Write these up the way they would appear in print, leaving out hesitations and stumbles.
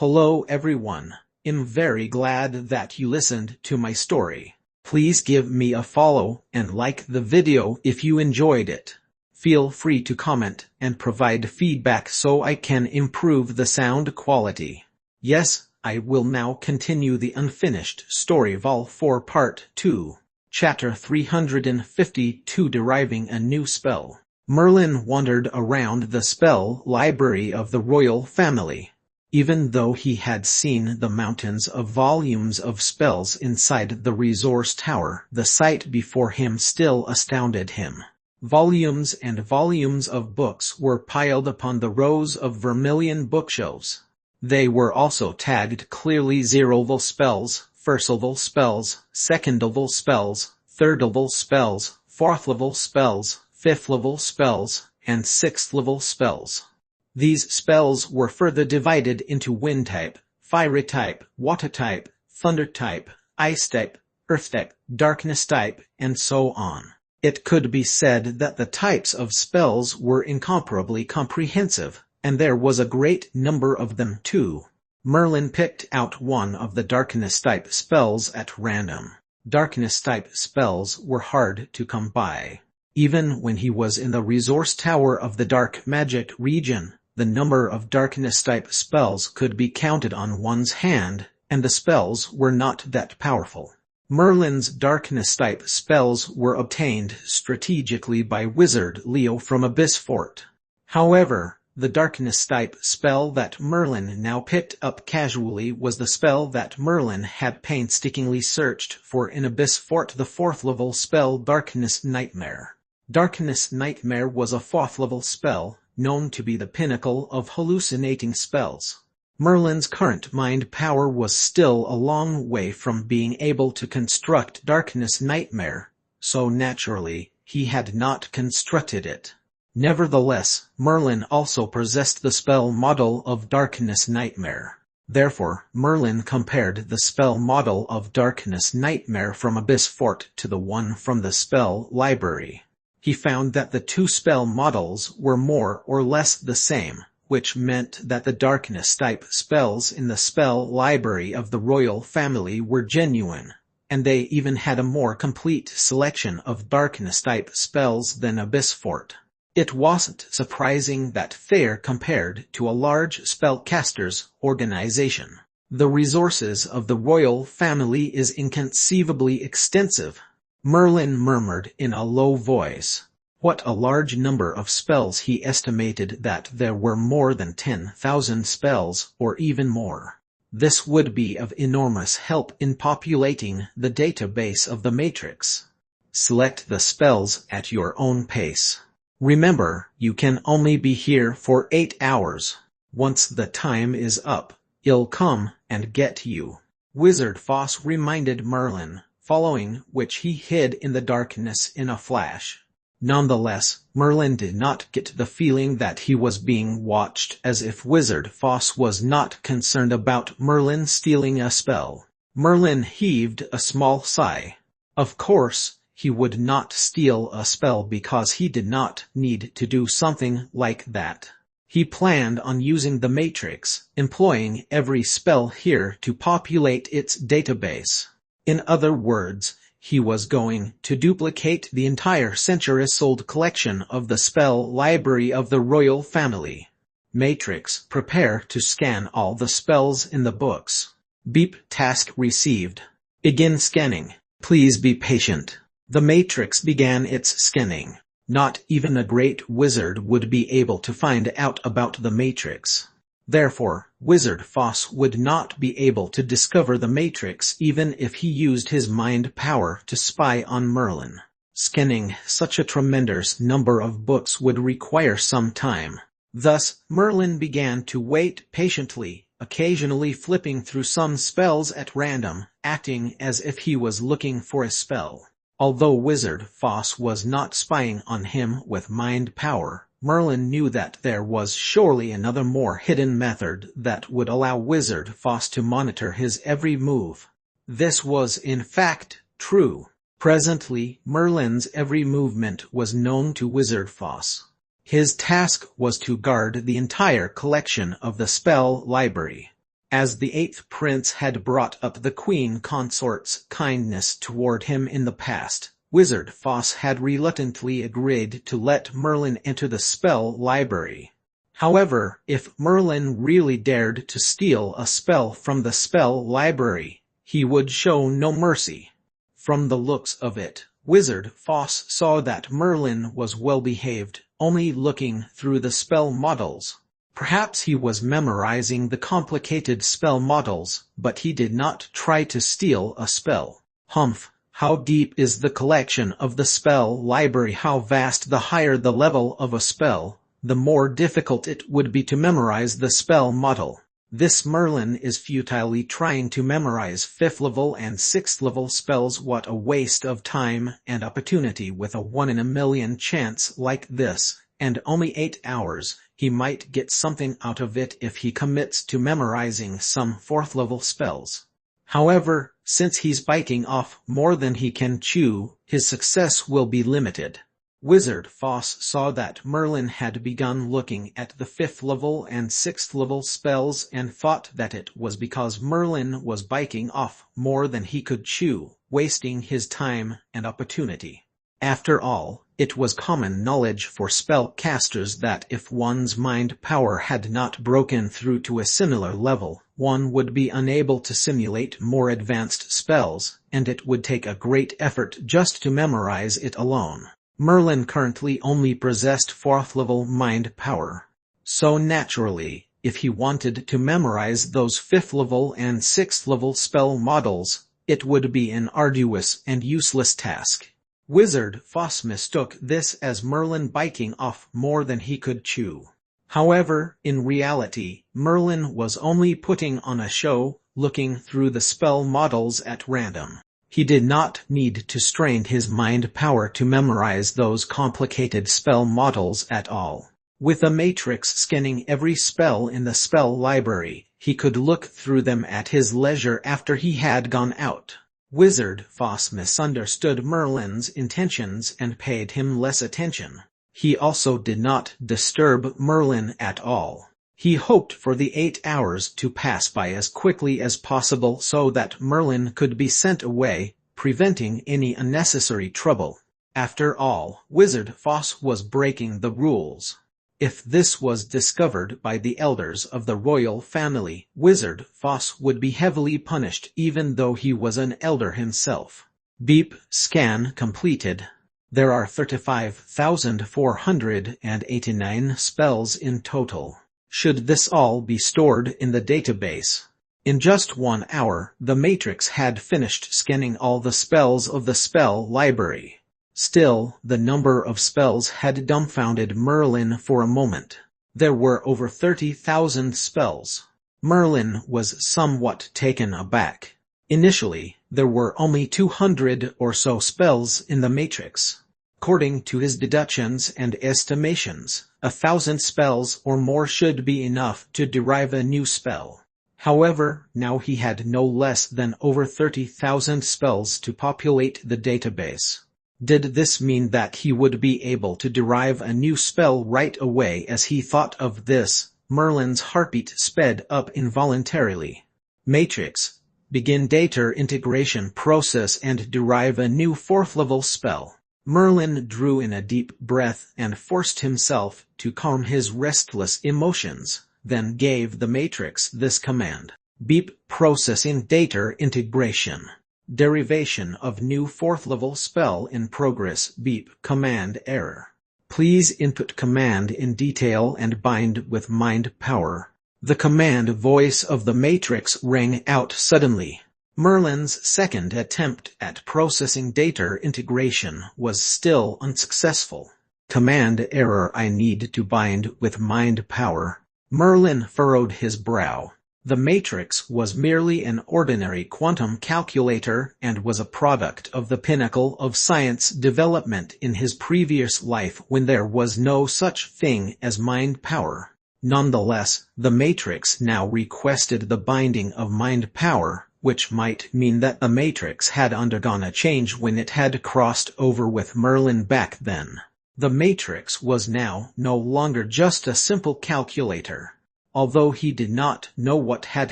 Hello everyone. I'm very glad that you listened to my story. Please give me a follow and like the video if you enjoyed it. Feel free to comment and provide feedback so I can improve the sound quality. Yes, I will now continue the unfinished story Vol 4 Part 2. Chapter 352 Deriving a New Spell. Merlin wandered around the spell library of the royal family. Even though he had seen the mountains of volumes of spells inside the resource tower, the sight before him still astounded him. Volumes and volumes of books were piled upon the rows of vermilion bookshelves. They were also tagged clearly 0th spells, 1st level spells, 2nd level spells, 3rd level spells, 4th level spells, 5th level spells, and 6th level spells. These spells were further divided into wind type, fire type, water type, thunder type, ice type, earth type, darkness type, and so on. It could be said that the types of spells were incomparably comprehensive, and there was a great number of them too. Merlin picked out one of the darkness type spells at random. Darkness type spells were hard to come by. Even when he was in the resource tower of the dark magic region, the number of darkness-type spells could be counted on one's hand, and the spells were not that powerful. Merlin's darkness-type spells were obtained strategically by Wizard Leo from Abyss Fort. However, the darkness-type spell that Merlin now picked up casually was the spell that Merlin had painstakingly searched for in Abyss Fort, the 4th level spell Darkness Nightmare. Darkness Nightmare was a 4th level spell, known to be the pinnacle of hallucinating spells. Merlin's current mind power was still a long way from being able to construct Darkness Nightmare, so naturally, he had not constructed it. Nevertheless, Merlin also possessed the spell model of Darkness Nightmare. Therefore, Merlin compared the spell model of Darkness Nightmare from Abyss Fort to the one from the spell library. He found that the two spell models were more or less the same, which meant that the darkness-type spells in the spell library of the royal family were genuine, and they even had a more complete selection of darkness-type spells than Abyss Fort. It wasn't surprising that Thayer compared to a large spellcasters organization. The resources of the royal family is inconceivably extensive. Merlin murmured in a low voice. What a large number of spells! He estimated that there were more than 10,000 spells, or even more. This would be of enormous help in populating the database of the Matrix. Select the spells at your own pace. Remember, you can only be here for 8 hours. Once the time is up, I'll come and get you. Wizard Foss reminded Merlin, following which he hid in the darkness in a flash. Nonetheless, Merlin did not get the feeling that he was being watched, as if Wizard Foss was not concerned about Merlin stealing a spell. Merlin heaved a small sigh. Of course, he would not steal a spell because he did not need to do something like that. He planned on using the Matrix, employing every spell here to populate its database. In other words, he was going to duplicate the entire centuries-old collection of the spell library of the royal family. Matrix, prepare to scan all the spells in the books. Beep, task received. Begin scanning. Please be patient. The Matrix began its scanning. Not even a great wizard would be able to find out about the Matrix. Therefore, Wizard Foss would not be able to discover the Matrix even if he used his mind power to spy on Merlin. Scanning such a tremendous number of books would require some time. Thus, Merlin began to wait patiently, occasionally flipping through some spells at random, acting as if he was looking for a spell. Although Wizard Foss was not spying on him with mind power, Merlin knew that there was surely another more hidden method that would allow Wizard Foss to monitor his every move. This was in fact true. Presently, Merlin's every movement was known to Wizard Foss. His task was to guard the entire collection of the spell library. As the eighth prince had brought up the queen consort's kindness toward him in the past, Wizard Foss had reluctantly agreed to let Merlin enter the spell library. However, if Merlin really dared to steal a spell from the spell library, he would show no mercy. From the looks of it, Wizard Foss saw that Merlin was well-behaved, only looking through the spell models. Perhaps he was memorizing the complicated spell models, but he did not try to steal a spell. Humph! How deep is the collection of the spell library? How vast! The higher the level of a spell, the more difficult it would be to memorize the spell model. This Merlin is futilely trying to memorize 5th level and 6th level spells. What a waste of time and opportunity with a 1 in a million chance like this, and only 8 hours. He might get something out of it if he commits to memorizing some 4th level spells. However, since he's biting off more than he can chew, his success will be limited. Wizard Foss saw that Merlin had begun looking at the 5th level and 6th level spells and thought that it was because Merlin was biting off more than he could chew, wasting his time and opportunity. After all, it was common knowledge for spellcasters that if one's mind power had not broken through to a similar level, one would be unable to simulate more advanced spells, and it would take a great effort just to memorize it alone. Merlin currently only possessed 4th level mind power. So naturally, if he wanted to memorize those 5th level and 6th level spell models, it would be an arduous and useless task. Wizard Foss mistook this as Merlin biting off more than he could chew. However, in reality, Merlin was only putting on a show, looking through the spell models at random. He did not need to strain his mind power to memorize those complicated spell models at all. With a matrix scanning every spell in the spell library, he could look through them at his leisure after he had gone out. Wizard Foss misunderstood Merlin's intentions and paid him less attention. He also did not disturb Merlin at all. He hoped for the 8 hours to pass by as quickly as possible so that Merlin could be sent away, preventing any unnecessary trouble. After all, Wizard Foss was breaking the rules. If this was discovered by the elders of the royal family, Wizard Foss would be heavily punished even though he was an elder himself. Beep, scan completed. There are 35,489 spells in total. Should this all be stored in the database? In just 1 hour, the matrix had finished scanning all the spells of the spell library. Still, the number of spells had dumbfounded Merlin for a moment. There were over 30,000 spells. Merlin was somewhat taken aback. Initially, there were only 200 or so spells in the matrix. According to his deductions and estimations, 1,000 spells or more should be enough to derive a new spell. However, now he had no less than over 30,000 spells to populate the database. Did this mean that he would be able to derive a new spell right away? As he thought of this, Merlin's heartbeat sped up involuntarily. Matrix. Begin data integration process and derive a new 4th level spell. Merlin drew in a deep breath and forced himself to calm his restless emotions, then gave the matrix this command. Beep, processing data integration. Derivation of new 4th level spell in progress. Beep, command error. Please input command in detail and bind with mind power. The command voice of the matrix rang out suddenly. Merlin's second attempt at processing data integration was still unsuccessful. Command error. I need to bind with mind power. Merlin furrowed his brow. The matrix was merely an ordinary quantum calculator and was a product of the pinnacle of science development in his previous life when there was no such thing as mind power. Nonetheless, the matrix now requested the binding of mind power, which might mean that the matrix had undergone a change when it had crossed over with Merlin back then. The matrix was now no longer just a simple calculator. Although he did not know what had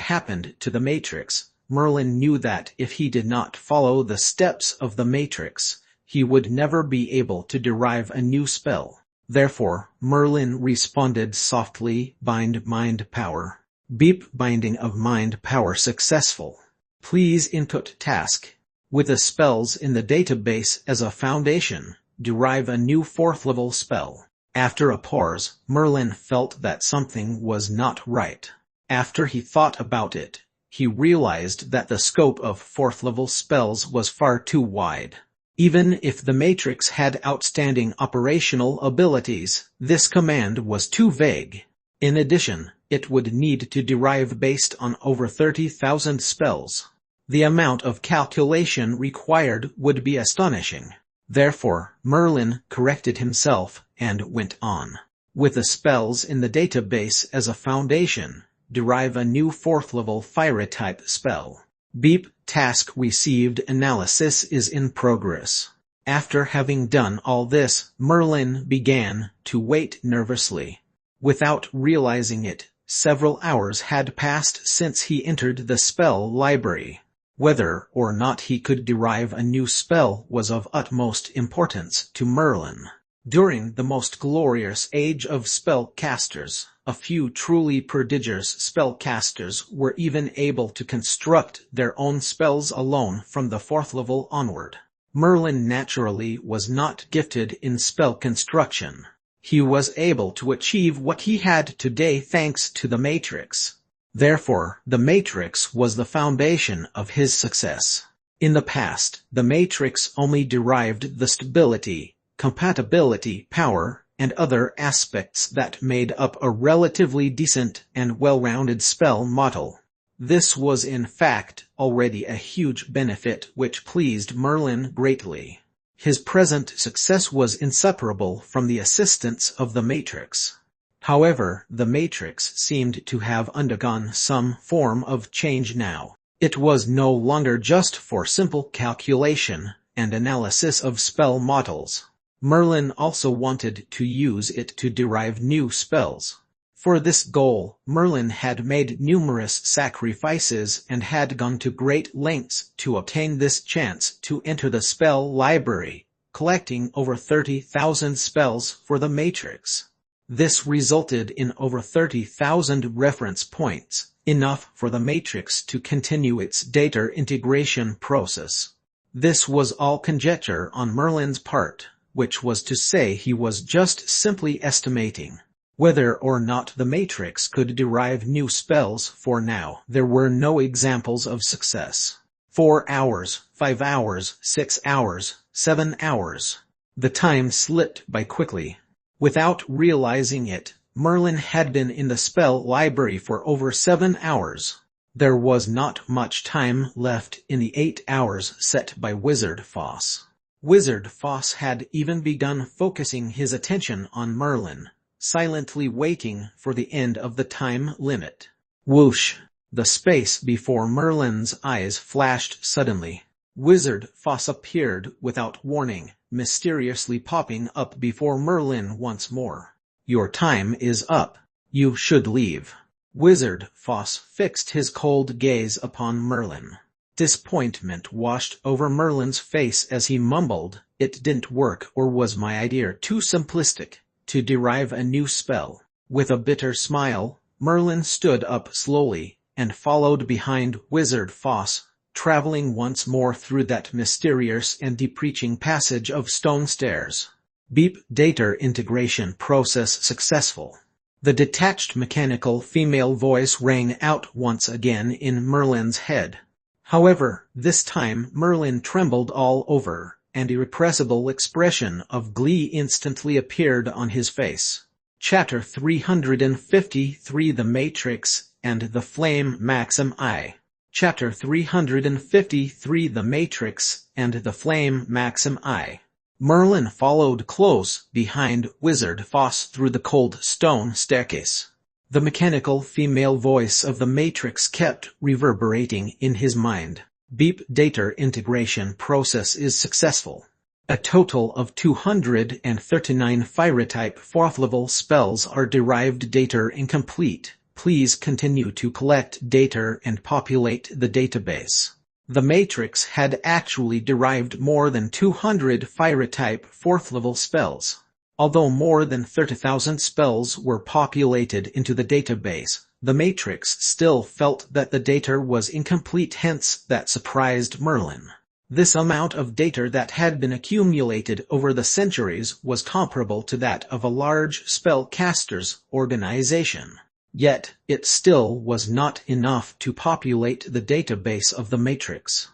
happened to the Matrix, Merlin knew that if he did not follow the steps of the Matrix, he would never be able to derive a new spell. Therefore, Merlin responded softly, bind mind power. Beep, binding of mind power successful. Please input task. With the spells in the database as a foundation, derive a new 4th level spell. After a pause, Merlin felt that something was not right. After he thought about it, he realized that the scope of 4th level spells was far too wide. Even if the Matrix had outstanding operational abilities, this command was too vague. In addition, it would need to derive based on over 30,000 spells. The amount of calculation required would be astonishing. Therefore, Merlin corrected himself and went on. With the spells in the database as a foundation, derive a new 4th level fire type spell. Beep, task received, analysis is in progress. After having done all this, Merlin began to wait nervously. Without realizing it, several hours had passed since he entered the spell library. Whether or not he could derive a new spell was of utmost importance to Merlin. During the most glorious age of spellcasters, a few truly prodigious spellcasters were even able to construct their own spells alone from the 4th level onward. Merlin naturally was not gifted in spell construction. He was able to achieve what he had today thanks to the Matrix. Therefore, the Matrix was the foundation of his success. In the past, the Matrix only derived the stability, compatibility, power, and other aspects that made up a relatively decent and well-rounded spell model. This was in fact already a huge benefit which pleased Merlin greatly. His present success was inseparable from the assistance of the Matrix. However, the Matrix seemed to have undergone some form of change now. It was no longer just for simple calculation and analysis of spell models. Merlin also wanted to use it to derive new spells. For this goal, Merlin had made numerous sacrifices and had gone to great lengths to obtain this chance to enter the spell library, collecting over 30,000 spells for the Matrix. This resulted in over 30,000 reference points, enough for the Matrix to continue its data integration process. This was all conjecture on Merlin's part, which was to say he was just simply estimating whether or not the Matrix could derive new spells. For now, there were no examples of success. 4 hours, 5 hours, 6 hours, 7 hours. The time slipped by quickly. Without realizing it, Merlin had been in the spell library for over 7 hours. There was not much time left in the 8 hours set by Wizard Foss. Wizard Foss had even begun focusing his attention on Merlin, silently waiting for the end of the time limit. Whoosh! The space before Merlin's eyes flashed suddenly. Wizard Foss appeared without warning, mysteriously popping up before Merlin once more. Your time is up. You should leave. Wizard Foss fixed his cold gaze upon Merlin. Disappointment washed over Merlin's face as he mumbled, "It didn't work, or was my idea too simplistic to derive a new spell?" With a bitter smile, Merlin stood up slowly and followed behind Wizard Foss, traveling once more through that mysterious and deep-reaching passage of stone stairs. Beep, data integration process successful. The detached mechanical female voice rang out once again in Merlin's head. However, this time Merlin trembled all over, and an irrepressible expression of glee instantly appeared on his face. Chapter 353: The Matrix and the Flame Maxim I. Chapter 353: The Matrix and the Flame Maxim I. Merlin followed close behind Wizard Foss through the cold stone staircase. The mechanical female voice of the Matrix kept reverberating in his mind. Beep, data integration process is successful. A total of 239 fire-type 4th-level spells are derived. Data incomplete. Please continue to collect data and populate the database. The Matrix had actually derived more than 200 fire-type 4th-level spells. Although more than 30,000 spells were populated into the database, the Matrix still felt that the data was incomplete, hence that surprised Merlin. This amount of data that had been accumulated over the centuries was comparable to that of a large spellcaster's organization. Yet, it still was not enough to populate the database of the Matrix.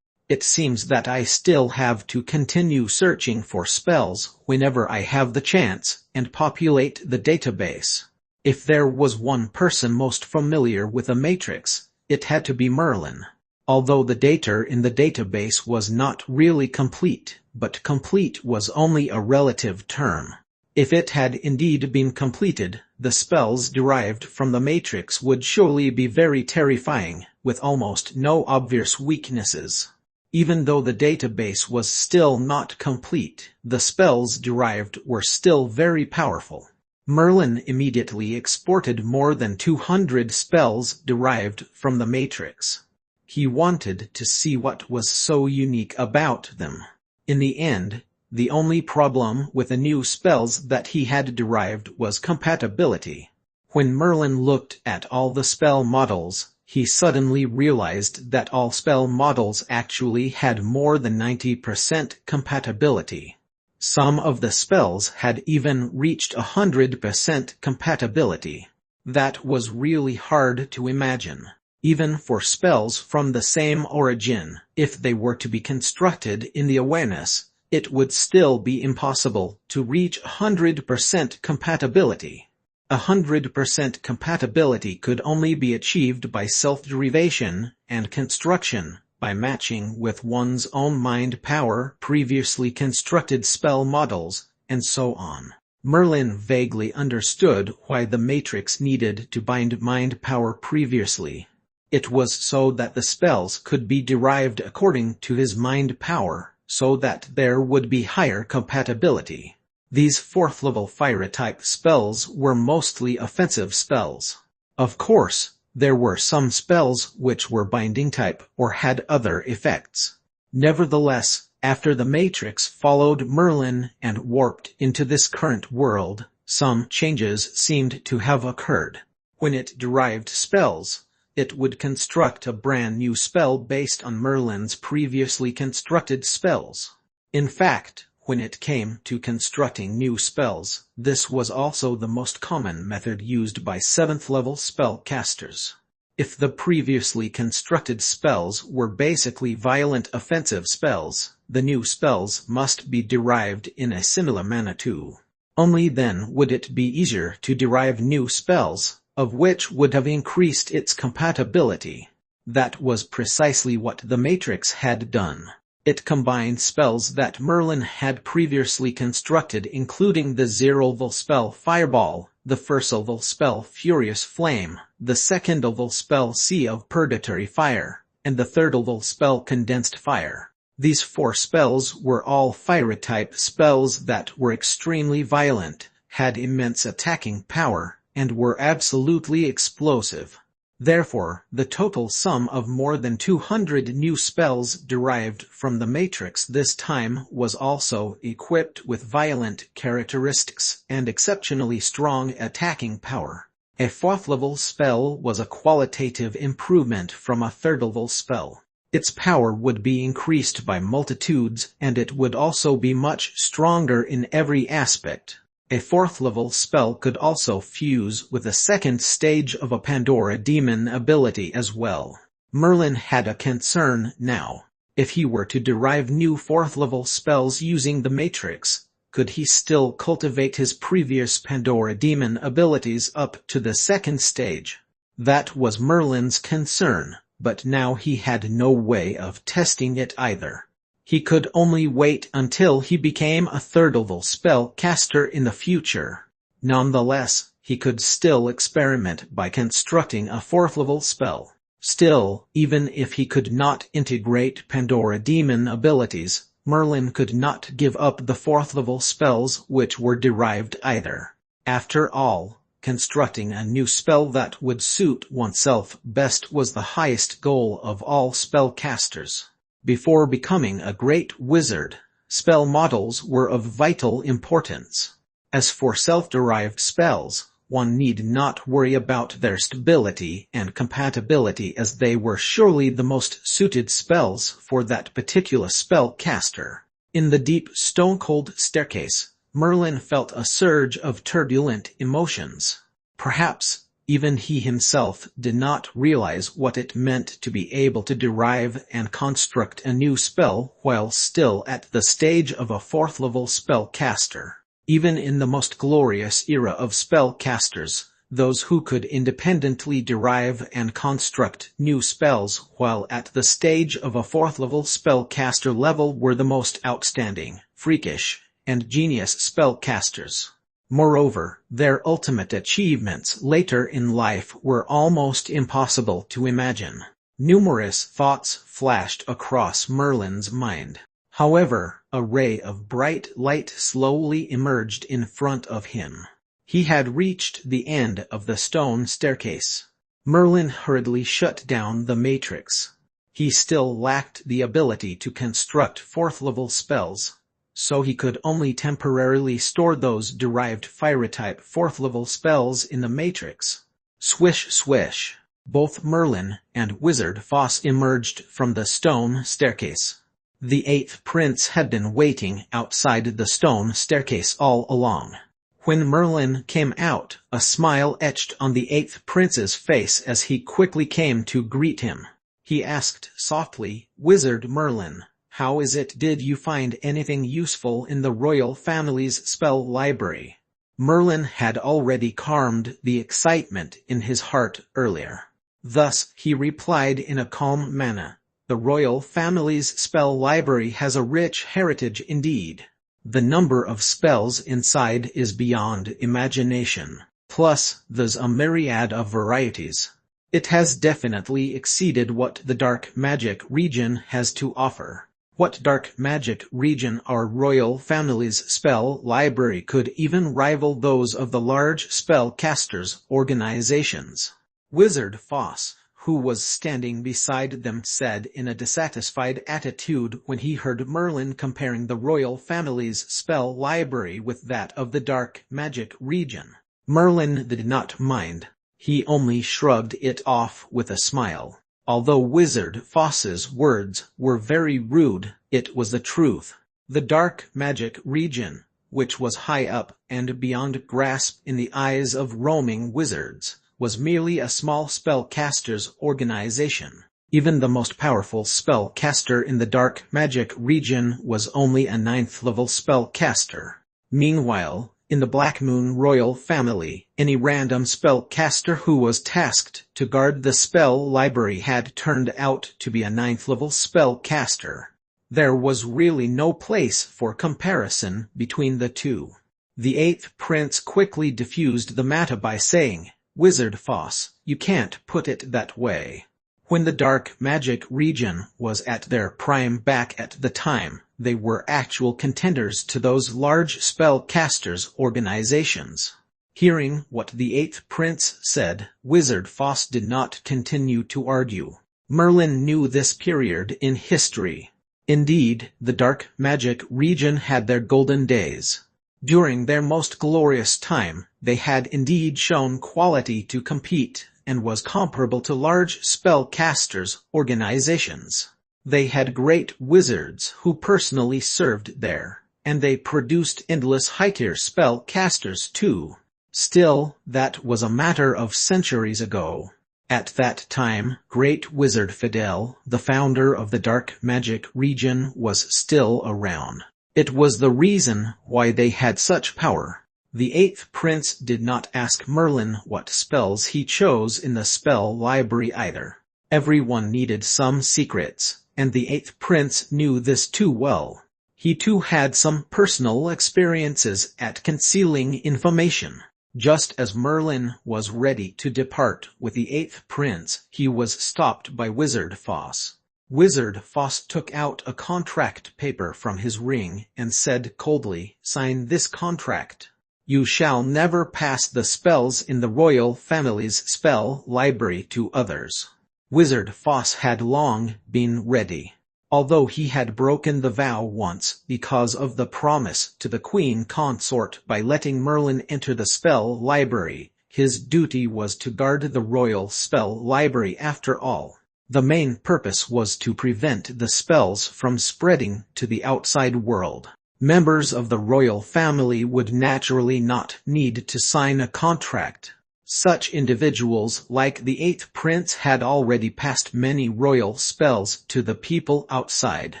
It seems that I still have to continue searching for spells whenever I have the chance and populate the database. If there was one person most familiar with the Matrix, it had to be Merlin. Although the data in the database was not really complete, but complete was only a relative term. If it had indeed been completed, the spells derived from the Matrix would surely be very terrifying, with almost no obvious weaknesses. Even though the database was still not complete, the spells derived were still very powerful. Merlin immediately exported more than 200 spells derived from the Matrix. He wanted to see what was so unique about them. In the end, the only problem with the new spells that he had derived was compatibility. When Merlin looked at all the spell models, he suddenly realized that all spell models actually had more than 90% compatibility. Some of the spells had even reached 100% compatibility. That was really hard to imagine. Even for spells from the same origin, if they were to be constructed in the awareness, it would still be impossible to reach 100% compatibility. 100% compatibility could only be achieved by self-derivation and construction, by matching with one's own mind power, previously constructed spell models, and so on. Merlin vaguely understood why the Matrix needed to bind mind power previously. It was so that the spells could be derived according to his mind power, so that there would be higher compatibility. These 4th-level fire-type spells were mostly offensive spells. Of course, there were some spells which were binding type or had other effects. Nevertheless, after the Matrix followed Merlin and warped into this current world, some changes seemed to have occurred. When it derived spells, it would construct a brand new spell based on Merlin's previously constructed spells. In fact, when it came to constructing new spells, this was also the most common method used by 7th-level spellcasters. If the previously constructed spells were basically violent offensive spells, the new spells must be derived in a similar manner too. Only then would it be easier to derive new spells, of which would have increased its compatibility. That was precisely what the Matrix had done. It combined spells that Merlin had previously constructed, including the 0th-level spell Fireball, the 1st-level spell Furious Flame, the 2nd-level spell Sea of Purgatory Fire, and the 3rd-level spell Condensed Fire. These 4 spells were all fire-type spells that were extremely violent, had immense attacking power, and were absolutely explosive. Therefore, the total sum of more than 200 new spells derived from the Matrix this time was also equipped with violent characteristics and exceptionally strong attacking power. A 4th-level spell was a qualitative improvement from a 3rd-level spell. Its power would be increased by multitudes, and it would also be much stronger in every aspect. A 4th-level spell could also fuse with a 2nd stage of a Pandora demon ability as well. Merlin had a concern now. If he were to derive new 4th-level spells using the Matrix, could he still cultivate his previous Pandora demon abilities up to the 2nd stage? That was Merlin's concern, but now he had no way of testing it either. He could only wait until he became a 3rd-level spellcaster in the future. Nonetheless, he could still experiment by constructing a 4th-level spell. Still, even if he could not integrate Pandora demon abilities, Merlin could not give up the 4th-level spells which were derived either. After all, Constructing a new spell that would suit oneself best was the highest goal of all spellcasters. Before becoming a great wizard, spell models were of vital importance. As for self-derived spells, one need not worry about their stability and compatibility, as they were surely the most suited spells for that particular spellcaster. In the deep stone-cold staircase, Merlin felt a surge of turbulent emotions. Perhaps even he himself did not realize what it meant to be able to derive and construct a new spell while still at the stage of a fourth-level spellcaster. Even in the most glorious era of spellcasters, those who could independently derive and construct new spells while at the stage of a fourth-level spellcaster level were the most outstanding, freakish, and genius spellcasters. Moreover, their ultimate achievements later in life were almost impossible to imagine. Numerous thoughts flashed across Merlin's mind. However, a ray of bright light slowly emerged in front of him. He had reached the end of the stone staircase. Merlin hurriedly shut down the matrix. He still lacked the ability to construct fourth-level spells, so he could only temporarily store those derived fire-type fourth-level spells in the matrix. Swish swish. Both Merlin and Wizard Foss emerged from the stone staircase. The eighth prince had been waiting outside the stone staircase all along. When Merlin came out, a smile etched on the eighth prince's face as he quickly came to greet him. He asked softly, "Wizard Merlin, how is it? Did you find anything useful in the royal family's spell library?" Merlin had already calmed the excitement in his heart earlier. Thus, he replied in a calm manner, "The royal family's spell library has a rich heritage indeed. The number of spells inside is beyond imagination. Plus, there's a myriad of varieties. It has definitely exceeded what the dark magic region has to offer." What dark magic region? Our royal family's spell library could even rival those of the large spellcasters' organizations. Wizard Foss, who was standing beside them, said in a dissatisfied attitude when he heard Merlin comparing the royal family's spell library with that of the dark magic region. Merlin did not mind. He only shrugged it off with a smile. Although Wizard Foss's words were very rude, it was the truth. The dark magic region, which was high up and beyond grasp in the eyes of roaming wizards, was merely a small spellcaster's organization. Even the most powerful spellcaster in the dark magic region was only a 9th-level spellcaster. Meanwhile, in the Black Moon royal family, any random spellcaster who was tasked to guard the spell library had turned out to be a 9th-level spellcaster. There was really no place for comparison between the two. The 8th prince quickly diffused the matter by saying, "Wizard Foss, you can't put it that way. When the dark magic region was at their prime back at the time, they were actual contenders to those large spellcasters' organizations." Hearing what the 8th prince said, Wizard Foss did not continue to argue. Merlin knew this period in history. Indeed, the dark magic region had their golden days. During their most glorious time, they had indeed shown quality to compete, and was comparable to large spellcasters' organizations. They had great wizards who personally served there, and they produced endless high-tier spellcasters too. Still, that was a matter of centuries ago. At that time, Great Wizard Fidel, the founder of the dark magic region, was still around. It was the reason why they had such power. The 8th prince did not ask Merlin what spells he chose in the spell library either. Everyone needed some secrets, and the 8th prince knew this too well. He too had some personal experiences at concealing information. Just as Merlin was ready to depart with the 8th prince, he was stopped by Wizard Foss. Wizard Foss took out a contract paper from his ring and said coldly, "Sign this contract." You shall never pass the spells in the royal family's spell library to others. Wizard Foss had long been ready. Although he had broken the vow once because of the promise to the queen consort by letting Merlin enter the spell library, his duty was to guard the royal spell library after all. The main purpose was to prevent the spells from spreading to the outside world. Members of the royal family would naturally not need to sign a contract. Such individuals like the 8th prince had already passed many royal spells to the people outside.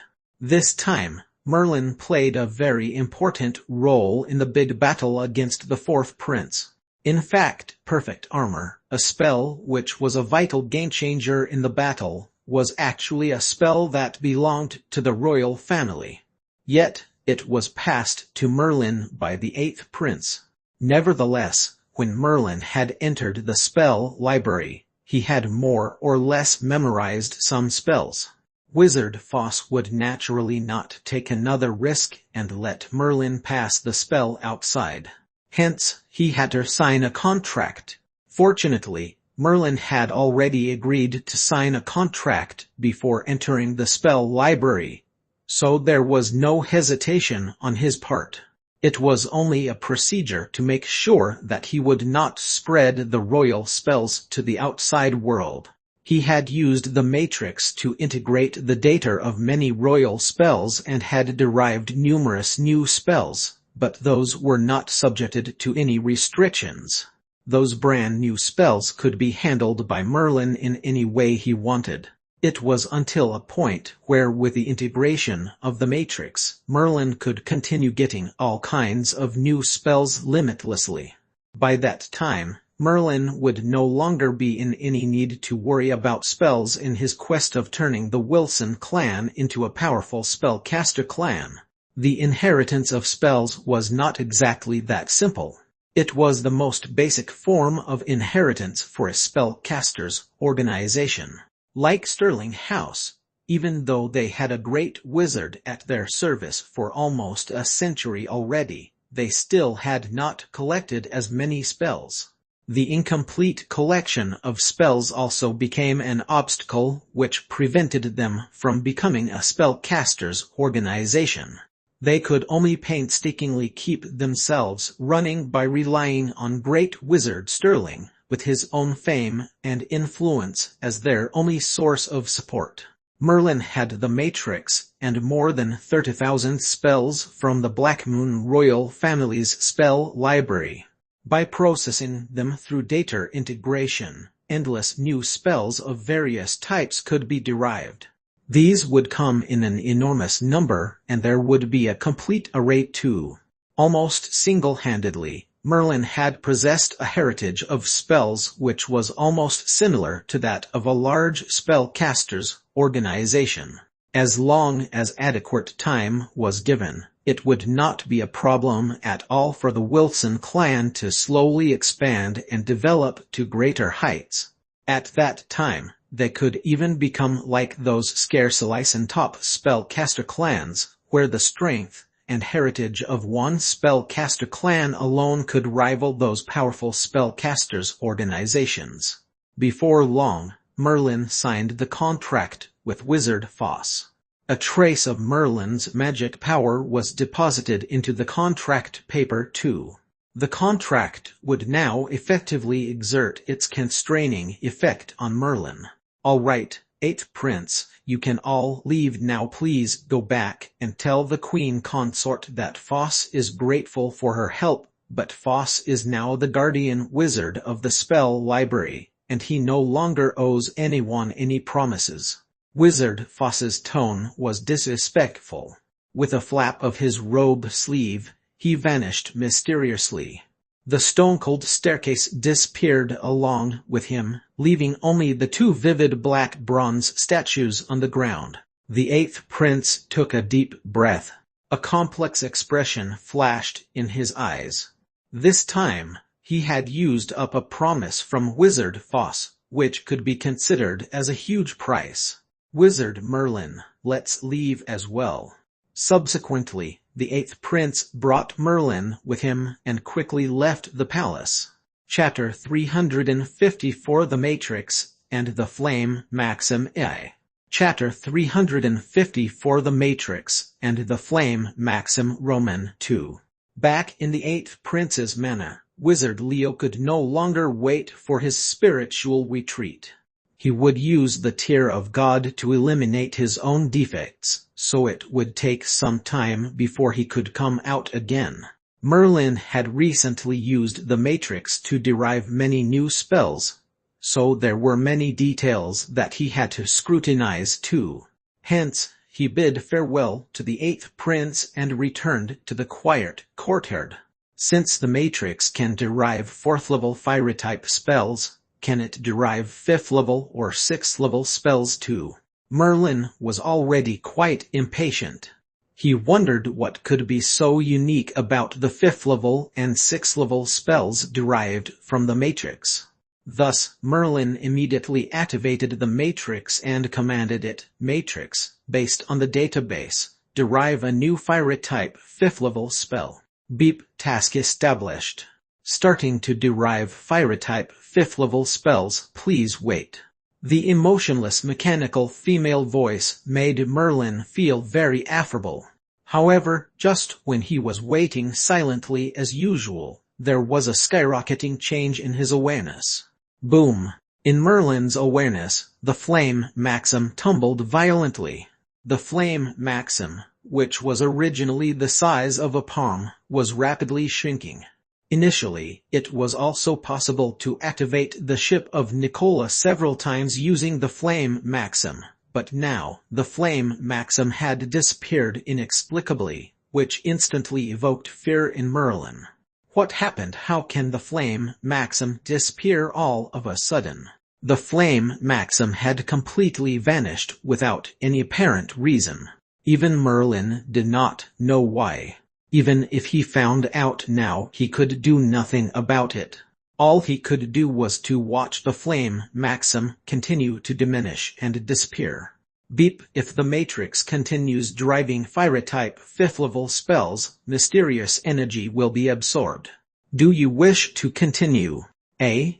This time, Merlin played a very important role in the big battle against the 4th prince. In fact, perfect armor, a spell which was a vital game-changer in the battle, was actually a spell that belonged to the royal family. Yet, it was passed to Merlin by the 8th prince. Nevertheless, when Merlin had entered the spell library, he had more or less memorized some spells. Wizard Foss would naturally not take another risk and let Merlin pass the spell outside. Hence, he had to sign a contract. Fortunately, Merlin had already agreed to sign a contract before entering the spell library, so there was no hesitation on his part. It was only a procedure to make sure that he would not spread the royal spells to the outside world. He had used the matrix to integrate the data of many royal spells and had derived numerous new spells, but those were not subjected to any restrictions. Those brand new spells could be handled by Merlin in any way he wanted. It was until a point where, with the integration of the matrix, Merlin could continue getting all kinds of new spells limitlessly. By that time, Merlin would no longer be in any need to worry about spells in his quest of turning the Wilson clan into a powerful spellcaster clan. The inheritance of spells was not exactly that simple. It was the most basic form of inheritance for a spellcaster's organization. Like Sterling House, even though they had a great wizard at their service for almost a century already, they still had not collected as many spells. The incomplete collection of spells also became an obstacle which prevented them from becoming a spellcaster's organization. They could only painstakingly keep themselves running by relying on Great Wizard Sterling, with his own fame and influence as their only source of support. Merlin had the matrix and more than 30,000 spells from the Black Moon royal family's spell library. By processing them through data integration, endless new spells of various types could be derived. These would come in an enormous number, and there would be a complete array too. Almost single-handedly, Merlin had possessed a heritage of spells which was almost similar to that of a large spellcaster's organization. As long as adequate time was given, it would not be a problem at all for the Wilson clan to slowly expand and develop to greater heights. At that time, they could even become like those scarce top spellcaster clans, where the strength and heritage of one spellcaster clan alone could rival those powerful spellcasters' organizations. Before long, Merlin signed the contract with Wizard Foss. A trace of Merlin's magic power was deposited into the contract paper too. The contract would now effectively exert its constraining effect on Merlin. "All right, 8th Prince, you can all leave now. Please go back and tell the Queen Consort that Foss is grateful for her help, but Foss is now the guardian wizard of the spell library, and he no longer owes anyone any promises." Wizard Foss's tone was disrespectful. With a flap of his robe sleeve, he vanished mysteriously. The stone-cold staircase disappeared along with him, leaving only the two vivid black bronze statues on the ground. The 8th Prince took a deep breath. A complex expression flashed in his eyes. This time, he had used up a promise from Wizard Foss, which could be considered as a huge price. "Wizard Merlin, let's leave as well." Subsequently, The eighth prince brought Merlin with him and quickly left the palace. Chapter 354 The Matrix and the Flame Maxim I. Chapter 354 The Matrix and the Flame Maxim Roman II. Back in the eighth prince's manor, Wizard Leo could no longer wait for his spiritual retreat. He would use the tear of God to eliminate his own defects, so it would take some time before he could come out again. Merlin had recently used the Matrix to derive many new spells, so there were many details that he had to scrutinize too. Hence, he bid farewell to the eighth prince and returned to the quiet courtyard. Since the Matrix can derive fourth-level fire-type spells, can it derive fifth-level or sixth-level spells too? Merlin was already quite impatient. He wondered what could be so unique about the fifth-level and sixth-level spells derived from the Matrix. Thus, Merlin immediately activated the Matrix and commanded it, Matrix, based on the database, derive a new fire-type fifth-level spell. Beep, task established. Starting to derive fire-type fifth-level spells, please wait. The emotionless mechanical female voice made Merlin feel very affable. However, just when he was waiting silently as usual, there was a skyrocketing change in his awareness. Boom! In Merlin's awareness, the flame maxim tumbled violently. The flame maxim, which was originally the size of a palm, was rapidly shrinking. Initially, it was also possible to activate the ship of Nicola several times using the flame maxim, but now, the flame maxim had disappeared inexplicably, which instantly evoked fear in Merlin. What happened? How can the flame maxim disappear all of a sudden? The flame maxim had completely vanished without any apparent reason. Even Merlin did not know why. Even if he found out now, he could do nothing about it. All he could do was to watch the flame maxim continue to diminish and disappear. Beep, if the Matrix continues driving fire-type fifth-level spells, mysterious energy will be absorbed. Do you wish to continue?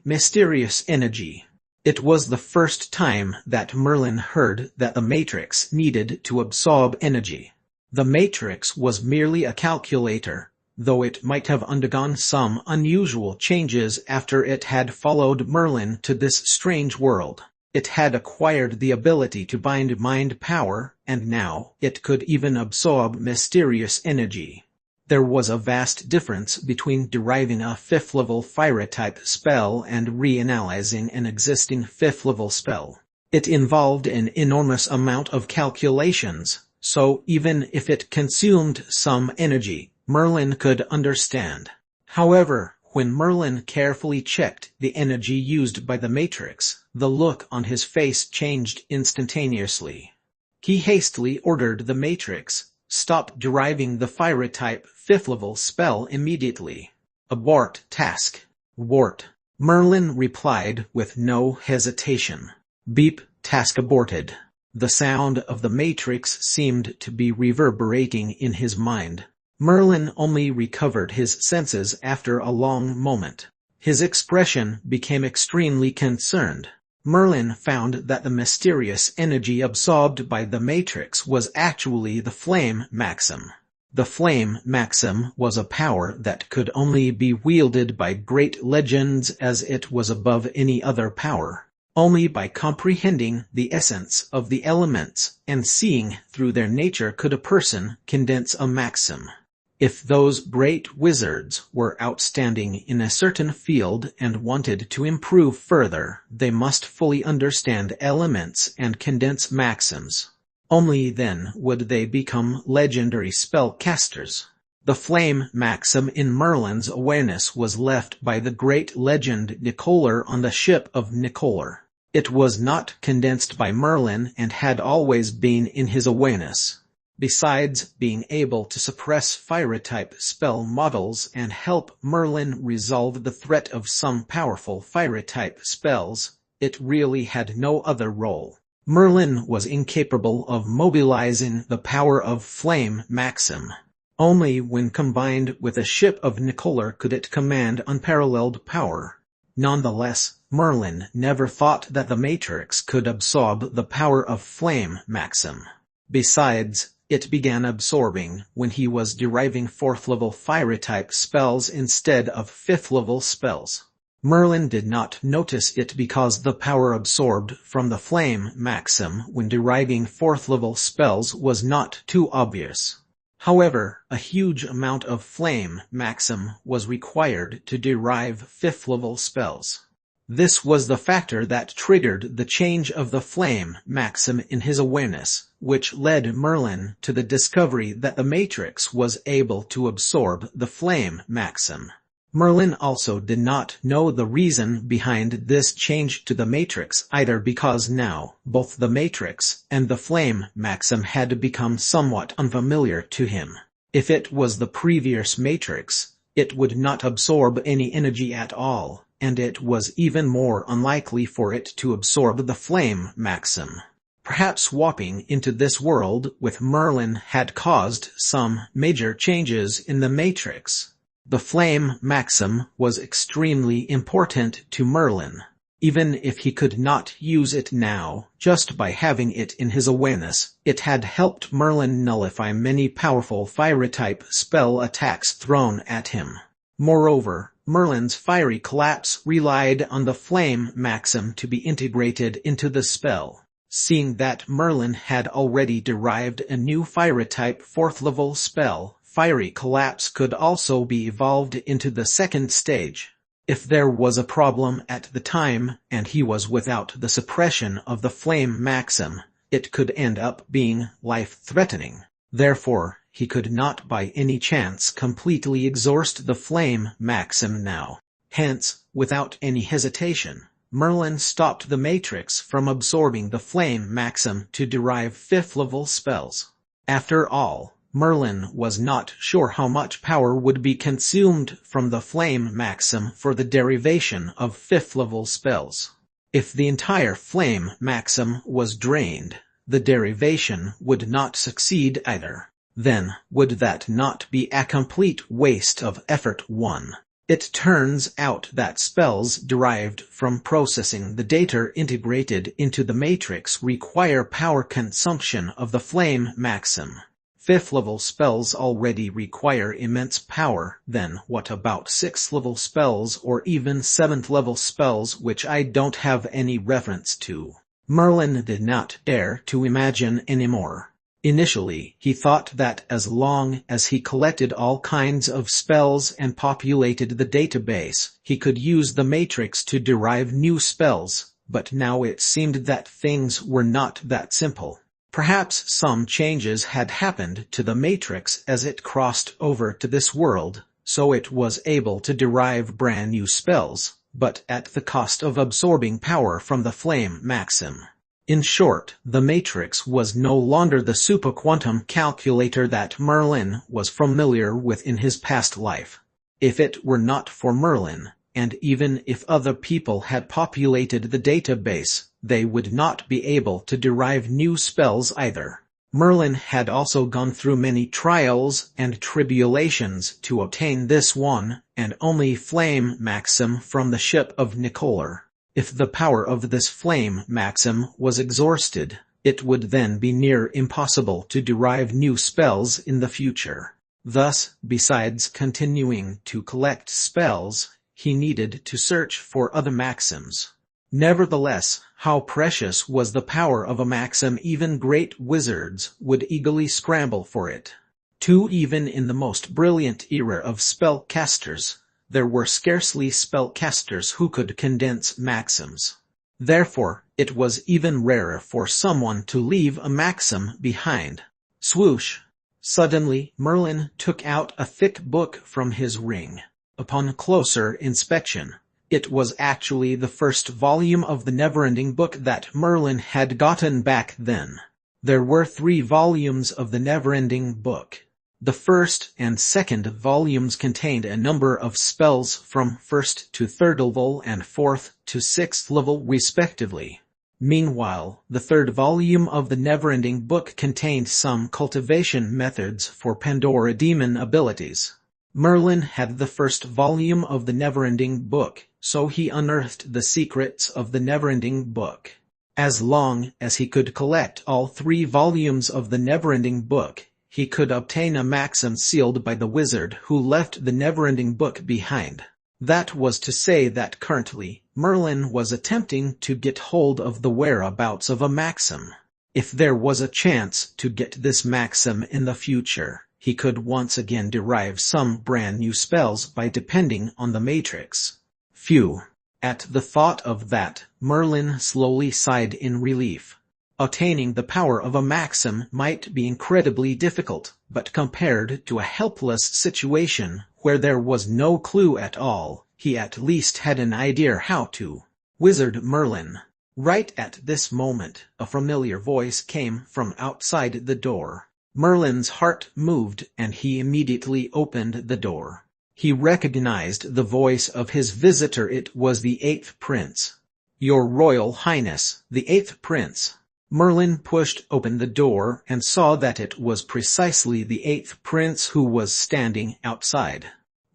Mysterious energy. It was the first time that Merlin heard that the Matrix needed to absorb energy. The Matrix was merely a calculator, though it might have undergone some unusual changes after it had followed Merlin to this strange world. It had acquired the ability to bind mind power, and now it could even absorb mysterious energy. There was a vast difference between deriving a fifth-level fire-type spell and reanalyzing an existing fifth-level spell. It involved an enormous amount of calculations, so even if it consumed some energy, Merlin could understand. However, when Merlin carefully checked the energy used by the Matrix, the look on his face changed instantaneously. He hastily ordered the Matrix, stop deriving the fire-type fifth-level spell immediately. Abort task. Abort. Merlin replied with no hesitation. Beep, task aborted. The sound of the Matrix seemed to be reverberating in his mind. Merlin only recovered his senses after a long moment. His expression became extremely concerned. Merlin found that the mysterious energy absorbed by the Matrix was actually the flame maxim. The flame maxim was a power that could only be wielded by great legends, as it was above any other power. Only by comprehending the essence of the elements and seeing through their nature could a person condense a maxim. If those great wizards were outstanding in a certain field and wanted to improve further, they must fully understand elements and condense maxims. Only then would they become legendary spellcasters. The flame maxim in Merlin's awareness was left by the great legend Nicola on the ship of Nicola. It was not condensed by Merlin and had always been in his awareness. Besides being able to suppress fire-type spell models and help Merlin resolve the threat of some powerful fire-type spells, it really had no other role. Merlin was incapable of mobilizing the power of flame maxim. Only when combined with a ship of Nicolar could it command unparalleled power. Nonetheless, Merlin never thought that the Matrix could absorb the power of Flame Maxim. Besides, it began absorbing when he was deriving 4th-level fire-type spells instead of 5th-level spells. Merlin did not notice it because the power absorbed from the Flame Maxim when deriving 4th-level spells was not too obvious. However, a huge amount of Flame Maxim was required to derive 5th-level spells. This was the factor that triggered the change of the Flame Maxim in his awareness, which led Merlin to the discovery that the Matrix was able to absorb the Flame Maxim. Merlin also did not know the reason behind this change to the Matrix either, because now both the Matrix and the Flame Maxim had become somewhat unfamiliar to him. If it was the previous Matrix, it would not absorb any energy at all, and it was even more unlikely for it to absorb the Flame Maxim. Perhaps swapping into this world with Merlin had caused some major changes in the Matrix. The Flame Maxim was extremely important to Merlin. Even if he could not use it now, just by having it in his awareness, it had helped Merlin nullify many powerful fire-type spell attacks thrown at him. Moreover, Merlin's fiery collapse relied on the Flame Maxim to be integrated into the spell. Seeing that Merlin had already derived a new fire-type 4th-level spell, Fiery Collapse could also be evolved into the 2nd stage. If there was a problem at the time, and he was without the suppression of the Flame Maxim, it could end up being life-threatening. Therefore, he could not by any chance completely exhaust the Flame Maxim now. Hence, without any hesitation, Merlin stopped the Matrix from absorbing the Flame Maxim to derive 5th-level spells. After all, Merlin was not sure how much power would be consumed from the Flame Maxim for the derivation of 5th-level spells. If the entire Flame Maxim was drained, the derivation would not succeed either. Then, would that not be a complete waste of effort? 1. It turns out that spells derived from processing the data integrated into the Matrix require power consumption of the Flame Maxim. 5th-level spells already require immense power. Then what about 6th-level spells or even 7th-level spells, which I don't have any reference to? Merlin did not dare to imagine anymore. Initially, he thought that as long as he collected all kinds of spells and populated the database, he could use the Matrix to derive new spells, but now it seemed that things were not that simple. Perhaps some changes had happened to the Matrix as it crossed over to this world, so it was able to derive brand new spells, but at the cost of absorbing power from the Flame Maxim. In short, the Matrix was no longer the superquantum calculator that Merlin was familiar with in his past life. If it were not for Merlin, and even if other people had populated the database, they would not be able to derive new spells either. Merlin had also gone through many trials and tribulations to obtain this one and only Flame Maxim from the ship of Nicolar. If the power of this Flame Maxim was exhausted, it would then be near impossible to derive new spells in the future. Thus, besides continuing to collect spells, he needed to search for other maxims. Nevertheless, how precious was the power of a maxim! Even great wizards would eagerly scramble for it. Even in the most brilliant era of spellcasters, there were scarcely spellcasters who could condense maxims. Therefore, it was even rarer for someone to leave a maxim behind. Swoosh! Suddenly, Merlin took out a thick book from his ring. Upon closer inspection, it was actually the first volume of the never-ending book that Merlin had gotten back then. There were 3 volumes of the never-ending book. The first and second volumes contained a number of spells from 1st to 3rd level and 4th to 6th level respectively. Meanwhile, the third volume of the Neverending Book contained some cultivation methods for Pandora demon abilities. Merlin had the first volume of the Neverending Book, so he unearthed the secrets of the Neverending Book. As long as he could collect all 3 volumes of the Neverending Book, he could obtain a maxim sealed by the wizard who left the Neverending Book behind. That was to say that currently, Merlin was attempting to get hold of the whereabouts of a maxim. If there was a chance to get this maxim in the future, he could once again derive some brand new spells by depending on the matrix. Phew. At the thought of that, Merlin slowly sighed in relief. Attaining the power of a maxim might be incredibly difficult, but compared to a helpless situation where there was no clue at all, he at least had an idea how to. Wizard Merlin. Right at this moment, a familiar voice came from outside the door. Merlin's heart moved and he immediately opened the door. He recognized the voice of his visitor. It was the 8th Prince. Your Royal Highness, the 8th Prince. Merlin pushed open the door and saw that it was precisely the 8th Prince who was standing outside.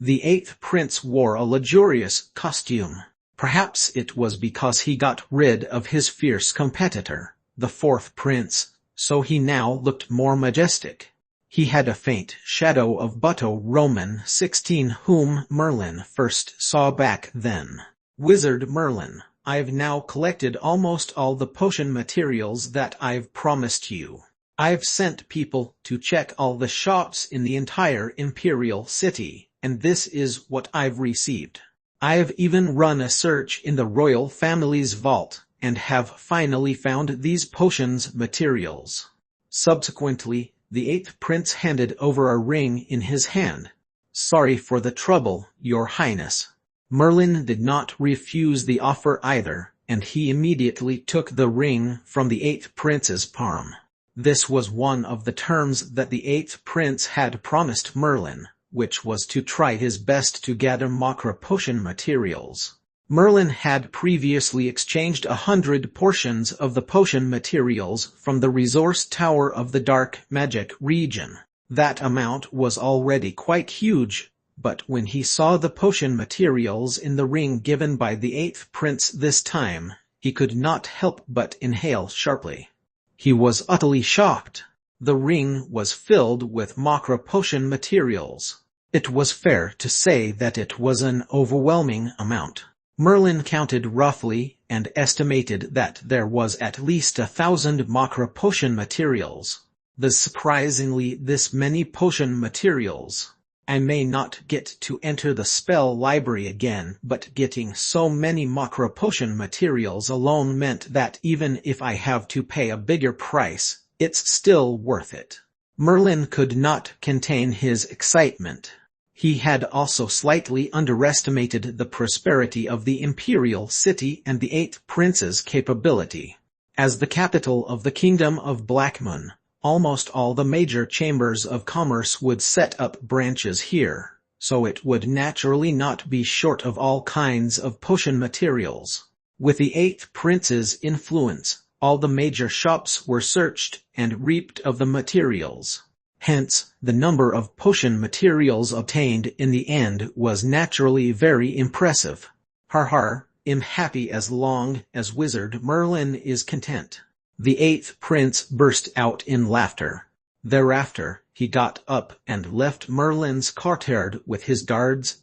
The 8th Prince wore a luxurious costume. Perhaps it was because he got rid of his fierce competitor, the 4th Prince, so he now looked more majestic. He had a faint shadow of Buto Roman 16 whom Merlin first saw back then. Wizard Merlin, I've now collected almost all the potion materials that I've promised you. I've sent people to check all the shops in the entire Imperial City, and this is what I've received. I've even run a search in the royal family's vault, and have finally found these potions materials. Subsequently, the 8th Prince handed over a ring in his hand. Sorry for the trouble, Your Highness. Merlin did not refuse the offer either, and he immediately took the ring from the 8th Prince's palm. This was one of the terms that the 8th Prince had promised Merlin, which was to try his best to gather macro potion materials. Merlin had previously exchanged 100 portions of the potion materials from the resource tower of the dark magic region. That amount was already quite huge, but when he saw the potion materials in the ring given by the 8th Prince this time, he could not help but inhale sharply. He was utterly shocked. The ring was filled with macro potion materials. It was fair to say that it was an overwhelming amount. Merlin counted roughly and estimated that there was at least 1,000 macro potion materials. Surprisingly this many potion materials. I may not get to enter the spell library again, but getting so many macro potion materials alone meant that even if I have to pay a bigger price, it's still worth it. Merlin could not contain his excitement. He had also slightly underestimated the prosperity of the Imperial City and the 8th Prince's capability. As the capital of the Kingdom of Blackmoon, almost all the major chambers of commerce would set up branches here, so it would naturally not be short of all kinds of potion materials. With the 8th Prince's influence, all the major shops were searched and reaped of the materials. Hence, the number of potion materials obtained in the end was naturally very impressive. Har, I'm happy as long as Wizard Merlin is content. The 8th Prince burst out in laughter. Thereafter, he got up and left Merlin's courtyard with his guards.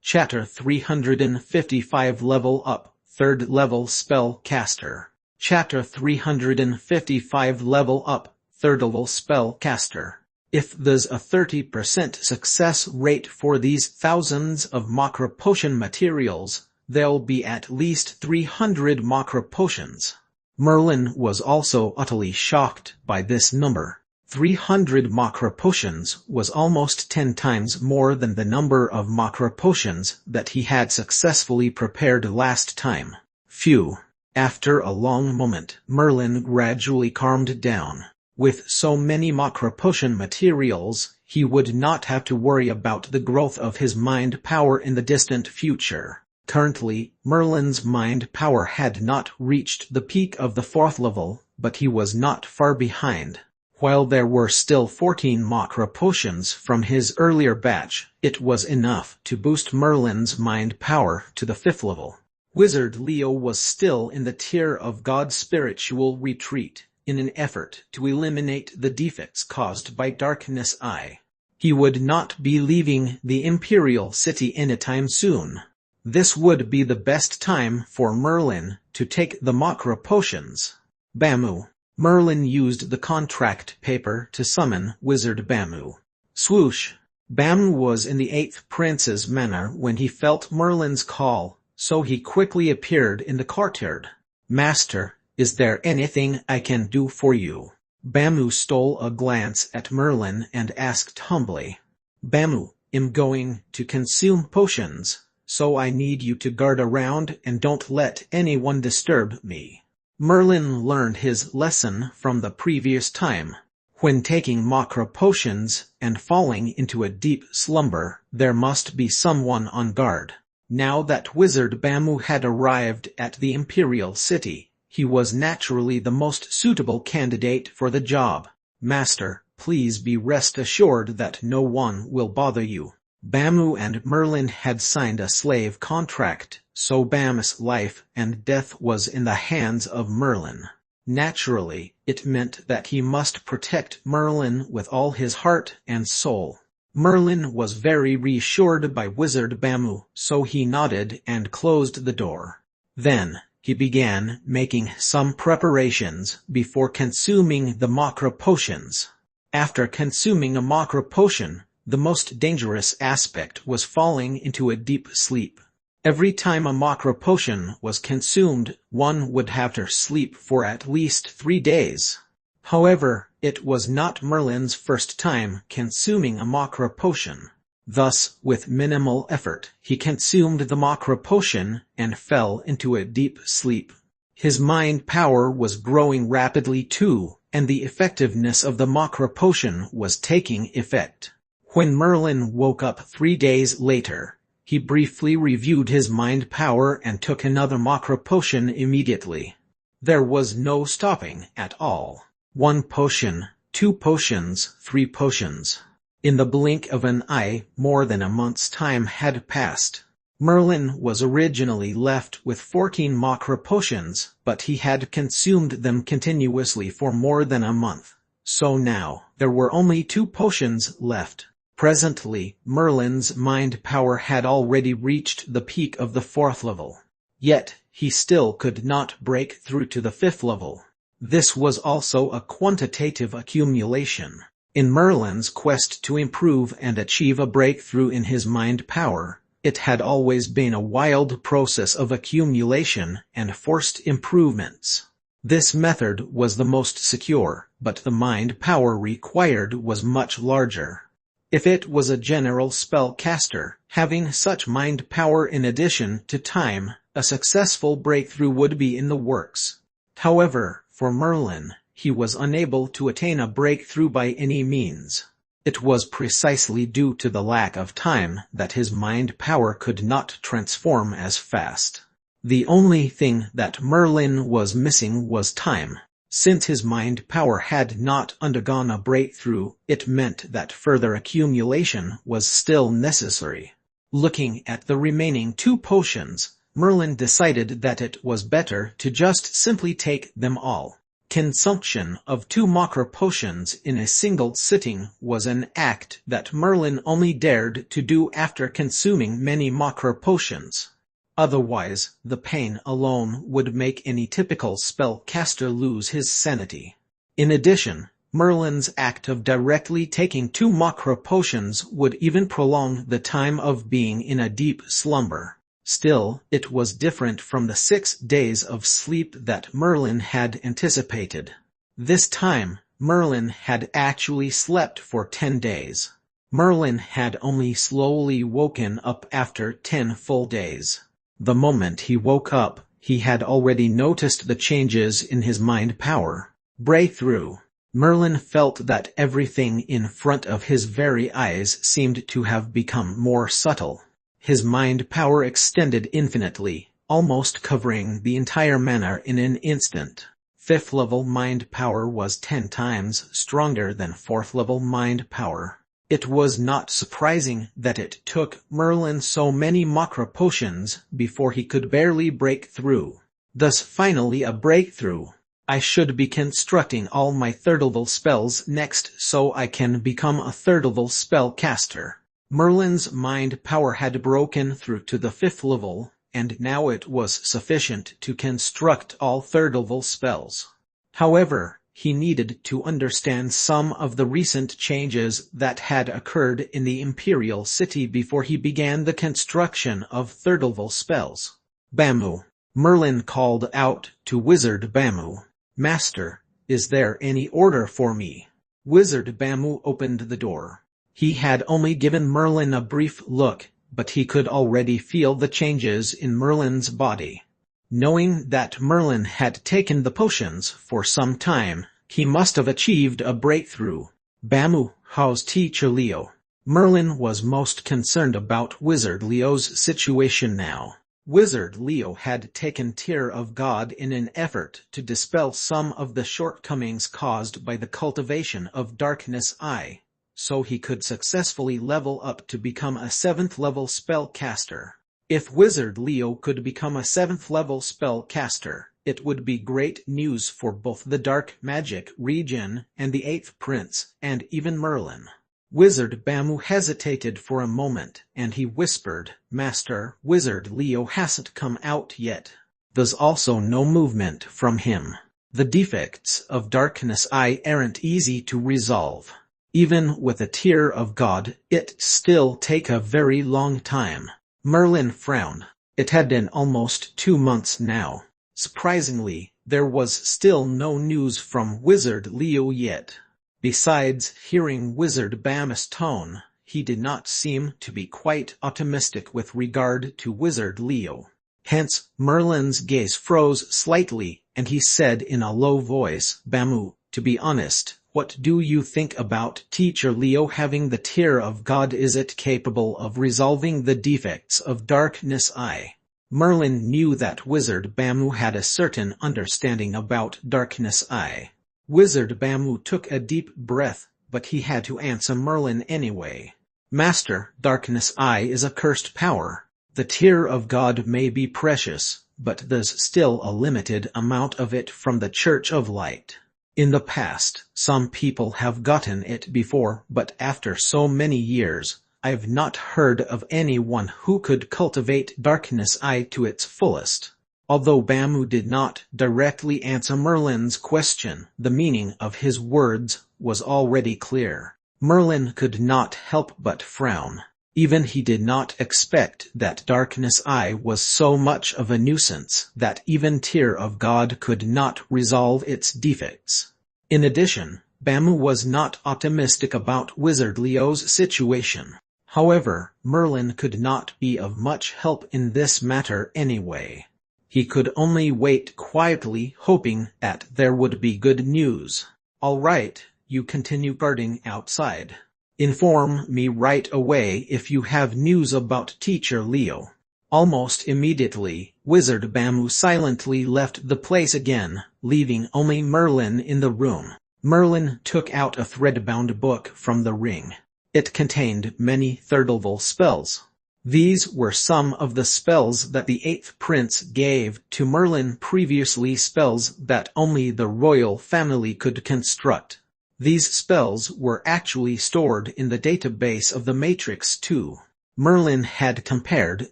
Chapter 355 Level Up, 3rd Level Spellcaster. Chapter 355 Level Up, 3rd Level Spellcaster. If there's a 30% success rate for these thousands of macro potion materials, there'll be at least 300 macro potions. Merlin was also utterly shocked by this number. 300 macro potions was almost 10 times more than the number of macro potions that he had successfully prepared last time. Phew. After a long moment, Merlin gradually calmed down. With so many macro potion materials, he would not have to worry about the growth of his mind power in the distant future. Currently, Merlin's mind power had not reached the peak of the 4th level, but he was not far behind. While there were still 14 macro potions from his earlier batch, it was enough to boost Merlin's mind power to the 5th level. Wizard Leo was still in the tier of God's spiritual retreat, in an effort to eliminate the defects caused by Darkness Eye. He would not be leaving the Imperial City anytime soon. This would be the best time for Merlin to take the macro potions. Bamu. Merlin used the contract paper to summon Wizard Bamu. Swoosh. Bamu was in the 8th Prince's manor when he felt Merlin's call, so he quickly appeared in the courtyard. Master, is there anything I can do for you? Bamu stole a glance at Merlin and asked humbly. Bamu, I'm going to consume potions, so I need you to guard around and don't let anyone disturb me. Merlin learned his lesson from the previous time. When taking macro potions and falling into a deep slumber, there must be someone on guard. Now that Wizard Bamu had arrived at the Imperial City, he was naturally the most suitable candidate for the job. Master, please be rest assured that no one will bother you. Bamu and Merlin had signed a slave contract, so Bamu's life and death was in the hands of Merlin. Naturally, it meant that he must protect Merlin with all his heart and soul. Merlin was very reassured by Wizard Bamu, so he nodded and closed the door. Then, he began making some preparations before consuming the macro potions. After consuming a macro potion, the most dangerous aspect was falling into a deep sleep. Every time a macro potion was consumed, one would have to sleep for at least 3 days. However, it was not Merlin's first time consuming a macro potion. Thus, with minimal effort, he consumed the macro potion and fell into a deep sleep. His mind power was growing rapidly too, and the effectiveness of the macro potion was taking effect. When Merlin woke up 3 days later, he briefly reviewed his mind power and took another macro potion immediately. There was no stopping at all. 1 potion, 2 potions, 3 potions. In the blink of an eye, more than a month's time had passed. Merlin was originally left with 14 macro potions, but he had consumed them continuously for more than a month. So now, there were only 2 potions left. Presently, Merlin's mind power had already reached the peak of the 4th level. Yet, he still could not break through to the 5th level. This was also a quantitative accumulation. In Merlin's quest to improve and achieve a breakthrough in his mind power, it had always been a wild process of accumulation and forced improvements. This method was the most secure, but the mind power required was much larger. If it was a general spellcaster, having such mind power in addition to time, a successful breakthrough would be in the works. However, for Merlin, he was unable to attain a breakthrough by any means. It was precisely due to the lack of time that his mind power could not transform as fast. The only thing that Merlin was missing was time. Since his mind power had not undergone a breakthrough, it meant that further accumulation was still necessary. Looking at the remaining 2 potions, Merlin decided that it was better to just simply take them all. Consumption of 2 macro potions in a single sitting was an act that Merlin only dared to do after consuming many macro potions. Otherwise, the pain alone would make any typical spellcaster lose his sanity. In addition, Merlin's act of directly taking 2 macro potions would even prolong the time of being in a deep slumber. Still, it was different from the 6 days of sleep that Merlin had anticipated. This time, Merlin had actually slept for 10 days. Merlin had only slowly woken up after 10 full days. The moment he woke up, he had already noticed the changes in his mind power. Breakthrough. Merlin felt that everything in front of his very eyes seemed to have become more subtle. His mind power extended infinitely, almost covering the entire manor in an instant. 5th level mind power was 10 times stronger than 4th level mind power. It was not surprising that it took Merlin so many Makra potions before he could barely break through. Thus finally a breakthrough. I should be constructing all my 3rd level spells next so I can become a 3rd level spell caster. Merlin's mind power had broken through to the 5th level, and now it was sufficient to construct all 3rd level spells. However, he needed to understand some of the recent changes that had occurred in the Imperial City before he began the construction of 3rd level spells. Bamu. Merlin called out to Wizard Bamu. "Master, is there any order for me?" Wizard Bamu opened the door. He had only given Merlin a brief look, but he could already feel the changes in Merlin's body. Knowing that Merlin had taken the potions for some time, he must have achieved a breakthrough. "Bamu, how's Teacher Leo?" Merlin was most concerned about Wizard Leo's situation now. Wizard Leo had taken Tear of God in an effort to dispel some of the shortcomings caused by the cultivation of Darkness Eye, so he could successfully level up to become a 7th level spellcaster. If Wizard Leo could become a 7th level spellcaster, it would be great news for both the Dark Magic region and the 8th Prince, and even Merlin. Wizard Bamu hesitated for a moment, and he whispered, "Master, Wizard Leo hasn't come out yet. There's also no movement from him. The defects of Darkness Eye aren't easy to resolve. Even with a Tear of God, it still take a very long time." Merlin frowned. It had been almost 2 months now. Surprisingly, there was still no news from Wizard Leo yet. Besides, hearing Wizard Bamu's tone, he did not seem to be quite optimistic with regard to Wizard Leo. Hence, Merlin's gaze froze slightly, and he said in a low voice, "Bamu, to be honest, what do you think about Teacher Leo having the Tear of God? Is it capable of resolving the defects of Darkness Eye?" Merlin knew that Wizard Bamu had a certain understanding about Darkness Eye. Wizard Bamu took a deep breath, but he had to answer Merlin anyway. "Master, Darkness Eye is a cursed power. The Tear of God may be precious, but there's still a limited amount of it from the Church of Light. In the past, some people have gotten it before, but after so many years, I've not heard of anyone who could cultivate Darkness Eye to its fullest." Although Bamu did not directly answer Merlin's question, the meaning of his words was already clear. Merlin could not help but frown. Even he did not expect that Darkness Eye was so much of a nuisance that even Tear of God could not resolve its defects. In addition, Bamu was not optimistic about Wizard Leo's situation. However, Merlin could not be of much help in this matter anyway. He could only wait quietly, hoping that there would be good news. "All right, you continue guarding outside. Inform me right away if you have news about Teacher Leo." Almost immediately, Wizard Bamu silently left the place again, leaving only Merlin in the room. Merlin took out a thread-bound book from the ring. It contained many 3rd level spells. These were some of the spells that the 8th Prince gave to Merlin previously, spells that only the royal family could construct. These spells were actually stored in the database of the Matrix too. Merlin had compared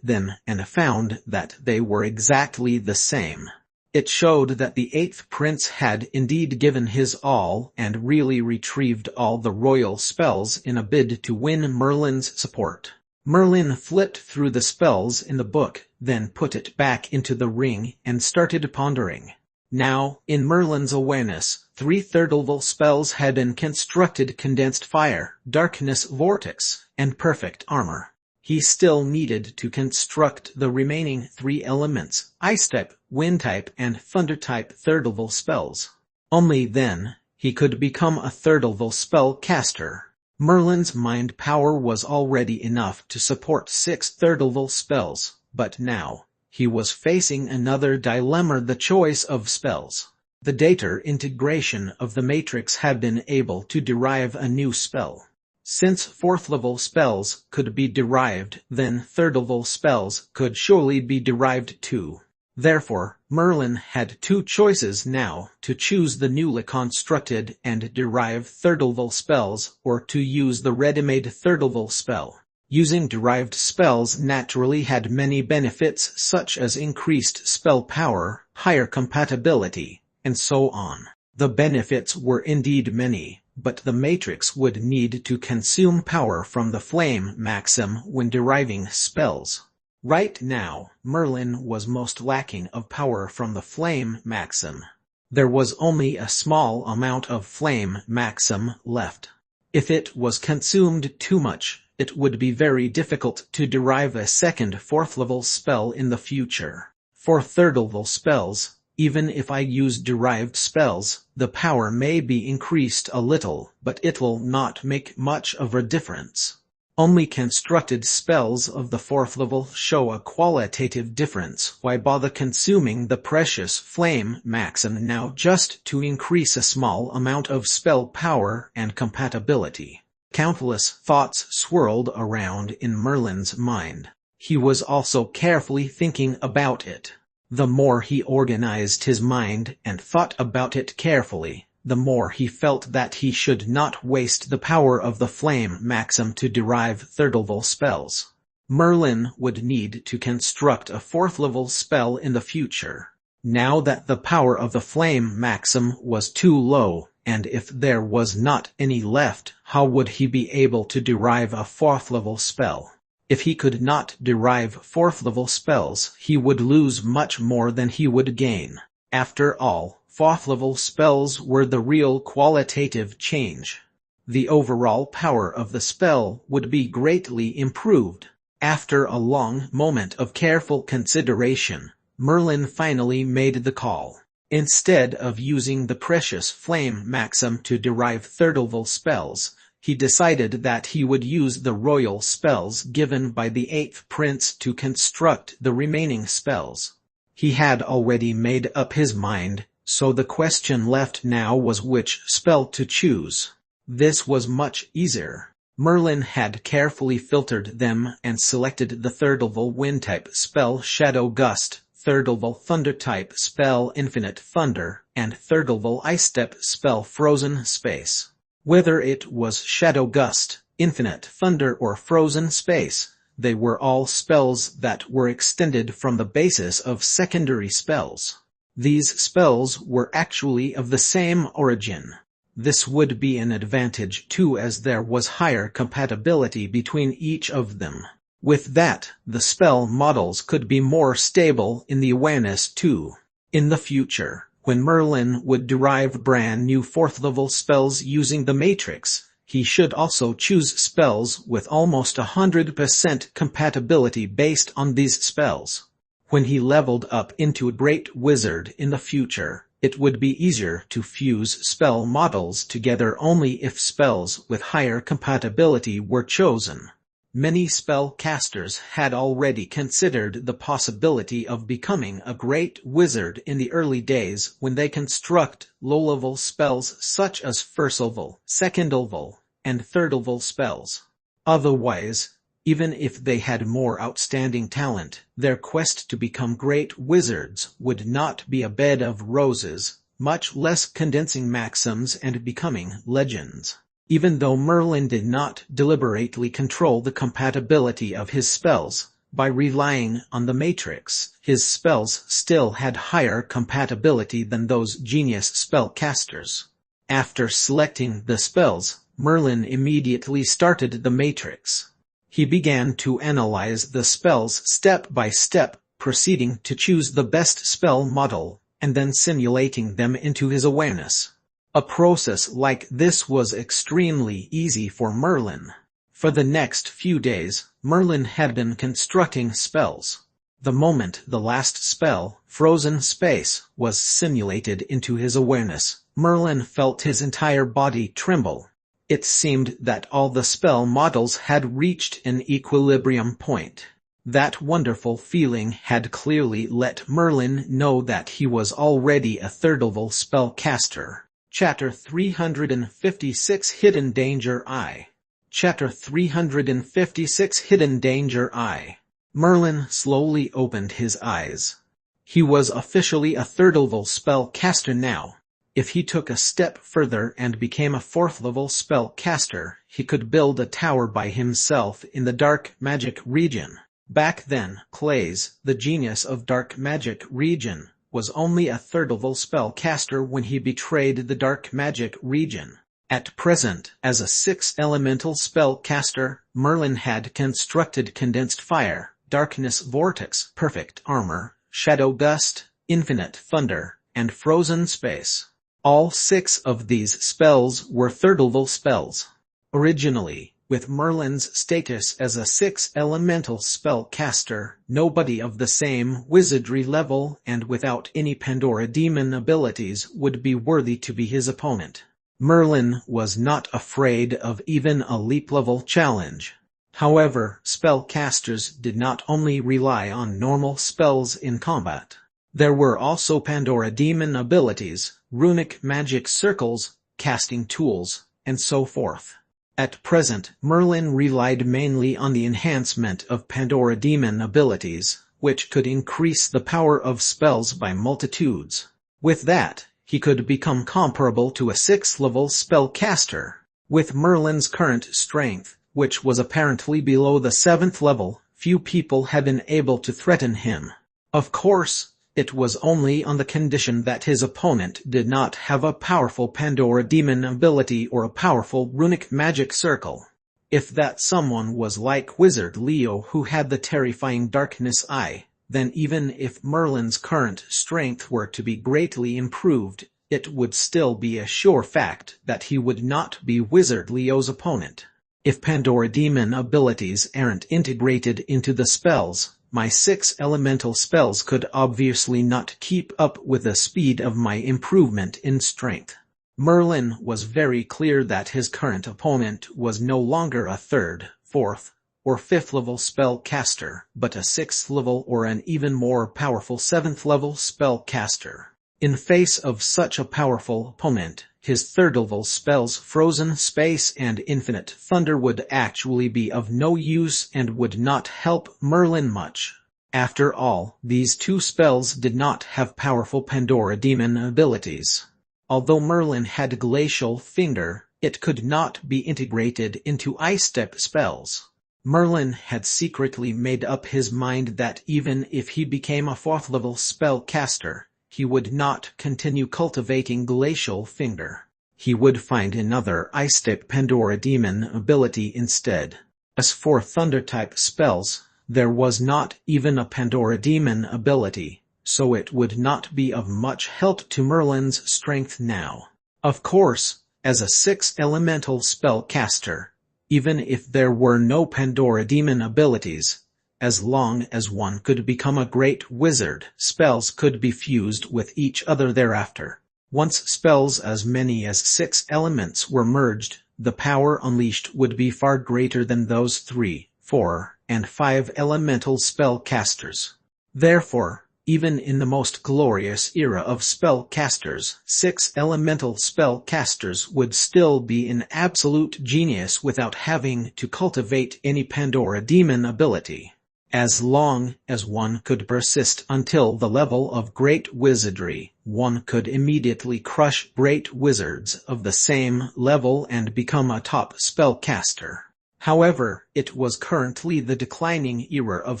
them and found that they were exactly the same. It showed that the 8th Prince had indeed given his all and really retrieved all the royal spells in a bid to win Merlin's support. Merlin flipped through the spells in the book, then put it back into the ring and started pondering. Now, in Merlin's awareness, 3 3rd level spells had been constructed: Condensed Fire, Darkness Vortex, and Perfect Armor. He still needed to construct the remaining 3 elements: Ice-type, Wind-type, and Thunder-type 3rd level spells. Only then, he could become a 3rd level spell caster. Merlin's mind power was already enough to support 6 third-level spells, but now, he was facing another dilemma: the choice of spells. The data integration of the matrix had been able to derive a new spell. Since 4th-level spells could be derived, then 3rd-level spells could surely be derived too. Therefore, Merlin had 2 choices now: to choose the newly constructed and derive 3rd-level spells, or to use the ready-made 3rd-level spell. Using derived spells naturally had many benefits, such as increased spell power, higher compatibility, and so on. The benefits were indeed many, but the matrix would need to consume power from the flame maxim when deriving spells. Right now, Merlin was most lacking of power from the flame maxim. There was only a small amount of flame maxim left. If it was consumed too much, it would be very difficult to derive a second 4th-level spell in the future. For 3rd-level spells, even if I use derived spells, the power may be increased a little, but it'll not make much of a difference. Only constructed spells of the 4th level show a qualitative difference. Why bother consuming the precious flame maxim now just to increase a small amount of spell power and compatibility? Countless thoughts swirled around in Merlin's mind. He was also carefully thinking about it. The more he organized his mind and thought about it carefully, the more he felt that he should not waste the power of the flame maxim to derive 3rd-level spells. Merlin would need to construct a 4th-level spell in the future. Now that the power of the flame maxim was too low, and if there was not any left, how would he be able to derive a 4th-level spell? If he could not derive 4th-level spells, he would lose much more than he would gain. After all, 4th-level spells were the real qualitative change. The overall power of the spell would be greatly improved. After a long moment of careful consideration, Merlin finally made the call. Instead of using the precious flame maxim to derive 3rd-level spells, he decided that he would use the royal spells given by the 8th prince to construct the remaining spells. He had already made up his mind, so the question left now was which spell to choose. This was much easier. Merlin had carefully filtered them and selected the 3rd-level wind-type spell Shadow Gust, 3rd-level thunder-type spell Infinite Thunder, and 3rd-level ice-type spell Frozen Space. Whether it was Shadow Gust, Infinite Thunder or Frozen Space, they were all spells that were extended from the basis of secondary spells. These spells were actually of the same origin. This would be an advantage too, as there was higher compatibility between each of them. With that, the spell models could be more stable in the awareness too. In the future, when Merlin would derive brand new 4th-level spells using the matrix, he should also choose spells with almost 100% compatibility based on these spells. When he leveled up into a great wizard in the future, it would be easier to fuse spell models together only if spells with higher compatibility were chosen. Many spellcasters had already considered the possibility of becoming a great wizard in the early days when they construct low-level spells such as 1st level, 2nd level, and 3rd level spells. Otherwise, even if they had more outstanding talent, their quest to become great wizards would not be a bed of roses, much less condensing maxims and becoming legends. Even though Merlin did not deliberately control the compatibility of his spells, by relying on the matrix, his spells still had higher compatibility than those genius spellcasters. After selecting the spells, Merlin immediately started the matrix. He began to analyze the spells step by step, proceeding to choose the best spell model, and then simulating them into his awareness. A process like this was extremely easy for Merlin. For the next few days, Merlin had been constructing spells. The moment the last spell, Frozen Space, was simulated into his awareness, Merlin felt his entire body tremble. It seemed that all the spell models had reached an equilibrium point. That wonderful feeling had clearly let Merlin know that he was already a third-level spellcaster. Chapter 356 Hidden Danger I. Chapter 356 Hidden Danger I. Merlin slowly opened his eyes. He was officially a third-level spellcaster now. If he took a step further and became a fourth-level spellcaster, he could build a tower by himself in the dark magic region. Back then, Clays, the genius of dark magic region, was only a third-level spellcaster when he betrayed the dark magic region. At present, as a sixth elemental spellcaster, Merlin had constructed condensed fire, darkness vortex, perfect armor, shadow gust, infinite thunder, and frozen space. All 6 of these spells were third-level spells. Originally, with Merlin's status as a 6th elemental spellcaster, nobody of the same wizardry level and without any Pandora demon abilities would be worthy to be his opponent. Merlin was not afraid of even a leap-level challenge. However, spellcasters did not only rely on normal spells in combat. There were also Pandora demon abilities, runic magic circles, casting tools, and so forth. At present, Merlin relied mainly on the enhancement of Pandora demon abilities, which could increase the power of spells by multitudes. With that, he could become comparable to a 6th-level spellcaster. With Merlin's current strength, which was apparently below the 7th level, few people had been able to threaten him. Of course, it was only on the condition that his opponent did not have a powerful Pandora demon ability or a powerful runic magic circle. If that someone was like Wizard Leo who had the terrifying darkness eye, then even if Merlin's current strength were to be greatly improved, it would still be a sure fact that he would not be Wizard Leo's opponent. If Pandora demon abilities aren't integrated into the spells, my 6 elemental spells could obviously not keep up with the speed of my improvement in strength. Merlin was very clear that his current opponent was no longer a 3rd, 4th, or 5th-level spellcaster, but a 6th-level or an even more powerful 7th-level spellcaster. In face of such a powerful opponent, his 3rd-level spells Frozen Space and Infinite Thunder would actually be of no use and would not help Merlin much. After all, these 2 spells did not have powerful Pandora demon abilities. Although Merlin had Glacial Finger, it could not be integrated into Ice Step spells. Merlin had secretly made up his mind that even if he became a 4th-level spellcaster, he would not continue cultivating Glacial Finger. He would find another Ice-Step Pandora demon ability instead. As for Thunder-type spells, there was not even a Pandora demon ability, so it would not be of much help to Merlin's strength now. Of course, as a 6th elemental spellcaster, even if there were no Pandora demon abilities, as long as one could become a great wizard, spells could be fused with each other thereafter. Once spells as many as 6 elements were merged, the power unleashed would be far greater than those 3, 4, and 5 elemental spellcasters. Therefore, even in the most glorious era of spellcasters, 6 elemental spellcasters would still be an absolute genius without having to cultivate any Pandora demon ability. As long as one could persist until the level of great wizardry, one could immediately crush great wizards of the same level and become a top spellcaster. However, it was currently the declining era of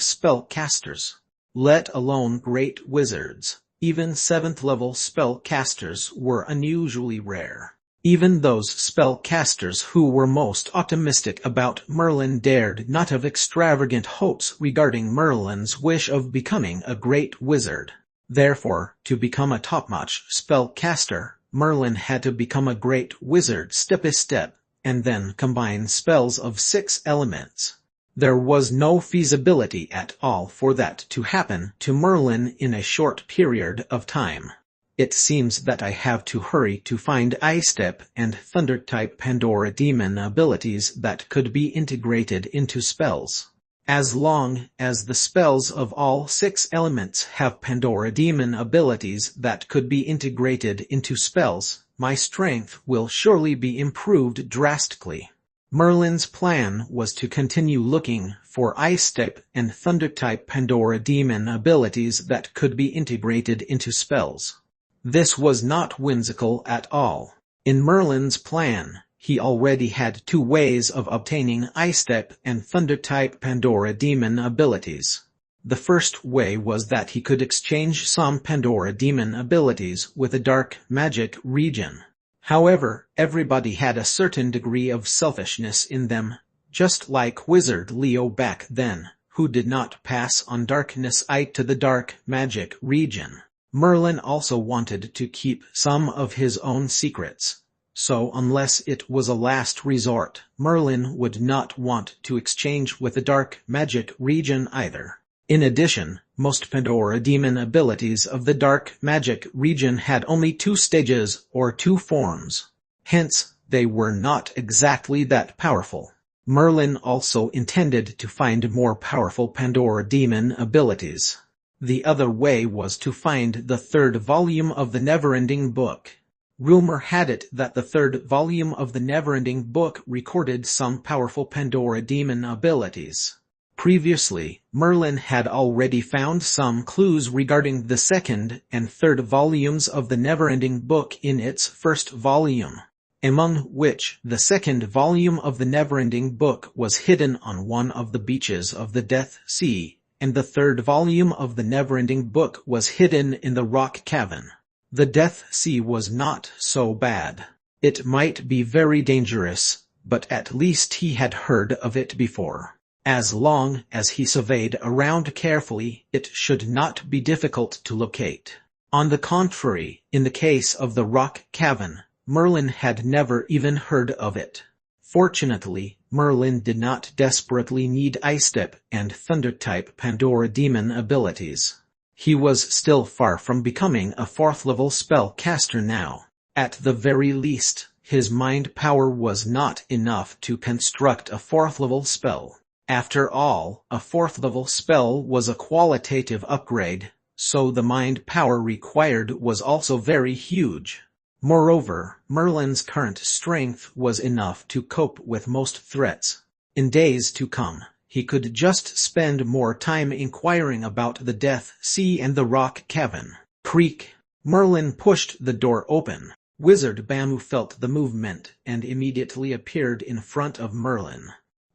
spellcasters. Let alone great wizards, even 7th-level spellcasters were unusually rare. Even those spellcasters who were most optimistic about Merlin dared not have extravagant hopes regarding Merlin's wish of becoming a great wizard. Therefore, to become a top-notch spellcaster, Merlin had to become a great wizard step by step, and then combine spells of 6 elements. There was no feasibility at all for that to happen to Merlin in a short period of time. It seems that I have to hurry to find Ice Step and Thunder-type Pandora Demon abilities that could be integrated into spells. As long as the spells of all 6 elements have Pandora Demon abilities that could be integrated into spells, my strength will surely be improved drastically. Merlin's plan was to continue looking for Ice Step and Thunder-type Pandora Demon abilities that could be integrated into spells. This was not whimsical at all. In Merlin's plan, he already had 2 ways of obtaining Ice Step and Thunder-type Pandora Demon abilities. The first way was that he could exchange some Pandora Demon abilities with a dark magic region. However, everybody had a certain degree of selfishness in them, just like Wizard Leo back then, who did not pass on Darkness Eye to the dark magic region. Merlin also wanted to keep some of his own secrets, so unless it was a last resort, Merlin would not want to exchange with the dark magic region either. In addition, most Pandora Demon abilities of the dark magic region had only 2 stages or 2 forms. Hence, they were not exactly that powerful. Merlin also intended to find more powerful Pandora Demon abilities. The other way was to find the 3rd volume of the Neverending Book. Rumor had it that the 3rd volume of the Neverending Book recorded some powerful Pandora Demon abilities. Previously, Merlin had already found some clues regarding the 2nd and 3rd volumes of the Neverending Book in its 1st volume, among which the 2nd volume of the Neverending Book was hidden on one of the beaches of the Death Sea, and the 3rd volume of the Neverending Book was hidden in the rock cavern. The Death Sea was not so bad. It might be very dangerous, but at least he had heard of it before. As long as he surveyed around carefully, it should not be difficult to locate. On the contrary, in the case of the rock cavern, Merlin had never even heard of it. Fortunately, Merlin did not desperately need Ice Step and Thunder-type Pandora Demon abilities. He was still far from becoming a 4th-level spellcaster now. At the very least, his mind power was not enough to construct a 4th-level spell. After all, a 4th-level spell was a qualitative upgrade, so the mind power required was also very huge. Moreover, Merlin's current strength was enough to cope with most threats. In days to come, he could just spend more time inquiring about the Death Sea and the rock cavern. Creak! Merlin pushed the door open. Wizard Bamu felt the movement and immediately appeared in front of Merlin.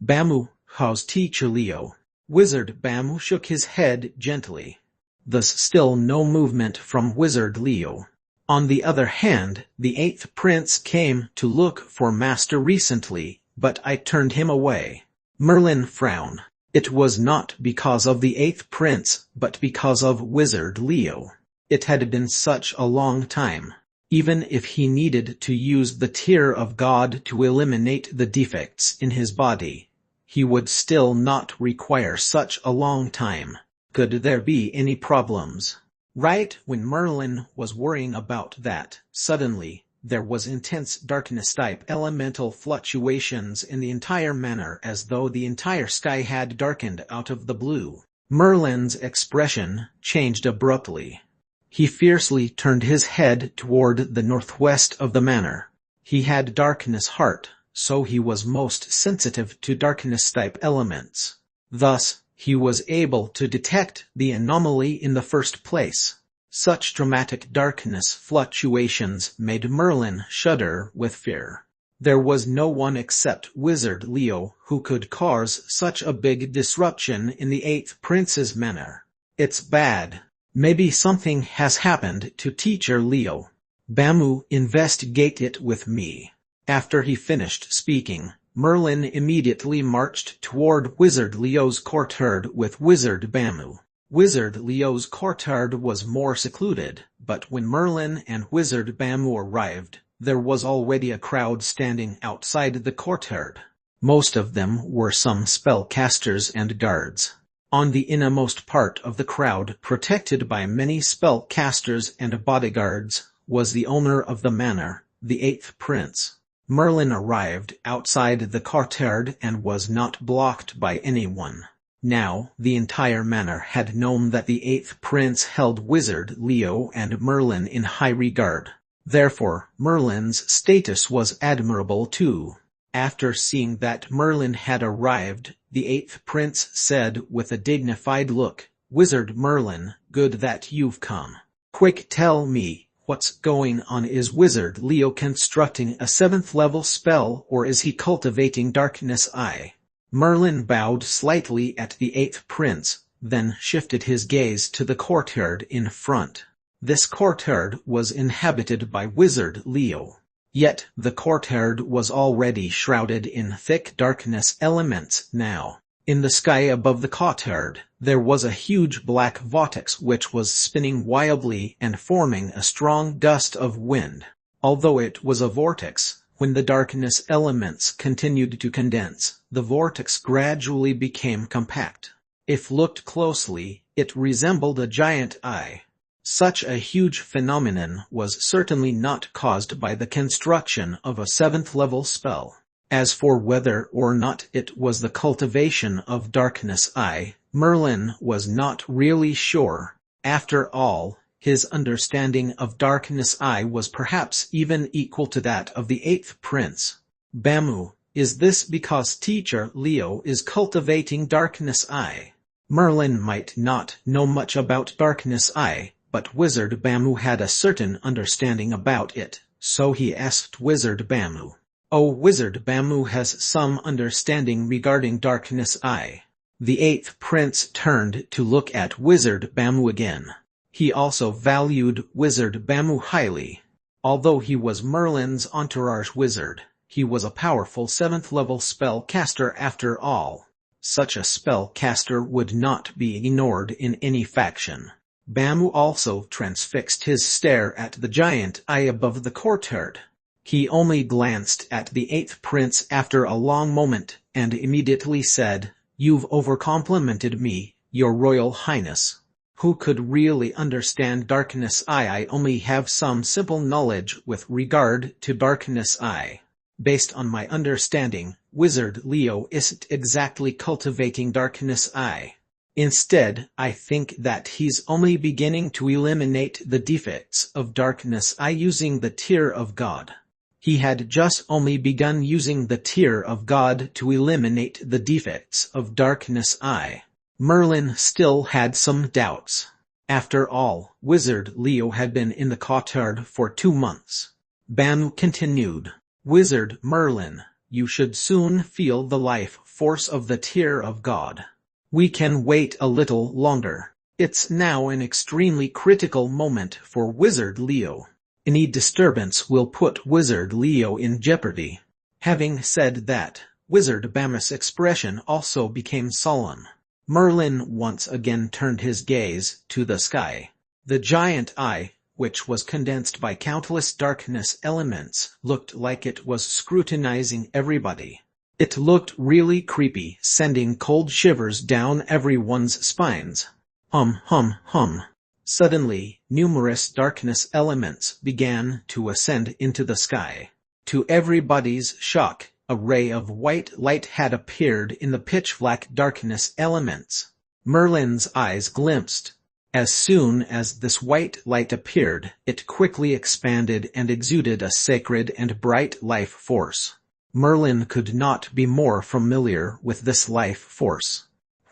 "Bamu, how's Teacher Leo?" Wizard Bamu shook his head gently. Thus still no movement from Wizard Leo. On the other hand, the 8th prince came to look for Master recently, but I turned him away. Merlin frowned. It was not because of the 8th prince, but because of Wizard Leo. It had been such a long time. Even if he needed to use the tear of God to eliminate the defects in his body, he would still not require such a long time. Could there be any problems? Right when Merlin was worrying about that, suddenly, there was intense darkness-type elemental fluctuations in the entire manor as though the entire sky had darkened out of the blue. Merlin's expression changed abruptly. He fiercely turned his head toward the northwest of the manor. He had darkness heart, so he was most sensitive to darkness-type elements. Thus, he was able to detect the anomaly in the first place. Such dramatic darkness fluctuations made Merlin shudder with fear. There was no one except Wizard Leo who could cause such a big disruption in the 8th prince's manor. It's bad. Maybe something has happened to Teacher Leo. Bamu, investigate it with me. After he finished speaking, Merlin immediately marched toward Wizard Leo's courtyard with Wizard Bamu. Wizard Leo's courtyard was more secluded, but when Merlin and Wizard Bamu arrived, there was already a crowd standing outside the courtyard. Most of them were some spellcasters and guards. On the innermost part of the crowd, protected by many spellcasters and bodyguards, was the owner of the manor, the eighth prince. Merlin arrived outside the courtyard and was not blocked by anyone. Now, the entire manor had known that the eighth prince held Wizard Leo and Merlin in high regard. Therefore, Merlin's status was admirable too. After seeing that Merlin had arrived, the eighth prince said with a dignified look, "Wizard Merlin, good that you've come. Quick, tell me, what's going on? Is Wizard Leo constructing a 7th level spell, or is he cultivating Darkness Eye?" Merlin bowed slightly at the eighth prince, then shifted his gaze to the courtyard in front. This courtyard was inhabited by Wizard Leo. Yet, the courtyard was already shrouded in thick darkness elements now. In the sky above the courtyard, there was a huge black vortex which was spinning wildly and forming a strong gust of wind. Although it was a vortex, when the darkness elements continued to condense, the vortex gradually became compact. If looked closely, it resembled a giant eye. Such a huge phenomenon was certainly not caused by the construction of a 7th level spell. As for whether or not it was the cultivation of Darkness Eye, Merlin was not really sure. After all, his understanding of Darkness Eye was perhaps even equal to that of the eighth prince. Bamu, is this because Teacher Leo is cultivating Darkness Eye? Merlin might not know much about Darkness Eye, but Wizard Bamu had a certain understanding about it, so he asked Wizard Bamu. "Oh, Wizard Bamu has some understanding regarding Darkness Eye." The eighth prince turned to look at Wizard Bamu again. He also valued Wizard Bamu highly. Although he was Merlin's entourage wizard, he was a powerful 7th level spellcaster after all. Such a spellcaster would not be ignored in any faction. Bamu also transfixed his stare at the giant eye above the courtyard. He only glanced at the eighth prince after a long moment, and immediately said, "You've overcomplimented me, Your Royal Highness. Who could really understand Darkness Eye? I only have some simple knowledge with regard to Darkness Eye. Based on my understanding, Wizard Leo isn't exactly cultivating Darkness Eye. Instead, I think that he's only beginning to eliminate the defects of Darkness Eye using the Tear of God." He had just only begun using the Tear of God to eliminate the defects of Darkness Eye. Merlin still had some doubts. After all, Wizard Leo had been in the courtyard for 2 months. Bamu continued, "Wizard Merlin, you should soon feel the life force of the Tear of God. We can wait a little longer. It's now an extremely critical moment for Wizard Leo. Any disturbance will put Wizard Leo in jeopardy." Having said that, Wizard Bamu's expression also became solemn. Merlin once again turned his gaze to the sky. The giant eye, which was condensed by countless darkness elements, looked like it was scrutinizing everybody. It looked really creepy, sending cold shivers down everyone's spines. Hum. Suddenly, numerous darkness elements began to ascend into the sky. To everybody's shock, a ray of white light had appeared in the pitch-black darkness elements. Merlin's eyes glimpsed. As soon as this white light appeared, it quickly expanded and exuded a sacred and bright life force. Merlin could not be more familiar with this life force.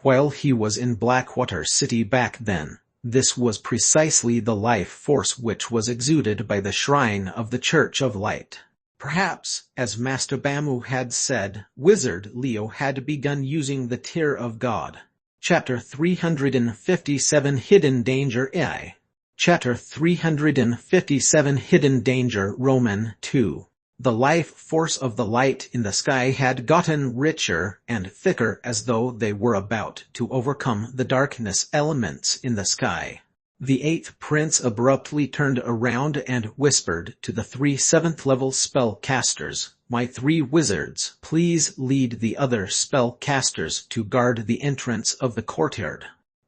While he was in Blackwater City back then, this was precisely the life force which was exuded by the shrine of the Church of Light. Perhaps, as Master Bamu had said, Wizard Leo had begun using the Tear of God. Chapter 357 Hidden Danger AI. Chapter 357 Hidden Danger Roman 2. The life force of the light in the sky had gotten richer and thicker as though they were about to overcome the darkness elements in the sky. The eighth prince abruptly turned around and whispered to the 3 seventh-level spellcasters, "My 3 wizards, please lead the other spellcasters to guard the entrance of the courtyard.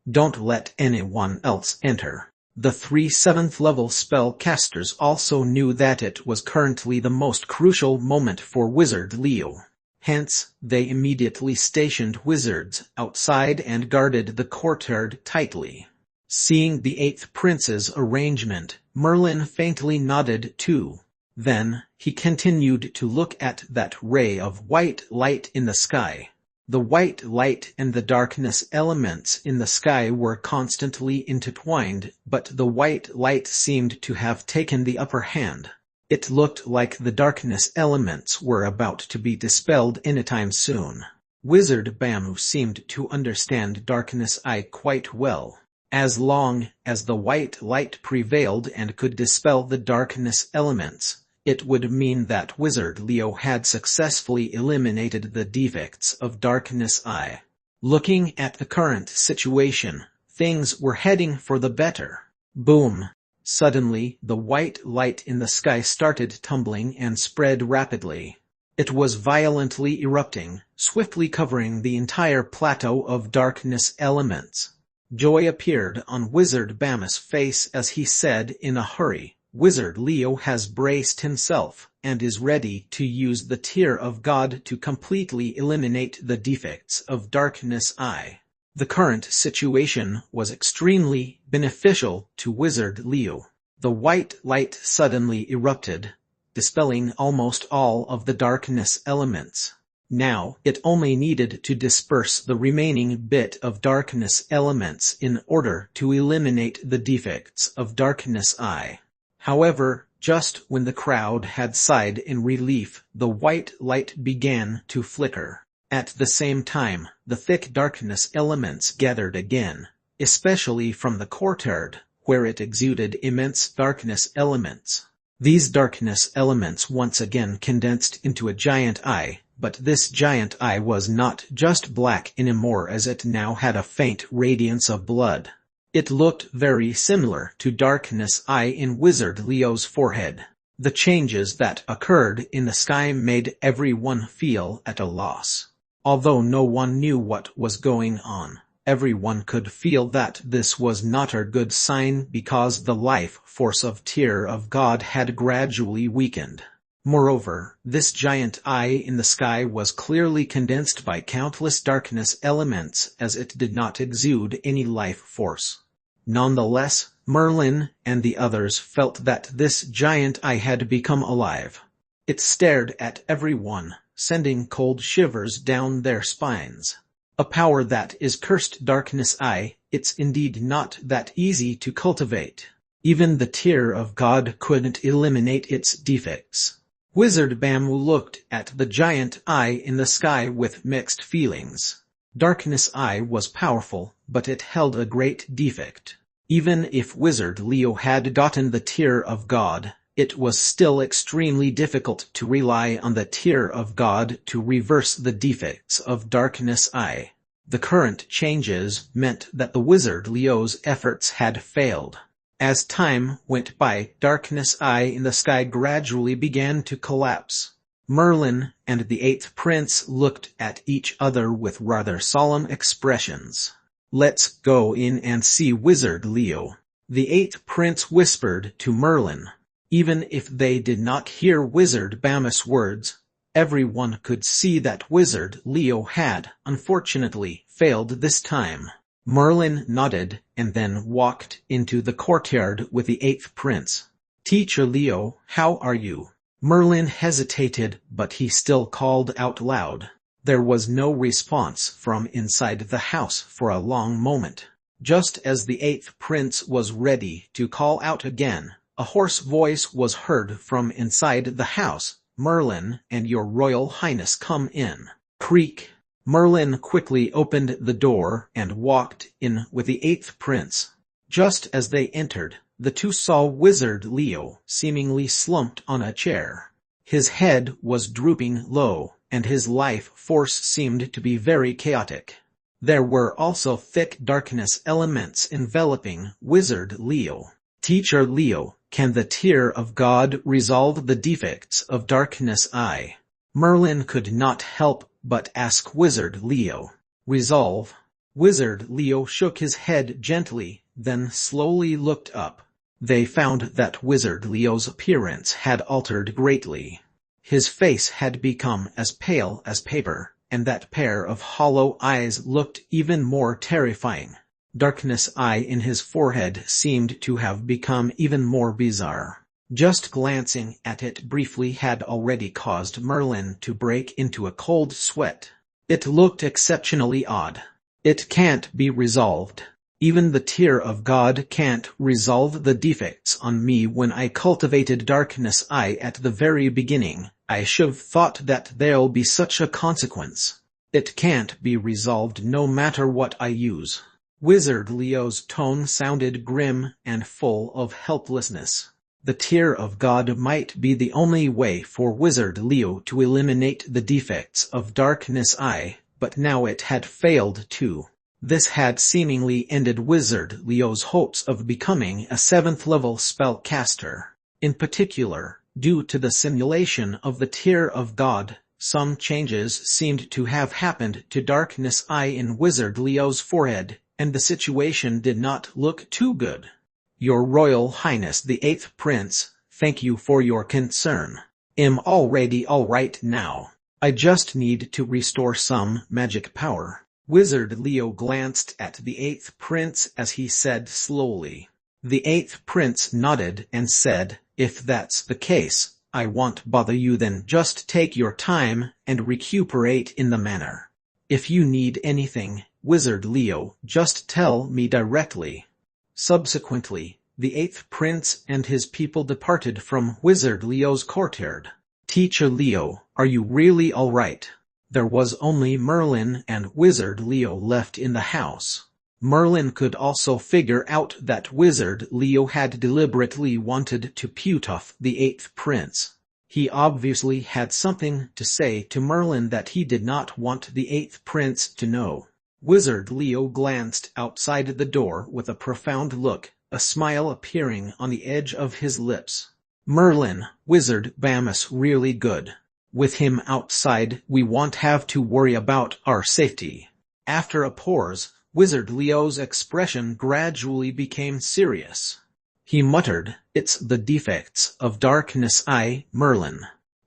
Don't let anyone else enter." The 3 seventh-level spellcasters also knew that it was currently the most crucial moment for Wizard Leo. Hence, they immediately stationed wizards outside and guarded the courtyard tightly. Seeing the eighth prince's arrangement, Merlin faintly nodded too. Then, he continued to look at that ray of white light in the sky. The white light and the darkness elements in the sky were constantly intertwined, but the white light seemed to have taken the upper hand. It looked like the darkness elements were about to be dispelled anytime soon. Wizard Bamu seemed to understand Darkness Eye quite well. As long as the white light prevailed and could dispel the darkness elements, it would mean that Wizard Leo had successfully eliminated the defects of Darkness Eye. Looking at the current situation, things were heading for the better. Boom! Suddenly, the white light in the sky started tumbling and spread rapidly. It was violently erupting, swiftly covering the entire plateau of darkness elements. Joy appeared on Wizard Bamu's face as he said in a hurry, "Wizard Leo has braced himself, and is ready to use the Tear of God to completely eliminate the defects of Darkness Eye." The current situation was extremely beneficial to Wizard Leo. The white light suddenly erupted, dispelling almost all of the darkness elements. Now, it only needed to disperse the remaining bit of darkness elements in order to eliminate the defects of Darkness Eye. However, just when the crowd had sighed in relief, the white light began to flicker. At the same time, the thick darkness elements gathered again, especially from the courtyard, where it exuded immense darkness elements. These darkness elements once again condensed into a giant eye, but this giant eye was not just black anymore, as it now had a faint radiance of blood. It looked very similar to Darkness Eye in Wizard Leo's forehead. The changes that occurred in the sky made everyone feel at a loss. Although no one knew what was going on, everyone could feel that this was not a good sign because the life force of Tear of God had gradually weakened. Moreover, this giant eye in the sky was clearly condensed by countless darkness elements, as it did not exude any life force. Nonetheless, Merlin and the others felt that this giant eye had become alive. It stared at everyone, sending cold shivers down their spines. A power that is cursed Darkness Eye, it's indeed not that easy to cultivate. Even the Tear of God couldn't eliminate its defects. Wizard Bamu looked at the giant eye in the sky with mixed feelings. Darkness Eye was powerful, but it held a great defect. Even if Wizard Leo had gotten the Tear of God, it was still extremely difficult to rely on the Tear of God to reverse the defects of Darkness Eye. The current changes meant that the Wizard Leo's efforts had failed. As time went by, Darkness Eye in the sky gradually began to collapse. Merlin and the eighth prince looked at each other with rather solemn expressions. "Let's go in and see Wizard Leo," the eighth prince whispered to Merlin. Even if they did not hear Wizard Bamu's words, everyone could see that Wizard Leo had, unfortunately, failed this time. Merlin nodded and then walked into the courtyard with the eighth prince. "Teacher Leo, how are you?" Merlin hesitated, but he still called out loud. There was no response from inside the house for a long moment. Just as the eighth prince was ready to call out again, a hoarse voice was heard from inside the house. "Merlin and your royal highness, come in." Creak. Merlin quickly opened the door and walked in with the eighth prince. Just as they entered, the two saw Wizard Leo seemingly slumped on a chair. His head was drooping low, and his life force seemed to be very chaotic. There were also thick darkness elements enveloping Wizard Leo. Teacher Leo, can the tear of God resolve the defects of darkness eye? Merlin could not help but ask Wizard Leo. Resolve? Wizard Leo shook his head gently, then slowly looked up. They found that Wizard Leo's appearance had altered greatly. His face had become as pale as paper, and that pair of hollow eyes looked even more terrifying. Darkness eye in his forehead seemed to have become even more bizarre. Just glancing at it briefly had already caused Merlin to break into a cold sweat. It looked exceptionally odd. It can't be resolved. Even the tear of God can't resolve the defects on me. When I cultivated darkness eye at the very beginning, I should've thought that there'll be such a consequence. It can't be resolved no matter what I use. Wizard Leo's tone sounded grim and full of helplessness. The tear of God might be the only way for Wizard Leo to eliminate the defects of darkness eye, but now it had failed too. This had seemingly ended Wizard Leo's hopes of becoming a 7th-level spellcaster. In particular, due to the simulation of the tear of God, some changes seemed to have happened to darkness eye in Wizard Leo's forehead, and the situation did not look too good. Your Royal Highness the 8th Prince, thank you for your concern. I'm already alright now. I just need to restore some magic power. Wizard Leo glanced at the 8th Prince as he said slowly. The 8th Prince nodded and said, if that's the case, I won't bother you then. Just take your time and recuperate in the manor. If you need anything, Wizard Leo, just tell me directly. Subsequently, the 8th Prince and his people departed from Wizard Leo's courtyard. Teacher Leo, are you really alright? There was only Merlin and Wizard Leo left in the house. Merlin could also figure out that Wizard Leo had deliberately wanted to put off the 8th Prince. He obviously had something to say to Merlin that he did not want the 8th Prince to know. Wizard Leo glanced outside the door with a profound look, a smile appearing on the edge of his lips. Merlin, Wizard Bamus really good. With him outside, we won't have to worry about our safety. After a pause, Wizard Leo's expression gradually became serious. He muttered, it's the defects of darkness eye, Merlin.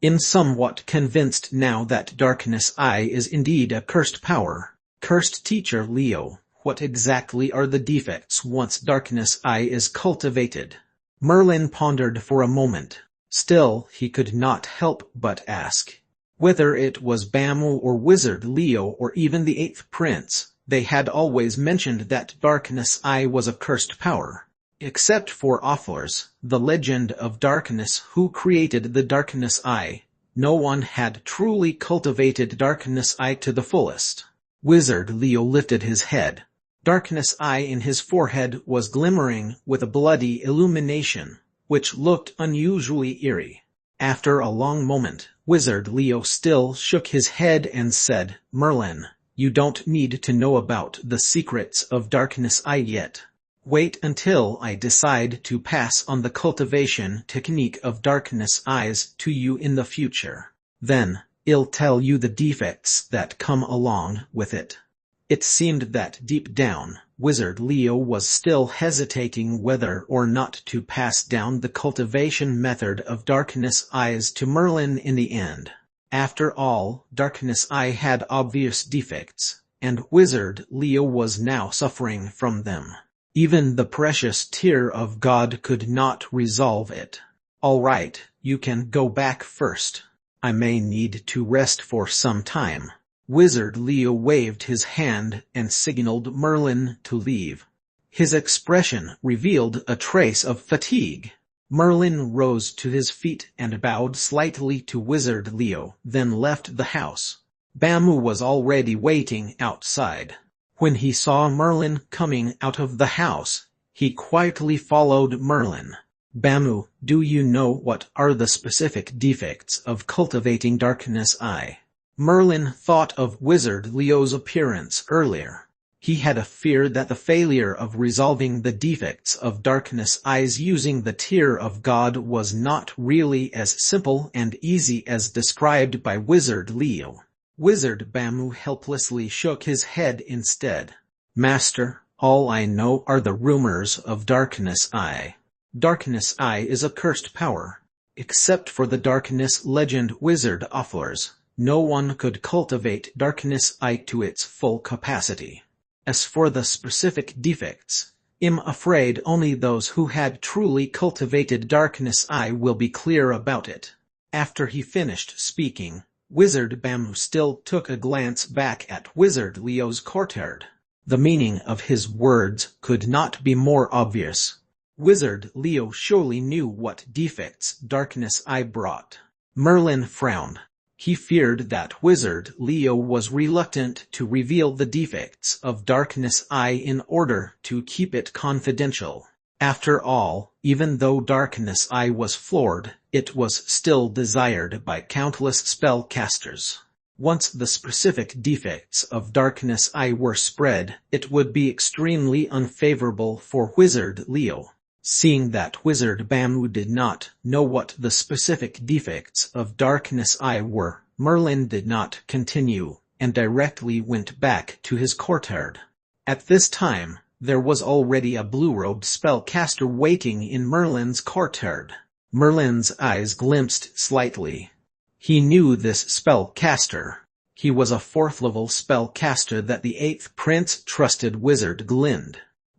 I'm somewhat convinced now that darkness eye is indeed a cursed power. Cursed Teacher Leo, what exactly are the defects once darkness eye is cultivated? Merlin pondered for a moment. Still, he could not help but ask. Whether it was Bamu or Wizard Leo or even the 8th Prince, they had always mentioned that darkness eye was a cursed power. Except for authors, the legend of darkness who created the darkness eye, no one had truly cultivated darkness eye to the fullest. Wizard Leo lifted his head. Darkness eye in his forehead was glimmering with a bloody illumination, which looked unusually eerie. After a long moment, Wizard Leo still shook his head and said, Merlin, you don't need to know about the secrets of darkness eye yet. Wait until I decide to pass on the cultivation technique of darkness eyes to you in the future. Then, I'll tell you the defects that come along with it. It seemed that deep down, Wizard Leo was still hesitating whether or not to pass down the cultivation method of darkness eyes to Merlin in the end. After all, darkness eye had obvious defects, and Wizard Leo was now suffering from them. Even the precious tear of God could not resolve it. All right, you can go back first. I may need to rest for some time. Wizard Leo waved his hand and signaled Merlin to leave. His expression revealed a trace of fatigue. Merlin rose to his feet and bowed slightly to Wizard Leo, then left the house. Bamu was already waiting outside. When he saw Merlin coming out of the house, he quietly followed Merlin. Bamu, do you know what are the specific defects of cultivating darkness eye? Merlin thought of Wizard Leo's appearance earlier. He had a fear that the failure of resolving the defects of darkness eyes using the tear of God was not really as simple and easy as described by Wizard Leo. Wizard Bamu helplessly shook his head instead. Master, all I know are the rumors of Darkness Eye. Darkness Eye is a cursed power. Except for the Darkness Legend Wizard offers, no one could cultivate Darkness Eye to its full capacity. As for the specific defects, I'm afraid only those who had truly cultivated Darkness Eye will be clear about it. After he finished speaking, Wizard Bamu still took a glance back at Wizard Leo's courtyard. The meaning of his words could not be more obvious. Wizard Leo surely knew what defects Darkness Eye brought. Merlin frowned. He feared that Wizard Leo was reluctant to reveal the defects of Darkness Eye in order to keep it confidential. After all, even though Darkness Eye was flawed, it was still desired by countless spellcasters. Once the specific defects of Darkness Eye were spread, it would be extremely unfavorable for Wizard Leo. Seeing that Wizard Bamu did not know what the specific defects of Darkness Eye were, Merlin did not continue, and directly went back to his courtyard. At this time, there was already a blue-robed spellcaster waiting in Merlin's courtyard. Merlin's eyes glimpsed slightly. He knew this spellcaster. He was a 4th-level spellcaster that the 8th Prince trusted Wizard Glind.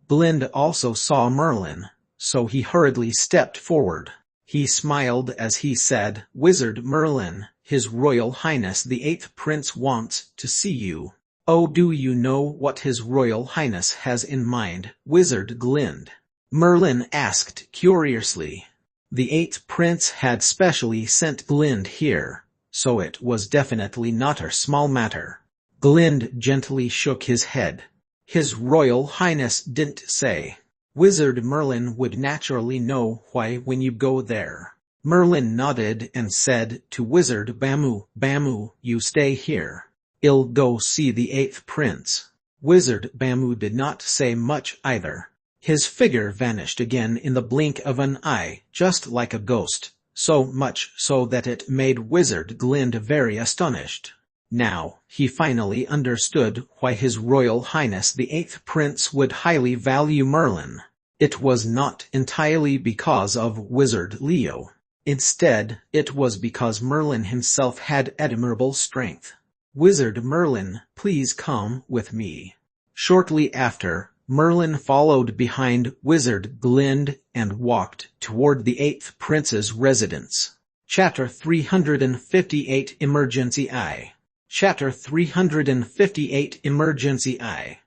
Glind also saw Merlin, so he hurriedly stepped forward. He smiled as he said, "Wizard Merlin, His Royal Highness the 8th Prince wants to see you." "Oh, do you know what His Royal Highness has in mind, Wizard Glind?" Merlin asked curiously. The 8th Prince had specially sent Glind here, so it was definitely not a small matter. Glind gently shook his head. "His Royal Highness didn't say." Wizard Merlin would naturally know why when you go there. Merlin nodded and said to Wizard Bamu, "Bamu, you stay here. I'll go see the 8th Prince." Wizard Bamu did not say much either. His figure vanished again in the blink of an eye, just like a ghost, so much so that it made Wizard Glind very astonished. Now, he finally understood why His Royal Highness the 8th Prince would highly value Merlin. It was not entirely because of Wizard Leo. Instead, it was because Merlin himself had admirable strength. "Wizard Merlin, please come with me." Shortly after, Merlin followed behind Wizard Glind and walked toward the 8th Prince's residence. Chapter 358 Emergency Eye. Chapter 358 Emergency Eye.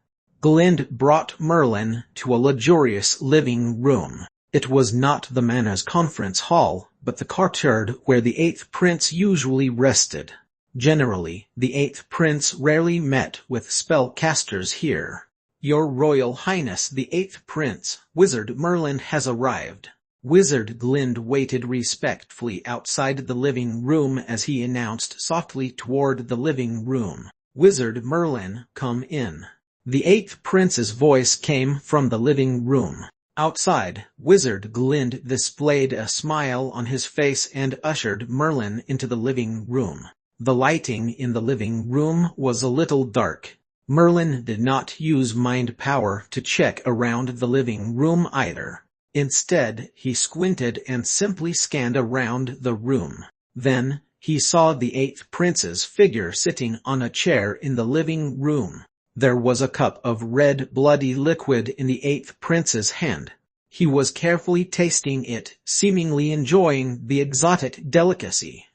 Glind brought Merlin to a luxurious living room. It was not the Mana's conference hall, but the courtyard where the 8th Prince usually rested. Generally, the 8th Prince rarely met with spellcasters here. "Your Royal Highness the 8th Prince, Wizard Merlin has arrived." Wizard Glind waited respectfully outside the living room as he announced softly toward the living room, "Wizard Merlin, come in." The 8th Prince's voice came from the living room. Outside, Wizard Glind displayed a smile on his face and ushered Merlin into the living room. The lighting in the living room was a little dark. Merlin did not use mind power to check around the living room either. Instead, he squinted and simply scanned around the room. Then, he saw the 8th Prince's figure sitting on a chair in the living room. There was a cup of red bloody liquid in the 8th Prince's hand. He was carefully tasting it, seemingly enjoying the exotic delicacy.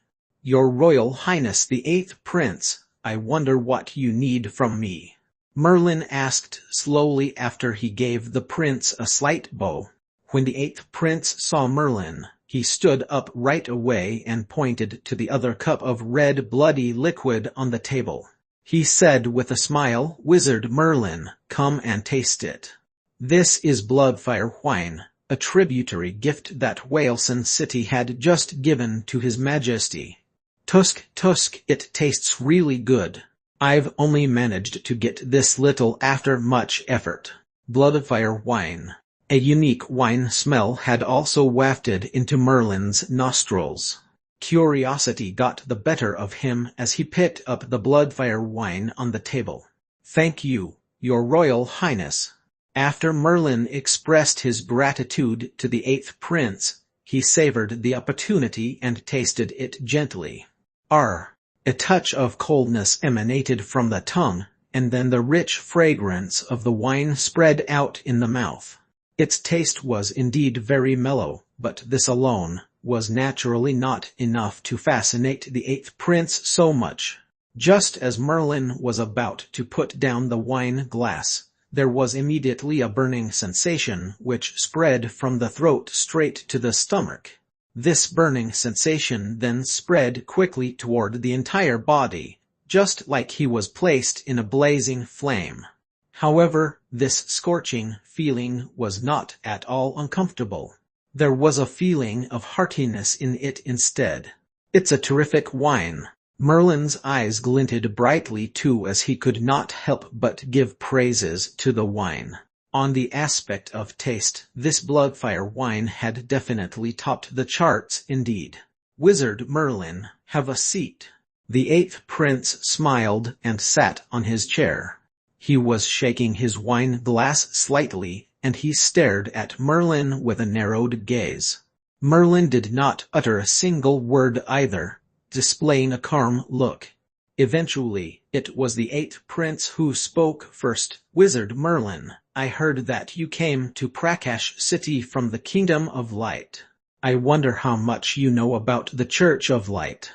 "Your Royal Highness the 8th Prince, I wonder what you need from me?" Merlin asked slowly after he gave the prince a slight bow. When the 8th Prince saw Merlin, he stood up right away and pointed to the other cup of red bloody liquid on the table. He said with a smile, "Wizard Merlin, come and taste it. This is Bloodfire wine, a tributary gift that Whalesen City had just given to His Majesty. Tusk, it tastes really good." I've only managed to get this little after much effort. Bloodfire wine. A unique wine smell had also wafted into Merlin's nostrils. Curiosity got the better of him as he picked up the Bloodfire wine on the table. "Thank you, Your Royal Highness." After Merlin expressed his gratitude to the 8th Prince, he savored the opportunity and tasted it gently. A touch of coldness emanated from the tongue, and then the rich fragrance of the wine spread out in the mouth. Its taste was indeed very mellow, but this alone was naturally not enough to fascinate the 8th Prince so much. Just as Merlin was about to put down the wine glass, there was immediately a burning sensation which spread from the throat straight to the stomach. This burning sensation then spread quickly toward the entire body, just like he was placed in a blazing flame. However, this scorching feeling was not at all uncomfortable. There was a feeling of heartiness in it instead. "It's a terrific wine." Merlin's eyes glinted brightly too as he could not help but give praises to the wine. On the aspect of taste, this Bloodfire wine had definitely topped the charts indeed. "Wizard Merlin, have a seat." The 8th Prince smiled and sat on his chair. He was shaking his wine glass slightly, and he stared at Merlin with a narrowed gaze. Merlin did not utter a single word either, displaying a calm look. Eventually, it was the 8th Prince who spoke first. "Wizard Merlin, I heard that you came to Prakash City from the Kingdom of Light. I wonder how much you know about the Church of Light."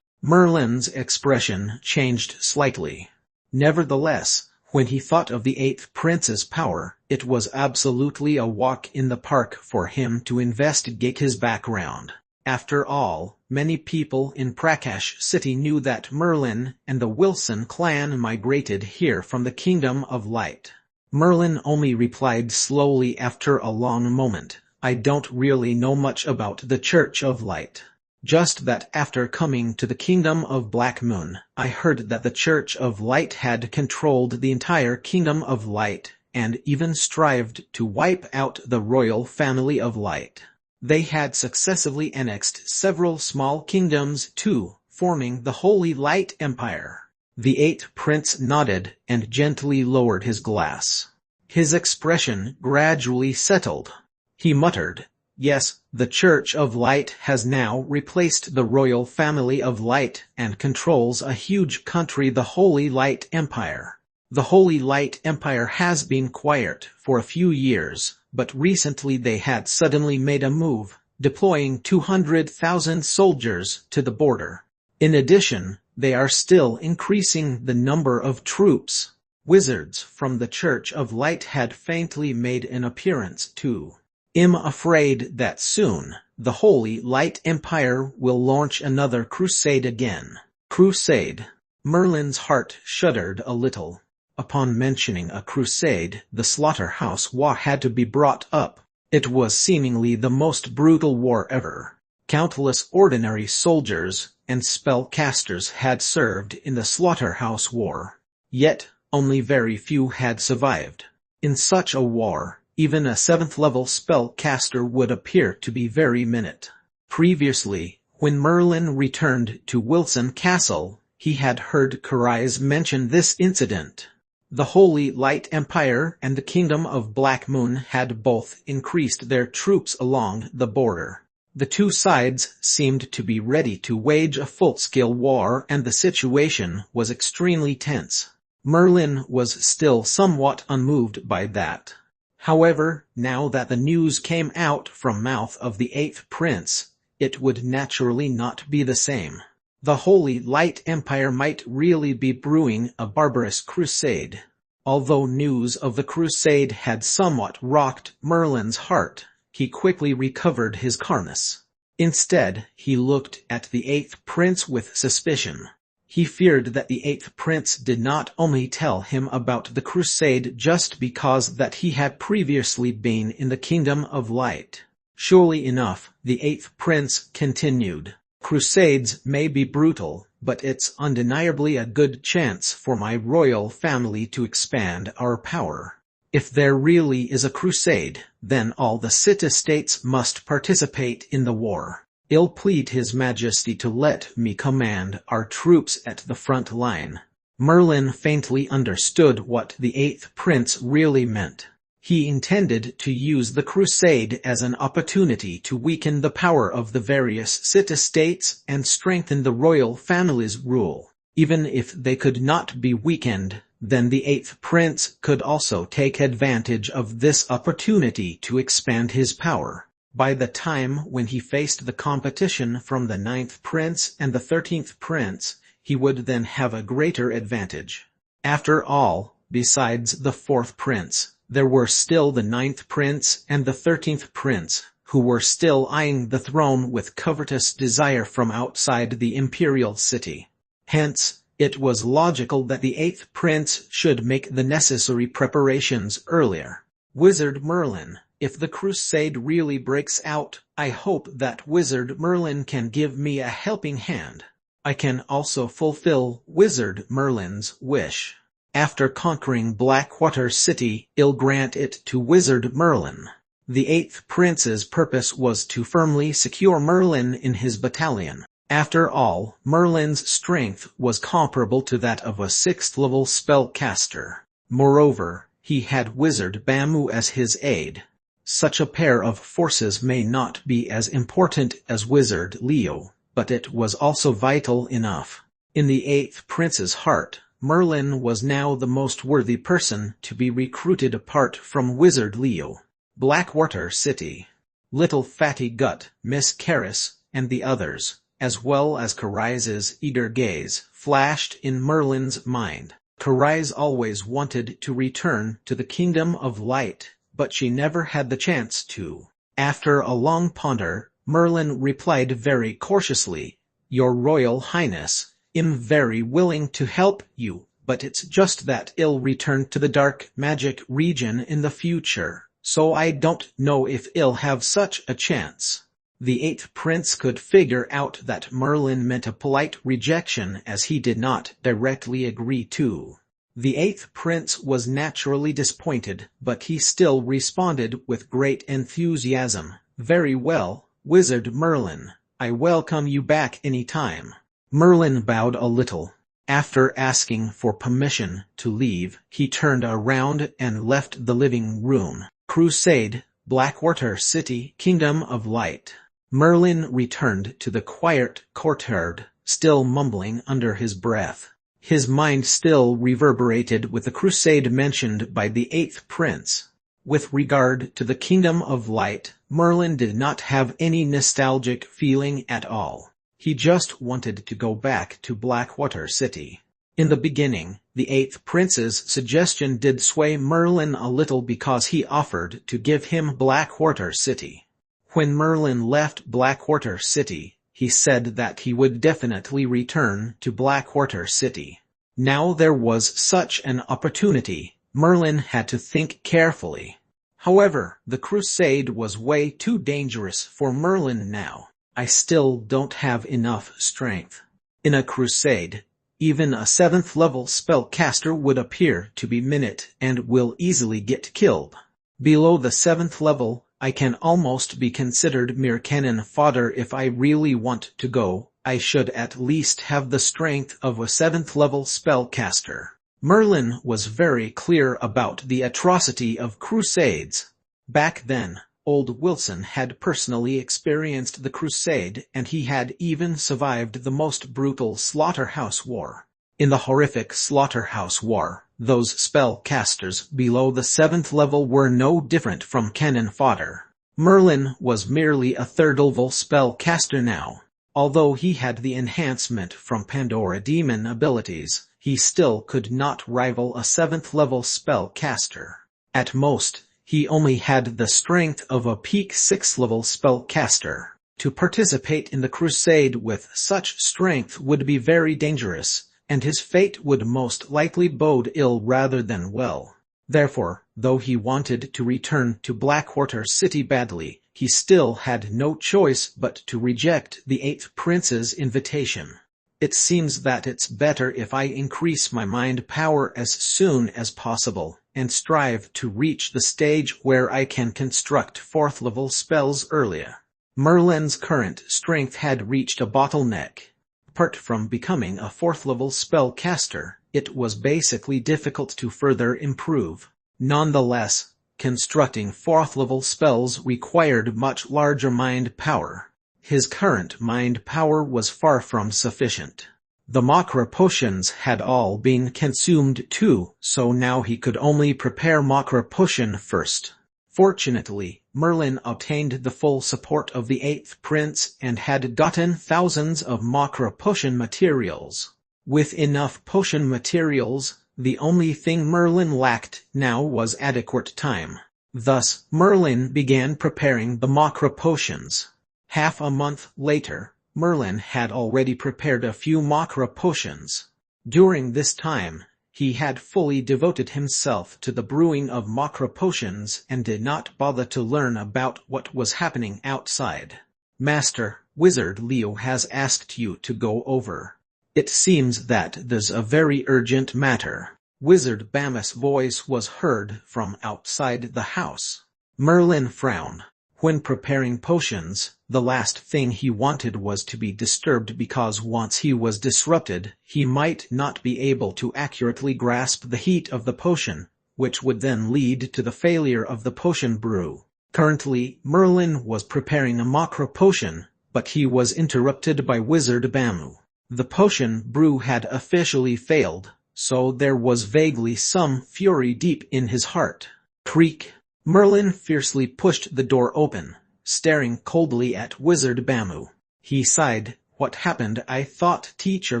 Merlin's expression changed slightly. Nevertheless, when he thought of the 8th Prince's power, it was absolutely a walk in the park for him to investigate his background. After all, many people in Prakash City knew that Merlin and the Wilson clan migrated here from the Kingdom of Light. Merlin only replied slowly after a long moment, "I don't really know much about the Church of Light. Just that after coming to the Kingdom of Black Moon, I heard that the Church of Light had controlled the entire Kingdom of Light, and even strived to wipe out the royal family of Light. They had successively annexed several small kingdoms too, forming the Holy Light Empire." The 8th Prince nodded and gently lowered his glass. His expression gradually settled. He muttered, "Yes, the Church of Light has now replaced the royal family of Light and controls a huge country, the Holy Light Empire. The Holy Light Empire has been quiet for a few years, but recently they had suddenly made a move, deploying 200,000 soldiers to the border. In addition, they are still increasing the number of troops. Wizards from the Church of Light had faintly made an appearance too. I'm afraid that soon, the Holy Light Empire will launch another crusade again." Crusade. Merlin's heart shuddered a little. Upon mentioning a crusade, the slaughterhouse war had to be brought up. It was seemingly the most brutal war ever. Countless ordinary soldiers and spellcasters had served in the slaughterhouse war. Yet, only very few had survived. In such a war, even a 7th-level spellcaster would appear to be very minute. Previously, when Merlin returned to Wilson Castle, he had heard Karais mention this incident. The Holy Light Empire and the Kingdom of Black Moon had both increased their troops along the border. The two sides seemed to be ready to wage a full-scale war, and the situation was extremely tense. Merlin was still somewhat unmoved by that. However, now that the news came out from mouth of the 8th Prince, it would naturally not be the same. The Holy Light Empire might really be brewing a barbarous crusade. Although news of the crusade had somewhat rocked Merlin's heart, he quickly recovered his calmness. Instead, he looked at the 8th Prince with suspicion. He feared that the 8th Prince did not only tell him about the crusade just because that he had previously been in the Kingdom of Light. Surely enough, the 8th Prince continued. "Crusades may be brutal, but it's undeniably a good chance for my royal family to expand our power. If there really is a crusade, then all the city-states must participate in the war. I'll plead His Majesty to let me command our troops at the front line." Merlin faintly understood what the eighth prince really meant. He intended to use the crusade as an opportunity to weaken the power of the various city-states and strengthen the royal family's rule. Even if they could not be weakened, then the eighth prince could also take advantage of this opportunity to expand his power. By the time when he faced the competition from the ninth prince and the 13th prince, he would then have a greater advantage. After all, besides the fourth prince, there were still the ninth prince and the 13th prince, who were still eyeing the throne with covetous desire from outside the imperial city. Hence, it was logical that the eighth prince should make the necessary preparations earlier. Wizard Merlin, if the crusade really breaks out, I hope that Wizard Merlin can give me a helping hand. I can also fulfill Wizard Merlin's wish. After conquering Blackwater City, I'll grant it to Wizard Merlin. The eighth prince's purpose was to firmly secure Merlin in his battalion. After all, Merlin's strength was comparable to that of a sixth-level spellcaster. Moreover, he had Wizard Bamu as his aide. Such a pair of forces may not be as important as Wizard Leo, but it was also vital enough. In the eighth prince's heart, Merlin was now the most worthy person to be recruited apart from Wizard Leo. Blackwater City. Little Fatty Gut, Miss Karis, and the others, as well as Karis's eager gaze, flashed in Merlin's mind. Karis always wanted to return to the Kingdom of Light, but she never had the chance to. After a long ponder, Merlin replied very cautiously, "Your Royal Highness, I'm very willing to help you, but it's just that I'll return to the dark magic region in the future, so I don't know if I'll have such a chance." The eighth prince could figure out that Merlin meant a polite rejection as he did not directly agree to. The eighth prince was naturally disappointed, but he still responded with great enthusiasm, "Very well, Wizard Merlin. I welcome you back any time." Merlin bowed a little. After asking for permission to leave, he turned around and left the living room. Crusade, Blackwater City, Kingdom of Light. Merlin returned to the quiet courtyard, still mumbling under his breath. His mind still reverberated with the crusade mentioned by the eighth prince. With regard to the Kingdom of Light, Merlin did not have any nostalgic feeling at all. He just wanted to go back to Blackwater City. In the beginning, the eighth prince's suggestion did sway Merlin a little because he offered to give him Blackwater City. When Merlin left Blackwater City, he said that he would definitely return to Blackwater City. Now there was such an opportunity, Merlin had to think carefully. However, the crusade was way too dangerous for Merlin now. "I still don't have enough strength." In a crusade, even a 7th level spellcaster would appear to be minute and will easily get killed. Below the 7th level, I can almost be considered mere cannon fodder. If I really want to go, I should at least have the strength of a 7th level spellcaster. Merlin was very clear about the atrocity of crusades. Back then, old Wilson had personally experienced the crusade, and he had even survived the most brutal slaughterhouse war. In the horrific slaughterhouse war, those spellcasters below the 7th level were no different from cannon fodder. Merlin was merely a 3rd level spellcaster now. Although he had the enhancement from Pandora Demon abilities, he still could not rival a 7th level spellcaster. At most, he only had the strength of a peak 6th level spellcaster. To participate in the crusade with such strength would be very dangerous, and his fate would most likely bode ill rather than well. Therefore, though he wanted to return to Blackwater City badly, he still had no choice but to reject the 8th prince's invitation. It seems that it's better if I increase my mind power as soon as possible, and strive to reach the stage where I can construct 4th level spells earlier. Merlin's current strength had reached a bottleneck. Apart from becoming a 4th level spellcaster, it was basically difficult to further improve. Nonetheless, constructing 4th level spells required much larger mind power. His current mind power was far from sufficient. The Makra potions had all been consumed too, so now he could only prepare Makra potion first. Fortunately, Merlin obtained the full support of the 8th prince and had gotten thousands of Makra potion materials. With enough potion materials, the only thing Merlin lacked now was adequate time. Thus, Merlin began preparing the Makra potions. Half a month later, Merlin had already prepared a few Makra potions. During this time, he had fully devoted himself to the brewing of Makra potions and did not bother to learn about what was happening outside. Master, Wizard Leo has asked you to go over. It seems that there's a very urgent matter. Wizard Bamus' voice was heard from outside the house. Merlin frowned. When preparing potions, the last thing he wanted was to be disturbed because once he was disrupted, he might not be able to accurately grasp the heat of the potion, which would then lead to the failure of the potion brew. Currently, Merlin was preparing a Makra potion, but he was interrupted by Wizard Bamu. The potion brew had officially failed, so there was vaguely some fury deep in his heart. Creak! Merlin fiercely pushed the door open, staring coldly at Wizard Bamu. He sighed. What happened? I thought Teacher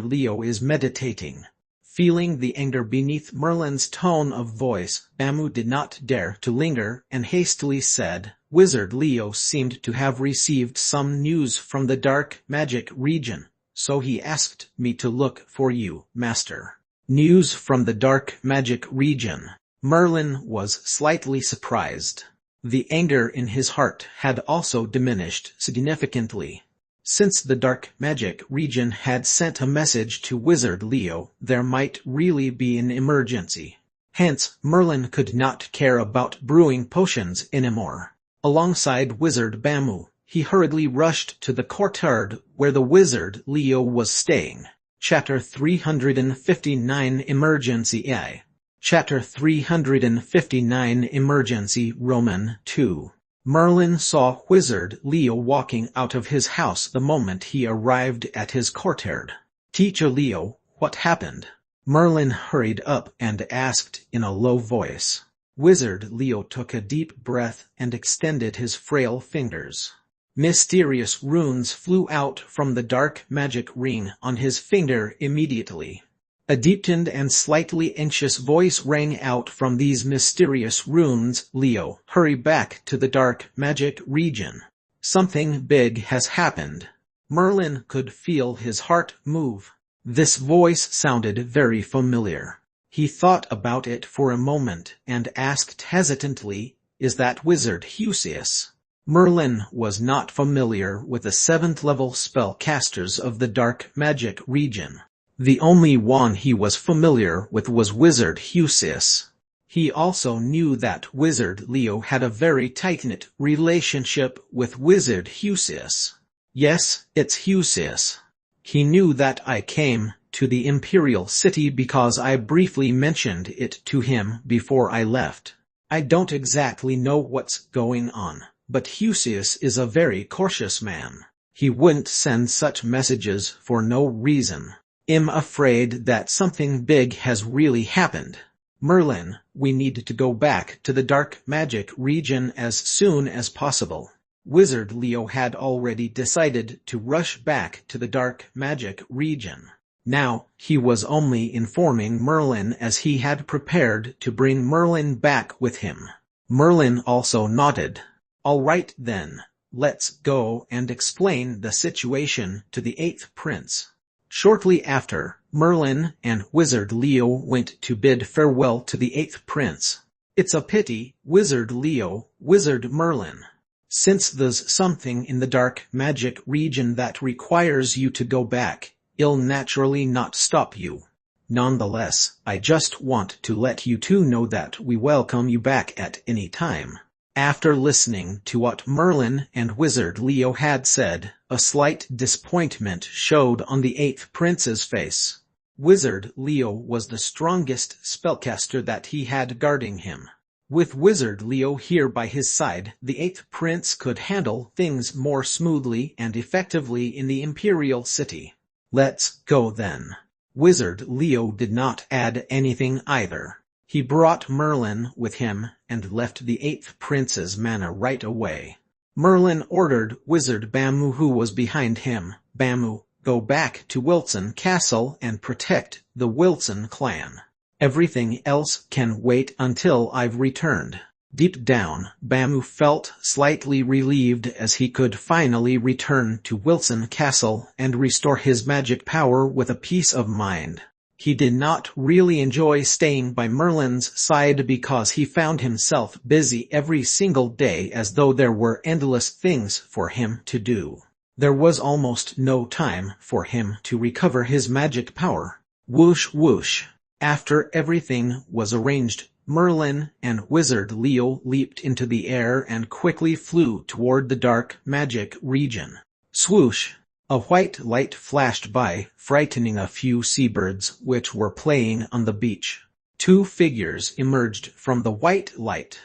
Leo is meditating. Feeling the anger beneath Merlin's tone of voice, Bamu did not dare to linger and hastily said, Wizard Leo seemed to have received some news from the dark magic region, so he asked me to look for you, Master. News from the dark magic region. Merlin was slightly surprised. The anger in his heart had also diminished significantly. Since the dark magic region had sent a message to Wizard Leo, there might really be an emergency. Hence, Merlin could not care about brewing potions anymore. Alongside Wizard Bamu, he hurriedly rushed to the courtyard where the Wizard Leo was staying. Chapter 359 Emergency I. Chapter 359 Emergency Roman 2. Merlin saw Wizard Leo walking out of his house the moment he arrived at his courtyard. Teacher Leo, what happened? Merlin hurried up and asked in a low voice. Wizard Leo took a deep breath and extended his frail fingers. Mysterious runes flew out from the dark magic ring on his finger immediately. A deepened and slightly anxious voice rang out from these mysterious runes. Leo, hurry back to the dark magic region. Something big has happened. Merlin could feel his heart move. This voice sounded very familiar. He thought about it for a moment and asked hesitantly, is that Wizard Husius? Merlin was not familiar with the 7th level spellcasters of the dark magic region. The only one he was familiar with was Wizard Husius. He also knew that Wizard Leo had a very tight-knit relationship with Wizard Husius. Yes, it's Husius. He knew that I came to the Imperial City because I briefly mentioned it to him before I left. I don't exactly know what's going on, but Husius is a very cautious man. He wouldn't send such messages for no reason. I'm afraid that something big has really happened. Merlin, we need to go back to the dark magic region as soon as possible. Wizard Leo had already decided to rush back to the dark magic region. Now, he was only informing Merlin as he had prepared to bring Merlin back with him. Merlin also nodded. All right then, let's go and explain the situation to the 8th prince. Shortly after, Merlin and Wizard Leo went to bid farewell to the 8th prince. It's a pity, Wizard Leo, Wizard Merlin. Since there's something in the dark magic region that requires you to go back, I'll naturally not stop you. Nonetheless, I just want to let you two know that we welcome you back at any time." After listening to what Merlin and Wizard Leo had said, a slight disappointment showed on the eighth prince's face. Wizard Leo was the strongest spellcaster that he had guarding him. With Wizard Leo here by his side, the eighth prince could handle things more smoothly and effectively in the Imperial City. "Let's go then." Wizard Leo did not add anything either. He brought Merlin with him and left the eighth prince's manor right away. Merlin ordered Wizard Bamu, who was behind him, "Bamu, go back to Wilson Castle and protect the Wilson clan. Everything else can wait until I've returned." Deep down, Bamu felt slightly relieved as he could finally return to Wilson Castle and restore his magic power with a peace of mind. He did not really enjoy staying by Merlin's side because he found himself busy every single day, as though there were endless things for him to do. There was almost no time for him to recover his magic power. Whoosh whoosh. After everything was arranged, Merlin and Wizard Leo leaped into the air and quickly flew toward the dark magic region. Swoosh! A white light flashed by, frightening a few seabirds which were playing on the beach. Two figures emerged from the white light.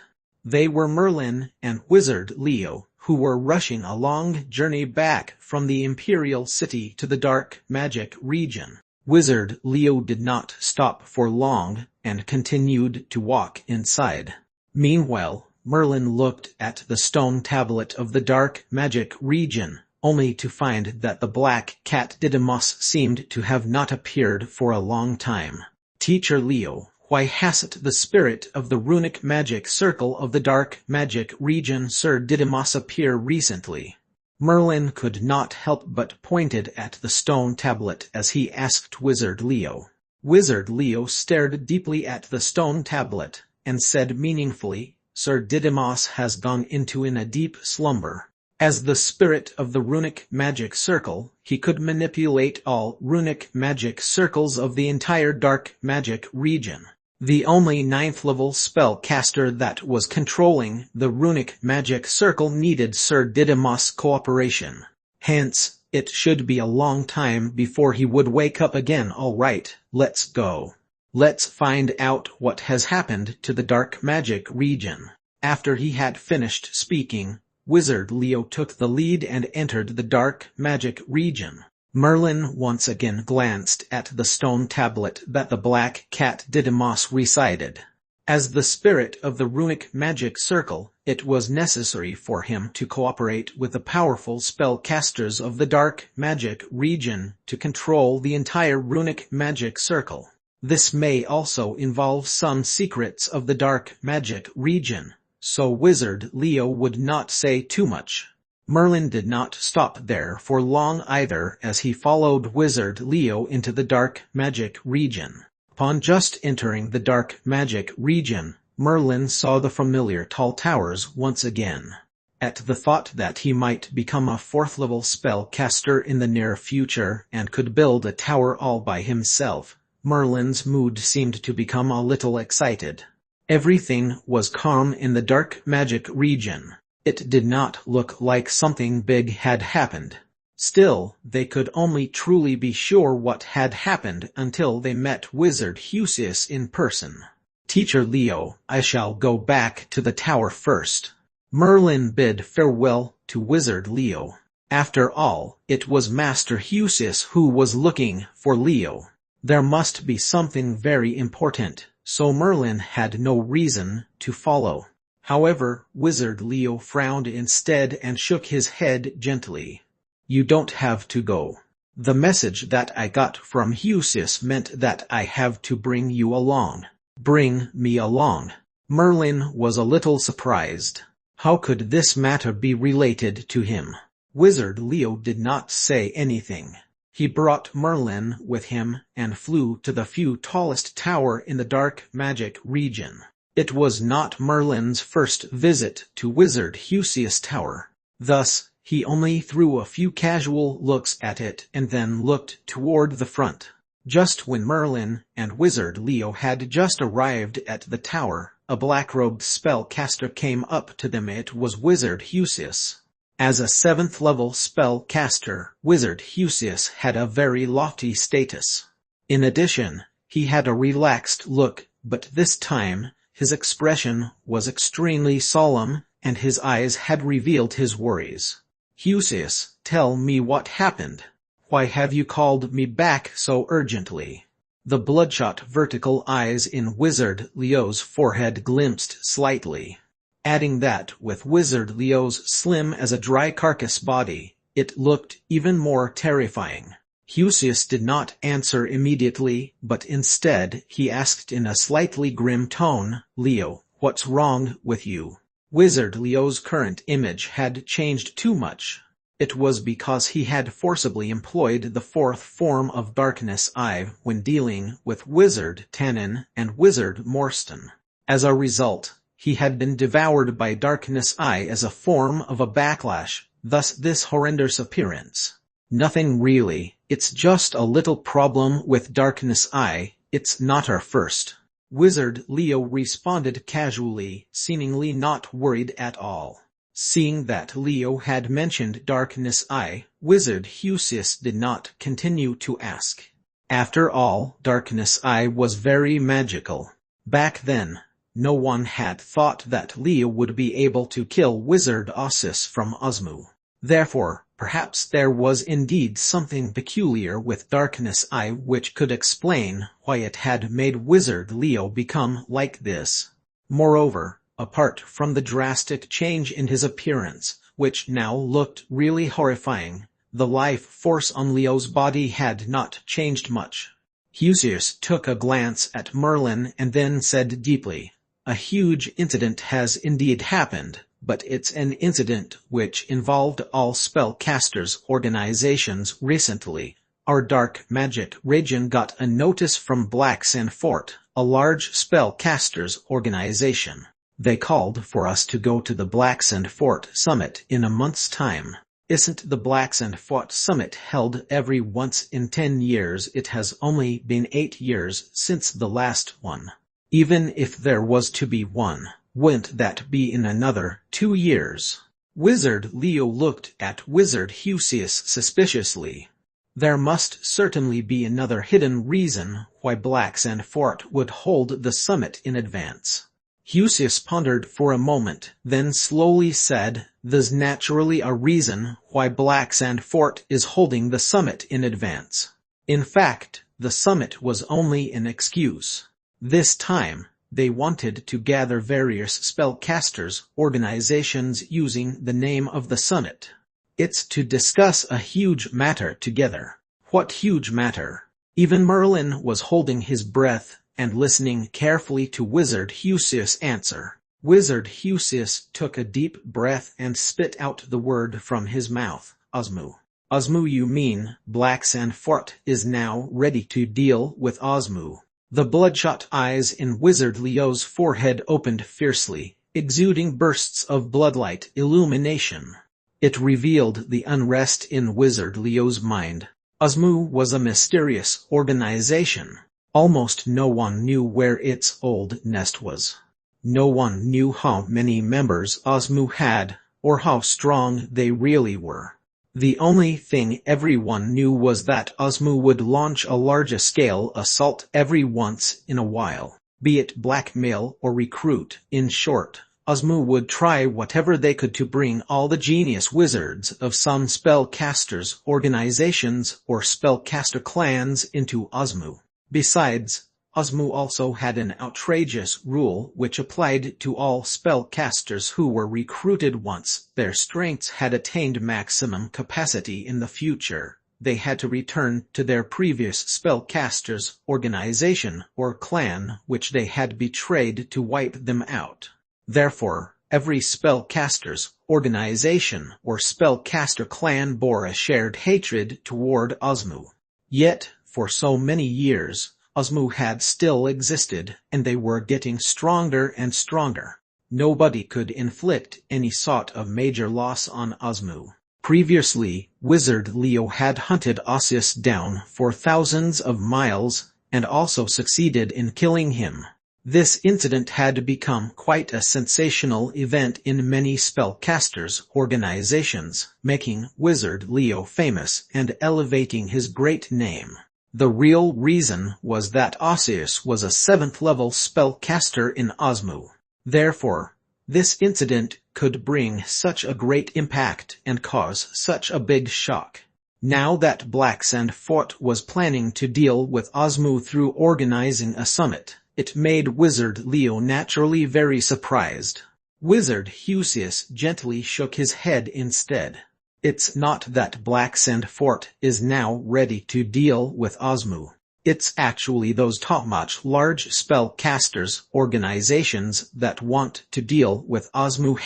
They were Merlin and Wizard Leo, who were rushing a long journey back from the Imperial City to the dark magic region. Wizard Leo did not stop for long and continued to walk inside. Meanwhile, Merlin looked at the stone tablet of the dark magic region, only to find that the black cat Didymos seemed to have not appeared for a long time. "Teacher Leo, why hasn't the spirit of the runic magic circle of the dark magic region Sir Didymos appear recently?" Merlin could not help but pointed at the stone tablet as he asked Wizard Leo. Wizard Leo stared deeply at the stone tablet and said meaningfully, "Sir Didymos has gone into a deep slumber. As the spirit of the runic magic circle, he could manipulate all runic magic circles of the entire dark magic region. The only 9th level spellcaster that was controlling the runic magic circle needed Sir Didymos' cooperation. Hence, it should be a long time before he would wake up again. All right, let's go. Let's find out what has happened to the dark magic region." After he had finished speaking, Wizard Leo took the lead and entered the dark magic region. Merlin once again glanced at the stone tablet that the black cat Didymos recited. As the spirit of the runic magic circle, it was necessary for him to cooperate with the powerful spellcasters of the dark magic region to control the entire runic magic circle. This may also involve some secrets of the dark magic region, so Wizard Leo would not say too much. Merlin did not stop there for long either, as he followed Wizard Leo into the dark magic region. Upon just entering the dark magic region, Merlin saw the familiar tall towers once again. At the thought that he might become a 4th level spellcaster in the near future and could build a tower all by himself, Merlin's mood seemed to become a little excited. Everything was calm in the dark magic region. It did not look like something big had happened. Still, they could only truly be sure what had happened until they met Wizard Husius in person. "Teacher Leo, I shall go back to the tower first." Merlin bid farewell to Wizard Leo. After all, it was Master Husius who was looking for Leo. There must be something very important, so Merlin had no reason to follow. However, Wizard Leo frowned instead and shook his head gently. "You don't have to go. The message that I got from Husius meant that I have to bring you along." "Bring me along?" Merlin was a little surprised. How could this matter be related to him? Wizard Leo did not say anything. He brought Merlin with him and flew to the tallest tower in the dark magic region. It was not Merlin's first visit to Wizard Husius' tower. Thus, He only threw a few casual looks at it and then looked toward the front. Just when Merlin and Wizard Leo had just arrived at the tower, a black-robed spellcaster came up to them. It was Wizard Husius. As a 7th-level spellcaster, Wizard Husius had a very lofty status. In addition, he had a relaxed look, but this time, his expression was extremely solemn, and his eyes had revealed his worries. "Husius, tell me what happened. Why have you called me back so urgently?" The bloodshot vertical eyes in Wizard Leo's forehead glimpsed slightly. Adding that with Wizard Leo's slim as a dry carcass body, it looked even more terrifying. Husius did not answer immediately, but instead he asked in a slightly grim tone, "Leo, what's wrong with you?" Wizard Leo's current image had changed too much. It was because he had forcibly employed the 4th form of Darkness Eye when dealing with Wizard Tannen and Wizard Morstan. As a result, he had been devoured by Darkness Eye as a form of a backlash, thus this horrendous appearance. "Nothing really, it's just a little problem with Darkness Eye, it's not our first." Wizard Leo responded casually, seemingly not worried at all. Seeing that Leo had mentioned Darkness Eye, Wizard Husius did not continue to ask. After all, Darkness Eye was very magical. Back then, no one had thought that Leo would be able to kill Wizard Ossus from Osmu. Therefore, perhaps there was indeed something peculiar with Darkness Eye which could explain why it had made Wizard Leo become like this. Moreover, apart from the drastic change in his appearance, which now looked really horrifying, the life force on Leo's body had not changed much. Husius took a glance at Merlin and then said deeply, "A huge incident has indeed happened, but it's an incident which involved all spellcasters' organizations recently. Our dark magic region got a notice from Black Sand Fort, a large spellcasters organization. They called for us to go to the Black Sand Fort Summit in a month's time. Isn't the Black Sand Fort Summit held every once in 10 years? It has only been 8 years since the last one. Even if there was to be one, wouldn't that be in another 2 years?" Wizard Leo looked at Wizard Husius suspiciously. There must certainly be another hidden reason why Black Sand Fort would hold the summit in advance. Husius pondered for a moment, then slowly said, "There's naturally a reason why Black Sand Fort is holding the summit in advance. In fact, the summit was only an excuse. This time, they wanted to gather various spellcasters' organizations using the name of the summit. It's to discuss a huge matter together." What huge matter? Even Merlin was holding his breath and listening carefully to Wizard Husius' answer. Wizard Husius took a deep breath and spit out the word from his mouth, "Osmu." "Osmu, you mean Black Sand Fort is now ready to deal with Osmu?" The bloodshot eyes in Wizard Leo's forehead opened fiercely, exuding bursts of bloodlight illumination. It revealed the unrest in Wizard Leo's mind. Osmu was a mysterious organization. Almost no one knew where its old nest was. No one knew how many members Osmu had, or how strong they really were. The only thing everyone knew was that Osmu would launch a large-scale assault every once in a while, be it blackmail or recruit. In short, Osmu would try whatever they could to bring all the genius wizards of some spellcasters' organizations or spellcaster clans into Osmu. Besides, Osmu also had an outrageous rule which applied to all spellcasters who were recruited once their strengths had attained maximum capacity in the future. They had to return to their previous spellcasters' organization or clan which they had betrayed to wipe them out. Therefore, every spellcaster's organization or spellcaster clan bore a shared hatred toward Osmu. Yet, for so many years, Osmu had still existed, and they were getting stronger and stronger. Nobody could inflict any sort of major loss on Osmu. Previously, Wizard Leo had hunted Osseous down for thousands of miles, and also succeeded in killing him. This incident had become quite a sensational event in many spellcasters' organizations, making Wizard Leo famous and elevating his great name. The real reason was that Osseous was a 7th level spellcaster in Osmu. Therefore, this incident could bring such a great impact and cause such a big shock. Now that Black Sand Fort was planning to deal with Osmu through organizing a summit, it made Wizard Leo naturally very surprised. Wizard Husius gently shook his head instead. It's not that Black Sand Fort is now ready to deal with Osmu. It's actually those top-notch large spellcasters organizations that want to deal with Osmu.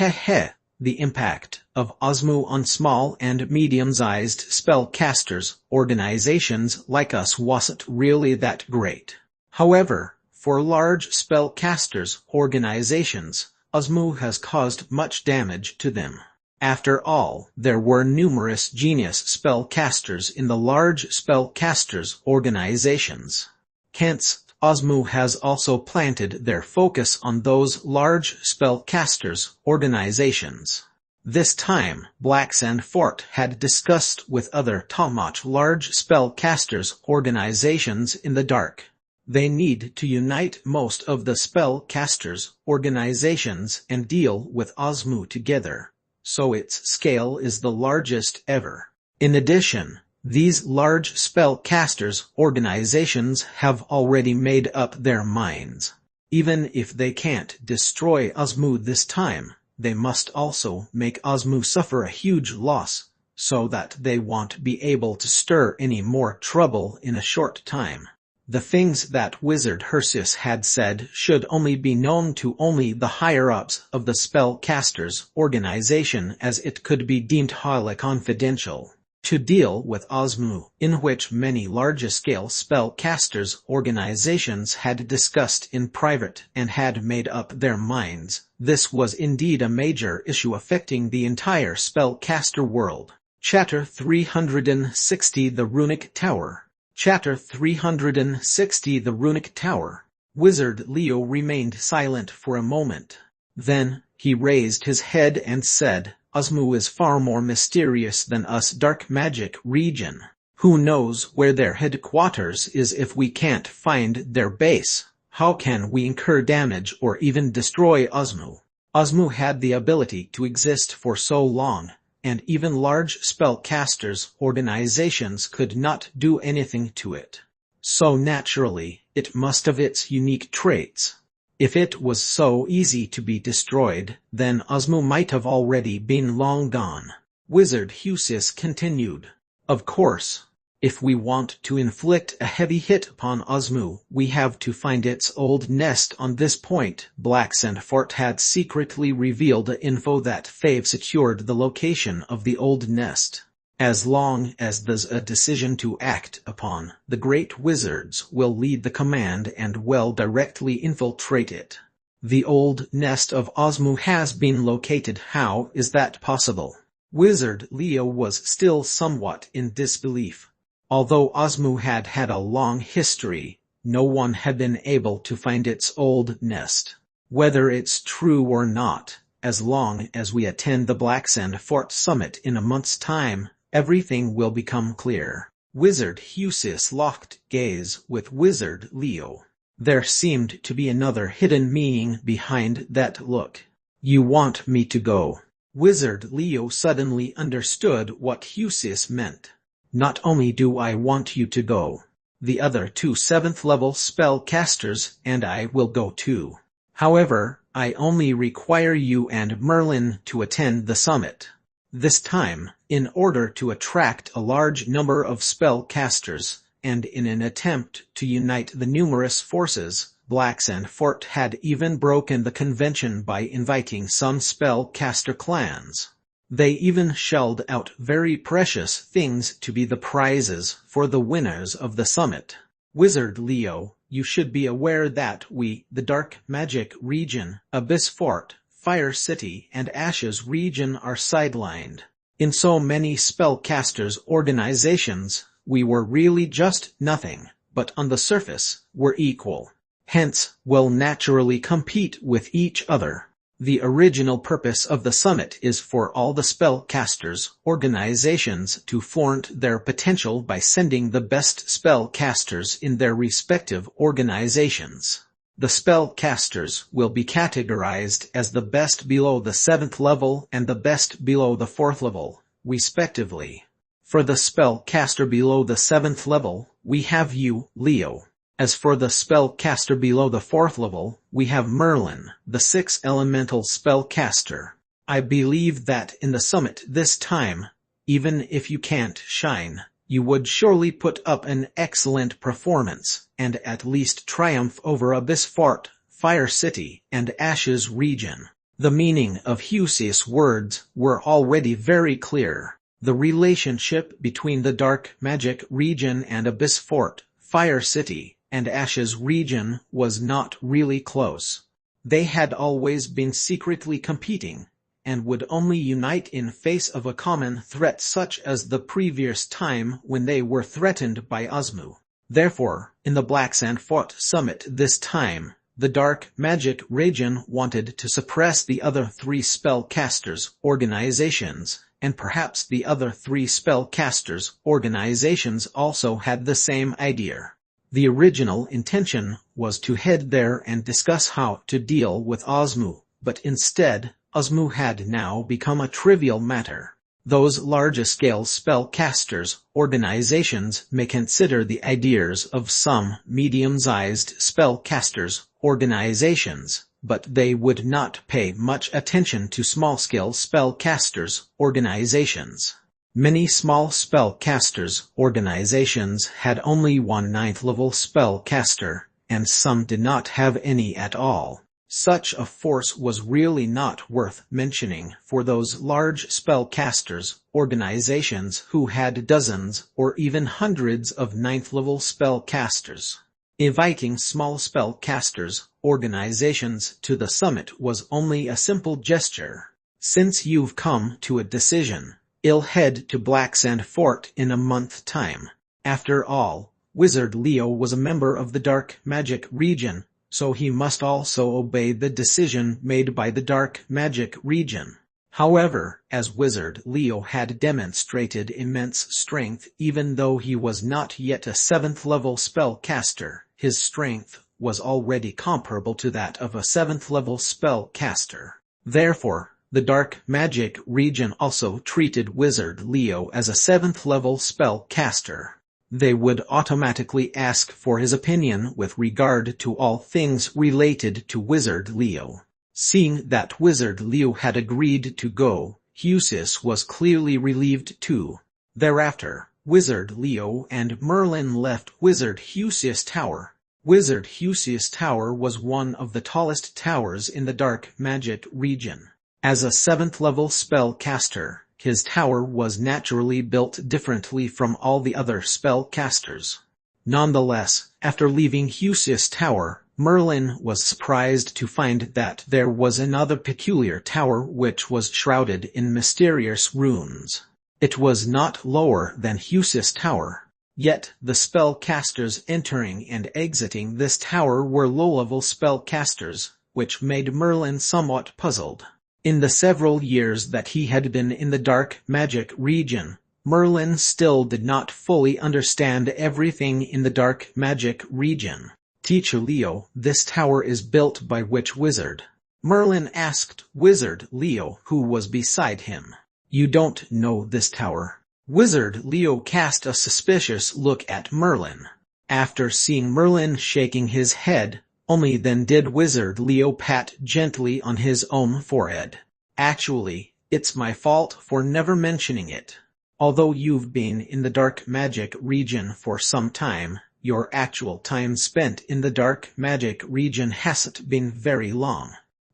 The impact of Osmu on small and medium-sized spellcasters organizations like us wasn't really that great. However, for large spellcasters organizations, Osmu has caused much damage to them. After all, there were numerous genius spellcasters in the large spellcasters organizations. Hence, Osmu has also planted their focus on those large spellcasters organizations. This time, Black Sand Fort had discussed with other top-notch large spellcasters organizations in the dark. They need to unite most of the spellcasters organizations and deal with Osmu together, so its scale is the largest ever. In addition, these large spellcasters organizations have already made up their minds. Even if they can't destroy Osmu this time, they must also make Osmu suffer a huge loss, so that they won't be able to stir any more trouble in a short time. The things that Wizard Hersius had said should only be known to only the higher-ups of the spellcasters organization, as it could be deemed highly confidential. To deal with Osmu, in which many large-scale spellcasters organizations had discussed in private and had made up their minds, this was indeed a major issue affecting the entire spellcaster world. Chapter 360 The Runic Tower. Chapter 360 The Runic Tower. Wizard Leo remained silent for a moment. Then, he raised his head and said, Osmu is far more mysterious than us dark magic region. Who knows where their headquarters is if we can't find their base? How can we incur damage or even destroy Osmu? Osmu had the ability to exist for so long, and even large spellcasters organizations could not do anything to it. So naturally, it must have its unique traits. If it was so easy to be destroyed, then Osmu might have already been long gone. Wizard Husius continued. Of course, if we want to inflict a heavy hit upon Osmu, we have to find its old nest. On this point, Black Sand Fort had secretly revealed info that they've secured the location of the old nest. As long as there's a decision to act upon, the great wizards will lead the command and will directly infiltrate it. The old nest of Osmu has been located. How is that possible? Wizard Leo was still somewhat in disbelief. Although Osmu had had a long history, no one had been able to find its old nest. Whether it's true or not, as long as we attend the Black Sand Fort Summit in a month's time, everything will become clear. Wizard Husius locked gaze with Wizard Leo. There seemed to be another hidden meaning behind that look. You want me to go? Wizard Leo suddenly understood what Husius meant. Not only do I want you to go, the other 2 7th-level spellcasters and I will go too. However, I only require you and Merlin to attend the summit. This time, in order to attract a large number of spellcasters, and in an attempt to unite the numerous forces, Black Sand Fort had even broken the convention by inviting some spellcaster clans. They even shelled out very precious things to be the prizes for the winners of the summit. Wizard Leo, you should be aware that we, the Dark Magic region, Abyss Fort, Fire City and Ashes region are sidelined. In so many spellcasters' organizations, we were really just nothing, but on the surface, were equal. Hence, will naturally compete with each other. The original purpose of the summit is for all the spellcasters' organizations to flaunt their potential by sending the best spellcasters in their respective organizations. The spellcasters will be categorized as the best below the 7th level and the best below the 4th level, respectively. For the spellcaster below the 7th level, we have you, Leo. As for the spellcaster below the 4th level, we have Merlin, the 6th elemental spellcaster. I believe that in the summit this time, even if you can't shine, you would surely put up an excellent performance, and at least triumph over Abyss Fort, Fire City, and Ashes region. The meaning of Husius' words were already very clear. The relationship between the dark magic region and Abyss Fort, Fire City, and Ashes region was not really close. They had always been secretly competing, and would only unite in face of a common threat such as the previous time when they were threatened by Osmu. Therefore, in the Black Sand Fort summit this time, the dark magic region wanted to suppress the other 3 spellcasters' organizations, and perhaps the other 3 spellcasters' organizations also had the same idea. The original intention was to head there and discuss how to deal with Osmu, but instead, Osmu had now become a trivial matter. Those large-scale spellcasters' organizations may consider the ideas of some medium-sized spellcasters' organizations, but they would not pay much attention to small-scale spellcasters' organizations. Many small spellcasters' organizations had only 1 9th-level spellcaster, and some did not have any at all. Such a force was really not worth mentioning for those large spellcasters' organizations who had dozens or even hundreds of 9th-level spellcasters. Inviting small spellcasters' organizations to the summit was only a simple gesture. Since you've come to a decision, I'll head to Black Sand Fort in a month's time. After all, Wizard Leo was a member of the Dark Magic region, so he must also obey the decision made by the Dark Magic region. However, as Wizard Leo had demonstrated immense strength even though he was not yet a 7th-level spellcaster, his strength was already comparable to that of a 7th-level spellcaster. Therefore, the Dark Magic region also treated Wizard Leo as a 7th-level spellcaster. They would automatically ask for his opinion with regard to all things related to Wizard Leo. Seeing that Wizard Leo had agreed to go, Husius was clearly relieved too. Thereafter, Wizard Leo and Merlin left Wizard Husius Tower. Wizard Husius Tower was one of the tallest towers in the Dark Magic region. As a 7th-level spellcaster, his tower was naturally built differently from all the other spellcasters. Nonetheless, after leaving Husius Tower, Merlin was surprised to find that there was another peculiar tower which was shrouded in mysterious runes. It was not lower than Husius Tower, yet the spellcasters entering and exiting this tower were low-level spellcasters, which made Merlin somewhat puzzled. In the several years that he had been in the Dark Magic region, Merlin still did not fully understand everything in the Dark Magic region. Teacher Leo, this tower is built by which wizard? Merlin asked Wizard Leo, who was beside him. You don't know this tower? Wizard Leo cast a suspicious look at Merlin. After seeing Merlin shaking his head, only then did Wizard Leo pat gently on his own forehead. Actually, it's my fault for never mentioning it. Although you've been in the Dark Magic region for some time, your actual time spent in the Dark Magic region hasn't been very long.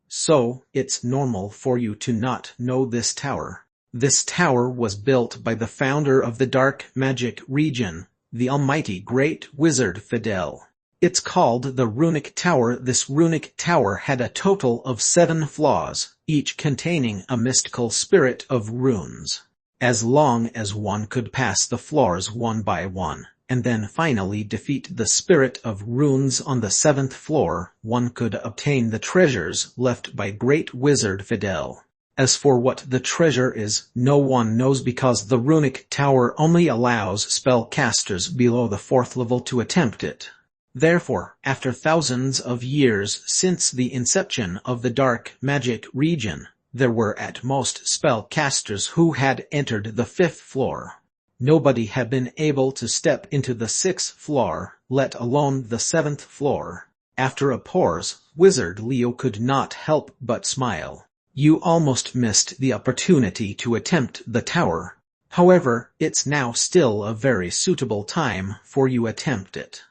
So, it's normal for you to not know this tower. This tower was built by the founder of the Dark Magic region, the almighty great wizard Fidel. It's called the Runic Tower. This Runic Tower had a total of 7 floors, each containing a mystical spirit of runes. As long as one could pass the floors one by one, and then finally defeat the spirit of runes on the 7th floor, one could obtain the treasures left by Great Wizard Fidel. As for what the treasure is, no one knows because the runic tower only allows spellcasters below the 4th level to attempt it. Therefore, after thousands of years since the inception of the dark magic region, there were at most spellcasters who had entered the 5th floor. Nobody had been able to step into the 6th floor, let alone the 7th floor. After a pause, Wizard Leo could not help but smile. You almost missed the opportunity to attempt the tower. However, it's now still a very suitable time for you attempt it.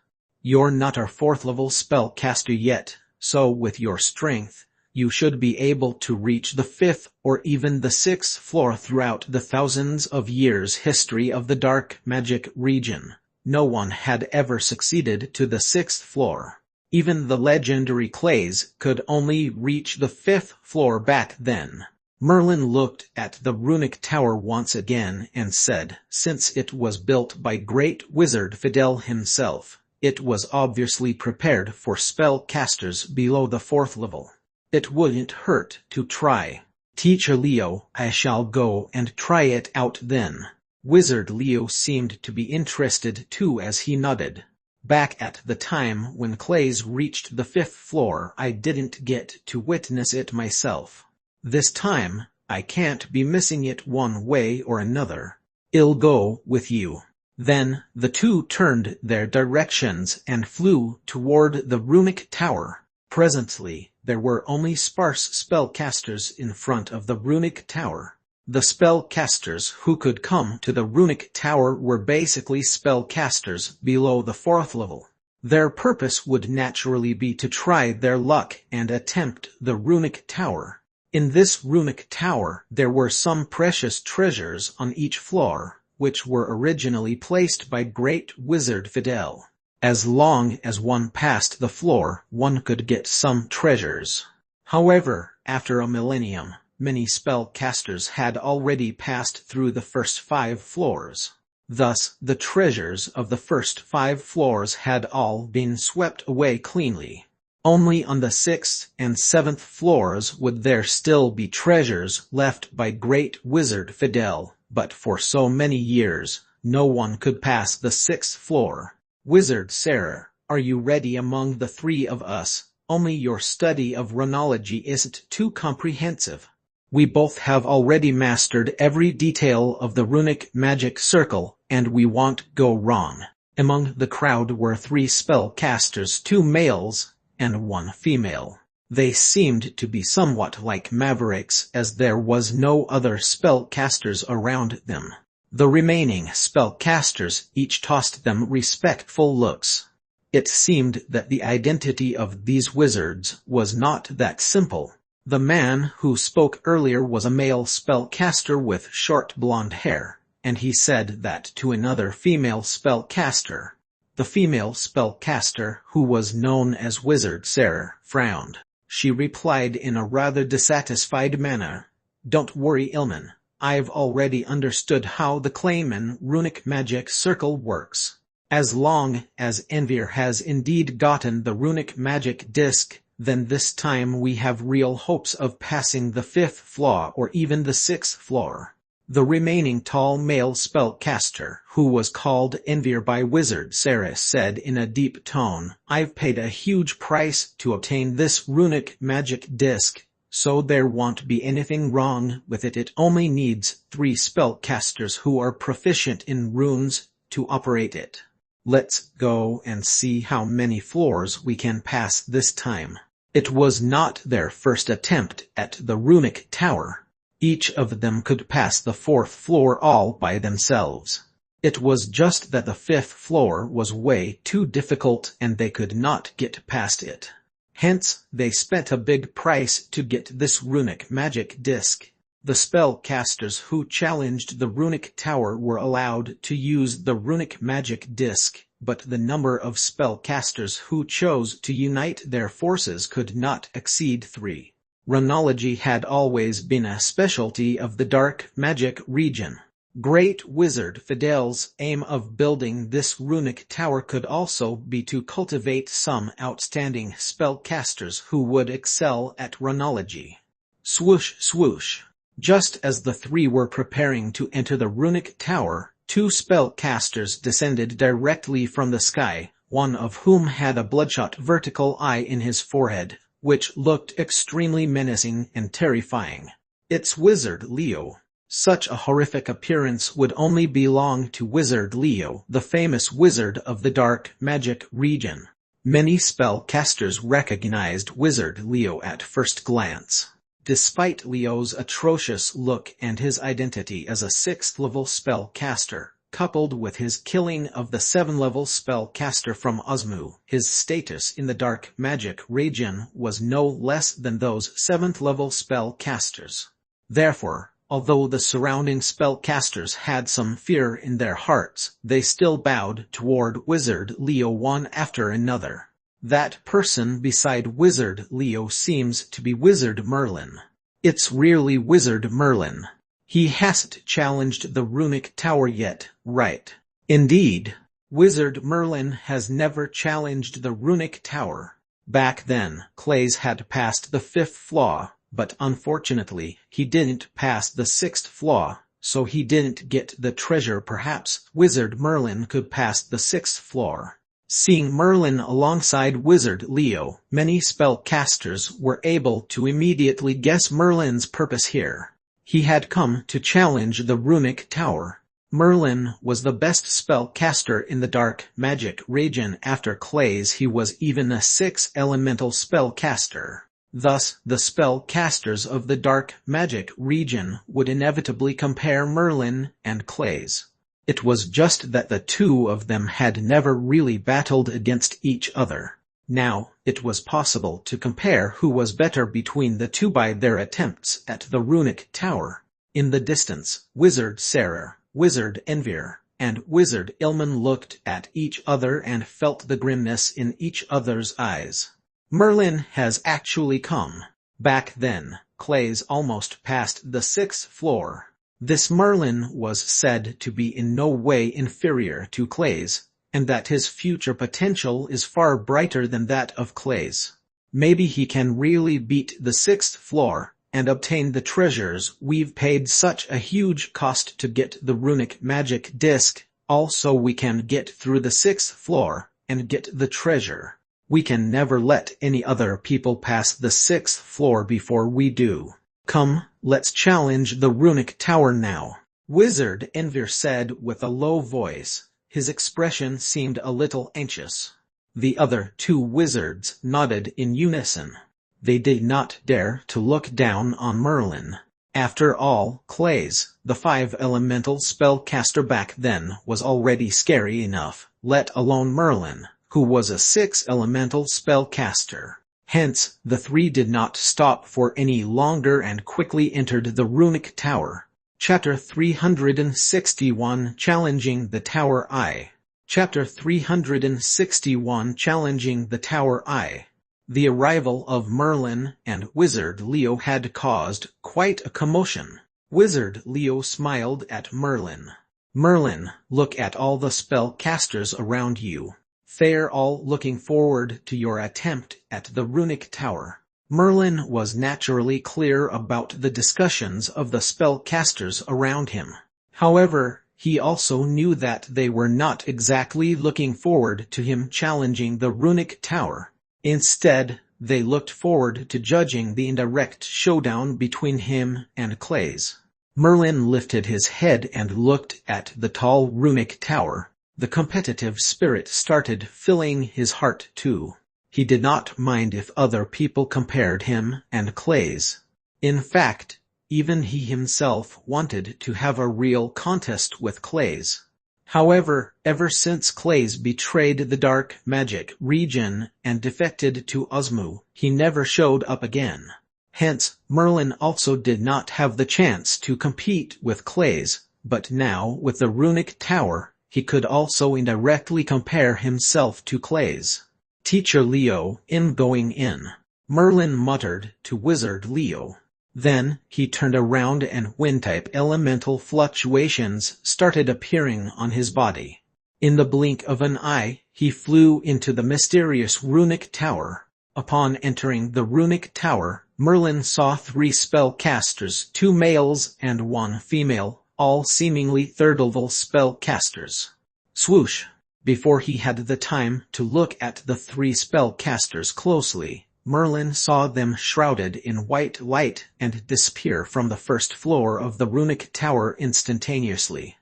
You're not a 4th level spellcaster yet, so with your strength, you should be able to reach the 5th or even the 6th floor. Throughout the thousands of years history of the dark magic region, no one had ever succeeded to the 6th floor. Even the legendary Clays could only reach the 5th floor back then. Merlin looked at the runic tower once again and said, since it was built by Great Wizard Fidel himself, it was obviously prepared for spellcasters below the 4th level. It wouldn't hurt to try. Teacher Leo, I shall go and try it out then. Wizard Leo seemed to be interested too as he nodded. Back at the time when Clays reached the 5th floor, I didn't get to witness it myself. This time, I can't be missing it one way or another. I'll go with you. Then, the two turned their directions and flew toward the runic tower. Presently, there were only sparse spellcasters in front of the runic tower. The spellcasters who could come to the runic tower were basically spellcasters below the 4th level. Their purpose would naturally be to try their luck and attempt the runic tower. In this runic tower, there were some precious treasures on each floor, which were originally placed by Great Wizard Fidel. As long as one passed the floor, one could get some treasures. However, after a millennium, many spellcasters had already passed through the first 5 floors. Thus, the treasures of the first 5 floors had all been swept away cleanly. Only on the 6th and 7th floors would there still be treasures left by Great Wizard Fidel, but for so many years, no one could pass the 6th floor. Wizard Sarah, are you ready? Among the 3 of us, only your study of runology isn't too comprehensive. We both have already mastered every detail of the runic magic circle, and we won't go wrong. Among the crowd were 3 spellcasters, 2 males and 1 female. They seemed to be somewhat like mavericks as there was no other spellcasters around them. The remaining spellcasters each tossed them respectful looks. It seemed that the identity of these wizards was not that simple. The man who spoke earlier was a male spellcaster with short blonde hair, and he said that to another female spellcaster. The female spellcaster, who was known as Wizard Sarah, frowned. She replied in a rather dissatisfied manner, "Don't worry, Ilman. I've already understood how the Clayman runic magic circle works. As long as Envir has indeed gotten the runic magic disc, then this time we have real hopes of passing the 5th floor or even the 6th floor." The remaining tall male spellcaster, who was called Envir by Wizard Sarah, said in a deep tone, "I've paid a huge price to obtain this runic magic disc, so there won't be anything wrong with it. It only needs 3 spellcasters who are proficient in runes to operate it. Let's go and see how many floors we can pass this time." It was not their first attempt at the runic tower. Each of them could pass the 4th floor all by themselves. It was just that the 5th floor was way too difficult and they could not get past it. Hence, they spent a big price to get this runic magic disc. The spellcasters who challenged the runic tower were allowed to use the runic magic disc, but the number of spellcasters who chose to unite their forces could not exceed 3. Runology had always been a specialty of the dark magic region. Great Wizard Fidel's aim of building this runic tower could also be to cultivate some outstanding spellcasters who would excel at runology. Swoosh, swoosh. Just as the three were preparing to enter the runic tower, two spellcasters descended directly from the sky, one of whom had a bloodshot vertical eye in his forehead, which looked extremely menacing and terrifying. It's Wizard Leo. Such a horrific appearance would only belong to Wizard Leo, the famous wizard of the dark magic region. Many spellcasters recognized Wizard Leo at first glance. Despite Leo's atrocious look and his identity as a 6th-level spellcaster, coupled with his killing of the 7th-level spellcaster from Osmu, his status in the dark magic region was no less than those 7th-level spellcasters. Therefore, although the surrounding spellcasters had some fear in their hearts, they still bowed toward Wizard Leo one after another. That person beside Wizard Leo seems to be Wizard Merlin. It's really Wizard Merlin. He hasn't challenged the runic tower yet, right? Indeed. Wizard Merlin has never challenged the runic tower. Back then, Clays had passed the 5th flaw, but unfortunately, he didn't pass the 6th flaw, so he didn't get the treasure. Perhaps Wizard Merlin could pass the 6th floor. Seeing Merlin alongside Wizard Leo, many spellcasters were able to immediately guess Merlin's purpose here. He had come to challenge the runic tower. Merlin was the best spellcaster in the dark magic region. After Clays, he was even a 6th elemental spellcaster. Thus, the spellcasters of the dark magic region would inevitably compare Merlin and Clays. It was just that the two of them had never really battled against each other. Now, it was possible to compare who was better between the two by their attempts at the runic tower. In the distance, Wizard Sarah, Wizard Envir, and Wizard Ilman looked at each other and felt the grimness in each other's eyes. Merlin has actually come. Back then, Clays almost passed the 6th floor. This Merlin was said to be in no way inferior to Clays, and that his future potential is far brighter than that of Clays. Maybe he can really beat the 6th floor and obtain the treasures we've paid such a huge cost to get the runic magic disc. Also, we can get through the 6th floor and get the treasure. We can never let any other people pass the 6th floor before we do. Come, let's challenge the runic tower now. Wizard Envir said with a low voice. His expression seemed a little anxious. The other two wizards nodded in unison. They did not dare to look down on Merlin. After all, Clays, the 5 elemental spellcaster back then, was already scary enough, let alone Merlin, who was a 6 elemental spellcaster. Hence, the three did not stop for any longer and quickly entered the runic tower. Chapter 361 Challenging the Tower Eye. Chapter 361 Challenging the Tower Eye. The arrival of Merlin and Wizard Leo had caused quite a commotion. Wizard Leo smiled at Merlin. Merlin, look at all the spellcasters around you. They're all looking forward to your attempt at the runic tower. Merlin was naturally clear about the discussions of the spellcasters around him. However, he also knew that they were not exactly looking forward to him challenging the runic tower. Instead, they looked forward to judging the indirect showdown between him and Clays. Merlin lifted his head and looked at the tall runic tower. The competitive spirit started filling his heart too. He did not mind if other people compared him and Clays. In fact, even he himself wanted to have a real contest with Clays. However, ever since Clays betrayed the dark magic region and defected to Osmu, he never showed up again. Hence, Merlin also did not have the chance to compete with Clays, but now with the runic tower, he could also indirectly compare himself to Clays. Teacher Leo, in going in. Merlin muttered to Wizard Leo. Then, he turned around and wind-type elemental fluctuations started appearing on his body. In the blink of an eye, he flew into the mysterious runic tower. Upon entering the runic tower, Merlin saw 3 spellcasters, 2 males and 1 female, all seemingly third-level spellcasters. Swoosh! Before he had the time to look at the 3 spellcasters closely, Merlin saw them shrouded in white light and disappear from the first floor of the runic tower instantaneously.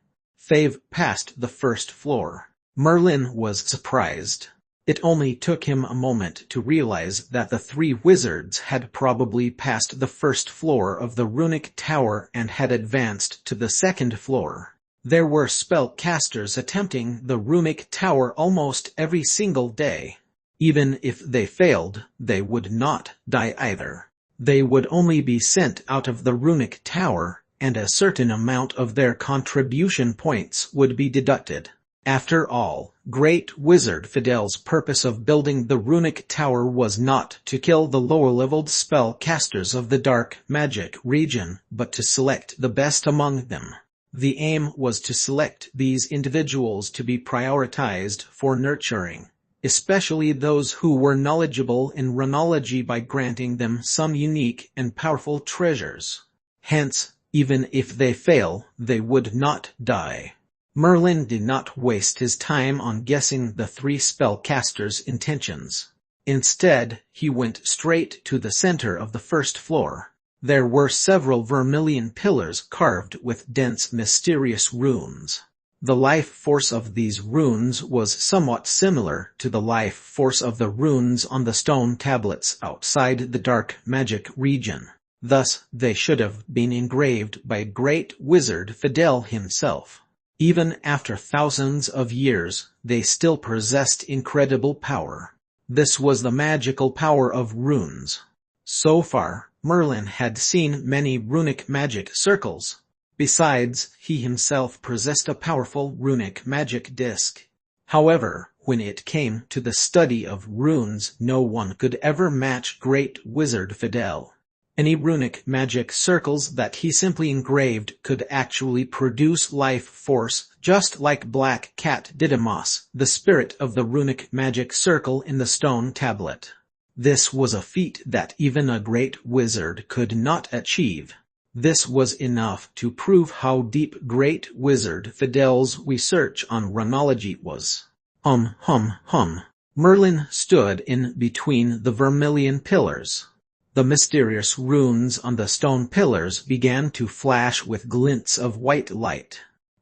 They've passed the first floor. Merlin was surprised. It only took him a moment to realize that the 3 wizards had probably passed the first floor of the runic tower and had advanced to the second floor. There were spellcasters attempting the runic tower almost every single day. Even if they failed, they would not die either. They would only be sent out of the runic tower, and a certain amount of their contribution points would be deducted. After all, Great Wizard Fidel's purpose of building the runic tower was not to kill the lower-leveled spellcasters of the dark magic region, but to select the best among them. The aim was to select these individuals to be prioritized for nurturing, especially those who were knowledgeable in runology, by granting them some unique and powerful treasures. Hence, even if they fail, they would not die. Merlin did not waste his time on guessing the 3 spellcasters' intentions. Instead, he went straight to the center of the first floor. There were several vermilion pillars carved with dense, mysterious runes. The life force of these runes was somewhat similar to the life force of the runes on the stone tablets outside the dark magic region. Thus, they should have been engraved by Great Wizard Fidel himself. Even after thousands of years, they still possessed incredible power. This was the magical power of runes. So far, Merlin had seen many runic magic circles. Besides, he himself possessed a powerful runic magic disc. However, when it came to the study of runes, no one could ever match Great Wizard Fidel. Any runic magic circles that he simply engraved could actually produce life force, just like Black Cat Didymos, the spirit of the runic magic circle in the stone tablet. This was a feat that even a great wizard could not achieve. This was enough to prove how deep Great Wizard Fidel's research on runology was. Merlin stood in between the vermilion pillars. The mysterious runes on the stone pillars began to flash with glints of white light.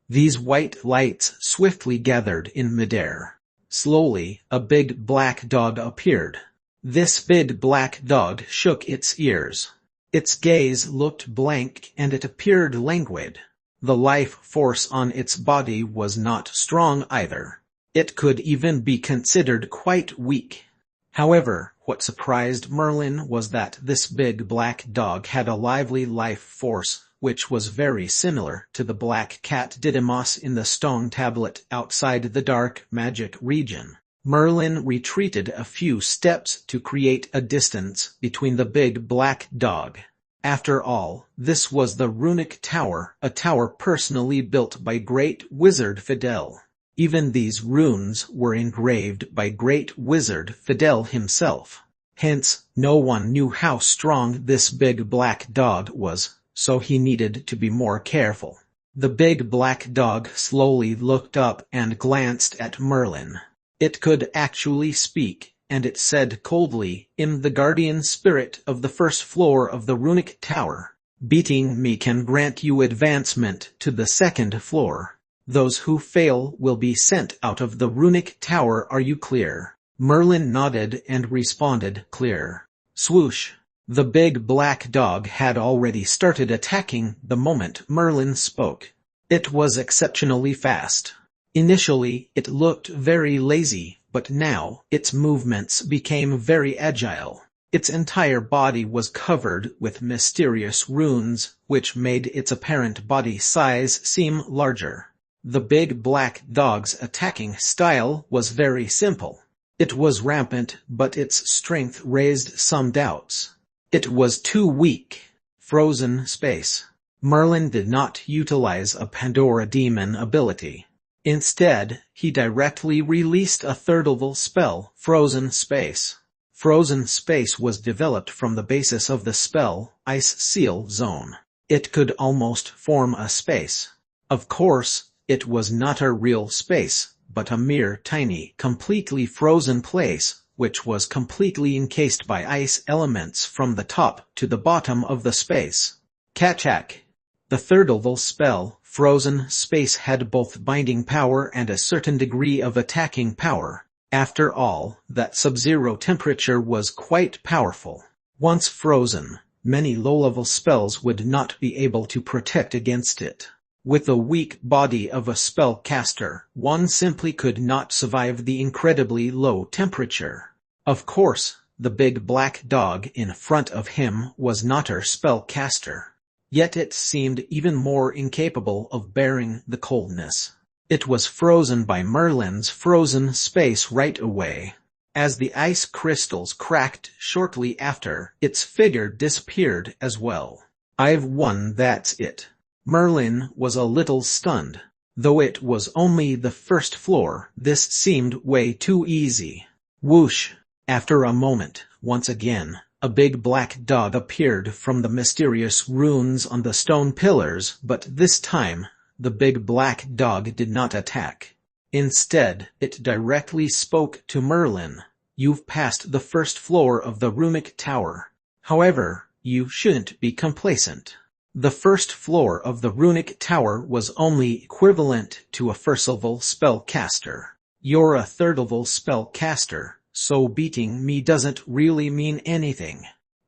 These white lights swiftly gathered in midair. Slowly, a big black dog appeared. This big black dog shook its ears. Its gaze looked blank and it appeared languid. The life force on its body was not strong either. It could even be considered quite weak. However, what surprised Merlin was that this big black dog had a lively life force, which was very similar to the Black Cat Didymos in the stone tablet outside the dark magic region. Merlin retreated a few steps to create a distance between the big black dog. After all, this was the runic tower, a tower personally built by Great Wizard Fidel. Even these runes were engraved by Great Wizard Fidel himself. Hence, no one knew how strong this big black dog was, so he needed to be more careful. The big black dog slowly looked up and glanced at Merlin. It could actually speak, and it said coldly, "I'm the guardian spirit of the first floor of the runic tower. Beating me can grant you advancement to the second floor. Those who fail will be sent out of the runic tower. Are you clear?" Merlin nodded and responded, "Clear." Swoosh! The big black dog had already started attacking the moment Merlin spoke. It was exceptionally fast. Initially, it looked very lazy, but now, its movements became very agile. Its entire body was covered with mysterious runes, which made its apparent body size seem larger. The big black dog's attacking style was very simple. It was rampant, but its strength raised some doubts. It was too weak. Frozen space. Merlin did not utilize a Pandora Demon ability. Instead, he directly released a third-level spell, Frozen Space. Frozen Space was developed from the basis of the spell, Ice Seal Zone. It could almost form a space. Of course, it was not a real space, but a mere tiny, completely frozen place, which was completely encased by ice elements from the top to the bottom of the space. Kachak. The third-level spell, Frozen Space, had both binding power and a certain degree of attacking power. After all, that sub-zero temperature was quite powerful. Once frozen, many low-level spells would not be able to protect against it. With the weak body of a spellcaster, one simply could not survive the incredibly low temperature. Of course, the big black dog in front of him was not a spellcaster. Yet it seemed even more incapable of bearing the coldness. It was frozen by Merlin's frozen space right away. As the ice crystals cracked shortly after, its figure disappeared as well. "I've won, that's it." Merlin was a little stunned. Though it was only the first floor, this seemed way too easy. Whoosh! After a moment, once again, a big black dog appeared from the mysterious runes on the stone pillars, but this time, the big black dog did not attack. Instead, it directly spoke to Merlin. "You've passed the first floor of the runic tower. However, you shouldn't be complacent. The first floor of the runic tower was only equivalent to a first-level spellcaster. You're a third-level spellcaster, so beating me doesn't really mean anything.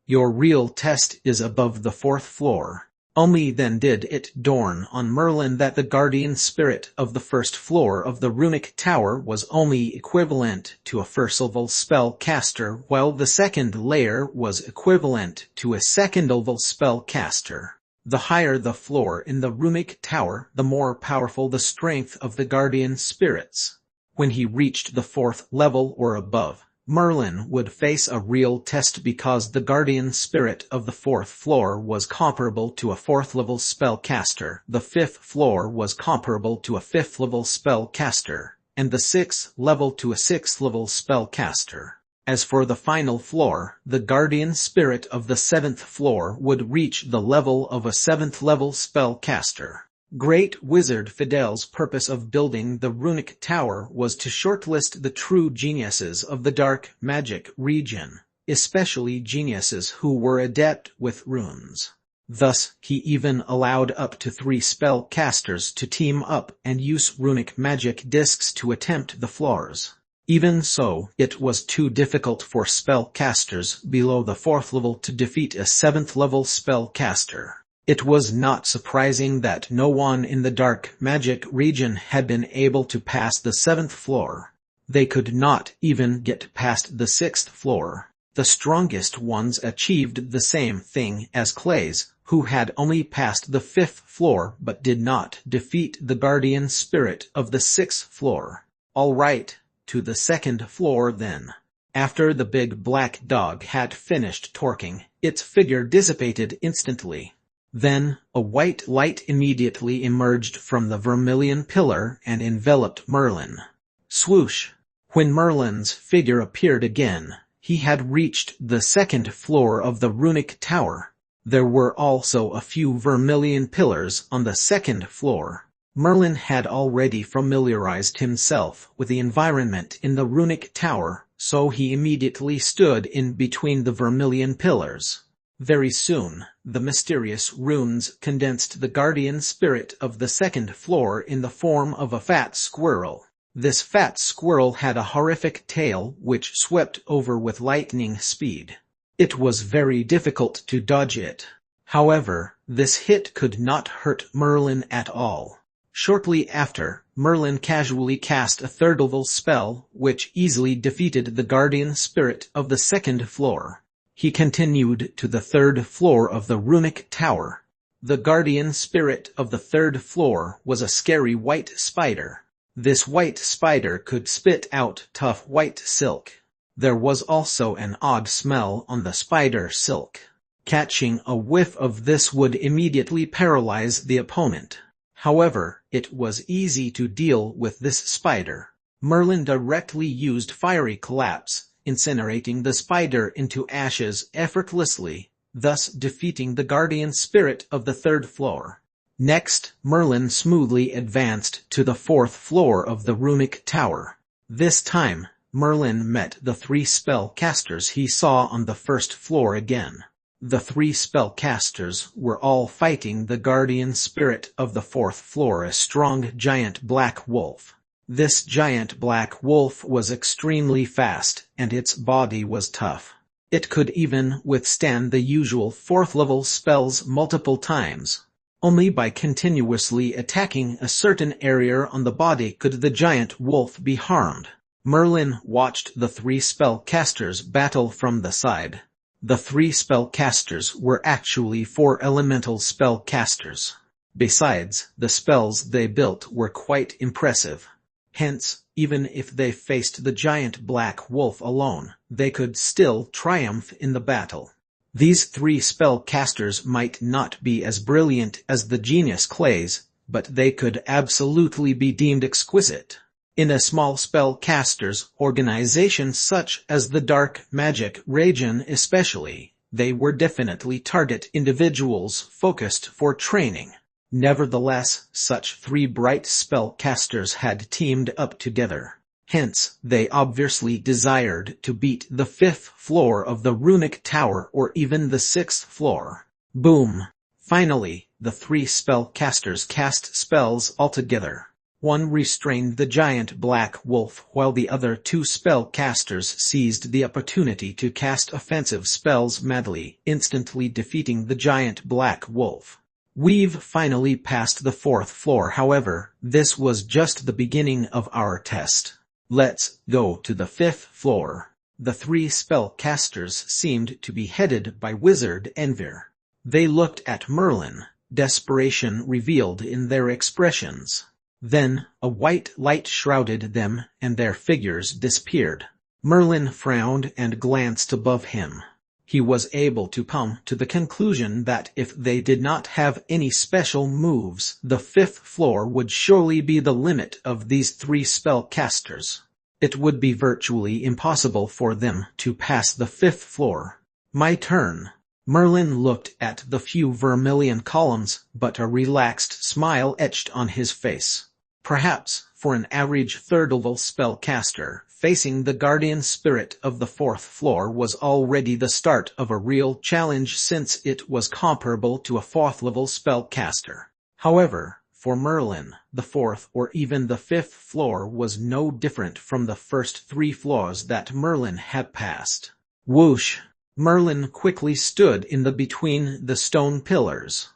Your real test is above the fourth floor." Only then did it dawn on Merlin that the guardian spirit of the first floor of the runic tower was only equivalent to a first-level spellcaster, while the second layer was equivalent to a second-level spellcaster. The higher the floor in the runic tower, the more powerful the strength of the guardian spirits. When he reached the fourth level or above, Merlin would face a real test because the guardian spirit of the fourth floor was comparable to a fourth-level spellcaster, the fifth floor was comparable to a fifth-level spellcaster, and the sixth level to a sixth-level spellcaster. As for the final floor, the guardian spirit of the seventh floor would reach the level of a seventh-level spellcaster. Great Wizard Fidel's purpose of building the runic tower was to shortlist the true geniuses of the dark magic region, especially geniuses who were adept with runes. Thus, he even allowed up to 3 spellcasters to team up and use runic magic discs to attempt the floors. Even so, it was too difficult for spellcasters below the 4th level to defeat a 7th level spellcaster. It was not surprising that no one in the dark magic region had been able to pass the 7th floor. They could not even get past the 6th floor. The strongest ones achieved the same thing as Clays, who had only passed the 5th floor but did not defeat the guardian spirit of the 6th floor. All right, to the 2nd floor then. After the big black dog had finished talking, its figure dissipated instantly. Then, a white light immediately emerged from the vermilion pillar and enveloped Merlin. Swoosh! When Merlin's figure appeared again, he had reached the 2nd floor of the runic tower. There were also a few vermilion pillars on the 2nd floor. Merlin had already familiarized himself with the environment in the runic tower, so he immediately stood in between the vermilion pillars. Very soon, the mysterious runes condensed the guardian spirit of the 2nd floor in the form of a fat squirrel. This fat squirrel had a horrific tail which swept over with lightning speed. It was very difficult to dodge it. However, this hit could not hurt Merlin at all. Shortly after, Merlin casually cast a 3rd level spell which easily defeated the guardian spirit of the 2nd floor. He continued to the 3rd floor of the runic tower. The guardian spirit of the 3rd floor was a scary white spider. This white spider could spit out tough white silk. There was also an odd smell on the spider silk. Catching a whiff of this would immediately paralyze the opponent. However, it was easy to deal with this spider. Merlin directly used fiery collapse, incinerating the spider into ashes effortlessly, thus defeating the guardian spirit of the third floor. Next, Merlin smoothly advanced to the fourth floor of the runic tower. This time, Merlin met the 3 spellcasters he saw on the first floor again. The 3 spellcasters were all fighting the guardian spirit of the fourth floor, a strong giant black wolf. This giant black wolf was extremely fast, and its body was tough. It could even withstand the usual 4th-level spells multiple times. Only by continuously attacking a certain area on the body could the giant wolf be harmed. Merlin watched the 3 spellcasters battle from the side. The 3 spellcasters were actually 4 elemental spellcasters. Besides, the spells they built were quite impressive. Hence, even if they faced the giant black wolf alone, they could still triumph in the battle. These 3 spellcasters might not be as brilliant as the genius clays, but they could absolutely be deemed exquisite. In a small spellcasters organization such as the Dark Magic region especially, they were definitely target individuals focused for training. Nevertheless, such 3 bright spellcasters had teamed up together. Hence, they obviously desired to beat the 5th floor of the runic tower or even the 6th floor. Boom! Finally, the 3 spellcasters cast spells altogether. One restrained the giant black wolf while the other 2 spellcasters seized the opportunity to cast offensive spells madly, instantly defeating the giant black wolf. We've finally passed the 4th floor. However, this was just the beginning of our test. Let's go to the 5th floor. The 3 spellcasters seemed to be headed by Wizard Envir. They looked at Merlin, desperation revealed in their expressions. Then, a white light shrouded them, and their figures disappeared. Merlin frowned and glanced above him. He was able to come to the conclusion that if they did not have any special moves, the 5th floor would surely be the limit of these 3 spellcasters. It would be virtually impossible for them to pass the 5th floor. My turn. Merlin looked at the few vermilion columns, but a relaxed smile etched on his face. Perhaps, for an average 3rd-level spellcaster, facing the guardian spirit of the 4th floor was already the start of a real challenge, since it was comparable to a 4th-level spellcaster. However, for Merlin, the 4th or even the 5th floor was no different from the first 3 floors that Merlin had passed. Whoosh! Merlin quickly stood in between the stone pillars.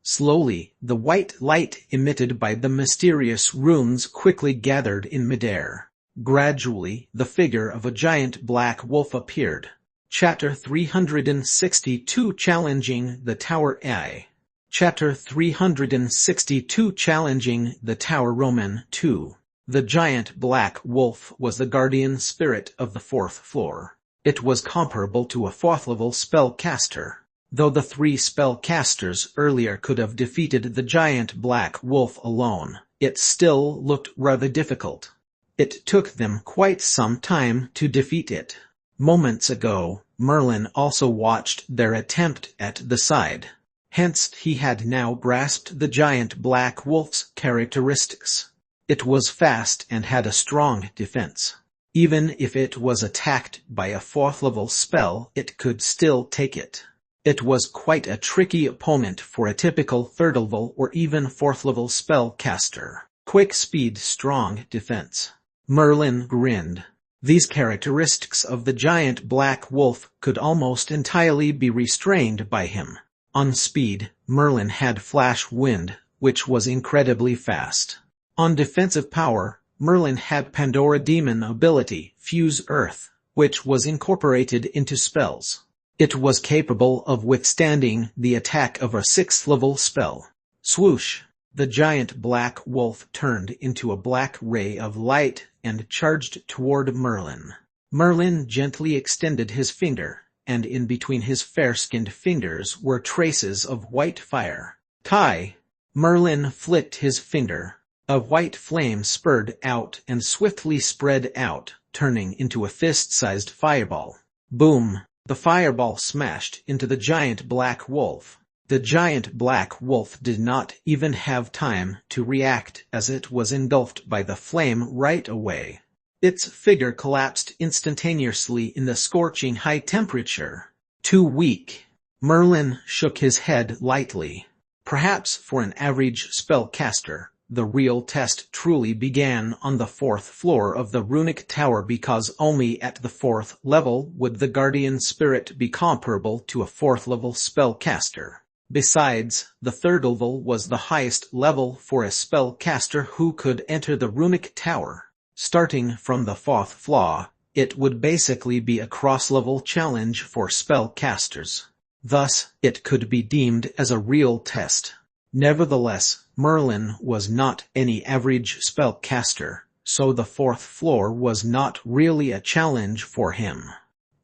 Slowly, the white light emitted by the mysterious runes quickly gathered in midair. Gradually, the figure of a giant black wolf appeared. Chapter 362 Challenging the Tower AI. Chapter 362 Challenging the Tower Roman 2. The giant black wolf was the guardian spirit of the 4th floor. It was comparable to a 4th-level spellcaster. Though the 3 spellcasters earlier could have defeated the giant black wolf alone, it still looked rather difficult. It took them quite some time to defeat it. Moments ago, Merlin also watched their attempt at the side. Hence he had now grasped the giant black wolf's characteristics. It was fast and had a strong defense. Even if it was attacked by a 4th-level spell, it could still take it. It was quite a tricky opponent for a typical 3rd-level or even 4th-level spellcaster. Quick speed, strong defense. Merlin grinned. These characteristics of the giant black wolf could almost entirely be restrained by him. On speed, Merlin had Flash Wind, which was incredibly fast. On defensive power, Merlin had Pandora Demon ability, Fuse Earth, which was incorporated into spells. It was capable of withstanding the attack of a 6th-level spell. Swoosh! The giant black wolf turned into a black ray of light and charged toward Merlin. Merlin gently extended his finger, and in between his fair-skinned fingers were traces of white fire. "Tai!" Merlin flicked his finger. A white flame spurred out and swiftly spread out, turning into a fist-sized fireball. Boom! The fireball smashed into the giant black wolf. The giant black wolf did not even have time to react, as it was engulfed by the flame right away. Its figure collapsed instantaneously in the scorching high temperature. Too weak. Merlin shook his head lightly. Perhaps for an average spellcaster, the real test truly began on the 4th floor of the runic tower, because only at the 4th level would the guardian spirit be comparable to a 4th level spellcaster. Besides, the 3rd level was the highest level for a spellcaster who could enter the runic tower. Starting from the 4th floor, it would basically be a cross-level challenge for spellcasters. Thus, it could be deemed as a real test. Nevertheless, Merlin was not any average spellcaster, so the 4th floor was not really a challenge for him.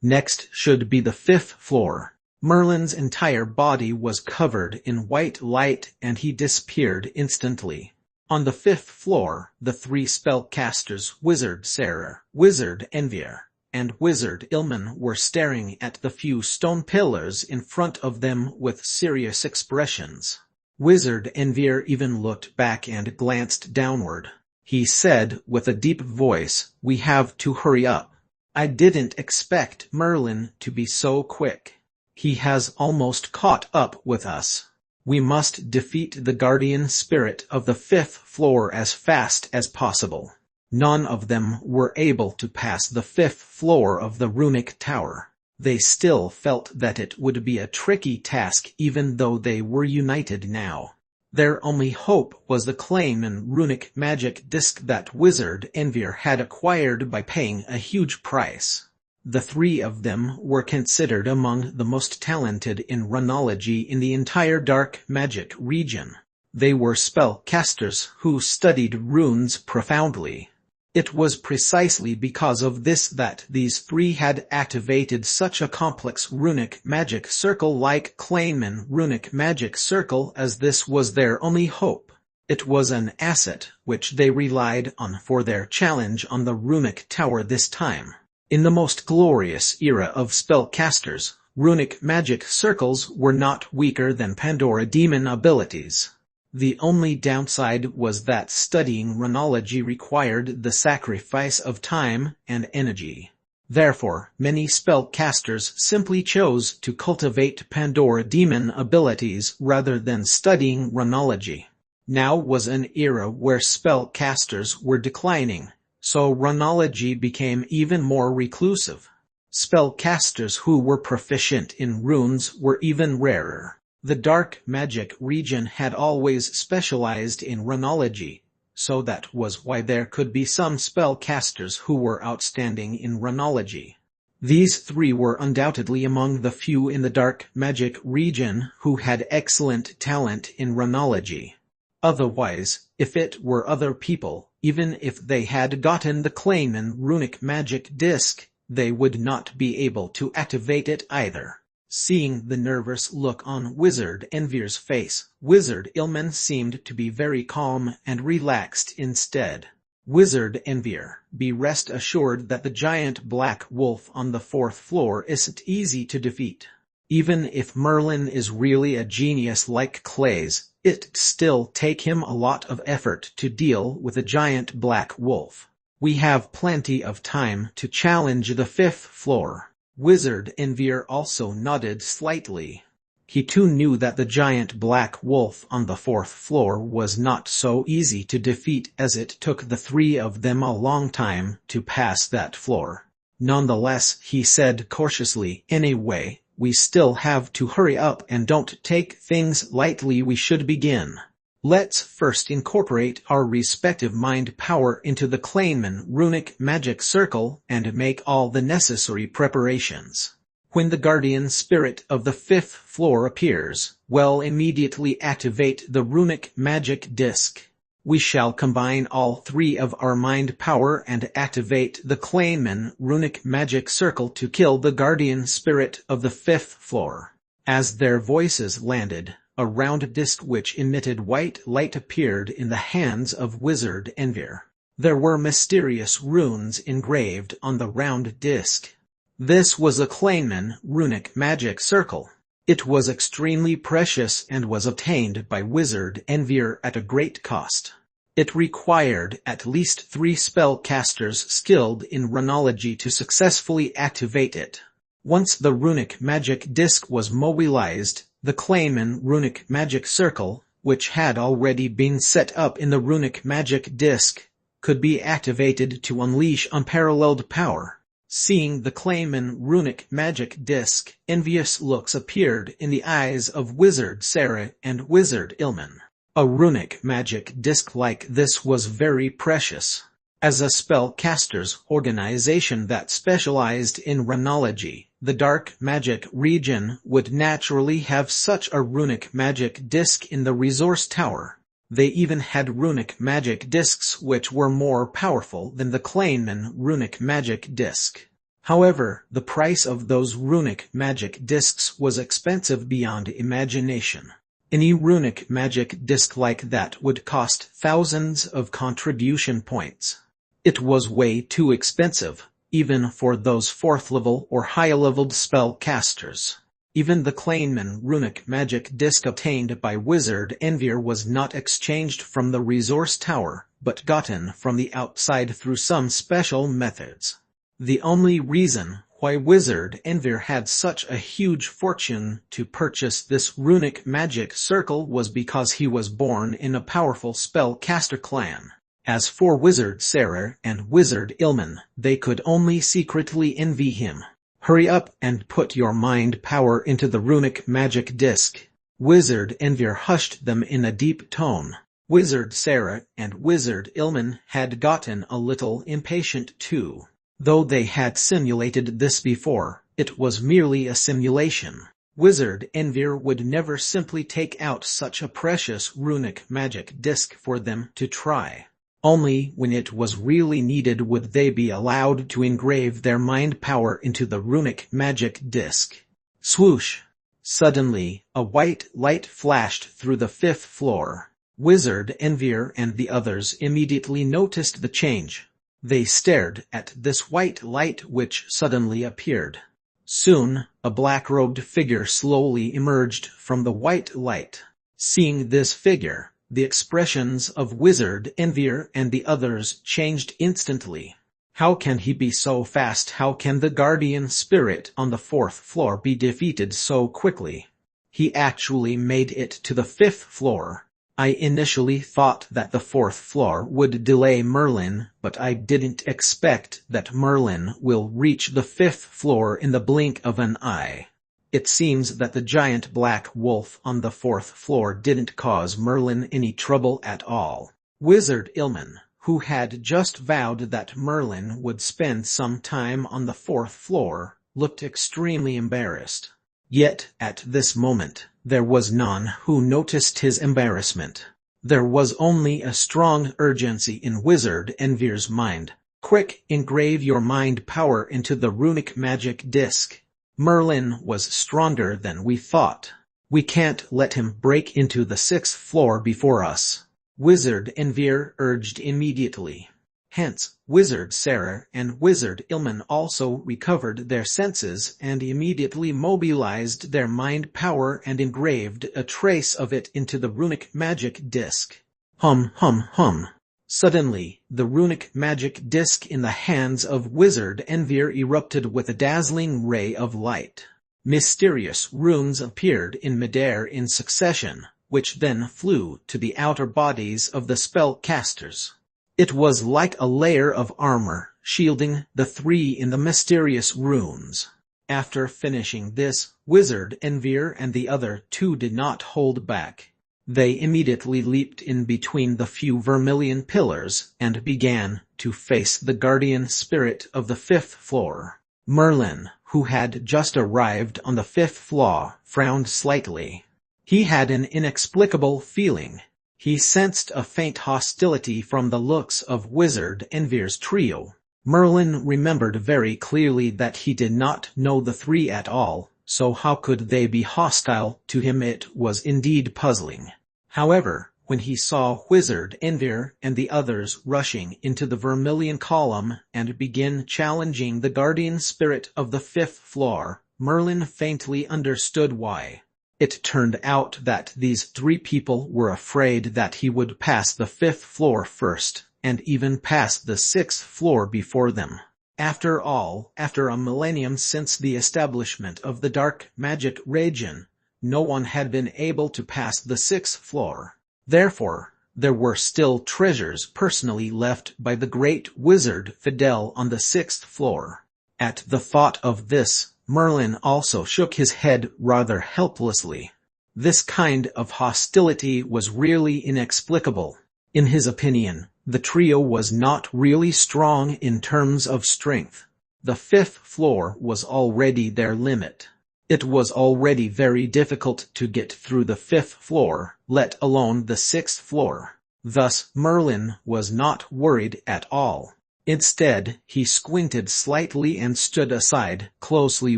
Next should be the 5th floor. Merlin's entire body was covered in white light and he disappeared instantly. On the 5th floor, the 3 spellcasters, Wizard Sarah, Wizard Envier, and Wizard Ilman, were staring at the few stone pillars in front of them with serious expressions. Wizard Envier even looked back and glanced downward. He said with a deep voice, "We have to hurry up. I didn't expect Merlin to be so quick. He has almost caught up with us. We must defeat the guardian spirit of the 5th floor as fast as possible." None of them were able to pass the 5th floor of the runic tower. They still felt that it would be a tricky task even though they were united now. Their only hope was the Clayman runic magic disc that Wizard Envier had acquired by paying a huge price. The 3 of them were considered among the most talented in runology in the entire dark magic region. They were spellcasters who studied runes profoundly. It was precisely because of this that these 3 had activated such a complex runic magic circle like Clayman runic magic circle, as this was their only hope. It was an asset which they relied on for their challenge on the runic tower this time. In the most glorious era of spellcasters, runic magic circles were not weaker than Pandora demon abilities. The only downside was that studying runology required the sacrifice of time and energy. Therefore, many spellcasters simply chose to cultivate Pandora demon abilities rather than studying runology. Now was an era where spellcasters were declining, so runology became even more reclusive. Spellcasters who were proficient in runes were even rarer. The dark magic region had always specialized in runology, so that was why there could be some spellcasters who were outstanding in runology. These 3 were undoubtedly among the few in the dark magic region who had excellent talent in runology. Otherwise, if it were other people, even if they had gotten the Clayman runic magic disc, they would not be able to activate it either. Seeing the nervous look on Wizard Envier's face, Wizard Ilman seemed to be very calm and relaxed instead. "Wizard Envier, be rest assured that the giant black wolf on the 4th floor isn't easy to defeat. Even if Merlin is really a genius like Clay's, it'd still take him a lot of effort to deal with a giant black wolf. We have plenty of time to challenge the 5th floor. Wizard Envier also nodded slightly. He too knew that the giant black wolf on the 4th floor was not so easy to defeat, as it took the 3 of them a long time to pass that floor. Nonetheless, he said cautiously, "Anyway, we still have to hurry up and don't take things lightly. We should begin. Let's first incorporate our respective mind power into the Clayman runic magic circle and make all the necessary preparations. When the guardian spirit of the 5th floor appears, we'll immediately activate the runic magic disc. We shall combine all three of our mind power and activate the Clayman runic magic circle to kill the guardian spirit of the 5th floor. As their voices landed, a round disc which emitted white light appeared in the hands of Wizard Envir. There were mysterious runes engraved on the round disc. This was a Clayman runic magic circle. It was extremely precious and was obtained by Wizard Envir at a great cost. It required at least 3 spellcasters skilled in runology to successfully activate it. Once the runic magic disc was mobilized, the Clayman runic magic circle, which had already been set up in the runic magic disc, could be activated to unleash unparalleled power. Seeing the Clayman runic magic disc, envious looks appeared in the eyes of Wizard Sarah and Wizard Ilman. A runic magic disc like this was very precious. As a spellcasters organization that specialized in runology, the dark magic region would naturally have such a runic magic disc in the resource tower. They even had runic magic discs which were more powerful than the Clayman runic magic disc. However, the price of those runic magic discs was expensive beyond imagination. Any runic magic disc like that would cost thousands of contribution points. It was way too expensive, even for those 4th-level or high-leveled spellcasters. Even the Clayman runic magic disc obtained by Wizard Envir was not exchanged from the resource tower, but gotten from the outside through some special methods. The only reason why Wizard Envir had such a huge fortune to purchase this runic magic circle was because he was born in a powerful spellcaster clan. As for Wizard Sarah and Wizard Ilman, they could only secretly envy him. Hurry up and put your mind power into the runic magic disc. Wizard Envir hushed them in a deep tone. Wizard Sarah and Wizard Ilman had gotten a little impatient too. Though they had simulated this before, it was merely a simulation. Wizard Envir would never simply take out such a precious runic magic disc for them to try. Only when it was really needed would they be allowed to engrave their mind power into the runic magic disc. Swoosh! Suddenly, a white light flashed through the 5th floor. Wizard Envir and the others immediately noticed the change. They stared at this white light which suddenly appeared. Soon, a black-robed figure slowly emerged from the white light. Seeing this figure, the expressions of Wizard Envir and the others changed instantly. How can he be so fast? How can the guardian spirit on the 4th floor be defeated so quickly? He actually made it to the 5th floor. I initially thought that the 4th floor would delay Merlin, but I didn't expect that Merlin will reach the 5th floor in the blink of an eye. It seems that the giant black wolf on the 4th floor didn't cause Merlin any trouble at all. Wizard Ilman, who had just vowed that Merlin would spend some time on the 4th floor, looked extremely embarrassed. Yet, at this moment, there was none who noticed his embarrassment. There was only a strong urgency in Wizard Envir's mind. Quick, engrave your mind power into the runic magic disc. Merlin was stronger than we thought. We can't let him break into the 6th floor before us. Wizard Envir urged immediately. Hence, Wizard Sarah and Wizard Ilman also recovered their senses and immediately mobilized their mind power and engraved a trace of it into the runic magic disc. Hum hum hum. Suddenly, the runic magic disc in the hands of Wizard Envir erupted with a dazzling ray of light. Mysterious runes appeared in midair in succession, which then flew to the outer bodies of the spellcasters. It was like a layer of armor, shielding the 3 in the mysterious runes. After finishing this, Wizard Envir and the other 2 did not hold back. They immediately leaped in between the few vermilion pillars and began to face the guardian spirit of the 5th floor. Merlin, who had just arrived on the 5th floor, frowned slightly. He had an inexplicable feeling. He sensed a faint hostility from the looks of Wizard Envir's trio. Merlin remembered very clearly that he did not know the three at all, so how could they be hostile to him? It was indeed puzzling. However, when he saw Wizard Envir and the others rushing into the Vermilion column and begin challenging the guardian spirit of the fifth floor, Merlin faintly understood why. It turned out that these three people were afraid that he would pass the fifth floor first, and even pass the sixth floor before them. After all, after a millennium since the establishment of the dark magic region, no one had been able to pass the sixth floor. Therefore, there were still treasures personally left by the great wizard Fidel on the sixth floor. At the thought of this, Merlin also shook his head rather helplessly. This kind of hostility was really inexplicable. In his opinion, the trio was not really strong in terms of strength. The fifth floor was already their limit. It was already very difficult to get through the fifth floor, let alone the sixth floor. Thus, Merlin was not worried at all. Instead, he squinted slightly and stood aside, closely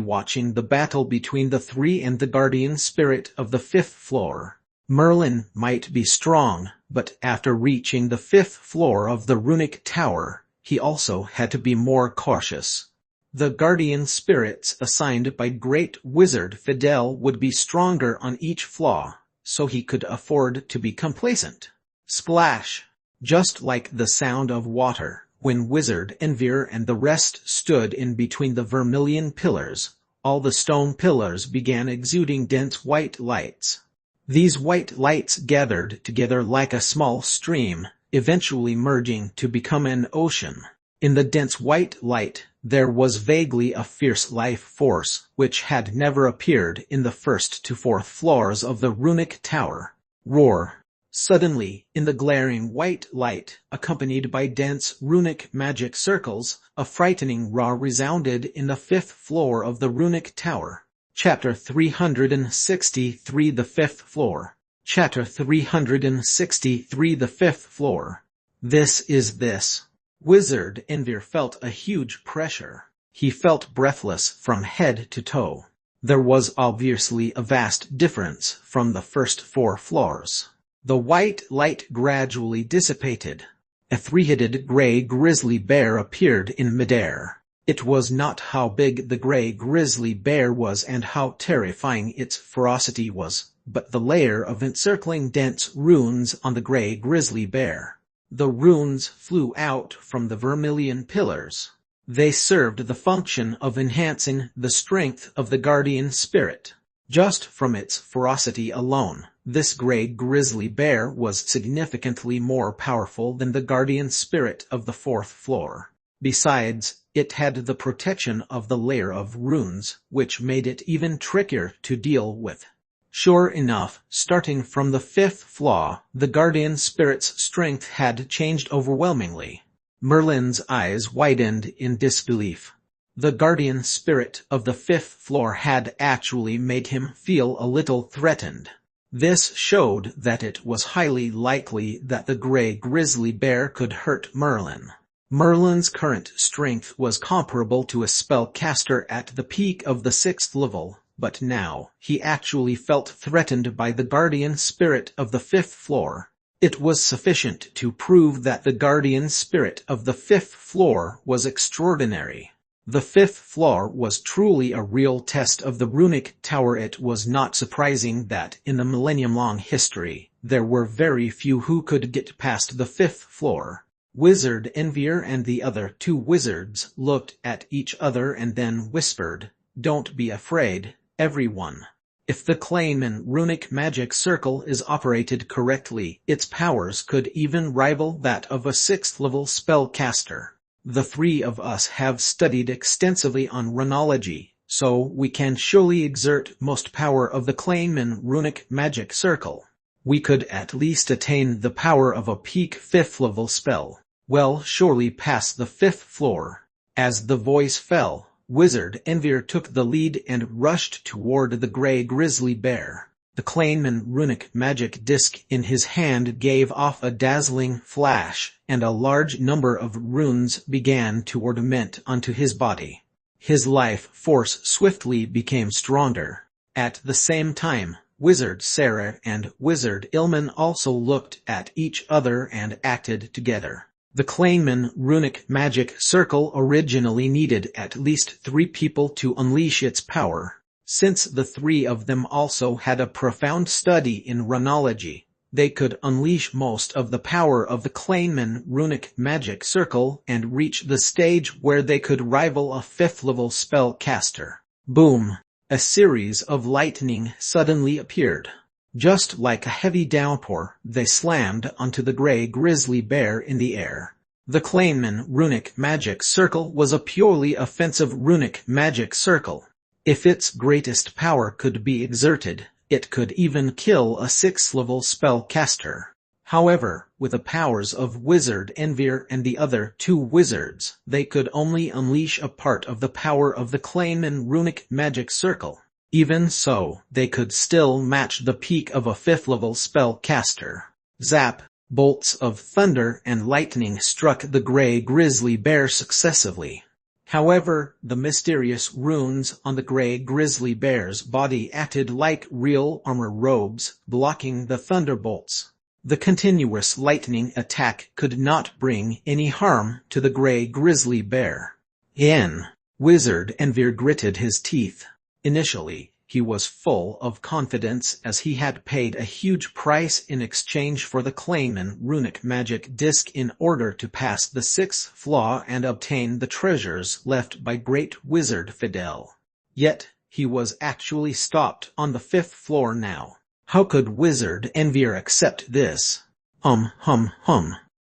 watching the battle between the three and the guardian spirit of the fifth floor. Merlin might be strong, but after reaching the fifth floor of the runic tower, he also had to be more cautious. The guardian spirits assigned by Great Wizard Fidel would be stronger on each flaw, so he could afford to be complacent. Splash! Just like the sound of water, when Wizard Envir and the rest stood in between the vermilion pillars, all the stone pillars began exuding dense white lights. These white lights gathered together like a small stream, eventually merging to become an ocean. In the dense white light, there was vaguely a fierce life force, which had never appeared in the first to fourth floors of the runic tower. Roar! Suddenly, in the glaring white light, accompanied by dense runic magic circles, a frightening roar resounded in the fifth floor of the runic tower. Chapter 363 The Fifth Floor. Chapter 363 The Fifth Floor. This. Wizard Envir felt a huge pressure. He felt breathless from head to toe. There was obviously a vast difference from the first four floors. The white light gradually dissipated. A three-headed gray grizzly bear appeared in midair. It was not how big the gray grizzly bear was and how terrifying its ferocity was, but the layer of encircling dense runes on the gray grizzly bear. The runes flew out from the vermilion pillars. They served the function of enhancing the strength of the guardian spirit. Just from its ferocity alone, this gray grizzly bear was significantly more powerful than the guardian spirit of the fourth floor. Besides, it had the protection of the layer of runes, which made it even trickier to deal with. Sure enough, starting from the fifth floor, the guardian spirit's strength had changed overwhelmingly. Merlin's eyes widened in disbelief. The guardian spirit of the fifth floor had actually made him feel a little threatened. This showed that it was highly likely that the gray grizzly bear could hurt Merlin. Merlin's current strength was comparable to a spellcaster at the peak of the sixth level, but now he actually felt threatened by the guardian spirit of the fifth floor. It was sufficient to prove that the guardian spirit of the fifth floor was extraordinary. The fifth floor was truly a real test of the runic tower. It was not surprising that in the millennium-long history, there were very few who could get past the fifth floor. Wizard Envir and the other two wizards looked at each other and then whispered, "Don't be afraid, everyone. If the Clayman runic magic circle is operated correctly, its powers could even rival that of a sixth-level spellcaster. The three of us have studied extensively on runology, so we can surely exert most power of the Clayman runic magic circle. We could at least attain the power of a peak fifth-level spell. Well, surely pass the fifth floor." As the voice fell, Wizard Envir took the lead and rushed toward the gray grizzly bear. The Kleinman runic magic disc in his hand gave off a dazzling flash, and a large number of runes began to ornament onto his body. His life force swiftly became stronger. At the same time, Wizard Sarah and Wizard Ilman also looked at each other and acted together. The Kleinman runic magic circle originally needed at least 3 people to unleash its power. Since the 3 of them also had a profound study in runology, they could unleash most of the power of the Kleinman runic magic circle and reach the stage where they could rival a 5th-level spellcaster. Boom! A series of lightning suddenly appeared. Just like a heavy downpour, they slammed onto the gray grizzly bear in the air. The Kleinman runic magic circle was a purely offensive runic magic circle. If its greatest power could be exerted, it could even kill a 6th-level spellcaster. However, with the powers of Wizard Envir and the other 2 wizards, they could only unleash a part of the power of the Kleinman runic magic circle. Even so, they could still match the peak of a 5th-level spellcaster. Zap! Bolts of thunder and lightning struck the gray grizzly bear successively. However, the mysterious runes on the gray grizzly bear's body acted like real armor robes, blocking the thunderbolts. The continuous lightning attack could not bring any harm to the gray grizzly bear. Wizard Envir gritted his teeth. Initially, he was full of confidence as he had paid a huge price in exchange for the Kleinman runic magic disc in order to pass the 6th flaw and obtain the treasures left by Great Wizard Fidel. Yet, he was actually stopped on the 5th floor now. How could Wizard Envir accept this?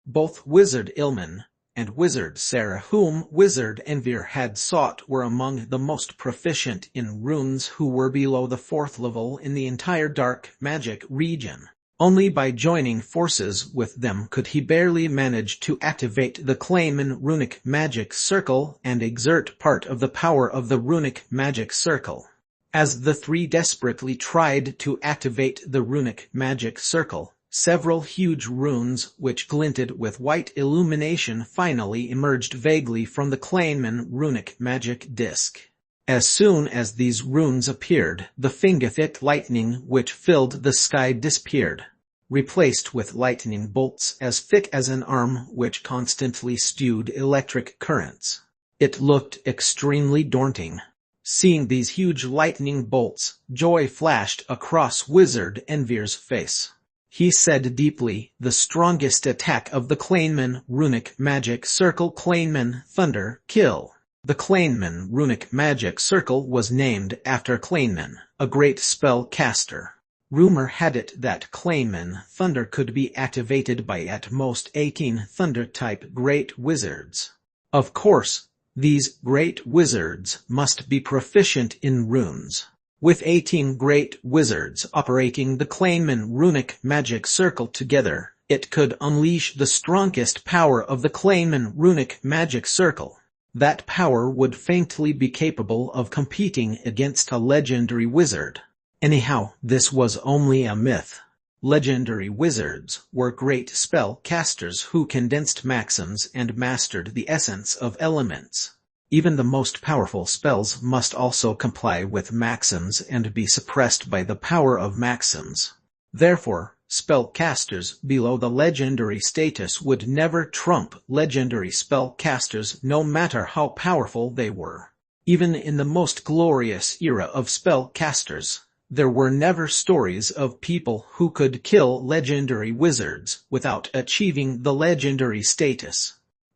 Both Wizard Ilman and Wizard Sarah, whom Wizard Envir had sought, were among the most proficient in runes who were below the 4th level in the entire dark magic region. Only by joining forces with them could he barely manage to activate the Kleinman runic magic circle and exert part of the power of the runic magic circle. As the 3 desperately tried to activate the runic magic circle, several huge runes which glinted with white illumination finally emerged vaguely from the Kleinman runic magic disc. As soon as these runes appeared, the finger-thick lightning which filled the sky disappeared, replaced with lightning bolts as thick as an arm which constantly spewed electric currents. It looked extremely daunting. Seeing these huge lightning bolts, joy flashed across Wizard Envir's face. He said deeply, "The strongest attack of the Kleinman runic magic circle, Kleinman Thunder Kill." The Kleinman runic magic circle was named after Kleinman, a great spell caster. Rumor had it that Kleinman Thunder could be activated by at most 18 Thunder-type great wizards. Of course, these great wizards must be proficient in runes. With 18 great wizards operating the Kleinman runic magic circle together, it could unleash the strongest power of the Kleinman runic magic circle. That power would faintly be capable of competing against a legendary wizard. Anyhow, this was only a myth. Legendary wizards were great spell casters who condensed maxims and mastered the essence of elements. Even the most powerful spells must also comply with maxims and be suppressed by the power of maxims. Therefore, spellcasters below the legendary status would never trump legendary spellcasters no matter how powerful they were. Even in the most glorious era of spellcasters, there were never stories of people who could kill legendary wizards without achieving the legendary status.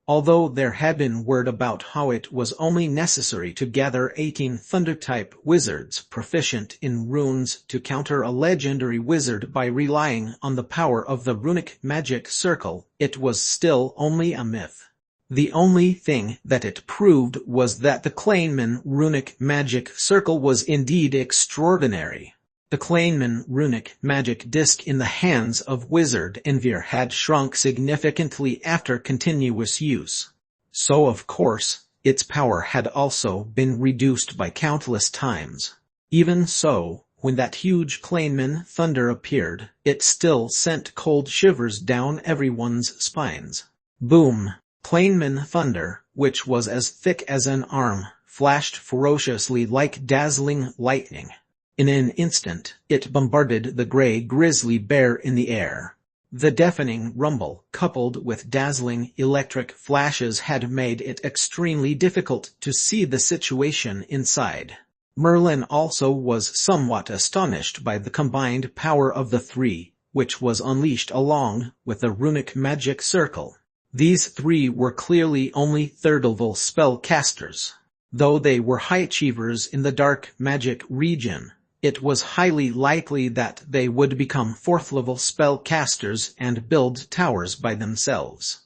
Although there had been word about how it was only necessary to gather 18 Thunder-type wizards proficient in runes to counter a legendary wizard by relying on the power of the runic magic circle, it was still only a myth. The only thing that it proved was that the Kleinman runic magic circle was indeed extraordinary. The Kleinman runic magic disc in the hands of Wizard Envir had shrunk significantly after continuous use. So of course, its power had also been reduced by countless times. Even so, When that huge Kleinman thunder appeared, it still sent cold shivers down everyone's spines. Boom! Kleinman thunder, which was as thick as an arm, flashed ferociously like dazzling lightning. In an instant, it bombarded the gray grizzly bear in the air. The deafening rumble, coupled with dazzling electric flashes, had made it extremely difficult to see the situation inside. Merlin also was somewhat astonished by the combined power of the three, which was unleashed along with the runic magic circle. These three were clearly only third-level spellcasters. Though they were high achievers in the dark magic region, it was highly likely that they would become fourth-level spellcasters and build towers by themselves.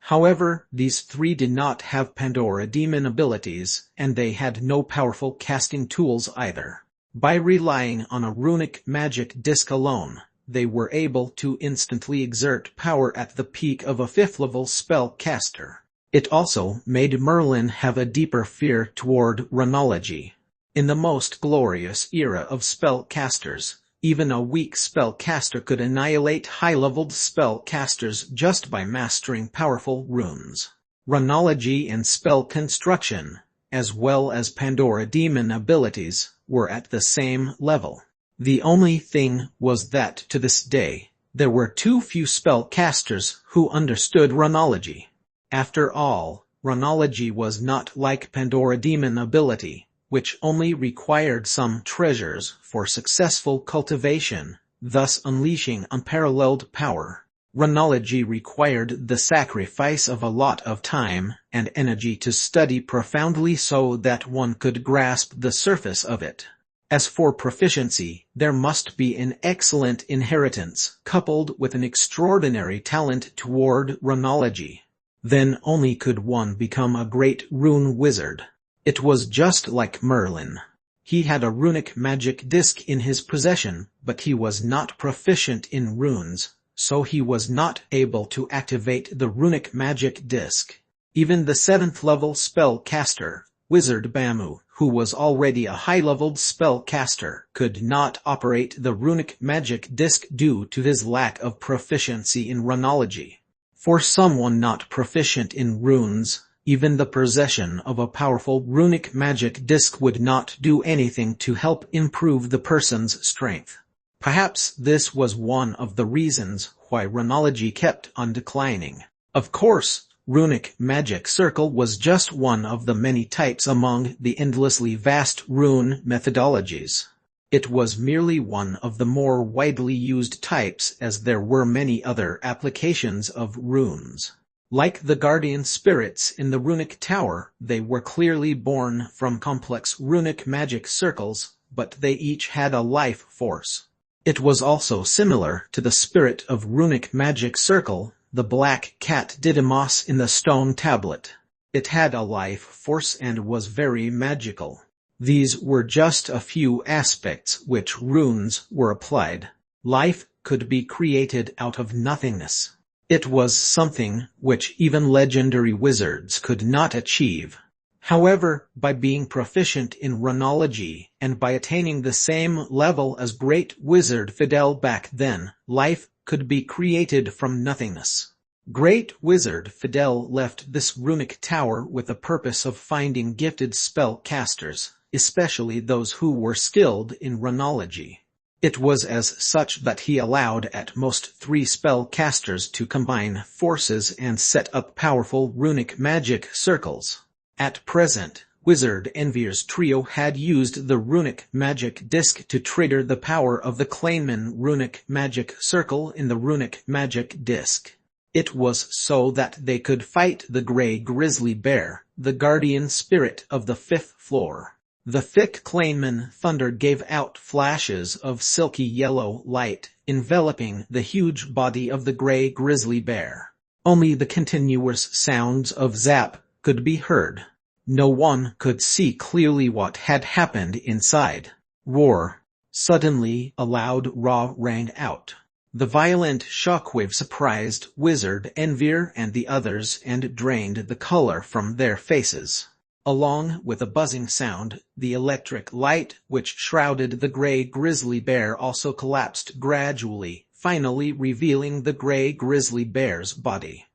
However, these three did not have Pandora demon abilities, and they had no powerful casting tools either. By relying on a runic magic disc alone, they were able to instantly exert power at the peak of a fifth-level spellcaster. It also made Merlin have a deeper fear toward runology. In the most glorious era of spellcasters, even a weak spellcaster could annihilate high-leveled spellcasters just by mastering powerful runes. Runology and spell construction, as well as Pandora demon abilities, were at the same level. The only thing was that to this day, there were too few spellcasters who understood runology. After all, runology was not like Pandora demon ability, which only required some treasures for successful cultivation, thus unleashing unparalleled power. Runology required the sacrifice of a lot of time and energy to study profoundly so that one could grasp the surface of it. As for proficiency, there must be an excellent inheritance coupled with an extraordinary talent toward runology. Then only could one become a great rune wizard. It was just like Merlin. He had a runic magic disc in his possession, but he was not proficient in runes, so he was not able to activate the runic magic disc. Even the 7th level spellcaster, Wizard Bamu, who was already a high-leveled spellcaster, could not operate the runic magic disc due to his lack of proficiency in runology. For someone not proficient in runes, even the possession of a powerful runic magic disc would not do anything to help improve the person's strength. Perhaps this was one of the reasons why runology kept on declining. Of course, runic magic circle was just one of the many types among the endlessly vast rune methodologies. It was merely one of the more widely used types, as there were many other applications of runes. Like the guardian spirits in the runic tower, they were clearly born from complex runic magic circles, but they each had a life force. It was also similar to the spirit of runic magic circle, the black cat Didymos in the stone tablet. It had a life force and was very magical. These were just a few aspects which runes were applied. Life could be created out of nothingness. It was something which even legendary wizards could not achieve. However, by being proficient in runology and by attaining the same level as great wizard Fidel back then, life could be created from nothingness. Great wizard Fidel left this runic tower with the purpose of finding gifted spellcasters, especially those who were skilled in runology. It was as such that he allowed at most 3 spellcasters to combine forces and set up powerful runic magic circles. At present, Wizard Envir's trio had used the runic magic disc to trigger the power of the Kleinman runic magic circle in the runic magic disc. It was so that they could fight the gray grizzly bear, the guardian spirit of the 5th floor. The thick Kleinman thunder gave out flashes of silky yellow light, enveloping the huge body of the gray grizzly bear. Only the continuous sounds of zap could be heard. No one could see clearly what had happened inside. Roar. Suddenly, a loud roar rang out. The violent shockwave surprised Wizard Envir and the others and drained the color from their faces. Along with a buzzing sound, the electric light which shrouded the gray grizzly bear also collapsed gradually, finally revealing the gray grizzly bear's body.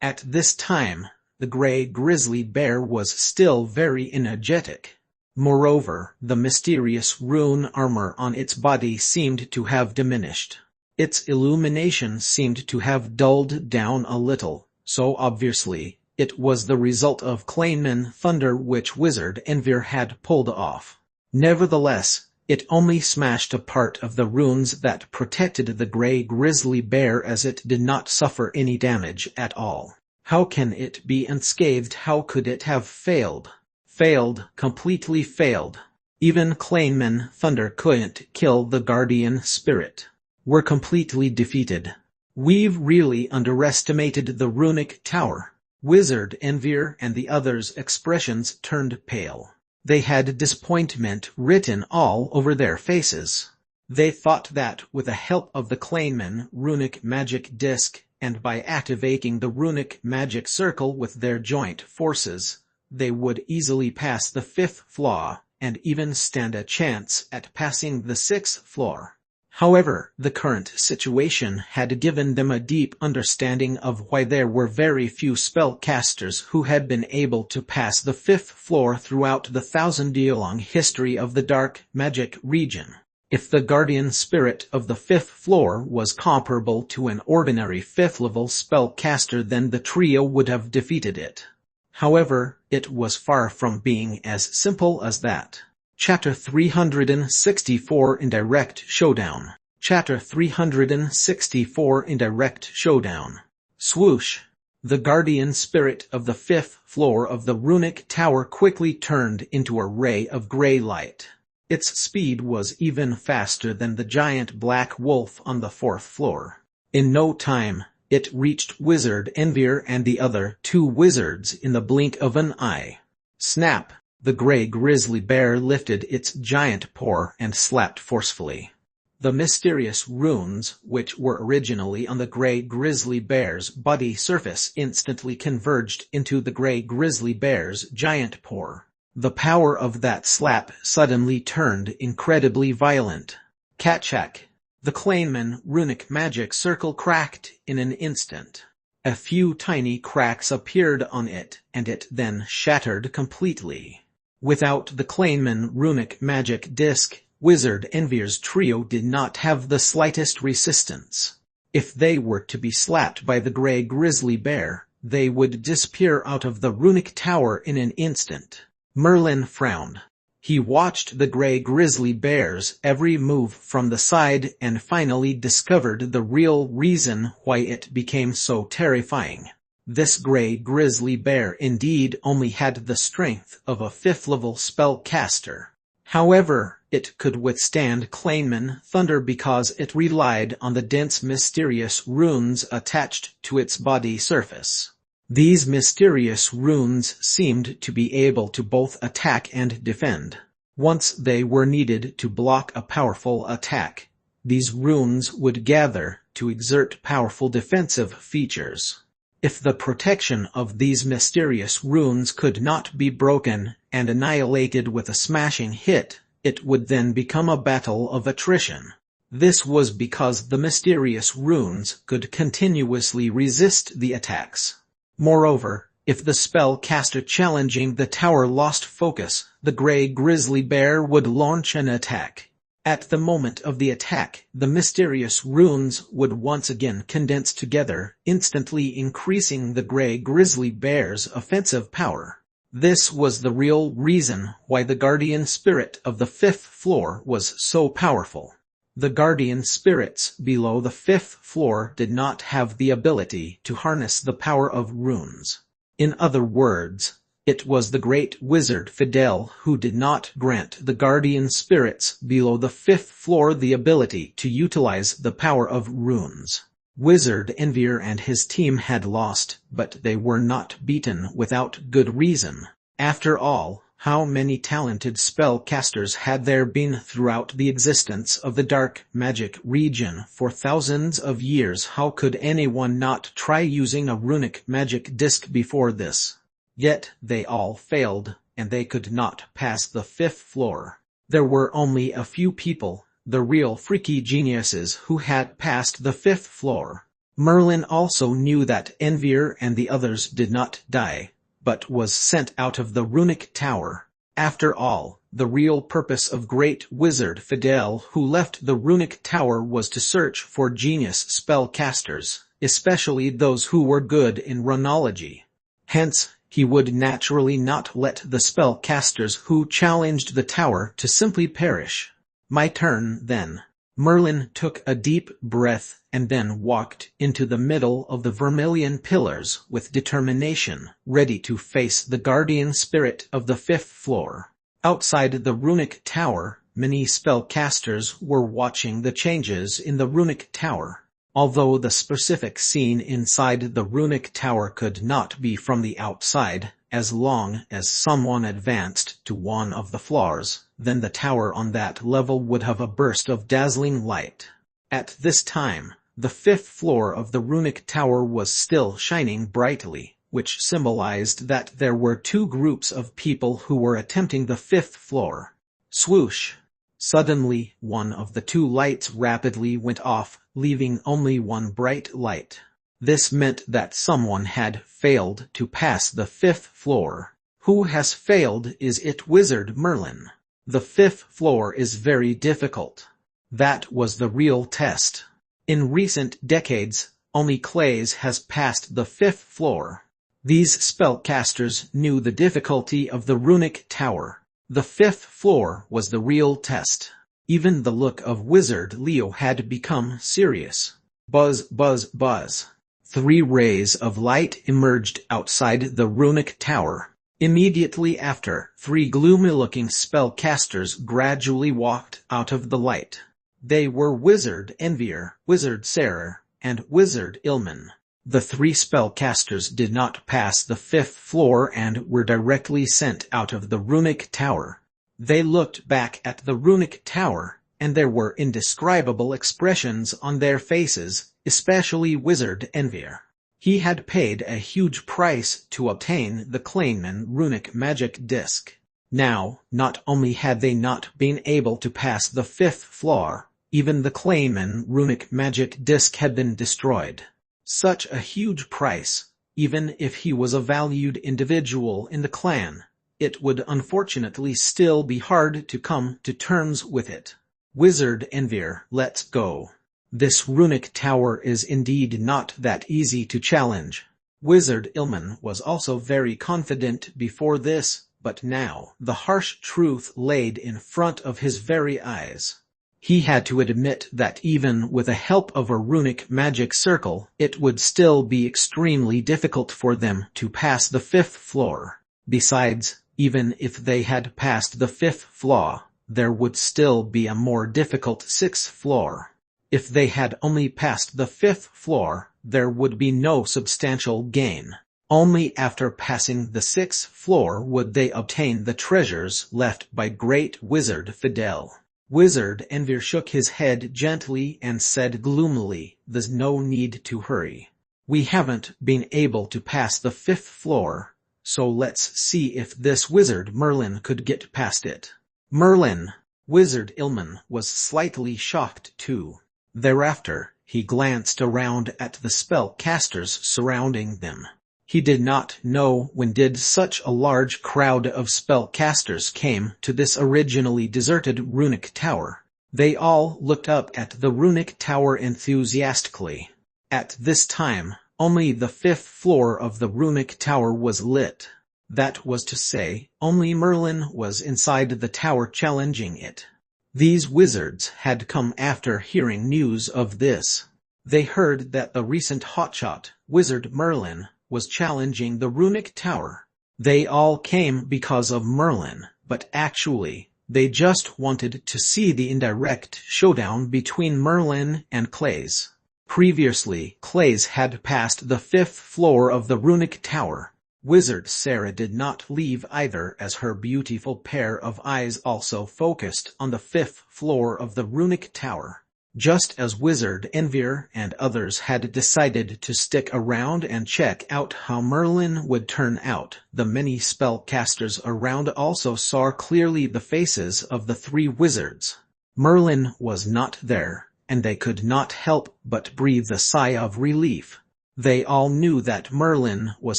At this time, the gray grizzly bear was still very energetic. Moreover, the mysterious rune armor on its body seemed to have diminished. Its illumination seemed to have dulled down a little, so obviously, it was the result of Claymon Thunder which Wizard Envir had pulled off. Nevertheless, it only smashed a part of the runes that protected the gray grizzly bear, as it did not suffer any damage at all. How can it be unscathed? How could it have failed? Failed, completely failed. Even Claymon Thunder couldn't kill the guardian spirit. We're completely defeated. We've really underestimated the runic tower. Wizard Envir and the others' expressions turned pale. They had disappointment written all over their faces. They thought that with the help of the Claymon runic magic disc, and by activating the runic magic circle with their joint forces, they would easily pass the 5th floor, and even stand a chance at passing the 6th floor. However, the current situation had given them a deep understanding of why there were very few spellcasters who had been able to pass the 5th floor throughout the 1,000-year-long history of the dark magic region. If the guardian spirit of the 5th floor was comparable to an ordinary 5th-level spellcaster, then the trio would have defeated it. However, it was far from being as simple as that. Chapter 364 Indirect Showdown. Chapter 364 Indirect Showdown. Swoosh! The guardian spirit of the 5th floor of the runic tower quickly turned into a ray of gray light. Its speed was even faster than the giant black wolf on the 4th floor. In no time, it reached Wizard Envir and the other 2 wizards in the blink of an eye. Snap! The gray grizzly bear lifted its giant paw and slapped forcefully. The mysterious runes, which were originally on the gray grizzly bear's body surface, instantly converged into the gray grizzly bear's giant paw. The power of that slap suddenly turned incredibly violent. Katchak! The Claymon runic magic circle cracked in an instant. A few tiny cracks appeared on it, and it then shattered completely. Without the Claymon runic magic disc, Wizard Envir's trio did not have the slightest resistance. If they were to be slapped by the gray grizzly bear, they would disappear out of the runic tower in an instant. Merlin frowned. He watched the gray grizzly bear's every move from the side and finally discovered the real reason why it became so terrifying. This gray grizzly bear indeed only had the strength of a 5th-level spellcaster. However, it could withstand Claymon Thunder because it relied on the dense mysterious runes attached to its body surface. These mysterious runes seemed to be able to both attack and defend. Once they were needed to block a powerful attack, these runes would gather to exert powerful defensive features. If the protection of these mysterious runes could not be broken and annihilated with a smashing hit, it would then become a battle of attrition. This was because the mysterious runes could continuously resist the attacks. Moreover, if the spellcaster challenging the tower lost focus, the gray grizzly bear would launch an attack. At the moment of the attack, the mysterious runes would once again condense together, instantly increasing the gray grizzly bear's offensive power. This was the real reason why the guardian spirit of the 5th floor was so powerful. The guardian spirits below the 5th floor did not have the ability to harness the power of runes. In other words, it was the great wizard Fidel who did not grant the guardian spirits below the 5th floor the ability to utilize the power of runes. Wizard Envir and his team had lost, but they were not beaten without good reason. After all, how many talented spellcasters had there been throughout the existence of the dark magic region for thousands of years? How could anyone not try using a runic magic disc before this? Yet they all failed, and they could not pass the 5th floor. There were only a few people, the real freaky geniuses, who had passed the 5th floor. Merlin also knew that Envier and the others did not die, but was sent out of the runic tower. After all, the real purpose of Great Wizard Fidel, who left the runic tower, was to search for genius spellcasters, especially those who were good in runology. Hence, he would naturally not let the spellcasters who challenged the tower to simply perish. My turn, then. Merlin took a deep breath and then walked into the middle of the vermilion pillars with determination, ready to face the guardian spirit of the 5th floor. Outside the runic tower, many spellcasters were watching the changes in the runic tower. Although the specific scene inside the runic tower could not be from the outside, as long as someone advanced to one of the floors, then the tower on that level would have a burst of dazzling light. At this time, the 5th floor of the runic tower was still shining brightly, which symbolized that there were two groups of people who were attempting the 5th floor. Swoosh! Suddenly, one of the two lights rapidly went off, leaving only one bright light. This meant that someone had failed to pass the 5th floor. Who has failed? Is it Wizard Merlin? The 5th floor is very difficult. That was the real test. In recent decades, only Clays has passed the 5th floor. These spellcasters knew the difficulty of the runic tower. The 5th floor was the real test. Even the look of Wizard Leo had become serious. Buzz, buzz, buzz. 3 rays of light emerged outside the runic tower. Immediately after, 3 gloomy-looking spellcasters gradually walked out of the light. They were Wizard Envier, Wizard Sarer, and Wizard Ilman. The 3 spellcasters did not pass the 5th floor and were directly sent out of the runic tower. They looked back at the runic tower, and there were indescribable expressions on their faces, especially Wizard Envier. He had paid a huge price to obtain the Kleinman runic magic disc. Now, not only had they not been able to pass the 5th floor, even the Kleinman runic magic disc had been destroyed. Such a huge price, even if he was a valued individual in the clan, it would unfortunately still be hard to come to terms with it. Wizard Envier, let's go. This runic tower is indeed not that easy to challenge. Wizard Ilman was also very confident before this, but now the harsh truth laid in front of his very eyes. He had to admit that even with the help of a runic magic circle, it would still be extremely difficult for them to pass the 5th floor. Besides, even if they had passed the 5th floor, there would still be a more difficult 6th floor. If they had only passed the 5th floor, there would be no substantial gain. Only after passing the 6th floor would they obtain the treasures left by Great Wizard Fidel. Wizard Envier shook his head gently and said gloomily, "There's no need to hurry. We haven't been able to pass the 5th floor, so let's see if this Wizard Merlin could get past it." Merlin! Wizard Ilman was slightly shocked too. Thereafter, he glanced around at the spellcasters surrounding them. He did not know when did such a large crowd of spellcasters came to this originally deserted runic tower. They all looked up at the runic tower enthusiastically. At this time, only the 5th floor of the runic tower was lit. That was to say, only Merlin was inside the tower challenging it. These wizards had come after hearing news of this. They heard that the recent hotshot, Wizard Merlin, was challenging the runic tower. They all came because of Merlin, but actually, they just wanted to see the indirect showdown between Merlin and Clays. Previously, Clays had passed the 5th floor of the runic tower. Wizard Sarah did not leave either, as her beautiful pair of eyes also focused on the 5th floor of the runic tower. Just as Wizard Envier and others had decided to stick around and check out how Merlin would turn out, the many spellcasters around also saw clearly the faces of the three wizards. Merlin was not there, and they could not help but breathe a sigh of relief. They all knew that Merlin was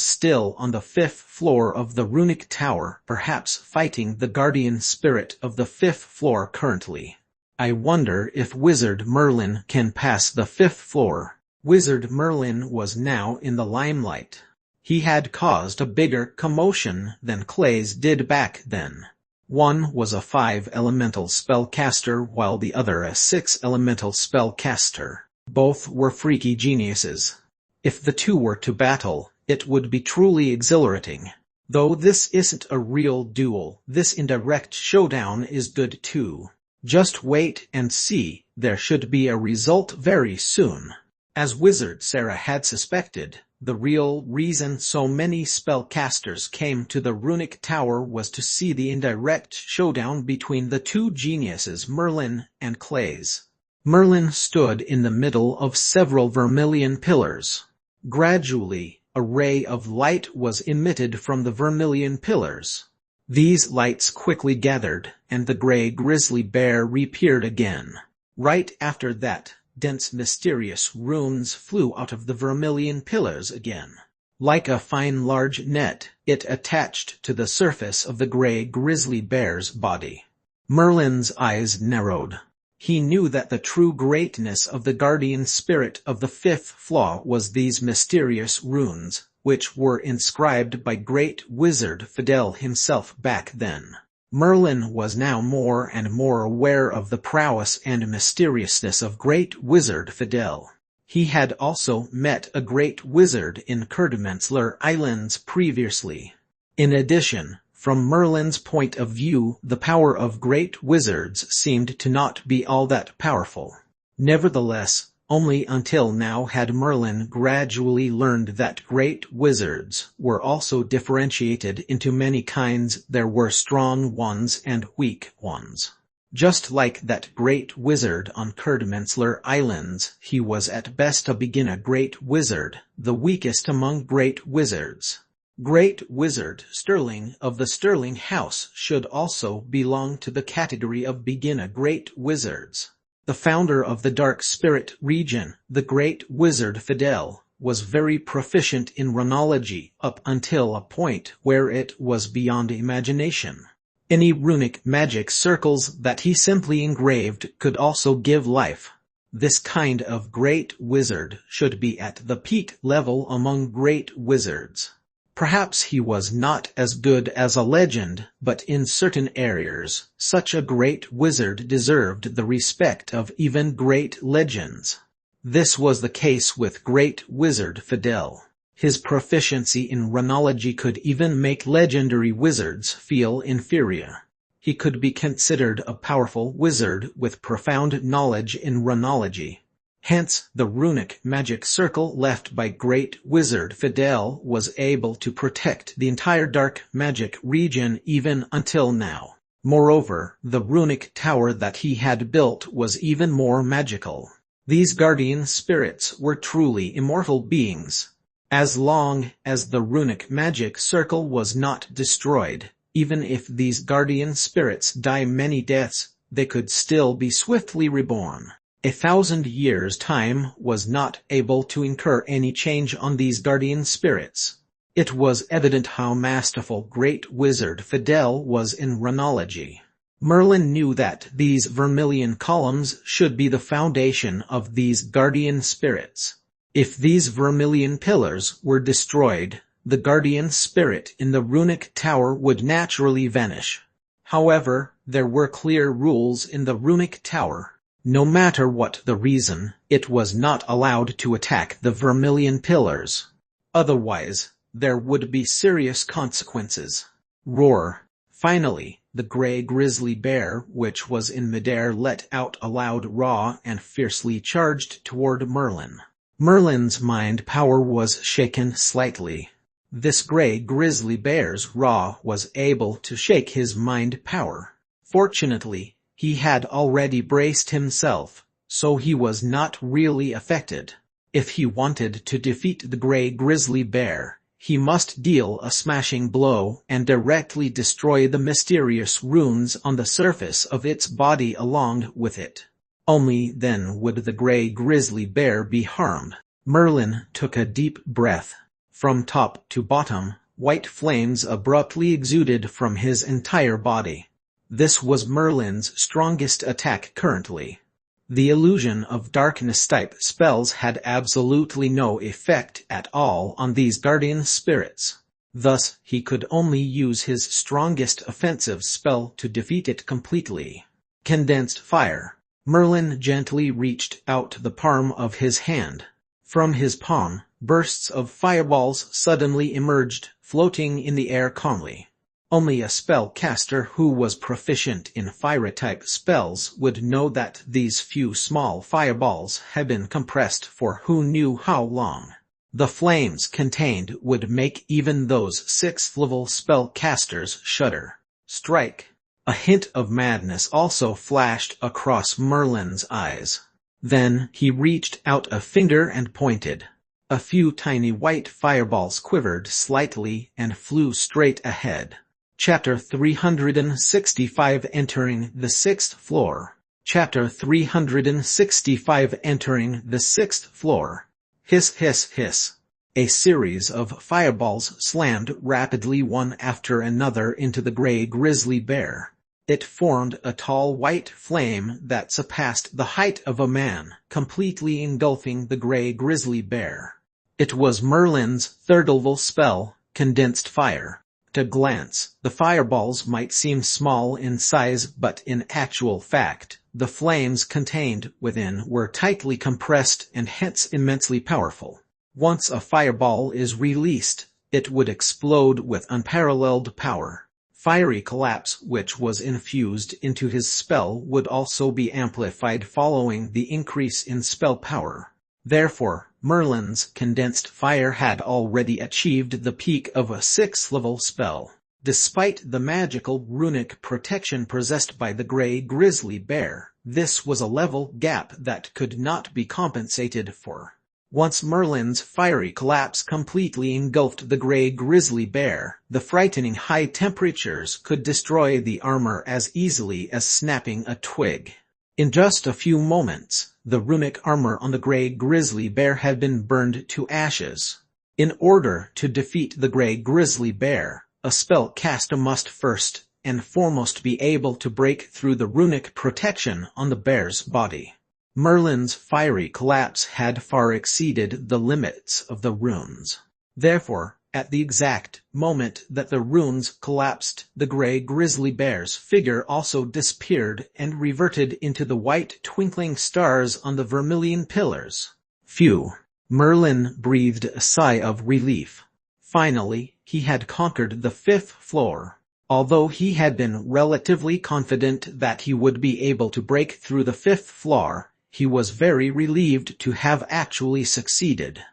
still on the 5th floor of the runic tower, perhaps fighting the guardian spirit of the 5th floor currently. I wonder if Wizard Merlin can pass the 5th floor. Wizard Merlin was now in the limelight. He had caused a bigger commotion than Clays did back then. One was a 5-elemental spellcaster while the other a 6-elemental spellcaster. Both were freaky geniuses. If the two were to battle, it would be truly exhilarating. Though this isn't a real duel, this indirect showdown is good too. Just wait and see, there should be a result very soon. As Wizard Sarah had suspected, the real reason so many spellcasters came to the runic tower was to see the indirect showdown between the two geniuses Merlin and Clays. Merlin stood in the middle of several vermilion pillars. Gradually, a ray of light was emitted from the vermilion pillars. These lights quickly gathered, and the gray grizzly bear reappeared again. Right after that, dense mysterious runes flew out of the vermilion pillars again. Like a fine large net, it attached to the surface of the gray grizzly bear's body. Merlin's eyes narrowed. He knew that the true greatness of the guardian spirit of the 5th floor was these mysterious runes, which were inscribed by great wizard Fidel himself back then. Merlin was now more and more aware of the prowess and mysteriousness of great wizard Fidel. He had also met a great wizard in Kerdmensler Islands previously. In addition, from Merlin's point of view, the power of great wizards seemed to not be all that powerful. Nevertheless, only until now had Merlin gradually learned that great wizards were also differentiated into many kinds. There were strong ones and weak ones. Just like that great wizard on Kerdmensler Islands, he was at best a beginner great wizard, the weakest among great wizards. Great Wizard Sterling of the Sterling House should also belong to the category of beginner great wizards. The founder of the Dark Spirit region, the Great Wizard Fidel, was very proficient in runology up until a point where it was beyond imagination. Any runic magic circles that he simply engraved could also give life. This kind of great wizard should be at the peak level among great wizards. Perhaps he was not as good as a legend, but in certain areas, such a great wizard deserved the respect of even great legends. This was the case with great wizard Fidel. His proficiency in runology could even make legendary wizards feel inferior. He could be considered a powerful wizard with profound knowledge in runology. Hence, the runic magic circle left by Great Wizard Fidel was able to protect the entire dark magic region even until now. Moreover, the runic tower that he had built was even more magical. These guardian spirits were truly immortal beings. As long as the runic magic circle was not destroyed, even if these guardian spirits die many deaths, they could still be swiftly reborn. 1,000 years' time was not able to incur any change on these guardian spirits. It was evident how masterful Great Wizard Fidel was in runology. Merlin knew that these vermilion columns should be the foundation of these guardian spirits. If these vermilion pillars were destroyed, the guardian spirit in the runic tower would naturally vanish. However, there were clear rules in the runic tower. No matter what the reason, it was not allowed to attack the vermilion pillars. Otherwise, there would be serious consequences. Roar. Finally, the gray grizzly bear, which was in midair, let out a loud roar and fiercely charged toward Merlin. Merlin's mind power was shaken slightly. This gray grizzly bear's roar was able to shake his mind power. Fortunately, he had already braced himself. so he was not really affected. If he wanted to defeat the gray grizzly bear, he must deal a smashing blow and directly destroy the mysterious runes on the surface of its body along with it. Only then would the gray grizzly bear be harmed. Merlin took a deep breath. From top to bottom, white flames abruptly exuded from his entire body. This was Merlin's strongest attack currently. The illusion of darkness-type spells had absolutely no effect at all on these guardian spirits. Thus, he could only use his strongest offensive spell to defeat it completely. Condensed fire. Merlin gently reached out the palm of his hand. From his palm, bursts of fireballs suddenly emerged, floating in the air calmly. Only a spellcaster who was proficient in fire-type spells would know that these few small fireballs had been compressed for who knew how long. The flames contained would make even those 6th-level spellcasters shudder. Strike! A hint of madness also flashed across Merlin's eyes. Then he reached out a finger and pointed. A few tiny white fireballs quivered slightly and flew straight ahead. Chapter 365 Entering the 6th Floor. Chapter 365 Entering the 6th Floor. Hiss, hiss, hiss. A series of fireballs slammed rapidly one after another into the gray grizzly bear. It formed a tall white flame that surpassed the height of a man, completely engulfing the gray grizzly bear. It was Merlin's 3rd-level spell, Condensed Fire. At a glance, the fireballs might seem small in size, but in actual fact, the flames contained within were tightly compressed and hence immensely powerful. Once a fireball is released, it would explode with unparalleled power. Fiery collapse which was infused into his spell would also be amplified following the increase in spell power. Therefore, Merlin's condensed fire had already achieved the peak of a 6th-level spell. Despite the magical runic protection possessed by the gray grizzly bear, this was a level gap that could not be compensated for. Once Merlin's fiery collapse completely engulfed the gray grizzly bear, the frightening high temperatures could destroy the armor as easily as snapping a twig. In just a few moments, the runic armor on the gray grizzly bear had been burned to ashes. In order to defeat the gray grizzly bear, a spellcaster must first and foremost be able to break through the runic protection on the bear's body. Merlin's fiery collapse had far exceeded the limits of the runes. Therefore, at the exact moment that the runes collapsed, the gray grizzly bear's figure also disappeared and reverted into the white twinkling stars on the vermilion pillars. Phew! Merlin breathed a sigh of relief. Finally, he had conquered the 5th floor. Although he had been relatively confident that he would be able to break through the 5th floor, he was very relieved to have actually succeeded.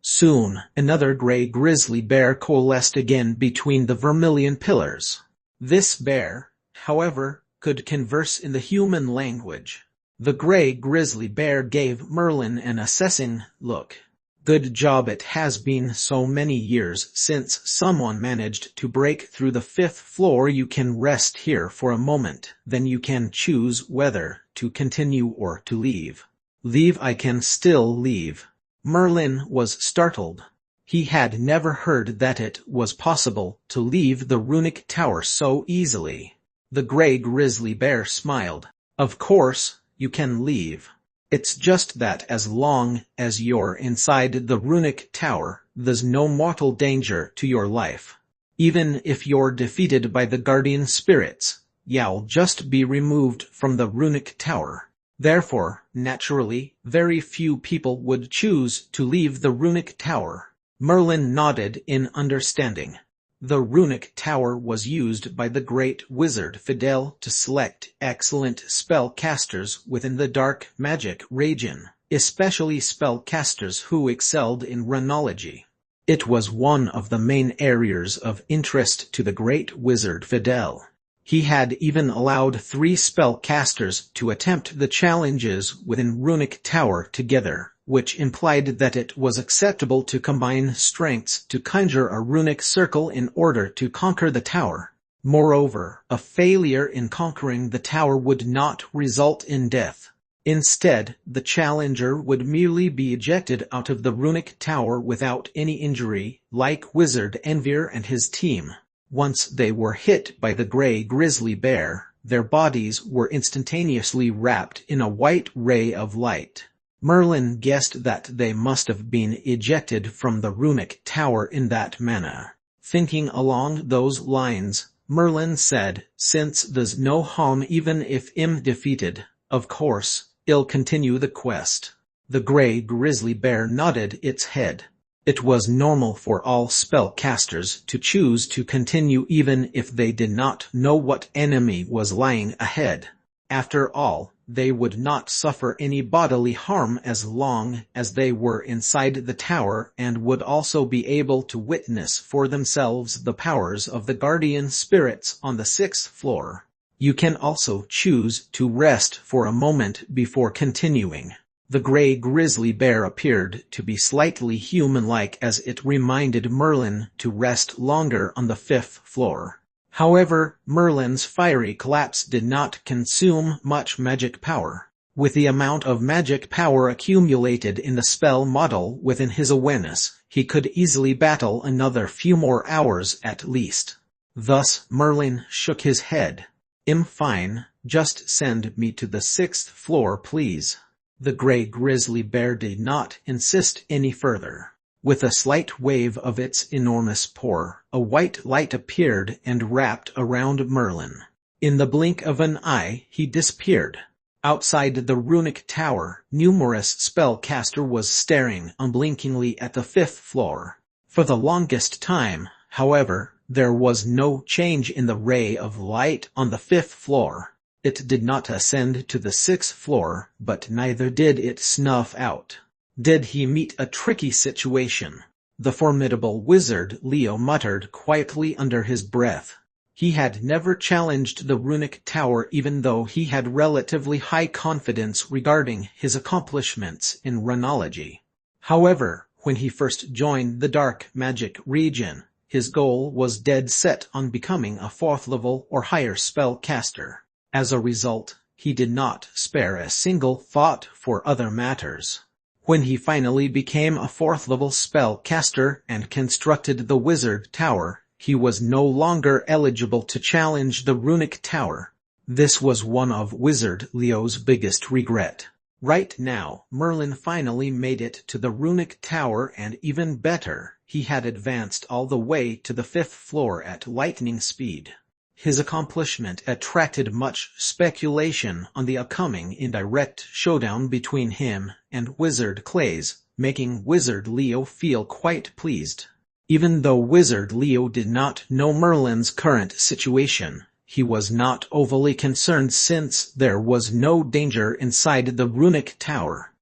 Soon, another gray grizzly bear coalesced again between the vermilion pillars. This bear, however, could converse in the human language. The gray grizzly bear gave Merlin an assessing look. Good job, it has been so many years since someone managed to break through the 5th floor. You can rest here for a moment, then you can choose whether to continue or to leave. Leave? I can still leave. Merlin was startled. He had never heard that it was possible to leave the runic tower so easily. The gray grizzly bear smiled. Of course, you can leave. It's just that as long as you're inside the runic tower, there's no mortal danger to your life. Even if you're defeated by the guardian spirits, you'll just be removed from the runic tower. Therefore, naturally, very few people would choose to leave the runic tower. Merlin nodded in understanding. The runic tower was used by the great wizard Fidel to select excellent spellcasters within the dark magic region, especially spellcasters who excelled in runology. It was one of the main areas of interest to the great wizard Fidel. He had even allowed 3 spellcasters to attempt the challenges within Runic Tower together, which implied that it was acceptable to combine strengths to conjure a runic circle in order to conquer the tower. Moreover, a failure in conquering the tower would not result in death. Instead, the challenger would merely be ejected out of the Runic Tower without any injury, like Wizard Envir and his team. Once they were hit by the gray grizzly bear, their bodies were instantaneously wrapped in a white ray of light. Merlin guessed that they must have been ejected from the Runic Tower in that manner. Thinking along those lines, Merlin said, "Since there's no harm even if I'm defeated, of course, I'll continue the quest." The gray grizzly bear nodded its head. It was normal for all spellcasters to choose to continue even if they did not know what enemy was lying ahead. After all, they would not suffer any bodily harm as long as they were inside the tower and would also be able to witness for themselves the powers of the guardian spirits on the 6th floor. You can also choose to rest for a moment before continuing. The gray grizzly bear appeared to be slightly human-like as it reminded Merlin to rest longer on the 5th floor. However, Merlin's fiery collapse did not consume much magic power. With the amount of magic power accumulated in the spell model within his awareness, he could easily battle another few more hours at least. Thus, Merlin shook his head. "I'm fine, just send me to the 6th floor please." The gray grizzly bear did not insist any further. With a slight wave of its enormous paw, a white light appeared and wrapped around Merlin. In the blink of an eye, he disappeared. Outside the Runic Tower, numerous spellcaster was staring unblinkingly at the 5th floor. For the longest time, however, there was no change in the ray of light on the 5th floor. It did not ascend to the 6th floor, but neither did it snuff out. Did he meet a tricky situation? The formidable wizard Leo muttered quietly under his breath. He had never challenged the Runic Tower even though he had relatively high confidence regarding his accomplishments in runology. However, when he first joined the dark magic region, his goal was dead set on becoming a 4th level or higher spellcaster. As a result, he did not spare a single thought for other matters. When he finally became a 4th level spellcaster and constructed the Wizard Tower, he was no longer eligible to challenge the Runic Tower. This was one of Wizard Leo's biggest regret. Right now, Merlin finally made it to the Runic Tower and even better, he had advanced all the way to the 5th floor at lightning speed. His accomplishment attracted much speculation on the upcoming indirect showdown between him and Wizard Clays, making Wizard Leo feel quite pleased. Even though Wizard Leo did not know Merlin's current situation, he was not overly concerned since there was no danger inside the Runic Tower.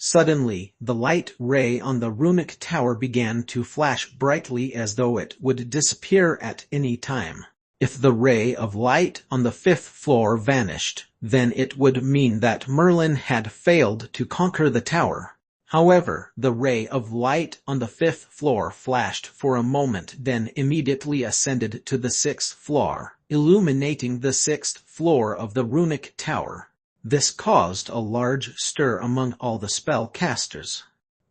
Suddenly, the light ray on the Runic Tower began to flash brightly as though it would disappear at any time. If the ray of light on the 5th floor vanished, then it would mean that Merlin had failed to conquer the tower. However, the ray of light on the 5th floor flashed for a moment then immediately ascended to the 6th floor, illuminating the 6th floor of the Runic Tower. This caused a large stir among all the spellcasters.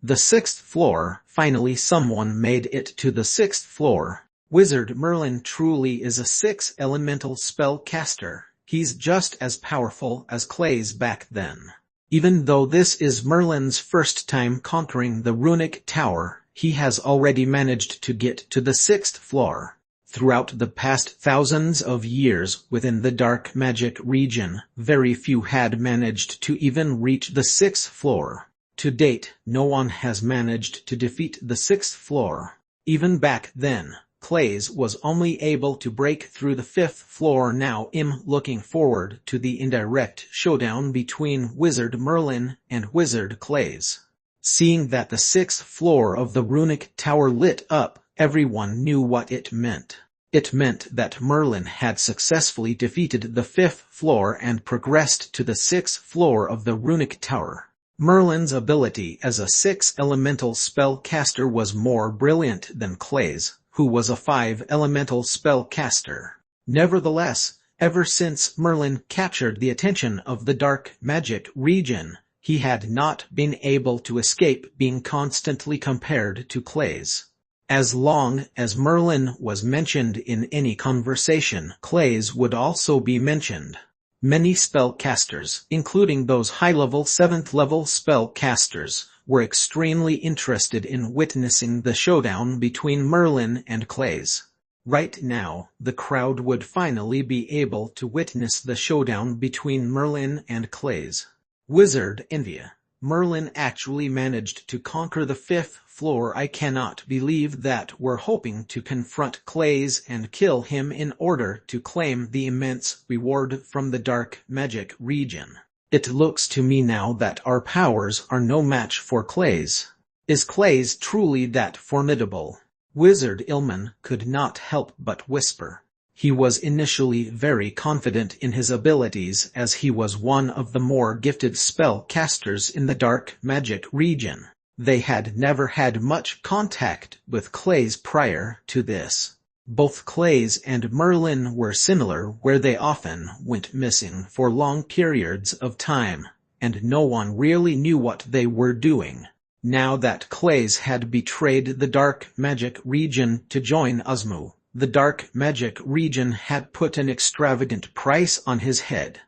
The 6th floor, finally someone made it to the 6th floor. Wizard Merlin truly is a 6th elemental spellcaster. He's just as powerful as Clays back then. Even though this is Merlin's first time conquering the Runic Tower, he has already managed to get to the 6th floor. Throughout the past thousands of years within the dark magic region, very few had managed to even reach the 6th floor. To date, no one has managed to defeat the 6th floor. Even back then, Clays was only able to break through the 5th floor. Now I'm looking forward to the indirect showdown between Wizard Merlin and Wizard Clays. Seeing that the 6th floor of the Runic Tower lit up, everyone knew what it meant. It meant that Merlin had successfully defeated the 5th floor and progressed to the 6th floor of the runic tower. Merlin's ability as a 6-elemental spellcaster was more brilliant than Clay's, who was a 5-elemental spellcaster. Nevertheless, ever since Merlin captured the attention of the dark magic region, he had not been able to escape being constantly compared to Clay's. As long as Merlin was mentioned in any conversation, Clay's would also be mentioned. Many spellcasters, including those high-level 7th-level spellcasters, were extremely interested in witnessing the showdown between Merlin and Clay's. Right now, the crowd would finally be able to witness the showdown between Merlin and Clay's. Wizard Envy. Merlin actually managed to conquer the 5th floor. I cannot believe that we're hoping to confront Clay's and kill him in order to claim the immense reward from the dark magic region. It looks to me now that our powers are no match for Clay's. Is Clay's truly that formidable? Wizard Ilman could not help but whisper. He was initially very confident in his abilities as he was one of the more gifted spellcasters in the dark magic region. They had never had much contact with Clay's prior to this. Both Clay's and Merlin were similar where they often went missing for long periods of time, and no one really knew what they were doing. Now that Clay's had betrayed the dark magic region to join Osmu, the dark magic region had put an extravagant price on his head.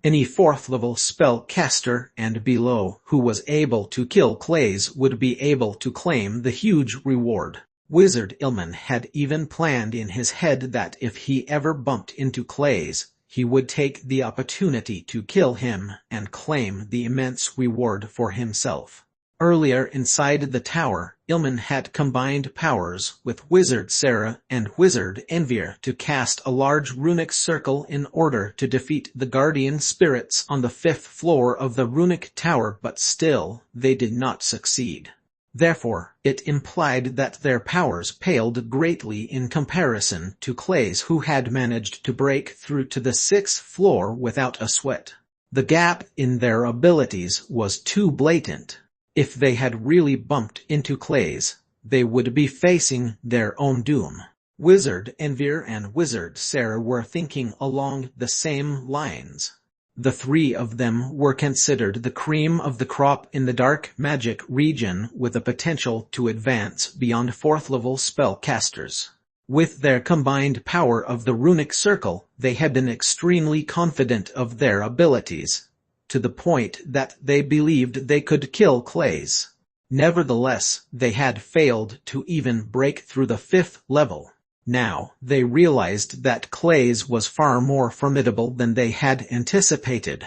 Any 4th-level spellcaster and below who was able to kill Clay's would be able to claim the huge reward. Wizard Ilman had even planned in his head that if he ever bumped into Clay's, he would take the opportunity to kill him and claim the immense reward for himself. Earlier inside the tower, Ilman had combined powers with Wizard Sarah and Wizard Envier to cast a large runic circle in order to defeat the guardian spirits on the 5th floor of the runic tower, but still, they did not succeed. Therefore, it implied that their powers paled greatly in comparison to Clay's, who had managed to break through to the 6th floor without a sweat. The gap in their abilities was too blatant. If they had really bumped into Clay's, they would be facing their own doom. Wizard Envier and Wizard Sarah were thinking along the same lines. The three of them were considered the cream of the crop in the dark magic region with the potential to advance beyond 4th-level spellcasters. With their combined power of the runic circle, they had been extremely confident of their abilities, to the point that they believed they could kill Clay's. Nevertheless, they had failed to even break through the 5th level. Now, they realized that Clay's was far more formidable than they had anticipated.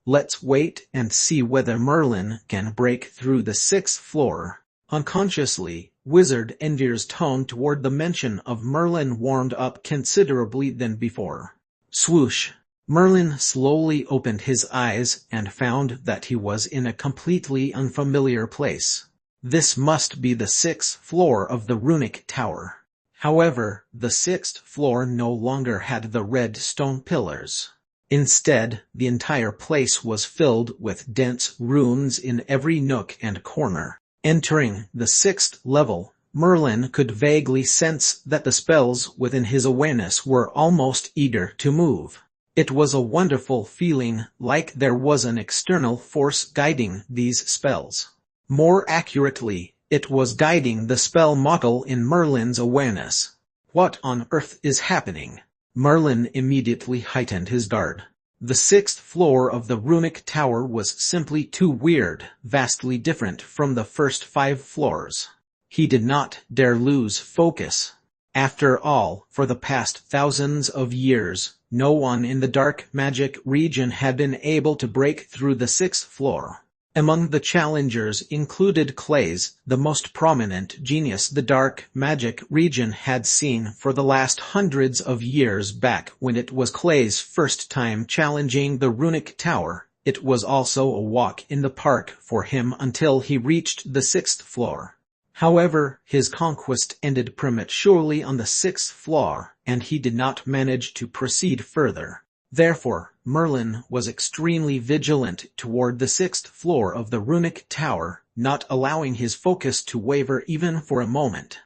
Let's wait and see whether Merlin can break through the 6th floor. Unconsciously, Wizard Envier's tone toward the mention of Merlin warmed up considerably than before. Swoosh! Merlin slowly opened his eyes and found that he was in a completely unfamiliar place. This must be the 6th floor of the runic tower. However, the 6th floor no longer had the red stone pillars. Instead, the entire place was filled with dense runes in every nook and corner. Entering the 6th level, Merlin could vaguely sense that the spells within his awareness were almost eager to move. It was a wonderful feeling, like there was an external force guiding these spells. More accurately, it was guiding the spell model in Merlin's awareness. What on earth is happening? Merlin immediately heightened his guard. The 6th floor of the runic tower was simply too weird, vastly different from the first 5 floors. He did not dare lose focus. After all, for the past thousands of years, no one in the dark magic region had been able to break through the 6th floor. Among the challengers included Clay's, the most prominent genius the dark magic region had seen for the last hundreds of years. Back when it was Clay's first time challenging the runic tower, it was also a walk in the park for him until he reached the 6th floor. However, his conquest ended prematurely on the 6th floor, and he did not manage to proceed further. Therefore, Merlin was extremely vigilant toward the 6th floor of the runic tower, not allowing his focus to waver even for a moment.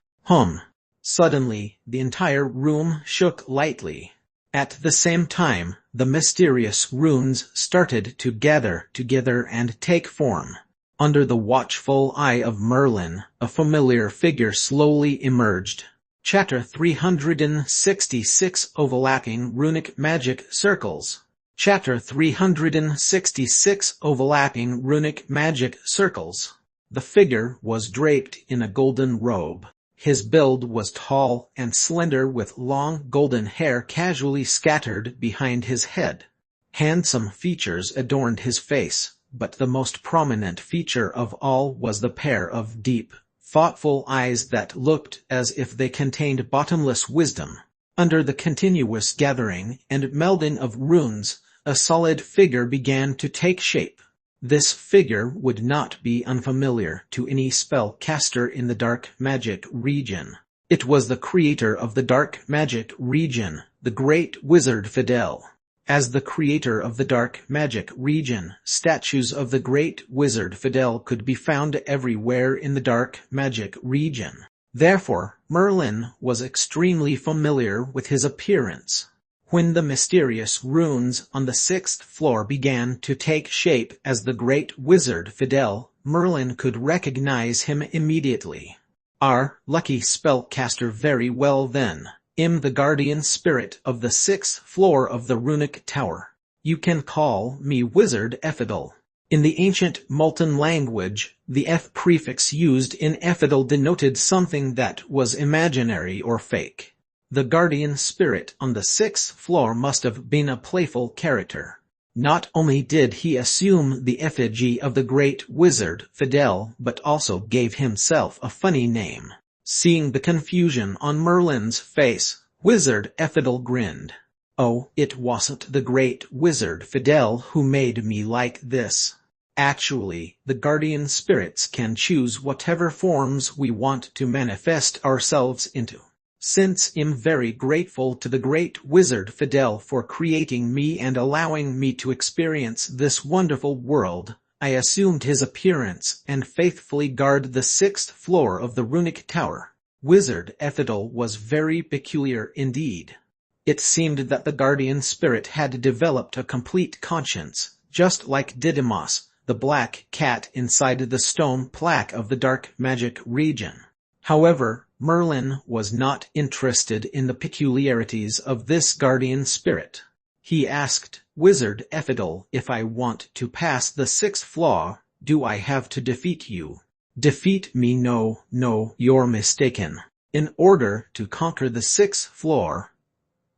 Suddenly, the entire room shook lightly. At the same time, the mysterious runes started to gather together and take form. Under the watchful eye of Merlin, a familiar figure slowly emerged. Chapter 366 Overlapping Runic Magic Circles. Chapter 366 Overlapping Runic Magic Circles. The figure was draped in a golden robe. His build was tall and slender with long golden hair casually scattered behind his head. Handsome features adorned his face, but the most prominent feature of all was the pair of deep, thoughtful eyes that looked as if they contained bottomless wisdom. Under the continuous gathering and melding of runes, a solid figure began to take shape. This figure would not be unfamiliar to any spellcaster in the dark magic region. It was the creator of the dark magic region, the great wizard Fidel. As the creator of the dark magic region, statues of the great wizard Fidel could be found everywhere in the dark magic region. Therefore, Merlin was extremely familiar with his appearance. When the mysterious runes on the 6th floor began to take shape as the great wizard Fidel, Merlin could recognize him immediately. Our lucky spellcaster, very well then. I'm the guardian spirit of the 6th floor of the runic tower. You can call me Wizard Ephdal. In the ancient Multan language, the F prefix used in Ephdal denoted something that was imaginary or fake. The guardian spirit on the 6th floor must have been a playful character. Not only did he assume the effigy of the great wizard Fidel, but also gave himself a funny name. Seeing the confusion on Merlin's face, Wizard Ephdal grinned. Oh, it wasn't the great wizard Fidel who made me like this. Actually, the guardian spirits can choose whatever forms we want to manifest ourselves into. Since I'm very grateful to the great wizard Fidel for creating me and allowing me to experience this wonderful world, I assumed his appearance and faithfully guard the 6th floor of the runic tower. Wizard Ephdal was very peculiar indeed. It seemed that the guardian spirit had developed a complete conscience, just like Didymos, the black cat inside the stone plaque of the dark magic region. However, Merlin was not interested in the peculiarities of this guardian spirit. He asked Wizard Ephdal, if I want to pass the 6th floor, do I have to defeat you? Defeat me? No, you're mistaken. In order to conquer the 6th floor,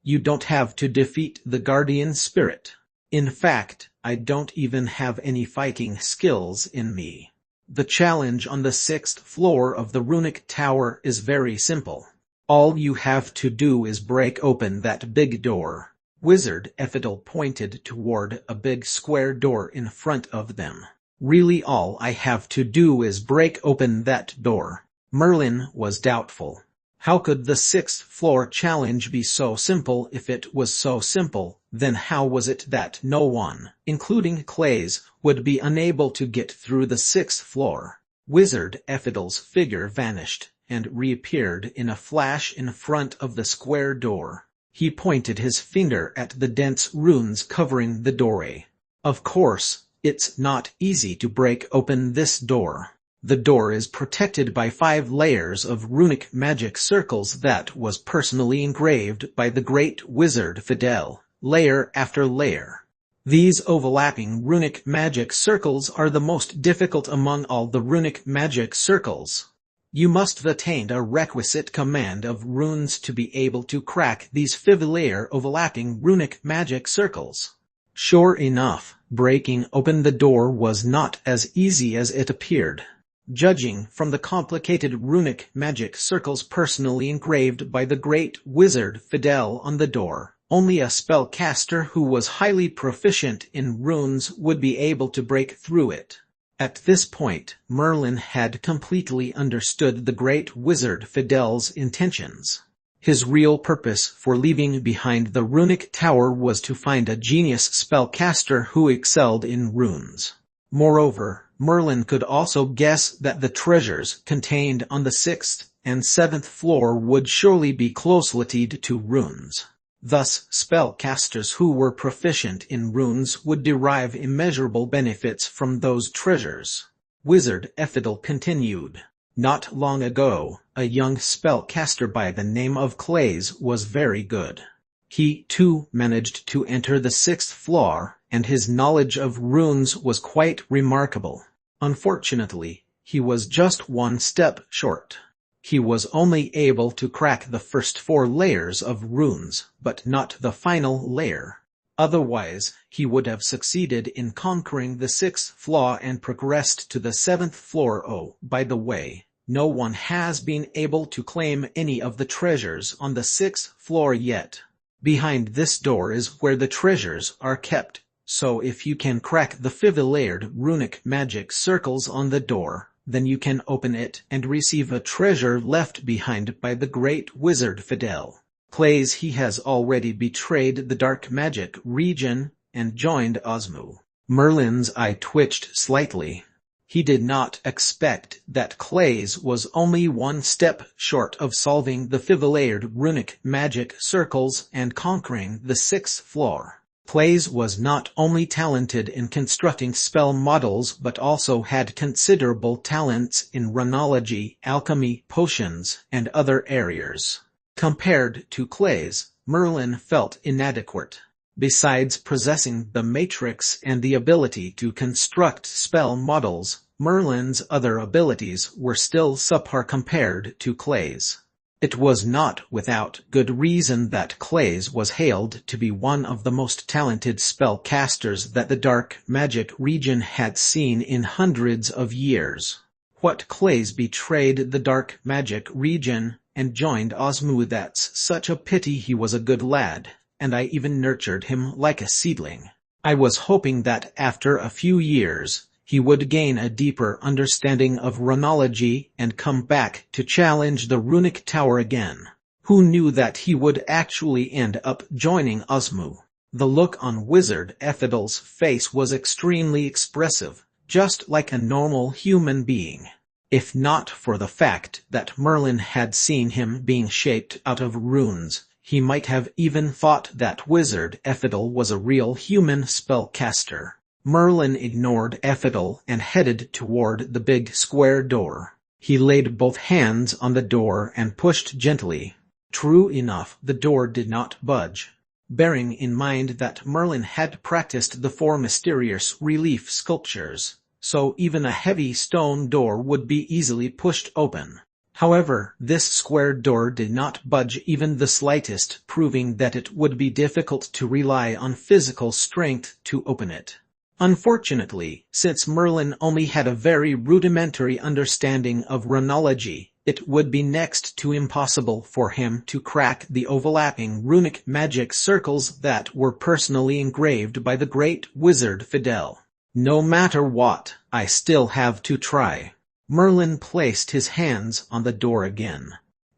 you don't have to defeat the guardian spirit. In fact, I don't even have any fighting skills in me. The challenge on the 6th floor of the runic tower is very simple. All you have to do is break open that big door. Wizard Ephdal pointed toward a big square door in front of them. Really, all I have to do is break open that door. Merlin was doubtful. How could the 6th floor challenge be so simple? If it was so simple, then how was it that no one, including Clays, would be unable to get through the 6th floor? Wizard Ephdal's figure vanished and reappeared in a flash in front of the square door. He pointed his finger at the dense runes covering the doorway. Of course, it's not easy to break open this door. The door is protected by 5 layers of runic magic circles that was personally engraved by the great wizard Fidel, layer after layer. These overlapping runic magic circles are the most difficult among all the runic magic circles. You must have attained a requisite command of runes to be able to crack these 5-layer overlapping runic magic circles. Sure enough, breaking open the door was not as easy as it appeared. Judging from the complicated runic magic circles personally engraved by the great wizard Fidel on the door, only a spellcaster who was highly proficient in runes would be able to break through it. At this point, Merlin had completely understood the great wizard Fidel's intentions. His real purpose for leaving behind the runic tower was to find a genius spellcaster who excelled in runes. Moreover, Merlin could also guess that the treasures contained on the 6th and 7th floor would surely be closely tied to runes. Thus, spellcasters who were proficient in runes would derive immeasurable benefits from those treasures. Wizard Ethidal continued. Not long ago, a young spellcaster by the name of Clays was very good. He, too, managed to enter the 6th floor, and his knowledge of runes was quite remarkable. Unfortunately, he was just one step short. He was only able to crack the first 4 layers of runes, but not the final layer. Otherwise, he would have succeeded in conquering the 6th floor and progressed to the 7th floor. Oh, by the way, no one has been able to claim any of the treasures on the 6th floor yet. Behind this door is where the treasures are kept, so if you can crack the 5-layered runic magic circles on the door, then you can open it and receive a treasure left behind by the great wizard Fidel. Clays he has already betrayed the dark magic region and joined Osmu. Merlin's eye twitched slightly. He did not expect that Clays was only one step short of solving the 5-layered runic magic circles and conquering the 6th floor. Clays was not only talented in constructing spell models but also had considerable talents in runology, alchemy, potions, and other areas. Compared to Clays, Merlin felt inadequate. Besides possessing the matrix and the ability to construct spell models, Merlin's other abilities were still subpar compared to Clays. It was not without good reason that Clays was hailed to be one of the most talented spellcasters that the dark magic region had seen in hundreds of years. What Clays betrayed the dark magic region and joined Osmu? That's such a pity. He was a good lad, and I even nurtured him like a seedling. I was hoping that after a few years, he would gain a deeper understanding of runology and come back to challenge the runic tower again. Who knew that he would actually end up joining Osmu? The look on Wizard Ethidal's face was extremely expressive, just like a normal human being. If not for the fact that Merlin had seen him being shaped out of runes, he might have even thought that Wizard Ethidal was a real human spellcaster. Merlin ignored Ethidal and headed toward the big square door. He laid both hands on the door and pushed gently. True enough, the door did not budge. Bearing in mind that Merlin had practiced the 4 mysterious relief sculptures, so even a heavy stone door would be easily pushed open. However, this square door did not budge even the slightest, proving that it would be difficult to rely on physical strength to open it. Unfortunately, since Merlin only had a very rudimentary understanding of runology, it would be next to impossible for him to crack the overlapping runic magic circles that were personally engraved by the great wizard Fidel. No matter what, I still have to try. Merlin placed his hands on the door again.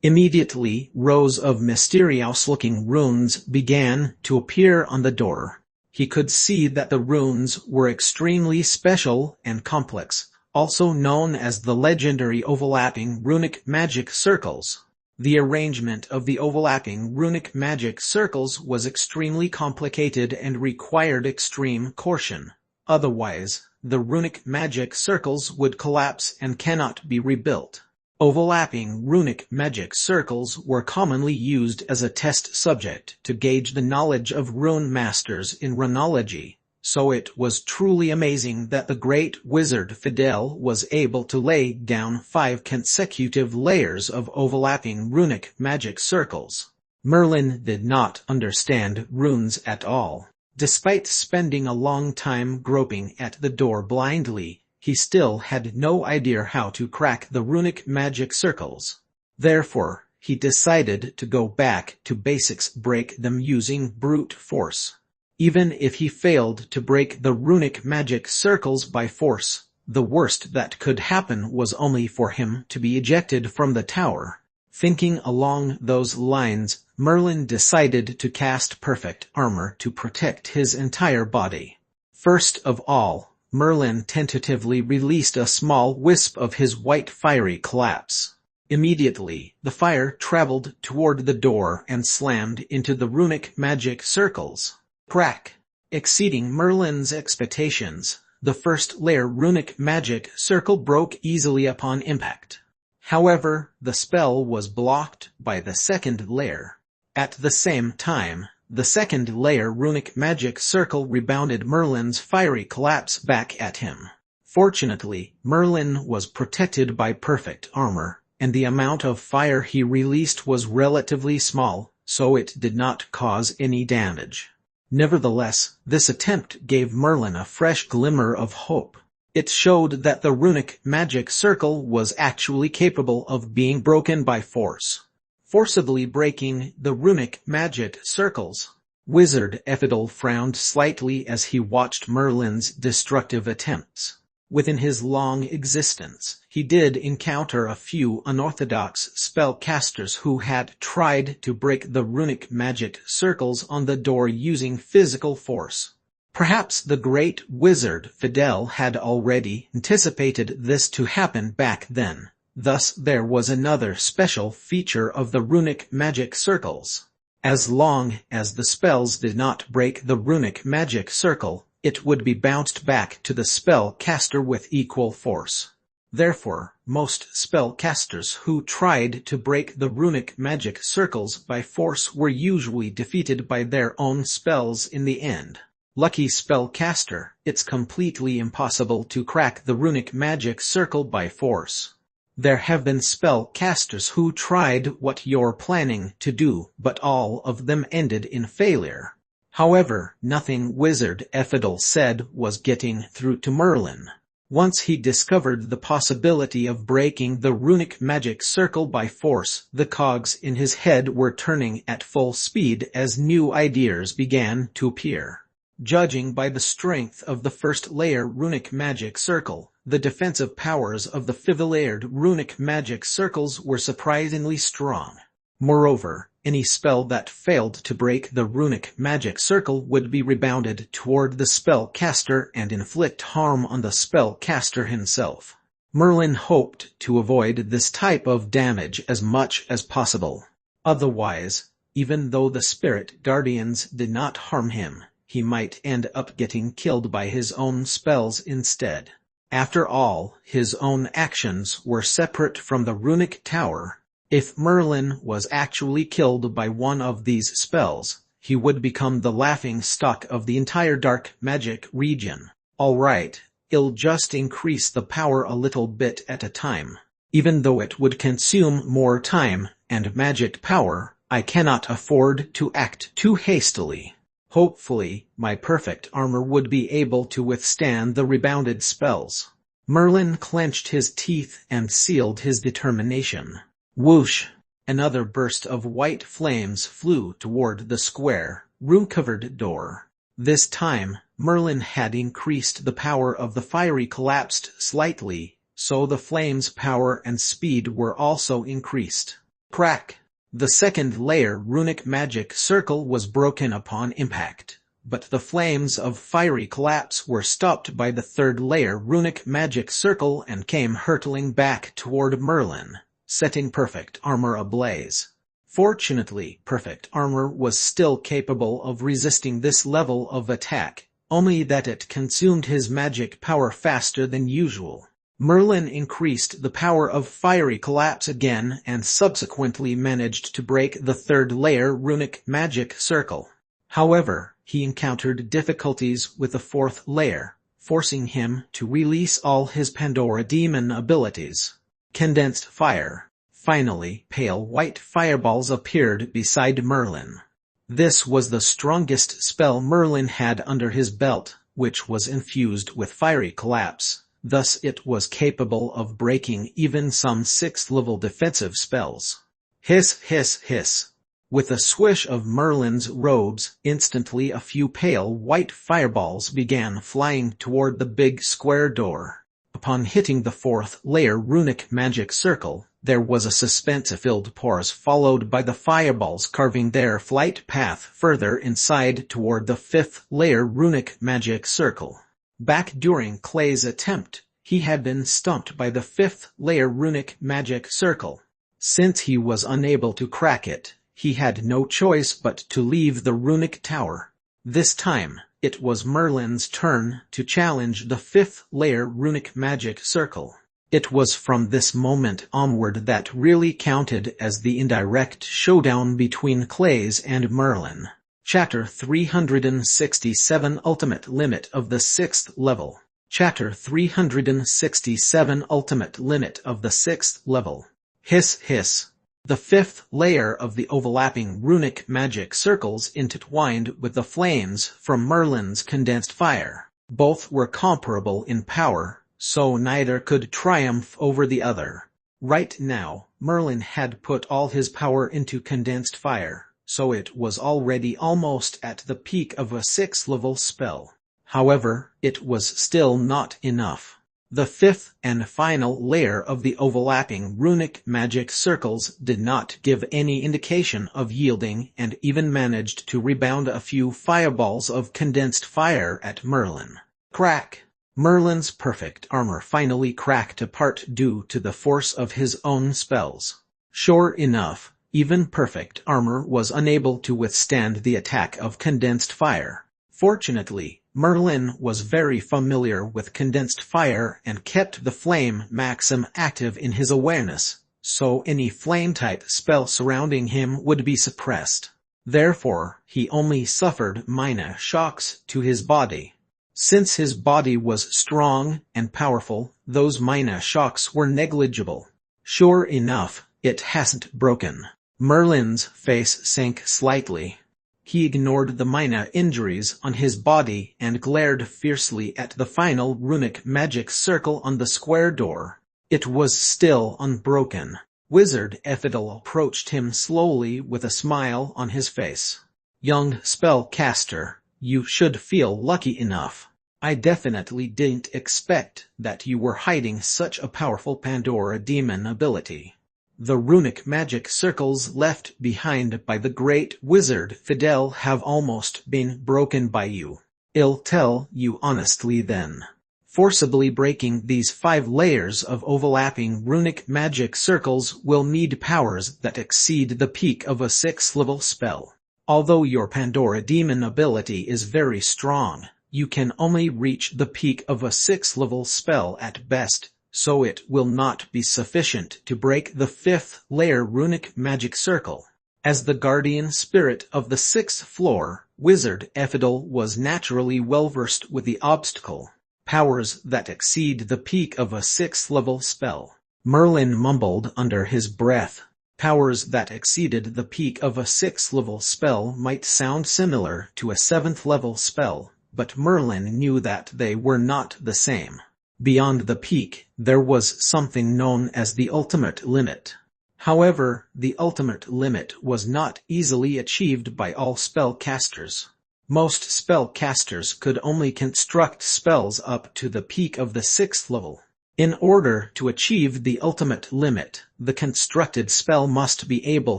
Immediately, rows of mysterious-looking runes began to appear on the door. He could see that the runes were extremely special and complex, also known as the legendary overlapping runic magic circles. The arrangement of the overlapping runic magic circles was extremely complicated and required extreme caution. Otherwise, the runic magic circles would collapse and cannot be rebuilt. Overlapping runic magic circles were commonly used as a test subject to gauge the knowledge of rune masters in runology, so it was truly amazing that the great wizard Fidel was able to lay down 5 consecutive layers of overlapping runic magic circles. Merlin did not understand runes at all. Despite spending a long time groping at the door blindly, he still had no idea how to crack the runic magic circles. Therefore, he decided to go back to basics, break them using brute force. Even if he failed to break the runic magic circles by force, The worst that could happen was only for him to be ejected from the tower. Thinking along those lines, Merlin decided to cast perfect armor to protect his entire body. First of all, Merlin tentatively released a small wisp of his white fiery collapse. Immediately, the fire traveled toward the door and slammed into the runic magic circles. Crack! Exceeding Merlin's expectations, the first layer runic magic circle broke easily upon impact. However, the spell was blocked by the second layer. At the same time, the second layer runic magic circle rebounded Merlin's fiery collapse back at him. Fortunately, Merlin was protected by perfect armor, and the amount of fire he released was relatively small, so it did not cause any damage. Nevertheless, this attempt gave Merlin a fresh glimmer of hope. It showed that the runic magic circle was actually capable of being broken by force. Forcibly breaking the runic magic circles. Wizard Ephdal frowned slightly as he watched Merlin's destructive attempts. Within his long existence, he did encounter a few unorthodox spellcasters who had tried to break the runic magic circles on the door using physical force. Perhaps the great wizard Fidel had already anticipated this to happen back then. Thus there was another special feature of the runic magic circles. As long as the spells did not break the runic magic circle, it would be bounced back to the spellcaster with equal force. Therefore, most spellcasters who tried to break the runic magic circles by force were usually defeated by their own spells in the end. Lucky spellcaster, it's completely impossible to crack the runic magic circle by force. There have been spellcasters who tried what you're planning to do, but all of them ended in failure. However, nothing Wizard Ephdal said was getting through to Merlin. Once he discovered the possibility of breaking the runic magic circle by force, the cogs in his head were turning at full speed as new ideas began to appear. Judging by the strength of the first layer runic magic circle, the defensive powers of the fifth-layered runic magic circles were surprisingly strong. Moreover, any spell that failed to break the runic magic circle would be rebounded toward the spellcaster and inflict harm on the spellcaster himself. Merlin hoped to avoid this type of damage as much as possible. Otherwise, even though the spirit guardians did not harm him, he might end up getting killed by his own spells instead. After all, his own actions were separate from the runic tower. If Merlin was actually killed by one of these spells, he would become the laughingstock of the entire dark magic region. Alright, I'll just increase the power a little bit at a time. Even though it would consume more time and magic power, I cannot afford to act too hastily. Hopefully, my perfect armor would be able to withstand the rebounded spells. Merlin clenched his teeth and sealed his determination. Whoosh! Another burst of white flames flew toward the square, rune-covered door. This time, Merlin had increased the power of the fiery collapsed slightly, so the flame's power and speed were also increased. Crack! The second layer runic magic circle was broken upon impact, but the flames of fiery collapse were stopped by the third layer runic magic circle and came hurtling back toward Merlin, setting perfect armor ablaze. Fortunately, perfect armor was still capable of resisting this level of attack, only that it consumed his magic power faster than usual. Merlin increased the power of fiery collapse again and subsequently managed to break the third layer runic magic circle. However, he encountered difficulties with the fourth layer, forcing him to release all his Pandora demon abilities. Condensed fire. Finally, pale white fireballs appeared beside Merlin. This was the strongest spell Merlin had under his belt, which was infused with fiery collapse. Thus it was capable of breaking even some 6th-level defensive spells. Hiss, hiss, hiss. With a swish of Merlin's robes, instantly a few pale white fireballs began flying toward the big square door. Upon hitting the 4th layer runic magic circle, there was a suspense-filled pause followed by the fireballs carving their flight path further inside toward the 5th layer runic magic circle. Back during Clay's attempt, he had been stumped by the 5th layer runic magic circle. Since he was unable to crack it, he had no choice but to leave the runic tower. This time, it was Merlin's turn to challenge the 5th layer runic magic circle. It was from this moment onward that really counted as the indirect showdown between Clay's and Merlin. Chapter 367 Ultimate Limit of the 6th Level. Chapter 367 Ultimate Limit of the 6th Level. Hiss hiss. The 5th layer of the overlapping runic magic circles intertwined with the flames from Merlin's condensed fire. Both were comparable in power, so neither could triumph over the other. Right now, Merlin had put all his power into condensed fire, so it was already almost at the peak of a 6th level spell. However, it was still not enough. The 5th and final layer of the overlapping runic magic circles did not give any indication of yielding and even managed to rebound a few fireballs of condensed fire at Merlin. Crack! Merlin's perfect armor finally cracked apart due to the force of his own spells. Sure enough, even perfect armor was unable to withstand the attack of condensed fire. Fortunately, Merlin was very familiar with condensed fire and kept the flame maxim active in his awareness, so any flame-type spell surrounding him would be suppressed. Therefore, he only suffered minor shocks to his body. Since his body was strong and powerful, those minor shocks were negligible. Sure enough, it hasn't broken. Merlin's face sank slightly. He ignored the minor injuries on his body and glared fiercely at the final runic magic circle on the square door. It was still unbroken. Wizard Ethidal approached him slowly with a smile on his face. Young spellcaster, you should feel lucky enough. I definitely didn't expect that you were hiding such a powerful Pandora demon ability. The runic magic circles left behind by the great wizard Fidel have almost been broken by you. I'll tell you honestly then. Forcibly breaking these 5 layers of overlapping runic magic circles will need powers that exceed the peak of a 6th level spell. Although your Pandora demon ability is very strong, you can only reach the peak of a 6th level spell at best, so it will not be sufficient to break the 5th layer runic magic circle. As the guardian spirit of the 6th floor, Wizard Ethidal was naturally well-versed with the obstacle. Powers that exceed the peak of a 6th level spell. Merlin mumbled under his breath. Powers that exceeded the peak of a 6th level spell might sound similar to a 7th level spell, but Merlin knew that they were not the same. Beyond the peak, there was something known as the ultimate limit. However, the ultimate limit was not easily achieved by all spellcasters. Most spellcasters could only construct spells up to the peak of the 6th level. In order to achieve the ultimate limit, the constructed spell must be able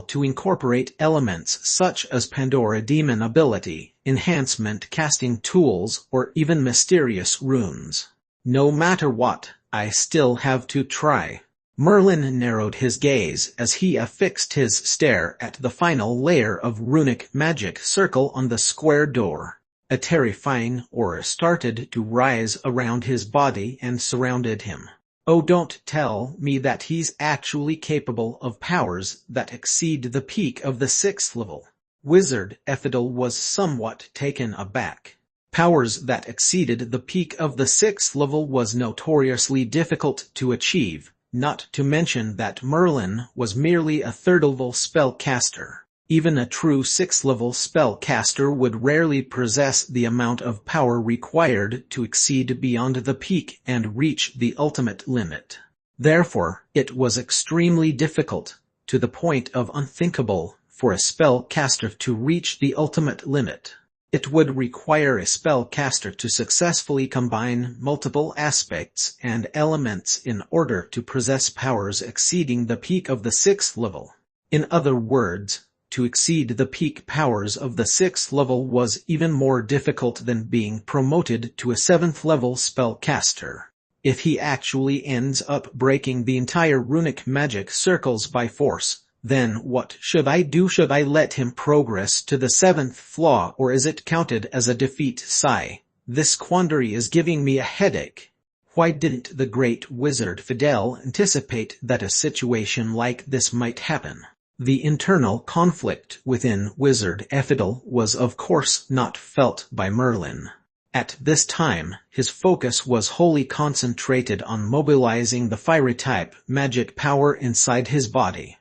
to incorporate elements such as Pandora demon ability, enhancement casting tools, or even mysterious runes. No matter what, I still have to try. Merlin narrowed his gaze as he affixed his stare at the final layer of runic magic circle on the square door. A terrifying aura started to rise around his body and surrounded him. Oh, don't tell me that he's actually capable of powers that exceed the peak of the 6th level. Wizard Ethidal was somewhat taken aback. Powers that exceeded the peak of the 6th level was notoriously difficult to achieve, not to mention that Merlin was merely a 3rd level spellcaster. Even a true 6th level spellcaster would rarely possess the amount of power required to exceed beyond the peak and reach the ultimate limit. Therefore, it was extremely difficult, to the point of unthinkable, for a spellcaster to reach the ultimate limit. It would require a spellcaster to successfully combine multiple aspects and elements in order to possess powers exceeding the peak of the 6th level. In other words, to exceed the peak powers of the 6th level was even more difficult than being promoted to a 7th level spellcaster. If he actually ends up breaking the entire runic magic circles by force, then what should I do? Should I let him progress to the 7th floor, or is it counted as a defeat? Sigh. This quandary is giving me a headache. Why didn't the great wizard Fidel anticipate that a situation like this might happen? The internal conflict within Wizard Fidel was of course not felt by Merlin. At this time, his focus was wholly concentrated on mobilizing the fire-type magic power inside his body.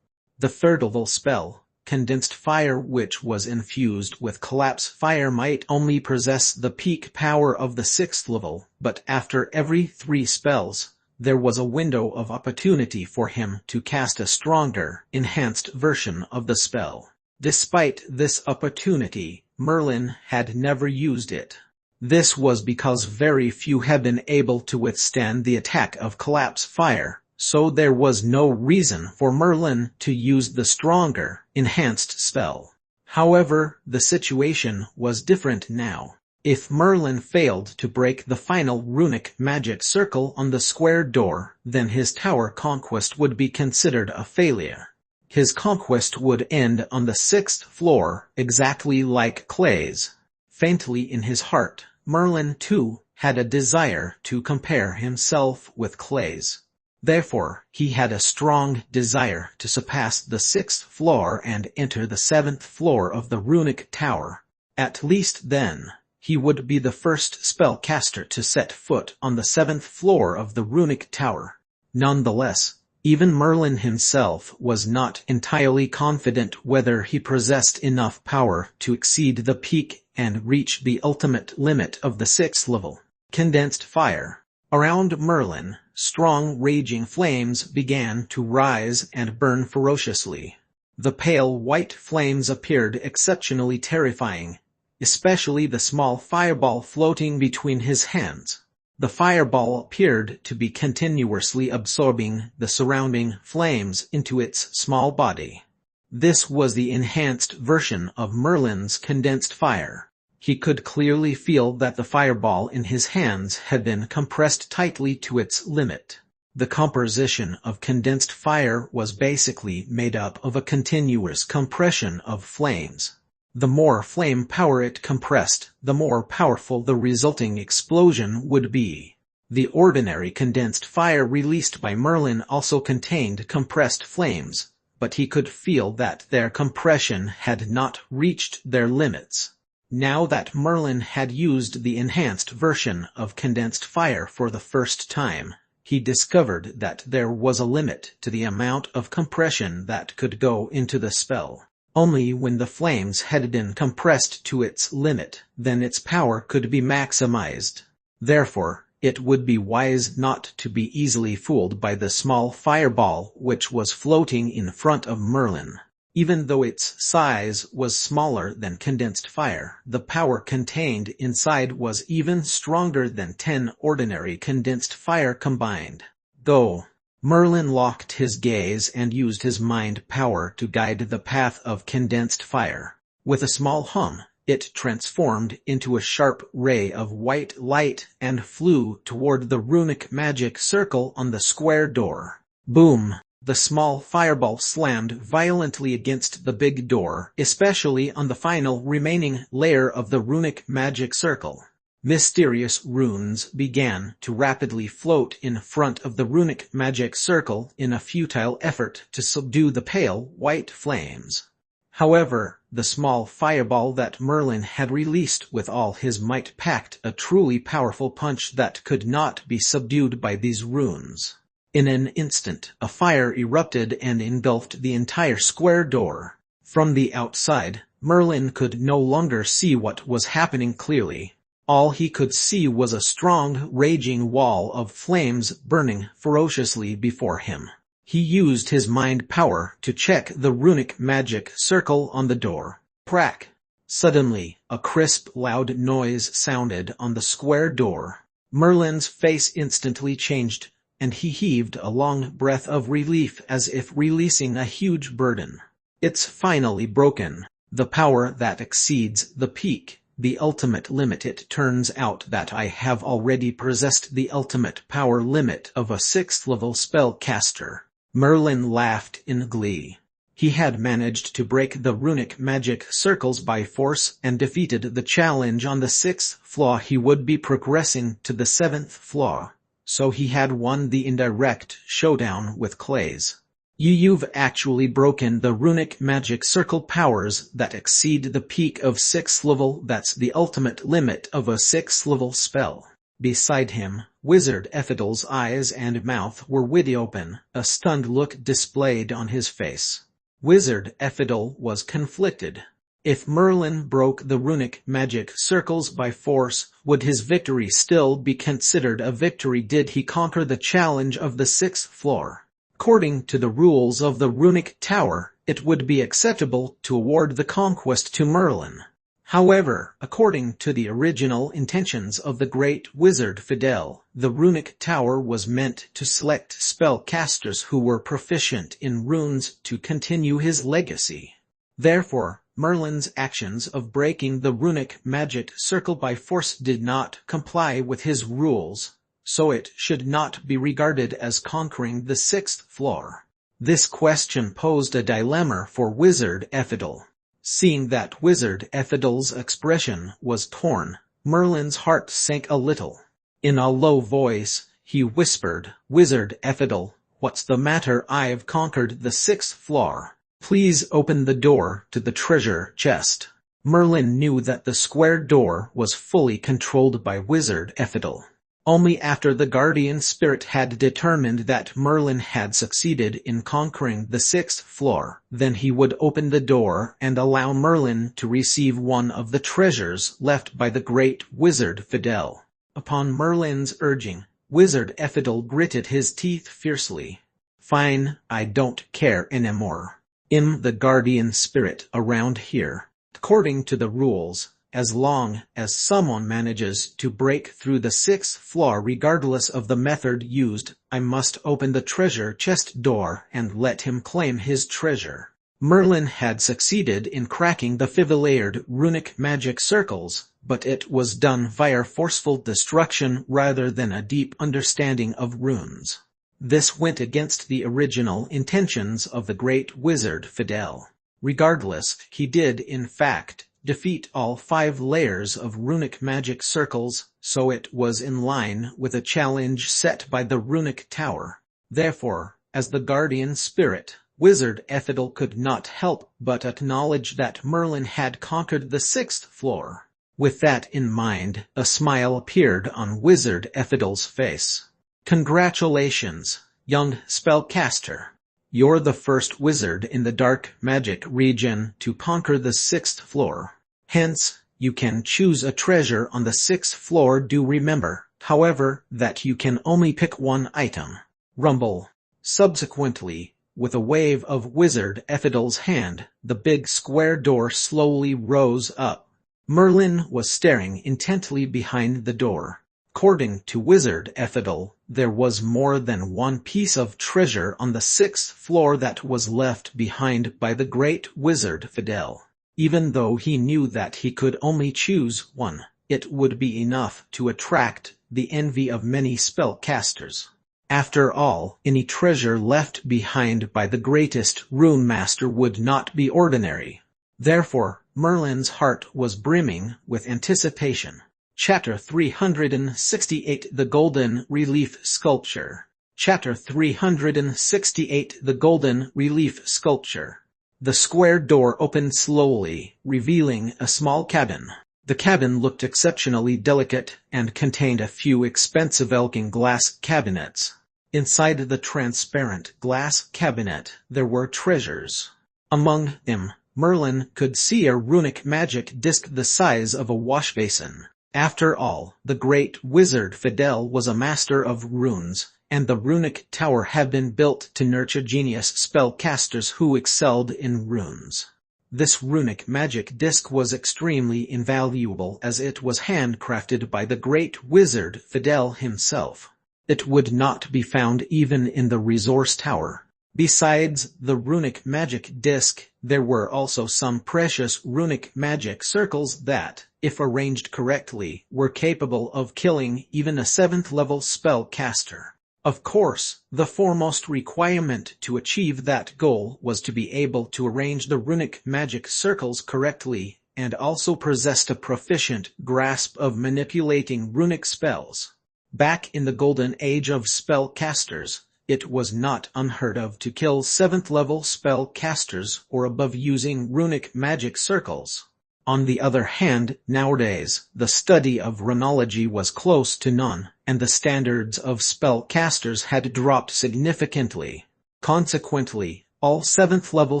The 3rd level spell, Condensed Fire, which was infused with Collapse Fire, might only possess the peak power of the 6th level, but after every 3 spells, there was a window of opportunity for him to cast a stronger, enhanced version of the spell. Despite this opportunity, Merlin had never used it. This was because very few had been able to withstand the attack of Collapse Fire, so there was no reason for Merlin to use the stronger, enhanced spell. However, the situation was different now. If Merlin failed to break the final runic magic circle on the square door, then his tower conquest would be considered a failure. His conquest would end on the 6th floor, exactly like Clay's. Faintly in his heart, Merlin too had a desire to compare himself with Clay's. Therefore, he had a strong desire to surpass the 6th floor and enter the 7th floor of the runic tower. At least then, he would be the first spellcaster to set foot on the 7th floor of the runic tower. Nonetheless, even Merlin himself was not entirely confident whether he possessed enough power to exceed the peak and reach the ultimate limit of the 6th level. Condensed Fire. Around Merlin, strong raging flames began to rise and burn ferociously. The pale white flames appeared exceptionally terrifying, especially the small fireball floating between his hands. The fireball appeared to be continuously absorbing the surrounding flames into its small body. This was the enhanced version of Merlin's condensed fire. He could clearly feel that the fireball in his hands had been compressed tightly to its limit. The composition of condensed fire was basically made up of a continuous compression of flames. The more flame power it compressed, the more powerful the resulting explosion would be. The ordinary condensed fire released by Merlin also contained compressed flames, but he could feel that their compression had not reached their limits. Now that Merlin had used the enhanced version of condensed fire for the first time, he discovered that there was a limit to the amount of compression that could go into the spell. Only when the flames had been compressed to its limit, then its power could be maximized. Therefore, it would be wise not to be easily fooled by the small fireball which was floating in front of Merlin. Even though its size was smaller than condensed fire, the power contained inside was even stronger than 10 ordinary condensed fire combined. Though Merlin locked his gaze and used his mind power to guide the path of condensed fire. With a small hum, it transformed into a sharp ray of white light and flew toward the runic magic circle on the square door. Boom! The small fireball slammed violently against the big door, especially on the final remaining layer of the runic magic circle. Mysterious runes began to rapidly float in front of the runic magic circle in a futile effort to subdue the pale white flames. However, the small fireball that Merlin had released with all his might packed a truly powerful punch that could not be subdued by these runes. In an instant, a fire erupted and engulfed the entire square door. From the outside, Merlin could no longer see what was happening clearly. All he could see was a strong, raging wall of flames burning ferociously before him. He used his mind power to check the runic magic circle on the door. Crack! Suddenly, a crisp, loud noise sounded on the square door. Merlin's face instantly changed, and he heaved a long breath of relief as if releasing a huge burden. It's finally broken. The power that exceeds the peak, the ultimate limit. It turns out that I have already possessed the ultimate power limit of a 6th level spellcaster. Merlin laughed in glee. He had managed to break the runic magic circles by force and defeated the challenge on the 6th floor. He would be progressing to the 7th floor, so he had won the indirect showdown with Clays. You've actually broken the runic magic circle powers that exceed the peak of 6th level. That's the ultimate limit of a 6th level spell. Beside him, Wizard Ephedel's eyes and mouth were wide open, a stunned look displayed on his face. Wizard Ephedel was conflicted. If Merlin broke the runic magic circles by force, would his victory still be considered a victory? Did he conquer the challenge of the 6th floor? According to the rules of the runic tower, it would be acceptable to award the conquest to Merlin. However, according to the original intentions of the great wizard Fidel, the runic tower was meant to select spellcasters who were proficient in runes to continue his legacy. Therefore, Merlin's actions of breaking the runic magic circle by force did not comply with his rules, so it should not be regarded as conquering the 6th floor. This question posed a dilemma for Wizard Ephedel. Seeing that Wizard Ephedel's expression was torn, Merlin's heart sank a little. In a low voice, he whispered, "Wizard Ephedel, what's the matter? I've conquered the 6th floor. Please open the door to the treasure chest." Merlin knew that the square door was fully controlled by Wizard Ephedel. Only after the guardian spirit had determined that Merlin had succeeded in conquering the 6th floor, then he would open the door and allow Merlin to receive one of the treasures left by the great wizard Fidel. Upon Merlin's urging, Wizard Ephedel gritted his teeth fiercely. "Fine, I don't care anymore. I'm the guardian spirit around here. According to the rules, as long as someone manages to break through the 6th floor regardless of the method used, I must open the treasure chest door and let him claim his treasure." Merlin had succeeded in cracking the five-layered runic magic circles, but it was done via forceful destruction rather than a deep understanding of runes. This went against the original intentions of the great wizard Fidel. Regardless, he did in fact defeat all 5 layers of runic magic circles, so it was in line with a challenge set by the runic tower. Therefore, as the guardian spirit, Wizard Ephedel could not help but acknowledge that Merlin had conquered the 6th floor. With that in mind, a smile appeared on Wizard Ephedel's face. "Congratulations, young spellcaster. You're the first wizard in the dark magic region to conquer the 6th floor. Hence, you can choose a treasure on the 6th floor. Do remember, however, that you can only pick one item." Rumble. Subsequently, with a wave of Wizard Ephedel's hand, the big square door slowly rose up. Merlin was staring intently behind the door. According to Wizard Ephedel, there was more than one piece of treasure on the 6th floor that was left behind by the great wizard Fidel. Even though he knew that he could only choose one, it would be enough to attract the envy of many spellcasters. After all, any treasure left behind by the greatest rune master would not be ordinary. Therefore, Merlin's heart was brimming with anticipation. Chapter 368 The Golden Relief Sculpture. Chapter 368 The Golden Relief Sculpture. The square door opened slowly, revealing a small cabin. The cabin looked exceptionally delicate and contained a few expensive looking glass cabinets. Inside the transparent glass cabinet, there were treasures. Among them, Merlin could see a runic magic disc the size of a wash basin. After all, the great wizard Fidel was a master of runes, and the runic tower had been built to nurture genius spellcasters who excelled in runes. This runic magic disc was extremely invaluable as it was handcrafted by the great wizard Fidel himself. It would not be found even in the resource tower. Besides the runic magic disc, there were also some precious runic magic circles that, if arranged correctly, were capable of killing even a 7th level spellcaster. Of course, the foremost requirement to achieve that goal was to be able to arrange the runic magic circles correctly, and also possessed a proficient grasp of manipulating runic spells. Back in the golden age of spellcasters, it was not unheard of to kill 7th level spellcasters or above using runic magic circles. On the other hand, nowadays, the study of runology was close to none, and the standards of spellcasters had dropped significantly. Consequently, all 7th level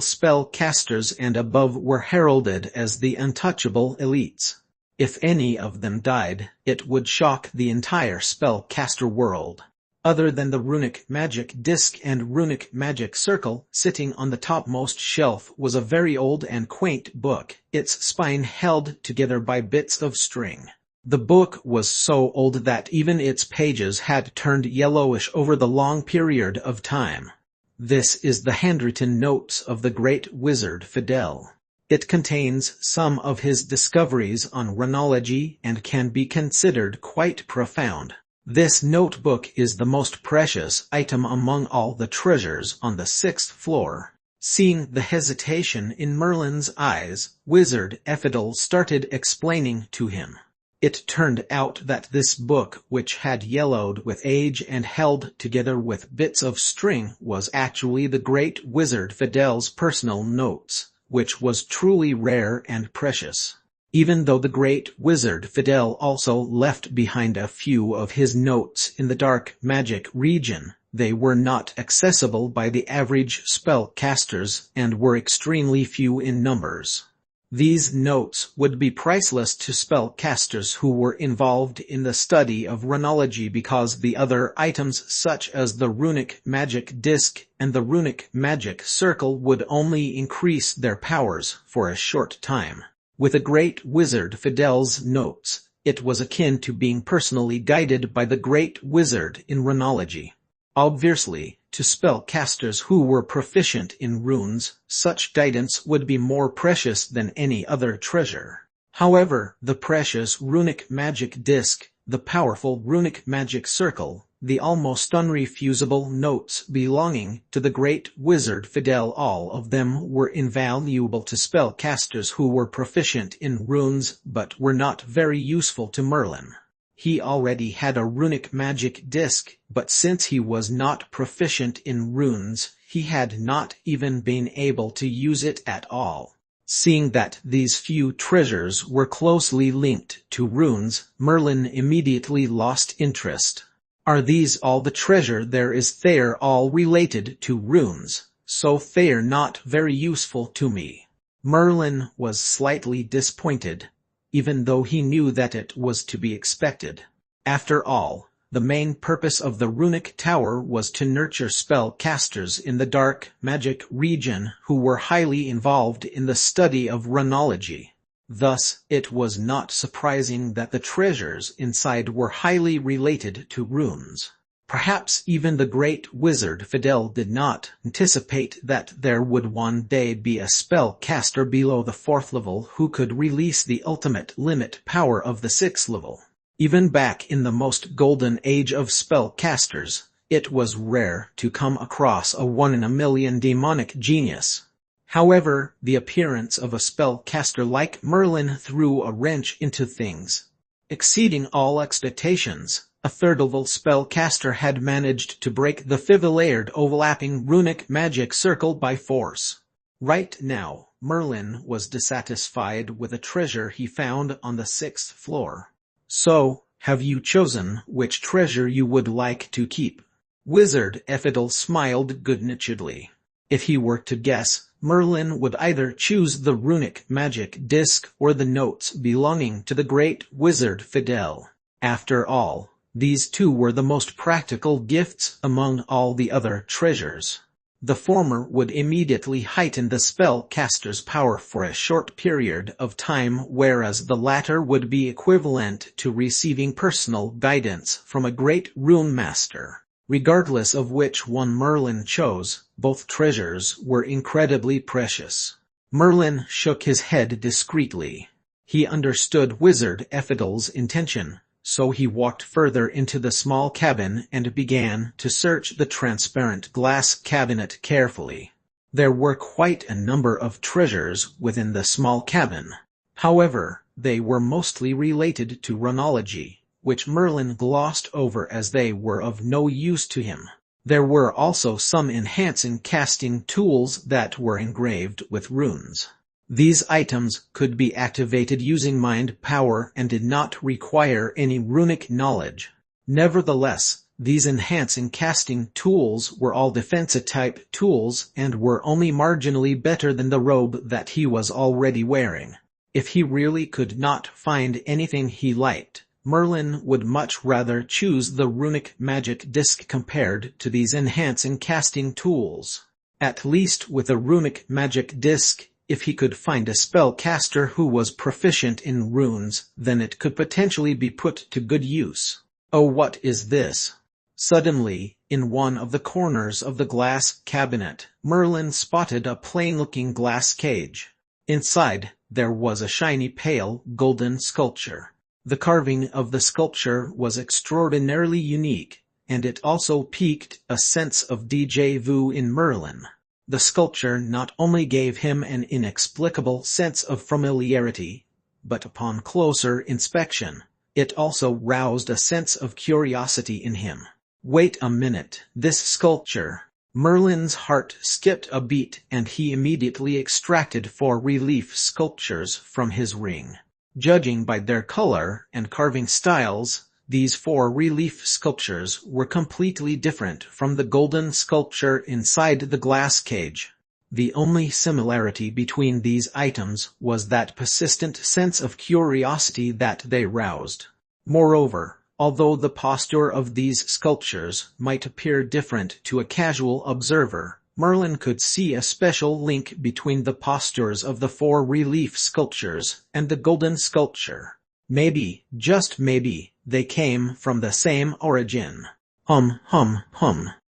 spellcasters and above were heralded as the untouchable elites. If any of them died, it would shock the entire spellcaster world. Other than the runic magic disc and runic magic circle, sitting on the topmost shelf was a very old and quaint book, its spine held together by bits of string. The book was so old that even its pages had turned yellowish over the long period of time. This is the handwritten notes of the great wizard Fidel. It contains some of his discoveries on runology and can be considered quite profound. This notebook is the most precious item among all the treasures on the 6th floor. Seeing the hesitation in Merlin's eyes, Wizard Fidel started explaining to him. It turned out that this book, which had yellowed with age and held together with bits of string, was actually the great wizard Fidel's personal notes, which was truly rare and precious. Even though the great wizard Fidel also left behind a few of his notes in the dark magic region, they were not accessible by the average spellcasters and were extremely few in numbers. These notes would be priceless to spellcasters who were involved in the study of runology because the other items such as the runic magic disc and the runic magic circle would only increase their powers for a short time. With a great wizard Fidel's notes, it was akin to being personally guided by the great wizard in runology. Obviously, to spellcasters who were proficient in runes, such guidance would be more precious than any other treasure. However, the precious runic magic disc, the powerful runic magic circle, the almost unrefusable notes belonging to the great wizard Fidel, all of them were invaluable to spellcasters who were proficient in runes but were not very useful to Merlin. He already had a runic magic disc, but since he was not proficient in runes, he had not even been able to use it at all. Seeing that these few treasures were closely linked to runes, Merlin immediately lost interest. Are these all the treasure there is? They're all related to runes, so they're not very useful to me. Merlin was slightly disappointed, even though he knew that it was to be expected. After all, the main purpose of the runic tower was to nurture spellcasters in the dark magic region who were highly involved in the study of runology. Thus, it was not surprising that the treasures inside were highly related to runes. Perhaps even the great wizard Fidel did not anticipate that there would one day be a spellcaster below the 4th level who could release the ultimate limit power of the 6th level. Even back in the most golden age of spellcasters, it was rare to come across a 1-in-a-million demonic genius. However, the appearance of a spellcaster like Merlin threw a wrench into things. Exceeding all expectations, a 3rd level spellcaster had managed to break the 5-layered overlapping runic magic circle by force. Right now, Merlin was dissatisfied with a treasure he found on the 6th floor. So, have you chosen which treasure you would like to keep? Wizard Fidel smiled good-naturedly. If he were to guess, Merlin would either choose the runic magic disc or the notes belonging to the great wizard Fidel. After all, these two were the most practical gifts among all the other treasures. The former would immediately heighten the spellcaster's power for a short period of time, whereas the latter would be equivalent to receiving personal guidance from a great rune master. Regardless of which one Merlin chose, both treasures were incredibly precious. Merlin shook his head discreetly. He understood Wizard Ephedel's intention, so he walked further into the small cabin and began to search the transparent glass cabinet carefully. There were quite a number of treasures within the small cabin. However, they were mostly related to runology, which Merlin glossed over as they were of no use to him. There were also some enhancing casting tools that were engraved with runes. These items could be activated using mind power and did not require any runic knowledge. Nevertheless, these enhancing casting tools were all defense-type tools and were only marginally better than the robe that he was already wearing. If he really could not find anything he liked, Merlin would much rather choose the runic magic disc compared to these enhancing casting tools. At least with a runic magic disc, if he could find a spellcaster who was proficient in runes, then it could potentially be put to good use. Oh, what is this? Suddenly, in one of the corners of the glass cabinet, Merlin spotted a plain-looking glass cage. Inside, there was a shiny pale golden sculpture. The carving of the sculpture was extraordinarily unique, and it also piqued a sense of déjà vu in Merlin. The sculpture not only gave him an inexplicable sense of familiarity, but upon closer inspection, it also roused a sense of curiosity in him. Wait a minute, this sculpture. Merlin's heart skipped a beat and he immediately extracted 4 relief sculptures from his ring. Judging by their color and carving styles, these 4 relief sculptures were completely different from the golden sculpture inside the glass cage. The only similarity between these items was that persistent sense of curiosity that they roused. Moreover, although the posture of these sculptures might appear different to a casual observer, Merlin could see a special link between the postures of the 4 relief sculptures and the golden sculpture. Maybe, just maybe, they came from the same origin.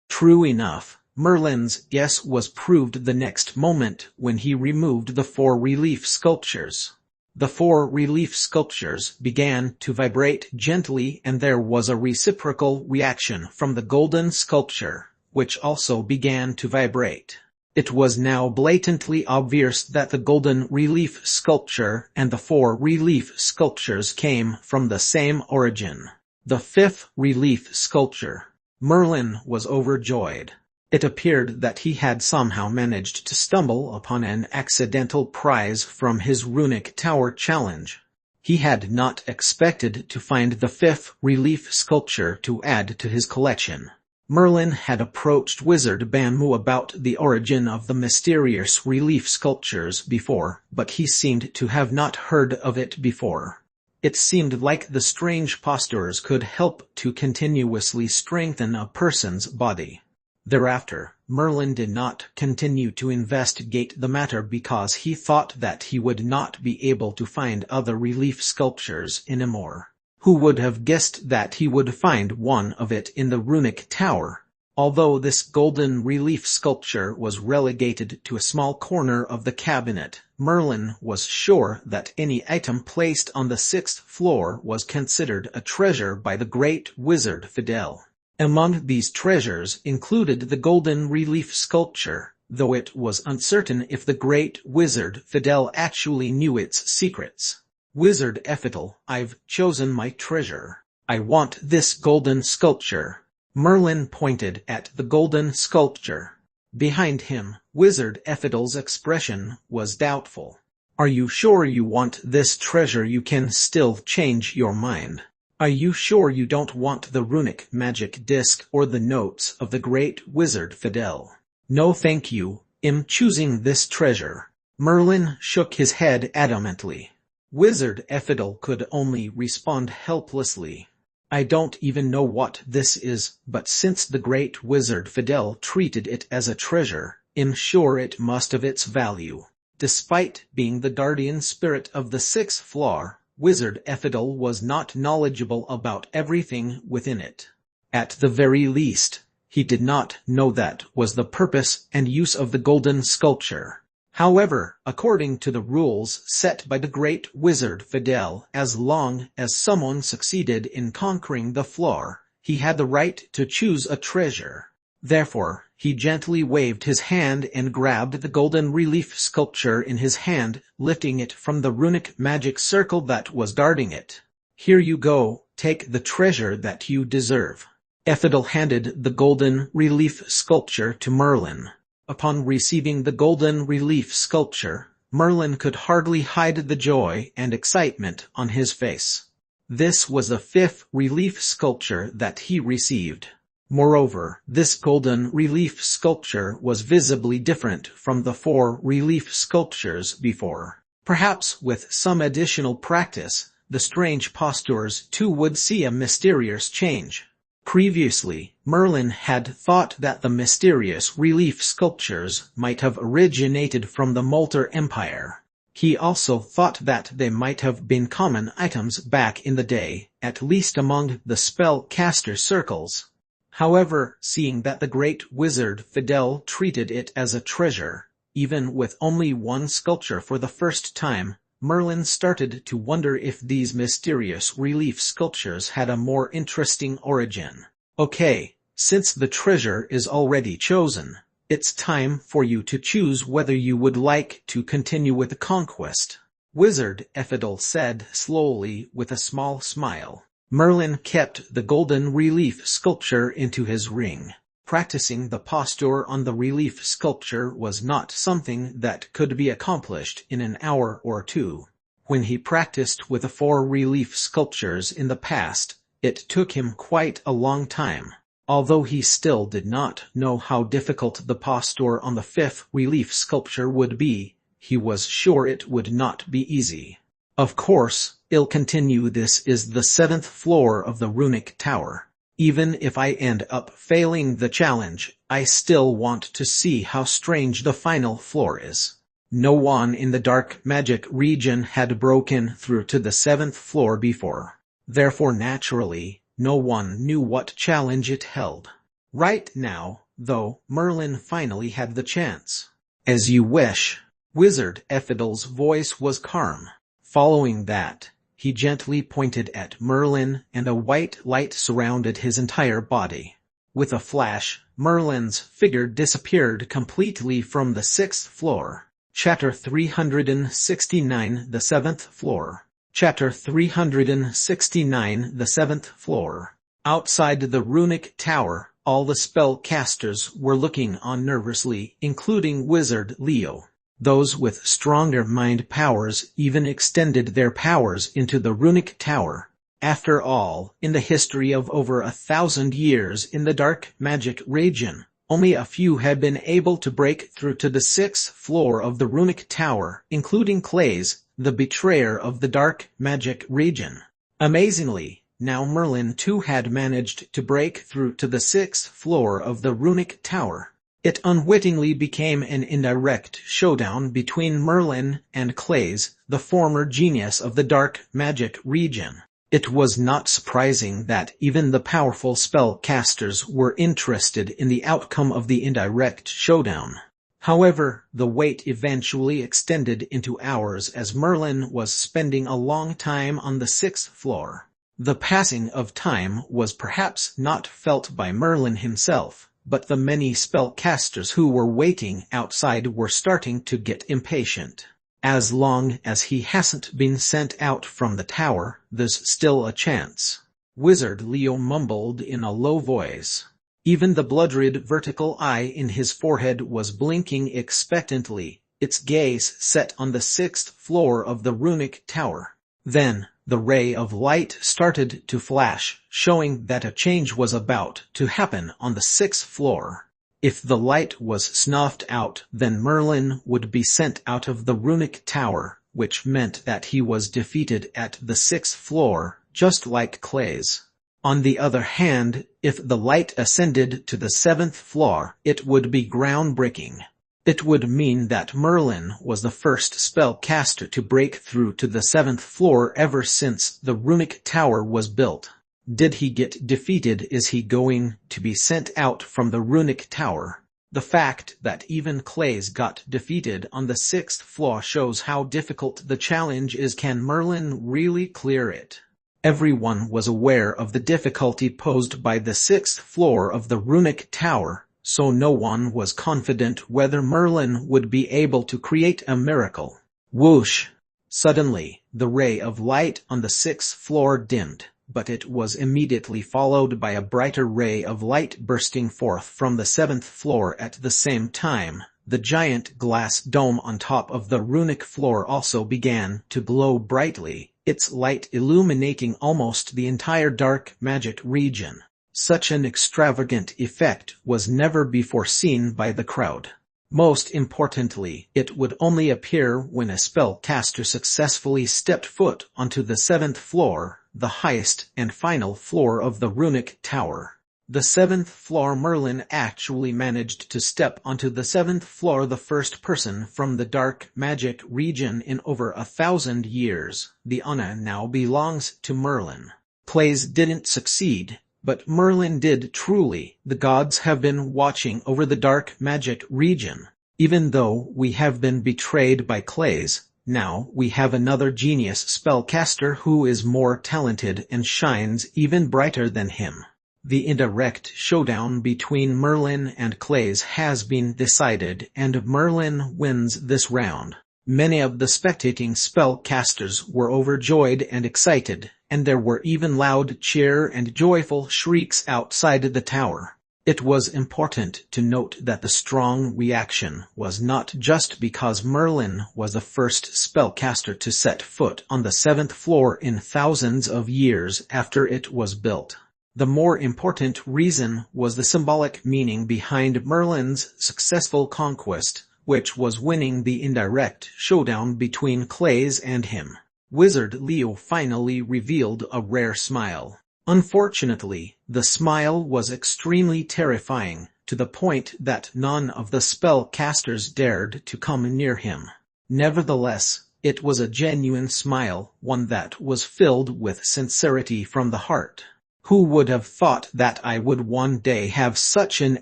True enough, Merlin's guess was proved the next moment when he removed the 4 relief sculptures. The 4 relief sculptures began to vibrate gently and there was a reciprocal reaction from the golden sculpture, which also began to vibrate. It was now blatantly obvious that the golden relief sculpture and the 4 relief sculptures came from the same origin. The 5th relief sculpture. Merlin was overjoyed. It appeared that he had somehow managed to stumble upon an accidental prize from his runic tower challenge. He had not expected to find the 5th relief sculpture to add to his collection. Merlin had approached Wizard Bammu about the origin of the mysterious relief sculptures before, but he seemed to have not heard of it before. It seemed like the strange postures could help to continuously strengthen a person's body. Thereafter, Merlin did not continue to investigate the matter because he thought that he would not be able to find other relief sculptures anymore. Who would have guessed that he would find one of it in the runic tower? Although this golden relief sculpture was relegated to a small corner of the cabinet, Merlin was sure that any item placed on the 6th floor was considered a treasure by the great wizard Fidel. Among these treasures included the golden relief sculpture, though it was uncertain if the great wizard Fidel actually knew its secrets. Wizard Ephetel, I've chosen my treasure. I want this golden sculpture. Merlin pointed at the golden sculpture. Behind him, Wizard Ephetel's expression was doubtful. Are you sure you want this treasure? You can still change your mind. Are you sure you don't want the runic magic disc or the notes of the great wizard Fidel? No thank you, I'm choosing this treasure. Merlin shook his head adamantly. Wizard Ephetel could only respond helplessly. I don't even know what this is, but since the great wizard Fidel treated it as a treasure, I'm sure it must have its value. Despite being the guardian spirit of the sixth floor, Wizard Fidel was not knowledgeable about everything within it. At the very least, he did not know that was the purpose and use of the golden sculpture. However, according to the rules set by the great wizard Fidel, as long as someone succeeded in conquering the floor, he had the right to choose a treasure. Therefore, he gently waved his hand and grabbed the golden relief sculpture in his hand, lifting it from the runic magic circle that was guarding it. Here you go, take the treasure that you deserve. Fidel handed the golden relief sculpture to Merlin. Upon receiving the golden relief sculpture, Merlin could hardly hide the joy and excitement on his face. This was the fifth relief sculpture that he received. Moreover, this golden relief sculpture was visibly different from the 4 relief sculptures before. Perhaps with some additional practice, the strange postures too would see a mysterious change. Previously, Merlin had thought that the mysterious relief sculptures might have originated from the Molter Empire. He also thought that they might have been common items back in the day, at least among the spellcaster circles. However, seeing that the great wizard Fidel treated it as a treasure, even with only 1 sculpture for the first time, Merlin started to wonder if these mysterious relief sculptures had a more interesting origin. Okay, since the treasure is already chosen, it's time for you to choose whether you would like to continue with the conquest. Wizard Fidel said slowly with a small smile. Merlin kept the golden relief sculpture into his ring. Practicing the posture on the relief sculpture was not something that could be accomplished in an hour or 2. When he practiced with the 4 relief sculptures in the past, it took him quite a long time. Although he still did not know how difficult the posture on the 5th relief sculpture would be, he was sure it would not be easy. Of course, I'll continue. This is the 7th floor of the runic tower. Even if I end up failing the challenge, I still want to see how strange the final floor is. No one in the dark magic region had broken through to the 7th floor before. Therefore naturally, no one knew what challenge it held. Right now, though, Merlin finally had the chance. As you wish. Wizard Fidel's voice was calm. Following that, he gently pointed at Merlin, and a white light surrounded his entire body. With a flash, Merlin's figure disappeared completely from the 6th floor. Chapter 369, the 7th floor. Chapter 369, the 7th floor. Outside the runic tower, all the spellcasters were looking on nervously, including Wizard Leo. Those with stronger mind powers even extended their powers into the runic tower. After all, in the history of over 1,000 years in the dark magic region, only a few had been able to break through to the 6th floor of the runic tower, including Clays, the betrayer of the dark magic region. Amazingly, now Merlin too had managed to break through to the 6th floor of the runic tower. It unwittingly became an indirect showdown between Merlin and Clays, the former genius of the dark magic region. It was not surprising that even the powerful spellcasters were interested in the outcome of the indirect showdown. However, the wait eventually extended into hours as Merlin was spending a long time on the 6th floor. The passing of time was perhaps not felt by Merlin himself, but the many spellcasters who were waiting outside were starting to get impatient. As long as he hasn't been sent out from the tower, there's still a chance. Wizard Leo mumbled in a low voice. Even the blood-red vertical eye in his forehead was blinking expectantly, its gaze set on the 6th floor of the runic tower. Then, the ray of light started to flash, showing that a change was about to happen on the 6th floor. If the light was snuffed out, then Merlin would be sent out of the runic tower, which meant that he was defeated at the 6th floor, just like Clays. On the other hand, if the light ascended to the 7th floor, it would be groundbreaking. It would mean that Merlin was the first spellcaster to break through to the 7th floor ever since the runic tower was built. Did he get defeated? Is he going to be sent out from the runic tower? The fact that even Clays got defeated on the 6th floor shows how difficult the challenge is. Can Merlin really clear it? Everyone was aware of the difficulty posed by the 6th floor of the runic tower, so no one was confident whether Merlin would be able to create a miracle. Whoosh! Suddenly, the ray of light on the 6th floor dimmed, but it was immediately followed by a brighter ray of light bursting forth from the 7th floor at the same time. The giant glass dome on top of the runic floor also began to glow brightly, its light illuminating almost the entire dark magic region. Such an extravagant effect was never before seen by the crowd. Most importantly, it would only appear when a spellcaster successfully stepped foot onto the 7th floor, the highest and final floor of the runic tower. The 7th floor. Merlin actually managed to step onto the 7th floor, the first person from the dark magic region in over 1,000 years. The honor now belongs to Merlin. Clays didn't succeed, but Merlin did. Truly, the gods have been watching over the dark magic region. Even though we have been betrayed by Clays, now we have another genius spellcaster who is more talented and shines even brighter than him. The indirect showdown between Merlin and Clays has been decided, and Merlin wins this round. Many of the spectating spellcasters were overjoyed and excited, and there were even loud cheer and joyful shrieks outside the tower. It was important to note that the strong reaction was not just because Merlin was the first spellcaster to set foot on the 7th floor in thousands of years after it was built. The more important reason was the symbolic meaning behind Merlin's successful conquest, which was winning the indirect showdown between Clays and him. Wizard Leo finally revealed a rare smile. Unfortunately, the smile was extremely terrifying, to the point that none of the spellcasters dared to come near him. Nevertheless, it was a genuine smile, one that was filled with sincerity from the heart. Who would have thought that I would one day have such an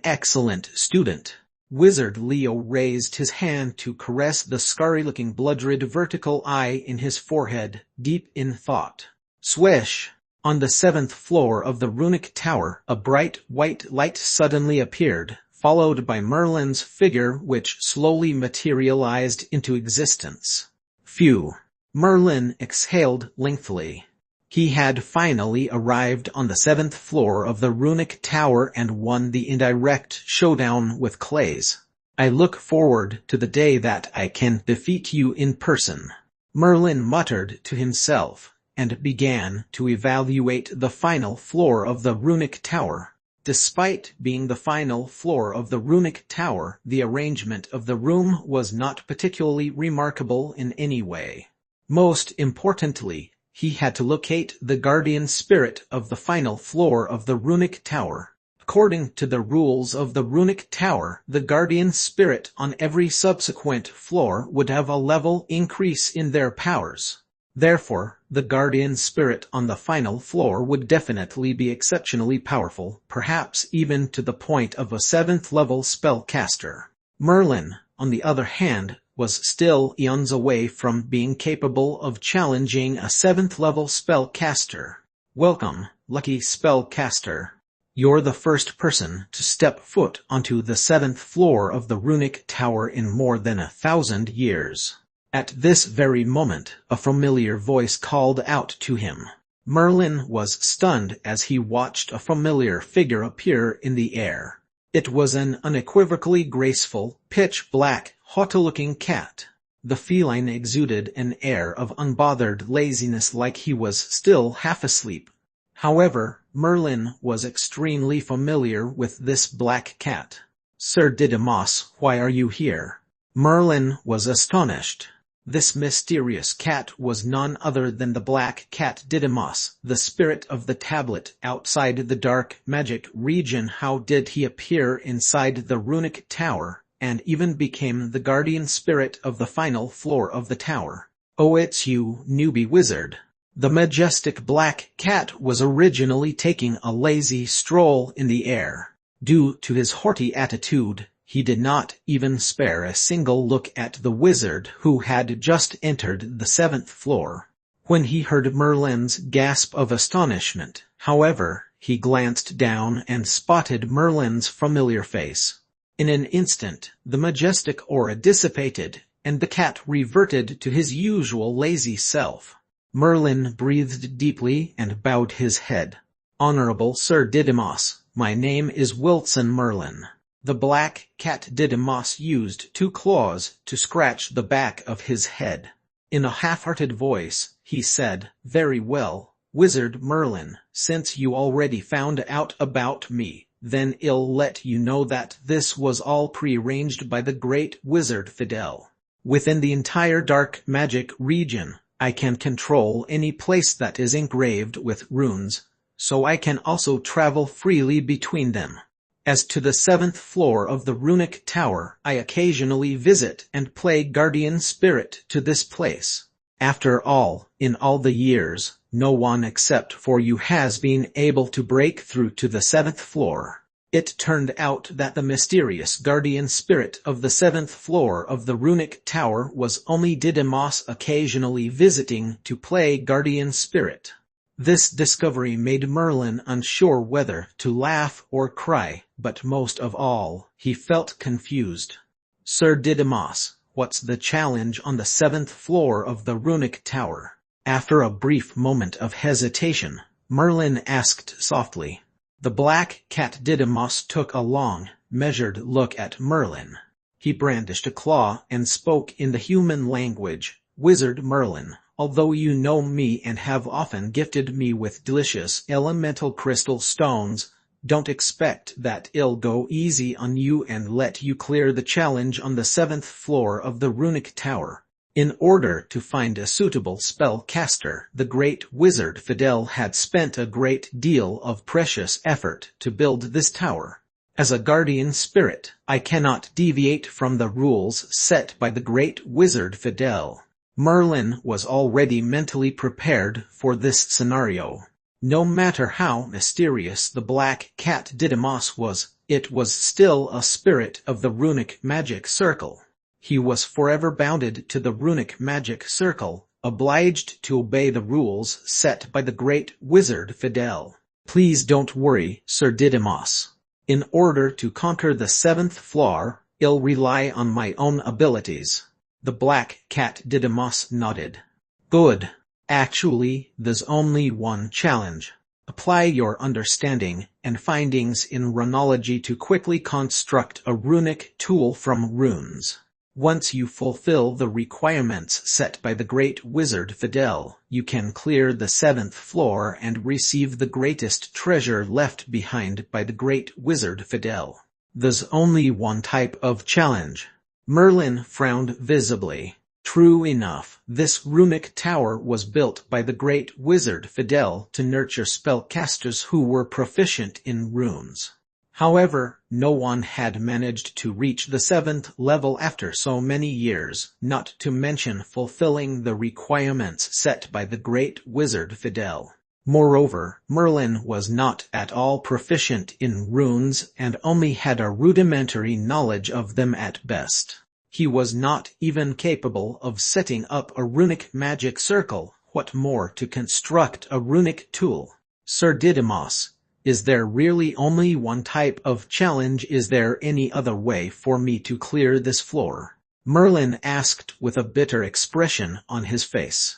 excellent student? Wizard Leo raised his hand to caress the scary-looking blood-red vertical eye in his forehead, deep in thought. Swish! On the 7th floor of the runic tower, a bright white light suddenly appeared, followed by Merlin's figure, which slowly materialized into existence. Phew! Merlin exhaled lengthily. He had finally arrived on the 7th floor of the runic tower and won the indirect showdown with Clays. I look forward to the day that I can defeat you in person. Merlin muttered to himself, and began to evaluate the final floor of the runic tower. Despite being the final floor of the runic tower, the arrangement of the room was not particularly remarkable in any way. Most importantly, he had to locate the guardian spirit of the final floor of the runic tower. According to the rules of the runic tower, the guardian spirit on every subsequent floor would have a level increase in their powers. Therefore, the guardian spirit on the final floor would definitely be exceptionally powerful, perhaps even to the point of a 7th level spellcaster. Merlin, on the other hand, was still eons away from being capable of challenging a 7th level spellcaster. Welcome, lucky spellcaster. You're the first person to step foot onto the 7th floor of the runic tower in more than 1,000 years. At this very moment, a familiar voice called out to him. Merlin was stunned as he watched a familiar figure appear in the air. It was an unequivocally graceful, pitch-black, haughty-looking cat. The feline exuded an air of unbothered laziness, like he was still half asleep. However, Merlin was extremely familiar with this black cat. Sir Didymus, why are you here? Merlin was astonished. This mysterious cat was none other than the Black Cat Didymos, the spirit of the tablet outside the dark magic region. How did he appear inside the runic tower, and even became the guardian spirit of the final floor of the tower? Oh, it's you, newbie wizard. The majestic black cat was originally taking a lazy stroll in the air. Due to his haughty attitude, he did not even spare a single look at the wizard who had just entered the 7th floor. When he heard Merlin's gasp of astonishment, however, he glanced down and spotted Merlin's familiar face. In an instant, the majestic aura dissipated, and the cat reverted to his usual lazy self. Merlin breathed deeply and bowed his head. "Honorable Sir Didymos, my name is Wilson Merlin." The black cat Didymos used 2 claws to scratch the back of his head. In a half-hearted voice, he said, "Very well, Wizard Merlin, since you already found out about me, then I'll let you know that this was all prearranged by the great wizard Fidel. Within the entire dark magic region, I can control any place that is engraved with runes, so I can also travel freely between them. As to the 7th floor of the runic tower, I occasionally visit and play guardian spirit to this place. After all, in all the years, no one except for you has been able to break through to the 7th floor. It turned out that the mysterious guardian spirit of the 7th floor of the runic tower was only Didymos occasionally visiting to play guardian spirit." This discovery made Merlin unsure whether to laugh or cry, but most of all, he felt confused. "Sir Didymos, what's the challenge on the 7th floor of the runic tower?" After a brief moment of hesitation, Merlin asked softly. The black cat Didymos took a long, measured look at Merlin. He brandished a claw and spoke in the human language. "Wizard Merlin, although you know me and have often gifted me with delicious elemental crystal stones, don't expect that I'll go easy on you and let you clear the challenge on the 7th floor of the runic tower. In order to find a suitable spellcaster, the great wizard Fidel had spent a great deal of precious effort to build this tower. As a guardian spirit, I cannot deviate from the rules set by the great wizard Fidel." Merlin was already mentally prepared for this scenario. No matter how mysterious the black cat Didymos was, it was still a spirit of the runic magic circle. He was forever bounded to the runic magic circle, obliged to obey the rules set by the great wizard Fidel. "Please don't worry, Sir Didymos. In order to conquer the 7th floor, I'll rely on my own abilities." The black cat Didymos nodded. "Good. Actually, there's only one challenge. Apply your understanding and findings in runology to quickly construct a runic tool from runes. Once you fulfill the requirements set by the great wizard Fidel, you can clear the 7th floor and receive the greatest treasure left behind by the great wizard Fidel. There's only one type of challenge." Merlin frowned visibly. True enough, this runic tower was built by the great wizard Fidel to nurture spellcasters who were proficient in runes. However, no one had managed to reach the 7th level after so many years, not to mention fulfilling the requirements set by the great wizard Fidel. Moreover, Merlin was not at all proficient in runes and only had a rudimentary knowledge of them at best. He was not even capable of setting up a runic magic circle, what more to construct a runic tool. "Sir Didymos, is there really only one type of challenge? Is there any other way for me to clear this floor?" Merlin asked with a bitter expression on his face.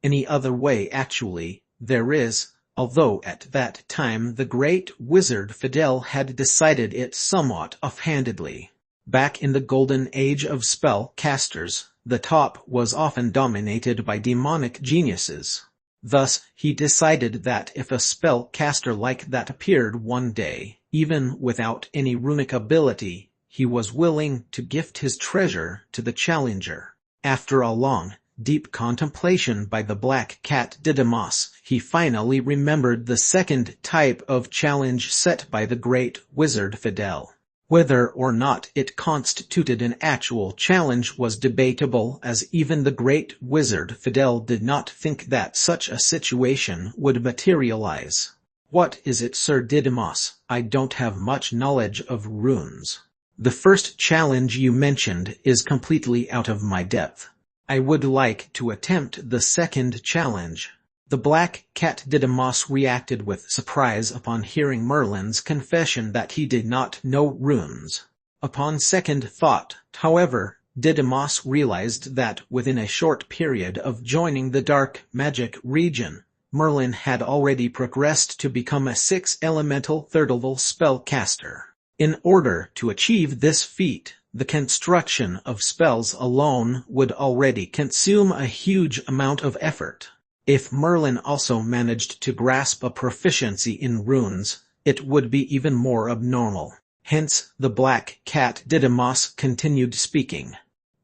"Any other way actually, there is, although at that time the great wizard Fidel had decided it somewhat offhandedly. Back in the golden age of spellcasters, the top was often dominated by demonic geniuses. Thus, he decided that if a spellcaster like that appeared one day, even without any runic ability, he was willing to gift his treasure to the challenger. After a long, deep contemplation by the black cat Didymus, he finally remembered the second type of challenge set by the great wizard Fidel. Whether or not it constituted an actual challenge was debatable, as even the great wizard Fidel did not think that such a situation would materialize. "What is it, Sir Didymus? I don't have much knowledge of runes. The first challenge you mentioned is completely out of my depth. I would like to attempt the second challenge." The black cat Didymus reacted with surprise upon hearing Merlin's confession that he did not know runes. Upon second thought, however, Didymus realized that within a short period of joining the dark magic region, Merlin had already progressed to become a 6-elemental third-level spellcaster. In order to achieve this feat, the construction of spells alone would already consume a huge amount of effort. If Merlin also managed to grasp a proficiency in runes, it would be even more abnormal. Hence, the black cat Didymus continued speaking.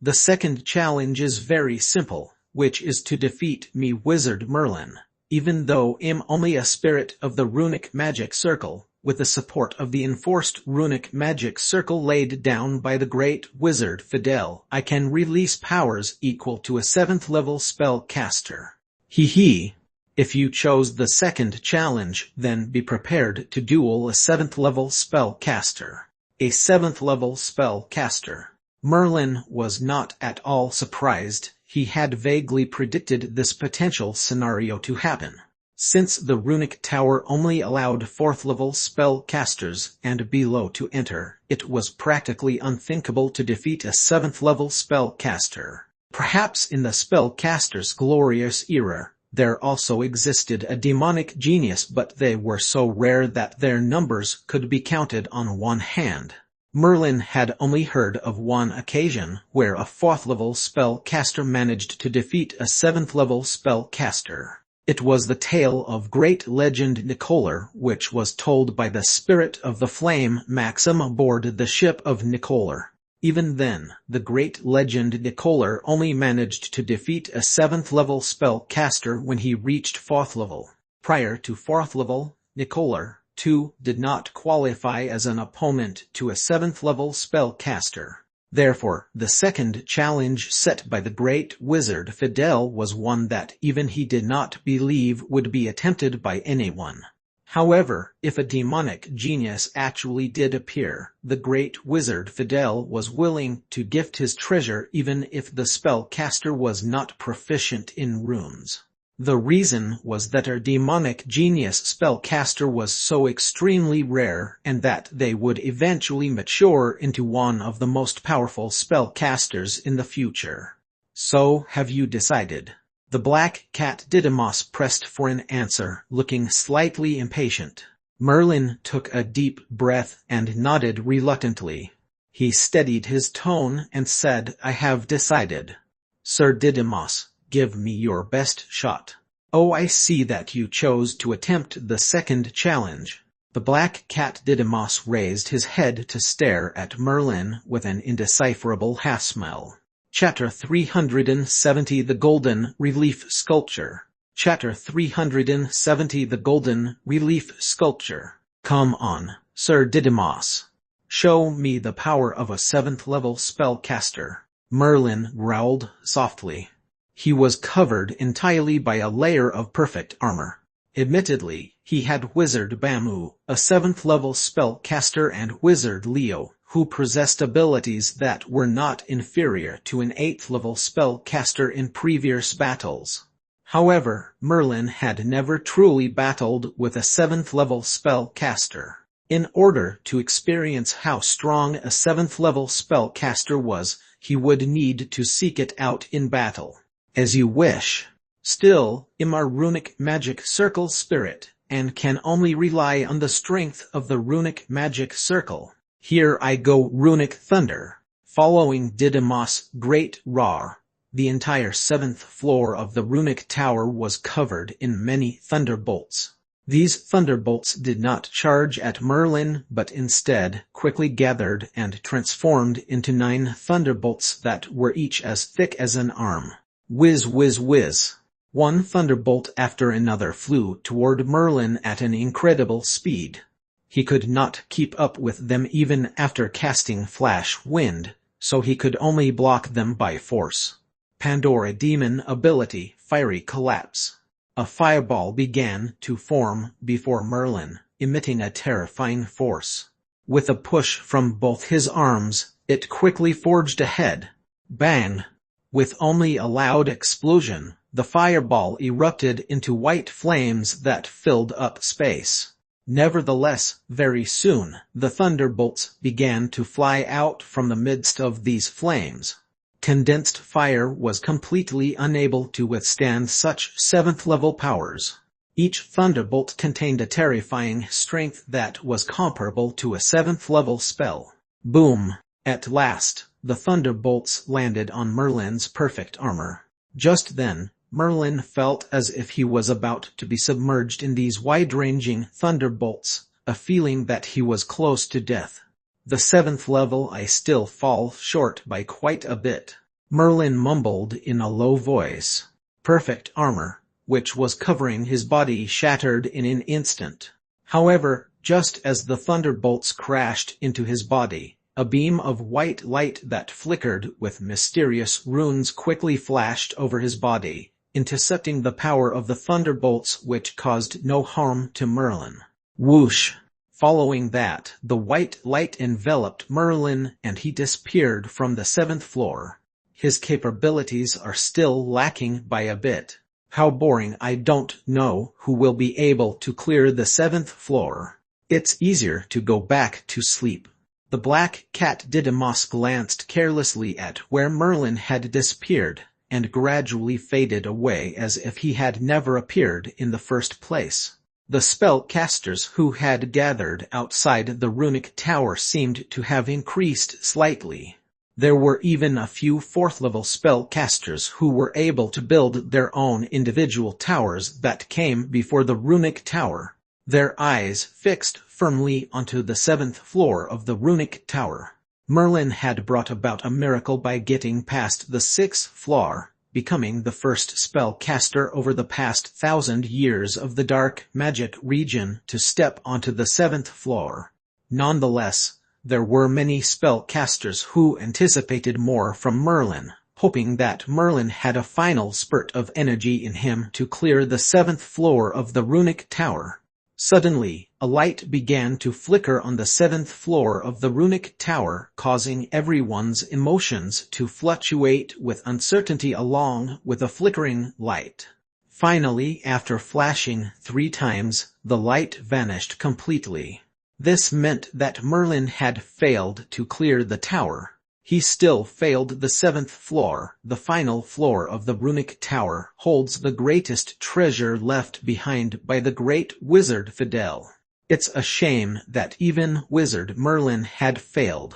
"The second challenge is very simple, which is to defeat me, Wizard Merlin. Even though I'm only a spirit of the runic magic circle, with the support of the enforced runic magic circle laid down by the great wizard Fidel, I can release powers equal to a 7th-level spellcaster. Hee. If you chose the second challenge, then be prepared to duel a 7th-level spellcaster." A 7th-level spellcaster. Merlin was not at all surprised. He had vaguely predicted this potential scenario to happen. Since the runic tower only allowed 4th-level spellcasters and below to enter, it was practically unthinkable to defeat a 7th-level spellcaster. Perhaps in the spellcaster's glorious era, there also existed a demonic genius, but they were so rare that their numbers could be counted on one hand. Merlin had only heard of one occasion where a 4th-level spellcaster managed to defeat a 7th-level spellcaster. It was the tale of great legend Nicolar, which was told by the spirit of the flame Maxim aboard the ship of Nicolar. Even then, the great legend Nicolar only managed to defeat a 7th-level spellcaster when he reached 4th level. Prior to 4th level, Nicolar, too, did not qualify as an opponent to a 7th-level spellcaster. Therefore, the second challenge set by the great wizard Fidel was one that even he did not believe would be attempted by anyone. However, if a demonic genius actually did appear, the great wizard Fidel was willing to gift his treasure even if the spellcaster was not proficient in runes. The reason was that a demonic genius spellcaster was so extremely rare, and that they would eventually mature into one of the most powerful spellcasters in the future. "So, have you decided?" The black cat Didymus pressed for an answer, looking slightly impatient. Merlin took a deep breath and nodded reluctantly. He steadied his tone and said, "I have decided. Sir Didymus, give me your best shot." "Oh, I see that you chose to attempt the second challenge." The black cat Didymus raised his head to stare at Merlin with an indecipherable half-smile. Chapter 370 The Golden Relief Sculpture. Chapter 370 The Golden Relief Sculpture. "Come on, Sir Didymus. Show me the power of a 7th-level spellcaster." Merlin growled softly. He was covered entirely by a layer of perfect armor. Admittedly, he had Wizard Bamu, a 7th-level spellcaster, and Wizard Leo, who possessed abilities that were not inferior to an 8th-level spellcaster in previous battles. However, Merlin had never truly battled with a 7th-level spellcaster. In order to experience how strong a 7th-level spellcaster was, he would need to seek it out in battle. "As you wish. Still, I'm a runic magic circle spirit, and can only rely on the strength of the runic magic circle. Here I go, runic thunder." Following Didymus' great roar, the entire 7th floor of the runic tower was covered in many thunderbolts. These thunderbolts did not charge at Merlin but instead quickly gathered and transformed into 9 thunderbolts that were each as thick as an arm. Whiz, whiz, whiz. One thunderbolt after another flew toward Merlin at an incredible speed. He could not keep up with them even after casting Flash Wind, so he could only block them by force. Pandora Demon Ability, Fiery Collapse. A fireball began to form before Merlin, emitting a terrifying force. With a push from both his arms, it quickly forged ahead. Bang! With only a loud explosion, the fireball erupted into white flames that filled up space. Nevertheless, very soon, the thunderbolts began to fly out from the midst of these flames. Condensed fire was completely unable to withstand such 7th-level powers. Each thunderbolt contained a terrifying strength that was comparable to a 7th-level spell. Boom! At last, the thunderbolts landed on Merlin's perfect armor. Just then, Merlin felt as if he was about to be submerged in these wide-ranging thunderbolts, a feeling that he was close to death. The 7th level, I still fall short by quite a bit, Merlin mumbled in a low voice. Perfect armor, which was covering his body, shattered in an instant. However, just as the thunderbolts crashed into his body, a beam of white light that flickered with mysterious runes quickly flashed over his body, intercepting the power of the thunderbolts, which caused no harm to Merlin. Whoosh! Following that, the white light enveloped Merlin and he disappeared from the 7th floor. His capabilities are still lacking by a bit. How boring. I don't know who will be able to clear the 7th floor. It's easier to go back to sleep. The black cat Didymus glanced carelessly at where Merlin had disappeared, and gradually faded away as if he had never appeared in the first place. The spellcasters who had gathered outside the runic tower seemed to have increased slightly. There were even a few 4th-level spellcasters who were able to build their own individual towers that came before the runic tower, their eyes fixed firmly onto the 7th floor of the runic tower. Merlin had brought about a miracle by getting past the 6th floor, becoming the first spellcaster over the past 1,000 years of the dark magic region to step onto the 7th floor. Nonetheless, there were many spellcasters who anticipated more from Merlin, hoping that Merlin had a final spurt of energy in him to clear the 7th floor of the runic tower. Suddenly, a light began to flicker on the 7th floor of the runic tower, causing everyone's emotions to fluctuate with uncertainty along with the flickering light. Finally, after flashing 3 times, the light vanished completely. This meant that Merlin had failed to clear the tower. He still failed the 7th floor. The final floor of the runic tower holds the greatest treasure left behind by the great wizard Fidel. It's a shame that even wizard Merlin had failed.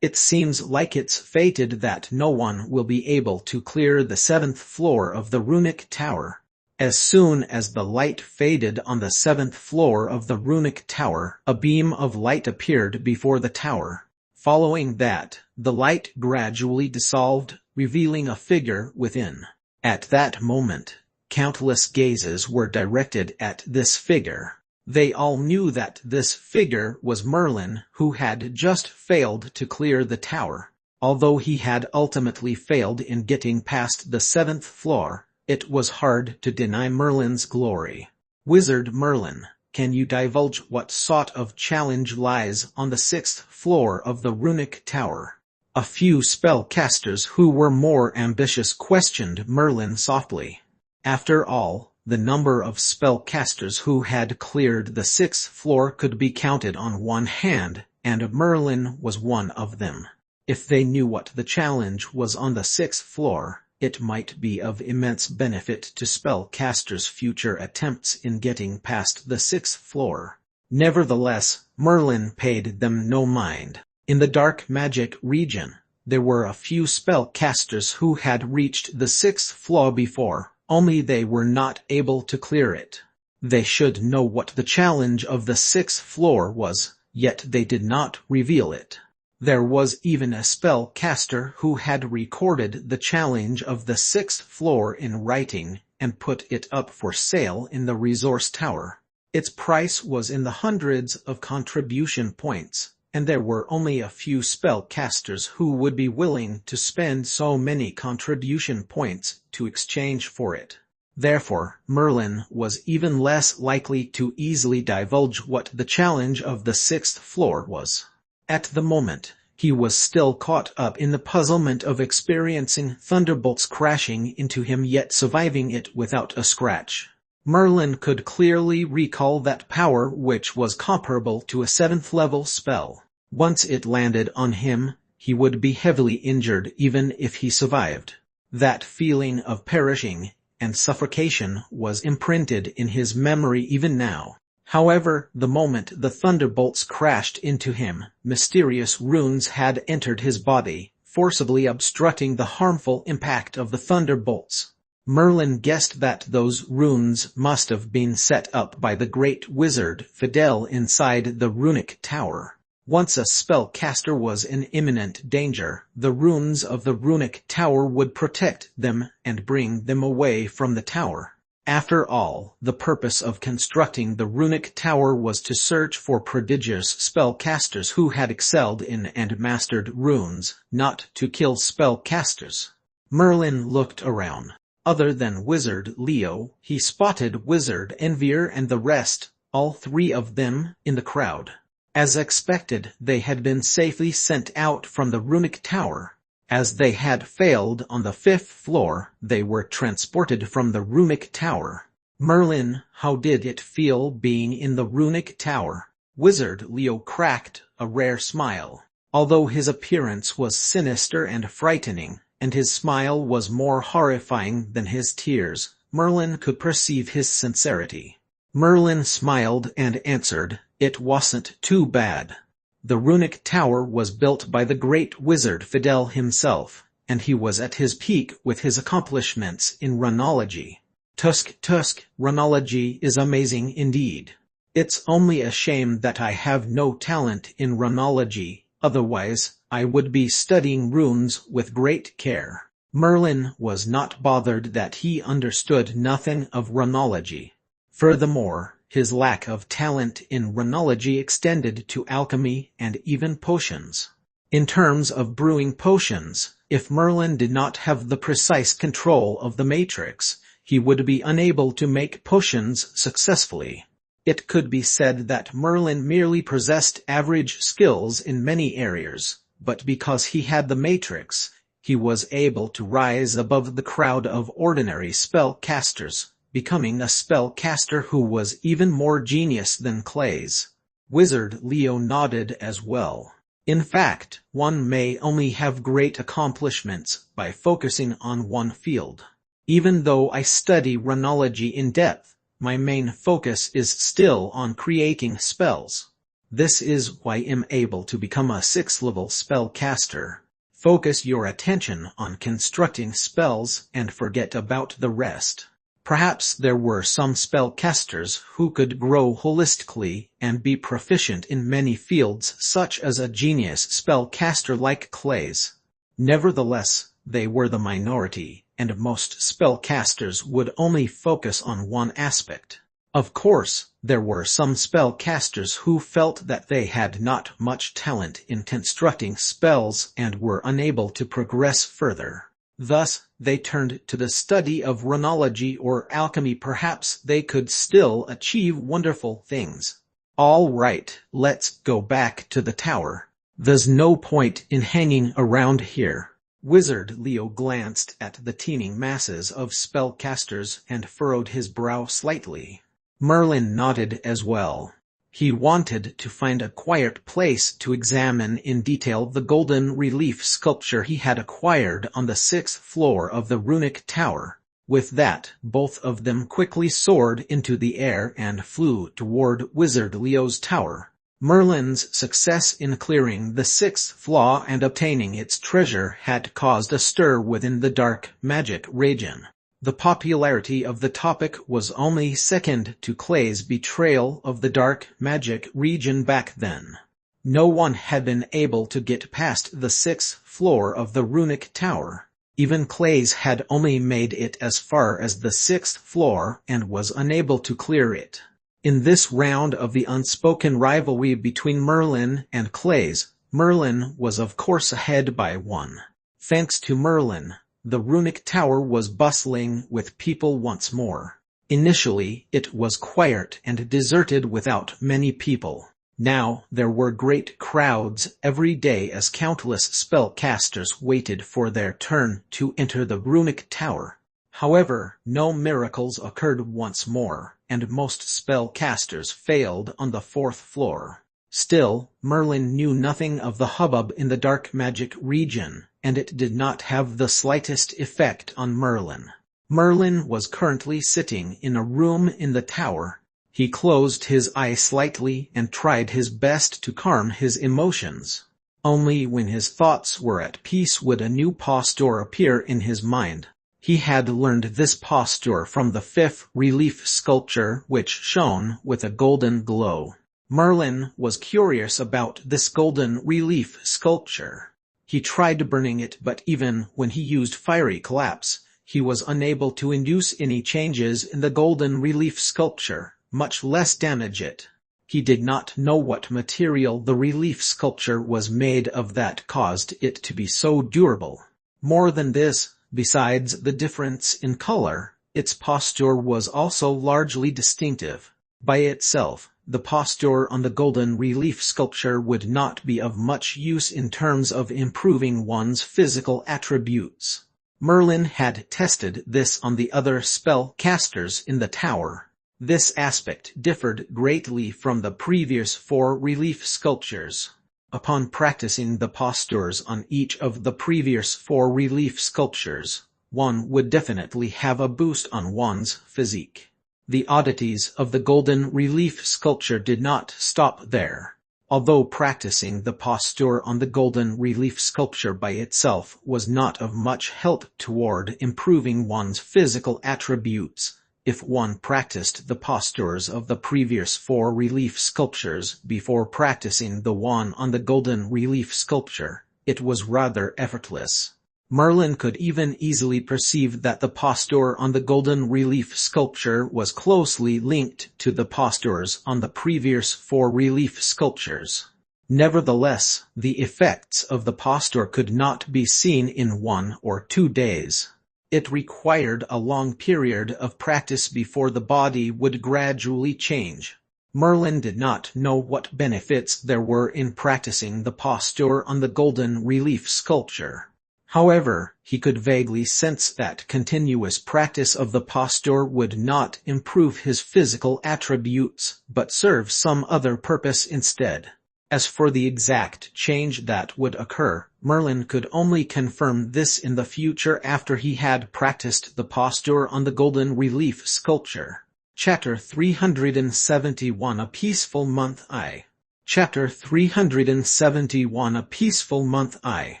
It seems like it's fated that no one will be able to clear the 7th floor of the runic tower. As soon as the light faded on the 7th floor of the runic tower, a beam of light appeared before the tower. Following that, the light gradually dissolved, revealing a figure within. At that moment, countless gazes were directed at this figure. They all knew that this figure was Merlin, who had just failed to clear the tower. Although he had ultimately failed in getting past the 7th floor, it was hard to deny Merlin's glory. Wizard Merlin, can you divulge what sort of challenge lies on the 6th floor of the runic tower? A few spellcasters who were more ambitious questioned Merlin softly. After all, the number of spellcasters who had cleared the 6th floor could be counted on one hand, and Merlin was one of them. If they knew what the challenge was on the 6th floor, it might be of immense benefit to spellcasters' future attempts in getting past the 6th floor. Nevertheless, Merlin paid them no mind. In the dark magic region, there were a few spellcasters who had reached the 6th floor before, only they were not able to clear it. They should know what the challenge of the sixth floor was, yet they did not reveal it. There was even a spellcaster who had recorded the challenge of the sixth floor in writing and put it up for sale in the resource tower. Its price was in the hundreds of contribution points, and there were only a few spellcasters who would be willing to spend so many contribution points to exchange for it. Therefore, Merlin was even less likely to easily divulge what the challenge of the sixth floor was. At the moment, he was still caught up in the puzzlement of experiencing thunderbolts crashing into him yet surviving it without a scratch. Merlin could clearly recall that power which was comparable to a 7th level spell. Once it landed on him, he would be heavily injured even if he survived. That feeling of perishing and suffocation was imprinted in his memory even now. However, the moment the thunderbolts crashed into him, mysterious runes had entered his body, forcibly obstructing the harmful impact of the thunderbolts. Merlin guessed that those runes must have been set up by the great wizard Fidel inside the runic tower. Once a spellcaster was in imminent danger, the runes of the runic tower would protect them and bring them away from the tower. After all, the purpose of constructing the runic tower was to search for prodigious spellcasters who had excelled in and mastered runes, not to kill spellcasters. Merlin looked around. Other than Wizard Leo, he spotted Wizard Envier and the rest, all three of them, in the crowd. As expected, they had been safely sent out from the runic tower. As they had failed on the 5th floor, they were transported from the runic tower. Merlin, how did it feel being in the runic tower? Wizard Leo cracked a rare smile. Although his appearance was sinister and frightening, and his smile was more horrifying than his tears, Merlin could perceive his sincerity. Merlin smiled and answered, "It wasn't too bad." The runic tower was built by the great wizard Fidel himself, and he was at his peak with his accomplishments in runology. Tusk, runology is amazing indeed. It's only a shame that I have no talent in runology, otherwise, I would be studying runes with great care. Merlin was not bothered that he understood nothing of runology. Furthermore, his lack of talent in runology extended to alchemy and even potions. In terms of brewing potions, if Merlin did not have the precise control of the matrix, he would be unable to make potions successfully. It could be said that Merlin merely possessed average skills in many areas, but because he had the matrix, he was able to rise above the crowd of ordinary spellcasters, becoming a spellcaster who was even more genius than Clay's. Wizard Leo nodded as well. In fact, one may only have great accomplishments by focusing on one field. Even though I study runology in depth, my main focus is still on creating spells. This is why I'm able to become a 6th-level spellcaster. Focus your attention on constructing spells and forget about the rest. Perhaps there were some spellcasters who could grow holistically and be proficient in many fields such as a genius spellcaster like Clay's. Nevertheless, they were the minority, and most spellcasters would only focus on one aspect. Of course, there were some spellcasters who felt that they had not much talent in constructing spells and were unable to progress further. Thus, they turned to the study of runology or alchemy. Perhaps they could still achieve wonderful things. All right, let's go back to the tower. There's no point in hanging around here. Wizard Leo glanced at the teeming masses of spellcasters and furrowed his brow slightly. Merlin nodded as well. He wanted to find a quiet place to examine in detail the golden relief sculpture he had acquired on the 6th floor of the runic tower. With that, both of them quickly soared into the air and flew toward Wizard Leo's tower. Merlin's success in clearing the 6th floor and obtaining its treasure had caused a stir within the dark magic region. The popularity of the topic was only second to Clay's betrayal of the dark magic region back then. No one had been able to get past the 6th floor of the runic tower. Even Clay's had only made it as far as the 6th floor and was unable to clear it. In this round of the unspoken rivalry between Merlin and Clay's, Merlin was of course ahead by 1. Thanks to Merlin, the runic tower was bustling with people once more. Initially, it was quiet and deserted without many people. Now, there were great crowds every day as countless spellcasters waited for their turn to enter the runic tower. However, no miracles occurred once more, and most spellcasters failed on the 4th floor. Still, Merlin knew nothing of the hubbub in the dark magic region, and it did not have the slightest effect on Merlin. Merlin was currently sitting in a room in the tower. He closed his eyes slightly and tried his best to calm his emotions. Only when his thoughts were at peace would a new posture appear in his mind. He had learned this posture from the 5th relief sculpture, which shone with a golden glow. Merlin was curious about this golden relief sculpture. He tried burning it, but even when he used fiery collapse, he was unable to induce any changes in the golden relief sculpture, much less damage it. He did not know what material the relief sculpture was made of that caused it to be so durable. More than this, besides the difference in color, its posture was also largely distinctive. By itself, the posture on the golden relief sculpture would not be of much use in terms of improving one's physical attributes. Merlin had tested this on the other spellcasters in the tower. This aspect differed greatly from the previous 4 relief sculptures. Upon practicing the postures on each of the previous 4 relief sculptures, one would definitely have a boost on one's physique. The oddities of the golden relief sculpture did not stop there. Although practicing the posture on the golden relief sculpture by itself was not of much help toward improving one's physical attributes, if one practiced the postures of the previous 4 relief sculptures before practicing the one on the golden relief sculpture, it was rather effortless. Merlin could even easily perceive that the posture on the golden relief sculpture was closely linked to the postures on the previous 4 relief sculptures. Nevertheless, the effects of the posture could not be seen in 1 or 2 days. It required a long period of practice before the body would gradually change. Merlin did not know what benefits there were in practicing the posture on the golden relief sculpture. However, he could vaguely sense that continuous practice of the posture would not improve his physical attributes, but serve some other purpose instead. As for the exact change that would occur, Merlin could only confirm this in the future after he had practiced the posture on the golden relief sculpture. Chapter 371 A Peaceful Month I. Chapter 371 A Peaceful Month I.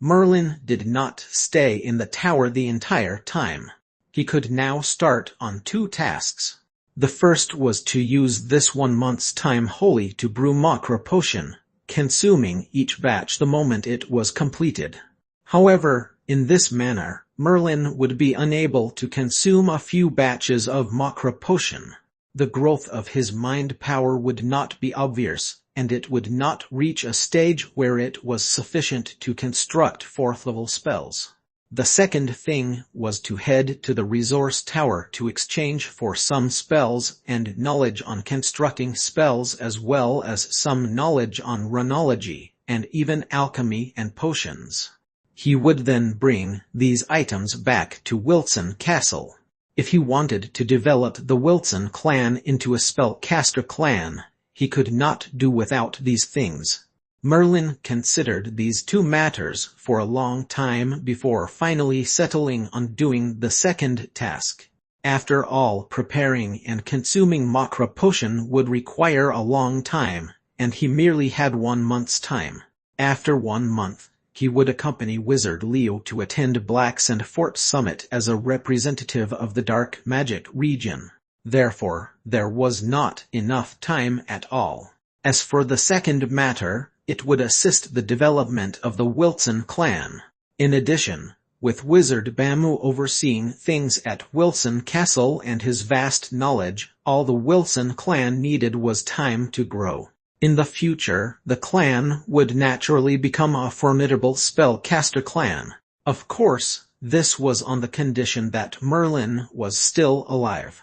Merlin did not stay in the tower the entire time. He could now start on 2 tasks. The first was to use this 1 month's time wholly to brew Macra potion, consuming each batch the moment it was completed. However, in this manner, Merlin would be unable to consume a few batches of Macra potion. The growth of his mind power would not be obvious, and it would not reach a stage where it was sufficient to construct 4th-level spells. The second thing was to head to the resource tower to exchange for some spells and knowledge on constructing spells, as well as some knowledge on runology, and even alchemy and potions. He would then bring these items back to Wilson Castle. If he wanted to develop the Wilson clan into a spellcaster clan, he could not do without these things. Merlin considered these 2 matters for a long time before finally settling on doing the second task. After all, preparing and consuming Macra potion would require a long time, and he merely had 1 month's time. After 1 month, He would accompany Wizard Leo to attend Black Sand Fort Summit as a representative of the dark magic region. Therefore, there was not enough time at all. As for the second matter, it would assist the development of the Wilson clan. In addition, with Wizard Bamu overseeing things at Wilson Castle and his vast knowledge, all the Wilson clan needed was time to grow. In the future, the clan would naturally become a formidable spellcaster clan. Of course, this was on the condition that Merlin was still alive.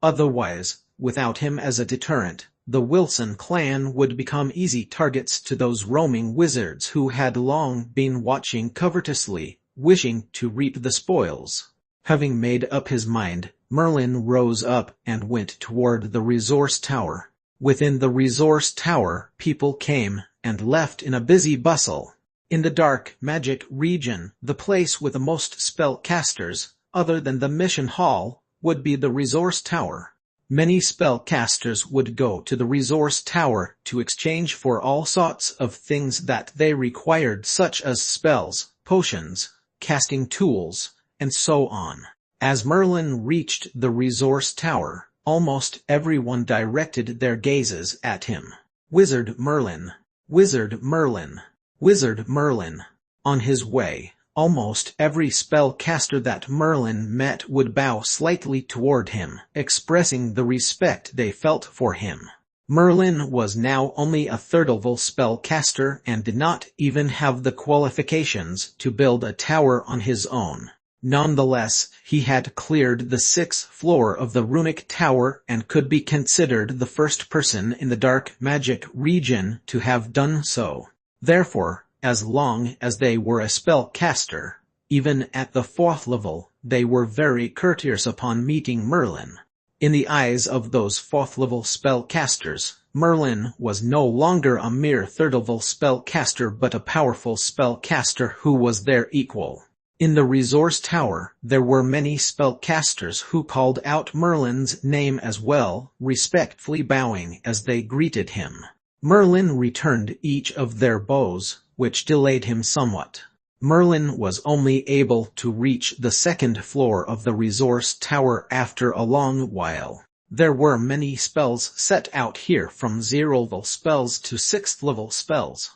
Otherwise, without him as a deterrent, the Wilson clan would become easy targets to those roaming wizards who had long been watching covetously, wishing to reap the spoils. Having made up his mind, Merlin rose up and went toward the resource tower. Within the resource tower, people came and left in a busy bustle. In the dark magic region, the place with the most spellcasters, other than the mission hall, would be the resource tower. Many spellcasters would go to the resource tower to exchange for all sorts of things that they required, such as spells, potions, casting tools, and so on. As Merlin reached the resource tower, almost everyone directed their gazes at him. Wizard Merlin, Wizard Merlin, Wizard Merlin. On his way, almost every spellcaster that Merlin met would bow slightly toward him, expressing the respect they felt for him. Merlin was now only a third-level spellcaster and did not even have the qualifications to build a tower on his own. Nonetheless, he had cleared the 6th floor of the runic tower and could be considered the first person in the dark magic region to have done so. Therefore, as long as they were a spellcaster, even at the 4th level, they were very courteous upon meeting Merlin. In the eyes of those 4th level spellcasters, Merlin was no longer a mere 3rd level spellcaster but a powerful spellcaster who was their equal. In the resource tower, there were many spellcasters who called out Merlin's name as well, respectfully bowing as they greeted him. Merlin returned each of their bows, which delayed him somewhat. Merlin was only able to reach the 2nd floor of the resource tower after a long while. There were many spells set out here, from 0-level spells to 6th-level spells.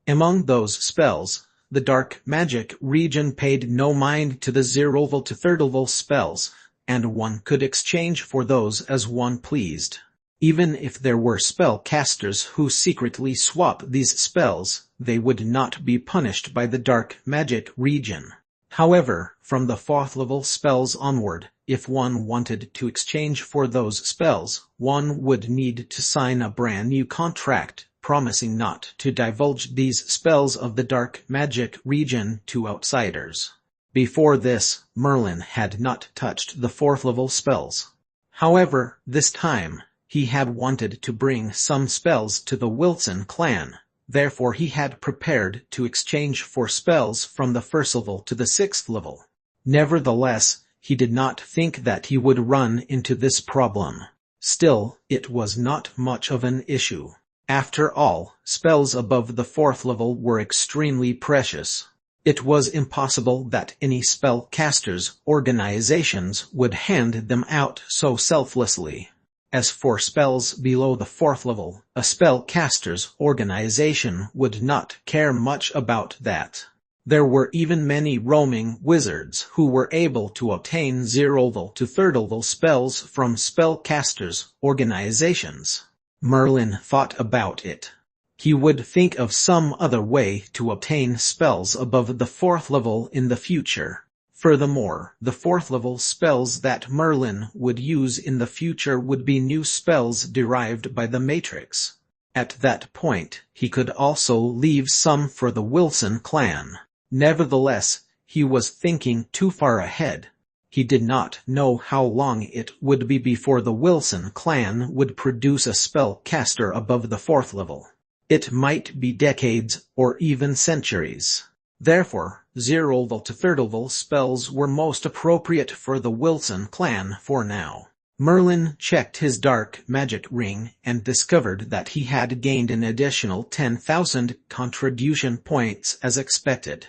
Among those spells, the dark magic region paid no mind to the 0-level to 3rd-level spells, and one could exchange for those as one pleased. Even if there were spellcasters who secretly swap these spells, they would not be punished by the dark magic region. However, from the 4th-level spells onward, if one wanted to exchange for those spells, one would need to sign a brand new contract, promising not to divulge these spells of the dark magic region to outsiders. Before this, Merlin had not touched the 4th-level spells. However, this time, he had wanted to bring some spells to the Wilson clan, therefore he had prepared to exchange for spells from the 1st level to the 6th level. Nevertheless, he did not think that he would run into this problem. Still, it was not much of an issue. After all, spells above the 4th level were extremely precious. It was impossible that any spellcasters' organizations would hand them out so selflessly. As for spells below the 4th level, a spellcaster's organization would not care much about that. There were even many roaming wizards who were able to obtain 0-level to 3rd-level spells from spellcasters' organizations. Merlin thought about it. He would think of some other way to obtain spells above the 4th level in the future. Furthermore, the 4th-level spells that Merlin would use in the future would be new spells derived by the Matrix. At that point, he could also leave some for the Wilson clan. Nevertheless, he was thinking too far ahead. He did not know how long it would be before the Wilson clan would produce a spellcaster above the 4th level. It might be decades or even centuries. Therefore, 0-level to 3rd-level spells were most appropriate for the Wilson clan for now. Merlin checked his dark magic ring and discovered that he had gained an additional 10,000 contribution points as expected.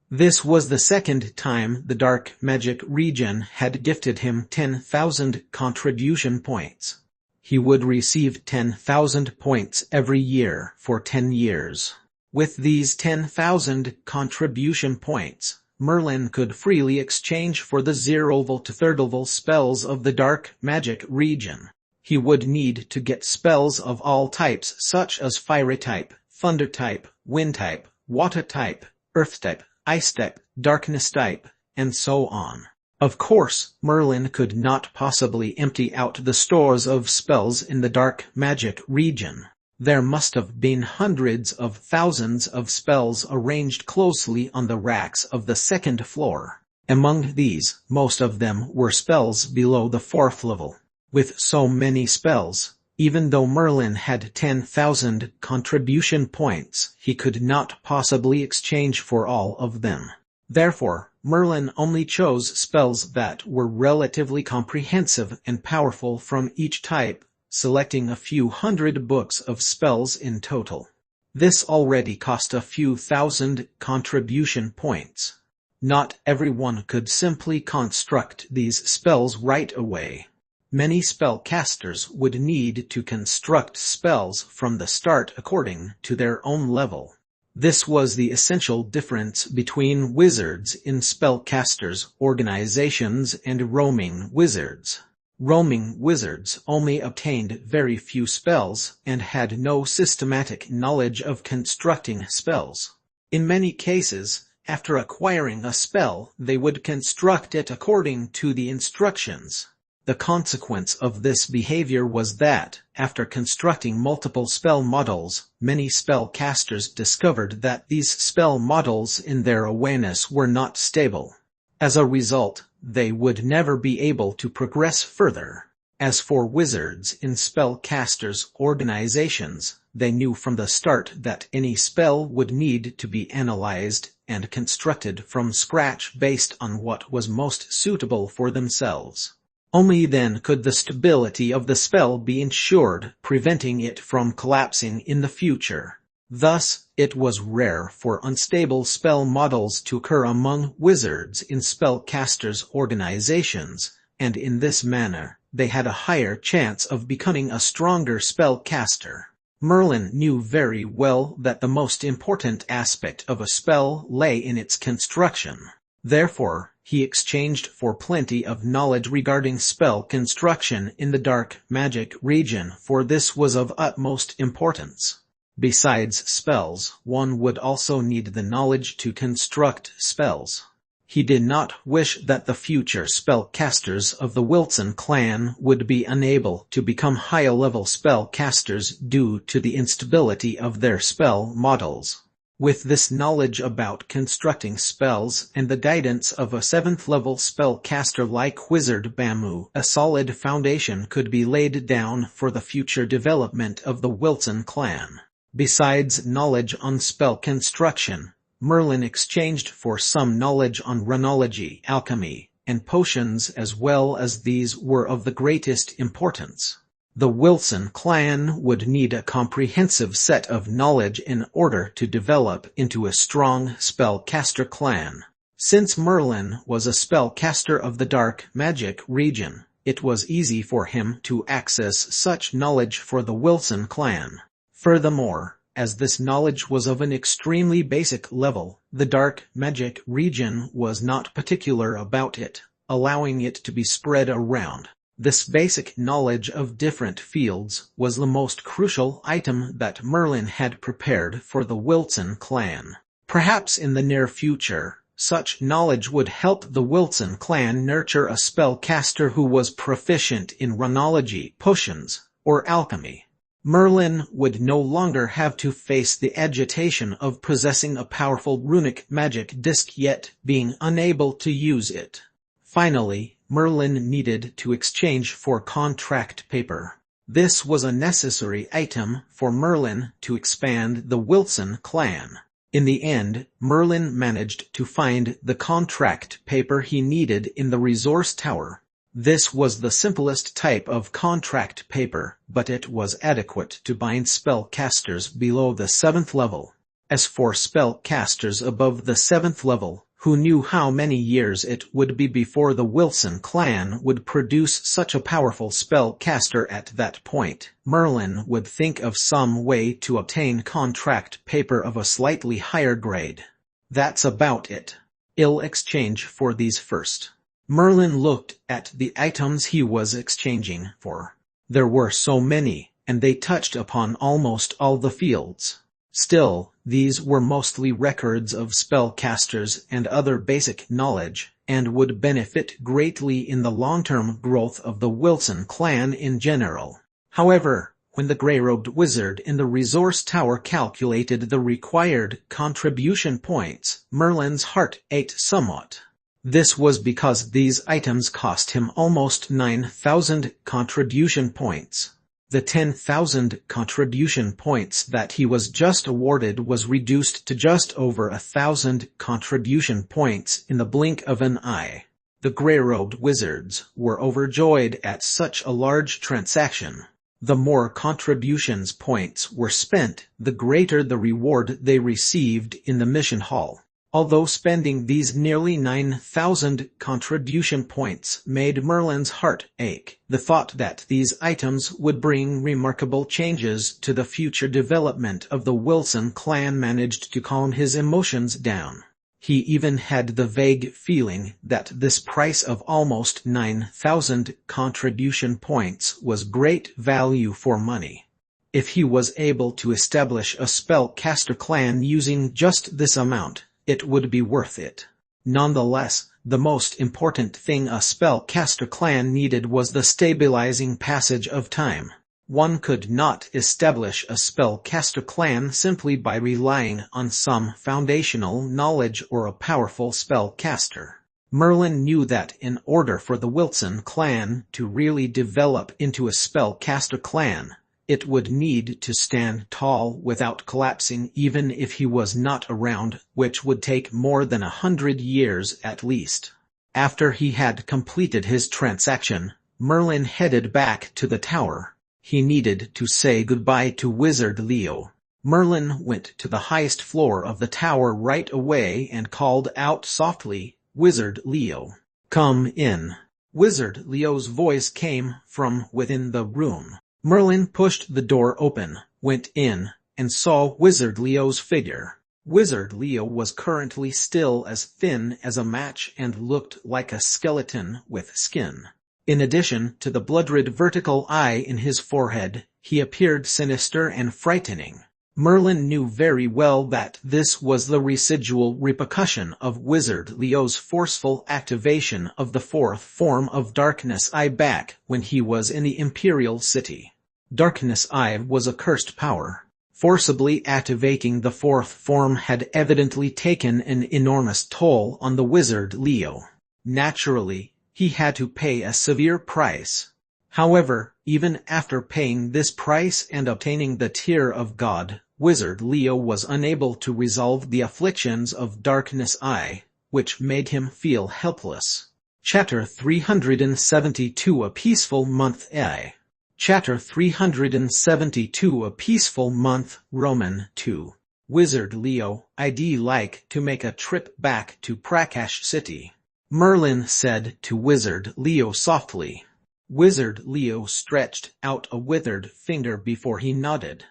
This was the second time the dark magic region had gifted him 10,000 contribution points. He would receive 10,000 points every year for 10 years. With these 10,000 contribution points, Merlin could freely exchange for the 0th to 3rd level spells of the dark magic region. He would need to get spells of all types such as fire type, thunder type, wind type, water type, earth type, ice type, darkness type, and so on. Of course, Merlin could not possibly empty out the stores of spells in the dark magic region. There must have been hundreds of thousands of spells arranged closely on the racks of the 2nd floor. Among these, most of them were spells below the 4th level. With so many spells, even though Merlin had 10,000 contribution points, he could not possibly exchange for all of them. Therefore, Merlin only chose spells that were relatively comprehensive and powerful from each type, selecting a few hundred books of spells in total. This already cost a few thousand contribution points. Not everyone could simply construct these spells right away. Many spellcasters would need to construct spells from the start according to their own level. This was the essential difference between wizards in spellcasters' organizations and roaming wizards. Roaming wizards only obtained very few spells and had no systematic knowledge of constructing spells. In many cases, after acquiring a spell, they would construct it according to the instructions. The consequence of this behavior was that, after constructing multiple spell models, many spellcasters discovered that these spell models in their awareness were not stable. As a result, they would never be able to progress further. As for wizards in spellcasters' organizations, they knew from the start that any spell would need to be analyzed and constructed from scratch based on what was most suitable for themselves. Only then could the stability of the spell be ensured, preventing it from collapsing in the future. Thus, it was rare for unstable spell models to occur among wizards in spellcasters' organizations, and in this manner, they had a higher chance of becoming a stronger spellcaster. Merlin knew very well that the most important aspect of a spell lay in its construction. Therefore, he exchanged for plenty of knowledge regarding spell construction in the dark magic region, for this was of utmost importance. Besides spells, one would also need the knowledge to construct spells. He did not wish that the future spellcasters of the Wilson clan would be unable to become high-level spellcasters due to the instability of their spell models. With this knowledge about constructing spells and the guidance of a 7th-level spellcaster like Wizard Bamu, a solid foundation could be laid down for the future development of the Wilson clan. Besides knowledge on spell construction, Merlin exchanged for some knowledge on runology, alchemy, and potions, as well as these were of the greatest importance. The Wilson clan would need a comprehensive set of knowledge in order to develop into a strong spellcaster clan. Since Merlin was a spellcaster of the dark magic region, it was easy for him to access such knowledge for the Wilson clan. Furthermore, as this knowledge was of an extremely basic level, the dark magic region was not particular about it, allowing it to be spread around. This basic knowledge of different fields was the most crucial item that Merlin had prepared for the Wilson clan. Perhaps in the near future, such knowledge would help the Wilson clan nurture a spellcaster who was proficient in runology, potions, or alchemy. Merlin would no longer have to face the agitation of possessing a powerful runic magic disc yet being unable to use it. Finally, Merlin needed to exchange for contract paper. This was a necessary item for Merlin to expand the Wilson clan. In the end, Merlin managed to find the contract paper he needed in the resource tower. This was the simplest type of contract paper, but it was adequate to bind spellcasters below the 7th level. As for spellcasters above the 7th level, who knew how many years it would be before the Wilson clan would produce such a powerful spellcaster at that point, Merlin would think of some way to obtain contract paper of a slightly higher grade. That's about it. I'll exchange for these first. Merlin looked at the items he was exchanging for. There were so many, and they touched upon almost all the fields. Still, these were mostly records of spellcasters and other basic knowledge, and would benefit greatly in the long-term growth of the Wilson clan in general. However, when the gray-robed wizard in the resource tower calculated the required contribution points, Merlin's heart ached somewhat. This was because these items cost him almost 9,000 contribution points. The 10,000 contribution points that he was just awarded was reduced to just over 1,000 contribution points in the blink of an eye. The gray-robed wizards were overjoyed at such a large transaction. The more contributions points were spent, the greater the reward they received in the mission hall. Although spending these nearly 9,000 contribution points made Merlin's heart ache, the thought that these items would bring remarkable changes to the future development of the Wilson clan managed to calm his emotions down. He even had the vague feeling that this price of almost 9,000 contribution points was great value for money. If he was able to establish a spellcaster clan using just this amount, it would be worth it. Nonetheless, the most important thing a spellcaster clan needed was the stabilizing passage of time. One could not establish a spellcaster clan simply by relying on some foundational knowledge or a powerful spellcaster. Merlin knew that in order for the Wilson clan to really develop into a spellcaster clan, it would need to stand tall without collapsing even if he was not around, which would take more than 100 years at least. After he had completed his transaction, Merlin headed back to the tower. He needed to say goodbye to Wizard Leo. Merlin went to the highest floor of the tower right away and called out softly, "Wizard Leo, come in." Wizard Leo's voice came from within the room. Merlin pushed the door open, went in, and saw Wizard Leo's figure. Wizard Leo was currently still as thin as a match and looked like a skeleton with skin. In addition to the blood-red vertical eye in his forehead, he appeared sinister and frightening. Merlin knew very well that this was the residual repercussion of Wizard Leo's forceful activation of the fourth form of Darkness Eye back when he was in the Imperial City. Darkness Eye was a cursed power. Forcibly activating the fourth form had evidently taken an enormous toll on the Wizard Leo. Naturally, he had to pay a severe price. However, even after paying this price and obtaining the Tear of God, Wizard Leo was unable to resolve the afflictions of Darkness Eye, which made him feel helpless. Chapter 372 A Peaceful Month A. Chapter 372 A Peaceful Month Roman 2. Wizard Leo, I'd like to make a trip back to Prakash City, Merlin said to Wizard Leo softly. Wizard Leo stretched out a withered finger before he nodded.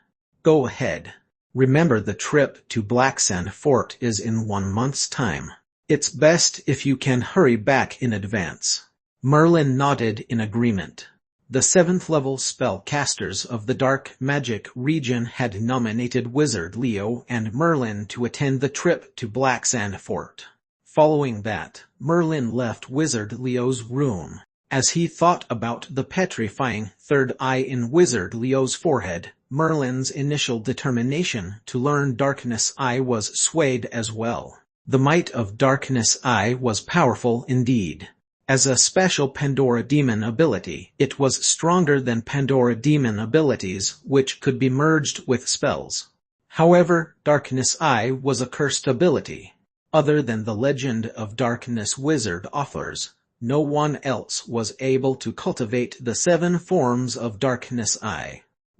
Go ahead. Remember the trip to Blacksand Fort is in 1 month's time. It's best if you can hurry back in advance. Merlin nodded in agreement. The 7th level spellcasters of the Dark Magic region had nominated Wizard Leo and Merlin to attend the trip to Blacksand Fort. Following that, Merlin left Wizard Leo's room. As he thought about the petrifying third eye in Wizard Leo's forehead, Merlin's initial determination to learn Darkness Eye was swayed as well. The might of Darkness Eye was powerful indeed. As a special Pandora Demon ability, it was stronger than Pandora Demon abilities, which could be merged with spells. However, Darkness Eye was a cursed ability. Other than the Legend of Darkness Wizard authors, No one else was able to cultivate the 7 forms of darkness.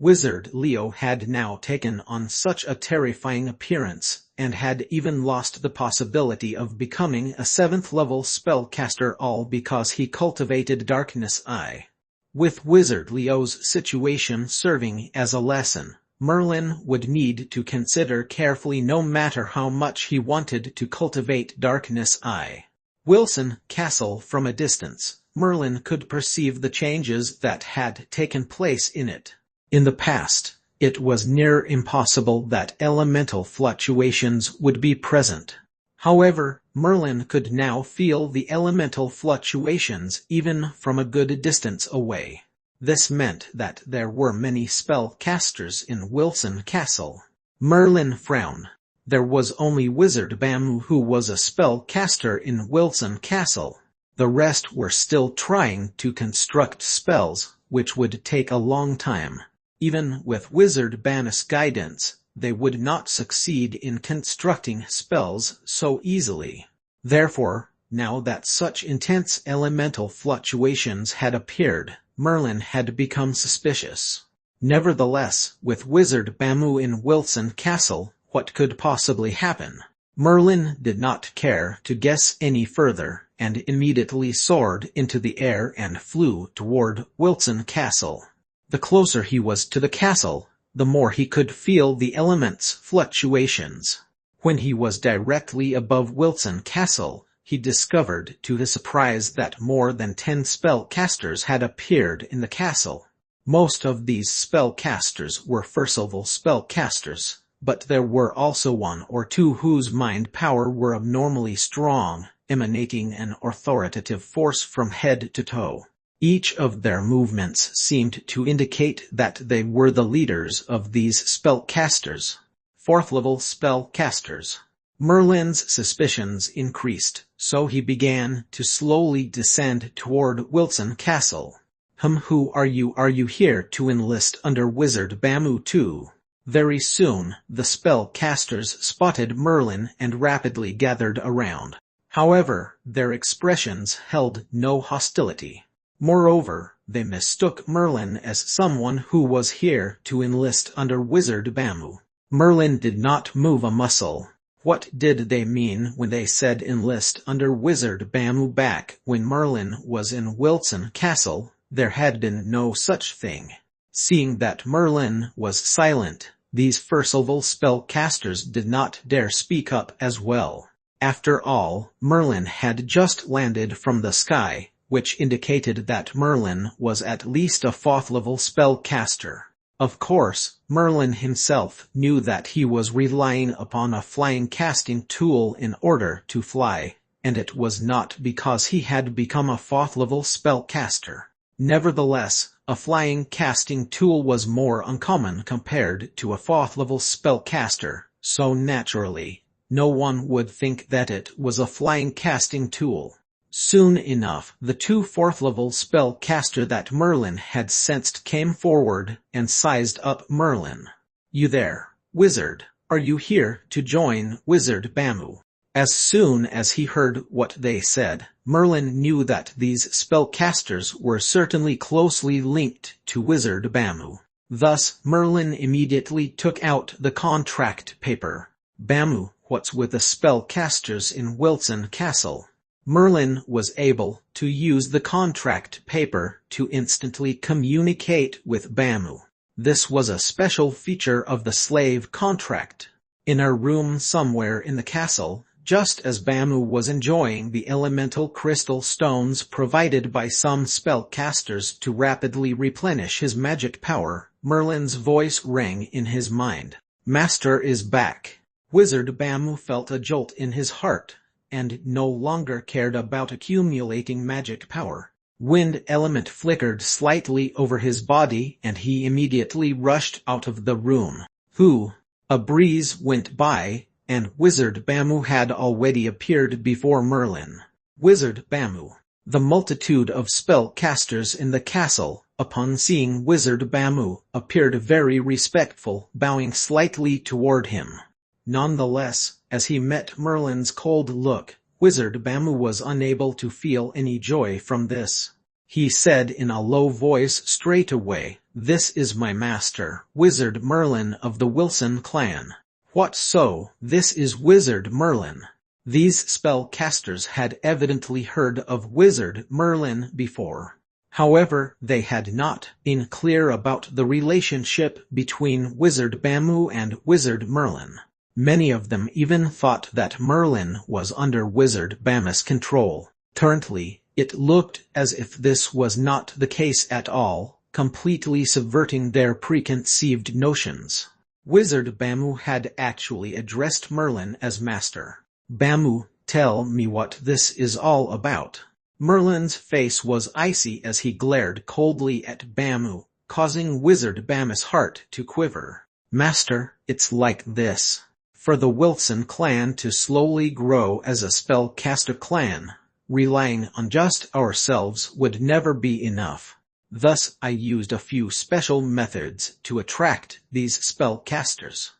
Wizard Leo had now taken on such a terrifying appearance, and had even lost the possibility of becoming a 7th level spellcaster, all because he cultivated darkness. With Wizard Leo's situation serving as a lesson, Merlin would need to consider carefully no matter how much he wanted to cultivate darkness. Wilson Castle. From a distance, Merlin could perceive the changes that had taken place in it. In the past, it was near impossible that elemental fluctuations would be present. However, Merlin could now feel the elemental fluctuations even from a good distance away. This meant that there were many spellcasters in Wilson Castle. Merlin frowned. There was only Wizard Bamu who was a spellcaster in Wilson Castle. The rest were still trying to construct spells, which would take a long time. Even with Wizard Banu's guidance, they would not succeed in constructing spells so easily. Therefore, now that such intense elemental fluctuations had appeared, Merlin had become suspicious. Nevertheless, with Wizard Bamu in Wilson Castle, what could possibly happen? Merlin did not care to guess any further, and immediately soared into the air and flew toward Wilson Castle. The closer he was to the castle, the more he could feel the elements' fluctuations. When he was directly above Wilson Castle, he discovered to his surprise that more than 10 spellcasters had appeared in the castle. Most of these spellcasters were first-level spellcasters, but there were also 1 or 2 whose mind power were abnormally strong, emanating an authoritative force from head to toe. Each of their movements seemed to indicate that they were the leaders of these spellcasters. 4th-level spellcasters. Merlin's suspicions increased, so he began to slowly descend toward Wilson Castle. Who are you? Are you here to enlist under Wizard Bamu too? Very soon, the spellcasters spotted Merlin and rapidly gathered around. However, their expressions held no hostility. Moreover, they mistook Merlin as someone who was here to enlist under Wizard Bamu. Merlin did not move a muscle. What did they mean when they said enlist under Wizard Bamu? Back when Merlin was in Wilson Castle, there had been no such thing. Seeing that Merlin was silent, these first-level spellcasters did not dare speak up as well. After all, Merlin had just landed from the sky, which indicated that Merlin was at least a 4th-level spellcaster. Of course, Merlin himself knew that he was relying upon a flying casting tool in order to fly, and it was not because he had become a 4th-level spellcaster. Nevertheless, a flying casting tool was more uncommon compared to a 4th-level spellcaster, so naturally, no one would think that it was a flying casting tool. Soon enough, the 2 4th-level spellcaster that Merlin had sensed came forward and sized up Merlin. You there, wizard? Are you here to join Wizard Bamu? As soon as he heard what they said, Merlin knew that these spellcasters were certainly closely linked to Wizard Bamu. Thus, Merlin immediately took out the contract paper. Bamu, what's with the spellcasters in Wilson Castle? Merlin was able to use the contract paper to instantly communicate with Bamu. This was a special feature of the slave contract. In a room somewhere in the castle, just as Bamu was enjoying the elemental crystal stones provided by some spellcasters to rapidly replenish his magic power, Merlin's voice rang in his mind. Master is back. Wizard Bamu felt a jolt in his heart, and no longer cared about accumulating magic power. Wind element flickered slightly over his body and he immediately rushed out of the room. A breeze went by, and Wizard Bamu had already appeared before Merlin. Wizard Bamu. The multitude of spellcasters in the castle, upon seeing Wizard Bamu, appeared very respectful, bowing slightly toward him. Nonetheless, as he met Merlin's cold look, Wizard Bamu was unable to feel any joy from this. He said in a low voice straight away, "This is my master, Wizard Merlin of the Wilson clan." "What so? This is Wizard Merlin." These spellcasters had evidently heard of Wizard Merlin before. However, they had not been clear about the relationship between Wizard Bamu and Wizard Merlin. Many of them even thought that Merlin was under Wizard Bamu's control. Currently, it looked as if this was not the case at all, completely subverting their preconceived notions. Wizard Bamu had actually addressed Merlin as master. "Bamu, tell me what this is all about." Merlin's face was icy as he glared coldly at Bamu, causing Wizard Bamu's heart to quiver. "Master, it's like this. For the Wilson clan to slowly grow as a spellcaster clan, relying on just ourselves would never be enough. Thus I used a few special methods to attract these spellcasters.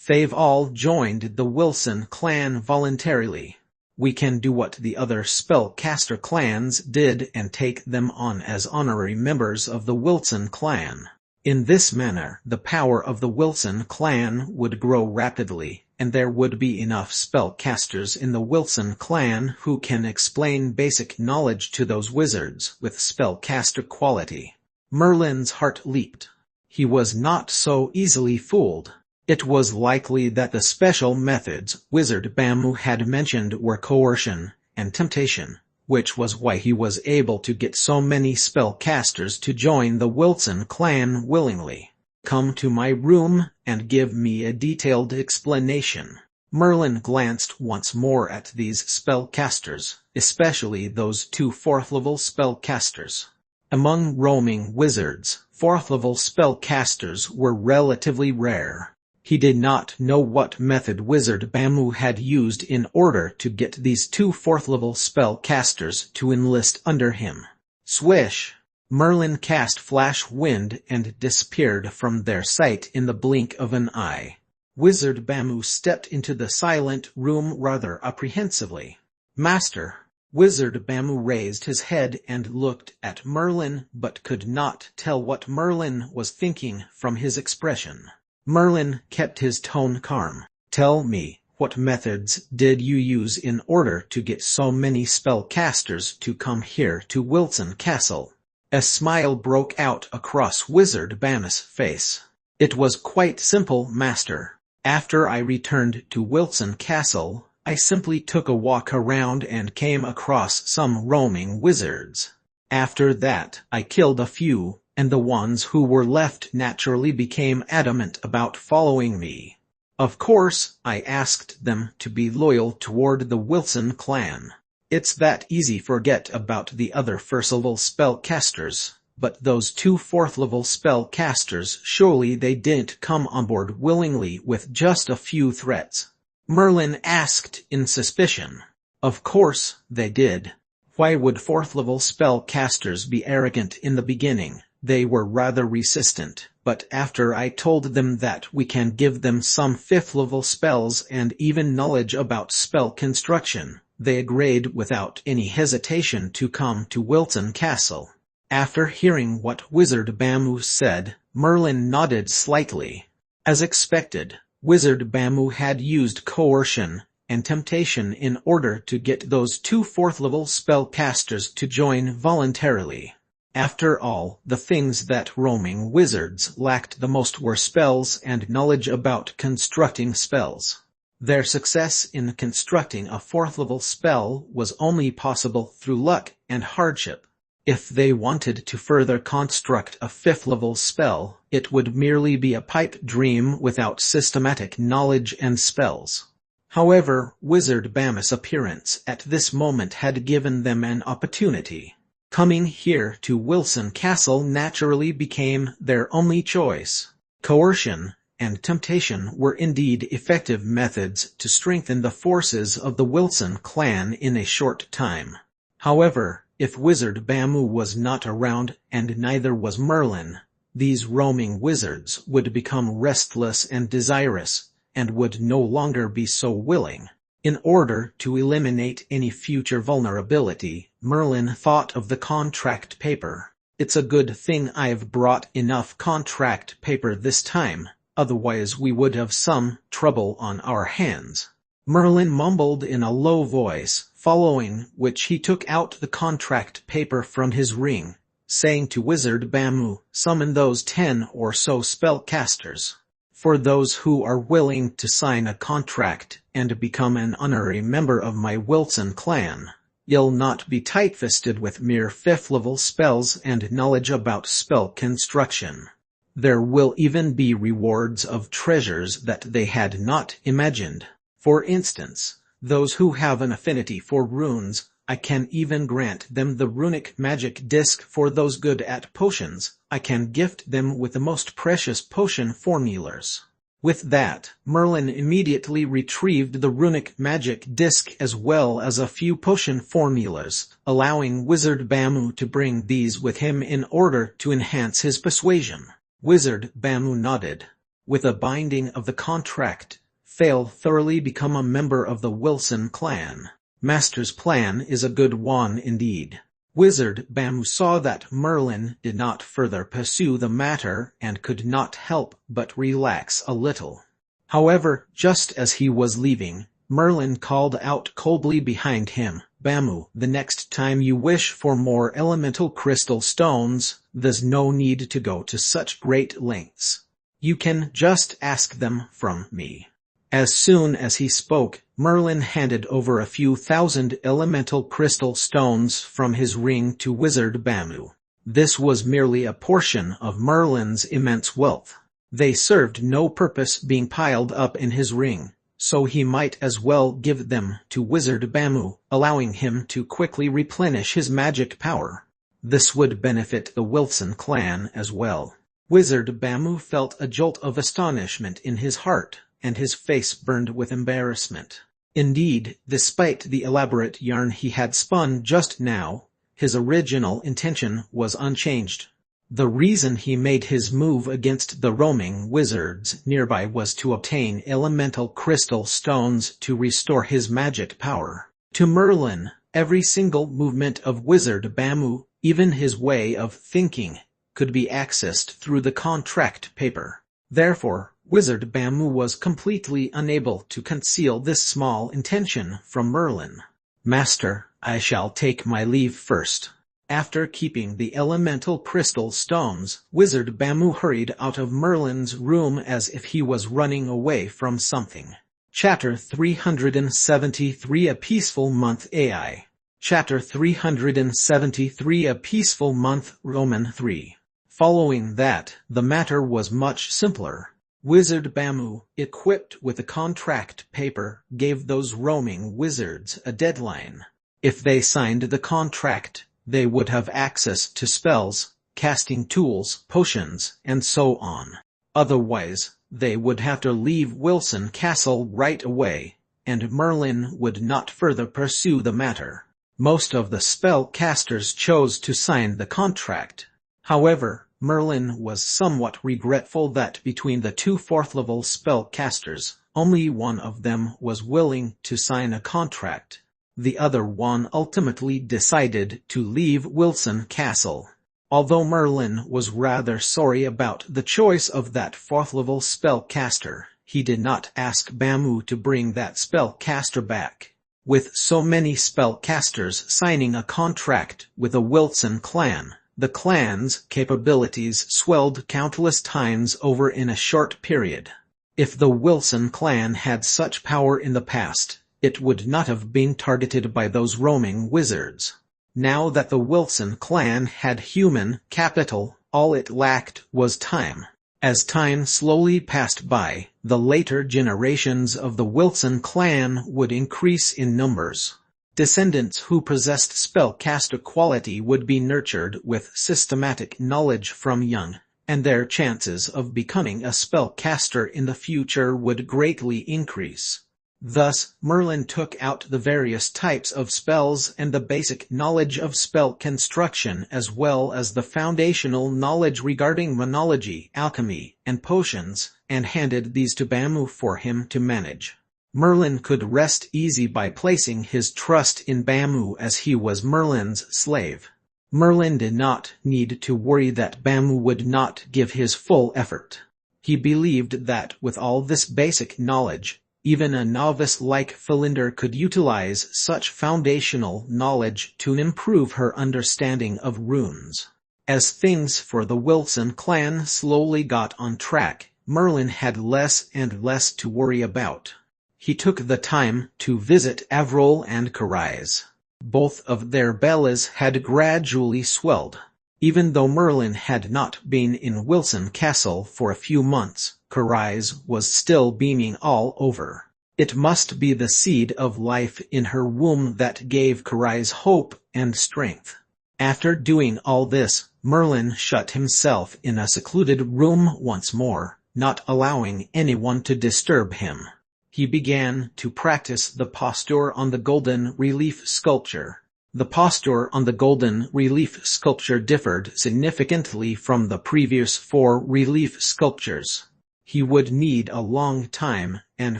They've all joined the Wilson clan voluntarily. We can do what the other spellcaster clans did and take them on as honorary members of the Wilson clan. In this manner, the power of the Wilson clan would grow rapidly, and there would be enough spellcasters in the Wilson clan who can explain basic knowledge to those wizards with spellcaster quality." Merlin's heart leaped. He was not so easily fooled. It was likely that the special methods Wizard Bamu had mentioned were coercion and temptation, which was why he was able to get so many spellcasters to join the Wilson clan willingly. "Come to my room and give me a detailed explanation." Merlin glanced once more at these spellcasters, especially those two fourth-level spellcasters. Among roaming wizards, fourth-level spellcasters were relatively rare. He did not know what method Wizard Bamu had used in order to get these two fourth-level spellcasters to enlist under him. Swish! Merlin cast Flash Wind and disappeared from their sight in the blink of an eye. Wizard Bamu stepped into the silent room rather apprehensively. "Master!" Wizard Bamu raised his head and looked at Merlin but could not tell what Merlin was thinking from his expression. Merlin kept his tone calm. "Tell me, what methods did you use in order to get so many spellcasters to come here to Wilson Castle?" A smile broke out across Wizard Bamu's face. "It was quite simple, Master. After I returned to Wilson Castle, I simply took a walk around and came across some roaming wizards. After that, I killed a few, and the ones who were left naturally became adamant about following me. Of course, I asked them to be loyal toward the Wilson clan. It's that easy. Forget about the other first-level spellcasters, but those two fourth-level spellcasters, surely they didn't come on board willingly with just a few threats?" Merlin asked in suspicion. "Of course they did. Why would fourth-level spellcasters be arrogant in the beginning? They were rather resistant, but after I told them that we can give them some fifth-level spells and even knowledge about spell construction, they agreed without any hesitation to come to Wilson Castle." After hearing what Wizard Bamu said, Merlin nodded slightly. As expected, Wizard Bamu had used coercion and temptation in order to get those two fourth-level spellcasters to join voluntarily. After all, the things that roaming wizards lacked the most were spells and knowledge about constructing spells. Their success in constructing a fourth-level spell was only possible through luck and hardship. If they wanted to further construct a fifth-level spell, it would merely be a pipe dream without systematic knowledge and spells. However, Wizard Bamu's appearance at this moment had given them an opportunity. Coming here to Wilson Castle naturally became their only choice. Coercion and temptation were indeed effective methods to strengthen the forces of the Wilson clan in a short time. However, if Wizard Bamu was not around and neither was Merlin, these roaming wizards would become restless and desirous, and would no longer be so willing. In order to eliminate any future vulnerability, Merlin thought of the contract paper. "It's a good thing I've brought enough contract paper this time, otherwise we would have some trouble on our hands," Merlin mumbled in a low voice, following which he took out the contract paper from his ring, saying to Wizard Bamu, "Summon those 10 or so spellcasters. For those who are willing to sign a contract and become an honorary member of my Wilson clan, you'll not be tight-fisted with mere 5th-level spells and knowledge about spell construction. There will even be rewards of treasures that they had not imagined. For instance, those who have an affinity for runes, I can even grant them the runic magic disc. For those good at potions, I can gift them with the most precious potion formulas." With that, Merlin immediately retrieved the runic magic disc as well as a few potion formulas, allowing Wizard Bamu to bring these with him in order to enhance his persuasion. Wizard Bamu nodded. With a binding of the contract, Fail thoroughly become a member of the Wilson clan. Master's plan is a good one indeed. Wizard Bamu saw that Merlin did not further pursue the matter and could not help but relax a little. However, just as he was leaving, Merlin called out coldly behind him, "Bamu, the next time you wish for more elemental crystal stones, there's no need to go to such great lengths. You can just ask them from me." As soon as he spoke, Merlin handed over a few thousand elemental crystal stones from his ring to Wizard Bamu. This was merely a portion of Merlin's immense wealth. They served no purpose being piled up in his ring, so he might as well give them to Wizard Bamu, allowing him to quickly replenish his magic power. This would benefit the Wilson clan as well. Wizard Bamu felt a jolt of astonishment in his heart, and his face burned with embarrassment. Indeed, despite the elaborate yarn he had spun just now, his original intention was unchanged. The reason he made his move against the roaming wizards nearby was to obtain elemental crystal stones to restore his magic power. To Merlin, every single movement of Wizard Bamu, even his way of thinking, could be accessed through the contract paper. Therefore, Wizard Bamu was completely unable to conceal this small intention from Merlin. "Master, I shall take my leave first." After keeping the elemental crystal stones, Wizard Bamu hurried out of Merlin's room as if he was running away from something. Chapter 373 A Peaceful Month AI. Chapter 373 A Peaceful Month Roman 3. Following that, the matter was much simpler. Wizard Bamu, equipped with the contract paper, gave those roaming wizards a deadline. If they signed the contract, they would have access to spells, casting tools, potions, and so on. Otherwise, they would have to leave Wilson Castle right away, and Merlin would not further pursue the matter. Most of the spellcasters chose to sign the contract. However, Merlin was somewhat regretful that between the two 4th-level spellcasters, only one of them was willing to sign a contract. The other one ultimately decided to leave Wilson Castle. Although Merlin was rather sorry about the choice of that 4th-level spellcaster, he did not ask Bamu to bring that spellcaster back. With so many spellcasters signing a contract with the Wilson clan, the clan's capabilities swelled countless times over in a short period. If the Wilson clan had such power in the past, it would not have been targeted by those roaming wizards. Now that the Wilson clan had human capital, all it lacked was time. As time slowly passed by, the later generations of the Wilson clan would increase in numbers. Descendants who possessed spellcaster quality would be nurtured with systematic knowledge from young, and their chances of becoming a spellcaster in the future would greatly increase. Thus, Merlin took out the various types of spells and the basic knowledge of spell construction as well as the foundational knowledge regarding monology, alchemy, and potions, and handed these to Bamu for him to manage. Merlin could rest easy by placing his trust in Bamu as he was Merlin's slave. Merlin did not need to worry that Bamu would not give his full effort. He believed that with all this basic knowledge, even a novice like Philander could utilize such foundational knowledge to improve her understanding of runes. As things for the Wilson clan slowly got on track, Merlin had less and less to worry about. He took the time to visit Avril and Karais. Both of their bellies had gradually swelled. Even though Merlin had not been in Wilson Castle for a few months, Karais was still beaming all over. It must be the seed of life in her womb that gave Karais hope and strength. After doing all this, Merlin shut himself in a secluded room once more, not allowing anyone to disturb him. He began to practice the posture on the golden relief sculpture. The posture on the golden relief sculpture differed significantly from the previous 4 relief sculptures. He would need a long time and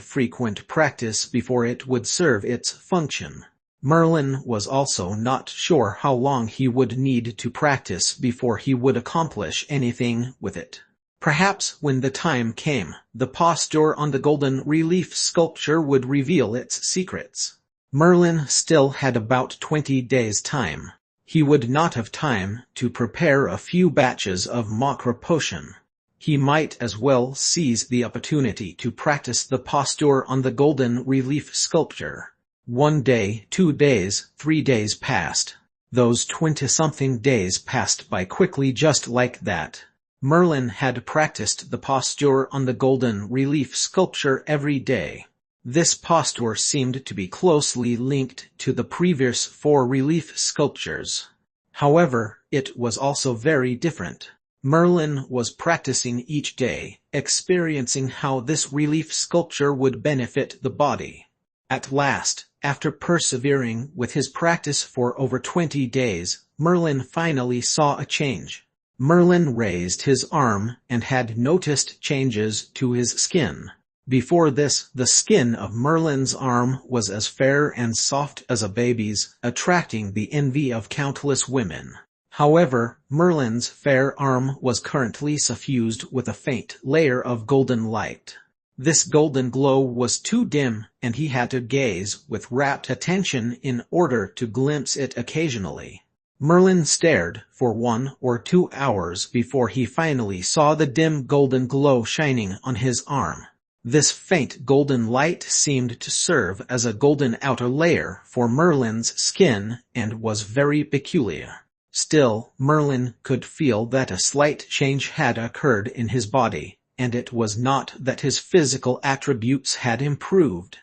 frequent practice before it would serve its function. Merlin was also not sure how long he would need to practice before he would accomplish anything with it. Perhaps when the time came, the posture on the golden relief sculpture would reveal its secrets. Merlin still had about 20 days' time. He would not have time to prepare a few batches of Makra potion. He might as well seize the opportunity to practice the posture on the golden relief sculpture. 1 day, 2 days, 3 days passed. Those 20-something days passed by quickly just like that. Merlin had practiced the posture on the golden relief sculpture every day. This posture seemed to be closely linked to the previous 4 relief sculptures. However, it was also very different. Merlin was practicing each day, experiencing how this relief sculpture would benefit the body. At last, after persevering with his practice for over 20 days, Merlin finally saw a change. Merlin raised his arm and had noticed changes to his skin. Before this, the skin of Merlin's arm was as fair and soft as a baby's, attracting the envy of countless women. However, Merlin's fair arm was currently suffused with a faint layer of golden light. This golden glow was too dim, and he had to gaze with rapt attention in order to glimpse it occasionally. Merlin stared for 1 or 2 hours before he finally saw the dim golden glow shining on his arm. This faint golden light seemed to serve as a golden outer layer for Merlin's skin and was very peculiar. Still, Merlin could feel that a slight change had occurred in his body, and it was not that his physical attributes had improved.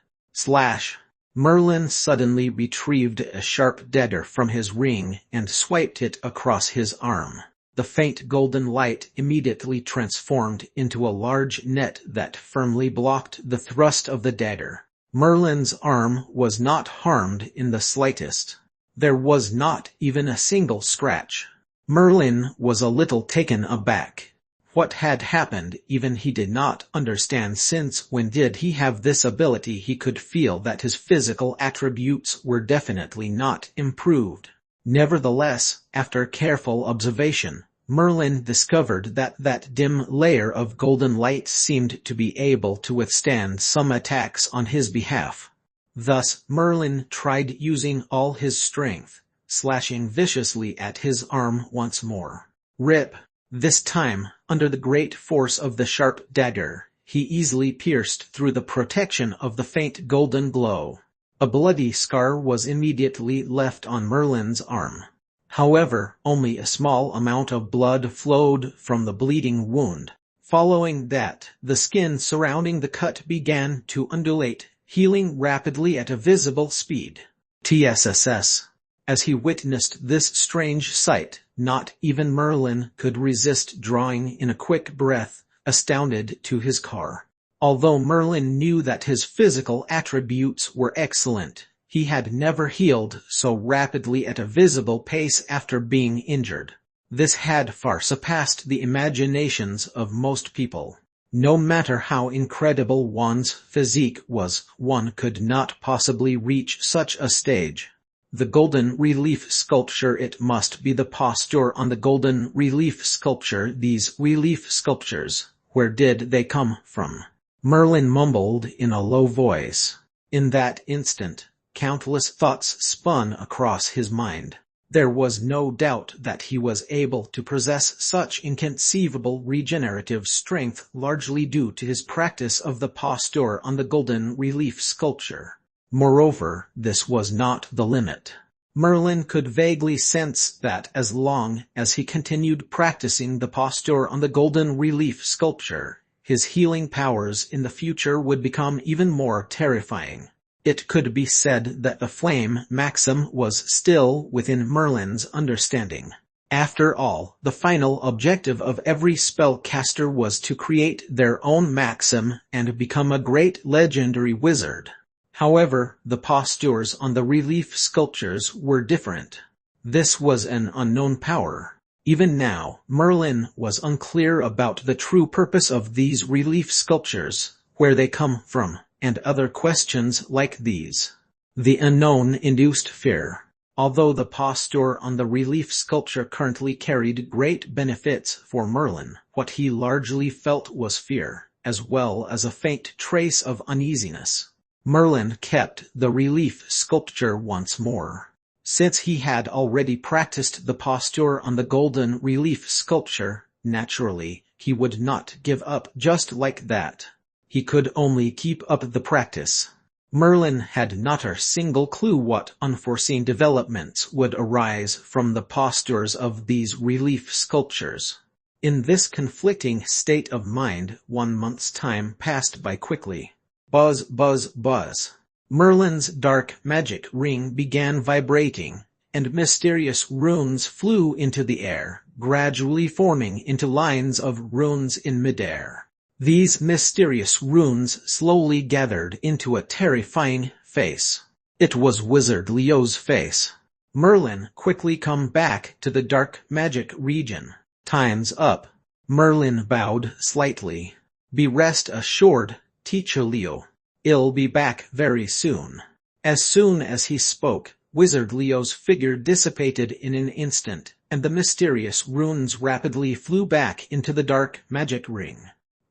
Merlin suddenly retrieved a sharp dagger from his ring and swiped it across his arm. The faint golden light immediately transformed into a large net that firmly blocked the thrust of the dagger. Merlin's arm was not harmed in the slightest. There was not even a single scratch. Merlin was a little taken aback. What had happened even he did not understand, since when did he have this ability? He could feel that his physical attributes were definitely not improved. Nevertheless, after careful observation, Merlin discovered that that dim layer of golden light seemed to be able to withstand some attacks on his behalf. Thus, Merlin tried using all his strength, slashing viciously at his arm once more. Rip! This time, under the great force of the sharp dagger, he easily pierced through the protection of the faint golden glow. A bloody scar was immediately left on Merlin's arm. However, only a small amount of blood flowed from the bleeding wound. Following that, the skin surrounding the cut began to undulate, healing rapidly at a visible speed. TSSS. As he witnessed this strange sight, not even Merlin could resist drawing in a quick breath, astounded to his car. Although Merlin knew that his physical attributes were excellent, he had never healed so rapidly at a visible pace after being injured. This had far surpassed the imaginations of most people. No matter how incredible one's physique was, one could not possibly reach such a stage. The golden relief sculpture. It must be the posture on the golden relief sculpture. These relief sculptures, where did they come from? Merlin mumbled in a low voice. In that instant, countless thoughts spun across his mind. There was no doubt that he was able to possess such inconceivable regenerative strength, largely due to his practice of the posture on the golden relief sculpture. Moreover, this was not the limit. Merlin could vaguely sense that as long as he continued practicing the posture on the golden relief sculpture, his healing powers in the future would become even more terrifying. It could be said that the flame maxim was still within Merlin's understanding. After all, the final objective of every spellcaster was to create their own maxim and become a great legendary wizard. However, the postures on the relief sculptures were different. This was an unknown power. Even now, Merlin was unclear about the true purpose of these relief sculptures, where they come from, and other questions like these. The unknown induced fear. Although the posture on the relief sculpture currently carried great benefits for Merlin, what he largely felt was fear, as well as a faint trace of uneasiness. Merlin kept the relief sculpture once more. Since he had already practiced the posture on the golden relief sculpture, naturally, he would not give up just like that. He could only keep up the practice. Merlin had not a single clue what unforeseen developments would arise from the postures of these relief sculptures. In this conflicting state of mind, 1 month's time passed by quickly. Buzz, buzz, buzz. Merlin's dark magic ring began vibrating, and mysterious runes flew into the air, gradually forming into lines of runes in midair. These mysterious runes slowly gathered into a terrifying face. It was Wizard Leo's face. Merlin, quickly come back to the dark magic region. Time's up. Merlin bowed slightly. Be rest assured, Teacher Leo. I'll be back very soon. As soon as he spoke, Wizard Leo's figure dissipated in an instant, and the mysterious runes rapidly flew back into the dark magic ring.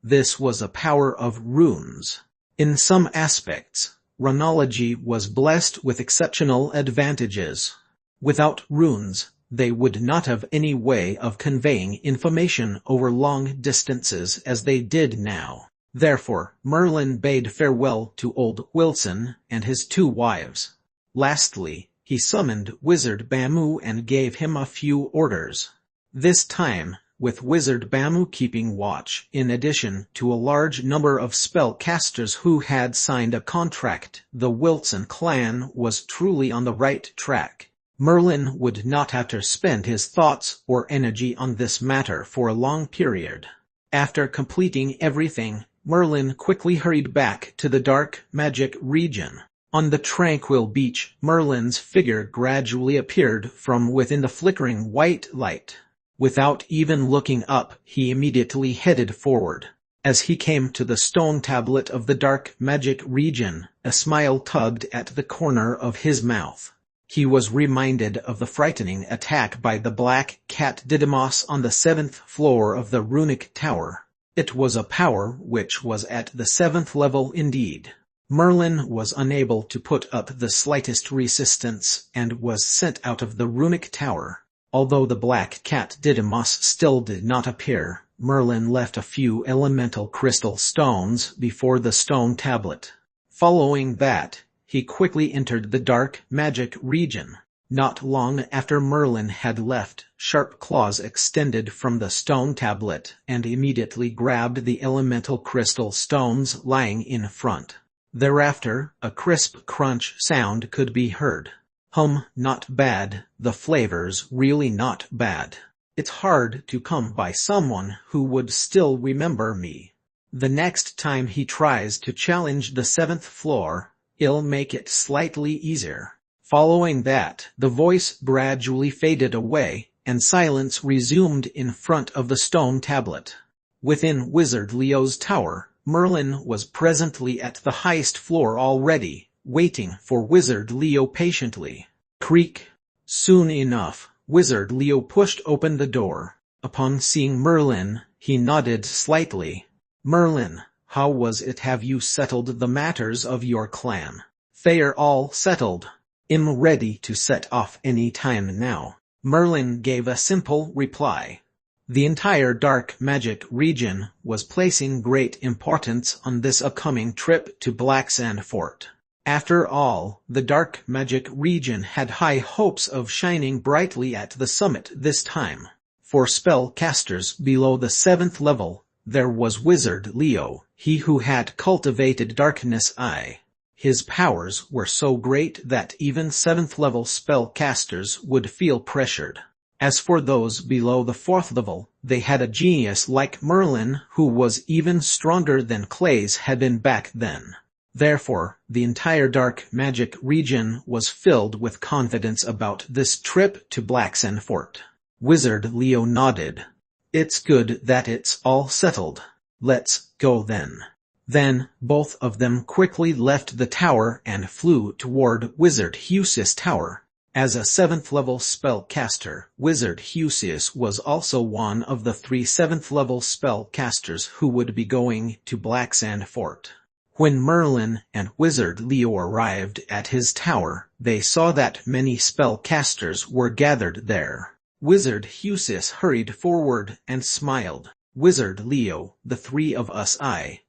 This was a power of runes. In some aspects, runology was blessed with exceptional advantages. Without runes, they would not have any way of conveying information over long distances as they did now. Therefore, Merlin bade farewell to old Wilson and his 2 wives. Lastly, he summoned Wizard Bamu and gave him a few orders. This time, with Wizard Bamu keeping watch, in addition to a large number of spellcasters who had signed a contract, the Wilson clan was truly on the right track. Merlin would not have to spend his thoughts or energy on this matter for a long period. After completing everything, Merlin quickly hurried back to the dark magic region. On the tranquil beach, Merlin's figure gradually appeared from within the flickering white light. Without even looking up, he immediately headed forward. As he came to the stone tablet of the dark magic region, a smile tugged at the corner of his mouth. He was reminded of the frightening attack by the black cat Didymos on the 7th floor of the runic tower. It was a power which was at the 7th level indeed. Merlin was unable to put up the slightest resistance and was sent out of the runic tower. Although the black cat Didymos still did not appear, Merlin left a few elemental crystal stones before the stone tablet. Following that, he quickly entered the dark magic region. Not long after Merlin had left, sharp claws extended from the stone tablet and immediately grabbed the elemental crystal stones lying in front. Thereafter, a crisp crunch sound could be heard. Not bad, the flavor's really not bad. It's hard to come by someone who would still remember me. The next time he tries to challenge the 7th floor, I'll make it slightly easier. Following that, the voice gradually faded away, and silence resumed in front of the stone tablet. Within Wizard Leo's tower, Merlin was presently at the highest floor already, waiting for Wizard Leo patiently. Creak. Soon enough, Wizard Leo pushed open the door. Upon seeing Merlin, he nodded slightly. "Merlin, how was it? Have you settled the matters of your clan?" "They're all settled. I'm ready to set off any time now," Merlin gave a simple reply. The entire dark magic region was placing great importance on this upcoming trip to Blacksand Fort. After all, the dark magic region had high hopes of shining brightly at the summit this time. For spellcasters below the 7th level, there was Wizard Leo, he who had cultivated Darkness Eye. His powers were so great that even 7th level spellcasters would feel pressured. As for those below the 4th level, they had a genius like Merlin who was even stronger than Clay's had been back then. Therefore, the entire dark magic region was filled with confidence about this trip to Blacksand Fort. Wizard Leo nodded. "It's good that it's all settled. Let's go then." Then, both of them quickly left the tower and flew toward Wizard Husius' tower. As a 7th level spellcaster, Wizard Husius was also one of the 3 7th level spellcasters who would be going to Blacksand Fort. When Merlin and Wizard Leo arrived at his tower, they saw that many spellcasters were gathered there. Wizard Husius hurried forward and smiled. "Wizard Leo, the 3 of us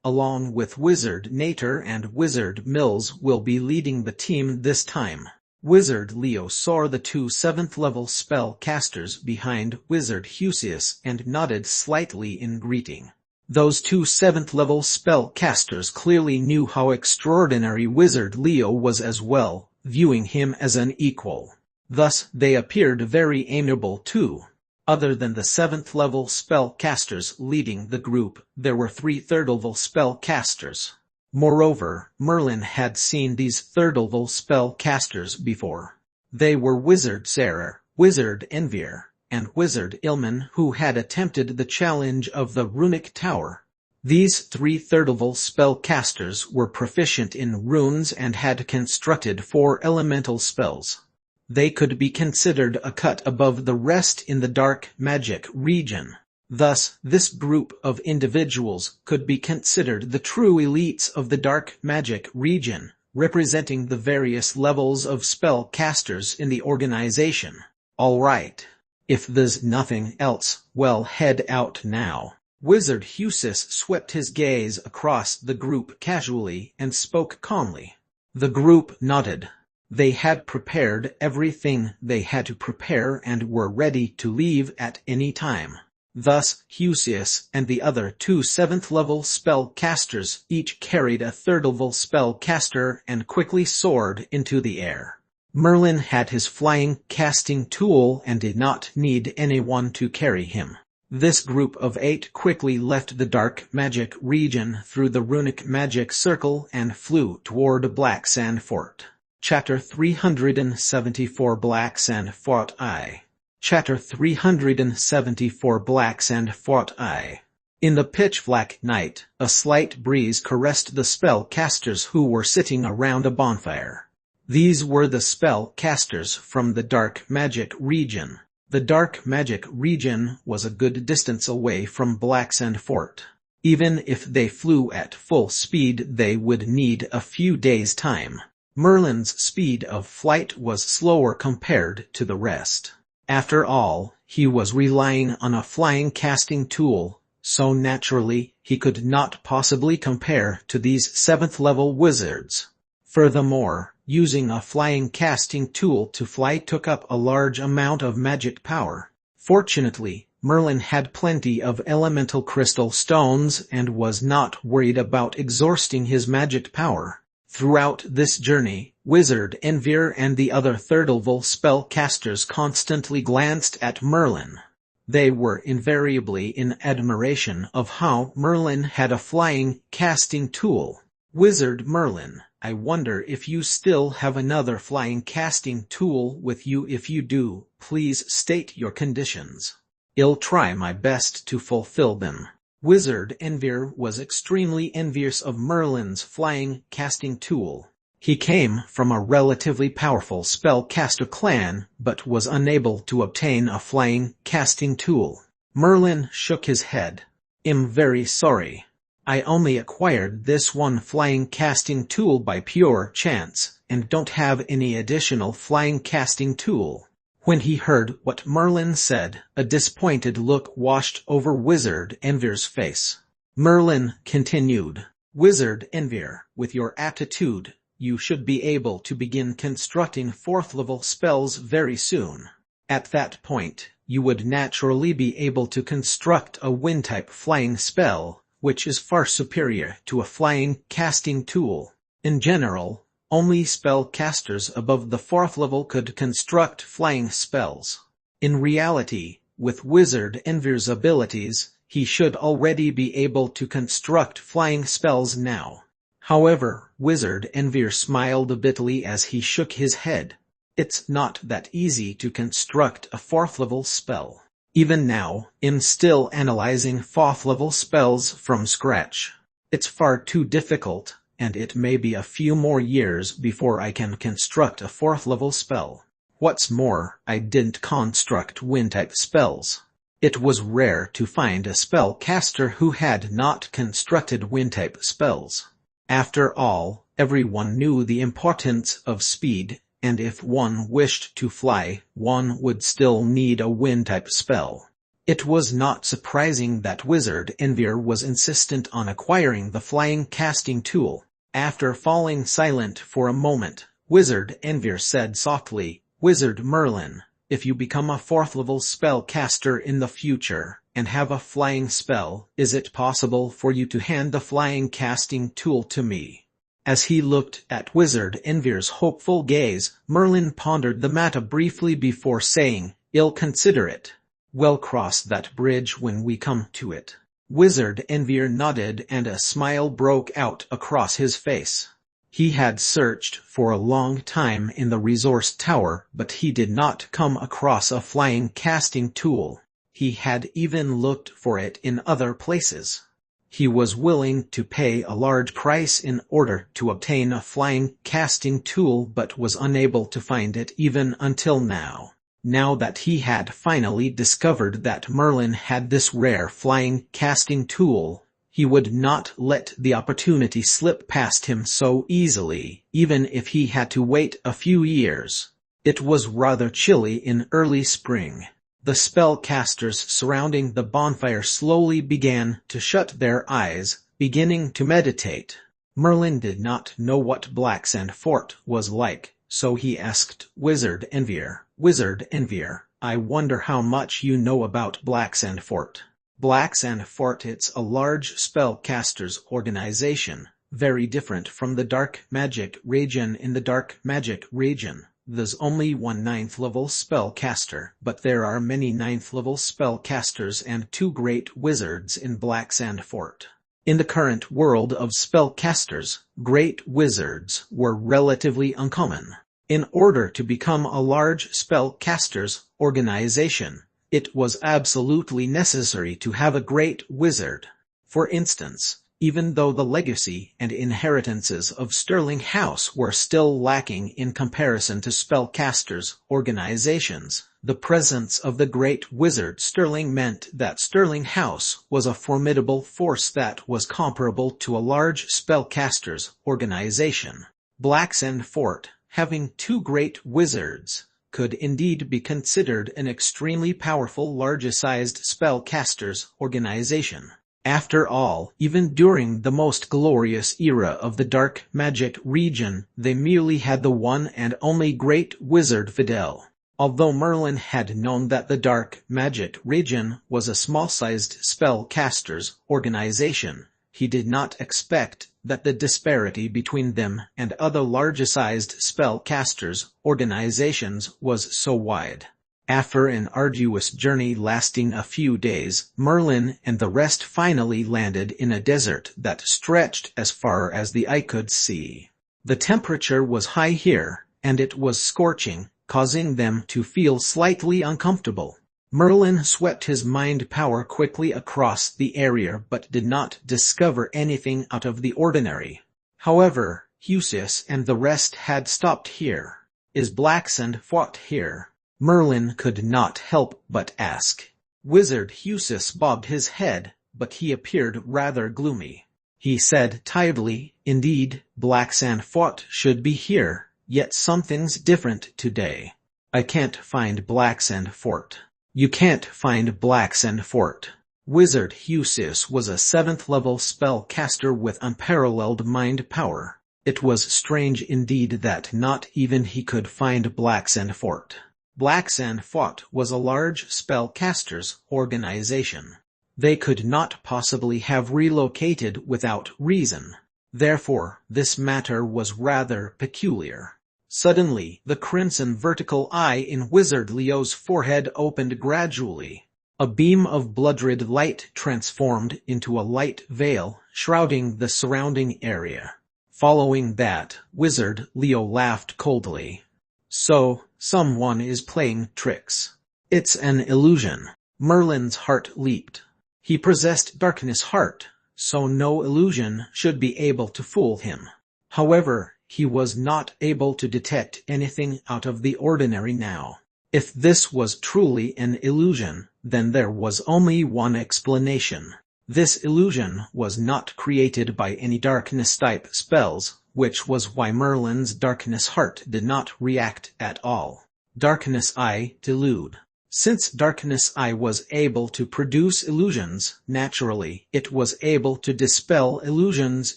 along with Wizard Nater and Wizard Mills will be leading the team this time." Wizard Leo saw the 2 7th level spellcasters behind Wizard Husius and nodded slightly in greeting. Those 2 7th level spellcasters clearly knew how extraordinary Wizard Leo was as well, viewing him as an equal. Thus, they appeared very amiable too. Other than the 7th level spellcasters leading the group, there were 3 3rd level spellcasters. Moreover, Merlin had seen these 3rd level spellcasters before. They were Wizard Sarer, Wizard Envier, and Wizard Ilman who had attempted the challenge of the Runic Tower. These 3 3rd level spellcasters were proficient in runes and had constructed 4 elemental spells. They could be considered a cut above the rest in the dark magic region. Thus, this group of individuals could be considered the true elites of the dark magic region, representing the various levels of spellcasters in the organization. All right. If there's nothing else, we'll head out now. Wizard Husius swept his gaze across the group casually and spoke calmly. The group nodded. They had prepared everything they had to prepare and were ready to leave at any time. Thus, Husius and the other 2 7th level spellcasters each carried a 3rd level spellcaster and quickly soared into the air. Merlin had his flying casting tool and did not need anyone to carry him. This group of 8 quickly left the dark magic region through the runic magic circle and flew toward Blacksand Fort. Chapter 374 Blacksand Fort I. Chapter 374 Blacksand Fort I. In the pitch-black night, a slight breeze caressed the spellcasters who were sitting around a bonfire. These were the spellcasters from the dark magic region. The dark magic region was a good distance away from Blacksand Fort. Even if they flew at full speed, they would need a few days' time. Merlin's speed of flight was slower compared to the rest. After all, he was relying on a flying casting tool, so naturally, he could not possibly compare to these 7th level wizards. Furthermore, using a flying casting tool to fly took up a large amount of magic power. Fortunately, Merlin had plenty of elemental crystal stones and was not worried about exhausting his magic power. Throughout this journey, Wizard Envier and the other 3rd level spellcasters constantly glanced at Merlin. They were invariably in admiration of how Merlin had a flying casting tool. "Wizard Merlin, I wonder if you still have another flying casting tool with you. If you do, please state your conditions. I'll try my best to fulfill them." Wizard Envier was extremely envious of Merlin's flying casting tool. He came from a relatively powerful spellcaster clan, but was unable to obtain a flying casting tool. Merlin shook his head. "I'm very sorry. I only acquired this one flying casting tool by pure chance, and don't have any additional flying casting tool." When he heard what Merlin said, a disappointed look washed over Wizard Envier's face. Merlin continued, "Wizard Envier, with your aptitude, you should be able to begin constructing 4th-level spells very soon. At that point, you would naturally be able to construct a wind-type flying spell, which is far superior to a flying casting tool. In general, only spellcasters above the 4th level could construct flying spells. In reality, with Wizard Envier's abilities, he should already be able to construct flying spells now." However, Wizard Envier smiled bitterly as he shook his head. "It's not that easy to construct a 4th-level spell. Even now, I'm still analyzing 4th-level spells from scratch. It's far too difficult, and it may be a few more years before I can construct a 4th-level spell. What's more, I didn't construct wind-type spells. It was rare to find a spellcaster who had not constructed wind-type spells. After all, everyone knew the importance of speed, and if one wished to fly, one would still need a wind-type spell. It was not surprising that Wizard Envier was insistent on acquiring the flying casting tool. After falling silent for a moment, Wizard Envier said softly, "Wizard Merlin, if you become a 4th-level spellcaster in the future, and have a flying spell, is it possible for you to hand the flying casting tool to me?" As he looked at Wizard Envier's hopeful gaze, Merlin pondered the matter briefly before saying, "I'll consider it. We'll cross that bridge when we come to it." Wizard Envier nodded and a smile broke out across his face. He had searched for a long time in the resource tower, but he did not come across a flying casting tool. He had even looked for it in other places. He was willing to pay a large price in order to obtain a flying casting tool, but was unable to find it even until now. Now that he had finally discovered that Merlin had this rare flying casting tool, he would not let the opportunity slip past him so easily, even if he had to wait a few years. It was rather chilly in early spring. The spellcasters surrounding the bonfire slowly began to shut their eyes, beginning to meditate. Merlin did not know what Blacksand Fort was like, so he asked Wizard Envier, "Wizard Envier, I wonder how much you know about Blacksand Fort." Blacksand Fort, it's a large spellcasters organization, very different from the Dark Magic region. In the Dark Magic region, there's only one 9th-level spellcaster, but there are many 9th-level spellcasters and 2 great wizards in Blacksand Fort. In the current world of spellcasters, great wizards were relatively uncommon. In order to become a large spellcasters organization, it was absolutely necessary to have a great wizard. For instance, even though the legacy and inheritances of Sterling House were still lacking in comparison to spellcasters organizations, the presence of the great wizard Sterling meant that Sterling House was a formidable force that was comparable to a large spellcasters organization. Blacksand Fort, having 2 great wizards, could indeed be considered an extremely powerful large-sized spellcasters organization. After all, even during the most glorious era of the Dark Magic region, they merely had the one and only great wizard Fidel. Although Merlin had known that the Dark Magic region was a small-sized spellcasters organization, he did not expect that the disparity between them and other large-sized spellcasters organizations was so wide. After an arduous journey lasting a few days, Merlin and the rest finally landed in a desert that stretched as far as the eye could see. The temperature was high here, and it was scorching, causing them to feel slightly uncomfortable. Merlin swept his mind power quickly across the area but did not discover anything out of the ordinary. However, Husius and the rest had stopped here. Is Blacksand fought here? Merlin could not help but ask. Wizard Husius bobbed his head, but he appeared rather gloomy. He said tiredly, "Indeed, Blacksand fought should be here, yet something's different today. I can't find Blacksand Fort." "You can't find Blacksand Fort." Wizard Husius was a 7th-level spellcaster with unparalleled mind power. It was strange indeed that not even he could find Blacksand Fort. Blacksand Fort was a large spellcasters' organization. They could not possibly have relocated without reason. Therefore, this matter was rather peculiar. Suddenly, the crimson vertical eye in Wizard Leo's forehead opened gradually. A beam of blood-red light transformed into a light veil, shrouding the surrounding area. Following that, Wizard Leo laughed coldly. "So, someone is playing tricks. It's an illusion." Merlin's heart leaped. He possessed Darkness Heart, so no illusion should be able to fool him. However, he was not able to detect anything out of the ordinary now. If this was truly an illusion, then there was only one explanation. This illusion was not created by any darkness-type spells, which was why Merlin's Darkness Heart did not react at all. Darkness Eye delude. Since Darkness Eye was able to produce illusions, naturally, it was able to dispel illusions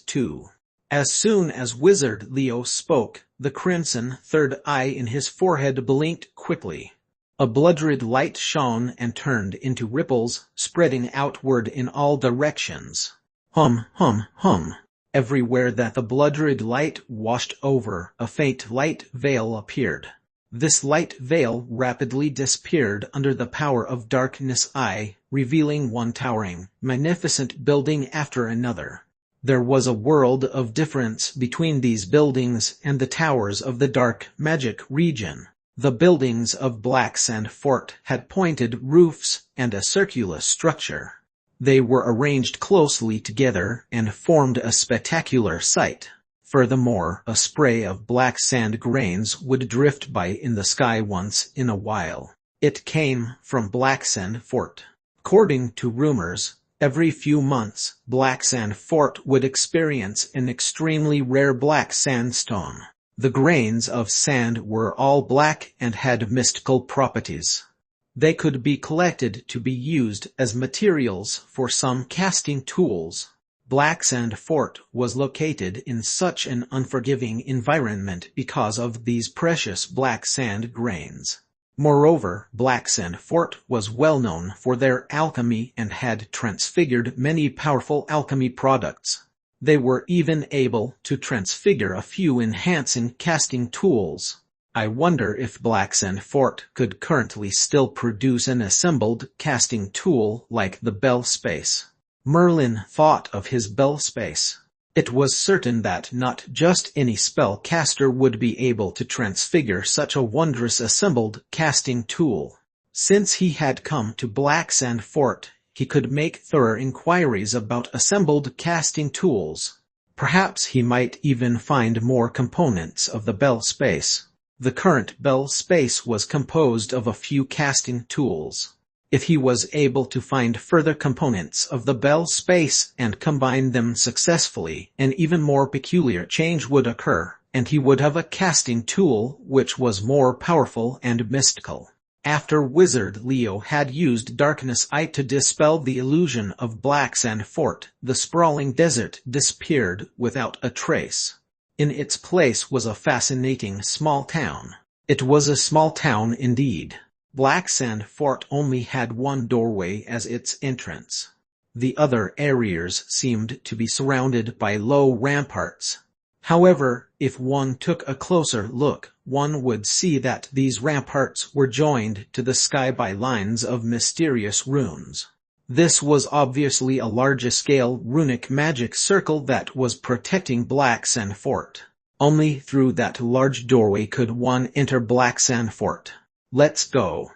too. As soon as Wizard Leo spoke, the crimson third eye in his forehead blinked quickly. A blood-red light shone and turned into ripples, spreading outward in all directions. Hum, hum, hum. Everywhere that the blood-red light washed over, a faint light veil appeared. This light veil rapidly disappeared under the power of Darkness Eye, revealing one towering, magnificent building after another. There was a world of difference between these buildings and the towers of the dark magic region. The buildings of Blacksand Fort had pointed roofs and a circular structure. They were arranged closely together and formed a spectacular sight. Furthermore, a spray of black sand grains would drift by in the sky once in a while. It came from Blacksand Fort. According to rumors, every few months, Blacksand Fort would experience an extremely rare black sandstone. The grains of sand were all black and had mystical properties. They could be collected to be used as materials for some casting tools. Blacksand Fort was located in such an unforgiving environment because of these precious black sand grains. Moreover, Blacksand Fort was well known for their alchemy and had transfigured many powerful alchemy products. They were even able to transfigure a few enhancing casting tools. I wonder if Blacksand Fort could currently still produce an assembled casting tool like the Bell Space. Merlin thought of his Bell Space. It was certain that not just any spellcaster would be able to transfigure such a wondrous assembled casting tool. Since he had come to Blacksand Fort, he could make thorough inquiries about assembled casting tools. Perhaps he might even find more components of the Bell Space. The current Bell Space was composed of a few casting tools. If he was able to find further components of the Bell Space and combine them successfully, an even more peculiar change would occur, and he would have a casting tool which was more powerful and mystical. After Wizard Leo had used Darkness Eye to dispel the illusion of Blacksand Fort, the sprawling desert disappeared without a trace. In its place was a fascinating small town. It was a small town indeed. Blacksand Fort only had one doorway as its entrance. The other areas seemed to be surrounded by low ramparts. However, if one took a closer look, one would see that these ramparts were joined to the sky by lines of mysterious runes. This was obviously a large-scale runic magic circle that was protecting Blacksand Fort. Only through that large doorway could one enter Blacksand Fort. "Let's go,"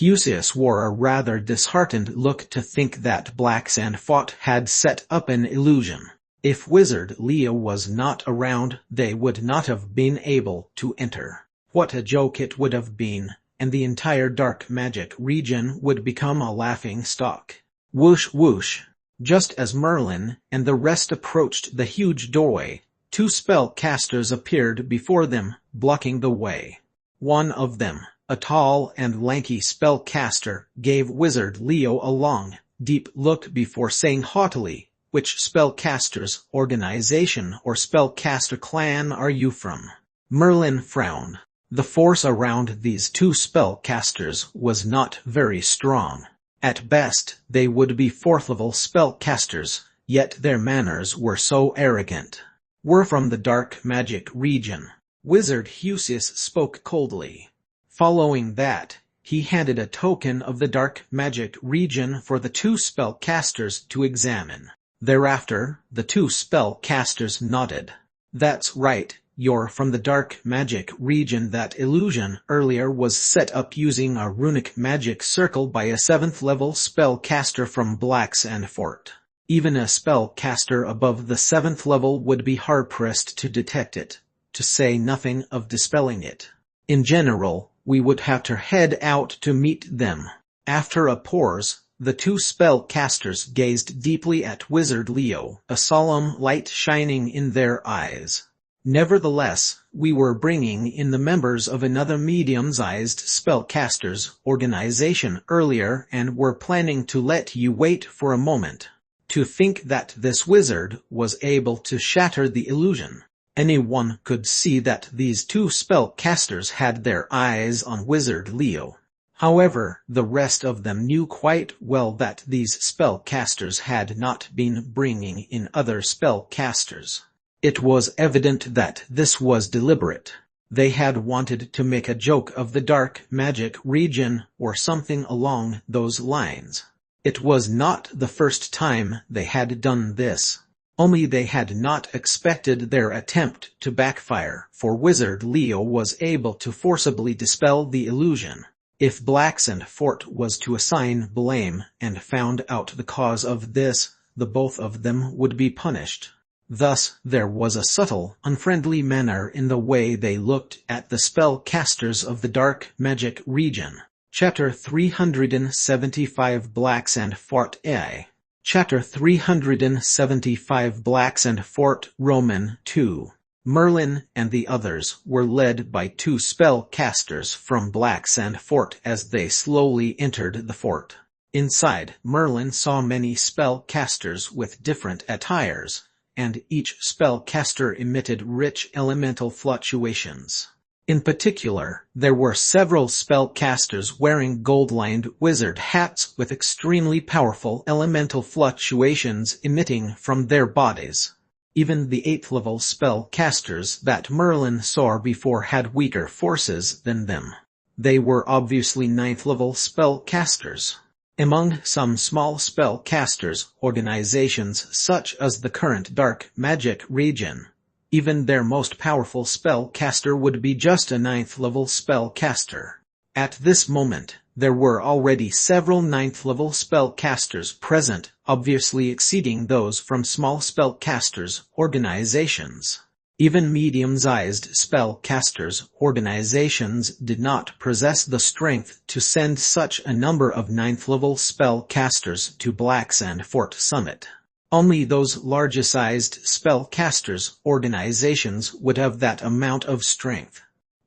Husius wore a rather disheartened look to think that Blacksandfort had set up an illusion. If Wizard Leo was not around, they would not have been able to enter. What a joke it would have been, and the entire dark magic region would become a laughing stock. Whoosh whoosh. Just as Merlin and the rest approached the huge doorway, two spellcasters appeared before them, blocking the way. One of them, a tall and lanky spellcaster, gave Wizard Leo a long, deep look before saying haughtily, "Which spellcasters, organization or spellcaster clan are you from?" Merlin frowned. The force around these two spellcasters was not very strong. At best, they would be fourth-level spellcasters, yet their manners were so arrogant. "We're from the dark magic region," Wizard Husius spoke coldly. Following that, he handed a token of the dark magic region for the two spellcasters to examine. Thereafter, the two spellcasters nodded. "That's right, you're from the dark magic region. That illusion earlier was set up using a runic magic circle by a 7th level spellcaster from Blacksandfort. Even a spellcaster above the 7th level would be hard-pressed to detect it, to say nothing of dispelling it. In general, we would have to head out to meet them." After a pause, the two spellcasters gazed deeply at Wizard Leo, a solemn light shining in their eyes. "Nevertheless, we were bringing in the members of another medium-sized spellcasters organization earlier and were planning to let you wait for a moment. To think that this wizard was able to shatter the illusion." Anyone could see that these two spellcasters had their eyes on Wizard Leo. However, the rest of them knew quite well that these spellcasters had not been bringing in other spellcasters. It was evident that this was deliberate. They had wanted to make a joke of the dark magic region or something along those lines. It was not the first time they had done this. Only they had not expected their attempt to backfire, for Wizard Leo was able to forcibly dispel the illusion. If Blacksandfort was to assign blame and found out the cause of this, the both of them would be punished. Thus, there was a subtle, unfriendly manner in the way they looked at the spellcasters of the dark magic region. Chapter 375 Blacksandfort A. Chapter 375 Blacksandfort Roman 2. Merlin and the others were led by two spellcasters from Blacksandfort as they slowly entered the fort. Inside, Merlin saw many spellcasters with different attires, and each spellcaster emitted rich elemental fluctuations. In particular, there were several spellcasters wearing gold-lined wizard hats with extremely powerful elemental fluctuations emitting from their bodies. Even the 8th-level spellcasters that Merlin saw before had weaker forces than them. They were obviously 9th-level spellcasters. Among some small spellcasters organizations such as the current dark magic region, even their most powerful spellcaster would be just a 9th-level spellcaster. At this moment, there were already several 9th-level spellcasters present, obviously exceeding those from small spellcasters organizations. Even medium-sized spellcasters organizations did not possess the strength to send such a number of 9th-level spellcasters to Blacksandfort Summit. Only those larger-sized spellcasters organizations would have that amount of strength.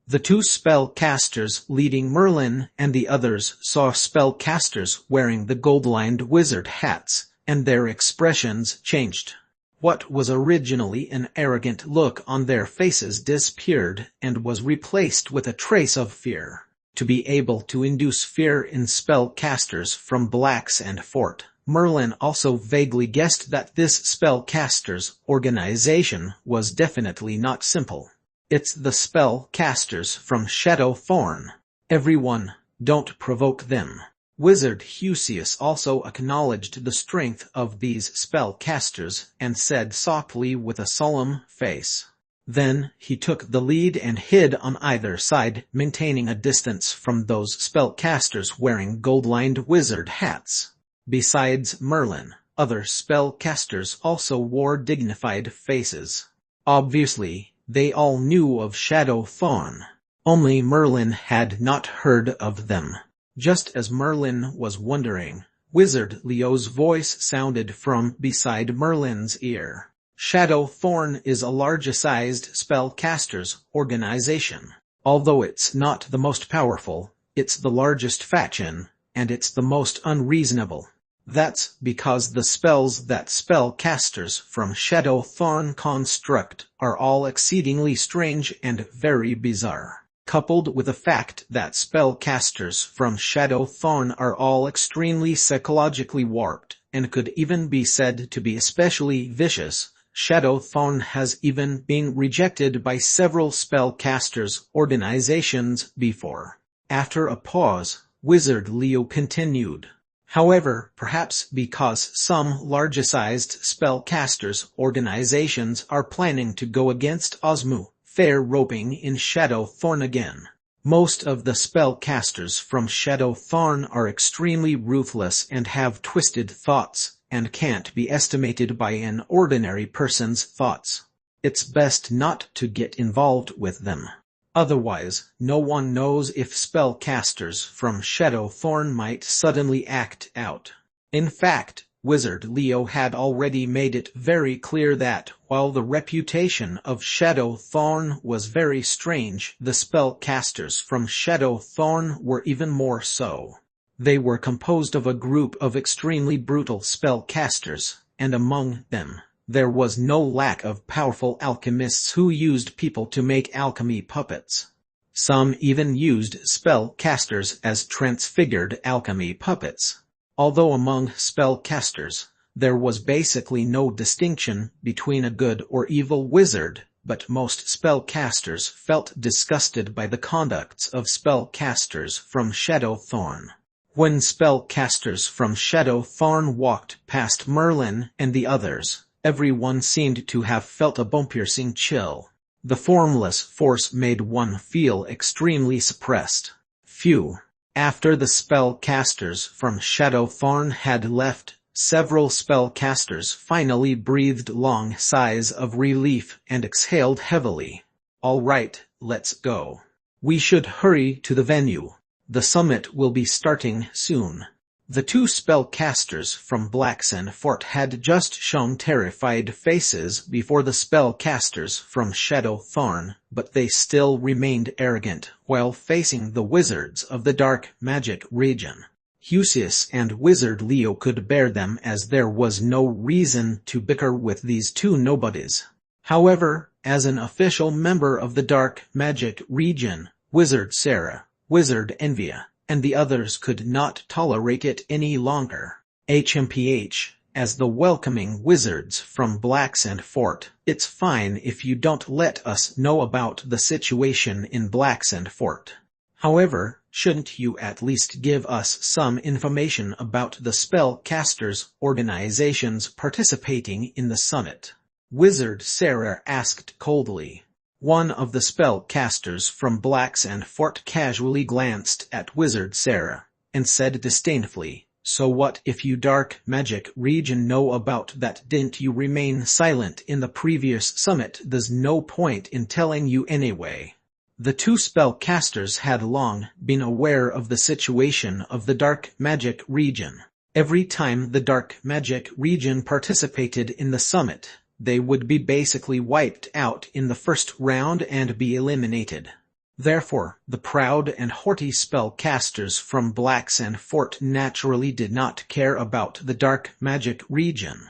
The two spellcasters leading Merlin and the others saw spellcasters wearing the gold-lined wizard hats, and their expressions changed. What was originally an arrogant look on their faces disappeared and was replaced with a trace of fear. To be able to induce fear in spellcasters from Blacksandfort, Merlin also vaguely guessed that this spellcasters organization was definitely not simple. It's the spellcasters from Shadowthorn. Everyone, don't provoke them. Wizard Husius also acknowledged the strength of these spellcasters and said softly with a solemn face, Then he took the lead and hid on either side, maintaining a distance from those spellcasters wearing gold-lined wizard hats. Besides Merlin, other spellcasters also wore dignified faces. Obviously, they all knew of Shadow Fawn. Only Merlin had not heard of them. Just as Merlin was wondering, Wizard Leo's voice sounded from beside Merlin's ear. Shadow Thorn is a large-sized spellcasters organization. Although it's not the most powerful, it's the largest faction, and it's the most unreasonable. That's because the spells that spellcasters from Shadow Thorn construct are all exceedingly strange and very bizarre, coupled with the fact that spellcasters from Shadow Thorn are all extremely psychologically warped, and could even be said to be especially vicious. Shadow Thorn has even been rejected by several spellcasters organizations before. After a pause, Wizard Leo continued. However, perhaps because some large-sized spellcasters organizations are planning to go against Osmu, fair roping in Shadow Thorn again. Most of the spellcasters from Shadow Thorn are extremely ruthless and have twisted thoughts, and can't be estimated by an ordinary person's thoughts. It's best not to get involved with them. Otherwise, no one knows if spellcasters from Shadow Thorn might suddenly act out. In fact, Wizard Leo had already made it very clear that, while the reputation of Shadow Thorn was very strange, the spellcasters from Shadow Thorn were even more so. They were composed of a group of extremely brutal spellcasters, and among them, there was no lack of powerful alchemists who used people to make alchemy puppets. Some even used spellcasters as transfigured alchemy puppets. Although among spellcasters, there was basically no distinction between a good or evil wizard, but most spellcasters felt disgusted by the conducts of spellcasters from Shadow Thorn. When spellcasters from Shadow Thorn walked past Merlin and the others, everyone seemed to have felt a bone-piercing chill. The formless force made one feel extremely suppressed. Phew. After the spellcasters from Shadow Thorn had left, several spellcasters finally breathed long sighs of relief and exhaled heavily. All right, let's go. We should hurry to the venue. The summit will be starting soon. The two spellcasters from Blacksand Fort had just shown terrified faces before the spellcasters from Shadow Thorn, but they still remained arrogant while facing the wizards of the dark magic region. Husius and Wizard Leo could bear them as there was no reason to bicker with these two nobodies. However, as an official member of the dark magic region, Wizard Sarah, Wizard Envia, and the others could not tolerate it any longer. HMPH, as the welcoming wizards from Blacksand Fort, it's fine if you don't let us know about the situation in Blacksand Fort. However, shouldn't you at least give us some information about the spellcasters organizations participating in the summit? Wizard Sarah asked coldly. One of the spellcasters from Blacksand Fort casually glanced at Wizard Sarah, and said disdainfully, "So what if you dark magic region know about that? Didn't you remain silent in the previous summit? There's no point in telling you anyway." The two spellcasters had long been aware of the situation of the dark magic region. Every time the dark magic region participated in the summit, they would be basically wiped out in the first round and be eliminated. Therefore, the proud and haughty spellcasters from Blacksand Fort naturally did not care about the dark magic region.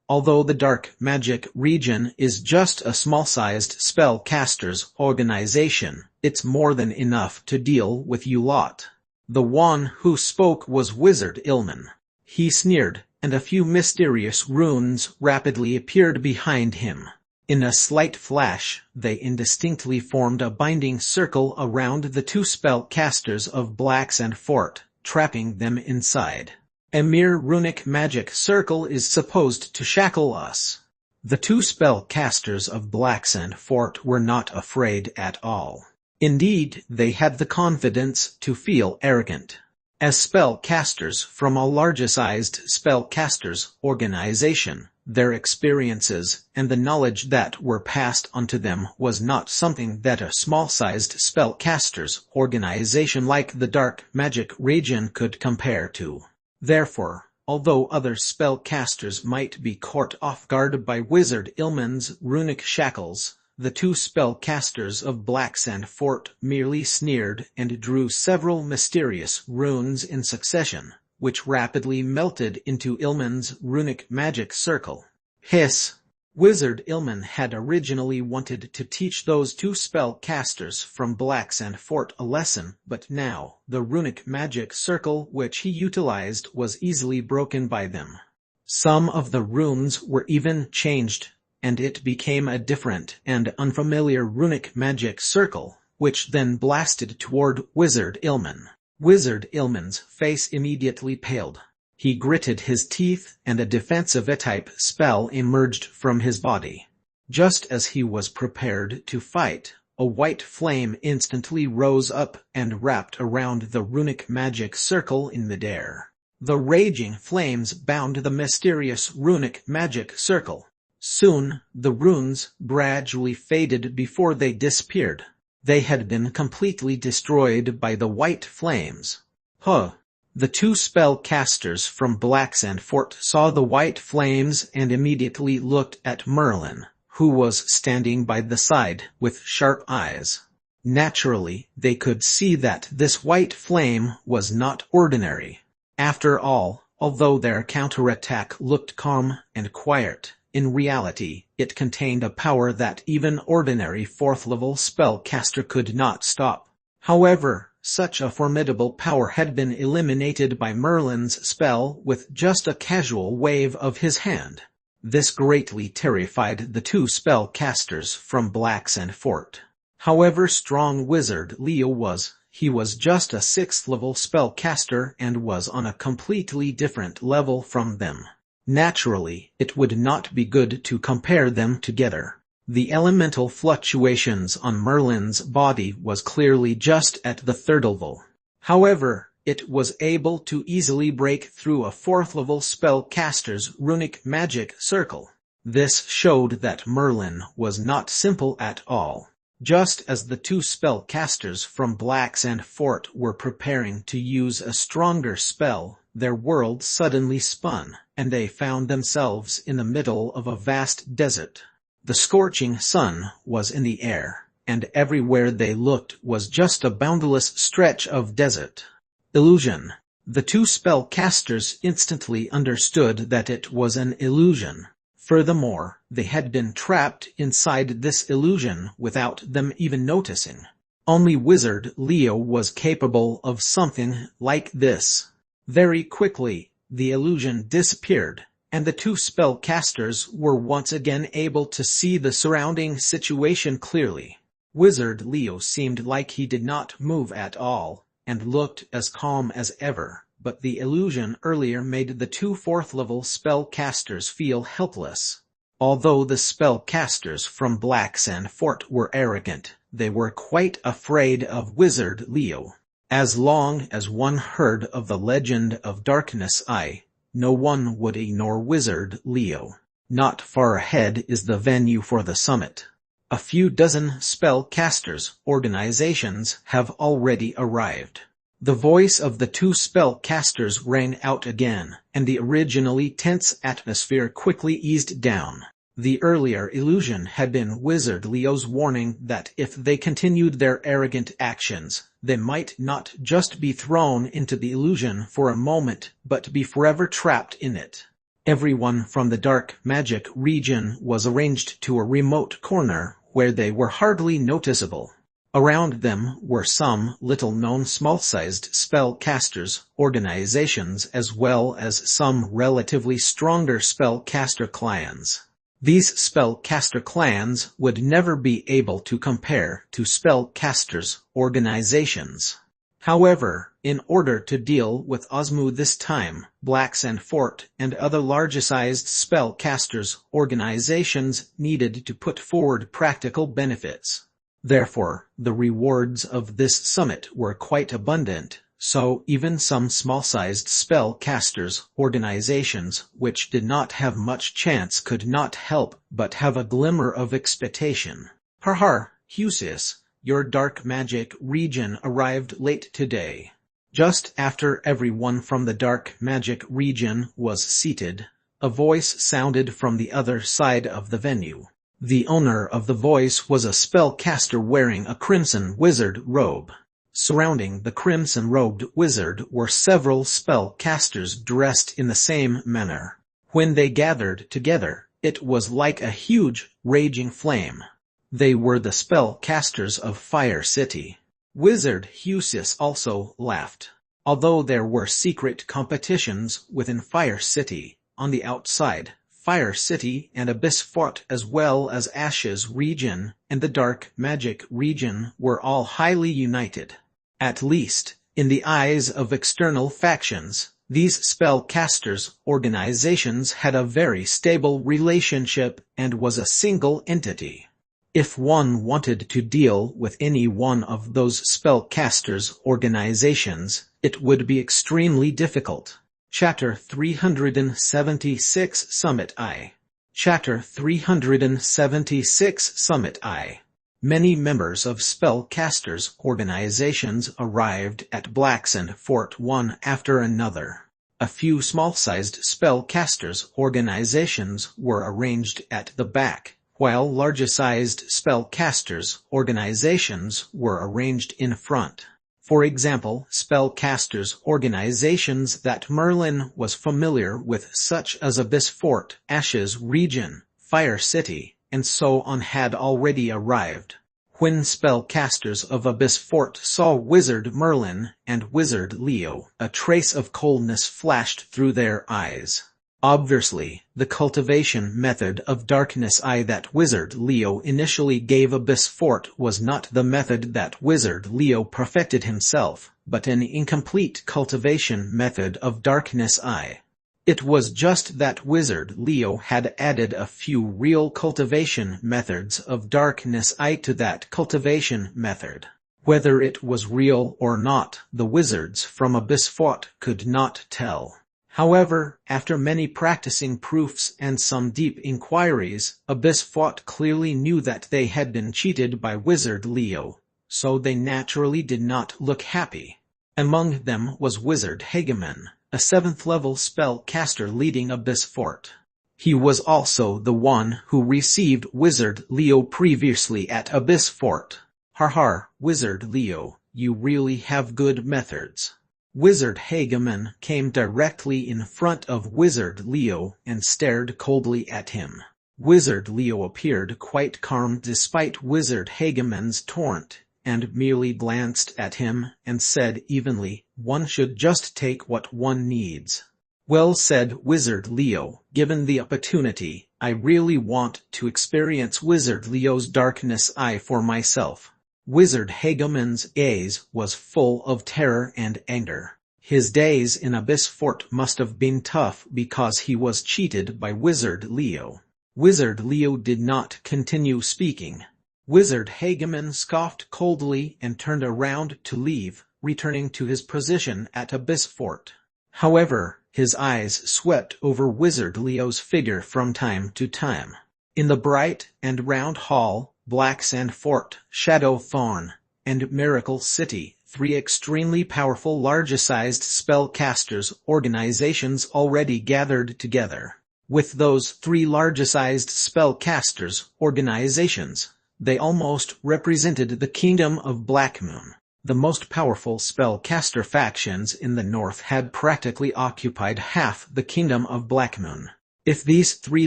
Although the dark magic region is just a small-sized spellcasters organization, it's more than enough to deal with you lot. The one who spoke was Wizard Ilman. He sneered, and a few mysterious runes rapidly appeared behind him. In a slight flash, they indistinctly formed a binding circle around the two spellcasters of Blacksand Fort, trapping them inside. A mere runic magic circle is supposed to shackle us. The two spellcasters of Blacksand Fort were not afraid at all. Indeed, they had the confidence to feel arrogant. As spellcasters from a larger-sized spellcasters organization, their experiences and the knowledge that were passed on to them was not something that a small-sized spellcasters organization like the Dark Magic region could compare to. Therefore, although other spellcasters might be caught off guard by Wizard Ilman's runic shackles, the two spellcasters of Blacksand Fort merely sneered and drew several mysterious runes in succession, which rapidly melted into Ilman's runic magic circle. Hiss! Wizard Ilman had originally wanted to teach those two spellcasters from Blacksand Fort a lesson, but now, the runic magic circle which he utilized was easily broken by them. Some of the runes were even changed, and it became a different and unfamiliar runic magic circle, which then blasted toward Wizard Ilman. Wizard Ilman's face immediately paled. He gritted his teeth, and a defensive-type spell emerged from his body. Just as he was prepared to fight, a white flame instantly rose up and wrapped around the runic magic circle in midair. The raging flames bound the mysterious runic magic circle. Soon, the runes gradually faded before they disappeared. They had been completely destroyed by the white flames. Huh! The two spellcasters from Blacksand Fort saw the white flames and immediately looked at Merlin, who was standing by the side with sharp eyes. Naturally, they could see that this white flame was not ordinary. After all, although their counterattack looked calm and quiet, in reality, it contained a power that even ordinary fourth-level spellcaster could not stop. However, such a formidable power had been eliminated by Merlin's spell with just a casual wave of his hand. This greatly terrified the two spellcasters from Blacksand Fort. However strong Wizard Leo was, he was just a 6th-level spellcaster and was on a completely different level from them. Naturally, it would not be good to compare them together. The elemental fluctuations on Merlin's body was clearly just at the 3rd level. However, it was able to easily break through a 4th-level spellcaster's runic magic circle. This showed that Merlin was not simple at all. Just as the two spellcasters from Blacksand Fort were preparing to use a stronger spell, their world suddenly spun, and they found themselves in the middle of a vast desert. The scorching sun was in the air, and everywhere they looked was just a boundless stretch of desert. Illusion. The two spellcasters instantly understood that it was an illusion. Furthermore, they had been trapped inside this illusion without them even noticing. Only Wizard Leo was capable of something like this. Very quickly, the illusion disappeared, and the two spellcasters were once again able to see the surrounding situation clearly. Wizard Leo seemed like he did not move at all, and looked as calm as ever, but the illusion earlier made the two 4th-level spellcasters feel helpless. Although the spellcasters from Blacksand Fort were arrogant, they were quite afraid of Wizard Leo. As long as one heard of the legend of Darkness Eye, no one would ignore Wizard Leo. Not far ahead is the venue for the summit. A few dozen spellcasters organizations have already arrived. The voice of the two spellcasters rang out again, and the originally tense atmosphere quickly eased down. The earlier illusion had been Wizard Leo's warning that if they continued their arrogant actions, they might not just be thrown into the illusion for a moment, but be forever trapped in it. Everyone from the Dark Magic region was arranged to a remote corner where they were hardly noticeable. Around them were some little-known small-sized spellcasters organizations as well as some relatively stronger spellcaster clans. These spellcaster clans would never be able to compare to spellcasters' organizations. However, In order to deal with Osmu this time, Black and Fort and other larger-sized spellcasters organizations needed to put forward practical benefits. Therefore, the rewards of this summit were quite abundant, so even some small-sized spellcasters organizations which did not have much chance could not help but have a glimmer of expectation. Har, Husius, your dark magic region arrived late today. Just after everyone from the dark magic region was seated, a voice sounded from the other side of the venue. The owner of the voice was a spellcaster wearing a crimson wizard robe. Surrounding the crimson-robed wizard were several spellcasters dressed in the same manner. When they gathered together, it was like a huge, raging flame. They were the spellcasters of Fire City. Wizard Husius also laughed. Although there were secret competitions within Fire City, on the outside, Fire City and Abyss Fort as well as Ashes region and the Dark Magic region were all highly united. At least, in the eyes of external factions, these spellcasters organizations had a very stable relationship and was a single entity. If one wanted to deal with any one of those spellcasters organizations, it would be extremely difficult. Chapter 376 Summit I. Chapter 376 Summit I. Many members of spellcasters organizations arrived at Blacksand Fort one after another. A few small-sized spellcasters organizations were arranged at the back, while larger-sized spellcasters organizations were arranged in front. For example, spellcasters organizations that Merlin was familiar with such as Abyss Fort, Ashes Region, Fire City, and so on had already arrived. When spellcasters of Abyss Fort saw Wizard Merlin and Wizard Leo, a trace of coldness flashed through their eyes. Obviously, the cultivation method of Darkness Eye that Wizard Leo initially gave Abyss Fort was not the method that Wizard Leo perfected himself, but an incomplete cultivation method of Darkness Eye. It was just that Wizard Leo had added a few real cultivation methods of Darkness Eye to that cultivation method. Whether it was real or not, the wizards from Abyss Fort could not tell. However, after many practicing proofs and some deep inquiries, Abyss Fort clearly knew that they had been cheated by Wizard Leo, so they naturally did not look happy. Among them was Wizard Hageman, a 7th-level spellcaster leading Abyss Fort. He was also the one who received Wizard Leo previously at Abyss Fort. Har, Wizard Leo, you really have good methods. Wizard Hageman came directly in front of Wizard Leo and stared coldly at him. Wizard Leo appeared quite calm despite Wizard Hageman's taunt, and merely glanced at him and said evenly, "One should just take what one needs." "Well said, Wizard Leo. Given the opportunity, I really want to experience Wizard Leo's Darkness Eye for myself." Wizard Hageman's gaze was full of terror and anger. His days in Abyss Fort must have been tough because he was cheated by Wizard Leo. Wizard Leo did not continue speaking. Wizard Hageman scoffed coldly and turned around to leave, returning to his position at Abyss Fort. However, his eyes swept over Wizard Leo's figure from time to time. In the bright and round hall, Blacksand Fort, Shadowthorn, and Miracle City, 3 extremely powerful larger-sized spellcasters organizations already gathered together. With those 3 larger-sized spellcasters organizations, they almost represented the Kingdom of Blackmoon. The most powerful spellcaster factions in the north had practically occupied half the Kingdom of Blackmoon. If these 3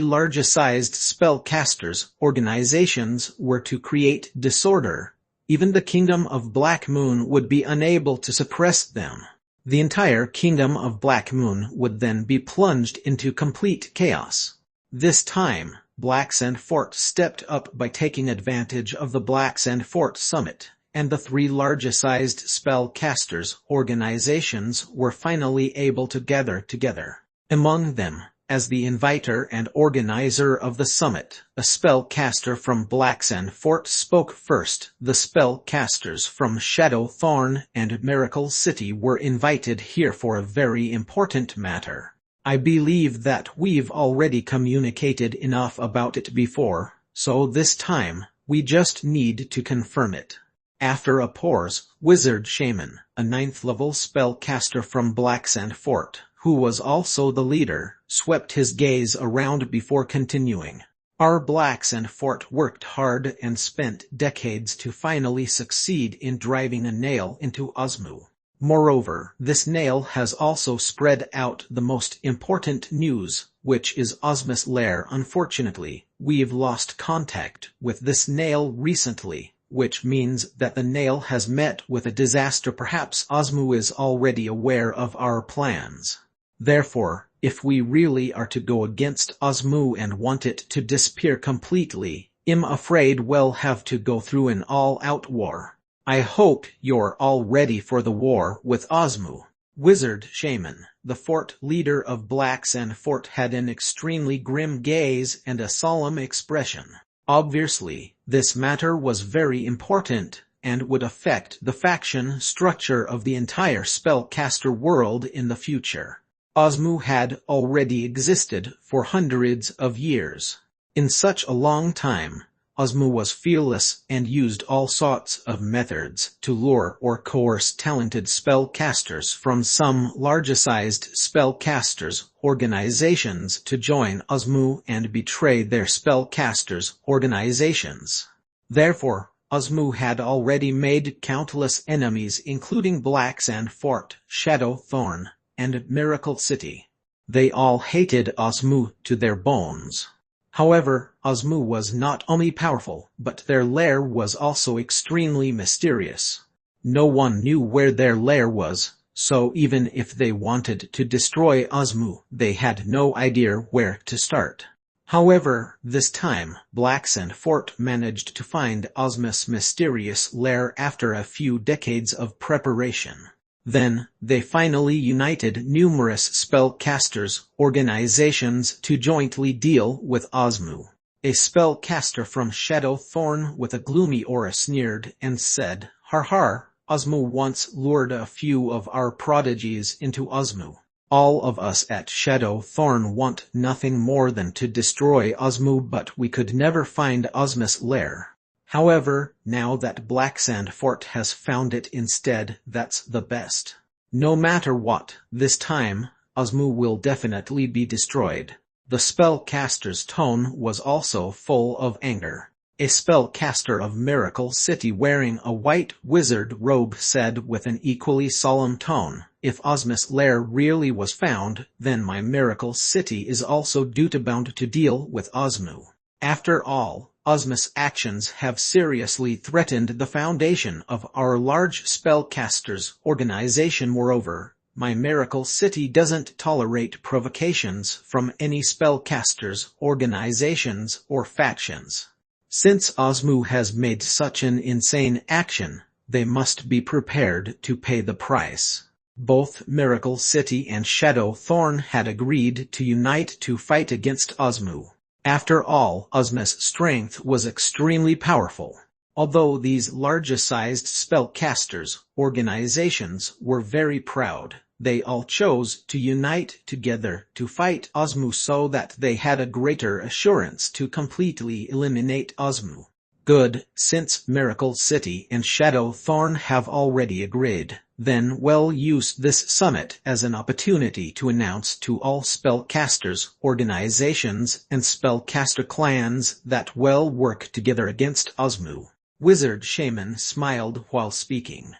larger-sized spellcasters organizations were to create disorder, even the Kingdom of Blackmoon would be unable to suppress them. The entire Kingdom of Blackmoon would then be plunged into complete chaos. This time, Blacksand Fort stepped up by taking advantage of the Blacksand Fort Summit and the three largest spellcasters organizations were finally able to gather together. Among them, as the inviter and organizer of the summit, a spellcaster from Blacksand Fort spoke first. The spellcasters from Shadowthorn and Miracle City were invited here for a very important matter. I believe that we've already communicated enough about it before, so this time, we just need to confirm it. After a pause, Wizard Shaman, a 9th-level spellcaster from Blacksand Fort, who was also the leader, swept his gaze around before continuing. Our Blacksand Fort worked hard and spent decades to finally succeed in driving a nail into Osmu. Moreover, this nail has also spread out the most important news, which is Osmus' lair. Unfortunately, we've lost contact with this nail recently, which means that the nail has met with a disaster. Perhaps Osmu is already aware of our plans. Therefore, if we really are to go against Osmu and want it to disappear completely, I'm afraid we'll have to go through an all-out war. I hope you're all ready for the war with Osmu. Wizard Shaman, the fort leader of Blacksand Fort, had an extremely grim gaze and a solemn expression. Obviously, this matter was very important, and would affect the faction structure of the entire spellcaster world in the future. Osmu had already existed for hundreds of years. In such a long time, Osmu was fearless and used all sorts of methods to lure or coerce talented spellcasters from some larger-sized spellcasters organizations to join Osmu and betray their spellcasters organizations. Therefore, Osmu had already made countless enemies, including Blacksand Fort, Shadowthorn, and Miracle City. They all hated Osmu to their bones. However, Osmu was not only powerful, but their lair was also extremely mysterious. No one knew where their lair was, so even if they wanted to destroy Osmu, they had no idea where to start. However, this time, Blacksand Fort managed to find Osmu's mysterious lair after a few decades of preparation. Then, they finally united numerous spellcasters organizations to jointly deal with Osmu. A spellcaster from Shadowthorn with a gloomy aura sneered and said, "Har har, Osmu once lured a few of our prodigies into Osmu. All of us at Shadowthorn want nothing more than to destroy Osmu, but we could never find Osmu's lair. However, now that Blacksand Fort has found it instead, that's the best. No matter what, this time, Osmu will definitely be destroyed." The spellcaster's tone was also full of anger. A spellcaster of Miracle City wearing a white wizard robe said with an equally solemn tone, "If Osmu's lair really was found, then my Miracle City is also duty-bound to deal with Osmu. After all, Osmu's actions have seriously threatened the foundation of our large spellcasters organization. Moreover, my Miracle City doesn't tolerate provocations from any spellcasters organizations or factions. Since Osmu has made such an insane action, they must be prepared to pay the price." Both Miracle City and Shadowthorn had agreed to unite to fight against Osmu. After all, Osmu's strength was extremely powerful. Although these larger-sized spellcasters organizations were very proud, they all chose to unite together to fight Osmu so that they had a greater assurance to completely eliminate Osmu. Good, since Miracle City and Shadowthorn have already agreed, then we'll use this summit as an opportunity to announce to all spellcasters organizations and spellcaster clans that we'll work together against Osmu. Wizard Shaman smiled while speaking.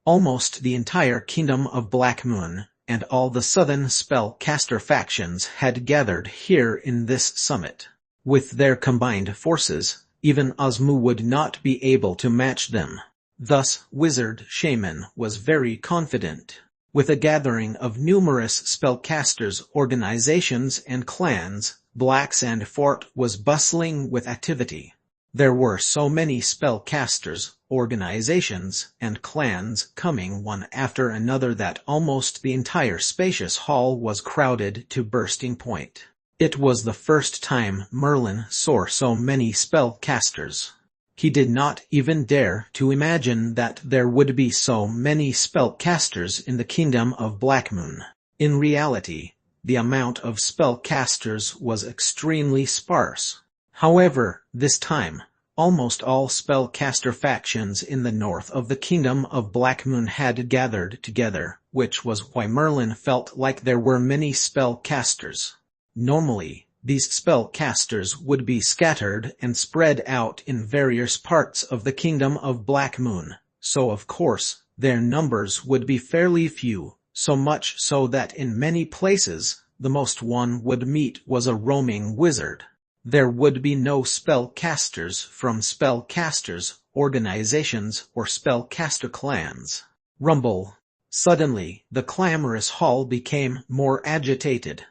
Almost the entire kingdom of Blackmoon and all the southern spellcaster factions had gathered here in this summit. With their combined forces, even Osmu would not be able to match them. Thus, Wizard Shaman was very confident. With a gathering of numerous spellcasters organizations and clans, Blacksand Fort was bustling with activity. There were so many spellcasters organizations, and clans coming one after another that almost the entire spacious hall was crowded to bursting point. It was the first time Merlin saw so many spellcasters. He did not even dare to imagine that there would be so many spellcasters in the kingdom of Blackmoon. In reality, the amount of spellcasters was extremely sparse. However, this time, almost all spellcaster factions in the north of the kingdom of Blackmoon had gathered together, which was why Merlin felt like there were many spellcasters. Normally, these spellcasters would be scattered and spread out in various parts of the kingdom of Blackmoon, so of course, their numbers would be fairly few, so much so that in many places, the most one would meet was a roaming wizard. There would be no spellcasters from spellcasters, organizations, or spellcaster clans. Rumble. Suddenly, the clamorous hall became more agitated.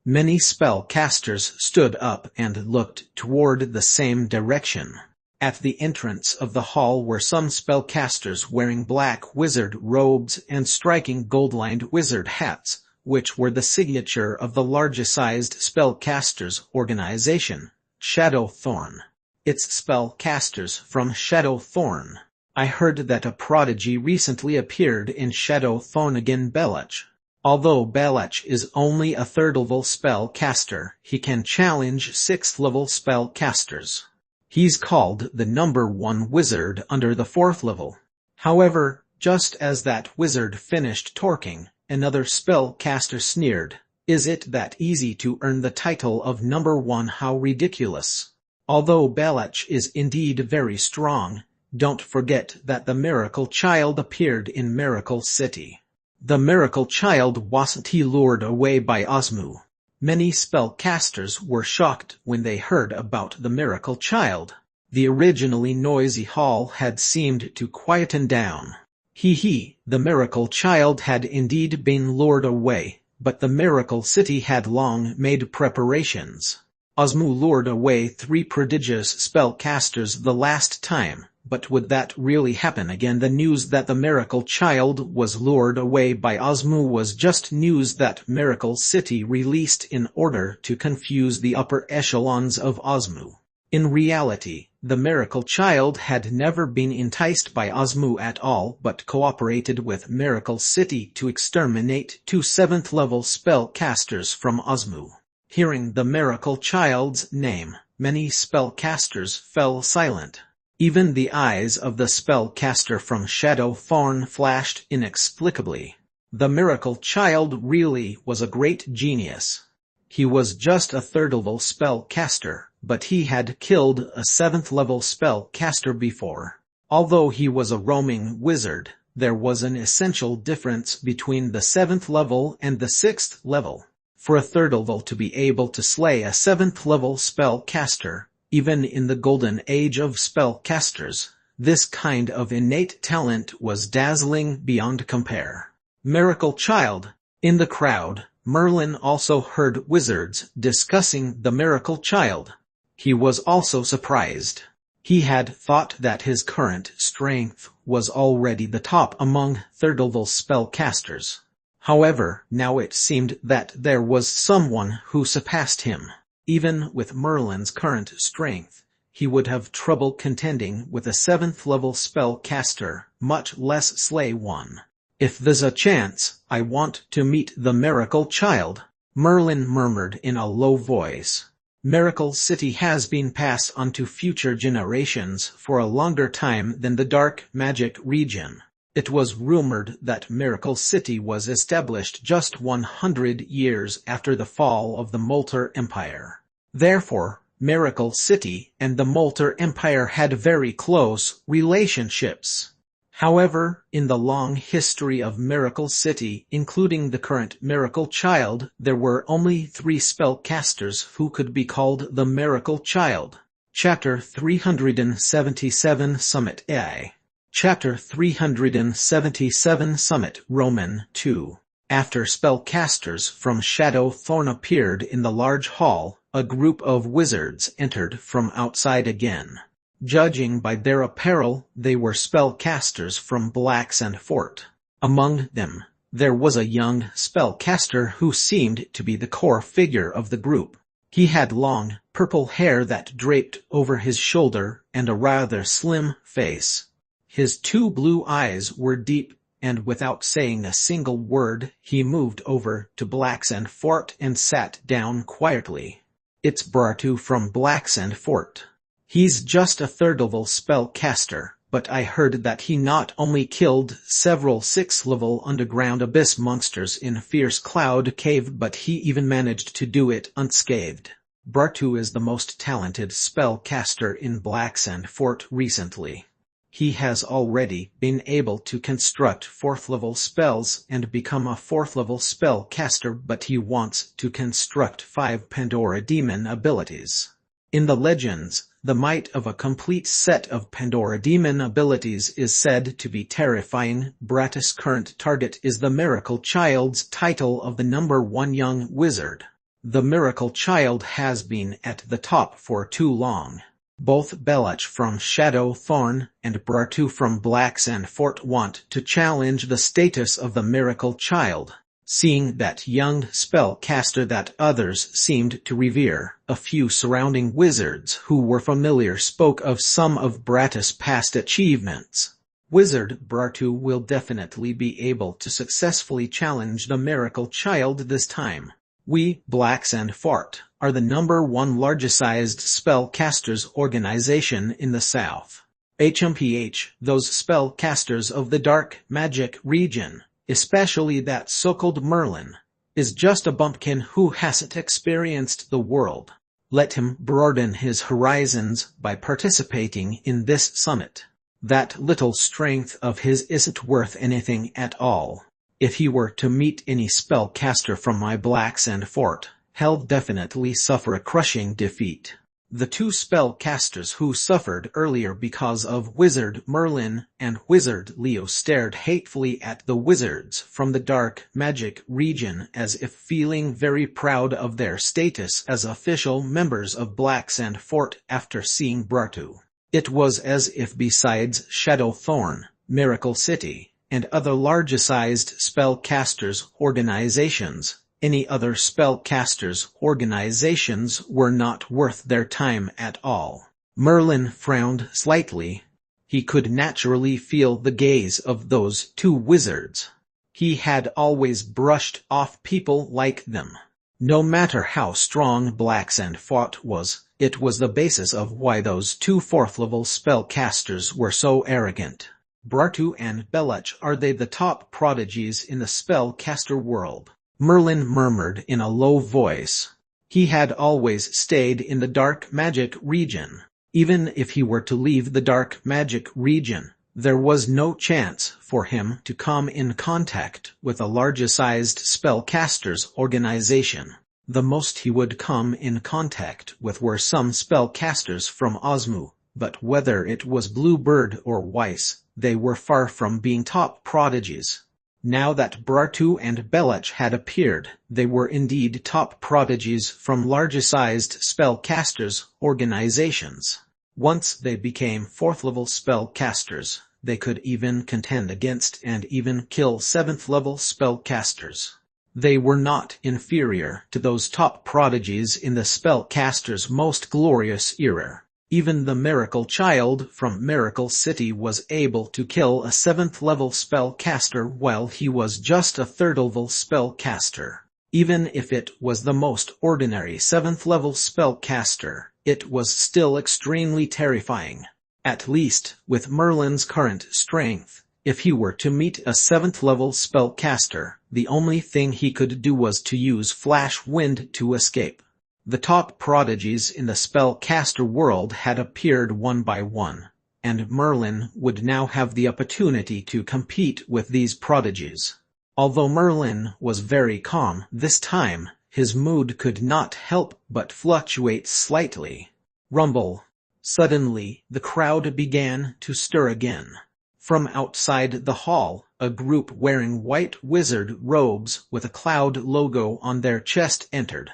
Many spellcasters stood up and looked toward the same direction. At the entrance of the hall were some spellcasters wearing black wizard robes and striking gold-lined wizard hats, which were the signature of the largest-sized spellcasters organization, Shadowthorn. It's spellcasters from Shadowthorn. I heard that a prodigy recently appeared in Shadowthorn again, Belach. Although Belach is only a third-level spellcaster, he can challenge 6th-level spellcasters. He's called the number 1 wizard under the 4th level. However, just as that wizard finished talking, another spellcaster sneered, "Is it that easy to earn the title of number 1? How ridiculous." Although Belach is indeed very strong, don't forget that the Miracle Child appeared in Miracle City. The Miracle Child wasn't he lured away by Osmu? Many spellcasters were shocked when they heard about the Miracle Child. The originally noisy hall had seemed to quieten down. The Miracle Child had indeed been lured away, but the Miracle City had long made preparations. Osmu lured away 3 prodigious spellcasters the last time, but would that really happen again? The news that the Miracle Child was lured away by Osmu was just news that Miracle City released in order to confuse the upper echelons of Osmu. In reality, the Miracle Child had never been enticed by Osmu at all but cooperated with Miracle City to exterminate 2 7th-level spellcasters from Osmu. Hearing the Miracle Child's name, many spellcasters fell silent. Even the eyes of the spellcaster from Shadowthorn flashed inexplicably. The Miracle Child really was a great genius. He was just a 3rd-level spellcaster, but he had killed a 7th-level spellcaster before. Although he was a roaming wizard, there was an essential difference between the 7th level and the 6th level. For a 3rd level to be able to slay a 7th level spellcaster, even in the golden age of spellcasters, this kind of innate talent was dazzling beyond compare. Miracle Child. In the crowd, Merlin also heard wizards discussing the Miracle Child. He was also surprised. He had thought that his current strength was already the top among 3rd level spellcasters. However, now it seemed that there was someone who surpassed him. Even with Merlin's current strength, he would have trouble contending with a 7th level spellcaster, much less slay one. If there's a chance, I want to meet the Miracle Child, Merlin murmured in a low voice. Miracle City has been passed on to future generations for a longer time than the Dark Magic region. It was rumored that Miracle City was established just 100 years after the fall of the Molter Empire. Therefore, Miracle City and the Molter Empire had very close relationships. However, in the long history of Miracle City, including the current Miracle Child, there were only 3 spellcasters who could be called the Miracle Child. Chapter 377 Summit AI. Chapter 377 Summit Roman 2. After spellcasters from Shadowthorn appeared in the large hall, a group of wizards entered from outside again. Judging by their apparel, they were spellcasters from Blacksand Fort. Among them, there was a young spellcaster who seemed to be the core figure of the group. He had long, purple hair that draped over his shoulder and a rather slim face. His 2 blue eyes were deep, and without saying a single word, he moved over to Blacksand Fort and sat down quietly. "It's Bartu from Blacksand Fort. He's just a 3rd-level spellcaster, but I heard that he not only killed several 6th-level underground abyss monsters in Fierce Cloud Cave, but he even managed to do it unscathed. Bartu is the most talented spellcaster in Blacksand Fort recently. He has already been able to construct 4th-level spells and become a 4th-level spellcaster, but he wants to construct 5 Pandora Demon abilities. In the legends, the might of a complete set of Pandora Demon abilities is said to be terrifying. Bartu's current target is the Miracle Child's title of the #1 young wizard. The Miracle Child has been at the top for too long. Both Belach from Shadowthorn and Bartu from Blacksand Fort want to challenge the status of the Miracle Child. Seeing that young spellcaster that others seemed to revere, a few surrounding wizards who were familiar spoke of some of Bartu's past achievements. Wizard Bartu will definitely be able to successfully challenge the Miracle Child this time. We, Blacksand Fort, are the #1 largest-sized spellcasters organization in the South. HMPH, those spellcasters of the dark magic region, especially that so-called Merlin, is just a bumpkin who hasn't experienced the world. Let him broaden his horizons by participating in this summit. That little strength of his isn't worth anything at all. If he were to meet any spellcaster from my Blacksand Fort, he'll definitely suffer a crushing defeat." The 2 spellcasters who suffered earlier because of Wizard Merlin and Wizard Leo stared hatefully at the wizards from the dark magic region as if feeling very proud of their status as official members of Blacksand Fort after seeing Bartu. It was as if besides Shadowthorn, Miracle City, and other larger-sized spellcasters organizations, any other spellcasters organizations were not worth their time at all. Merlin frowned slightly. He could naturally feel the gaze of those 2 wizards. He had always brushed off people like them. No matter how strong Blacksand Fort was, it was the basis of why those 2 4th-level spellcasters were so arrogant. Bartu and Belach, are they the top prodigies in the spellcaster world? Merlin murmured in a low voice. He had always stayed in the dark magic region. Even if he were to leave the dark magic region, there was no chance for him to come in contact with a larger-sized spellcasters organization. The most he would come in contact with were some spellcasters from Osmu, but whether it was Bluebird or Weiss, they were far from being top prodigies. Now that Bartu and Belach had appeared, they were indeed top prodigies from larger-sized spellcasters organizations. Once they became 4th-level spellcasters, they could even contend against and even kill 7th-level spellcasters. They were not inferior to those top prodigies in the spellcasters' most glorious era. Even the Miracle Child from Miracle City was able to kill a 7th-level spellcaster while he was just a 3rd-level spellcaster. Even if it was the most ordinary 7th-level spellcaster, it was still extremely terrifying. At least, with Merlin's current strength, if he were to meet a 7th-level spellcaster, the only thing he could do was to use Flash Wind to escape. The top prodigies in the spellcaster world had appeared one by one, and Merlin would now have the opportunity to compete with these prodigies. Although Merlin was very calm this time, his mood could not help but fluctuate slightly. Rumble. Suddenly, the crowd began to stir again. From outside the hall, a group wearing white wizard robes with a cloud logo on their chest entered.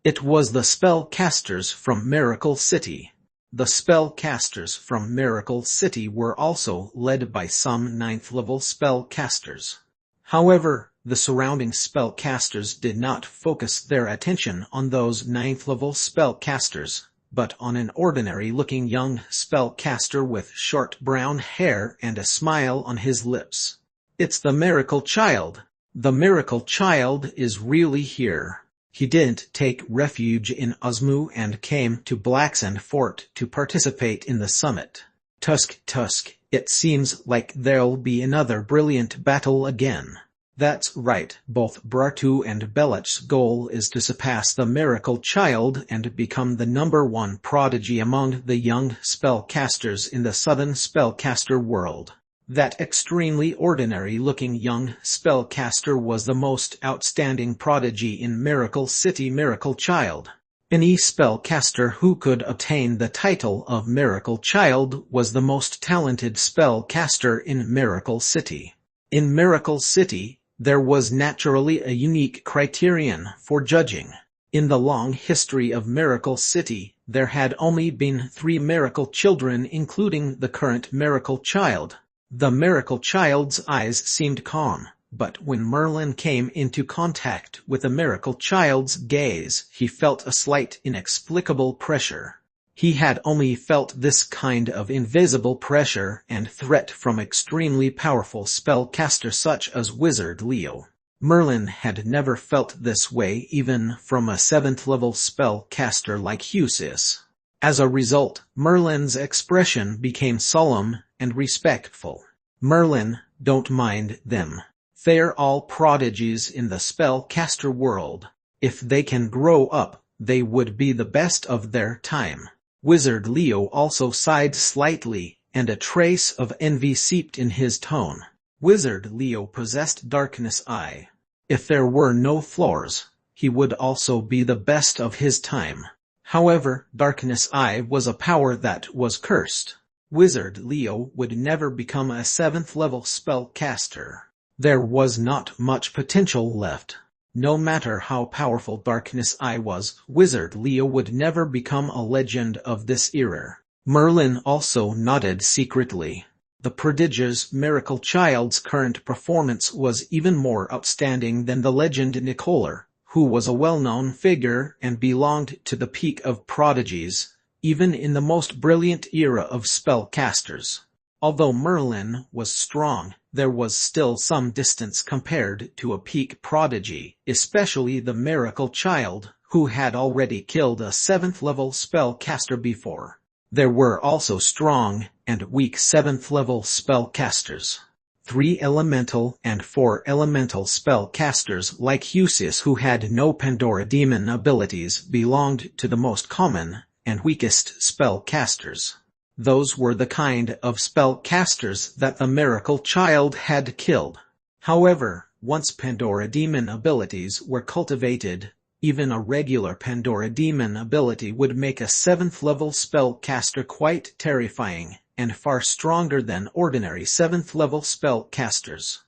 It was the spellcasters from Miracle City. The spellcasters from Miracle City were also led by some 9th-level spellcasters. However, the surrounding spellcasters did not focus their attention on those 9th-level spellcasters, but on an ordinary-looking young spellcaster with short brown hair and a smile on his lips. It's the Miracle Child. The Miracle Child is really here. He didn't take refuge in Osmu and came to Blacksand Fort to participate in the summit. Tusk, it seems like there'll be another brilliant battle again. That's right, both Bratu and Belech's goal is to surpass the Miracle Child and become the #1 prodigy among the young spellcasters in the southern spellcaster world. That extremely ordinary-looking young spellcaster was the most outstanding prodigy in Miracle City Miracle Child. Any spellcaster who could obtain the title of Miracle Child was the most talented spellcaster in Miracle City. In Miracle City, there was naturally a unique criterion for judging. In the long history of Miracle City, there had only been 3 miracle children including the current Miracle Child. The Miracle Child's eyes seemed calm, but when Merlin came into contact with the Miracle Child's gaze, he felt a slight inexplicable pressure. He had only felt this kind of invisible pressure and threat from extremely powerful spellcasters such as Wizard Leo. Merlin had never felt this way even from a 7th-level spellcaster like Husis. As a result, Merlin's expression became solemn and respectful. Merlin, don't mind them. They're all prodigies in the spellcaster world. If they can grow up, they would be the best of their time. Wizard Leo also sighed slightly, and a trace of envy seeped in his tone. Wizard Leo possessed Darkness Eye. If there were no flaws, he would also be the best of his time. However, Darkness Eye was a power that was cursed. Wizard Leo would never become a 7th-level spellcaster. There was not much potential left. No matter how powerful Darkness Eye was, Wizard Leo would never become a legend of this era. Merlin also nodded secretly. The prodigious Miracle Child's current performance was even more outstanding than the legend Nicolar, who was a well-known figure and belonged to the peak of prodigies, even in the most brilliant era of spellcasters. Although Merlin was strong, there was still some distance compared to a peak prodigy, especially the Miracle Child, who had already killed a 7th-level spellcaster before. There were also strong and weak 7th-level spellcasters. 3 elemental and 4 elemental spellcasters like Husis who had no Pandora demon abilities belonged to the most common and weakest spellcasters. Those were the kind of spellcasters that the Miracle Child had killed. However, once Pandora demon abilities were cultivated, even a regular Pandora demon ability would make a 7th-level spellcaster quite terrifying, and far stronger than ordinary 7th-level spellcasters.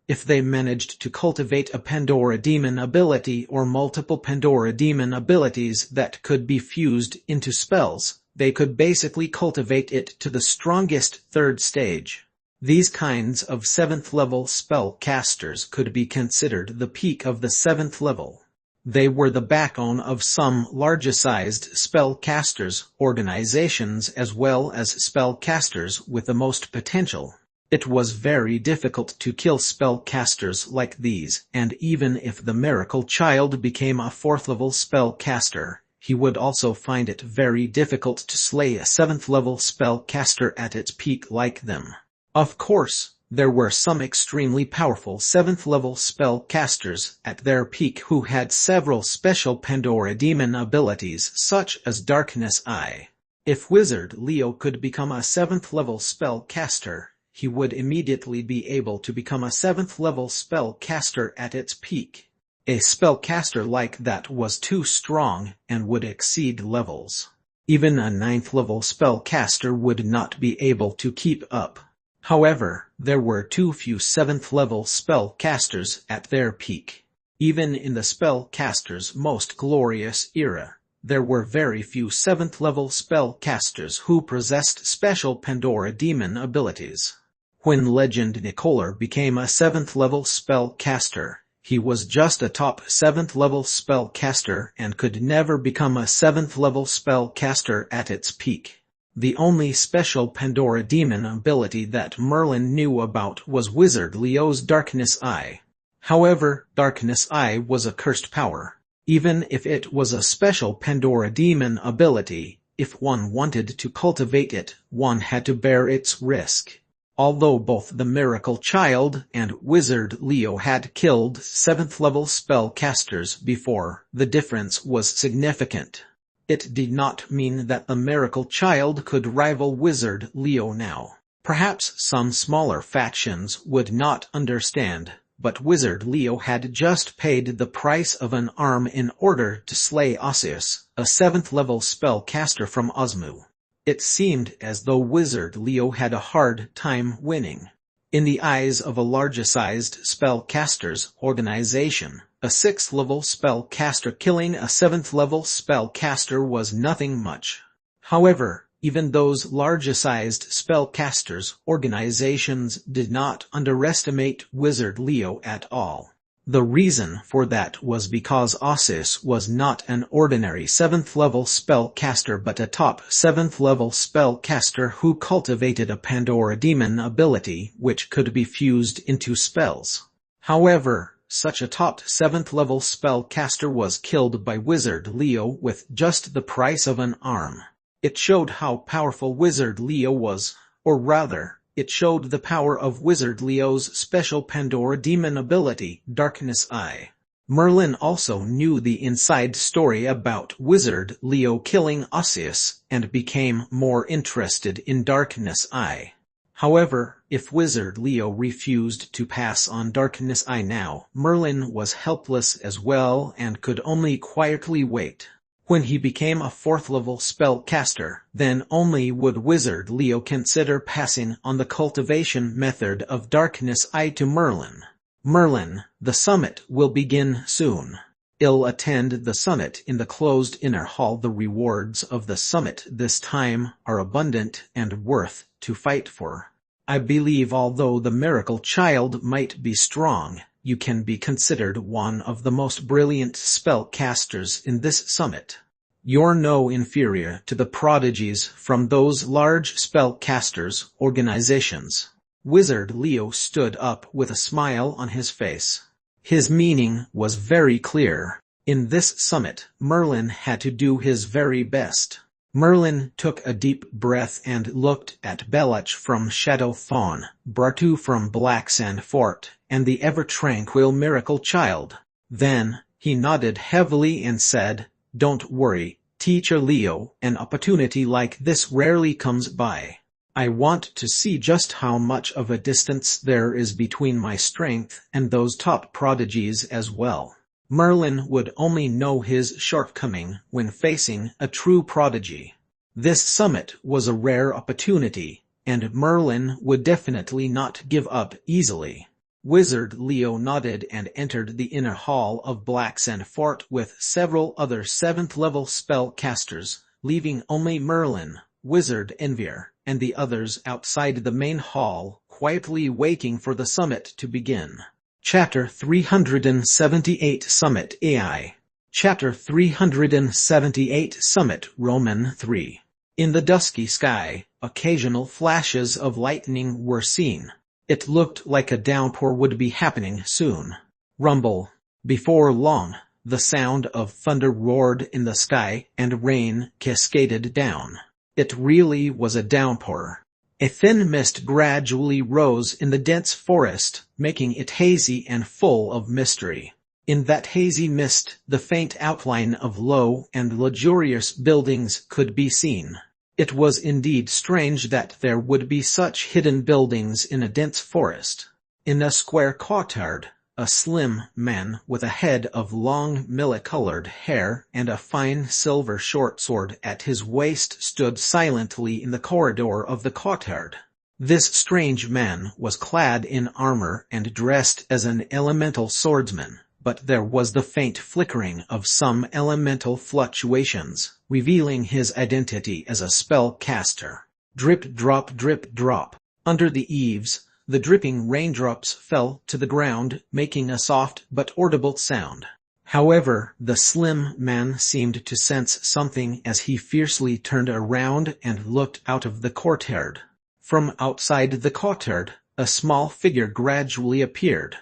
If they managed to cultivate a Pandora demon ability or multiple Pandora demon abilities that could be fused into spells, they could basically cultivate it to the strongest 3rd stage. These kinds of 7th-level spellcasters could be considered the peak of the 7th level. They were the backbone of some larger-sized spellcasters organizations as well as spellcasters with the most potential. It was very difficult to kill spellcasters like these, and even if the Miracle Child became a 4th-level spellcaster, he would also find it very difficult to slay a 7th-level spellcaster at its peak like them. Of course, there were some extremely powerful 7th-level spellcasters at their peak who had several special Pandora demon abilities such as Darkness Eye. If Wizard Leo could become a 7th-level spellcaster, he would immediately be able to become a 7th-level spellcaster at its peak. A spellcaster like that was too strong and would exceed levels. Even a 9th-level spellcaster would not be able to keep up. However, there were too few 7th-level spellcasters at their peak. Even in the spellcaster's most glorious era, There were very few 7th-level spellcasters who possessed special Pandora demon abilities. When Legend Nicolar became a 7th-level spellcaster, he was just a top 7th-level spellcaster and could never become a 7th-level spellcaster at its peak. The only special Pandora demon ability that Merlin knew about was Wizard Leo's Darkness Eye. However, Darkness Eye was a cursed power. Even if it was a special Pandora demon ability, if one wanted to cultivate it, one had to bear its risk. Although both the Miracle Child and Wizard Leo had killed 7th-level spellcasters before, the difference was significant. It did not mean that the Miracle Child could rival Wizard Leo now. Perhaps some smaller factions would not understand, but Wizard Leo had just paid the price of an arm in order to slay Osseous, a 7th-level spellcaster from Osmu. It seemed as though Wizard Leo had a hard time winning. In the eyes of a larger-sized spellcasters organization, a 6th-level spellcaster killing a 7th-level spellcaster was nothing much. However, even those larger-sized spellcasters organizations did not underestimate Wizard Leo at all. The reason for that was because Osseous was not an ordinary 7th-level spellcaster but a top 7th-level spellcaster who cultivated a Pandora demon ability which could be fused into spells. However, such a top 7th-level spellcaster was killed by Wizard Leo with just the price of an arm. It showed how powerful Wizard Leo was, or rather, it showed the power of Wizard Leo's special Pandora demon ability, Darkness Eye. Merlin also knew the inside story about Wizard Leo killing Osseous and became more interested in Darkness Eye. However, if Wizard Leo refused to pass on Darkness Eye now, Merlin was helpless as well and could only quietly wait. When he became a 4th-level spellcaster, then only would Wizard Leo consider passing on the cultivation method of Darkness Eye to Merlin. Merlin, the summit will begin soon. I'll attend the summit in the closed inner hall. The rewards of the summit this time are abundant and worth to fight for. I believe although the Miracle Child might be strong, you can be considered one of the most brilliant spellcasters in this summit. You're no inferior to the prodigies from those large spellcasters organizations. Wizard Leo stood up with a smile on his face. His meaning was very clear. In this summit, Merlin had to do his very best. Merlin took a deep breath and looked at Belach from Shadow Fawn, Bartu from Black Sand Fort, and the ever-tranquil Miracle Child. Then, he nodded heavily and said, "Don't worry, Teacher Leo, an opportunity like this rarely comes by. I want to see just how much of a distance there is between my strength and those top prodigies as well." Merlin would only know his shortcoming when facing a true prodigy. This summit was a rare opportunity, and Merlin would definitely not give up easily. Wizard Leo nodded and entered the inner hall of Black Sand Fort with several other 7th-level spellcasters, leaving only Merlin, Wizard Envier, and the others outside the main hall, quietly waiting for the summit to begin. Chapter 378 Summit AI. Chapter 378 Summit Roman 3. In the dusky sky, occasional flashes of lightning were seen. It looked like a downpour would be happening soon. Rumble. Before long, the sound of thunder roared in the sky and rain cascaded down. It really was a downpour. A thin mist gradually rose in the dense forest, making it hazy and full of mystery. In that hazy mist, the faint outline of low and luxurious buildings could be seen. It was indeed strange that there would be such hidden buildings in a dense forest. In a square courtyard, a slim man with a head of long millet-colored hair and a fine silver short sword at his waist stood silently in the corridor of the courtyard. This strange man was clad in armor and dressed as an elemental swordsman. but there was the faint flickering of some elemental fluctuations, revealing his identity as a spellcaster. Drip drop drip drop. Under the eaves, the dripping raindrops fell to the ground, making a soft but audible sound. However, the slim man seemed to sense something as he fiercely turned around and looked out of the courtyard. From outside the courtyard, a small figure gradually appeared.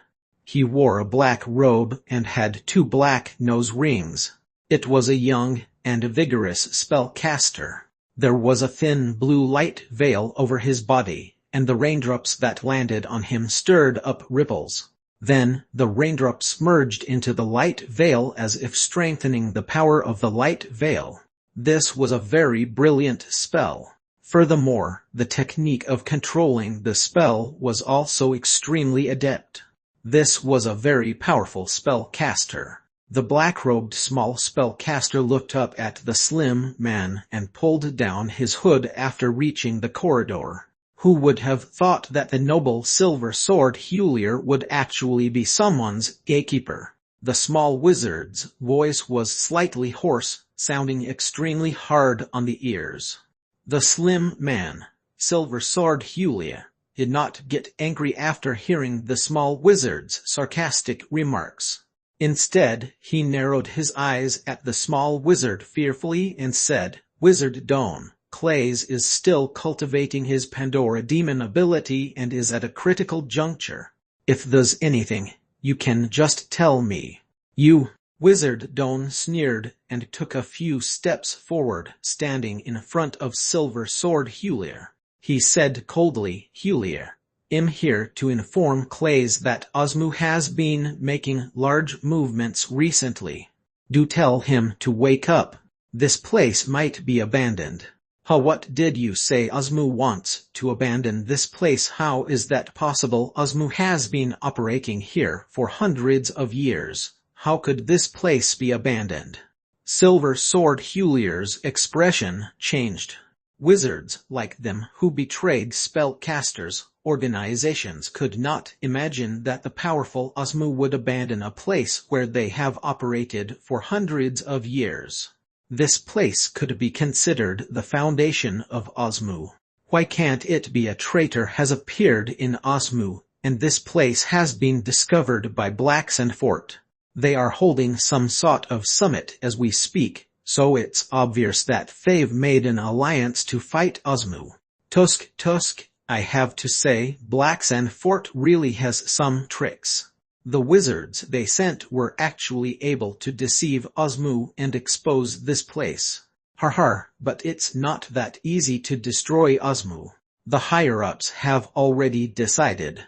He wore a black robe and had 2 black nose rings. It was a young and vigorous spellcaster. There was a thin blue light veil over his body, and the raindrops that landed on him stirred up ripples. Then, the raindrops merged into the light veil as if strengthening the power of the light veil. This was a very brilliant spell. Furthermore, the technique of controlling the spell was also extremely adept. This was a very powerful spellcaster. The black-robed small spellcaster looked up at the slim man and pulled down his hood after reaching the corridor. Who would have thought that the noble silver sword Hulier would actually be someone's gatekeeper? The small wizard's voice was slightly hoarse, sounding extremely hard on the ears. The slim man, Silver Sword Hulier, did not get angry after hearing the small wizard's sarcastic remarks. Instead, he narrowed his eyes at the small wizard fearfully and said, "Wizard Don, Clays is still cultivating his Pandora demon ability and is at a critical juncture. If there's anything, you can just tell me." "You," Wizard Don sneered and took a few steps forward, standing in front of Silver Sword Hulier. He said coldly, "Hulier, I'm here to inform Clays that Osmu has been making large movements recently. Do tell him to wake up. This place might be abandoned." "What did you say? Osmu wants to abandon this place? How is that possible? Osmu has been operating here for hundreds of years. How could this place be abandoned?" Silver Sword Hulier's expression changed. Wizards like them who betrayed spellcasters' organizations could not imagine that the powerful Osmu would abandon a place where they have operated for hundreds of years. This place could be considered the foundation of Osmu. Why can't it be? A traitor has appeared in Osmu, and this place has been discovered by Blacks and Fort. They are holding some sort of summit as we speak, so it's obvious that they've made an alliance to fight Osmu. Tusk, I have to say, Blacks and Fort really has some tricks. The wizards they sent were actually able to deceive Osmu and expose this place. But it's not that easy to destroy Osmu. The higher-ups have already decided.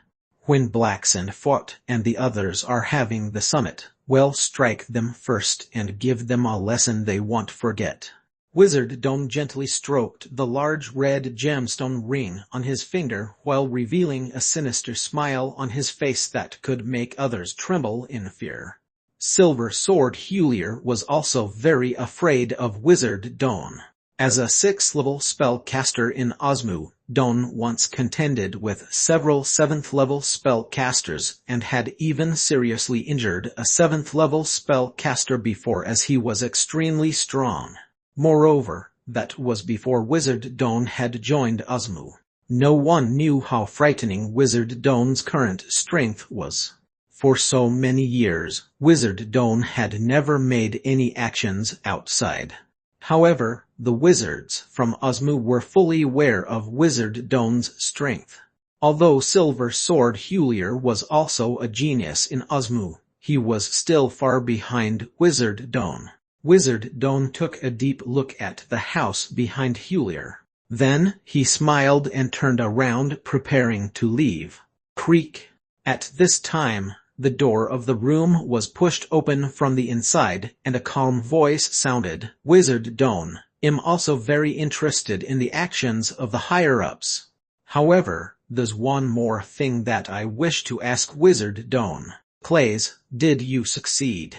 When Blacks and Fort and the others are having the summit, we'll strike them first and give them a lesson they won't forget. Wizard Don gently stroked the large red gemstone ring on his finger while revealing a sinister smile on his face that could make others tremble in fear. Silver Sword Hulier was also very afraid of Wizard Don. As a 6th-level spellcaster in Osmu, Don once contended with several 7th-level spellcasters and had even seriously injured a 7th-level spellcaster before, as he was extremely strong. Moreover, that was before Wizard Don had joined Osmu. No one knew how frightening Wizard Don's current strength was. For so many years, Wizard Don had never made any actions outside. However, the wizards from Osmu were fully aware of Wizard Don's strength. Although Silver Sword Hulier was also a genius in Osmu, he was still far behind Wizard Don. Wizard Don took a deep look at the house behind Hulier. Then, he smiled and turned around, preparing to leave. Creak. At this time, the door of the room was pushed open from the inside, and a calm voice sounded, "Wizard Don, I'm also very interested in the actions of the higher-ups. However, there's one more thing that I wish to ask Wizard Don. Clays, did you succeed?"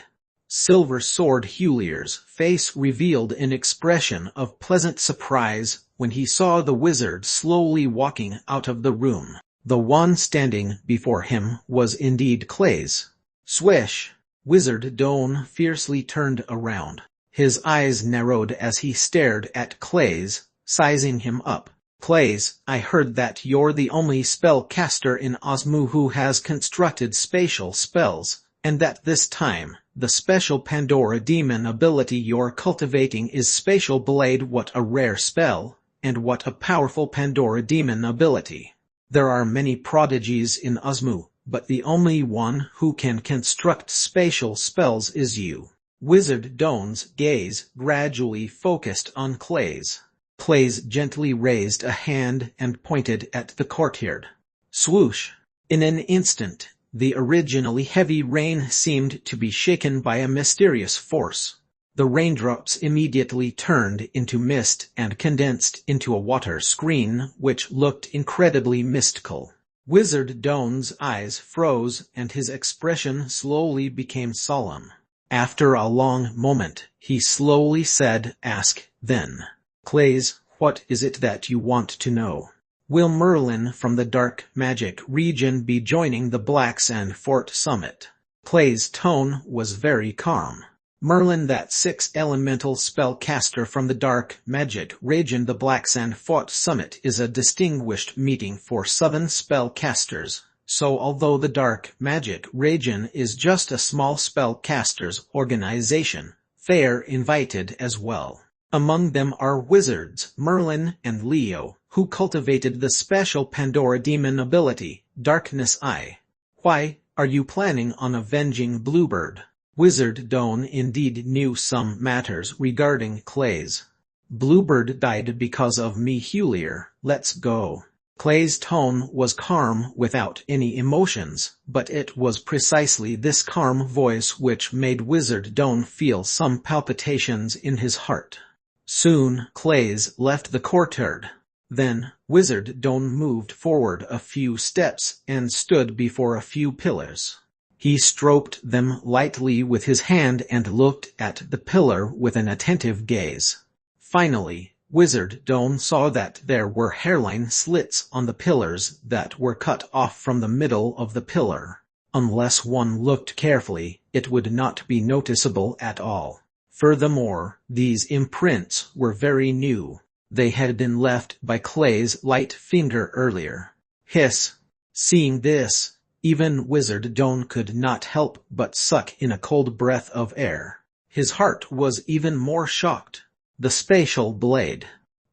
Silver Sword Hulier's face revealed an expression of pleasant surprise when he saw the wizard slowly walking out of the room. The one standing before him was indeed Clays. Swish! Wizard Doan fiercely turned around. His eyes narrowed as he stared at Clays, sizing him up. Clays, I heard that you're the only spellcaster in Osmu who has constructed spatial spells, and that this time, the special Pandora demon ability you're cultivating is Spatial Blade. What a rare spell, and what a powerful Pandora demon ability. There are many prodigies in Osmu, but the only one who can construct spatial spells is you. Wizard Doan's gaze gradually focused on Clays. Clays gently raised a hand and pointed at the courtyard. Swoosh! In an instant, the originally heavy rain seemed to be shaken by a mysterious force. The raindrops immediately turned into mist and condensed into a water screen which looked incredibly mystical. Wizard Doan's eyes froze and his expression slowly became solemn. After a long moment, he slowly said, "Ask, then. Clays, what is it that you want to know? Will Merlin from the Dark Magic region be joining the Blacksand Fort Summit?" Clays' tone was very calm. Merlin, that 6th elemental spellcaster from the Dark Magic region. The Blacksand Fort Summit is a distinguished meeting for 7 spellcasters. So although the Dark Magic region is just a small spellcasters organization, they're invited as well. Among them are wizards Merlin and Leo, who cultivated the special Pandora demon ability, Darkness Eye. Why, are you planning on avenging Bluebird? Wizard Doan indeed knew some matters regarding Clays. Bluebird died because of me. Hulier, let's go. Clays' tone was calm without any emotions, but it was precisely this calm voice which made Wizard Doan feel some palpitations in his heart. Soon Clays left the courtyard. Then, Wizard Doan moved forward a few steps and stood before a few pillars. He stroked them lightly with his hand and looked at the pillar with an attentive gaze. Finally, Wizard Doan saw that there were hairline slits on the pillars that were cut off from the middle of the pillar. Unless one looked carefully, it would not be noticeable at all. Furthermore, these imprints were very new. They had been left by Clay's light finger earlier. Hiss! Seeing this, even Wizard Doan could not help but suck in a cold breath of air. His heart was even more shocked. The Spatial Blade.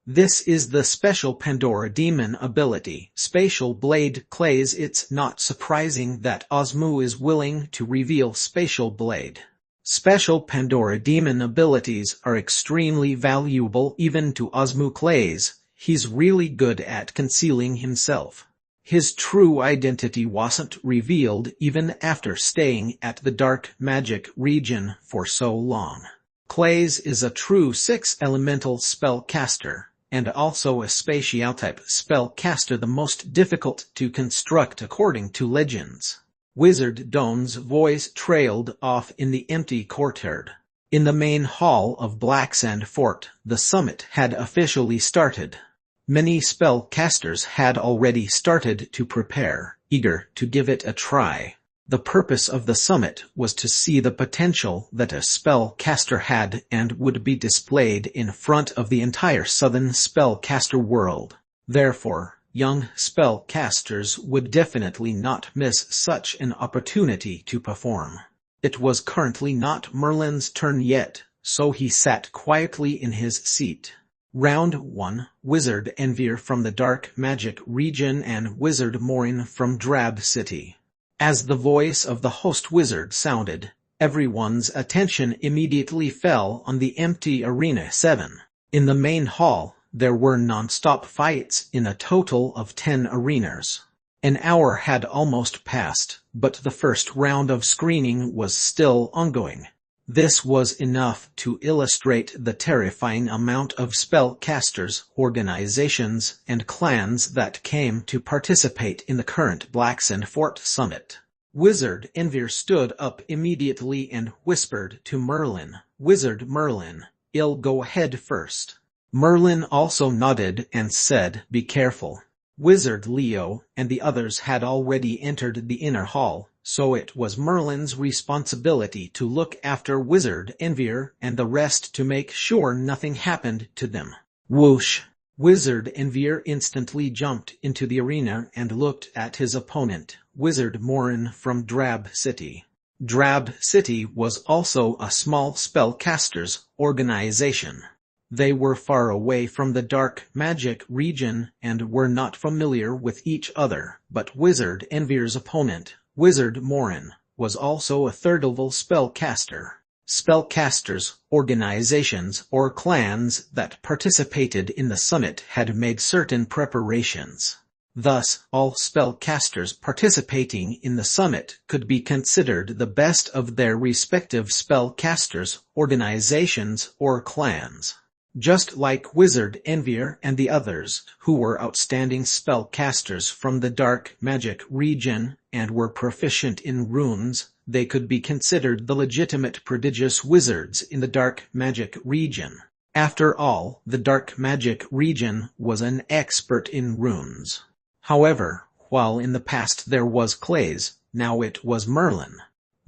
This is the special Pandora demon ability, Spatial Blade. Clays, it's not surprising that Osmu is willing to reveal Spatial Blade. Special Pandora demon abilities are extremely valuable even to Osmu. Clays, he's really good at concealing himself. His true identity wasn't revealed even after staying at the Dark Magic region for so long. Clays is a true 6th elemental spellcaster, and also a spatial-type spellcaster, the most difficult to construct according to legends. Wizard Doan's voice trailed off in the empty courtyard. In the main hall of Blacksand Fort, the summit had officially started. Many spellcasters had already started to prepare, eager to give it a try. The purpose of the summit was to see the potential that a spellcaster had and would be displayed in front of the entire southern spellcaster world. Therefore, young spellcasters would definitely not miss such an opportunity to perform. It was currently not Merlin's turn yet, so he sat quietly in his seat. Round 1, Wizard Envir from the Dark Magic region and Wizard Morin from Drab City. As the voice of the host wizard sounded, everyone's attention immediately fell on the empty Arena 7. In the main hall, there were non-stop fights in a total of 10 arenas. An hour had almost passed, but the first round of screening was still ongoing. This was enough to illustrate the terrifying amount of spellcasters, organizations, and clans that came to participate in the current Blacksand Fort Summit. Wizard Envir stood up immediately and whispered to Merlin, "Wizard Merlin, I'll go ahead first." Merlin also nodded and said, "Be careful." Wizard Leo and the others had already entered the inner hall, so it was Merlin's responsibility to look after Wizard Envier and the rest to make sure nothing happened to them. Whoosh! Wizard Envier instantly jumped into the arena and looked at his opponent, Wizard Merlin from Drab City. Drab City was also a small spellcasters organization. They were far away from the dark magic region and were not familiar with each other, but Wizard Envier's opponent, Wizard Merlin, was also a third-level spellcaster. Spellcasters, organizations or clans that participated in the summit had made certain preparations. Thus, all spellcasters participating in the summit could be considered the best of their respective spellcasters, organizations or clans. Just like Wizard Envier and the others, who were outstanding spellcasters from the dark magic region and were proficient in runes, they could be considered the legitimate prodigious wizards in the dark magic region. After all, the dark magic region was an expert in runes. However, while in the past there was Clays, now it was Merlin.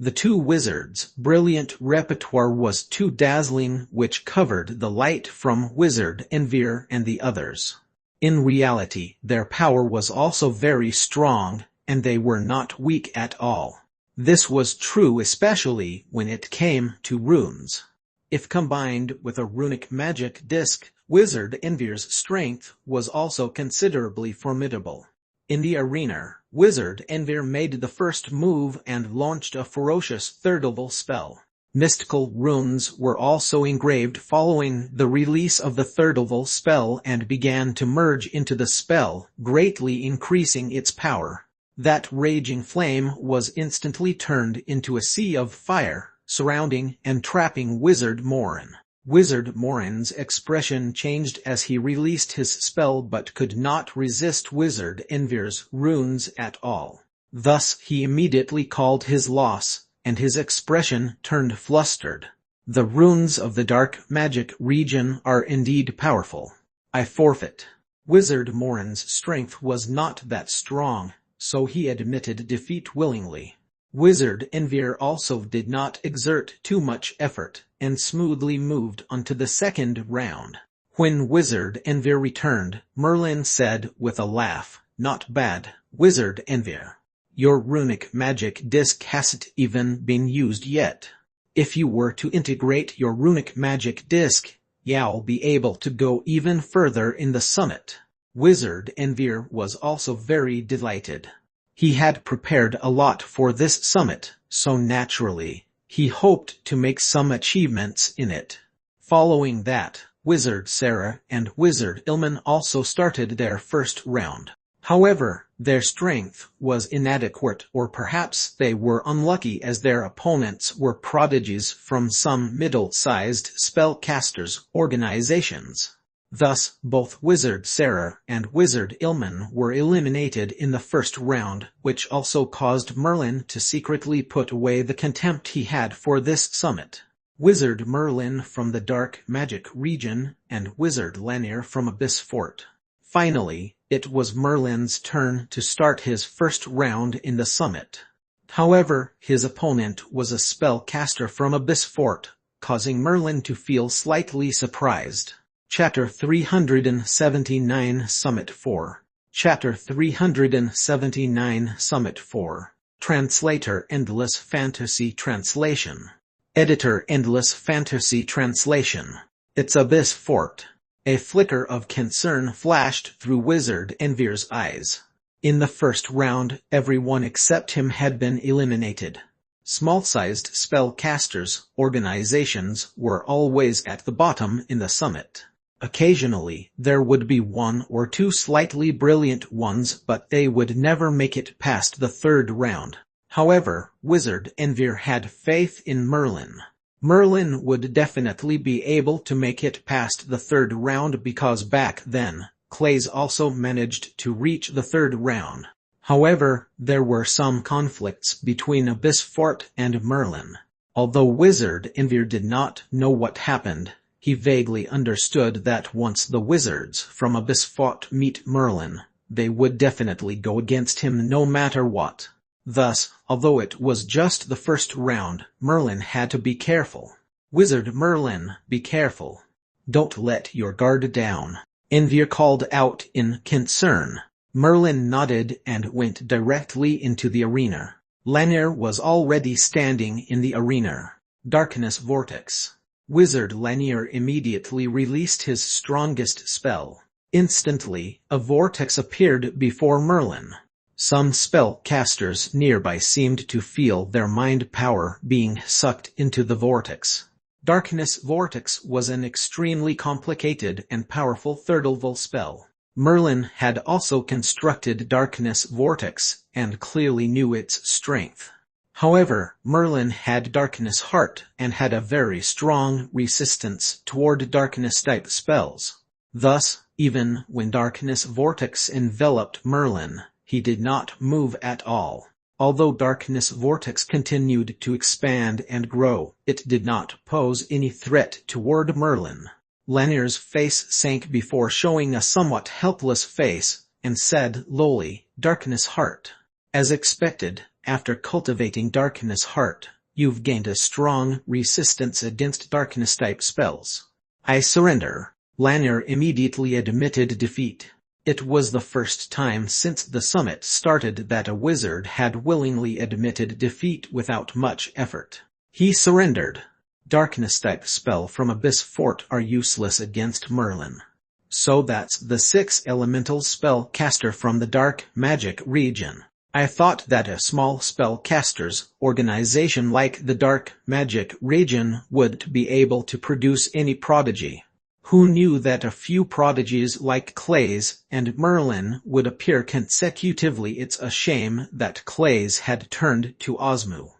The two wizards' brilliant repertoire was too dazzling, which covered the light from Wizard Envier and the others. In reality, their power was also very strong, and they were not weak at all. This was true especially when it came to runes. If combined with a runic magic disc, Wizard Envier's strength was also considerably formidable. In the arena, Wizard Envier made the first move and launched a ferocious third-level spell. Mystical runes were also engraved following the release of the third-level spell and began to merge into the spell, greatly increasing its power. That raging flame was instantly turned into a sea of fire, surrounding and trapping Wizard Merlin. Wizard Merlin's expression changed as he released his spell but could not resist Wizard Envier's runes at all. Thus he immediately called his loss, and his expression turned flustered. The runes of the dark magic region are indeed powerful. I forfeit. Wizard Merlin's strength was not that strong, so he admitted defeat willingly. Wizard Envier also did not exert too much effort, and smoothly moved on to the second round. When Wizard Envier returned, Merlin said with a laugh, "Not bad, Wizard Envier. Your runic magic disc hasn't even been used yet. If you were to integrate your runic magic disc, you'll be able to go even further in the summit." Wizard Envier was also very delighted. He had prepared a lot for this summit, so naturally, he hoped to make some achievements in it. Following that, Wizard Sarah and Wizard Ilman also started their first round. However, their strength was inadequate, or perhaps they were unlucky as their opponents were prodigies from some middle-sized spellcasters organizations. Thus, both Wizard Sarah and Wizard Ilman were eliminated in the first round, which also caused Merlin to secretly put away the contempt he had for this summit. Wizard Merlin from the Dark Magic region, and Wizard Lanier from Abyss Fort. Finally, it was Merlin's turn to start his first round in the summit. However, his opponent was a spellcaster from Abyss Fort, causing Merlin to feel slightly surprised. Chapter 379 Summit 4. Chapter 379 Summit 4. Translator Endless Fantasy Translation. Editor Endless Fantasy Translation. It's Abyss Fort. A flicker of concern flashed through Wizard Envier's eyes. In the first round, everyone except him had been eliminated. Small-sized spellcasters organizations were always at the bottom in the summit. Occasionally, there would be one or two slightly brilliant ones, but they would never make it past the third round. However, Wizard Envier had faith in Merlin. Merlin would definitely be able to make it past the third round because back then, Clays also managed to reach the third round. However, there were some conflicts between Abyss Fort and Merlin. Although Wizard Envier did not know what happened, he vaguely understood that once the wizards from Abyss Fort meet Merlin, they would definitely go against him no matter what. Thus, although it was just the first round, Merlin had to be careful. Wizard Merlin, be careful. Don't let your guard down. Envier called out in concern. Merlin nodded and went directly into the arena. Lanier was already standing in the arena. Darkness Vortex. Wizard Lanier immediately released his strongest spell. Instantly, a vortex appeared before Merlin. Some spellcasters nearby seemed to feel their mind power being sucked into the vortex. Darkness Vortex was an extremely complicated and powerful third-level spell. Merlin had also constructed Darkness Vortex and clearly knew its strength. However, Merlin had Darkness Heart and had a very strong resistance toward Darkness-type spells. Thus, even when Darkness Vortex enveloped Merlin, he did not move at all. Although Darkness Vortex continued to expand and grow, it did not pose any threat toward Merlin. Lanier's face sank before showing a somewhat helpless face, and said lowly, "Darkness Heart." As expected, after cultivating Darkness Heart, you've gained a strong resistance against Darkness-type spells. I surrender. Lanier immediately admitted defeat. It was the first time since the summit started that a wizard had willingly admitted defeat without much effort. He surrendered. Darkness-type spell from Abyss Fort are useless against Merlin. So that's the 6 elemental spell caster from the Dark Magic region. I thought that a small spellcasters organization like the Dark Magic region would be able to produce any prodigy. Who knew that a few prodigies like Clay's and Merlin would appear consecutively? It's a shame that Clay's had turned to Osmu.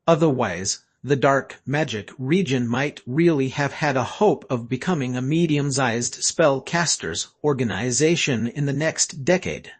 Otherwise, the Dark Magic region might really have had a hope of becoming a medium-sized spellcasters organization in the next decade.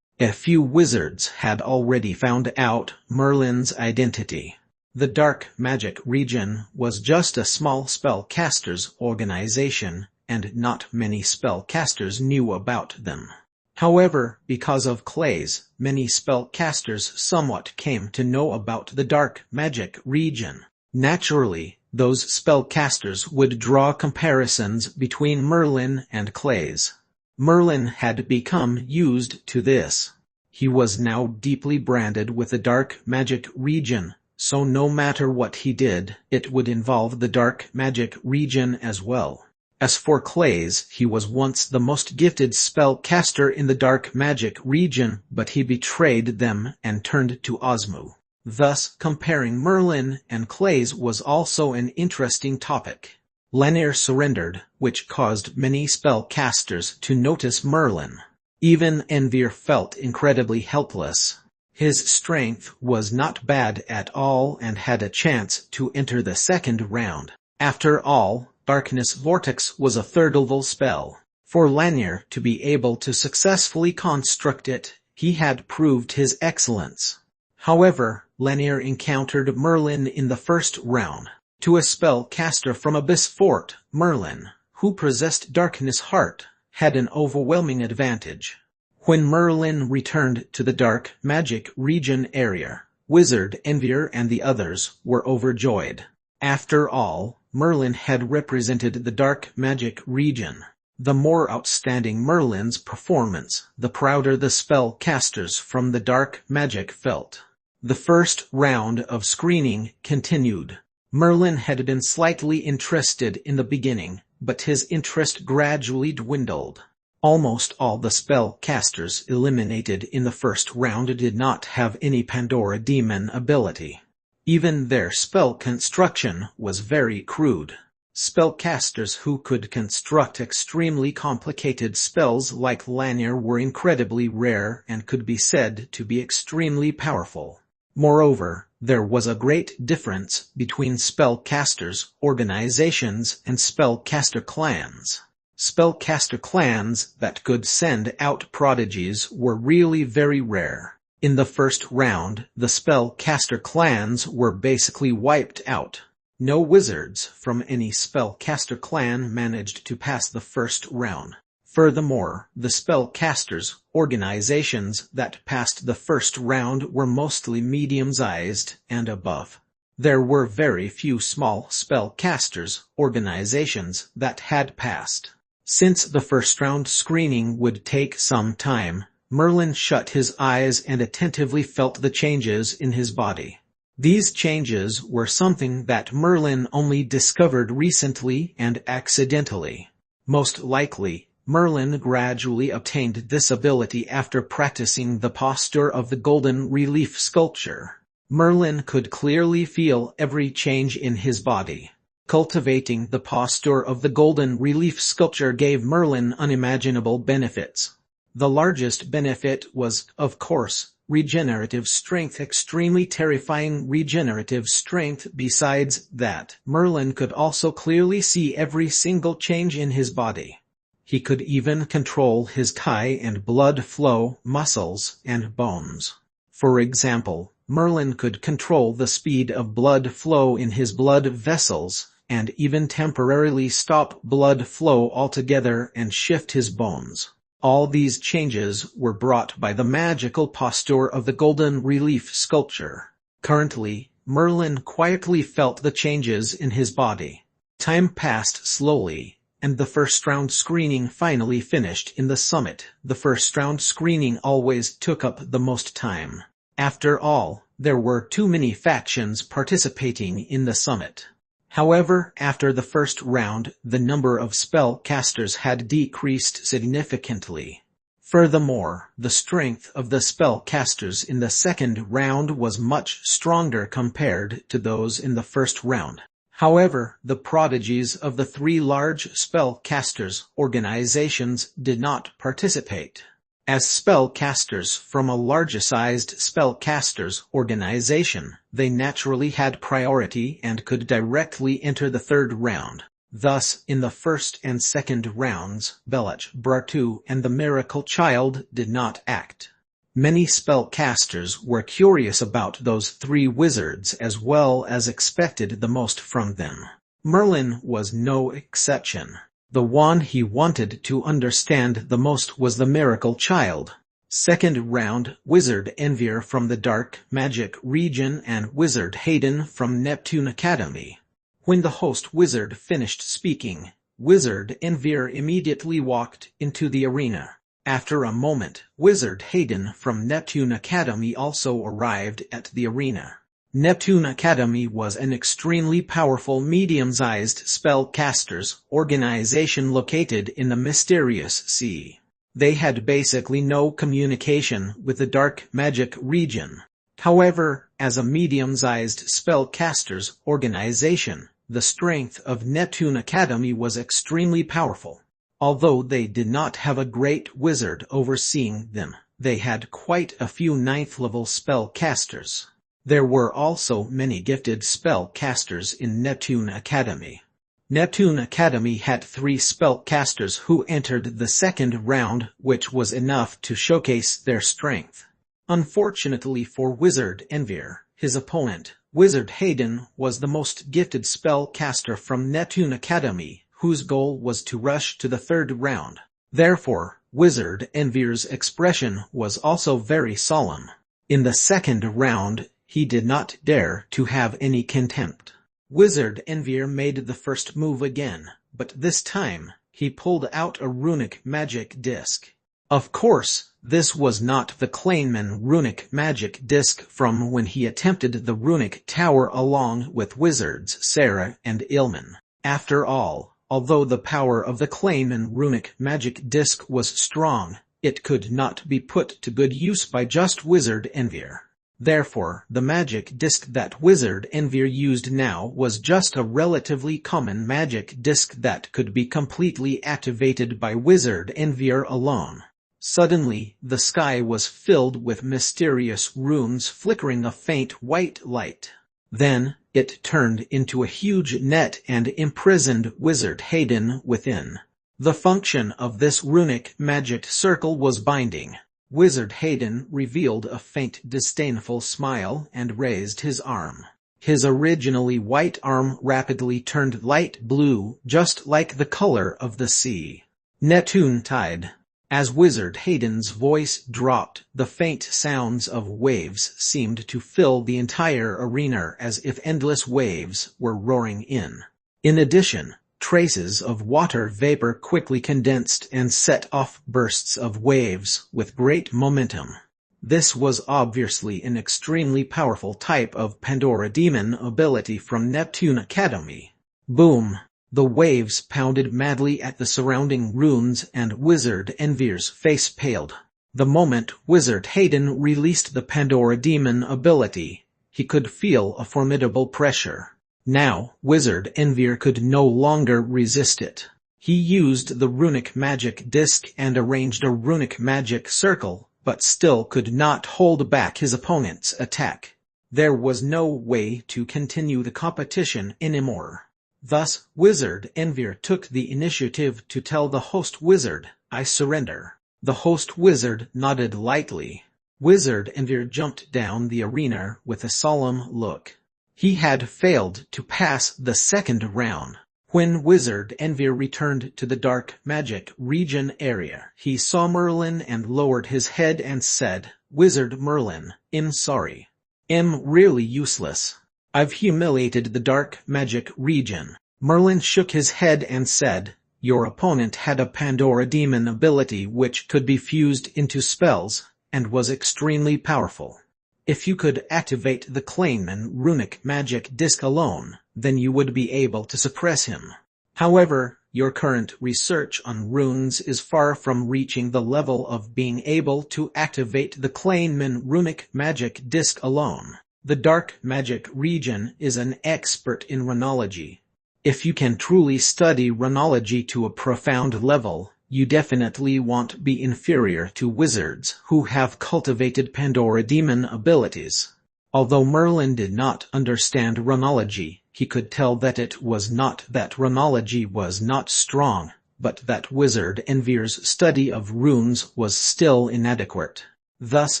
A few wizards had already found out Merlin's identity. The Dark Magic region was just a small spellcasters organization, and not many spellcasters knew about them. However, because of Clay's, many spellcasters somewhat came to know about the Dark Magic region. Naturally, those spellcasters would draw comparisons between Merlin and Clay's. Merlin had become used to this. He was now deeply branded with the Dark Magic region, so no matter what he did, it would involve the Dark Magic region as well. As for Clay's, he was once the most gifted spellcaster in the Dark Magic region, but he betrayed them and turned to Osmu. Thus, comparing Merlin and Clay's was also an interesting topic. Lanier surrendered, which caused many spellcasters to notice Merlin. Even Envier felt incredibly helpless. His strength was not bad at all and had a chance to enter the second round. After all, Darkness Vortex was a third-level spell. For Lanier to be able to successfully construct it, he had proved his excellence. However, Lanier encountered Merlin in the first round. To a spellcaster from Abyss Fort, Merlin, who possessed Darkness Heart, had an overwhelming advantage. When Merlin returned to the Dark Magic region area, Wizard Envier and the others were overjoyed. After all, Merlin had represented the Dark Magic region. The more outstanding Merlin's performance, the prouder the spellcasters from the Dark Magic felt. The first round of screening continued. Merlin had been slightly interested in the beginning, but his interest gradually dwindled. Almost all the spellcasters eliminated in the first round did not have any Pandora Demon ability. Even their spell construction was very crude. Spellcasters who could construct extremely complicated spells like Lanier were incredibly rare and could be said to be extremely powerful. Moreover, there was a great difference between spellcasters, organizations, and spellcaster clans. Spellcaster clans that could send out prodigies were really very rare. In the first round, the spellcaster clans were basically wiped out. No wizards from any spellcaster clan managed to pass the first round. Furthermore, the spellcasters' organizations that passed the first round were mostly medium-sized and above. There were very few small spellcasters' organizations that had passed. Since the first round screening would take some time, Merlin shut his eyes and attentively felt the changes in his body. These changes were something that Merlin only discovered recently and accidentally. Most likely, Merlin gradually obtained this ability after practicing the posture of the golden relief sculpture. Merlin could clearly feel every change in his body. Cultivating the posture of the golden relief sculpture gave Merlin unimaginable benefits. The largest benefit was, of course, regenerative strength, extremely terrifying regenerative strength. Besides that, Merlin could also clearly see every single change in his body. He could even control his chi and blood flow, muscles, and bones. For example, Merlin could control the speed of blood flow in his blood vessels, and even temporarily stop blood flow altogether and shift his bones. All these changes were brought by the magical posture of the golden relief sculpture. Currently, Merlin quietly felt the changes in his body. Time passed slowly, and the first round screening finally finished in the summit. The first round screening always took up the most time. After all, there were too many factions participating in the summit. However, after the first round, the number of spellcasters had decreased significantly. Furthermore, the strength of the spellcasters in the second round was much stronger compared to those in the first round. However, the prodigies of the three large spellcasters' organizations did not participate. As spellcasters from a larger-sized spellcasters organization, they naturally had priority and could directly enter the third round. Thus, in the first and second rounds, Belach, Bratu, and the Miracle Child did not act. Many spellcasters were curious about those three wizards as well as expected the most from them. Merlin was no exception. The one he wanted to understand the most was the Miracle Child. Second round, Wizard Envir from the Dark Magic region and Wizard Hayden from Neptune Academy. When the host wizard finished speaking, Wizard Envir immediately walked into the arena. After a moment, Wizard Hayden from Neptune Academy also arrived at the arena. Neptune Academy was an extremely powerful medium-sized spellcasters organization located in the mysterious sea. They had basically no communication with the dark magic region. However, as a medium-sized spellcasters organization, the strength of Neptune Academy was extremely powerful. Although they did not have a great wizard overseeing them, they had quite a few ninth-level spellcasters. There were also many gifted spellcasters in Neptune Academy. Neptune Academy had 3 spellcasters who entered the second round, which was enough to showcase their strength. Unfortunately for Wizard Envir, his opponent, Wizard Hayden, was the most gifted spellcaster from Neptune Academy, whose goal was to rush to the third round. Therefore, Wizard Envir's expression was also very solemn. In the second round, he did not dare to have any contempt. Wizard Envir made the first move again, but this time, he pulled out a runic magic disc. Of course, this was not the Kleinman runic magic disc from when he attempted the runic tower along with wizards Sarah and Ilman. After all, although the power of the Kleinman runic magic disc was strong, it could not be put to good use by just Wizard Envir. Therefore, the magic disc that Wizard Envir used now was just a relatively common magic disc that could be completely activated by Wizard Envir alone. Suddenly, the sky was filled with mysterious runes flickering a faint white light. Then, it turned into a huge net and imprisoned Wizard Hayden within. The function of this runic magic circle was binding. Wizard Hayden revealed a faint disdainful smile and raised his arm. His originally white arm rapidly turned light blue, just like the color of the sea. Neptune Tide. As Wizard Hayden's voice dropped, the faint sounds of waves seemed to fill the entire arena as if endless waves were roaring in. In addition, traces of water vapor quickly condensed and set off bursts of waves with great momentum. This was obviously an extremely powerful type of Pandora Demon ability from Neptune Academy. Boom! The waves pounded madly at the surrounding runes and Wizard Envir's face paled. The moment Wizard Hayden released the Pandora Demon ability, he could feel a formidable pressure. Now, Wizard Envir could no longer resist it. He used the runic magic disc and arranged a runic magic circle, but still could not hold back his opponent's attack. There was no way to continue the competition anymore. Thus, Wizard Envir took the initiative to tell the host wizard, "I surrender." The host wizard nodded lightly. Wizard Envir jumped down the arena with a solemn look. He had failed to pass the second round. When Wizard Envir returned to the dark magic region area, he saw Merlin and lowered his head and said, "Wizard Merlin, I'm sorry. I'm really useless. I've humiliated the dark magic region." Merlin shook his head and said, "Your opponent had a Pandora Demon ability which could be fused into spells, and was extremely powerful. If you could activate the Kleinman runic magic disc alone, then you would be able to suppress him. However, your current research on runes is far from reaching the level of being able to activate the Kleinman runic magic disc alone. The dark magic region is an expert in runology. If you can truly study runology to a profound level, you definitely won't be inferior to wizards who have cultivated Pandora Demon abilities." Although Merlin did not understand runology, he could tell that it was not that runology was not strong, but that Wizard Envir's study of runes was still inadequate. Thus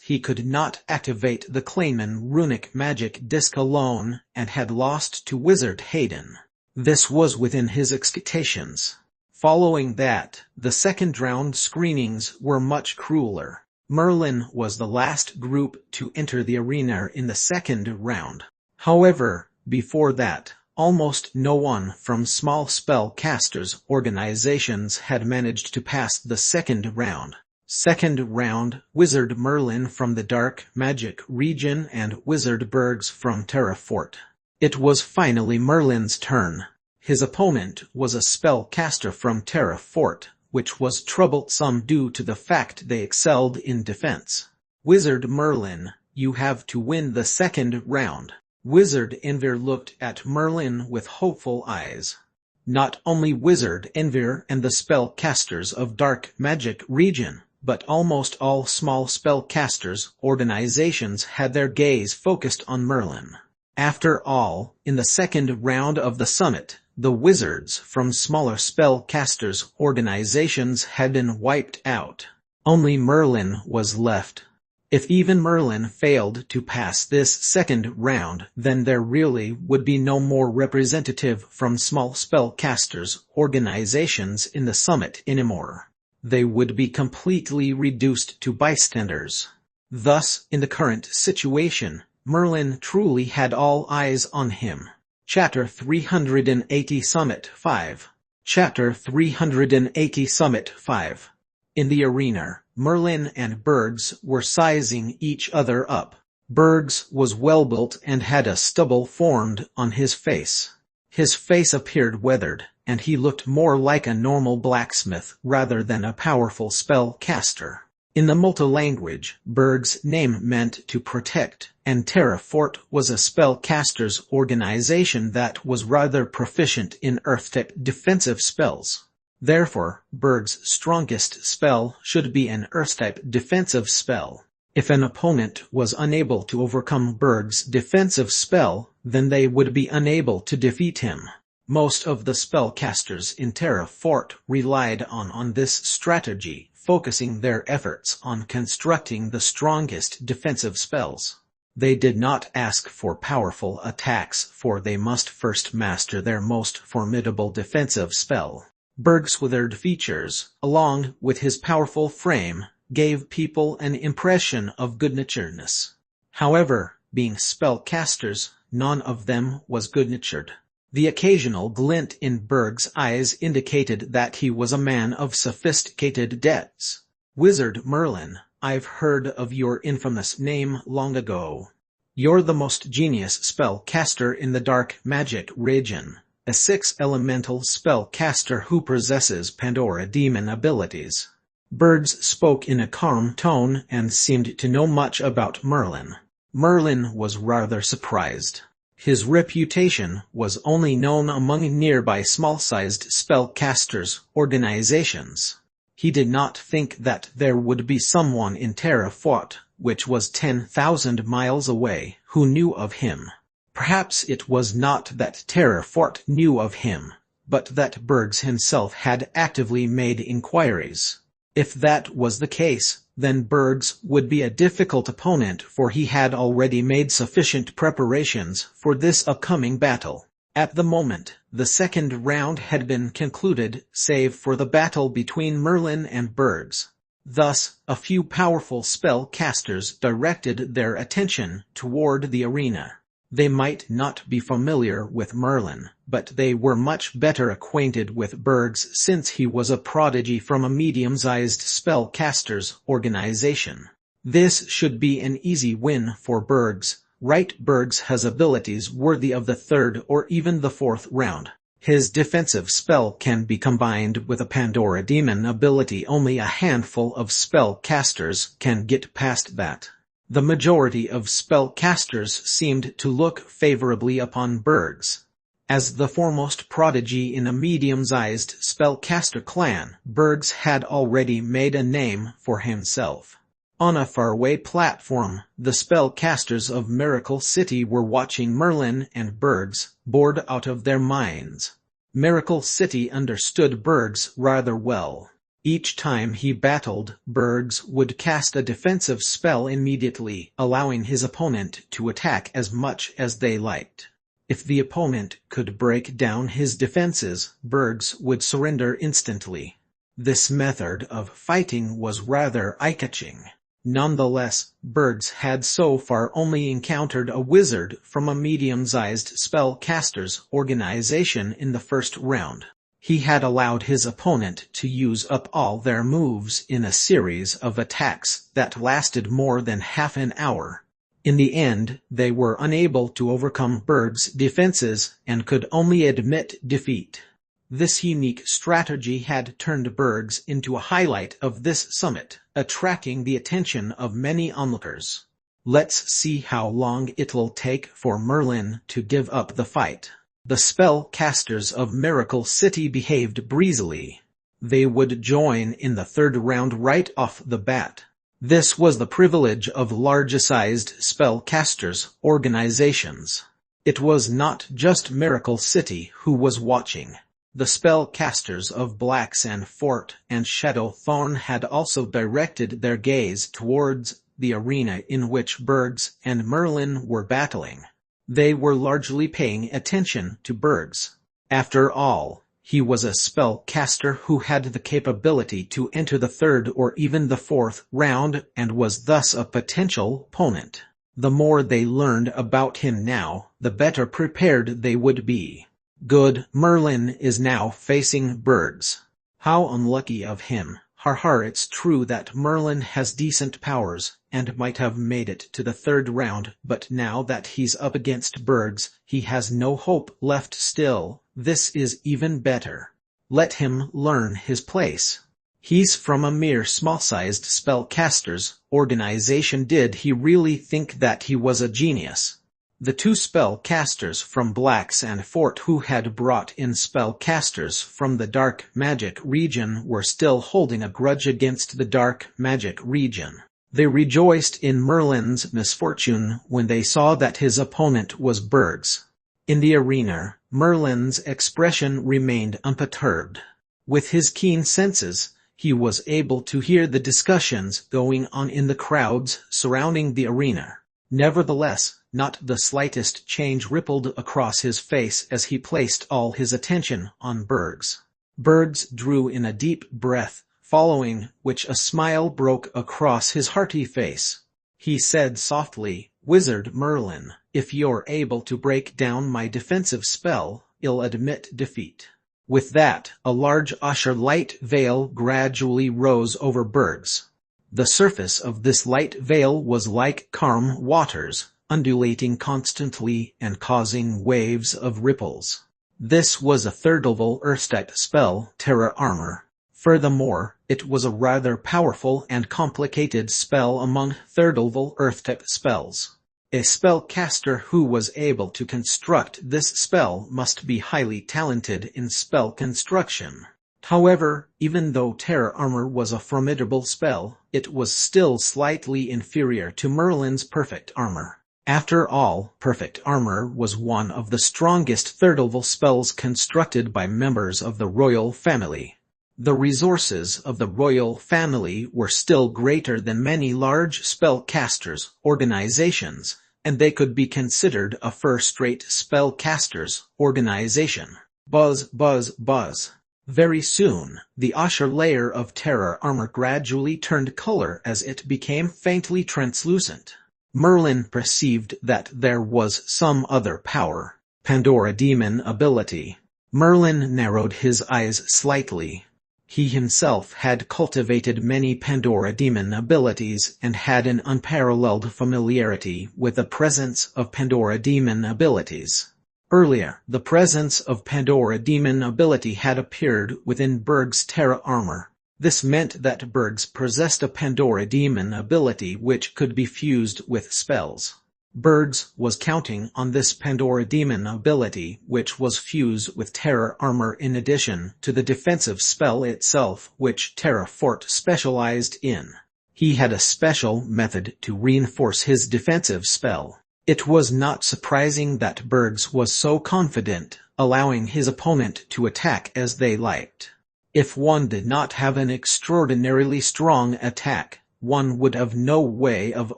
he could not activate the Kleinman runic magic disc alone, and had lost to Wizard Hayden. This was within his expectations. Following that, the second round screenings were much crueler. Merlin was the last group to enter the arena in the second round. However, before that, almost no one from small spell casters organizations had managed to pass the second round. Second round, Wizard Merlin from the Dark Magic region and Wizard Bergs from Terra Fort. It was finally Merlin's turn. His opponent was a spellcaster from Terra Fort, which was troublesome due to the fact they excelled in defense. "Wizard Merlin, you have to win the second round." Wizard Envir looked at Merlin with hopeful eyes. Not only Wizard Envir and the spellcasters of Dark Magic region, but almost all small spellcasters organizations had their gaze focused on Merlin. After all, in the second round of the summit, the wizards from smaller spellcasters organizations had been wiped out. Only Merlin was left. If even Merlin failed to pass this second round, then there really would be no more representative from small spellcasters organizations in the summit anymore. They would be completely reduced to bystanders. Thus, in the current situation, Merlin truly had all eyes on him. Chapter 380 Summit 5. Chapter 380 Summit 5. In the arena, Merlin and Bergs were sizing each other up. Bergs was well-built and had a stubble formed on his face. His face appeared weathered, and he looked more like a normal blacksmith rather than a powerful spellcaster. In the Multa language, Berg's name meant to protect, and Terra Fort was a spellcasters organization that was rather proficient in Earth-type defensive spells. Therefore, Berg's strongest spell should be an Earth-type defensive spell. If an opponent was unable to overcome Berg's defensive spell, then they would be unable to defeat him. Most of the spellcasters in Terra Fort relied on this strategy, focusing their efforts on constructing the strongest defensive spells. They did not ask for powerful attacks, for they must first master their most formidable defensive spell. Berg's withered features, along with his powerful frame, gave people an impression of good-naturedness. However, being spellcasters, none of them was good-natured. The occasional glint in Berg's eyes indicated that he was a man of sophisticated depths. "Wizard Merlin, I've heard of your infamous name long ago. You're the most genius spellcaster in the dark magic region, a 6-elemental spellcaster who possesses Pandora demon abilities." Bergs spoke in a calm tone and seemed to know much about Merlin. Merlin was rather surprised. His reputation was only known among nearby small-sized spellcasters organizations. He did not think that there would be someone in Throughout, which was 10,000 miles away, who knew of him. Perhaps it was not that Throughout knew of him, but that Bergs himself had actively made inquiries. If that was the case, then Bergs would be a difficult opponent, for he had already made sufficient preparations for this upcoming battle. At the moment, the second round had been concluded, save for the battle between Merlin and Bergs. Thus, a few powerful spellcasters directed their attention toward the arena. They might not be familiar with Merlin, but they were much better acquainted with Bergs since he was a prodigy from a medium-sized spellcasters organization. This should be an easy win for Bergs, right? Bergs has abilities worthy of the third or even the fourth round. His defensive spell can be combined with a Pandora demon ability. Only a handful of spellcasters can get past that. The majority of spellcasters seemed to look favorably upon Bergs. As the foremost prodigy in a medium-sized spellcaster clan, Bergs had already made a name for himself. On a faraway platform, the spellcasters of Miracle City were watching Merlin and Bergs, bored out of their minds. Miracle City understood Bergs rather well. Each time he battled, Bergs would cast a defensive spell immediately, allowing his opponent to attack as much as they liked. If the opponent could break down his defenses, Bergs would surrender instantly. This method of fighting was rather eye-catching. Nonetheless, Bergs had so far only encountered a wizard from a medium-sized spellcasters organization in the first round. He had allowed his opponent to use up all their moves in a series of attacks that lasted more than half an hour. In the end, they were unable to overcome Bergs' defenses and could only admit defeat. This unique strategy had turned Bergs into a highlight of this summit, attracting the attention of many onlookers. Let's see how long it'll take for Merlin to give up the fight. The spellcasters of Miracle City behaved breezily. They would join in the third round right off the bat. This was the privilege of large-sized spellcasters organizations. It was not just Miracle City who was watching. The spellcasters of Blacksand Fort and Shadowthorn had also directed their gaze towards the arena in which Bergs and Merlin were battling. They were largely paying attention to Bergs. After all, he was a spellcaster who had the capability to enter the third or even the fourth round and was thus a potential opponent. The more they learned about him now, the better prepared they would be. Good, Merlin is now facing Bergs. How unlucky of him. It's true that Merlin has decent powers, and might have made it to the third round, but now that he's up against Bergs, he has no hope left. Still, this is even better. Let him learn his place. He's from a mere small-sized spellcasters organization. Did he really think that he was a genius? The two spellcasters from Blacksand Fort who had brought in spellcasters from the dark magic region were still holding a grudge against the dark magic region. They rejoiced in Merlin's misfortune when they saw that his opponent was Bergs. In the arena, Merlin's expression remained unperturbed. With his keen senses, he was able to hear the discussions going on in the crowds surrounding the arena. Nevertheless, not the slightest change rippled across his face as he placed all his attention on Bergs. Bergs drew in a deep breath, following which a smile broke across his hearty face. He said softly, "Wizard Merlin, if you're able to break down my defensive spell, I'll admit defeat." With that, a large azure light veil gradually rose over Bergs. The surface of this light veil was like calm waters, undulating constantly and causing waves of ripples. This was a third-level Earth-type spell, Terra Armor. Furthermore, it was a rather powerful and complicated spell among third-level Earth-type spells. A spellcaster who was able to construct this spell must be highly talented in spell construction. However, even though Terra Armor was a formidable spell, it was still slightly inferior to Merlin's Perfect Armor. After all, Perfect Armor was one of the strongest third-level spells constructed by members of the royal family. The resources of the royal family were still greater than many large spellcasters' organizations, and they could be considered a first-rate spellcasters' organization. Buzz, buzz, buzz. Very soon, the azure layer of Terra Armor gradually turned color as it became faintly translucent. Merlin perceived that there was some other power. Pandora Demon ability. Merlin narrowed his eyes slightly. He himself had cultivated many Pandora Demon abilities and had an unparalleled familiarity with the presence of Pandora Demon abilities. Earlier, the presence of Pandora Demon ability had appeared within Berg's Terra Armor. This meant that Bergs possessed a Pandora Demon ability which could be fused with spells. Bergs was counting on this Pandora Demon ability which was fused with Terra Armor in addition to the defensive spell itself which Terra Fort specialized in. He had a special method to reinforce his defensive spell. It was not surprising that Bergs was so confident, allowing his opponent to attack as they liked. If one did not have an extraordinarily strong attack, one would have no way of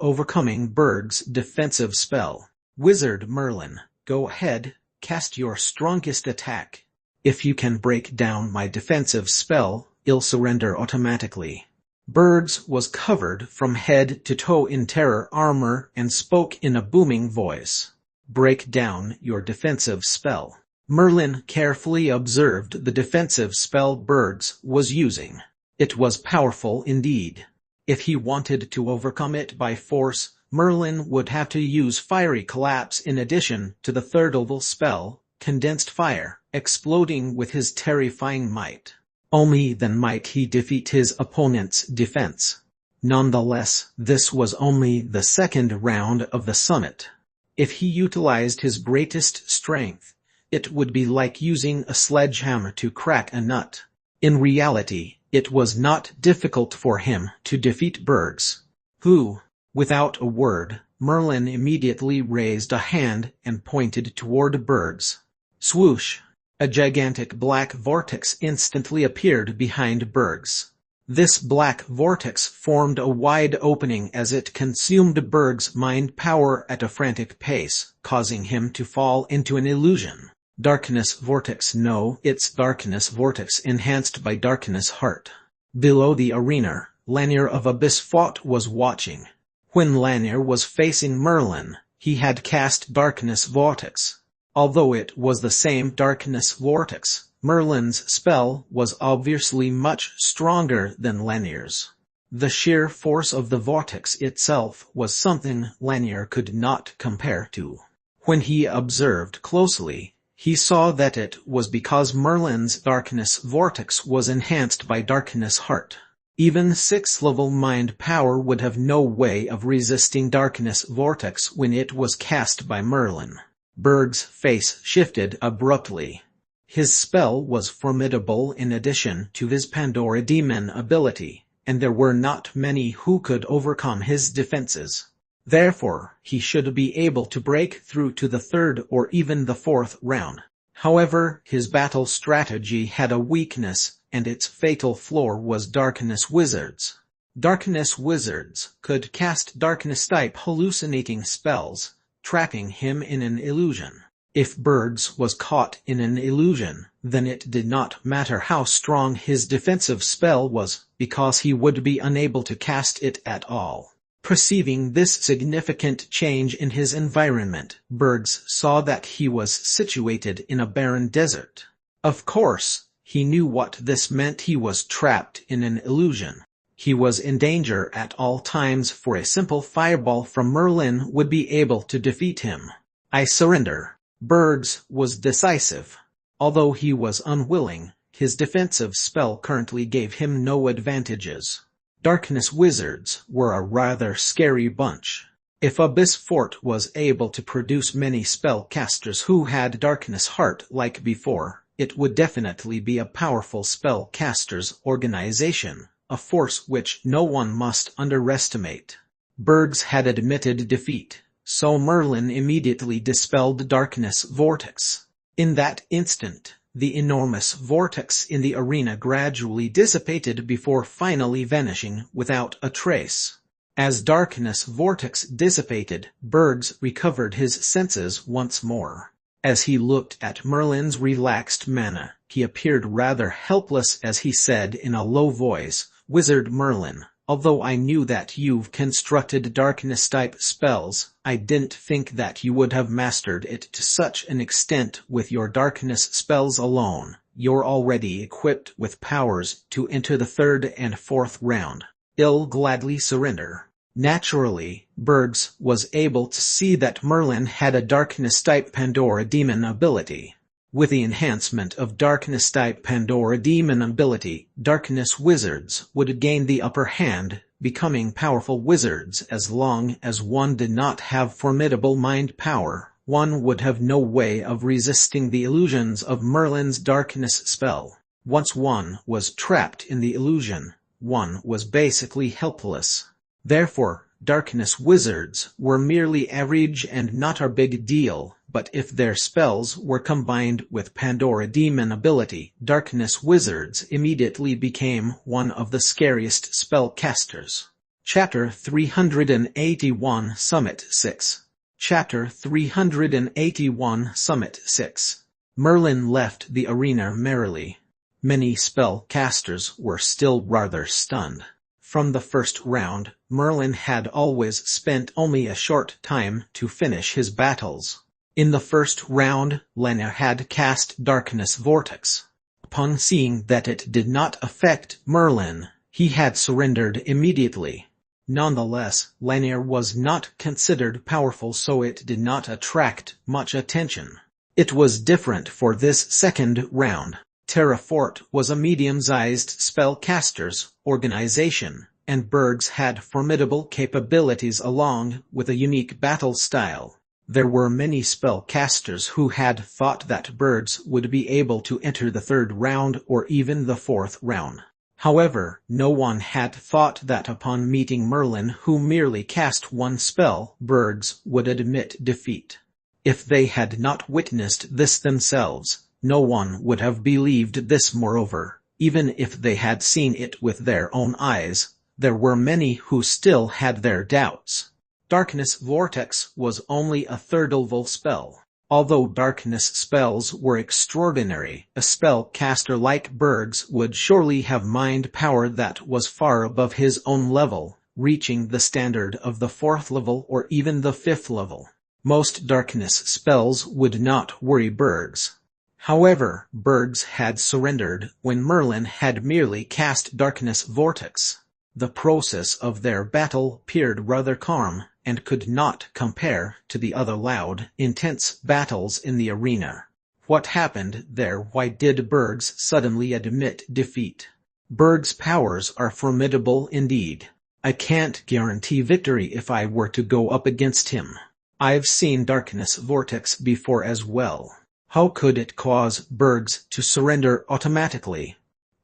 overcoming Berg's defensive spell. Wizard Merlin, go ahead, cast your strongest attack. If you can break down my defensive spell, I'll surrender automatically. Bergs was covered from head to toe in Terra Armor and spoke in a booming voice. Break down your defensive spell. Merlin carefully observed the defensive spell Bergs was using. It was powerful indeed. If he wanted to overcome it by force, Merlin would have to use Fiery Collapse in addition to the third-level spell, Condensed Fire, exploding with his terrifying might. Only then might he defeat his opponent's defense. Nonetheless, this was only the second round of the summit. If he utilized his greatest strength, it would be like using a sledgehammer to crack a nut. In reality, it was not difficult for him to defeat Bergs, who, without a word, Merlin immediately raised a hand and pointed toward Bergs. Swoosh! A gigantic black vortex instantly appeared behind Bergs. This black vortex formed a wide opening as it consumed Berg's mind power at a frantic pace, causing him to fall into an illusion. Darkness Vortex. No, it's Darkness Vortex enhanced by Darkness Heart. Below the arena, Lanier of Abyss fought was watching. When Lanier was facing Merlin, he had cast Darkness Vortex. Although it was the same Darkness Vortex, Merlin's spell was obviously much stronger than Lanier's. The sheer force of the vortex itself was something Lanier could not compare to. When he observed closely, he saw that it was because Merlin's Darkness Vortex was enhanced by Darkness Heart. Even 6th-level mind power would have no way of resisting Darkness Vortex when it was cast by Merlin. Berg's face shifted abruptly. His spell was formidable in addition to his Pandora Demon ability, and there were not many who could overcome his defenses. Therefore, he should be able to break through to the third or even the fourth round. However, his battle strategy had a weakness, and its fatal flaw was Darkness Wizards. Darkness Wizards could cast Darkness-type hallucinating spells, trapping him in an illusion. If Bergs was caught in an illusion, then it did not matter how strong his defensive spell was, because he would be unable to cast it at all. Perceiving this significant change in his environment, Bergs saw that he was situated in a barren desert. Of course, he knew what this meant. He was trapped in an illusion. He was in danger at all times, for a simple fireball from Merlin would be able to defeat him. "I surrender." Bergs was decisive. Although he was unwilling, his defensive spell currently gave him no advantages. Darkness wizards were a rather scary bunch. If Abyss Fort was able to produce many spellcasters who had Darkness Heart like before, it would definitely be a powerful spellcasters organization, a force which no one must underestimate. Bergs had admitted defeat, so Merlin immediately dispelled Darkness Vortex. In that instant, the enormous vortex in the arena gradually dissipated before finally vanishing without a trace. As Darkness Vortex dissipated, Bergs recovered his senses once more. As he looked at Merlin's relaxed manner, he appeared rather helpless as he said in a low voice, "Wizard Merlin, although I knew that you've constructed darkness-type spells, I didn't think that you would have mastered it to such an extent with your darkness spells alone. You're already equipped with powers to enter the third and fourth round. I'll gladly surrender." Naturally, Bergs was able to see that Merlin had a Darkness-type Pandora Demon ability. With the enhancement of Darkness-type Pandora Demon ability, Darkness wizards would gain the upper hand, becoming powerful wizards. As long as one did not have formidable mind power, one would have no way of resisting the illusions of Merlin's darkness spell. Once one was trapped in the illusion, one was basically helpless. Therefore, darkness wizards were merely average and not a big deal, but if their spells were combined with Pandora Demon ability, darkness wizards immediately became one of the scariest spellcasters. Chapter 381 Summit 6. Chapter 381 Summit 6. Merlin left the arena merrily. Many spellcasters were still rather stunned. From the first round, Merlin had always spent only a short time to finish his battles. In the first round, Lena had cast Darkness Vortex. Upon seeing that it did not affect Merlin, he had surrendered immediately. Nonetheless, Lena was not considered powerful, so it did not attract much attention. It was different for this second round. Terra Fort was a medium-sized spellcasters organization, and Bergs had formidable capabilities along with a unique battle style. There were many spellcasters who had thought that Bergs would be able to enter the third round or even the fourth round. However, no one had thought that upon meeting Merlin, who merely cast one spell, Bergs would admit defeat. If they had not witnessed this themselves, no one would have believed this. Moreover, even if they had seen it with their own eyes, there were many who still had their doubts. Darkness Vortex was only a third-level spell. Although darkness spells were extraordinary, a spellcaster like Bergs would surely have mind power that was far above his own level, reaching the standard of the fourth level or even the fifth level. Most darkness spells would not worry Bergs. However, Bergs had surrendered when Merlin had merely cast Darkness Vortex. The process of their battle appeared rather calm, and could not compare to the other loud, intense battles in the arena. What happened there? Why did Bergs suddenly admit defeat? Bergs' powers are formidable indeed. I can't guarantee victory if I were to go up against him. I've seen Darkness Vortex before as well. How could it cause Bergs to surrender automatically?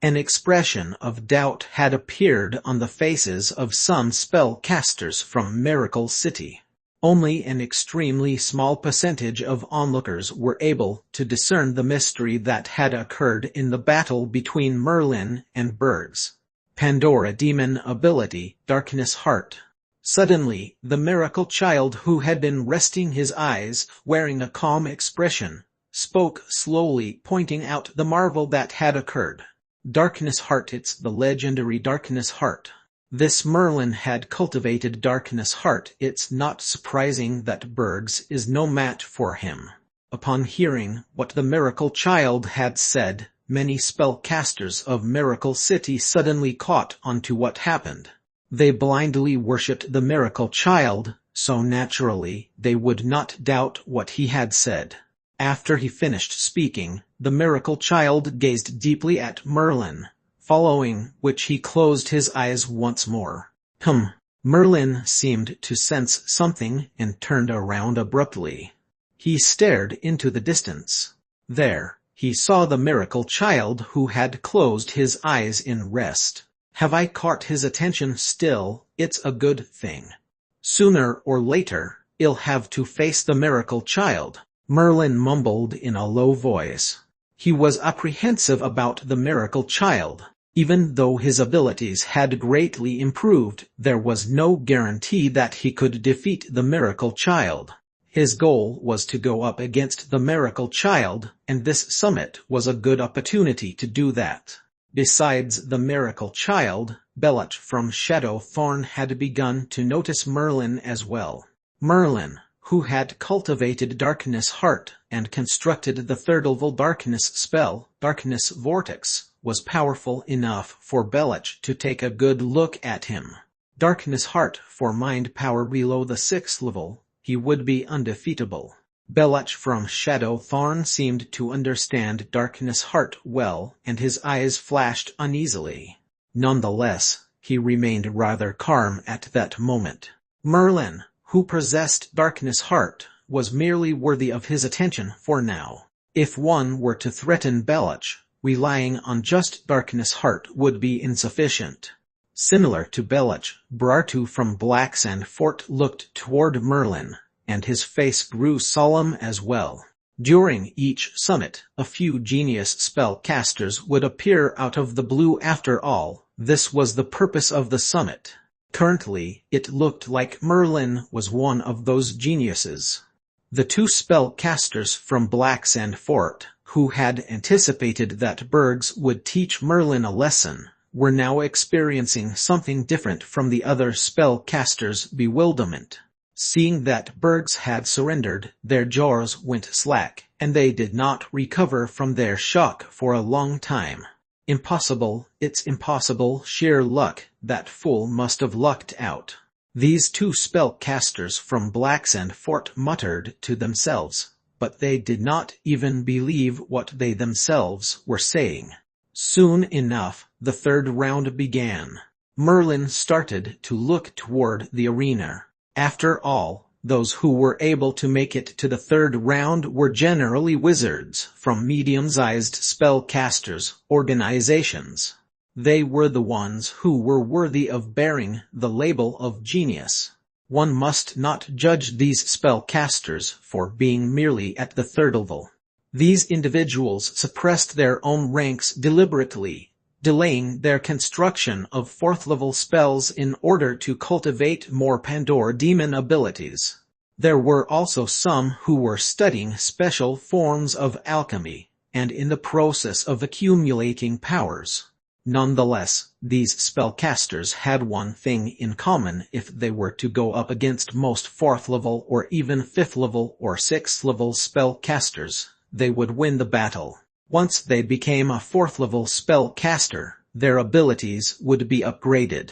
An expression of doubt had appeared on the faces of some spellcasters from Miracle City. Only an extremely small percentage of onlookers were able to discern the mystery that had occurred in the battle between Merlin and Bergs. Pandora Demon ability, Darkness Heart. Suddenly, the miracle child, who had been resting his eyes, wearing a calm expression, spoke slowly, pointing out the marvel that had occurred. Darkness Heart. It's the legendary Darkness Heart. This Merlin had cultivated Darkness Heart. It's not surprising that Bergs is no match for him. Upon hearing what the miracle child had said, many spellcasters of Miracle City suddenly caught on to what happened. They blindly worshipped the miracle child, so naturally they would not doubt what he had said. After he finished speaking, the miracle child gazed deeply at Merlin, following which he closed his eyes once more. Merlin seemed to sense something and turned around abruptly. He stared into the distance. There, he saw the miracle child, who had closed his eyes in rest. Have I caught his attention still? It's a good thing. Sooner or later, I'll have to face the miracle child, Merlin mumbled in a low voice. He was apprehensive about the miracle child. Even though his abilities had greatly improved, there was no guarantee that he could defeat the miracle child. His goal was to go up against the miracle child, and this summit was a good opportunity to do that. Besides the miracle child, Belach from Shadowthorn had begun to notice Merlin as well. Merlin, who had cultivated Darkness Heart and constructed the third-level darkness spell, Darkness Vortex, was powerful enough for Belach to take a good look at him. Darkness Heart for mind power below the 6th level, he would be undefeatable. Belach from Shadowthorn seemed to understand Darkness Heart well, and his eyes flashed uneasily. Nonetheless, he remained rather calm at that moment. Merlin, who possessed Darkness Heart, was merely worthy of his attention for now. If one were to threaten Belach, relying on just Darkness Heart would be insufficient. Similar to Belach, Brartu from Blacksand Fort looked toward Merlin, and his face grew solemn as well. During each summit, a few genius spellcasters would appear out of the blue. After all, this was the purpose of the summit. Currently, it looked like Merlin was one of those geniuses. The two spellcasters from Blacksand Fort, who had anticipated that Bergs would teach Merlin a lesson, were now experiencing something different from the other spellcasters' bewilderment. Seeing that Bergs had surrendered, their jaws went slack, and they did not recover from their shock for a long time. Impossible, it's impossible, sheer luck, that fool must have lucked out. These two spellcasters from Blacksand Fort muttered to themselves, but they did not even believe what they themselves were saying. Soon enough, the third round began. Merlin started to look toward the arena. After all, those who were able to make it to the third round were generally wizards from medium-sized spellcasters organizations. They were the ones who were worthy of bearing the label of genius. One must not judge these spellcasters for being merely at the third level. These individuals suppressed their own ranks deliberately, delaying their construction of 4th-level spells in order to cultivate more Pandora demon abilities. There were also some who were studying special forms of alchemy, and in the process of accumulating powers. Nonetheless, these spellcasters had one thing in common: if they were to go up against most 4th-level or even 5th-level or 6th-level spellcasters, they would win the battle. Once they became a 4th-level spellcaster, their abilities would be upgraded.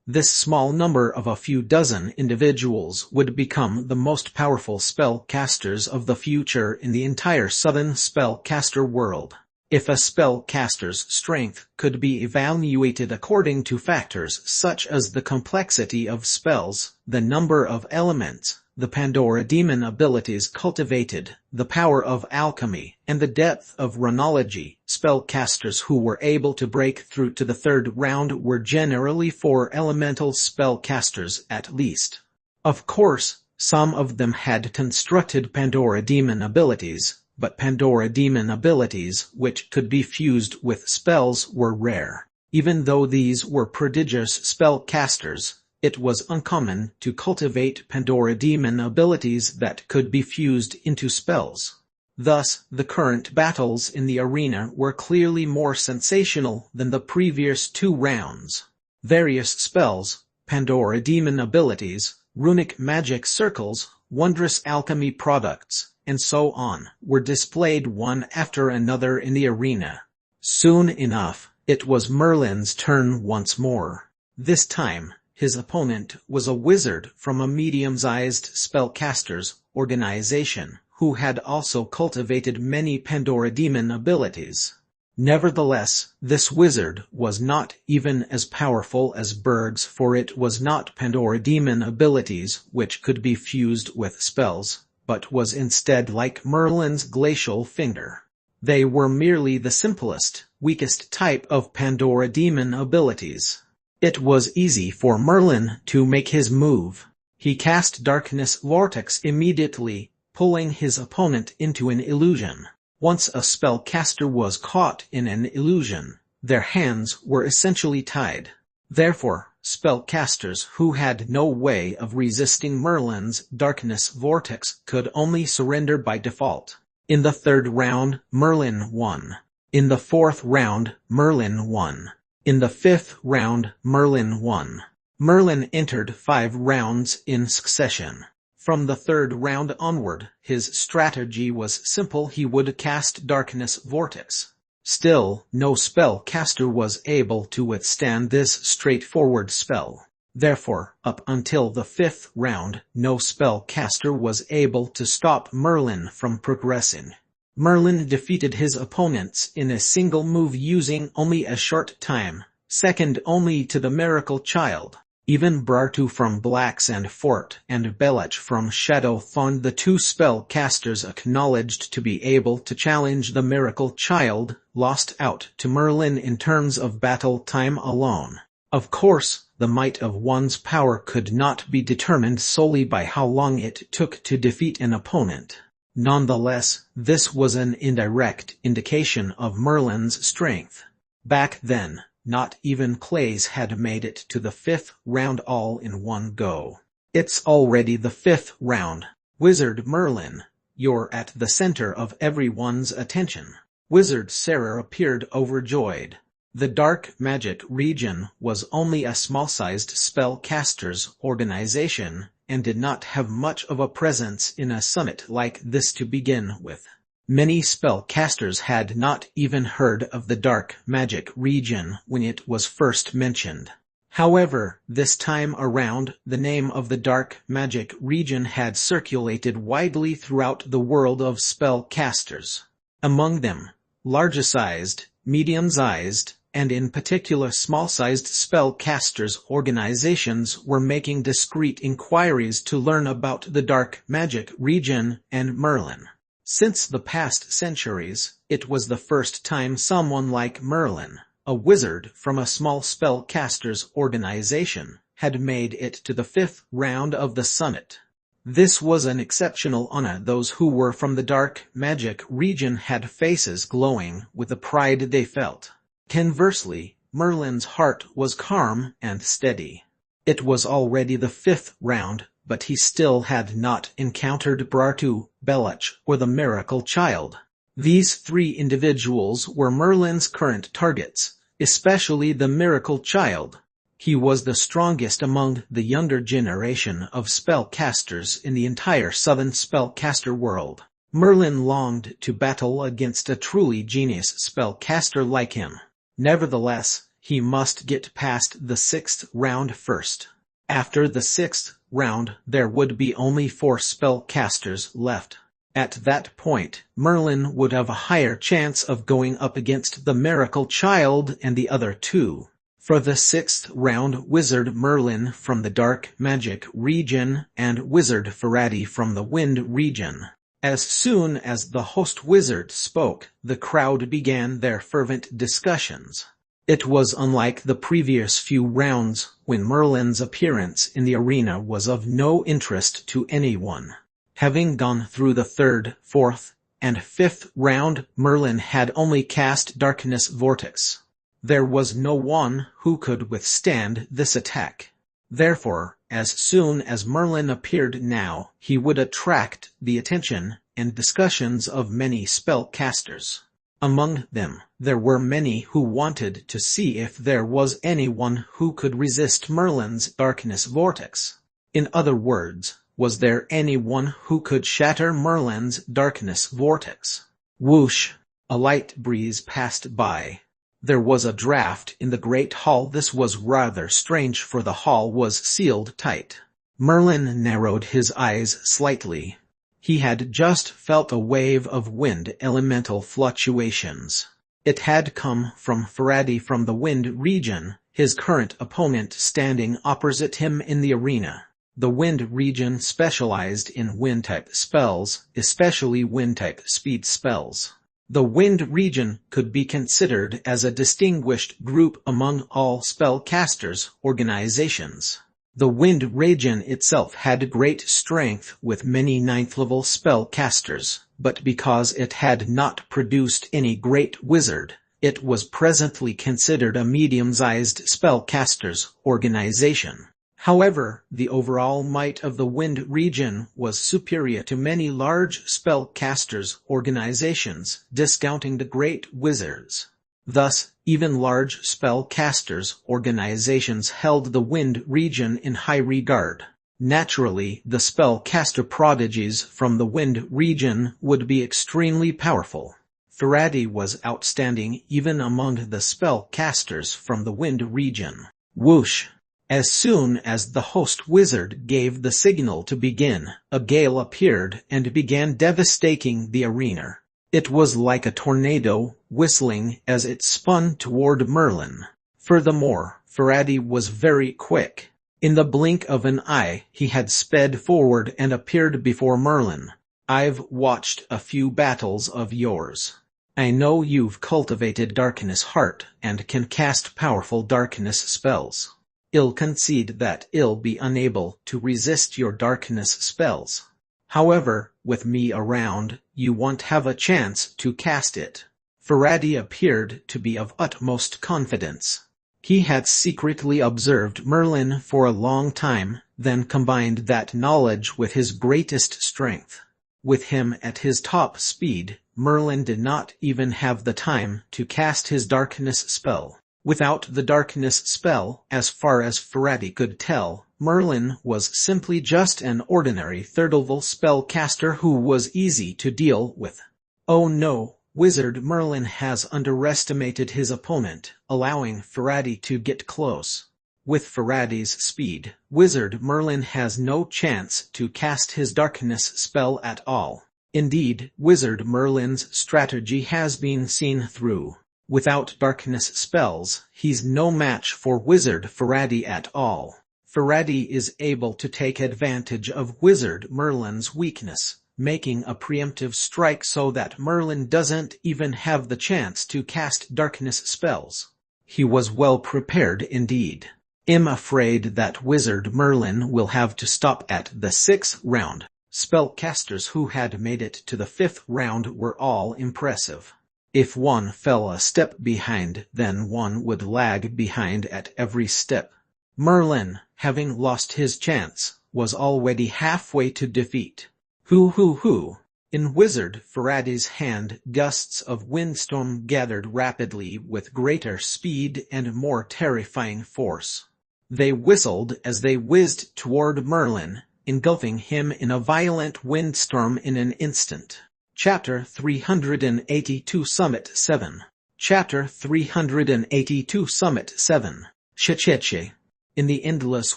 This small number of a few dozen individuals would become the most powerful spellcasters of the future in the entire Southern spellcaster world. If a spellcaster's strength could be evaluated according to factors such as the complexity of spells, the number of elements, the Pandora demon abilities cultivated, the power of alchemy, and the depth of runology, spellcasters who were able to break through to the third round were generally 4 elemental spellcasters at least. Of course, some of them had constructed Pandora demon abilities, but Pandora demon abilities which could be fused with spells were rare. Even though these were prodigious spellcasters, It was uncommon to cultivate parademon abilities that could be fused into spells. Thus, the current battles in the arena were clearly more sensational than the previous 2 rounds. Various spells, parademon abilities, runic magic circles, wondrous alchemy products, and so on, were displayed one after another in the arena. Soon enough, it was Merlin's turn once more. This time, his opponent was a wizard from a medium-sized spellcasters organization, who had also cultivated many parademon abilities. Nevertheless, this wizard was not even as powerful as Berg's, for it was not parademon abilities which could be fused with spells, but was instead like Merlin's glacial finger. They were merely the simplest, weakest type of parademon abilities. It was easy for Merlin to make his move. He cast Darkness Vortex immediately, pulling his opponent into an illusion. Once a spellcaster was caught in an illusion, their hands were essentially tied. Therefore, spellcasters who had no way of resisting Merlin's Darkness Vortex could only surrender by default. In the 3rd round, Merlin won. In the 4th round, Merlin won. In the 5th round, Merlin won. Merlin entered 5 rounds in succession. From the 3rd round onward, his strategy was simple: he would cast Darkness Vortex. Still, no spellcaster was able to withstand this straightforward spell. Therefore, up until the 5th round, no spellcaster was able to stop Merlin from progressing. Merlin defeated his opponents in a single move using only a short time, second only to the Miracle Child. Even Brartu from Black Sand Fort and Belach from Shadowthorn, the 2 spellcasters acknowledged to be able to challenge the Miracle Child, lost out to Merlin in terms of battle time alone. Of course, the might of one's power could not be determined solely by how long it took to defeat an opponent. Nonetheless, this was an indirect indication of Merlin's strength. Back then, not even Clays had made it to the 5th round all in one go. It's already the 5th round. Wizard Merlin, you're at the center of everyone's attention. Wizard Sarah appeared overjoyed. The dark magic region was only a small-sized spellcasters organization, and did not have much of a presence in a summit like this to begin with. Many spellcasters had not even heard of the dark magic region when it was first mentioned. However, this time around, the name of the dark magic region had circulated widely throughout the world of spellcasters. Among them, large-sized, medium-sized, and in particular small-sized spellcasters organizations were making discreet inquiries to learn about the dark magic region and Merlin. Since the past centuries, it was the first time someone like Merlin, a wizard from a small spellcasters organization, had made it to the 5th round of the summit. This was an exceptional honor. Those who were from the dark magic region had faces glowing with the pride they felt. Conversely, Merlin's heart was calm and steady. It was already the 5th round, but he still had not encountered Brartu, Belach, or the Miracle Child. These 3 individuals were Merlin's current targets, especially the Miracle Child. He was the strongest among the younger generation of spellcasters in the entire southern spellcaster world. Merlin longed to battle against a truly genius spellcaster like him. Nevertheless, he must get past the 6th round first. After the 6th round, there would be only 4 spellcasters left. At that point, Merlin would have a higher chance of going up against the Miracle Child and the other 2. For the 6th round, Wizard Merlin from the Dark Magic region and Wizard Faradi from the Wind region. As soon as the host wizard spoke, the crowd began their fervent discussions. It was unlike the previous few rounds, when Merlin's appearance in the arena was of no interest to anyone. Having gone through the 3rd, 4th, and 5th round, Merlin had only cast Darkness Vortex. There was no one who could withstand this attack. Therefore, as soon as Merlin appeared now, he would attract the attention and discussions of many spellcasters. Among them, there were many who wanted to see if there was anyone who could resist Merlin's darkness vortex. In other words, was there anyone who could shatter Merlin's darkness vortex? Whoosh! A light breeze passed by. There was a draft in the great hall. This was rather strange, for the hall was sealed tight. Merlin narrowed his eyes slightly. He had just felt a wave of wind elemental fluctuations. It had come from Faraday from the wind region, his current opponent standing opposite him in the arena. The wind region specialized in wind-type spells, especially wind-type speed spells. The wind region could be considered as a distinguished group among all spellcasters' organizations. The wind region itself had great strength with many ninth-level spellcasters, but because it had not produced any great wizard, it was presently considered a medium-sized spellcasters' organization. However, the overall might of the wind region was superior to many large spellcasters' organizations, discounting the great wizards. Thus, even large spellcasters' organizations held the wind region in high regard. Naturally, the spellcaster prodigies from the wind region would be extremely powerful. Faraday was outstanding even among the spellcasters from the wind region. Whoosh! As soon as the host wizard gave the signal to begin, a gale appeared and began devastating the arena. It was like a tornado, whistling as it spun toward Merlin. Furthermore, Faraday was very quick. In the blink of an eye, he had sped forward and appeared before Merlin. "I've watched a few battles of yours. I know you've cultivated darkness heart and can cast powerful darkness spells. I'll concede that I'll be unable to resist your darkness spells. However, with me around, you won't have a chance to cast it." Faraday appeared to be of utmost confidence. He had secretly observed Merlin for a long time, then combined that knowledge with his greatest strength. With him at his top speed, Merlin did not even have the time to cast his darkness spell. Without the darkness spell, as far as Faraday could tell, Merlin was simply just an ordinary third-level spellcaster who was easy to deal with. Oh no, Wizard Merlin has underestimated his opponent, allowing Faraday to get close. With Faraday's speed, Wizard Merlin has no chance to cast his darkness spell at all. Indeed, Wizard Merlin's strategy has been seen through. Without darkness spells, he's no match for Wizard Faraday at all. Faraday is able to take advantage of Wizard Merlin's weakness, making a preemptive strike so that Merlin doesn't even have the chance to cast darkness spells. He was well prepared indeed. I'm afraid that Wizard Merlin will have to stop at the 6th round. Spellcasters who had made it to the 5th round were all impressive. If one fell a step behind, then one would lag behind at every step. Merlin, having lost his chance, was already halfway to defeat. Hoo! In Wizard Faraday's hand, gusts of windstorm gathered rapidly with greater speed and more terrifying force. They whistled as they whizzed toward Merlin, engulfing him in a violent windstorm in an instant. Chapter 382 Summit 7. Chapter 382 Summit 7. Checheche. In the endless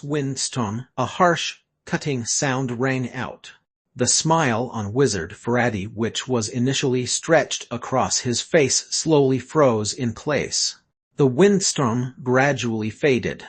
windstorm, a harsh, cutting sound rang out. The smile on Wizard Faraday, which was initially stretched across his face, slowly froze in place. The windstorm gradually faded.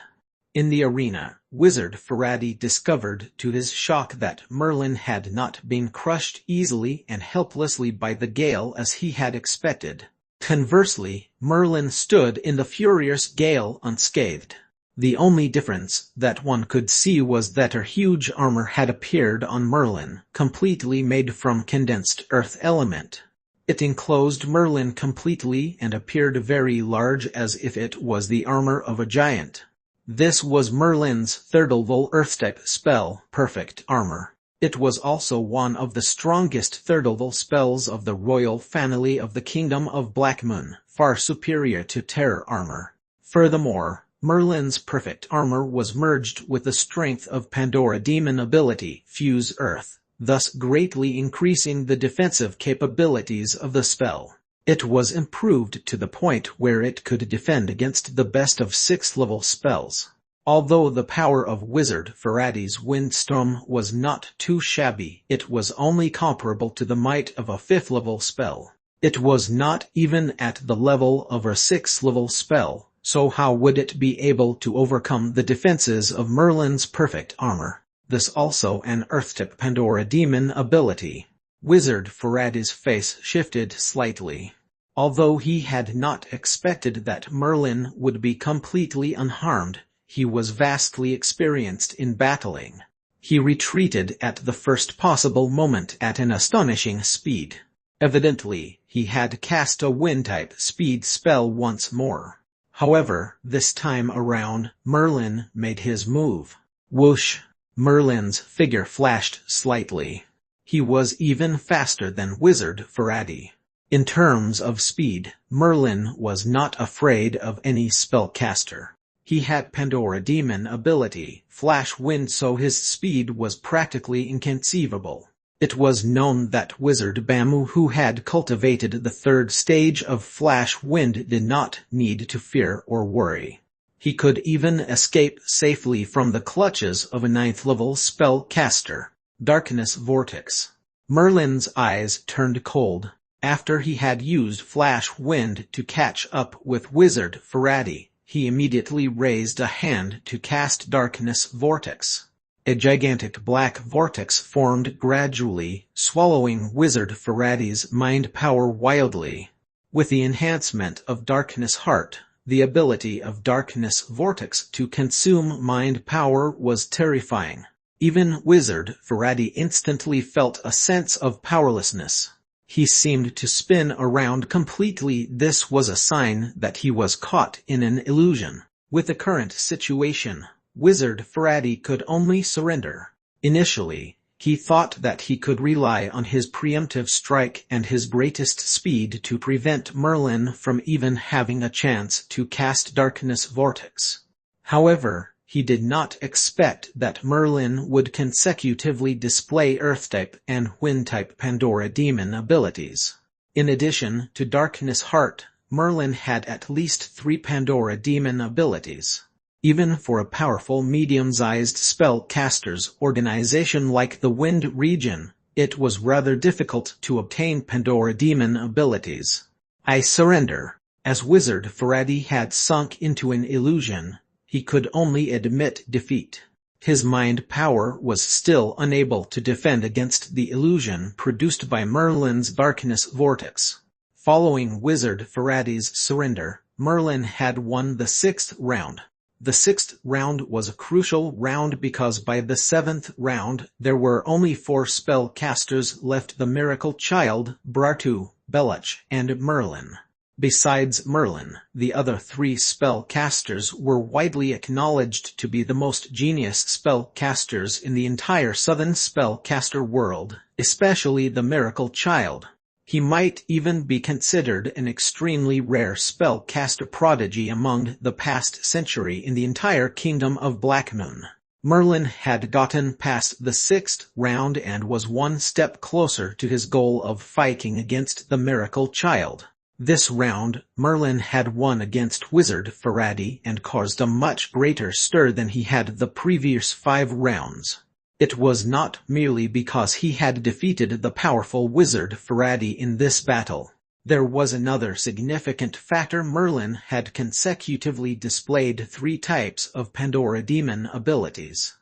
In the arena, Wizard Faraday discovered to his shock that Merlin had not been crushed easily and helplessly by the gale as he had expected. Conversely, Merlin stood in the furious gale unscathed. The only difference that one could see was that her huge armor had appeared on Merlin, completely made from condensed earth element. It enclosed Merlin completely and appeared very large, as if it was the armor of a giant. This was Merlin's third-level Earth-type spell, Perfect Armor. It was also one of the strongest third-level spells of the royal family of the Kingdom of Blackmoon, far superior to Terror Armor. Furthermore, Merlin's Perfect Armor was merged with the strength of Pandora Demon ability, Fuse Earth, thus greatly increasing the defensive capabilities of the spell. It was improved to the point where it could defend against the best of 6th-level spells. Although the power of Wizard Faradi's Windstorm was not too shabby, it was only comparable to the might of a 5th-level spell. It was not even at the level of a 6th-level spell, so how would it be able to overcome the defenses of Merlin's Perfect Armor? This also an Earth-type Pandora Demon ability. Wizard Faradi's face shifted slightly. Although he had not expected that Merlin would be completely unharmed, he was vastly experienced in battling. He retreated at the first possible moment at an astonishing speed. Evidently, he had cast a wind-type speed spell once more. However, this time around, Merlin made his move. Whoosh! Merlin's figure flashed slightly. He was even faster than Wizard Faradi. In terms of speed, Merlin was not afraid of any spellcaster. He had Pandora Demon ability, Flash Wind, so his speed was practically inconceivable. It was known that Wizard Bamu, who had cultivated the 3rd stage of Flash Wind, did not need to fear or worry. He could even escape safely from the clutches of a 9th-level spellcaster. Darkness Vortex. Merlin's eyes turned cold. After he had used Flash Wind to catch up with Wizard Faradi, he immediately raised a hand to cast Darkness Vortex. A gigantic black vortex formed gradually, swallowing Wizard Faradi's mind power wildly. With the enhancement of Darkness Heart, the ability of Darkness Vortex to consume mind power was terrifying. Even Wizard Faradi instantly felt a sense of powerlessness. He seemed to spin around completely. This was a sign that he was caught in an illusion. With the current situation, Wizard Faradi could only surrender. Initially, he thought that he could rely on his preemptive strike and his greatest speed to prevent Merlin from even having a chance to cast Darkness Vortex. However, he did not expect that Merlin would consecutively display Earth-type and Wind-type Pandora Demon abilities. In addition to Darkness Heart, Merlin had at least 3 Pandora Demon abilities. Even for a powerful medium-sized spellcaster's organization like the Wind region, it was rather difficult to obtain Pandora Demon abilities. I surrender. As Wizard Faradi had sunk into an illusion, he could only admit defeat. His mind power was still unable to defend against the illusion produced by Merlin's Darkness Vortex. Following Wizard Faradi's surrender, Merlin had won the 6th round. The 6th round was a crucial round because by the 7th round there were only 4 spellcasters left: the Miracle Child, Brartu, Belach, and Merlin. Besides Merlin, the other 3 spellcasters were widely acknowledged to be the most genius spellcasters in the entire Southern spellcaster world, especially the Miracle Child. He might even be considered an extremely rare spellcaster prodigy among the past century in the entire Kingdom of Blackmoon. Merlin had gotten past the 6th round and was one step closer to his goal of fighting against the Miracle Child. This round, Merlin had won against Wizard Faradi and caused a much greater stir than he had the previous 5 rounds. It was not merely because he had defeated the powerful Wizard Faradi in this battle. There was another significant factor: Merlin had consecutively displayed 3 types of Pandora Demon abilities.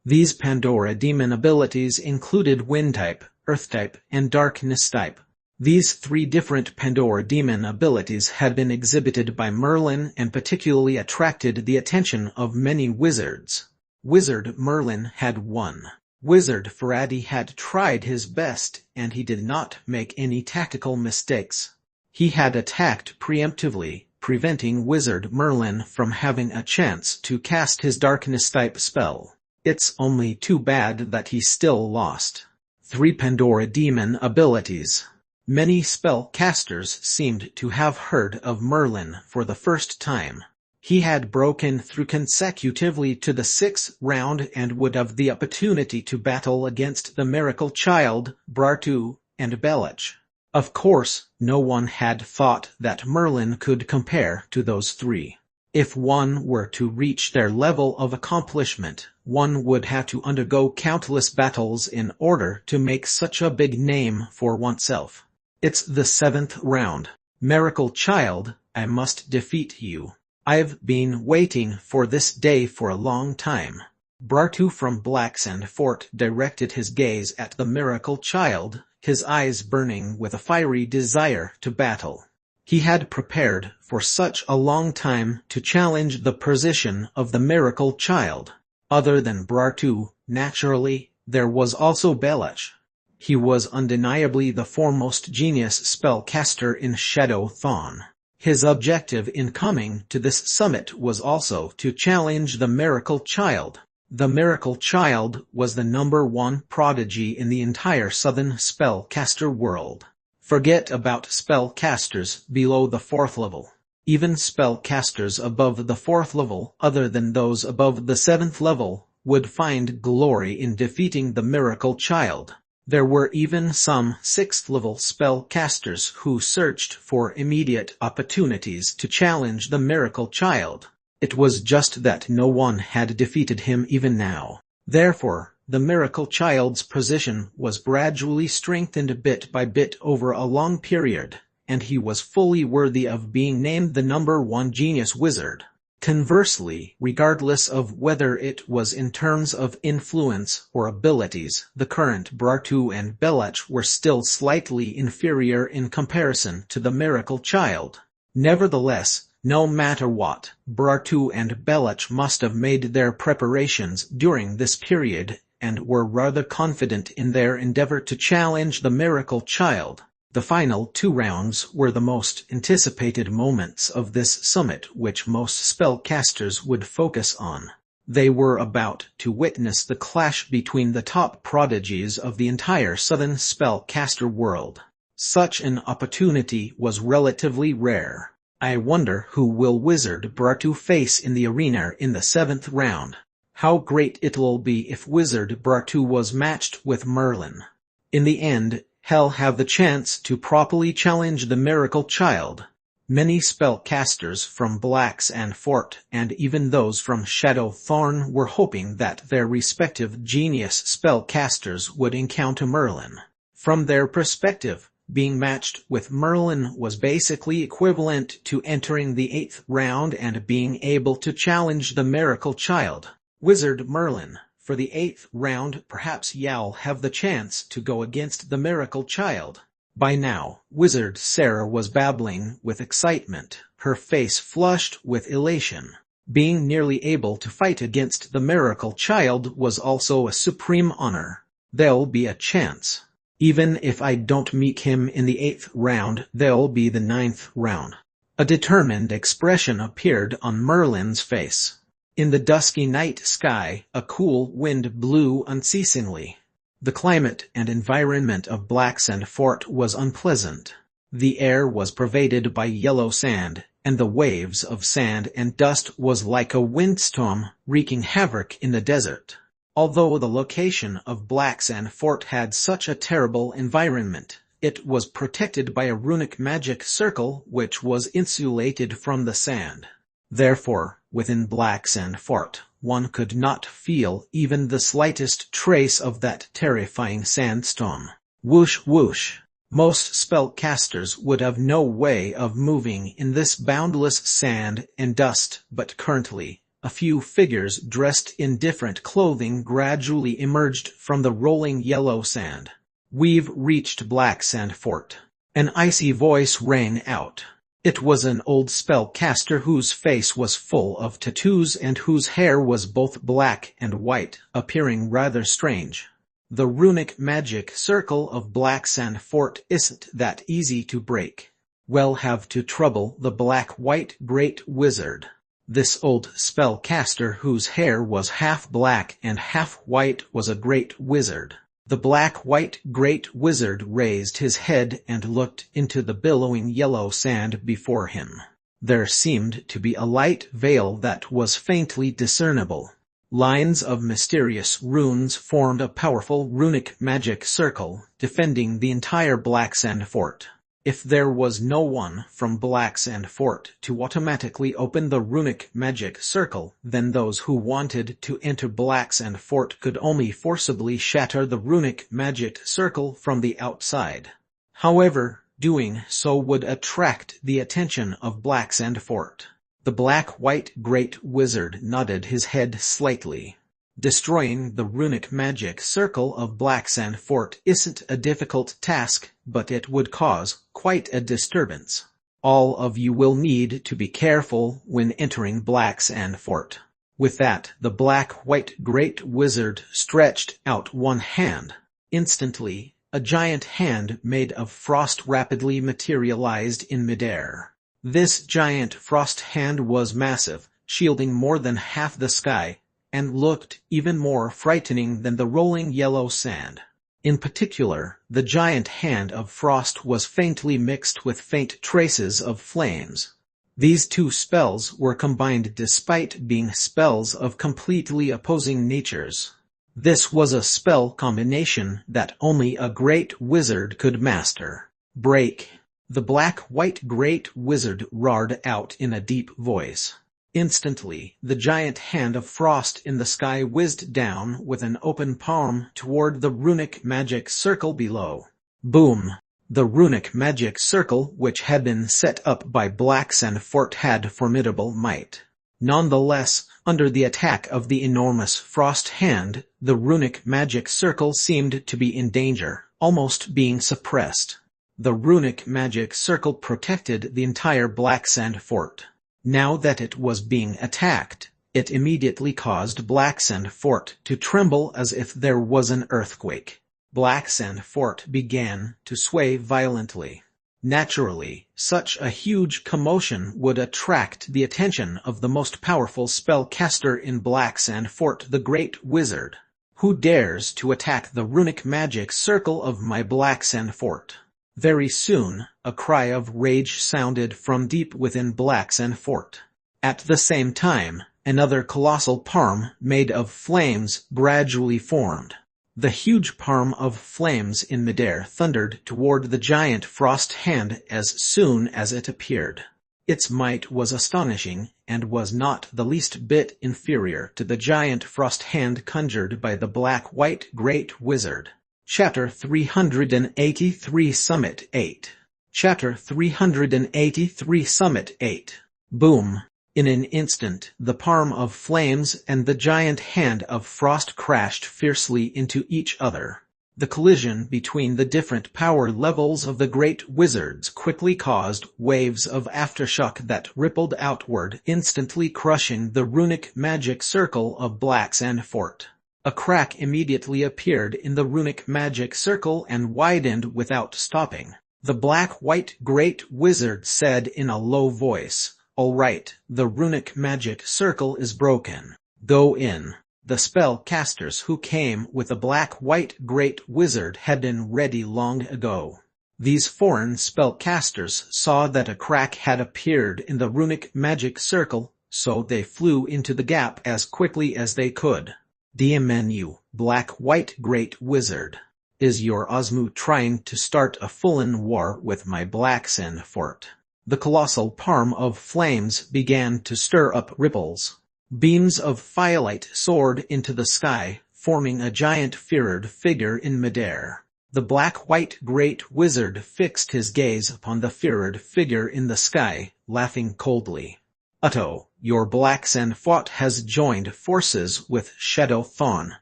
These Pandora Demon abilities included Wind-type, Earth-type, and Darkness-type. These 3 different Pandora Demon abilities had been exhibited by Merlin and particularly attracted the attention of many wizards. Wizard Merlin had won. Wizard Faradi had tried his best, and he did not make any tactical mistakes. He had attacked preemptively, preventing Wizard Merlin from having a chance to cast his darkness-type spell. It's only too bad that he still lost. 3 Pandora Demon Abilities. Many spellcasters seemed to have heard of Merlin for the first time. He had broken through consecutively to the 6th round and would have the opportunity to battle against the Miracle Child, Bartu, and Belach. Of course, no one had thought that Merlin could compare to those 3. If one were to reach their level of accomplishment, one would have to undergo countless battles in order to make such a big name for oneself. It's the 7th round. Miracle Child, I must defeat you. I've been waiting for this day for a long time. Bartu from Blacksand Fort directed his gaze at the Miracle Child, his eyes burning with a fiery desire to battle. He had prepared for such a long time to challenge the position of the Miracle Child. Other than Bartu, naturally, there was also Belach. He was undeniably the foremost genius spellcaster in Shadowthon. His objective in coming to this summit was also to challenge the Miracle Child. The Miracle Child was the #1 prodigy in the entire Southern spellcaster world. Forget about spellcasters below the 4th level. Even spellcasters above the 4th level, other than those above the 7th level, would find glory in defeating the Miracle Child. There were even some 6th-level spellcasters who searched for immediate opportunities to challenge the Miracle Child. It was just that no one had defeated him even now. Therefore, the Miracle Child's position was gradually strengthened bit by bit over a long period, and he was fully worthy of being named the #1 genius wizard. Conversely, regardless of whether it was in terms of influence or abilities, the current Bartu and Belach were still slightly inferior in comparison to the Miracle Child. Nevertheless, no matter what, Bartu and Belach must have made their preparations during this period, and were rather confident in their endeavor to challenge the Miracle Child. The final 2 rounds were the most anticipated moments of this summit, which most spellcasters would focus on. They were about to witness the clash between the top prodigies of the entire Southern spellcaster world. Such an opportunity was relatively rare. I wonder who will Wizard Bartu face in the arena in the 7th round. How great it'll be if Wizard Bartu was matched with Merlin. In the end, he'll have the chance to properly challenge the Miracle Child. Many spellcasters from Blacksand Fort and even those from Shadowthorn were hoping that their respective genius spellcasters would encounter Merlin. From their perspective, being matched with Merlin was basically equivalent to entering the 8th round and being able to challenge the Miracle Child. Wizard Merlin. For the 8th round, perhaps you'll have the chance to go against the Miracle Child. By now, Wizard Sarah was babbling with excitement, her face flushed with elation. Being nearly able to fight against the Miracle Child was also a supreme honor. There'll be a chance. Even if I don't meet him in the 8th round, there'll be the 9th round. A determined expression appeared on Merlin's face. In the dusky night sky, a cool wind blew unceasingly. The climate and environment of Blacksand Fort was unpleasant. The air was pervaded by yellow sand, and the waves of sand and dust was like a windstorm, wreaking havoc in the desert. Although the location of Blacksand Fort had such a terrible environment, it was protected by a runic magic circle which was insulated from the sand. Therefore, within Blacksand Fort, one could not feel even the slightest trace of that terrifying sandstorm. Whoosh whoosh. Most spellcasters would have no way of moving in this boundless sand and dust, but currently, a few figures dressed in different clothing gradually emerged from the rolling yellow sand. We've reached Blacksand Fort. An icy voice rang out. It was an old spellcaster whose face was full of tattoos and whose hair was both black and white, appearing rather strange. The runic magic circle of Blacksand Fort isn't that easy to break. We'll have to trouble the black-white great wizard. This old spellcaster whose hair was half black and half white was a great wizard. The black-white great wizard raised his head and looked into the billowing yellow sand before him. There seemed to be a light veil that was faintly discernible. Lines of mysterious runes formed a powerful runic magic circle, defending the entire Black Sand Fort. If there was no one from Black Sand Fort to automatically open the runic magic circle, then those who wanted to enter Black Sand Fort could only forcibly shatter the runic magic circle from the outside. However, doing so would attract the attention of Black Sand Fort. The black-white great wizard nodded his head slightly. Destroying the runic magic circle of Black Sand Fort isn't a difficult task, but it would cause quite a disturbance. All of you will need to be careful when entering Black Sand Fort. With that, the black-white great wizard stretched out one hand. Instantly, a giant hand made of frost rapidly materialized in midair. This giant frost hand was massive, shielding more than half the sky, and looked even more frightening than the rolling yellow sand. In particular, the giant hand of frost was faintly mixed with faint traces of flames. These two spells were combined despite being spells of completely opposing natures. This was a spell combination that only a great wizard could master. Break! The black-white great wizard roared out in a deep voice. Instantly, the giant hand of frost in the sky whizzed down with an open palm toward the runic magic circle below. Boom! The runic magic circle, which had been set up by Black Sand Fort, had formidable might. Nonetheless, under the attack of the enormous frost hand, the runic magic circle seemed to be in danger, almost being suppressed. The runic magic circle protected the entire Black Sand Fort. Now that it was being attacked, it immediately caused Black Sand Fort to tremble as if there was an earthquake. Black Sand Fort began to sway violently. Naturally, such a huge commotion would attract the attention of the most powerful spellcaster in Black Sand Fort, the Great Wizard. Who dares to attack the runic magic circle of my Black Sand Fort? Very soon, a cry of rage sounded from deep within Black Sand Fort. At the same time, another colossal palm made of flames gradually formed. The huge palm of flames in midair thundered toward the giant frost hand as soon as it appeared. Its might was astonishing, and was not the least bit inferior to the giant frost hand conjured by the black-white great wizard. Chapter 383 Summit 8. Chapter 383 Summit 8. Boom! In an instant, the palm of flames and the giant hand of frost crashed fiercely into each other. The collision between the different power levels of the great wizards quickly caused waves of aftershock that rippled outward, instantly crushing the runic magic circle of Black Sand Fort. A crack immediately appeared in the runic magic circle and widened without stopping. The black-white great wizard said in a low voice, "All right, the runic magic circle is broken. Go in." The spellcasters who came with the black-white great wizard had been ready long ago. These foreign spellcasters saw that a crack had appeared in the runic magic circle, so they flew into the gap as quickly as they could. DMNU, Black-White Great Wizard. Is your Osmu trying to start a full-on war with my Black Sand Fort? The colossal palm of flames began to stir up ripples. Beams of firelight soared into the sky, forming a giant feared figure in midair. The black-white great wizard fixed his gaze upon the feared figure in the sky, laughing coldly. Utto, your Black Sand Fort has joined forces with Shadow Thorn,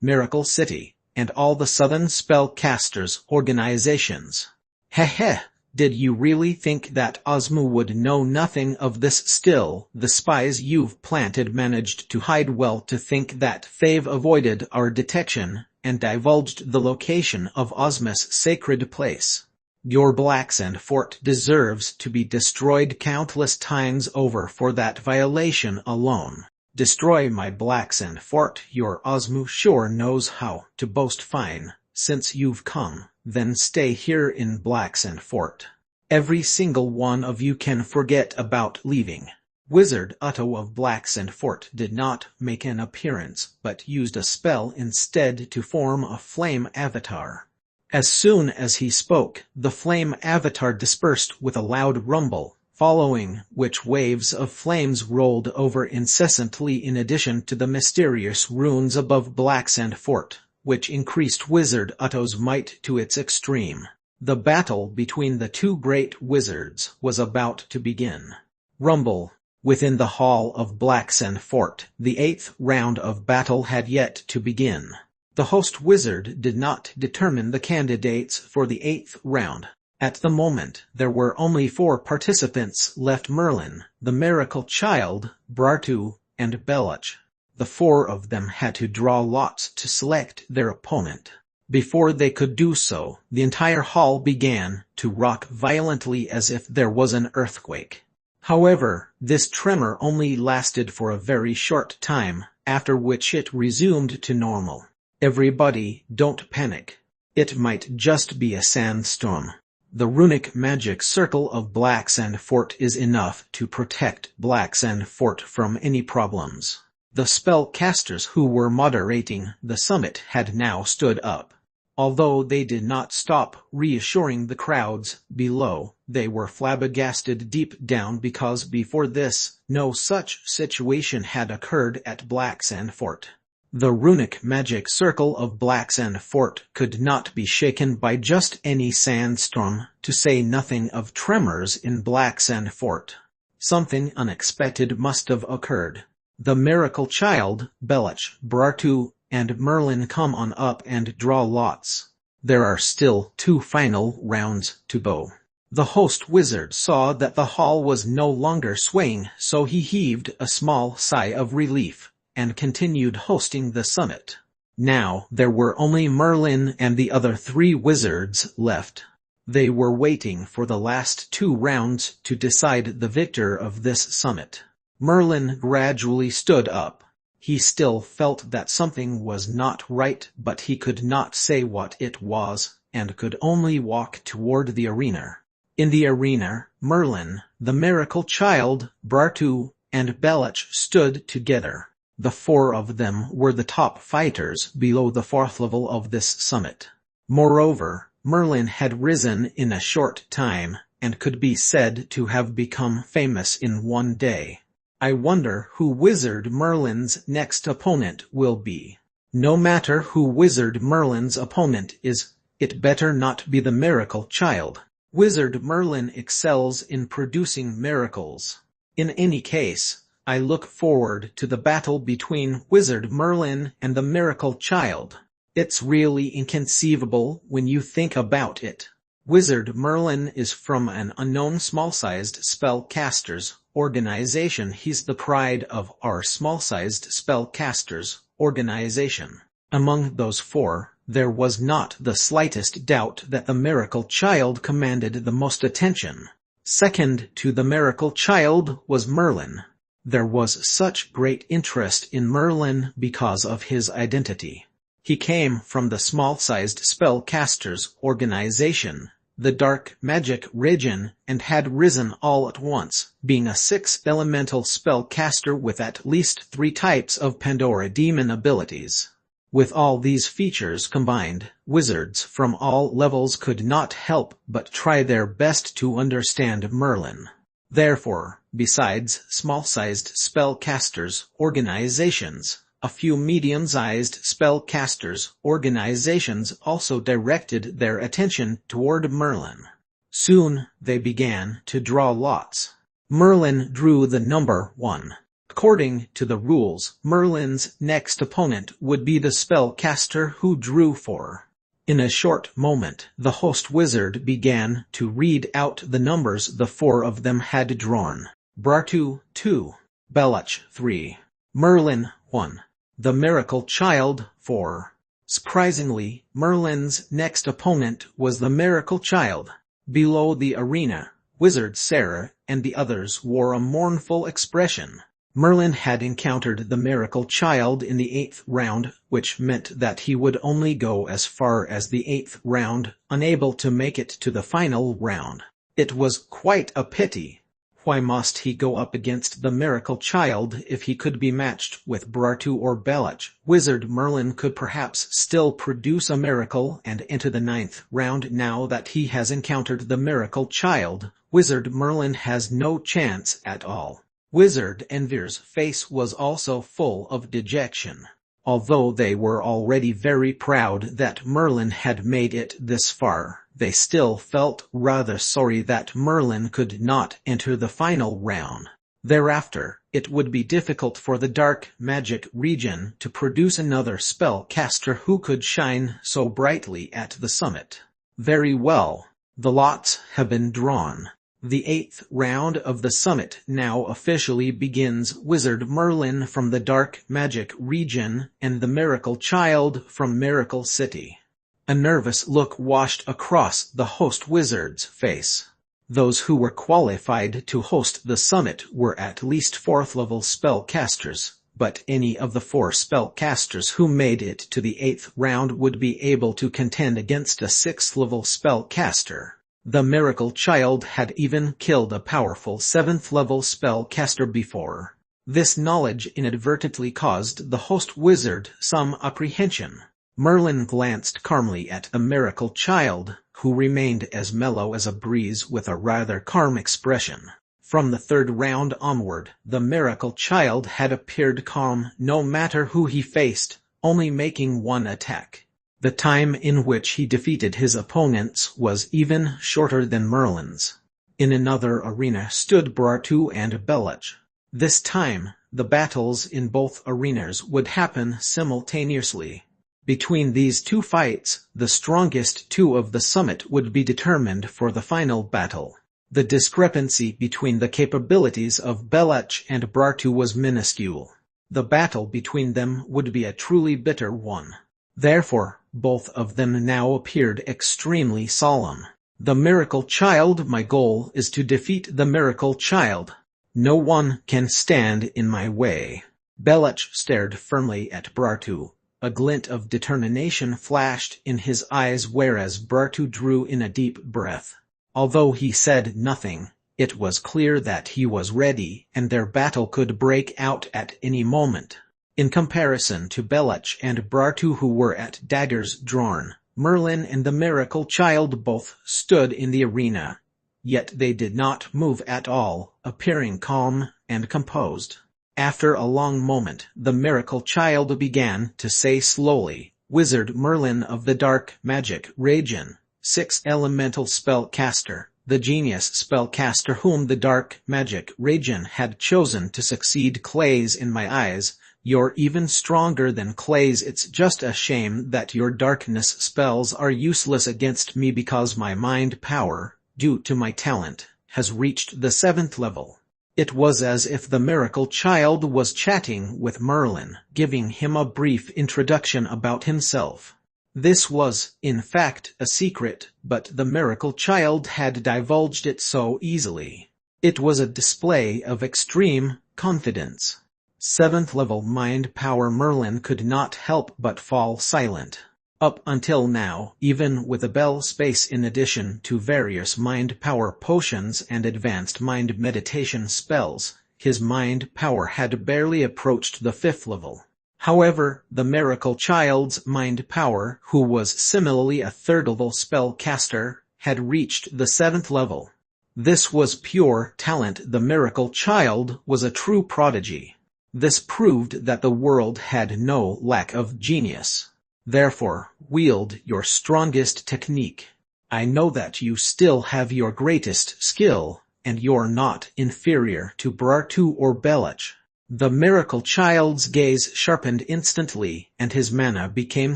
Miracle City, and all the Southern Spellcasters organizations. Heh, did you really think that Osmu would know nothing of this? Still, the spies you've planted managed to hide well to think that they've avoided our detection, and divulged the location of Osmus' sacred place. Your Blacksand fort deserves to be destroyed countless times over for that violation alone. Destroy my Blacksand fort. Your Osmu sure knows how to boast. Fine, since you've come, then stay here in Blacksand fort. Every single one of you can forget about leaving. Wizard Otto of Blacksand fort did not make an appearance, but used a spell instead to form a flame avatar. As soon as he spoke, the flame avatar dispersed with a loud rumble, following which waves of flames rolled over incessantly in addition to the mysterious runes above Blacksand fort, which increased Wizard Otto's might to its extreme. The battle between the two great wizards was about to begin. Rumble. Within the hall of Blacksand fort, the 8th round of battle had yet to begin. The host wizard did not determine the candidates for the 8th round. At the moment, there were only 4 participants left: Merlin, the Miracle Child, Bartu, and Belach. The 4 of them had to draw lots to select their opponent. Before they could do so, the entire hall began to rock violently as if there was an earthquake. However, this tremor only lasted for a very short time, after which it resumed to normal. Everybody, don't panic. It might just be a sandstorm. The runic magic circle of Blacksand fort is enough to protect Blacksand fort from any problems. The spellcasters who were moderating the summit had now stood up. Although they did not stop reassuring the crowds below, they were flabbergasted deep down because before this, no such situation had occurred at Blacksand fort. The runic magic circle of Blacksand fort could not be shaken by just any sandstorm, to say nothing of tremors in Blacksand fort. Something unexpected must have occurred. The Miracle Child, Belach, Bartu, and Merlin come on up and draw lots. There are still 2 final rounds to go. The host wizard saw that the hall was no longer swaying, so he heaved a small sigh of relief, and continued hosting the summit. Now there were only Merlin and the other 3 wizards left. They were waiting for the last 2 rounds to decide the victor of this summit. Merlin gradually stood up. He still felt that something was not right, but he could not say what it was, and could only walk toward the arena. In the arena, Merlin, the Miracle Child, Bartu, and Belach stood together. The 4 of them were the top fighters below the 4th level of this summit. Moreover, Merlin had risen in a short time, and could be said to have become famous in one day. I wonder who Wizard Merlin's next opponent will be. No matter who Wizard Merlin's opponent is, it better not be the Miracle Child. Wizard Merlin excels in producing miracles. In any case, I look forward to the battle between Wizard Merlin and the Miracle Child. It's really inconceivable when you think about it. Wizard Merlin is from an unknown small-sized spellcasters organization. He's the pride of our small-sized spellcasters organization. Among those 4, there was not the slightest doubt that the Miracle Child commanded the most attention. Second to the Miracle Child was Merlin. There was such great interest in Merlin because of his identity. He came from the small-sized spellcasters organization, the dark magic region, and had risen all at once, being a 6th elemental spellcaster with at least 3 types of Pandora demon abilities. With all these features combined, wizards from all levels could not help but try their best to understand Merlin. Therefore, besides small-sized spellcasters organizations, a few medium-sized spellcasters organizations also directed their attention toward Merlin. Soon they began to draw lots. Merlin drew the number 1. According to the rules, Merlin's next opponent would be the spellcaster who drew 4. In a short moment, the host wizard began to read out the numbers the 4 of them had drawn. Bartu, 2. Belach, 3. Merlin, 1. The Miracle Child, 4. Surprisingly, Merlin's next opponent was the Miracle Child. Below the arena, Wizard Sarah and the others wore a mournful expression. Merlin had encountered the miracle child in the 8th round, which meant that he would only go as far as the 8th round, unable to make it to the final round. It was quite a pity. Why must he go up against the miracle child if he could be matched with Bartu or Belach? Wizard Merlin could perhaps still produce a miracle and enter the 9th round. Now that he has encountered the miracle child, Wizard Merlin has no chance at all. Wizard Envir's face was also full of dejection. Although they were already very proud that Merlin had made it this far, they still felt rather sorry that Merlin could not enter the final round. Thereafter, it would be difficult for the dark magic region to produce another spellcaster who could shine so brightly at the summit. Very well. The lots have been drawn. The 8th round of the summit now officially begins. Wizard Merlin from the Dark Magic region and the Miracle Child from Miracle City. A nervous look washed across the host wizard's face. Those who were qualified to host the summit were at least 4th level spellcasters, but any of the 4 spellcasters who made it to the 8th round would be able to contend against a 6th level spellcaster. The Miracle Child had even killed a powerful 7th level spellcaster before. This knowledge inadvertently caused the host wizard some apprehension. Merlin glanced calmly at the Miracle Child, who remained as mellow as a breeze with a rather calm expression. From the 3rd round onward, the Miracle Child had appeared calm no matter who he faced, only making one attack. The time in which he defeated his opponents was even shorter than Merlin's. In another arena stood Bartu and Belach. This time, the battles in both arenas would happen simultaneously. Between these 2 fights, the strongest 2 of the summit would be determined for the final battle. The discrepancy between the capabilities of Belach and Bartu was minuscule. The battle between them would be a truly bitter one. Therefore, both of them now appeared extremely solemn. The Miracle Child. My goal is to defeat the Miracle Child. No one can stand in my way. Belach stared firmly at Bartu. A glint of determination flashed in his eyes whereas Bartu drew in a deep breath. Although he said nothing, it was clear that he was ready and their battle could break out at any moment. In comparison to Belach and Bartu who were at daggers drawn, Merlin and the Miracle Child both stood in the arena. Yet they did not move at all, appearing calm and composed. After a long moment, the Miracle Child began to say slowly, Wizard Merlin of the Dark Magic region, 6th elemental spellcaster, the genius spellcaster whom the Dark Magic region had chosen to succeed Clays in my eyes. You're even stronger than Clays. It's just a shame that your darkness spells are useless against me because my mind power, due to my talent, has reached the 7th level. It was as if the Miracle Child was chatting with Merlin, giving him a brief introduction about himself. This was, in fact, a secret, but the Miracle Child had divulged it so easily. It was a display of extreme confidence. 7th level mind power. Merlin could not help but fall silent. Up until now, even with a bell space in addition to various mind power potions and advanced mind meditation spells, his mind power had barely approached the 5th level. However, the Miracle Child's mind power, who was similarly a 3rd level spellcaster, had reached the 7th level. This was pure talent. The Miracle Child was a true prodigy. This proved that the world had no lack of genius. Therefore, wield your strongest technique. I know that you still have your greatest skill, and you're not inferior to Bartu or Belach. The Miracle Child's gaze sharpened instantly, and his manner became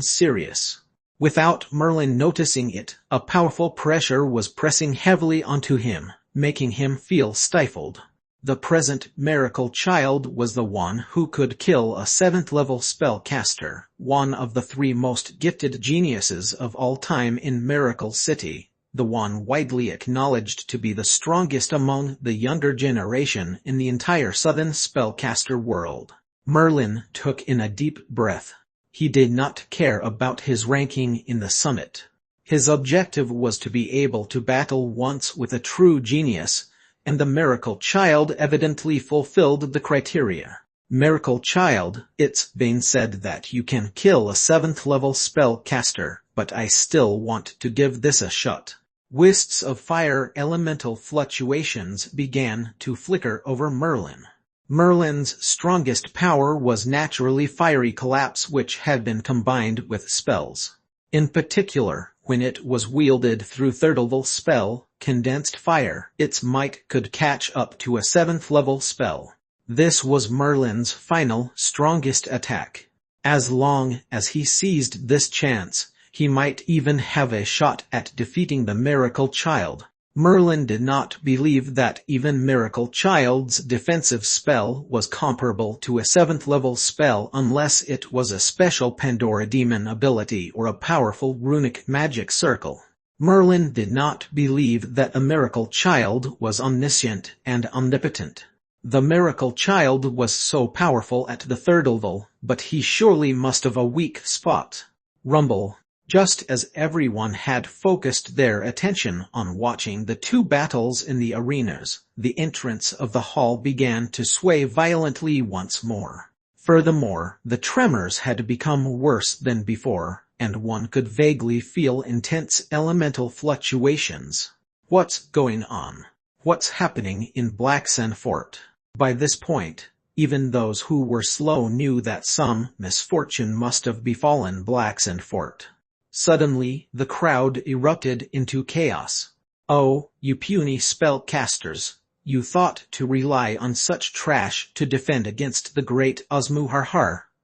serious. Without Merlin noticing it, a powerful pressure was pressing heavily onto him, making him feel stifled. The present Miracle Child was the one who could kill a 7th level spellcaster, one of the 3 most gifted geniuses of all time in Miracle City. the one widely acknowledged to be the strongest among the younger generation in the entire southern spellcaster world. Merlin took in a deep breath. He did not care about his ranking in the summit. His objective was to be able to battle once with a true genius, and the Miracle Child evidently fulfilled the criteria. Miracle Child, it's been said that you can kill a 7th level spellcaster, but I still want to give this a shot. Wisps of fire elemental fluctuations began to flicker over Merlin. Merlin's strongest power was naturally fiery collapse, which had been combined with spells. In particular, when it was wielded through 3rd level spell, condensed fire, its might could catch up to a 7th level spell. This was Merlin's final, strongest attack. As long as he seized this chance, he might even have a shot at defeating the Miracle Child. Merlin did not believe that even Miracle Child's defensive spell was comparable to a 7th level spell unless it was a special Pandora Demon ability or a powerful runic magic circle. Merlin did not believe that a Miracle Child was omniscient and omnipotent. The Miracle Child was so powerful at the 3rd level, but he surely must have a weak spot. Rumble. Just as everyone had focused their attention on watching the two battles in the arenas, the entrance of the hall began to sway violently once more. Furthermore, the tremors had become worse than before, and one could vaguely feel intense elemental fluctuations. What's going on? What's happening in Blacksand Fort? By this point, even those who were slow knew that some misfortune must have befallen Blacksand Fort. Suddenly, the crowd erupted into chaos. Oh, you puny spellcasters! You thought to rely on such trash to defend against the great Osmu.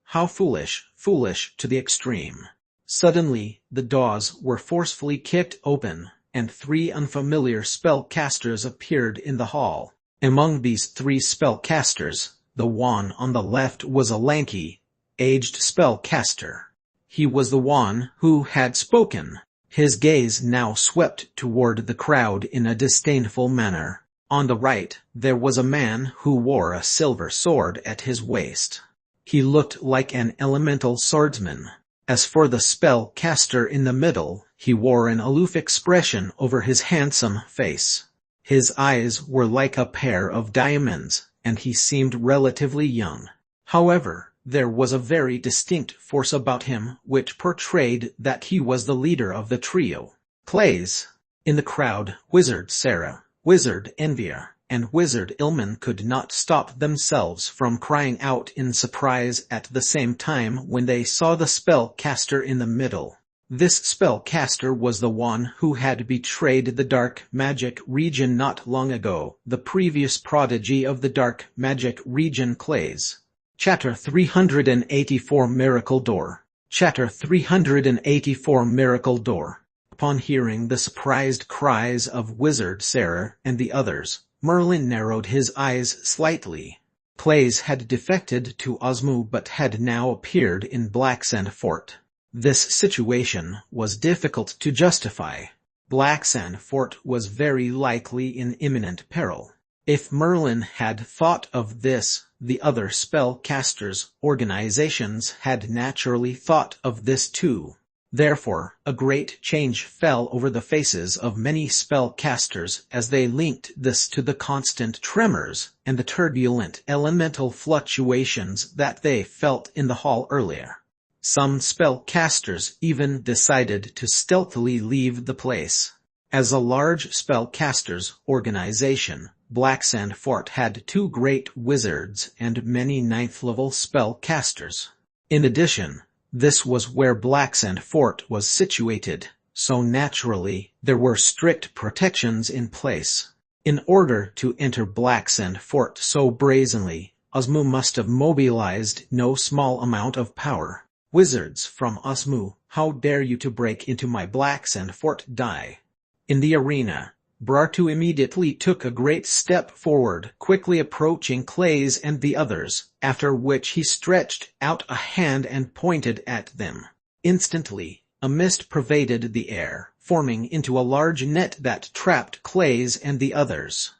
How foolish, foolish to the extreme. Suddenly, the doors were forcefully kicked open, and 3 unfamiliar spellcasters appeared in the hall. Among these 3 spellcasters, the one on the left was a lanky, aged spellcaster. He was the one who had spoken. His gaze now swept toward the crowd in a disdainful manner. On the right, there was a man who wore a silver sword at his waist. He looked like an elemental swordsman. As for the spellcaster in the middle, he wore an aloof expression over his handsome face. His eyes were like a pair of diamonds, and he seemed relatively young. However, there was a very distinct force about him which portrayed that he was the leader of the trio. Clays. In the crowd, Wizard Sarah, Wizard Envia, and Wizard Ilman could not stop themselves from crying out in surprise at the same time when they saw the spellcaster in the middle. This spellcaster was the one who had betrayed the dark magic region not long ago, the previous prodigy of the dark magic region Clays. Chapter 384 Miracle Door. Chapter 384 Miracle Door. Upon hearing the surprised cries of Wizard Sarah and the others, Merlin narrowed his eyes slightly. Clays had defected to Osmu but had now appeared in Blacksand Fort. This situation was difficult to justify. Blacksand Fort was very likely in imminent peril. If Merlin had thought of this, the other spellcasters' organizations had naturally thought of this too. Therefore, a great change fell over the faces of many spellcasters as they linked this to the constant tremors and the turbulent elemental fluctuations that they felt in the hall earlier. Some spellcasters even decided to stealthily leave the place. As a large spellcasters organization, Blacksand Fort had 2 great wizards and many 9th-level spellcasters. In addition, this was where Blacksand Fort was situated, so naturally, there were strict protections in place. In order to enter Blacksand Fort so brazenly, Osmu must have mobilized no small amount of power. Wizards from Osmu, how dare you to break into my Blacksand Fort? Die. In the arena, Brartu immediately took a great step forward, quickly approaching Clays and the others, after which he stretched out a hand and pointed at them. Instantly, a mist pervaded the air, forming into a large net that trapped Clays and the others.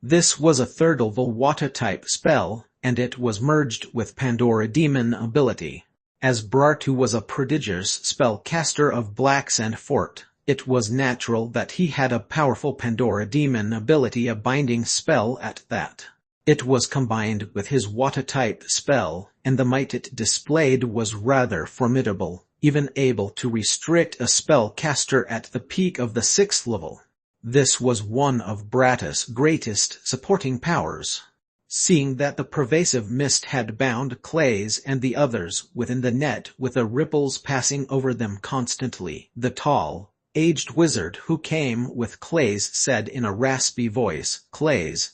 This was a third-level water-type spell, and it was merged with Pandora Demon ability. As Bartu was a prodigious spellcaster of Blacksand Fort, it was natural that he had a powerful Pandora Demon ability, a binding spell at that. It was combined with his water-type spell, and the might it displayed was rather formidable, even able to restrict a spellcaster at the peak of the 6th level. This was one of Bratus' greatest supporting powers. Seeing that the pervasive mist had bound Clays and the others within the net with the ripples passing over them constantly, the tall, aged wizard who came with Clays said in a raspy voice, "Clays,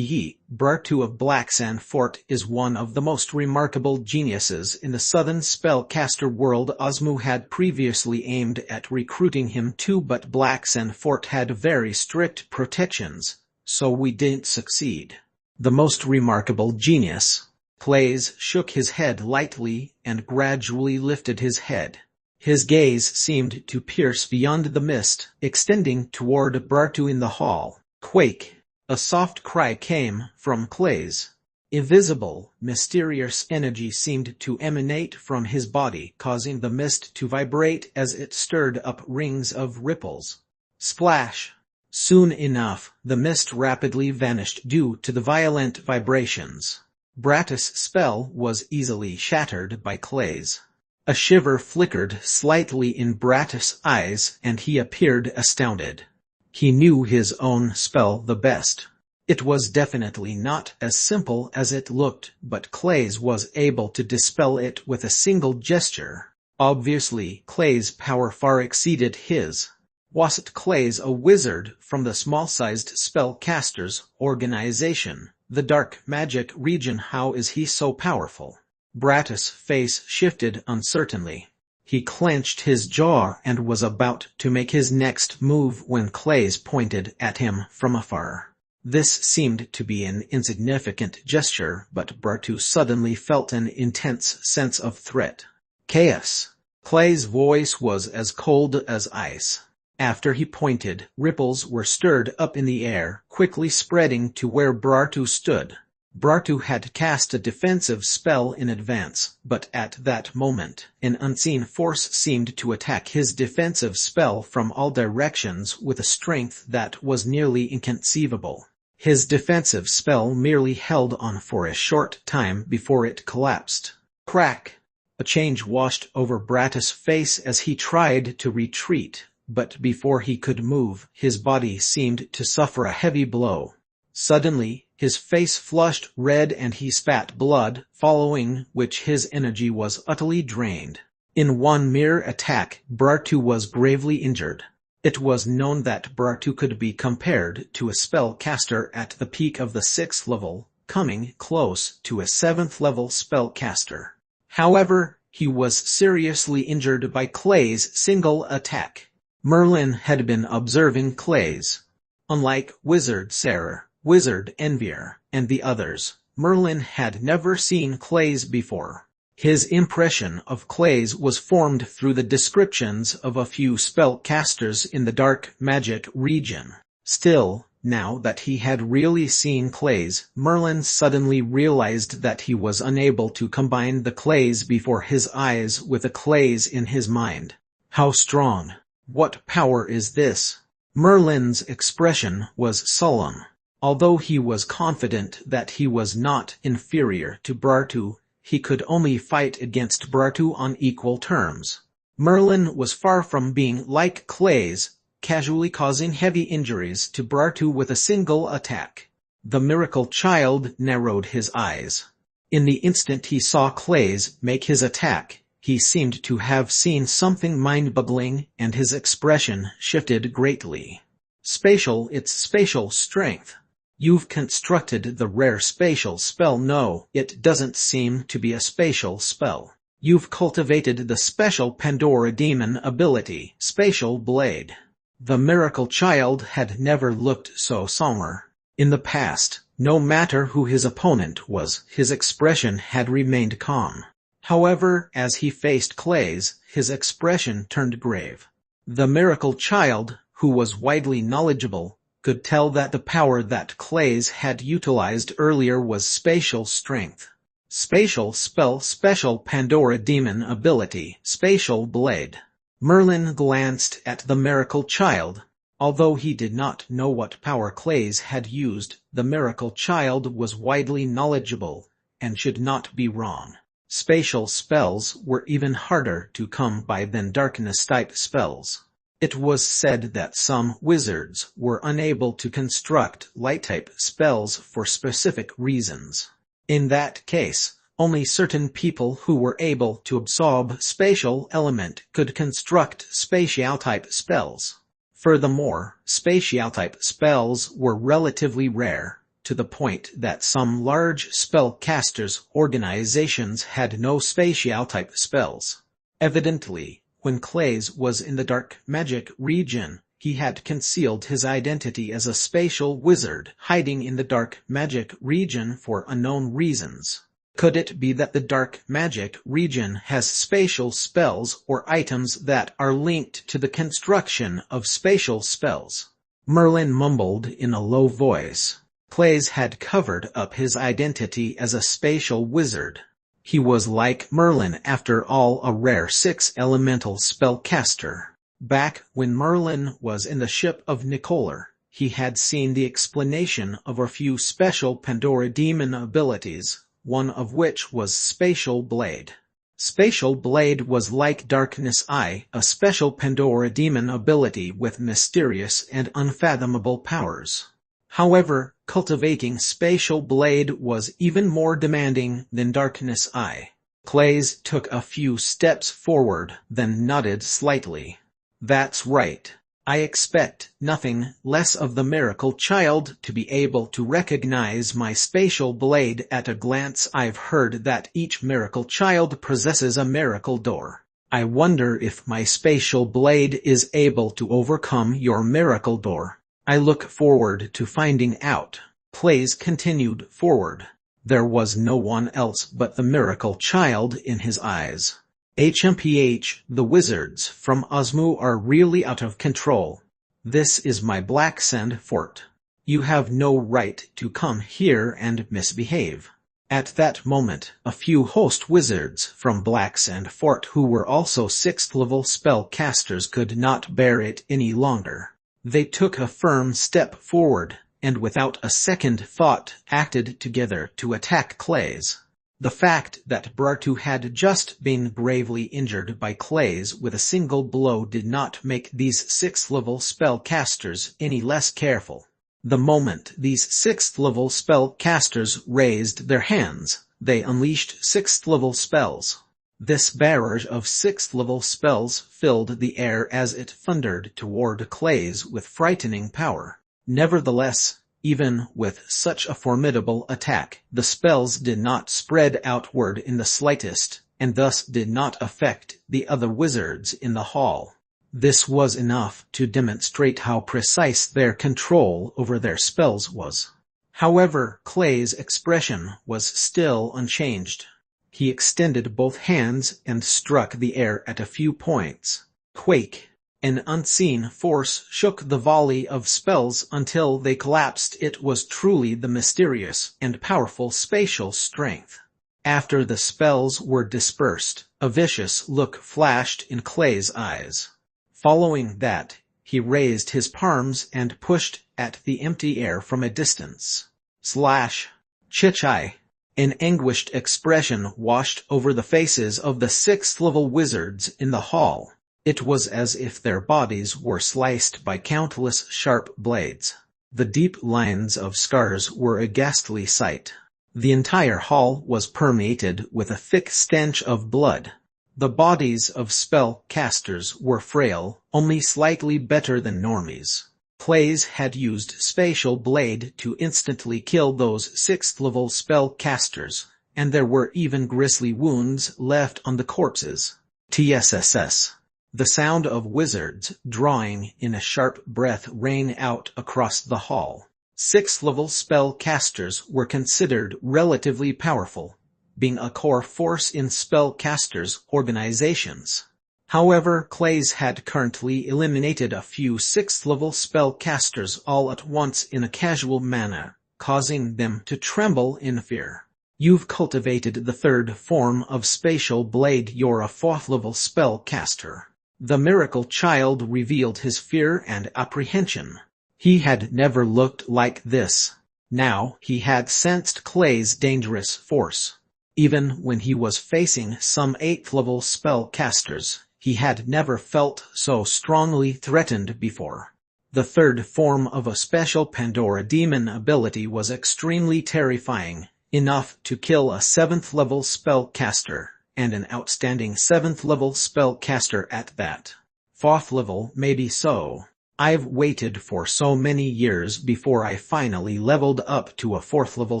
Bartu of Blacksand Fort is one of the most remarkable geniuses in the southern spellcaster world." Osmu had previously aimed at recruiting him too, but Blacksand Fort had very strict protections, so we didn't succeed. The most remarkable genius. Clays shook his head lightly and gradually lifted his head. His gaze seemed to pierce beyond the mist, extending toward Bartu in the hall. Quake! A soft cry came from Clays. Invisible, mysterious energy seemed to emanate from his body, causing the mist to vibrate as it stirred up rings of ripples. Splash! Soon enough, the mist rapidly vanished due to the violent vibrations. Bratus' spell was easily shattered by Clays. A shiver flickered slightly in Bratus' eyes, and he appeared astounded. He knew his own spell the best. It was definitely not as simple as it looked, but Clays was able to dispel it with a single gesture. Obviously, Clays' power far exceeded his. Wasn't Clays a wizard from the small-sized spellcasters organization, the dark magic region? How is he so powerful? Bratus' face shifted uncertainly. He clenched his jaw and was about to make his next move when Clays pointed at him from afar. This seemed to be an insignificant gesture, but Bartu suddenly felt an intense sense of threat. Chaos! Clays' voice was as cold as ice. After he pointed, ripples were stirred up in the air, quickly spreading to where Bartu stood. Bartu had cast a defensive spell in advance, but at that moment, an unseen force seemed to attack his defensive spell from all directions with a strength that was nearly inconceivable. His defensive spell merely held on for a short time before it collapsed. Crack! A change washed over Bratus' face as he tried to retreat, but before he could move, his body seemed to suffer a heavy blow. Suddenly, his face flushed red and he spat blood, following which his energy was utterly drained. In one mere attack, Bartu was gravely injured. It was known that Bartu could be compared to a spellcaster at the peak of the 6th level, coming close to a 7th level spellcaster. However, he was seriously injured by Clays' single attack. Merlin had been observing Clays. Unlike Wizard Sarah, Wizard Envier, and the others, Merlin had never seen Clays before. His impression of Clays was formed through the descriptions of a few spellcasters in the dark magic region. Still, now that he had really seen Clays, Merlin suddenly realized that he was unable to combine the Clays before his eyes with the Clays in his mind. How strong! What power is this? Merlin's expression was sullen. Although he was confident that he was not inferior to Bartu, he could only fight against Bartu on equal terms. Merlin was far from being like Clays, casually causing heavy injuries to Bartu with a single attack. The miracle child narrowed his eyes. In the instant he saw Clays make his attack, he seemed to have seen something mind-boggling, and his expression shifted greatly. It's spatial strength. You've constructed the rare spatial spell. No, it doesn't seem to be a spatial spell. You've cultivated the special Pandora Demon ability, Spatial Blade. The miracle child had never looked so somber. In the past, no matter who his opponent was, his expression had remained calm. However, as he faced Clays, his expression turned grave. The miracle child, who was widely knowledgeable, could tell that the power that Clays had utilized earlier was spatial strength. Spatial spell, special Pandora demon ability, spatial blade. Merlin glanced at the miracle child. Although he did not know what power Clays had used, the miracle child was widely knowledgeable, and should not be wrong. Spatial spells were even harder to come by than darkness-type spells. It was said that some wizards were unable to construct light-type spells for specific reasons. In that case, only certain people who were able to absorb spatial element could construct spatial-type spells. Furthermore, spatial-type spells were relatively rare, to the point that some large spellcasters' organizations had no spatial-type spells. Evidently, when Clays was in the dark magic region, he had concealed his identity as a spatial wizard hiding in the dark magic region for unknown reasons. Could it be that the dark magic region has spatial spells or items that are linked to the construction of spatial spells? Merlin mumbled in a low voice. Clays had covered up his identity as a spatial wizard. He was like Merlin, after all, a rare 6-elemental spellcaster. Back when Merlin was in the ship of Nicolar, he had seen the explanation of a few special Pandora demon abilities, one of which was Spatial Blade. Spatial Blade was like Darkness Eye, a special Pandora demon ability with mysterious and unfathomable powers. However, cultivating Spatial Blade was even more demanding than Darkness Eye. Clays took a few steps forward, then nodded slightly. That's right. I expect nothing less of the miracle child to be able to recognize my spatial blade at a glance. I've heard that each miracle child possesses a miracle door. I wonder if my spatial blade is able to overcome your miracle door. I look forward to finding out. Clays continued forward. There was no one else but the miracle child in his eyes. HMPH, the wizards from Osmu are really out of control. This is my Black Sand Fort. You have no right to come here and misbehave. At that moment, a few host wizards from Black Sand Fort who were also 6th-level spellcasters could not bear it any longer. They took a firm step forward, and without a second thought, acted together to attack Clays. The fact that Bartu had just been gravely injured by Clays with a single blow did not make these 6th-level spellcasters any less careful. The moment these 6th-level spellcasters raised their hands, they unleashed 6th-level spells. This barrage of 6th-level spells filled the air as it thundered toward Clays with frightening power. Nevertheless, even with such a formidable attack, the spells did not spread outward in the slightest, and thus did not affect the other wizards in the hall. This was enough to demonstrate how precise their control over their spells was. However, Clay's expression was still unchanged. He extended both hands and struck the air at a few points. Quake! An unseen force shook the volley of spells until they collapsed. It was truly the mysterious and powerful spatial strength. After the spells were dispersed, a vicious look flashed in Clay's eyes. Following that, he raised his palms and pushed at the empty air from a distance. Slash! Chichai! An anguished expression washed over the faces of the 6th-level wizards in the hall. It was as if their bodies were sliced by countless sharp blades. The deep lines of scars were a ghastly sight. The entire hall was permeated with a thick stench of blood. The bodies of spell-casters were frail, only slightly better than normies. Clays had used Spatial Blade to instantly kill those 6th-level spell-casters, and there were even grisly wounds left on the corpses. TSSS. The sound of wizards drawing in a sharp breath rang out across the hall. 6th-level spellcasters were considered relatively powerful, being a core force in spellcasters' organizations. However, Clays had currently eliminated a few 6th-level spellcasters all at once in a casual manner, causing them to tremble in fear. You've cultivated the 3rd form of Spatial Blade. You're a 4th-level spellcaster. The miracle child revealed his fear and apprehension. He had never looked like this. Now he had sensed Clay's dangerous force. Even when he was facing some 8th-level spellcasters, he had never felt so strongly threatened before. The 3rd form of a special Pandora Demon ability was extremely terrifying, enough to kill a 7th-level spellcaster, and an outstanding 7th-level spellcaster at that. 4th level maybe so. I've waited for so many years before I finally leveled up to a 4th-level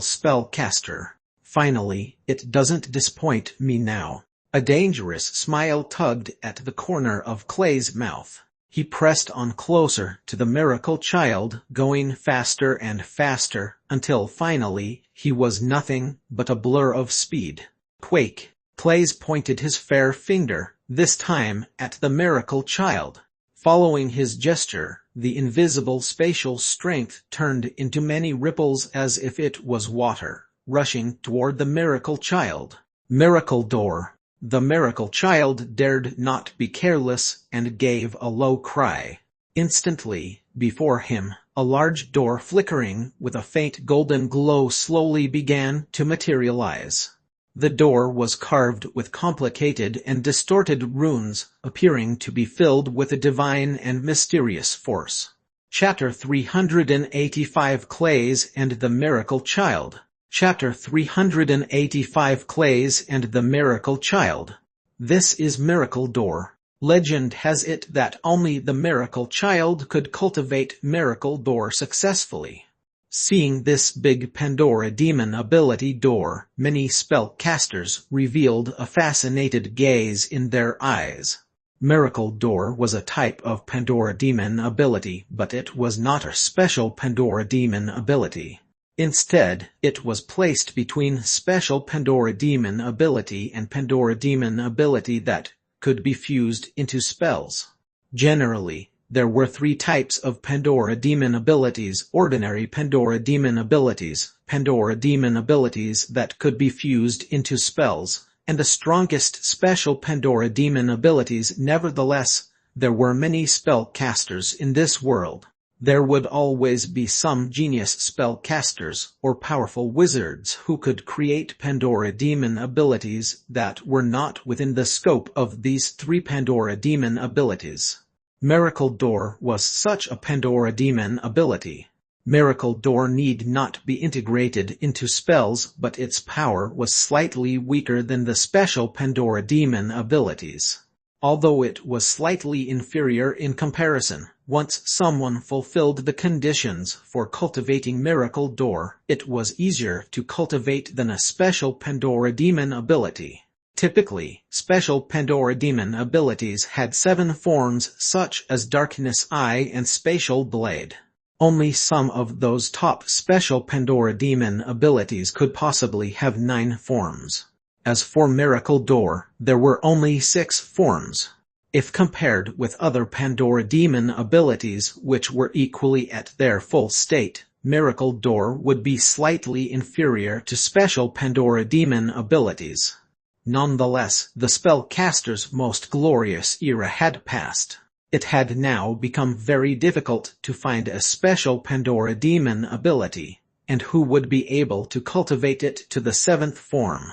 spellcaster. Finally, it doesn't disappoint me now. A dangerous smile tugged at the corner of Clay's mouth. He pressed on closer to the miracle child, going faster and faster, until finally he was nothing but a blur of speed. Quake! Clays pointed his fair finger, this time at the miracle child. Following his gesture, the invisible spatial strength turned into many ripples as if it was water, rushing toward the miracle child. Miracle door! The miracle child dared not be careless and gave a low cry. Instantly, before him, a large door flickering with a faint golden glow slowly began to materialize. The door was carved with complicated and distorted runes, appearing to be filled with a divine and mysterious force. Chapter 385 Clays and the Miracle Child. Chapter 385 Clays and the Miracle Child. This is Miracle Door. Legend has it that only the Miracle Child could cultivate Miracle Door successfully. Seeing this big Pandora Demon ability door, many spellcasters revealed a fascinated gaze in their eyes. Miracle Door was a type of Pandora Demon ability, but it was not a special Pandora Demon ability. Instead, it was placed between special Pandora Demon ability and Pandora Demon ability that could be fused into spells. Generally, there were 3 types of Pandora Demon abilities: ordinary Pandora Demon abilities, Pandora Demon abilities that could be fused into spells, and the strongest special Pandora Demon abilities. Nevertheless, there were many spellcasters in this world. There would always be some genius spellcasters or powerful wizards who could create Pandora Demon abilities that were not within the scope of these 3 Pandora Demon abilities. Miracle Door was such a Pandora Demon ability. Miracle Door need not be integrated into spells, but its power was slightly weaker than the special Pandora Demon abilities. Although it was slightly inferior in comparison, once someone fulfilled the conditions for cultivating Miracle Door, it was easier to cultivate than a special Pandora Demon ability. Typically, special Pandora Demon abilities had 7 forms such as Darkness Eye and Spatial Blade. Only some of those top special Pandora Demon abilities could possibly have 9 forms. As for Miracle Door, there were only 6 forms. If compared with other Pandora Demon abilities which were equally at their full state, Miracle Door would be slightly inferior to special Pandora Demon abilities. Nonetheless, the spellcaster's most glorious era had passed. It had now become very difficult to find a special Pandora Demon ability, and who would be able to cultivate it to the 7th form.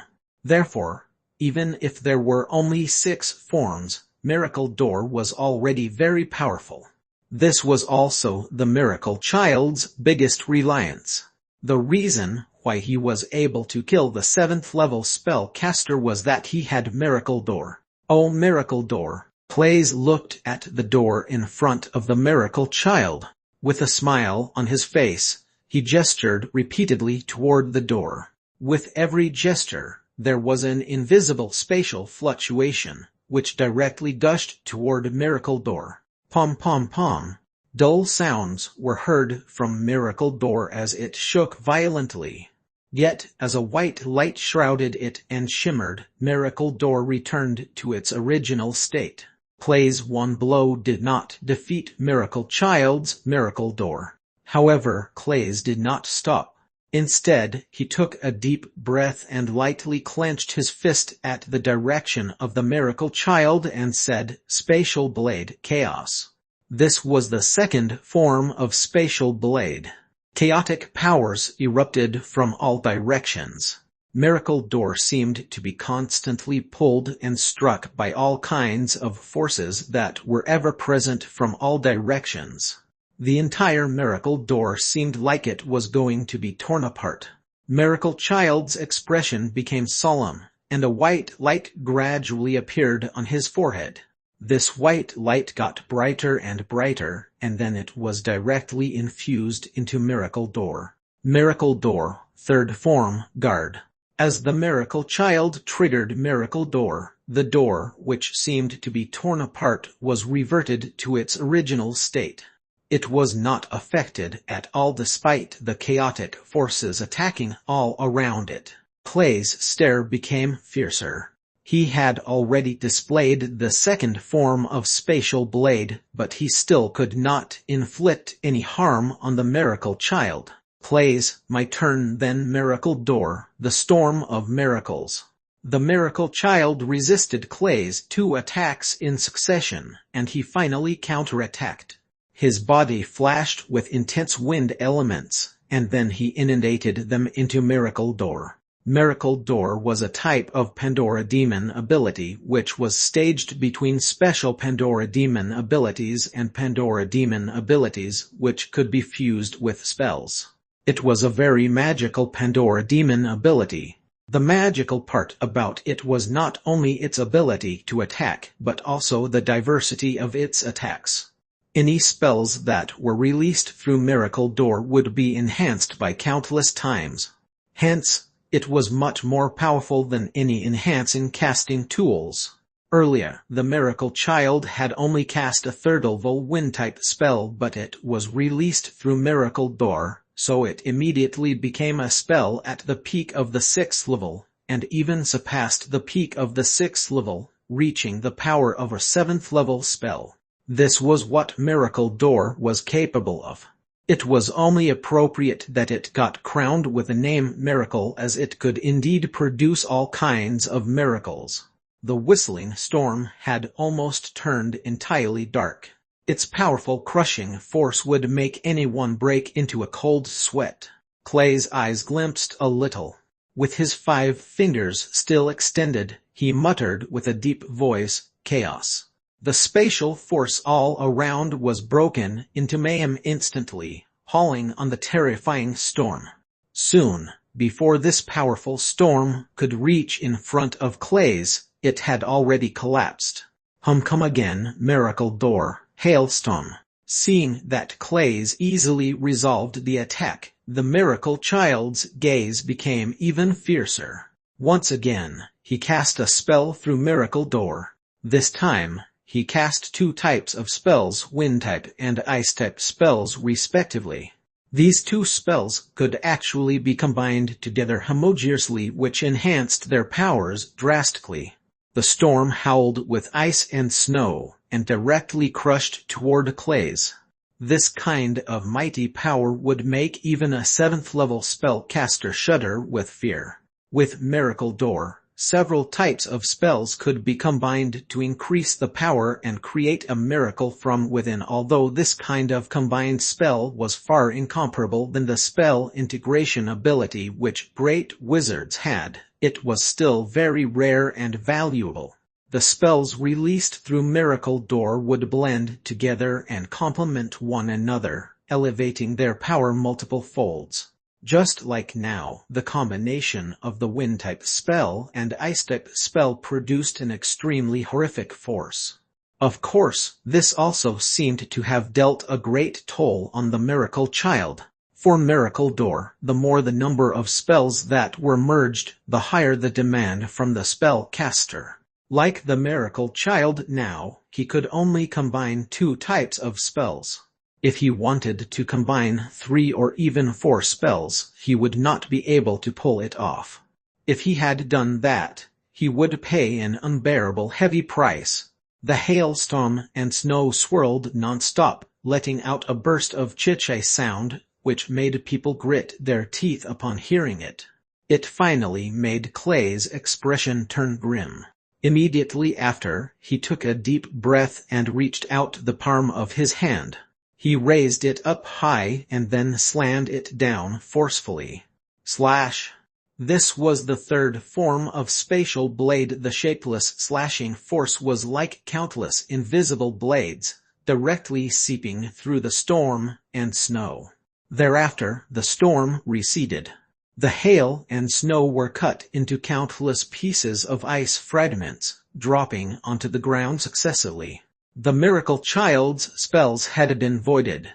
Therefore, even if there were only 6 forms, Miracle Door was already very powerful. This was also the Miracle Child's biggest reliance. The reason why he was able to kill the 7th level spellcaster was that he had Miracle Door. Oh, Miracle Door! Clays looked at the door in front of the Miracle Child. With a smile on his face, he gestured repeatedly toward the door. With every gesture, there was an invisible spatial fluctuation, which directly gushed toward Miracle Door. Pom pom pom. Dull sounds were heard from Miracle Door as it shook violently. Yet, as a white light shrouded it and shimmered, Miracle Door returned to its original state. Clay's one blow did not defeat Miracle Child's miracle door. However, Clay's did not stop. Instead, he took a deep breath and lightly clenched his fist at the direction of the Miracle Child and said, "Spatial Blade, Chaos." This was the second form of Spatial Blade. Chaotic powers erupted from all directions. Miracle Door seemed to be constantly pulled and struck by all kinds of forces that were ever present from all directions. The entire Miracle Door seemed like it was going to be torn apart. Miracle Child's expression became solemn, and a white light gradually appeared on his forehead. This white light got brighter and brighter, and then it was directly infused into Miracle Door. Miracle Door, third form, Guard. As the Miracle Child triggered Miracle Door, the door, which seemed to be torn apart, was reverted to its original state. It was not affected at all despite the chaotic forces attacking all around it. Clay's stare became fiercer. He had already displayed the second form of Spatial Blade, but he still could not inflict any harm on the Miracle Child. Clay's, "My turn then, Miracle Door, the storm of miracles." The Miracle Child resisted Clay's 2 attacks in succession, and he finally counterattacked. His body flashed with intense wind elements, and then he inundated them into Miracle Door. Miracle Door was a type of Pandora Demon ability which was staged between special Pandora Demon abilities and Pandora Demon abilities which could be fused with spells. It was a very magical Pandora Demon ability. The magical part about it was not only its ability to attack, but also the diversity of its attacks. Any spells that were released through Miracle Door would be enhanced by countless times. Hence, it was much more powerful than any enhancing casting tools. Earlier, the Miracle Child had only cast a 3rd level wind-type spell, but it was released through Miracle Door, so it immediately became a spell at the peak of the 6th level, and even surpassed the peak of the 6th level, reaching the power of a 7th level spell. This was what Miracle Door was capable of. It was only appropriate that it got crowned with the name Miracle, as it could indeed produce all kinds of miracles. The whistling storm had almost turned entirely dark. Its powerful crushing force would make anyone break into a cold sweat. Clay's eyes glimpsed a little. With his 5 fingers still extended, he muttered with a deep voice, "Chaos." The spatial force all around was broken into mayhem instantly, hauling on the terrifying storm. Soon, before this powerful storm could reach in front of Clay's, it had already collapsed. Come again, Miracle Door, Hailstorm. Seeing that Clay's easily resolved the attack, the Miracle Child's gaze became even fiercer. Once again, he cast a spell through Miracle Door. This time, he cast 2 types of spells, wind-type and ice-type spells respectively. These 2 spells could actually be combined together homogeneously, which enhanced their powers drastically. The storm howled with ice and snow, and directly crushed toward Clay's. This kind of mighty power would make even a 7th level spellcaster shudder with fear. With Miracle Door, several types of spells could be combined to increase the power and create a miracle from within. Although this kind of combined spell was far incomparable than the spell integration ability which great wizards had, it was still very rare and valuable. The spells released through Miracle Door would blend together and complement one another, elevating their power multiple folds. Just like now, the combination of the wind-type spell and ice-type spell produced an extremely horrific force. Of course, this also seemed to have dealt a great toll on the Miracle Child. For Miracle Door, the more the number of spells that were merged, the higher the demand from the spellcaster. Like the Miracle Child now, he could only combine 2 types of spells. If he wanted to combine 3 or even 4 spells, he would not be able to pull it off. If he had done that, he would pay an unbearable heavy price. The hailstorm and snow swirled non-stop, letting out a burst of chitchay sound, which made people grit their teeth upon hearing it. It finally made Clay's expression turn grim. Immediately after, he took a deep breath and reached out the palm of his hand. He raised it up high and then slammed it down forcefully. Slash! This was the third form of spatial blade. The shapeless slashing force was like countless invisible blades, directly seeping through the storm and snow. Thereafter, the storm receded. The hail and snow were cut into countless pieces of ice fragments, dropping onto the ground successively. The miracle child's spells had been voided.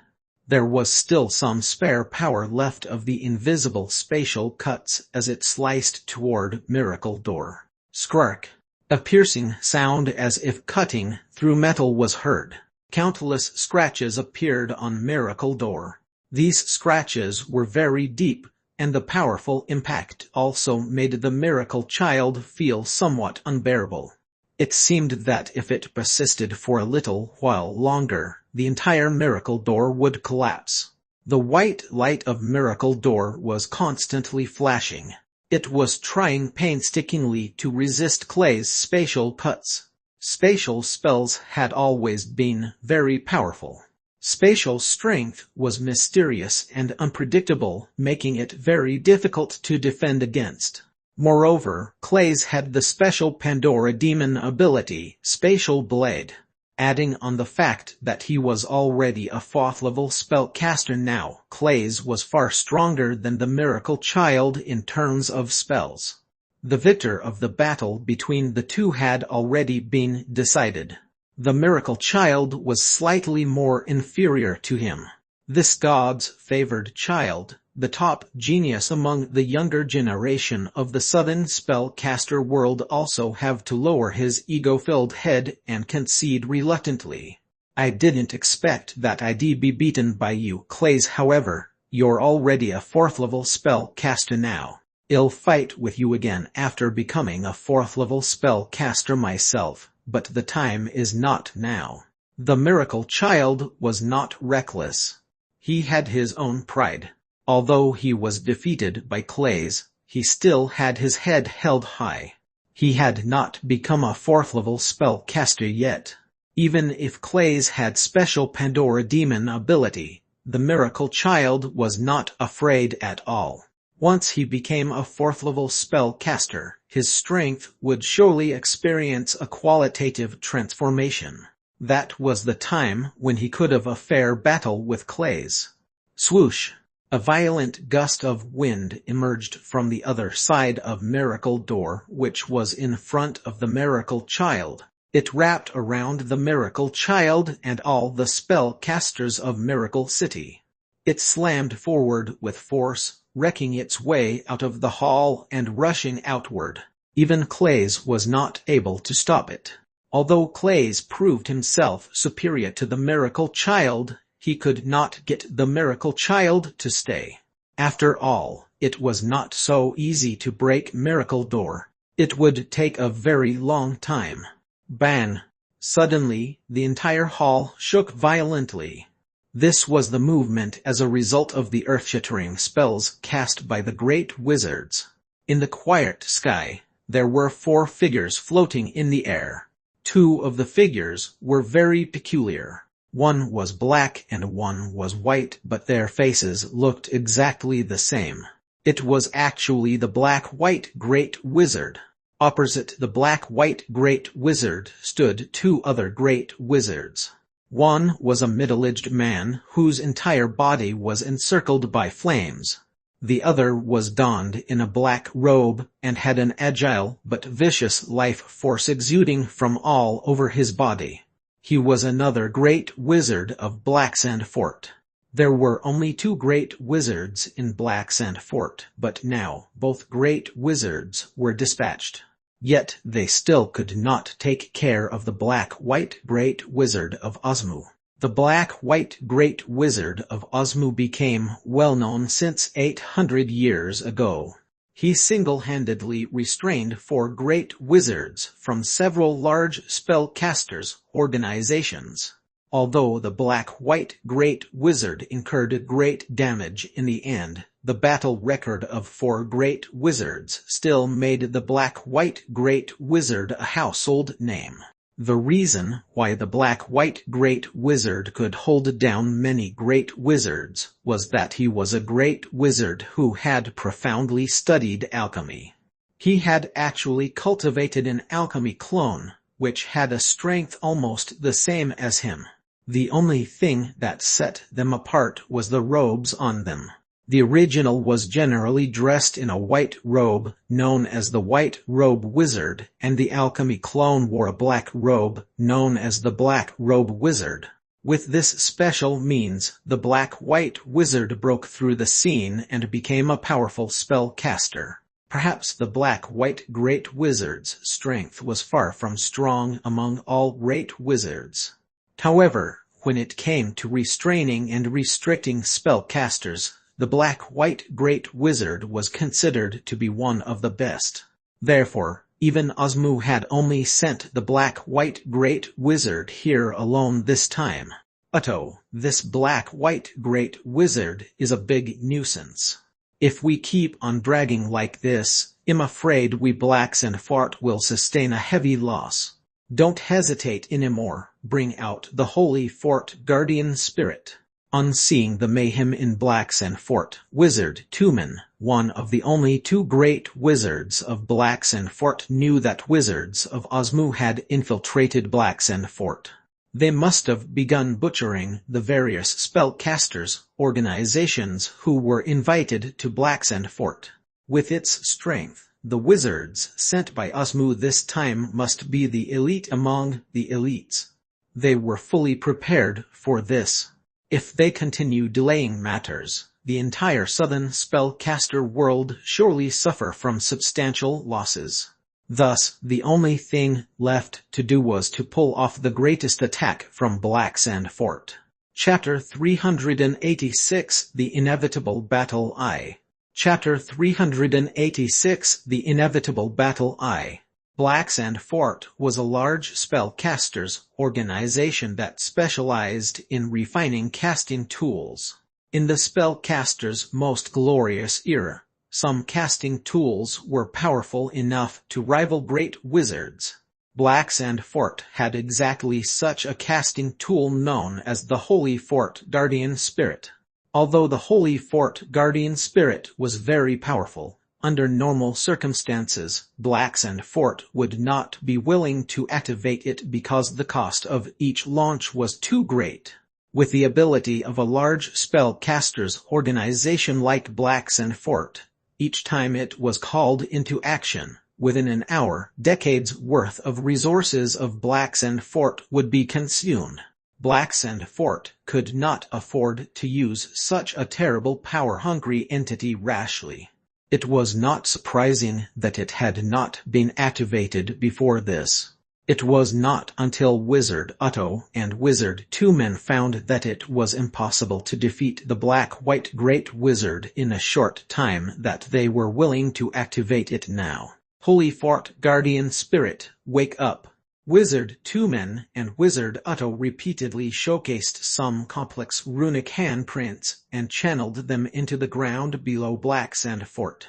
There was still some spare power left of the invisible spatial cuts as it sliced toward Miracle Door. Skrark! A piercing sound as if cutting through metal was heard. Countless scratches appeared on Miracle Door. These scratches were very deep, and the powerful impact also made the miracle child feel somewhat unbearable. It seemed that if it persisted for a little while longer, the entire Miracle Door would collapse. The white light of Miracle Door was constantly flashing. It was trying painstakingly to resist Clay's spatial cuts. Spatial spells had always been very powerful. Spatial strength was mysterious and unpredictable, making it very difficult to defend against. Moreover, Clay's had the special Pandora Demon ability, Spatial Blade. Adding on the fact that he was already a 4th level spellcaster now, Clay's was far stronger than the Miracle Child in terms of spells. The victor of the battle between the two had already been decided. The Miracle Child was slightly more inferior to him. This God's favored child, the top genius among the younger generation of the Southern spellcaster world, also have to lower his ego-filled head and concede reluctantly. I didn't expect that I'd be beaten by you, Clay's. However, you're already a 4th level spellcaster now. I'll fight with you again after becoming a 4th level spellcaster myself. But the time is not now. The Miracle Child was not reckless. He had his own pride. Although he was defeated by Clay's, he still had his head held high. He had not become a 4th level spellcaster yet. Even if Clay's had special Pandora Demon ability, the Miracle Child was not afraid at all. Once he became a 4th level spellcaster, his strength would surely experience a qualitative transformation. That was the time when he could have a fair battle with Clay's. Swoosh! A violent gust of wind emerged from the other side of Miracle Door, which was in front of the Miracle Child. It wrapped around the Miracle Child and all the spellcasters of Miracle City. It slammed forward with force, wrecking its way out of the hall and rushing outward. Even Clay's was not able to stop it. Although Clay's proved himself superior to the Miracle Child, he could not get the Miracle Child to stay. After all, it was not so easy to break Miracle Door. It would take a very long time. Bang! Suddenly, the entire hall shook violently. This was the movement as a result of the earth-shattering spells cast by the great wizards. In the quiet sky, there were 4 figures floating in the air. 2 of the figures were very peculiar. One was black and one was white, but their faces looked exactly the same. It was actually the black-white Great Wizard. Opposite the black-white Great Wizard stood 2 other Great Wizards. One was a middle-aged man whose entire body was encircled by flames. The other was donned in a black robe and had an agile but vicious life force exuding from all over his body. He was another Great Wizard of Blacksand Fort. There were only 2 Great Wizards in Blacksand Fort, but now both Great Wizards were dispatched. Yet they still could not take care of the black-white Great Wizard of Osmu. The black-white Great Wizard of Osmu became well known since 800 years ago. He single-handedly restrained 4 great wizards from several large spellcasters' organizations. Although the Black-White Great Wizard incurred great damage in the end, the battle record of 4 great wizards still made the Black-White Great Wizard a household name. The reason why the Black-White Great Wizard could hold down many great wizards was that he was a great wizard who had profoundly studied alchemy. He had actually cultivated an alchemy clone, which had a strength almost the same as him. The only thing that set them apart was the robes on them. The original was generally dressed in a white robe, known as the White Robe Wizard, and the alchemy clone wore a black robe, known as the Black Robe Wizard. With this special means, the Black-White Wizard broke through the scene and became a powerful spellcaster. Perhaps the Black-White Great Wizard's strength was far from strong among all great wizards. However, when it came to restraining and restricting spellcasters, the Black-White Great Wizard was considered to be one of the best. Therefore, even Osmu had only sent the Black-White Great Wizard here alone this time. Otto, this Black-White Great Wizard is a big nuisance. If we keep on dragging like this, I'm afraid we Blacks and Fort will sustain a heavy loss. Don't hesitate anymore, bring out the Holy Fort Guardian Spirit. On seeing the mayhem in Blacks and Fort, Wizard Tumen, one of the only 2 great wizards of Blacks and Fort, knew that wizards of Osmu had infiltrated Blacks and Fort. They must have begun butchering the various spellcasters' organizations who were invited to Blacks and Fort. With its strength, the wizards sent by Osmu this time must be the elite among the elites. They were fully prepared for this. If they continue delaying matters, the entire southern spellcaster world surely suffer from substantial losses. Thus, the only thing left to do was to pull off the greatest attack from Blacks and Fort. Chapter 386 The Inevitable Battle I. Chapter 386 The Inevitable Battle I. Blacks and Fort was a large spellcasters organization that specialized in refining casting tools. In the spellcasters' most glorious era, some casting tools were powerful enough to rival great wizards. Blacks and Fort had exactly such a casting tool known as the Holy Fort Guardian Spirit. Although the Holy Fort Guardian Spirit was very powerful, under normal circumstances, Blacks and Fort would not be willing to activate it because the cost of each launch was too great. With the ability of a large spellcasters organization like Blacks and Fort, each time it was called into action, within an hour, decades worth of resources of Blacks and Fort would be consumed. Blacks and Fort could not afford to use such a terrible power-hungry entity rashly. It was not surprising that it had not been activated before this. It was not until Wizard Otto and Wizard Tumen found that it was impossible to defeat the Black-White Great Wizard in a short time that they were willing to activate it now. Holy Fort Guardian Spirit, wake up! Wizard Tumen and Wizard Otto repeatedly showcased some complex runic handprints and channeled them into the ground below Blacks and Fort.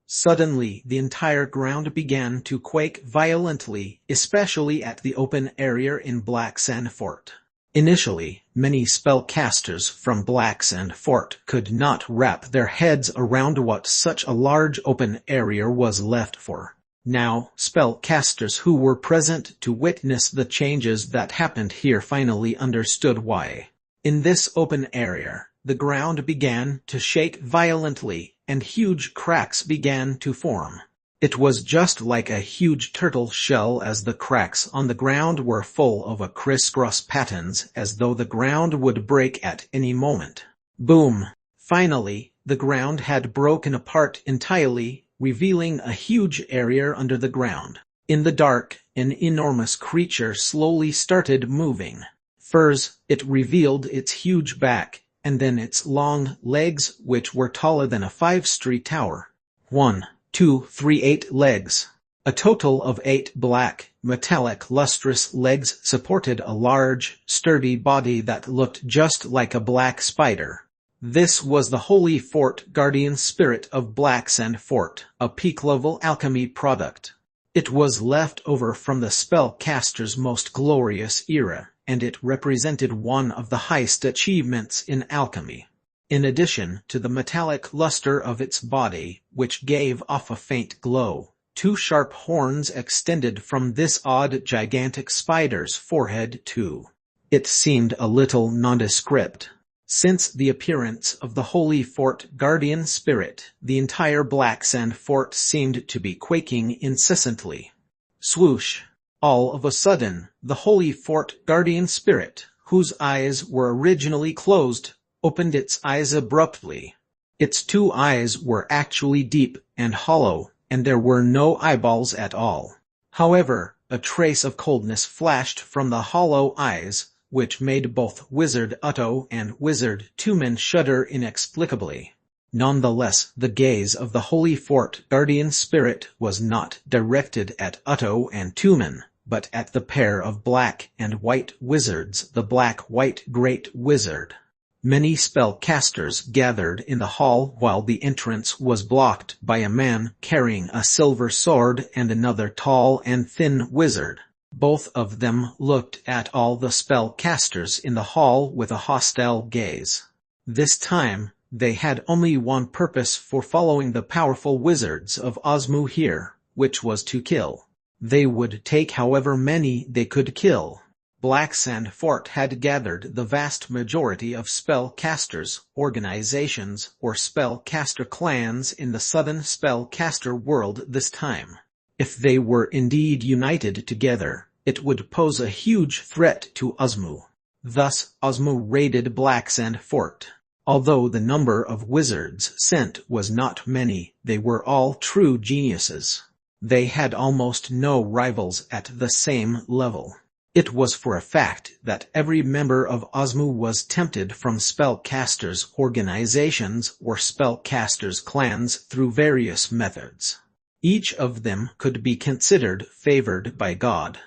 Suddenly the entire ground began to quake violently, especially at the open area in Blacks and Fort. Initially, many spellcasters from Blacks and Fort could not wrap their heads around what such a large open area was left for. Now, spellcasters who were present to witness the changes that happened here finally understood why. In this open area, the ground began to shake violently, and huge cracks began to form. It was just like a huge turtle shell, as the cracks on the ground were full of a crisscross patterns as though the ground would break at any moment. Boom! Finally, the ground had broken apart entirely, revealing a huge area under the ground. In the dark, an enormous creature slowly started moving. First, it revealed its huge back, and then its long legs, which were taller than a 5-story tower. 1, 2, 3, 8 legs. A total of 8 black, metallic lustrous legs supported a large, sturdy body that looked just like a black spider. This was the Holy Fort Guardian Spirit of Blacksand Fort, a peak-level alchemy product. It was left over from the spellcaster's most glorious era, and it represented one of the highest achievements in alchemy. In addition to the metallic luster of its body, which gave off a faint glow, 2 sharp horns extended from this odd gigantic spider's forehead too. It seemed a little nondescript. Since the appearance of the Holy Fort Guardian Spirit, the entire Blacksand Fort seemed to be quaking incessantly. Swoosh! All of a sudden, the Holy Fort Guardian Spirit, whose eyes were originally closed, opened its eyes abruptly. Its 2 eyes were actually deep and hollow, and there were no eyeballs at all. However, a trace of coldness flashed from the hollow eyes, which made both Wizard Utto and Wizard Tumen shudder inexplicably. Nonetheless, the gaze of the Holy Fort Guardian Spirit was not directed at Utto and Tumen, but at the pair of black and white wizards, the Black-White Great Wizard. Many spellcasters gathered in the hall while the entrance was blocked by a man carrying a silver sword and another tall and thin wizard. Both of them looked at all the spellcasters in the hall with a hostile gaze. This time, they had only one purpose for following the powerful wizards of Osmu here, which was to kill. They would take however many they could kill. Blacksand Fort had gathered the vast majority of spellcasters, organizations, or spellcaster clans in the southern spellcaster world this time. If they were indeed united together, it would pose a huge threat to Osmu. Thus, Osmu raided Blacksand Fort. Although the number of wizards sent was not many, they were all true geniuses. They had almost no rivals at the same level. It was for a fact that every member of Osmu was tempted from spellcasters' organizations or spellcasters' clans through various methods. Each of them could be considered favored by God.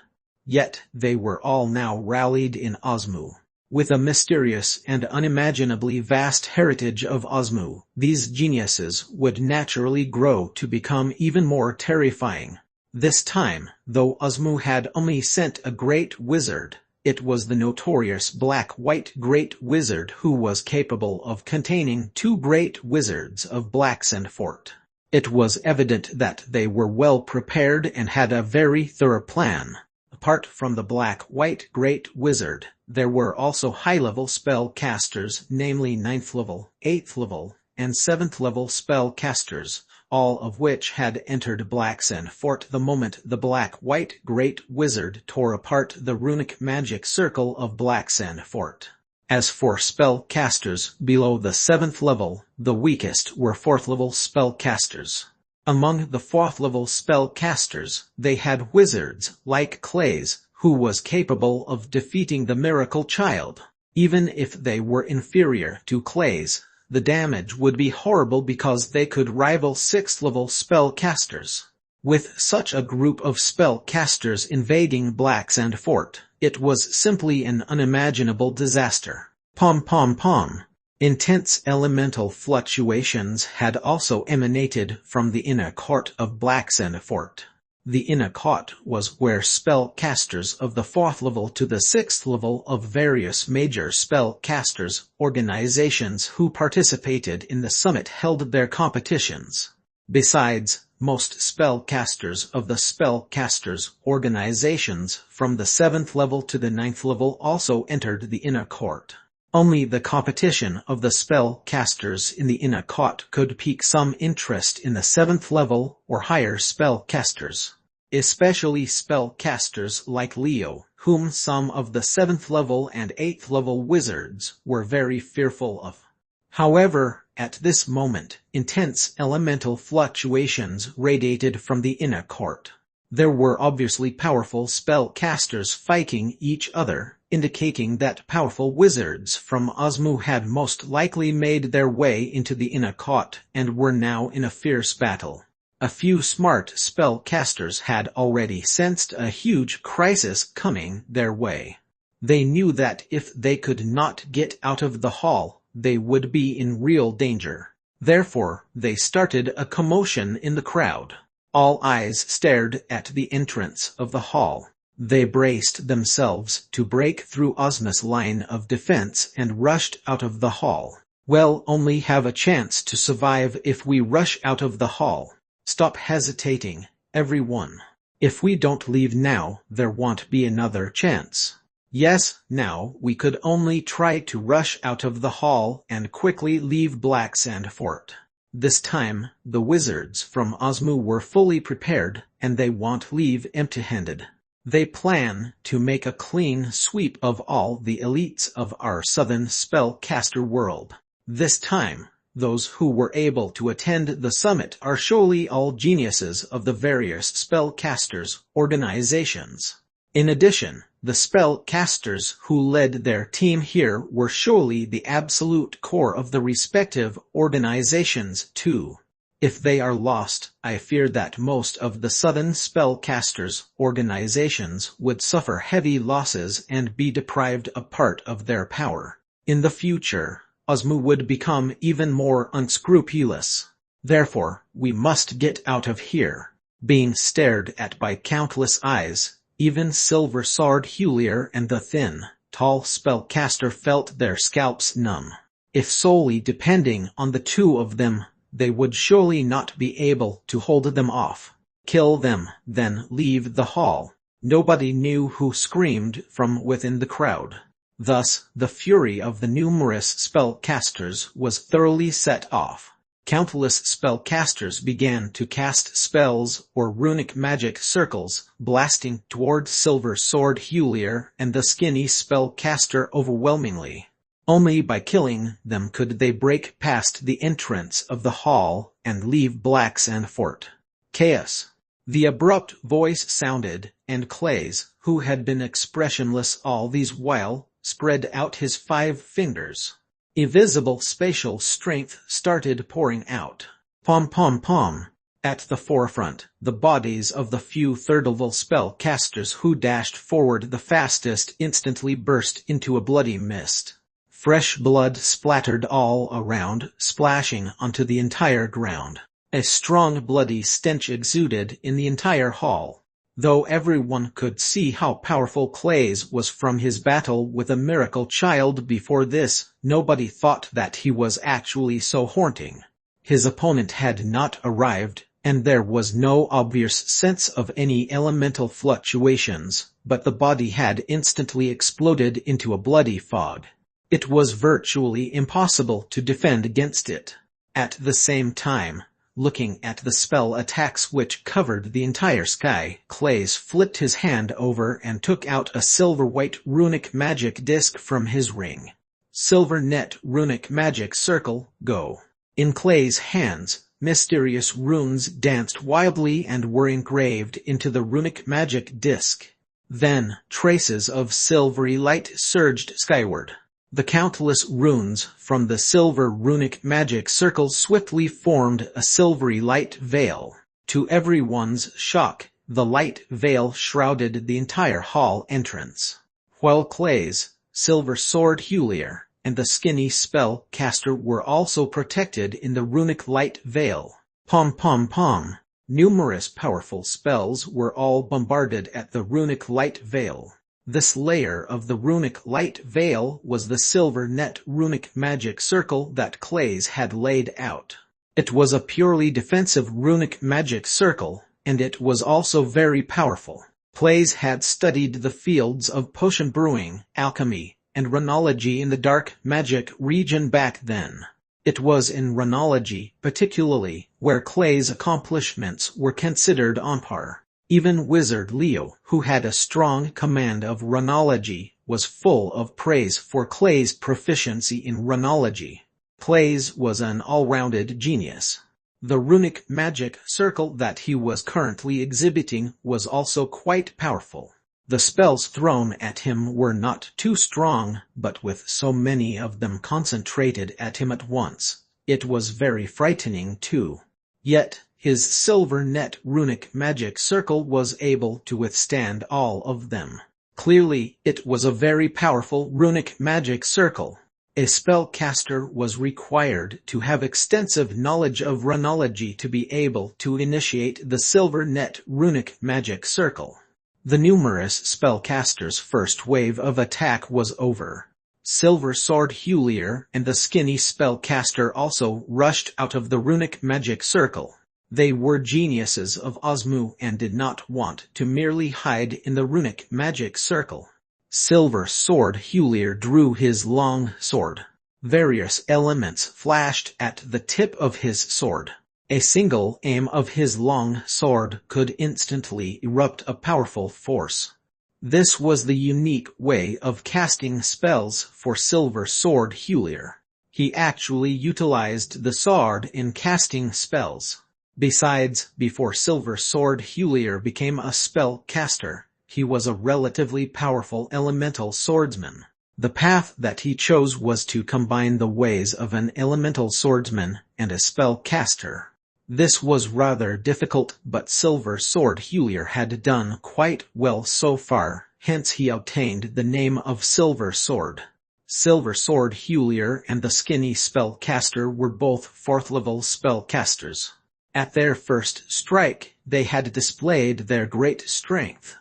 Yet they were all now rallied in Osmu. With a mysterious and unimaginably vast heritage of Osmu, these geniuses would naturally grow to become even more terrifying. This time, though Osmu had only sent a great wizard, it was the notorious Black-White Great Wizard who was capable of containing 2 great wizards of Blacksand Fort. It was evident that they were well prepared and had a very thorough plan. Apart from the Black-White Great Wizard, there were also high-level spellcasters, namely 9th level, 8th level, and 7th level spellcasters, all of which had entered Blacksand Fort the moment the Black-White Great Wizard tore apart the runic magic circle of Blacksand Fort. As for spellcasters below the 7th level, the weakest were 4th level spellcasters. Among the 4th level spellcasters, they had wizards like Clays, who was capable of defeating the Miracle Child. Even if they were inferior to Clays, the damage would be horrible because they could rival 6th level spellcasters. With such a group of spellcasters invading Blacksand Fort, it was simply an unimaginable disaster. Pom pom pom. Intense elemental fluctuations had also emanated from the inner court of Blacksand Fort. The inner court was where spellcasters of the 4th level to the 6th level of various major spellcasters organizations who participated in the summit held their competitions. Besides, most spellcasters of the spellcasters organizations from the 7th level to the 9th level also entered the inner court. Only the competition of the spellcasters in the inner court could pique some interest in the 7th level or higher spellcasters, especially spellcasters like Leo, whom some of the 7th level and 8th level wizards were very fearful of. However, at this moment, intense elemental fluctuations radiated from the inner court. There were obviously powerful spellcasters fighting each other, indicating that powerful wizards from Osmu had most likely made their way into the inner court and were now in a fierce battle. A few smart spellcasters had already sensed a huge crisis coming their way. They knew that if they could not get out of the hall, they would be in real danger. Therefore, they started a commotion in the crowd. All eyes stared at the entrance of the hall. They braced themselves to break through Osmu's line of defense and rushed out of the hall. "We'll only have a chance to survive if we rush out of the hall. Stop hesitating, everyone. If we don't leave now, there won't be another chance." Yes, now we could only try to rush out of the hall and quickly leave Black Sand Fort. This time, the wizards from Osmu were fully prepared, and they won't leave empty-handed. They plan to make a clean sweep of all the elites of our southern spellcaster world. This time, those who were able to attend the summit are surely all geniuses of the various spellcasters' organizations. In addition, the spellcasters who led their team here were surely the absolute core of the respective organizations too. If they are lost, I fear that most of the southern spellcasters' organizations would suffer heavy losses and be deprived of part of their power. In the future, Osmu would become even more unscrupulous. Therefore, we must get out of here. Being stared at by countless eyes, even Silver Sword Hulier and the thin, tall spellcaster felt their scalps numb. If solely depending on the two of them, they would surely not be able to hold them off. Kill them, then leave the hall. Nobody knew who screamed from within the crowd. Thus, the fury of the numerous spellcasters was thoroughly set off. Countless spellcasters began to cast spells or runic magic circles, blasting toward Silver Sword Hulier and the skinny spellcaster overwhelmingly. Only by killing them could they break past the entrance of the hall and leave Black Sand Fort. Chaos. The abrupt voice sounded, and Clays, who had been expressionless all this while, spread out his 5 fingers. Invisible spatial strength started pouring out. Pom pom pom. At the forefront, the bodies of the few third-level spellcasters who dashed forward the fastest instantly burst into a bloody mist. Fresh blood splattered all around, splashing onto the entire ground. A strong bloody stench exuded in the entire hall. Though everyone could see how powerful Clays was from his battle with a miracle child before this, nobody thought that he was actually so haunting. His opponent had not arrived, and there was no obvious sense of any elemental fluctuations, but the body had instantly exploded into a bloody fog. It was virtually impossible to defend against it. At the same time, looking at the spell attacks which covered the entire sky, Clays flipped his hand over and took out a silver-white runic magic disc from his ring. Silver net runic magic circle, go. In Clays' hands, mysterious runes danced wildly and were engraved into the runic magic disc. Then, traces of silvery light surged skyward. The countless runes from the silver runic magic circle swiftly formed a silvery light veil. To everyone's shock, the light veil shrouded the entire hall entrance. While Clays, Silver Sword Hulier, and the skinny spellcaster were also protected in the runic light veil. Pom pom pom. Numerous powerful spells were all bombarded at the runic light veil. This layer of the runic light veil was the silver net runic magic circle that Clays had laid out. It was a purely defensive runic magic circle, and it was also very powerful. Clays had studied the fields of potion brewing, alchemy, and runology in the dark magic region back then. It was in runology, particularly, where Clays' accomplishments were considered on par. Even Wizard Leo, who had a strong command of runology, was full of praise for Clays' proficiency in runology. Clays was an all-rounded genius. The runic magic circle that he was currently exhibiting was also quite powerful. The spells thrown at him were not too strong, but with so many of them concentrated at him at once, it was very frightening too. Yet, his silver net runic magic circle was able to withstand all of them. Clearly, it was a very powerful runic magic circle. A spellcaster was required to have extensive knowledge of runology to be able to initiate the silver net runic magic circle. The numerous spellcasters' first wave of attack was over. Silver Sword Hulier and the skinny spellcaster also rushed out of the runic magic circle. They were geniuses of Osmu and did not want to merely hide in the runic magic circle. Silver Sword Hulier drew his long sword. Various elements flashed at the tip of his sword. A single aim of his long sword could instantly erupt a powerful force. This was the unique way of casting spells for Silver Sword Hulier. He actually utilized the sword in casting spells. Besides, before Silver Sword Hulier became a spellcaster, he was a relatively powerful elemental swordsman. The path that he chose was to combine the ways of an elemental swordsman and a spellcaster. This was rather difficult, but Silver Sword Hulier had done quite well so far, hence he obtained the name of Silver Sword. Silver Sword Hulier and the skinny spellcaster were both 4th-level spellcasters. At their first strike, they had displayed their great strength.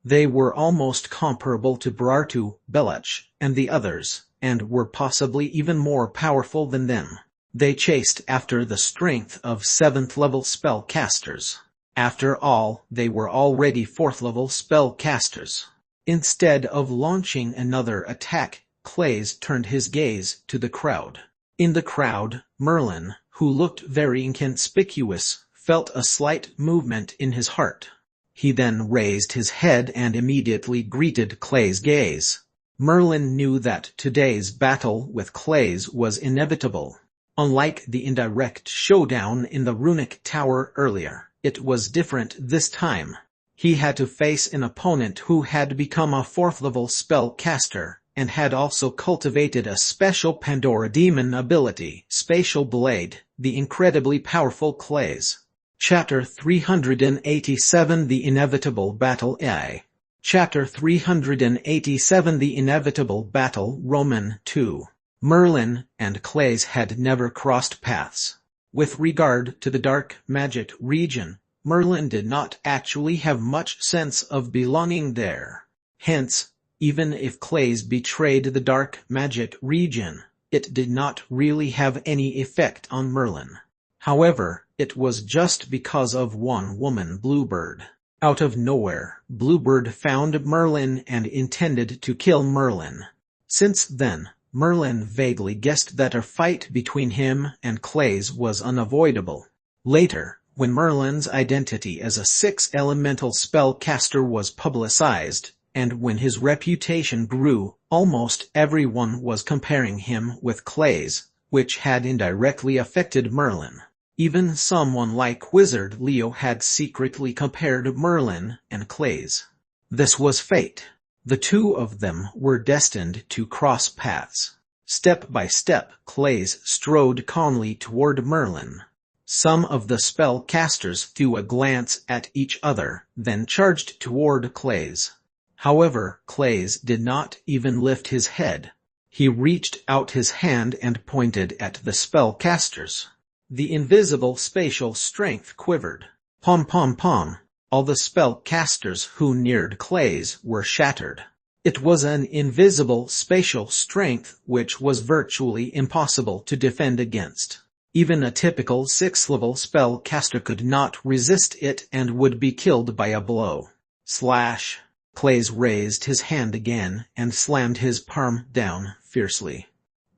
They were almost comparable to Brartu, Belach, and the others, and were possibly even more powerful than them. They chased after the strength of 7th-level spellcasters. After all, they were already 4th-level spellcasters. Instead of launching another attack, Clays turned his gaze to the crowd. In the crowd, Merlin, who looked very inconspicuous, felt a slight movement in his heart. He then raised his head and immediately greeted Clay's gaze. Merlin knew that today's battle with Clays was inevitable. Unlike the indirect showdown in the runic tower earlier, it was different this time. He had to face an opponent who had become a 4th-level spellcaster, and had also cultivated a special Pandora demon ability, Spatial Blade, the incredibly powerful Clays. Chapter 387 The Inevitable Battle A. Chapter 387 The Inevitable Battle Roman 2. Merlin and Clays had never crossed paths. With regard to the dark magic region, Merlin did not actually have much sense of belonging there. Hence, even if Clays betrayed the dark magic region, it did not really have any effect on Merlin. However, it was just because of one woman, Bluebird. Out of nowhere, Bluebird found Merlin and intended to kill Merlin. Since then, Merlin vaguely guessed that a fight between him and Clays was unavoidable. Later, when Merlin's identity as a 6th elemental spellcaster was publicized, and when his reputation grew, almost everyone was comparing him with Clays, which had indirectly affected Merlin. Even someone like Wizard Leo had secretly compared Merlin and Clays. This was fate. The two of them were destined to cross paths. Step by step, Clays strode calmly toward Merlin. Some of the spellcasters threw a glance at each other, then charged toward Clays. However, Clays did not even lift his head. He reached out his hand and pointed at the spellcasters. The invisible spatial strength quivered. Pom pom pom. All the spellcasters who neared Clays were shattered. It was an invisible spatial strength which was virtually impossible to defend against. Even a typical 6th-level spellcaster could not resist it and would be killed by a blow. Slash. Clays raised his hand again and slammed his palm down fiercely.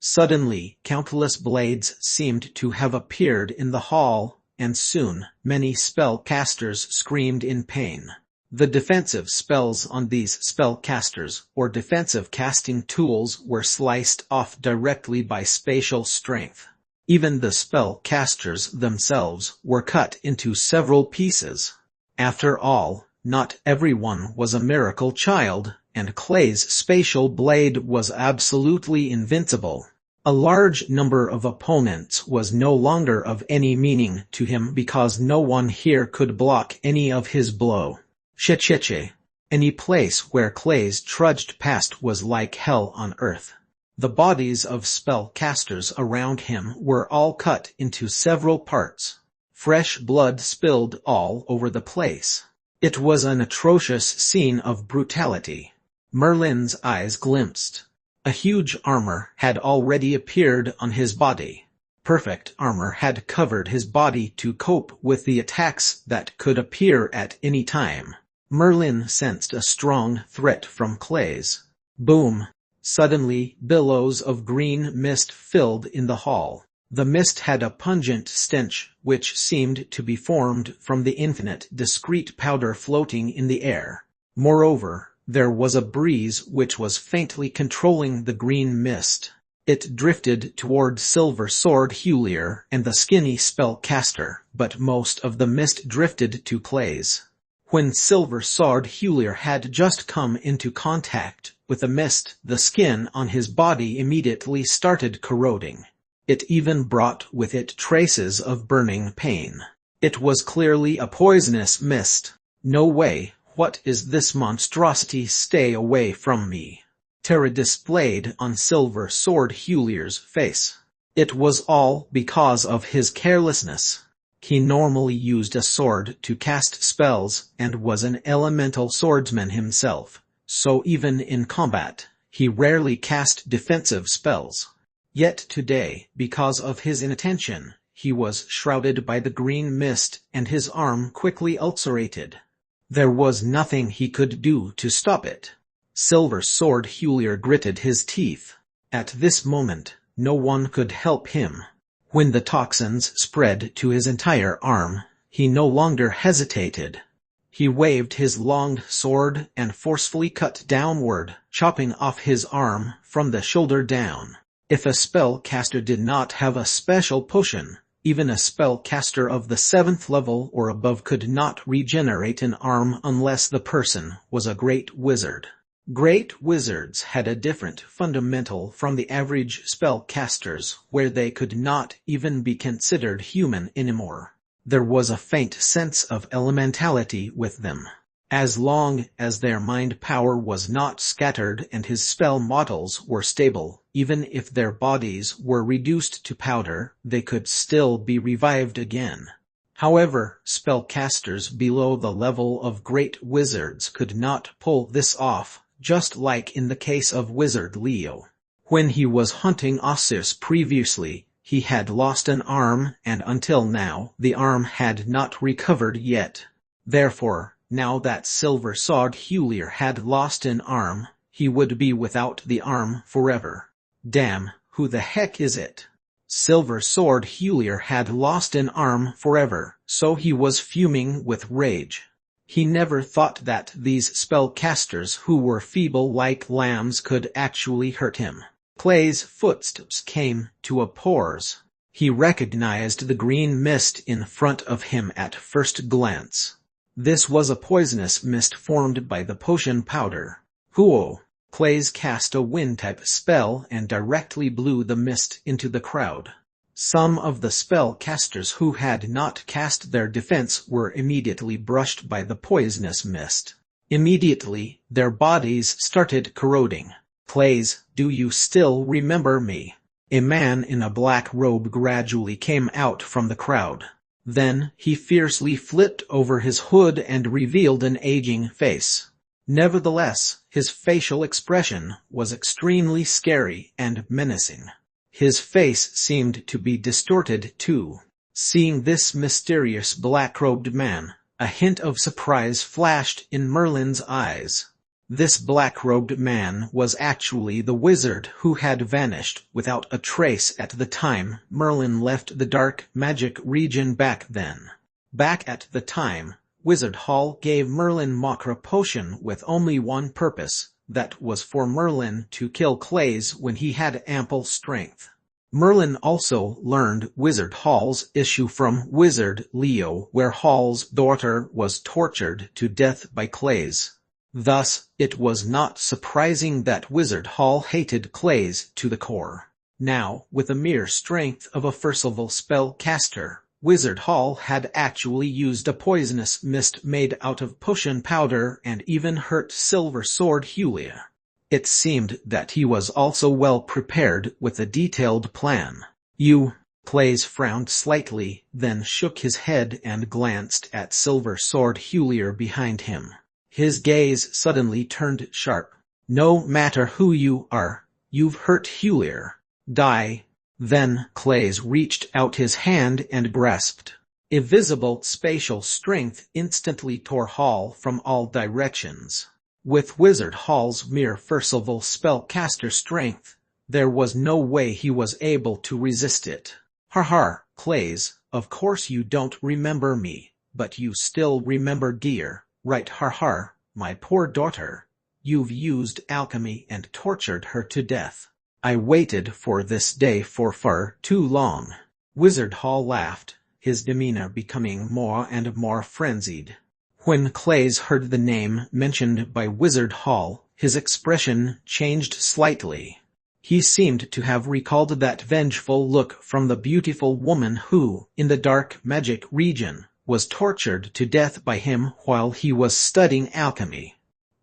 Suddenly, countless blades seemed to have appeared in the hall, and soon, many spellcasters screamed in pain. The defensive spells on these spellcasters, or defensive casting tools, were sliced off directly by spatial strength. Even the spellcasters themselves were cut into several pieces. After all, Not everyone was a miracle child, and Clay's spatial blade was absolutely invincible. A large number of opponents was no longer of any meaning to him because no one here could block any of his blow. Chichiche. Any place where Clays trudged past was like hell on earth. The bodies of spellcasters around him were all cut into several parts. Fresh blood spilled all over the place. It was an atrocious scene of brutality. Merlin's eyes glimpsed. A huge armor had already appeared on his body. Perfect armor had covered his body to cope with the attacks that could appear at any time. Merlin sensed a strong threat from Clays. Boom! Suddenly, billows of green mist filled in the hall. The mist had a pungent stench which seemed to be formed from the infinite discrete powder floating in the air. Moreover, there was a breeze which was faintly controlling the green mist. It drifted toward Silver Sword Hulier and the skinny spellcaster, but most of the mist drifted to Clays. When Silver Sword Hulier had just come into contact with the mist, the skin on his body immediately started corroding. It even brought with it traces of burning pain. It was clearly a poisonous mist. No way. What is this monstrosity? Stay away from me. Terror displayed on Silver Sword Hulier's face. It was all because of his carelessness. He normally used a sword to cast spells and was an elemental swordsman himself, so even in combat, he rarely cast defensive spells. Yet today, because of his inattention, he was shrouded by the green mist and his arm quickly ulcerated. There was nothing he could do to stop it. Silver Sword Hulier gritted his teeth. At this moment, no one could help him. When the toxins spread to his entire arm, he no longer hesitated. He waved his long sword and forcefully cut downward, chopping off his arm from the shoulder down. If a spellcaster did not have a special potion, even a spellcaster of the 7th level or above could not regenerate an arm unless the person was a great wizard. Great wizards had a different fundamental from the average spellcasters, where they could not even be considered human anymore. There was a faint sense of elementality with them. As long as their mind power was not scattered and his spell models were stable, even if their bodies were reduced to powder, they could still be revived again. However, spellcasters below the level of great wizards could not pull this off, just like in the case of Wizard Leo. When he was hunting Ossus previously, he had lost an arm, and until now, the arm had not recovered yet. Therefore, now that Silver Sword Hulier had lost an arm, he would be without the arm forever. Damn, who the heck is it? Silver Sword Hulier had lost an arm forever, so he was fuming with rage. He never thought that these spellcasters who were feeble like lambs could actually hurt him. Clay's footsteps came to a pause. He recognized the green mist in front of him at first glance. This was a poisonous mist formed by the potion powder. Huo! Clays cast a wind-type spell and directly blew the mist into the crowd. Some of the spellcasters who had not cast their defense were immediately brushed by the poisonous mist. Immediately, their bodies started corroding. Clays, do you still remember me? A man in a black robe gradually came out from the crowd. Then, he fiercely flipped over his hood and revealed an aging face. Nevertheless, his facial expression was extremely scary and menacing. His face seemed to be distorted too. Seeing this mysterious black-robed man, a hint of surprise flashed in Merlin's eyes. This black-robed man was actually the wizard who had vanished without a trace at the time Merlin left the dark magic region back then. Back at the time, Wizard Hall gave Merlin Makra potion with only one purpose, that was for Merlin to kill Clays when he had ample strength. Merlin also learned Wizard Hall's issue from Wizard Leo, where Hall's daughter was tortured to death by Clays. Thus, it was not surprising that Wizard Hall hated Clays to the core. Now, with the mere strength of a forcible spellcaster, Wizard Hall had actually used a poisonous mist made out of potion powder and even hurt Silver Sword Julia. It seemed that he was also well prepared with a detailed plan. Clays frowned slightly, then shook his head and glanced at Silver Sword Julia behind him. His gaze suddenly turned sharp. No matter who you are, you've hurt Julia. Die. Then Clays reached out his hand and grasped. Invisible spatial strength instantly tore Hall from all directions. With Wizard Hall's mere forcible spellcaster strength, there was no way he was able to resist it. Clays, of course you don't remember me, but you still remember Gear, right? My poor daughter. You've used alchemy and tortured her to death. I waited for this day for far too long. Wizard Hall laughed, his demeanor becoming more and more frenzied. When Clays heard the name mentioned by Wizard Hall, his expression changed slightly. He seemed to have recalled that vengeful look from the beautiful woman who, in the dark magic region, was tortured to death by him while he was studying alchemy.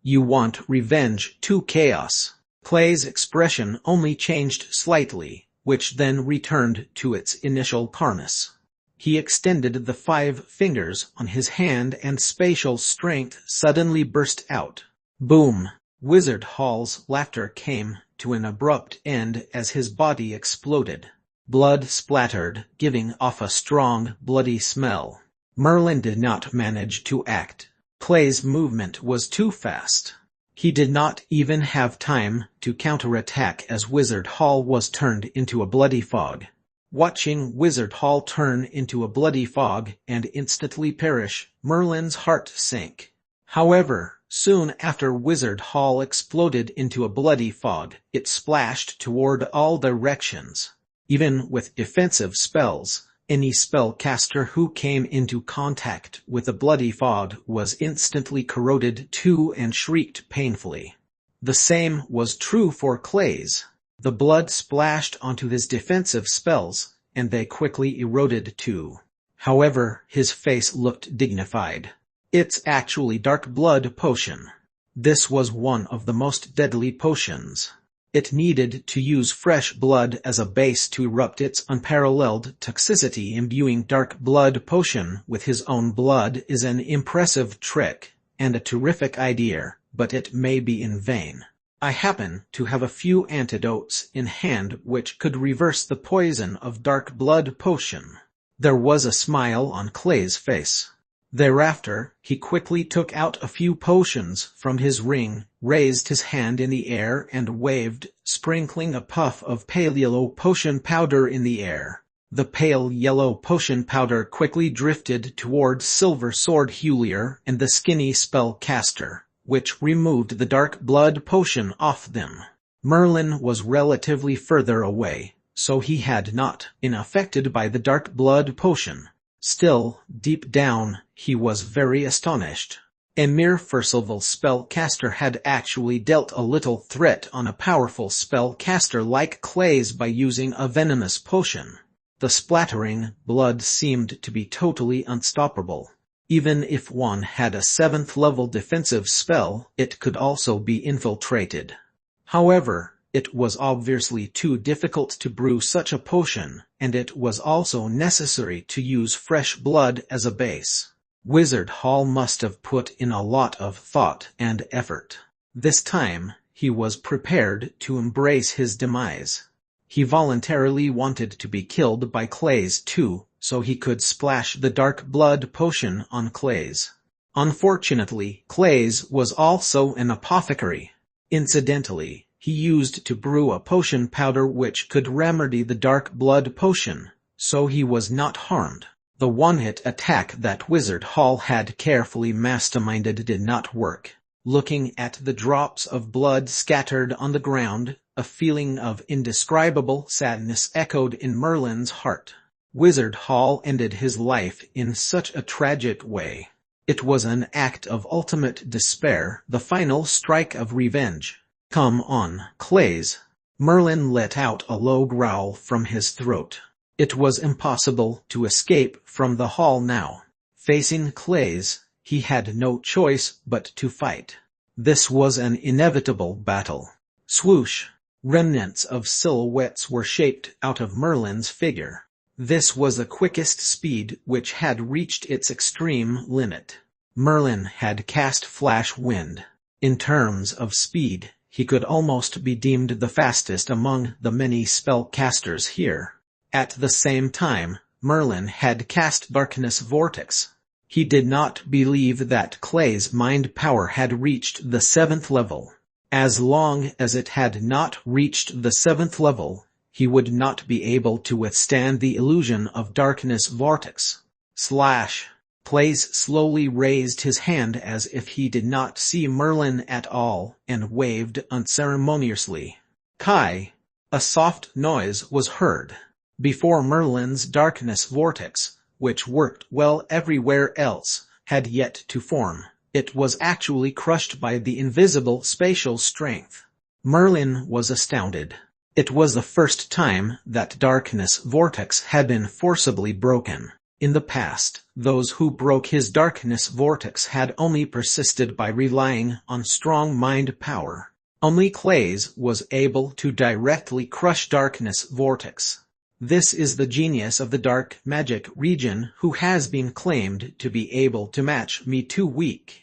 You want revenge too, Chaos? Clays' expression only changed slightly, which then returned to its initial calmness. He extended the 5 fingers on his hand and spatial strength suddenly burst out. Boom! Wizard Hall's laughter came to an abrupt end as his body exploded. Blood splattered, giving off a strong, bloody smell. Merlin did not manage to act. Clays' movement was too fast. He did not even have time to counterattack as Wizard Hall was turned into a bloody fog. Watching Wizard Hall turn into a bloody fog and instantly perish, Merlin's heart sank. However, soon after Wizard Hall exploded into a bloody fog, it splashed toward all directions. Even with defensive spells, any spellcaster who came into contact with the bloody fog was instantly corroded too and shrieked painfully. The same was true for Clays. The blood splashed onto his defensive spells, and they quickly eroded too. However, his face looked dignified. It's actually dark blood potion. This was one of the most deadly potions. It needed to use fresh blood as a base to erupt its unparalleled toxicity. Imbuing dark blood potion with his own blood is an impressive trick, and a terrific idea, but it may be in vain. I happen to have a few antidotes in hand which could reverse the poison of dark blood potion. There was a smile on Clays' face. Thereafter, he quickly took out a few potions from his ring, raised his hand in the air and waved, sprinkling a puff of pale yellow potion powder in the air. The pale yellow potion powder quickly drifted towards Silver Sword Julia and the skinny spellcaster, which removed the dark blood potion off them. Merlin was relatively further away, so he had not been affected by the dark blood potion. Still, deep down, he was very astonished. A mere forcible spellcaster had actually dealt a little threat on a powerful spellcaster like Clays by using a venomous potion. The splattering blood seemed to be totally unstoppable. Even if one had a 7th-level defensive spell, it could also be infiltrated. However, it was obviously too difficult to brew such a potion, and it was also necessary to use fresh blood as a base. Wizard Hall must have put in a lot of thought and effort. This time, he was prepared to embrace his demise. He voluntarily wanted to be killed by Clays too, so he could splash the dark blood potion on Clays. Unfortunately, Clays was also an apothecary. Incidentally, he used to brew a potion powder which could remedy the dark blood potion, so he was not harmed. The one-hit attack that Wizard Hall had carefully masterminded did not work. Looking at the drops of blood scattered on the ground, A feeling of indescribable sadness echoed in Merlin's heart. Wizard Hall ended his life in such a tragic way. It was an act of ultimate despair, the final strike of revenge. "Come on, Clays." Merlin let out a low growl from his throat. It was impossible to escape from the hall now. Facing Clays, he had no choice but to fight. This was an inevitable battle. Swoosh! Remnants of silhouettes were shaped out of Merlin's figure. This was the quickest speed which had reached its extreme limit. Merlin had cast Flash Wind. In terms of speed, he could almost be deemed the fastest among the many spellcasters here. At the same time, Merlin had cast Darkness Vortex. He did not believe that Clay's mind power had reached the 7th level. As long as it had not reached the 7th level, he would not be able to withstand the illusion of Darkness Vortex. Slash! Clays slowly raised his hand as if he did not see Merlin at all, and waved unceremoniously. Kai! A soft noise was heard. Before Merlin's Darkness Vortex, which worked well everywhere else, had yet to form, it was actually crushed by the invisible spatial strength. Merlin was astounded. It was the first time that Darkness Vortex had been forcibly broken. In the past, those who broke his Darkness Vortex had only persisted by relying on strong mind power. Only Clays was able to directly crush Darkness Vortex. This is the genius of the dark magic region who has been claimed to be able to match me too weak.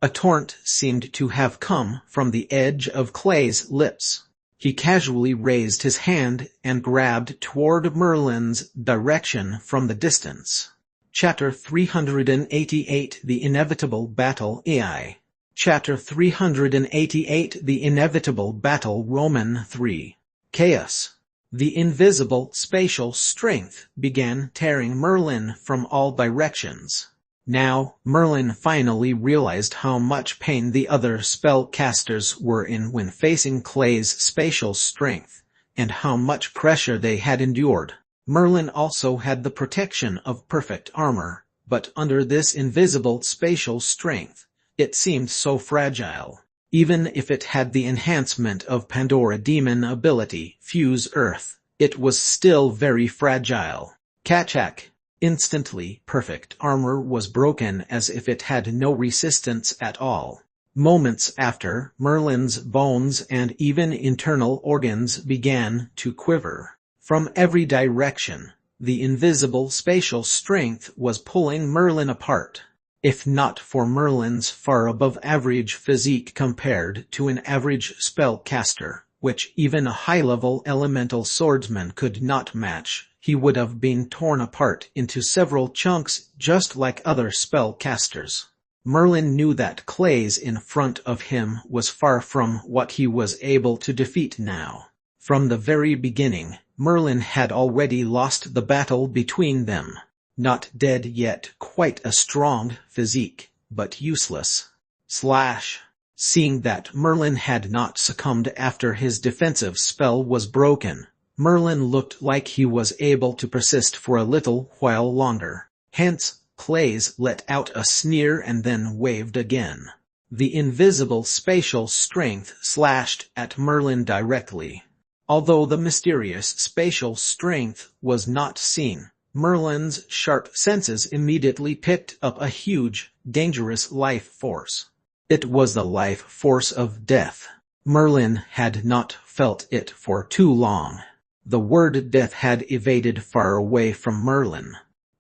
A taunt seemed to have come from the edge of Clay's lips. He casually raised his hand and grabbed toward Merlin's direction from the distance. Chapter 388 The Inevitable Battle AI. Chapter 388 The Inevitable Battle Roman 3. Chaos. The invisible spatial strength began tearing Merlin from all directions. Now, Merlin finally realized how much pain the other spellcasters were in when facing Clay's spatial strength, and how much pressure they had endured. Merlin also had the protection of perfect armor, but under this invisible spatial strength, it seemed so fragile. Even if it had the enhancement of Pandora Demon ability, Fuse Earth, it was still very fragile. Kachak. Instantly, perfect armor was broken as if it had no resistance at all. Moments after, Merlin's bones and even internal organs began to quiver. From every direction, the invisible spatial strength was pulling Merlin apart. If not for Merlin's far above average physique compared to an average spellcaster, which even a high-level elemental swordsman could not match, he would have been torn apart into several chunks just like other spellcasters. Merlin knew that Clays in front of him was far from what he was able to defeat now. From the very beginning, Merlin had already lost the battle between them. Not dead yet, quite a strong physique, but useless. Slash. Seeing that Merlin had not succumbed after his defensive spell was broken, Merlin looked like he was able to persist for a little while longer. Hence, Clays let out a sneer and then waved again. The invisible spatial strength slashed at Merlin directly. Although the mysterious spatial strength was not seen, Merlin's sharp senses immediately picked up a huge, dangerous life force. It was the life force of death. Merlin had not felt it for too long. The word death had evaded far away from Merlin.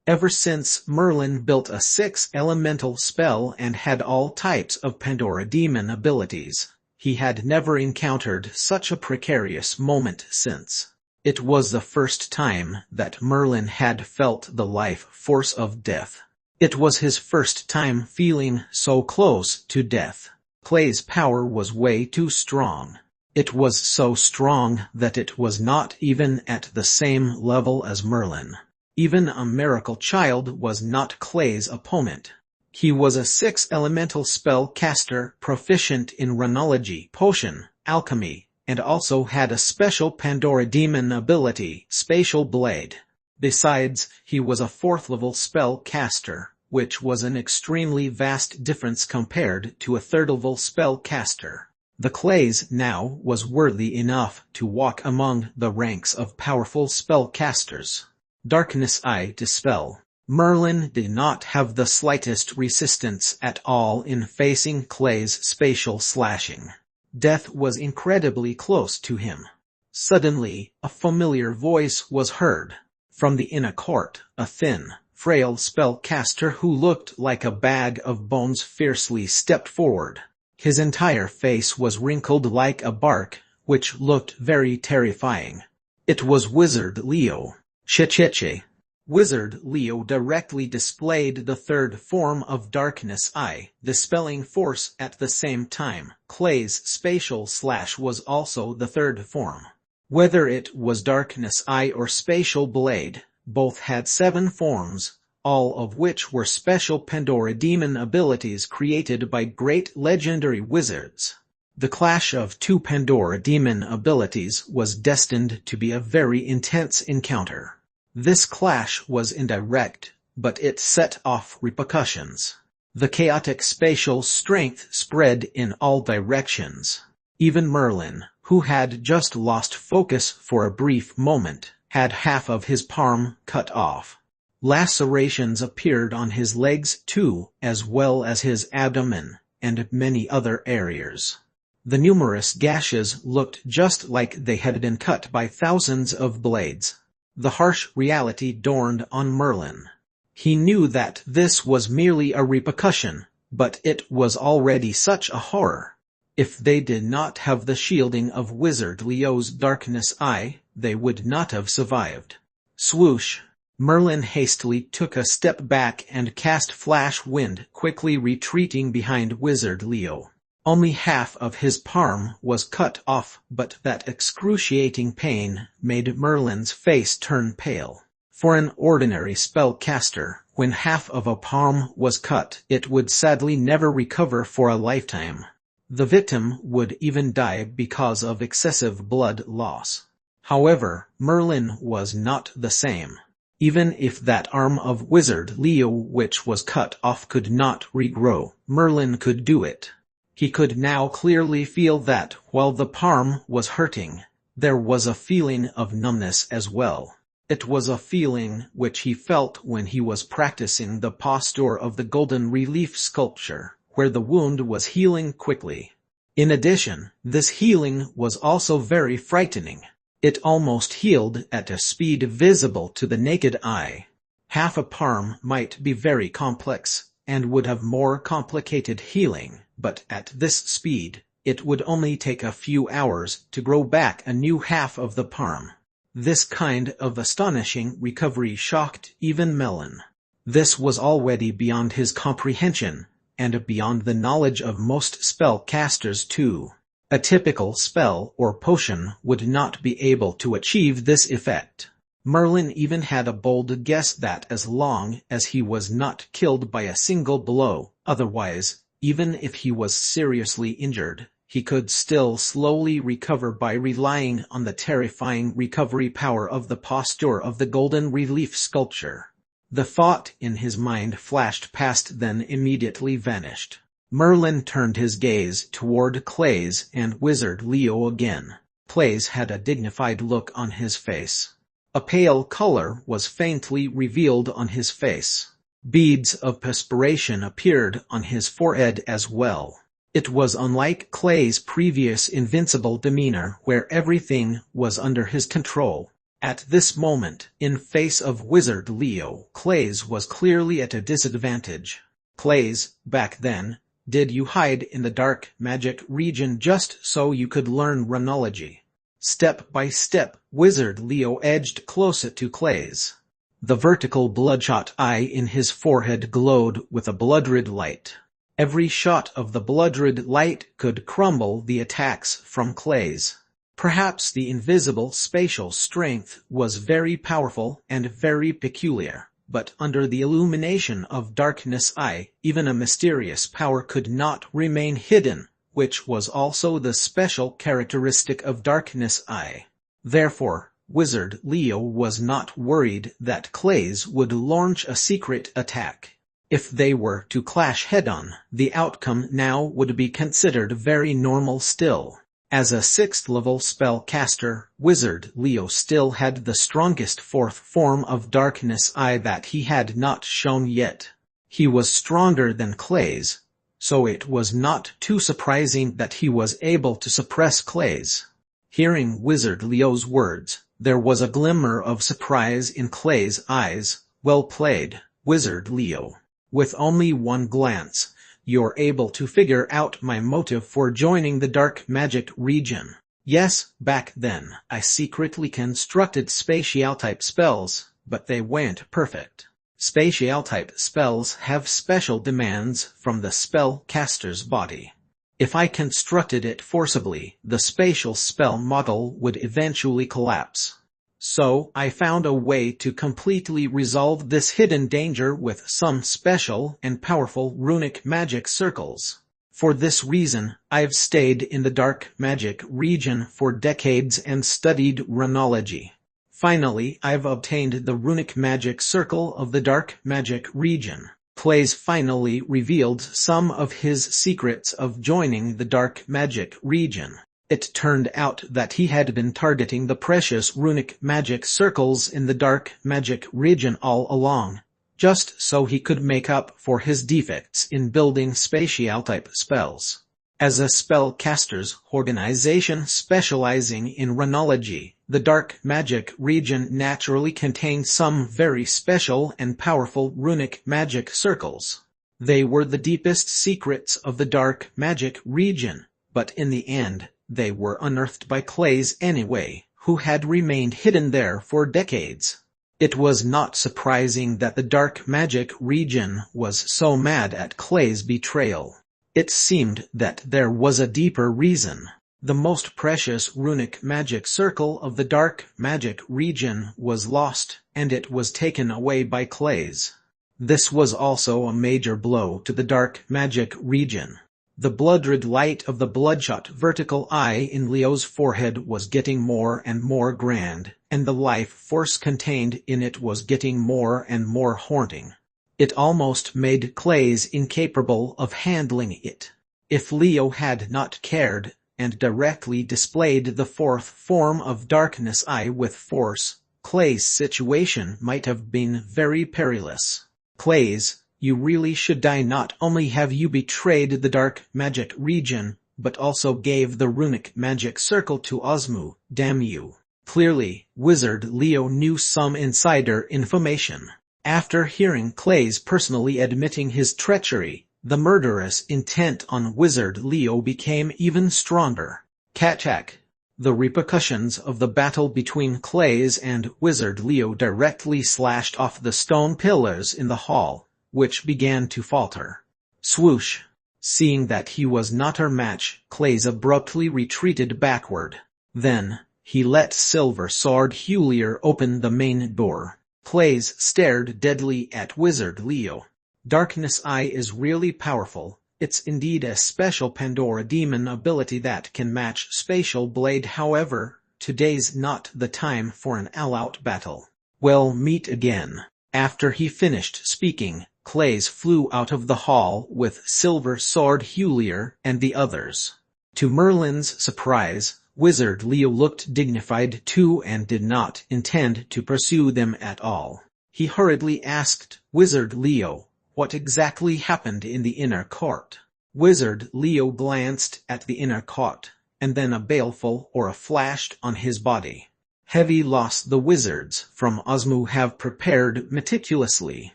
Ever since Merlin built a 6-elemental spell and had all types of Pandora Demon abilities, he had never encountered such a precarious moment since. It was the first time that Merlin had felt the life force of death. It was his first time feeling so close to death. Clay's power was way too strong. It was so strong that it was not even at the same level as Merlin. Even a miracle child was not Clay's opponent. He was a 6-elemental spell caster proficient in runology, potion, alchemy, and also had a special Pandora demon ability, Spatial Blade. Besides, he was a 4th level spell caster, which was an extremely vast difference compared to a 3rd level spell caster. The Clays now was worthy enough to walk among the ranks of powerful spellcasters. Darkness Eye Dispel. Merlin did not have the slightest resistance at all in facing Clay's spatial slashing. Death was incredibly close to him. Suddenly, a familiar voice was heard. From the inner court, a thin, frail spellcaster who looked like a bag of bones fiercely stepped forward. His entire face was wrinkled like a bark, which looked very terrifying. It was Wizard Leo. Che. Wizard Leo directly displayed the 3rd form of Darkness Eye, dispelling force at the same time. Clay's spatial slash was also the 3rd form. Whether it was Darkness Eye or Spatial Blade, both had 7 forms, all of which were special Pandora demon abilities created by great legendary wizards. The clash of 2 Pandora demon abilities was destined to be a very intense encounter. This clash was indirect, but it set off repercussions. The chaotic spatial strength spread in all directions. Even Merlin, who had just lost focus for a brief moment, had half of his palm cut off. Lacerations appeared on his legs too, as well as his abdomen, and many other areas. The numerous gashes looked just like they had been cut by thousands of blades. The harsh reality dawned on Merlin. He knew that this was merely a repercussion, but it was already such a horror. If they did not have the shielding of Wizard Leo's Darkness Eye, they would not have survived. Swoosh! Merlin hastily took a step back and cast Flash Wind, quickly retreating behind Wizard Leo. Only half of his palm was cut off, but that excruciating pain made Merlin's face turn pale. For an ordinary spellcaster, when half of a palm was cut, it would sadly never recover for a lifetime. The victim would even die because of excessive blood loss. However, Merlin was not the same. Even if that arm of Wizard Leo which was cut off could not regrow, Merlin could do it. He could now clearly feel that, while the palm was hurting, there was a feeling of numbness as well. It was a feeling which he felt when he was practicing the posture of the golden relief sculpture, where the wound was healing quickly. In addition, this healing was also very frightening. It almost healed at a speed visible to the naked eye. Half a palm might be very complex, and would have more complicated healing, but at this speed, it would only take a few hours to grow back a new half of the palm. This kind of astonishing recovery shocked even Merlin. This was already beyond his comprehension, and beyond the knowledge of most spellcasters too. A typical spell or potion would not be able to achieve this effect. Merlin even had a bold guess that as long as he was not killed by a single blow, otherwise, even if he was seriously injured, he could still slowly recover by relying on the terrifying recovery power of the posture of the golden relief sculpture. The thought in his mind flashed past, then immediately vanished. Merlin turned his gaze toward Clays and Wizard Leo again. Clays had a dignified look on his face. A pale color was faintly revealed on his face. Beads of perspiration appeared on his forehead as well. It was unlike Clay's previous invincible demeanor where everything was under his control. At this moment, in face of Wizard Leo, Clays was clearly at a disadvantage. Clays, back then, did you hide in the dark magic region just so you could learn runology? Step by step, Wizard Leo edged closer to Clays. The vertical bloodshot eye in his forehead glowed with a blood-red light. Every shot of the blood-red light could crumble the attacks from Clays. Perhaps the invisible spatial strength was very powerful and very peculiar, but under the illumination of Darkness Eye, even a mysterious power could not remain hidden. which was also the special characteristic of Darkness Eye. Therefore, Wizard Leo was not worried that Clays would launch a secret attack. If they were to clash head-on, the outcome now would be considered very normal still. As a 6th-level spellcaster, Wizard Leo still had the strongest 4th form of Darkness Eye that he had not shown yet. He was stronger than Clays, so it was not too surprising that he was able to suppress Clays. Hearing Wizard Leo's words, there was a glimmer of surprise in Clay's eyes. Well played, Wizard Leo. With only one glance, you're able to figure out my motive for joining the dark magic region. Yes, back then, I secretly constructed spatial-type spells, but they weren't perfect. Spatial-type spells have special demands from the spell-caster's body. If I constructed it forcibly, the spatial spell model would eventually collapse. So, I found a way to completely resolve this hidden danger with some special and powerful runic magic circles. For this reason, I've stayed in the dark magic region for decades and studied runology. Finally, I've obtained the runic magic circle of the dark magic region. Clays finally revealed some of his secrets of joining the dark magic region. It turned out that he had been targeting the precious runic magic circles in the dark magic region all along, just so he could make up for his defects in building spatial-type spells. As a spellcaster's organization specializing in runology, the dark magic region naturally contained some very special and powerful runic magic circles. They were the deepest secrets of the dark magic region, but in the end, they were unearthed by Clays anyway, who had remained hidden there for decades. It was not surprising that the dark magic region was so mad at Clay's betrayal. It seemed that there was a deeper reason. The most precious runic magic circle of the dark magic region was lost, and it was taken away by Clays. This was also a major blow to the dark magic region. The blood-red light of the bloodshot vertical eye in Leo's forehead was getting more and more grand, and the life force contained in it was getting more and more haunting. It almost made Clays incapable of handling it. If Leo had not cared, and directly displayed the 4th form of Darkness Eye with force, Clay's situation might have been very perilous. Clays, you really should die. Not only have you betrayed the dark magic region, but also gave the runic magic circle to Osmu, damn you. Clearly, Wizard Leo knew some insider information. After hearing Clays personally admitting his treachery, the murderous intent on Wizard Leo became even stronger. Kachak. The repercussions of the battle between Clays and Wizard Leo directly slashed off the stone pillars in the hall, which began to falter. Swoosh! Seeing that he was not her match, Clays abruptly retreated backward. Then, he let Silver Sword Hulier open the main door. Clays stared deadly at Wizard Leo. Darkness Eye is really powerful. It's indeed a special Pandora demon ability that can match Spatial Blade. However, today's not the time for an all-out battle. We'll meet again. After he finished speaking, Clays flew out of the hall with Silver Sword Hulier and the others. To Merlin's surprise, Wizard Leo looked dignified too and did not intend to pursue them at all. He hurriedly asked Wizard Leo, what exactly happened in the inner court? Wizard Leo glanced at the inner court, and then a baleful aura flashed on his body. Heavy loss the wizards from Osmu have prepared meticulously.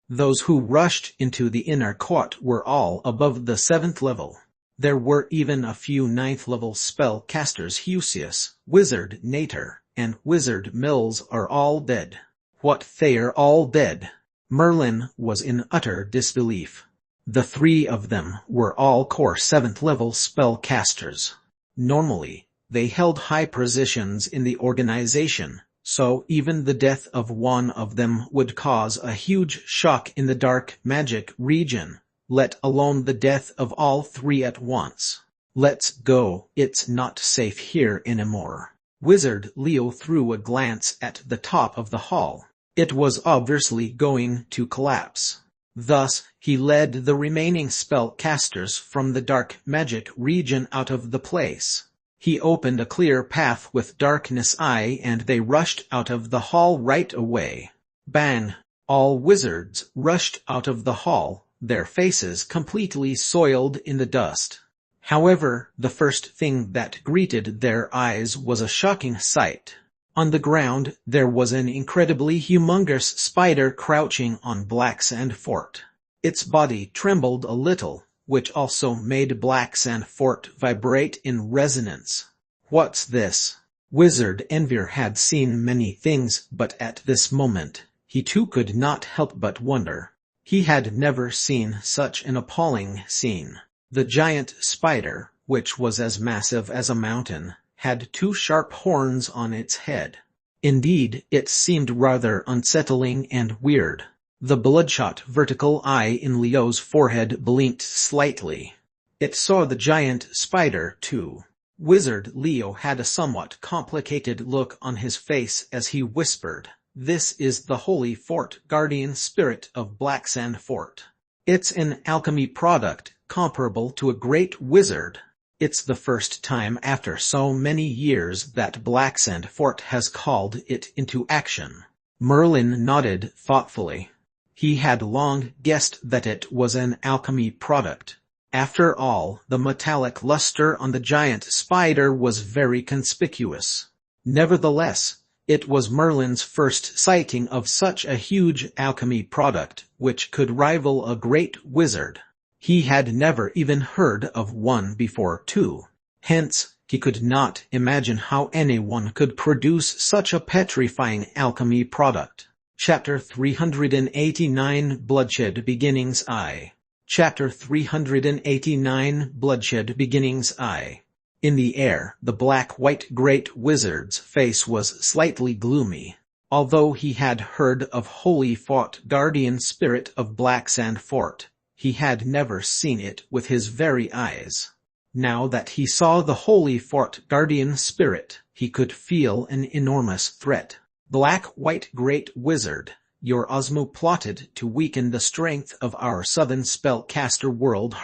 Those who rushed into the inner court were all above the 7th level. There were even a few 9th-level spellcasters. Husius, Wizard Nater, and Wizard Mills are all dead. What, they're all dead? Merlin was in utter disbelief. The 3 of them were all core 7th-level spellcasters. Normally, they held high positions in the organization, so even the death of one of them would cause a huge shock in the dark magic region, let alone the death of all 3 at once. Let's go, it's not safe here anymore. Wizard Leo threw a glance at the top of the hall. It was obviously going to collapse. Thus, he led the remaining spellcasters from the dark magic region out of the place. He opened a clear path with Darkness Eye and they rushed out of the hall right away. Bang! All wizards rushed out of the hall, their faces completely soiled in the dust. However, the first thing that greeted their eyes was a shocking sight. On the ground, there was an incredibly humongous spider crouching on Black Sand Fort. Its body trembled a little, which also made Black Sand Fort vibrate in resonance. What's this? Wizard Envir had seen many things, but at this moment, he too could not help but wonder. He had never seen such an appalling scene. The giant spider, which was as massive as a mountain, had two sharp horns on its head. Indeed, it seemed rather unsettling and weird. The bloodshot vertical eye in Leo's forehead blinked slightly. It saw the giant spider too. Wizard Leo had a somewhat complicated look on his face as he whispered, "This is the Holy Fort Guardian Spirit of Black Sand Fort. It's an alchemy product, comparable to a great wizard. It's the first time after so many years that Black Sand Fort has called it into action." Merlin nodded thoughtfully. He had long guessed that it was an alchemy product. After all, the metallic luster on the giant spider was very conspicuous. Nevertheless, it was Merlin's first sighting of such a huge alchemy product, which could rival a great wizard. He had never even heard of one before too. Hence, he could not imagine how anyone could produce such a petrifying alchemy product. Chapter 389 Bloodshed Beginnings I. Chapter 389 Bloodshed Beginnings I. In the air, the black-white great wizard's face was slightly gloomy. Although he had heard of Holy Fort Guardian Spirit of Black Sand Fort, he had never seen it with his very eyes. Now that he saw the Holy Fort Guardian Spirit, he could feel an enormous threat. Black-white great wizard, your Osmo plotted to weaken the strength of our southern spellcaster world.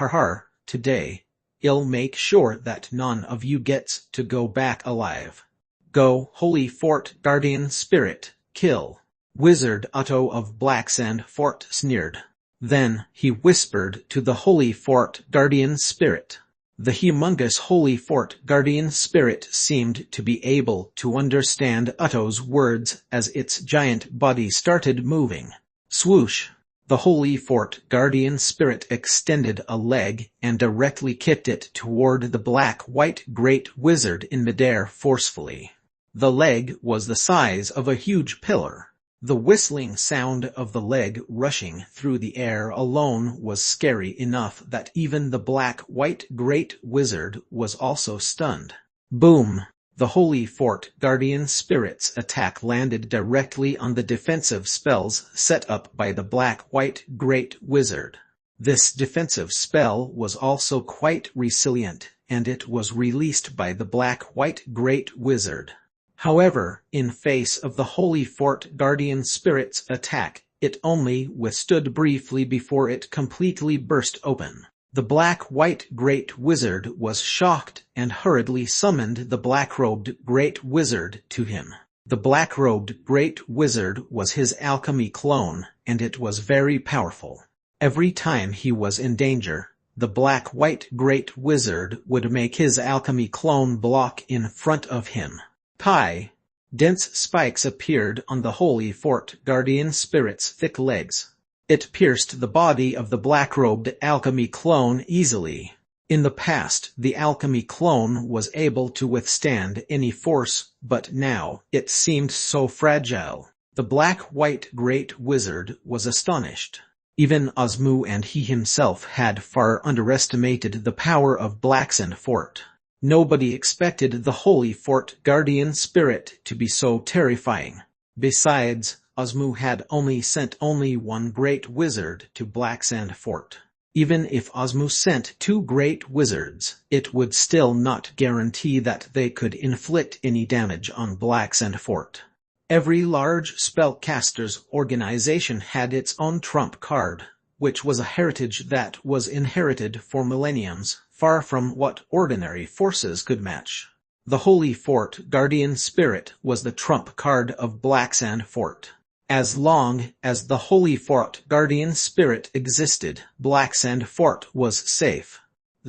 Today, I'll make sure that none of you gets to go back alive. Go, Holy Fort Guardian Spirit, kill. Wizard Otto of Black Sand Fort sneered. Then, he whispered to the Holy Fort Guardian Spirit. The humongous Holy Fort Guardian Spirit seemed to be able to understand Otto's words as its giant body started moving. Swoosh! The Holy Fort Guardian Spirit extended a leg and directly kicked it toward the black-white great wizard in midair forcefully. The leg was the size of a huge pillar. The whistling sound of the leg rushing through the air alone was scary enough that even the black-white great wizard was also stunned. Boom! The Holy Fort Guardian Spirit's attack landed directly on the defensive spells set up by the black-white great wizard. This defensive spell was also quite resilient, and it was released by the black-white great wizard. However, in face of the Holy Fort Guardian Spirit's attack, it only withstood briefly before it completely burst open. The black-white great wizard was shocked and hurriedly summoned the black-robed great wizard to him. The black-robed great wizard was his alchemy clone, and it was very powerful. Every time he was in danger, the black-white great wizard would make his alchemy clone block in front of him. Pi! Dense spikes appeared on the Holy Fort Guardian Spirit's thick legs. It pierced the body of the black-robed alchemy clone easily. In the past, the alchemy clone was able to withstand any force, but now, it seemed so fragile. The black-white great wizard was astonished. Even Osmu and he himself had far underestimated the power of Black Sand Fort. Nobody expected the Holy Fort Guardian Spirit to be so terrifying. Besides, Osmu had only sent one great wizard to Black Sand Fort. Even if Osmu sent 2 great wizards, it would still not guarantee that they could inflict any damage on Blacksand Fort. Every large spellcaster's organization had its own trump card, which was a heritage that was inherited for millenniums, far from what ordinary forces could match. The Holy Fort Guardian Spirit was the trump card of Blacksand Fort. As long as the Holy Fort Guardian Spirit existed, Blacksand Fort was safe.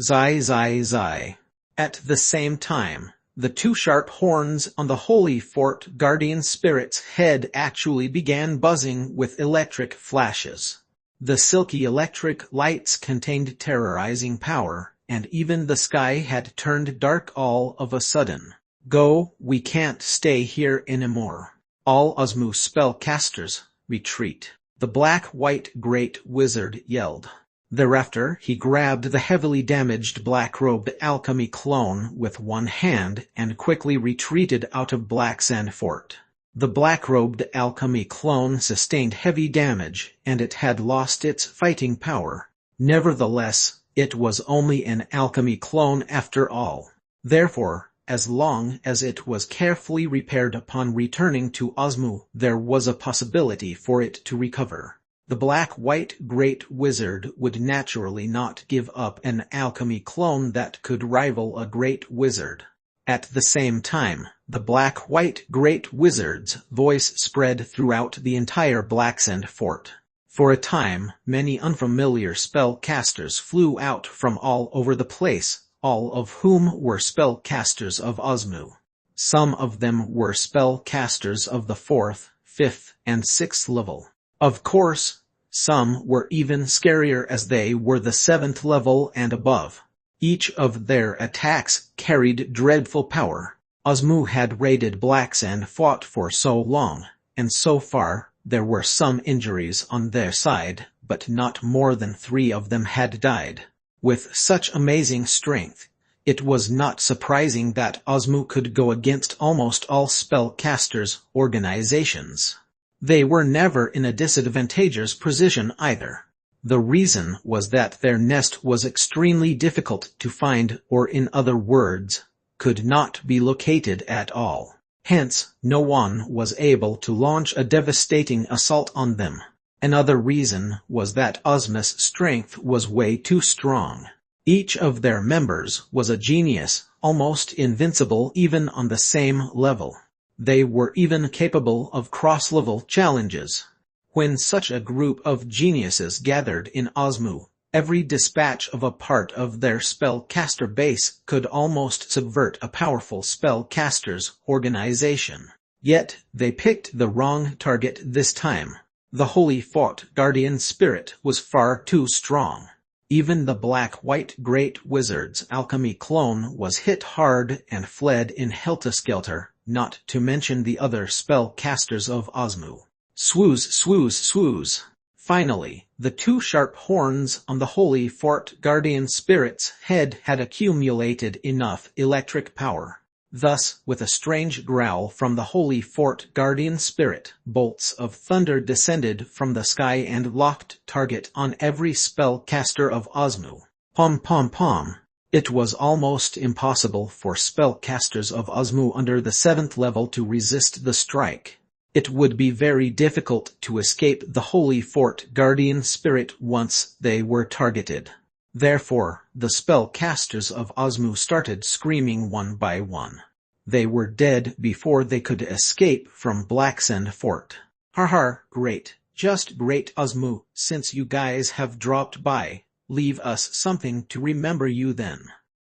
Zai zai zai. At the same time, the 2 sharp horns on the Holy Fort Guardian Spirit's head actually began buzzing with electric flashes. The silky electric lights contained terrorizing power, and even the sky had turned dark all of a sudden. Go, we can't stay here anymore. All Osmu spellcasters, retreat. The black-white great wizard yelled. Thereafter he grabbed the heavily damaged black-robed alchemy clone with one hand and quickly retreated out of Blacksand Fort. The black-robed alchemy clone sustained heavy damage, and it had lost its fighting power. Nevertheless, it was only an alchemy clone after all. Therefore, as long as it was carefully repaired upon returning to Osmu, there was a possibility for it to recover. The black-white great wizard would naturally not give up an alchemy clone that could rival a great wizard. At the same time, the black-white great wizard's voice spread throughout the entire Blacksand Fort. For a time, many unfamiliar spellcasters flew out from all over the place, all of whom were spellcasters of Osmu. Some of them were spellcasters of the 4th, 5th, and 6th level. Of course, some were even scarier as they were the 7th level and above. Each of their attacks carried dreadful power. Osmu had raided Blacksand Fort for so long, and so far, there were some injuries on their side, but not more than 3 of them had died. With such amazing strength, it was not surprising that Osmu could go against almost all spellcasters' organizations. They were never in a disadvantageous position either. The reason was that their nest was extremely difficult to find, or in other words, could not be located at all. Hence, no one was able to launch a devastating assault on them. Another reason was that Osmu's strength was way too strong. Each of their members was a genius, almost invincible even on the same level. They were even capable of cross-level challenges. When such a group of geniuses gathered in Osmu, every dispatch of a part of their spellcaster base could almost subvert a powerful spellcaster's organization. Yet, they picked the wrong target this time. The Holy Fort Guardian Spirit was far too strong. Even the black-white great wizard's alchemy clone was hit hard and fled in helter-skelter, not to mention the other spellcasters of Osmu. Swooze, swooze, swooze. Finally, the 2 sharp horns on the Holy Fort Guardian Spirit's head had accumulated enough electric power. Thus, with a strange growl from the Holy Fort Guardian Spirit, bolts of thunder descended from the sky and locked target on every spellcaster of Osmu. Pom pom pom. It was almost impossible for spellcasters of Osmu under the 7th level to resist the strike. It would be very difficult to escape the Holy Fort Guardian Spirit once they were targeted. Therefore, the spellcasters of Osmu started screaming one by one. They were dead before they could escape from Blacksand Fort. Har, great, just great Osmu, since you guys have dropped by, leave us something to remember you then.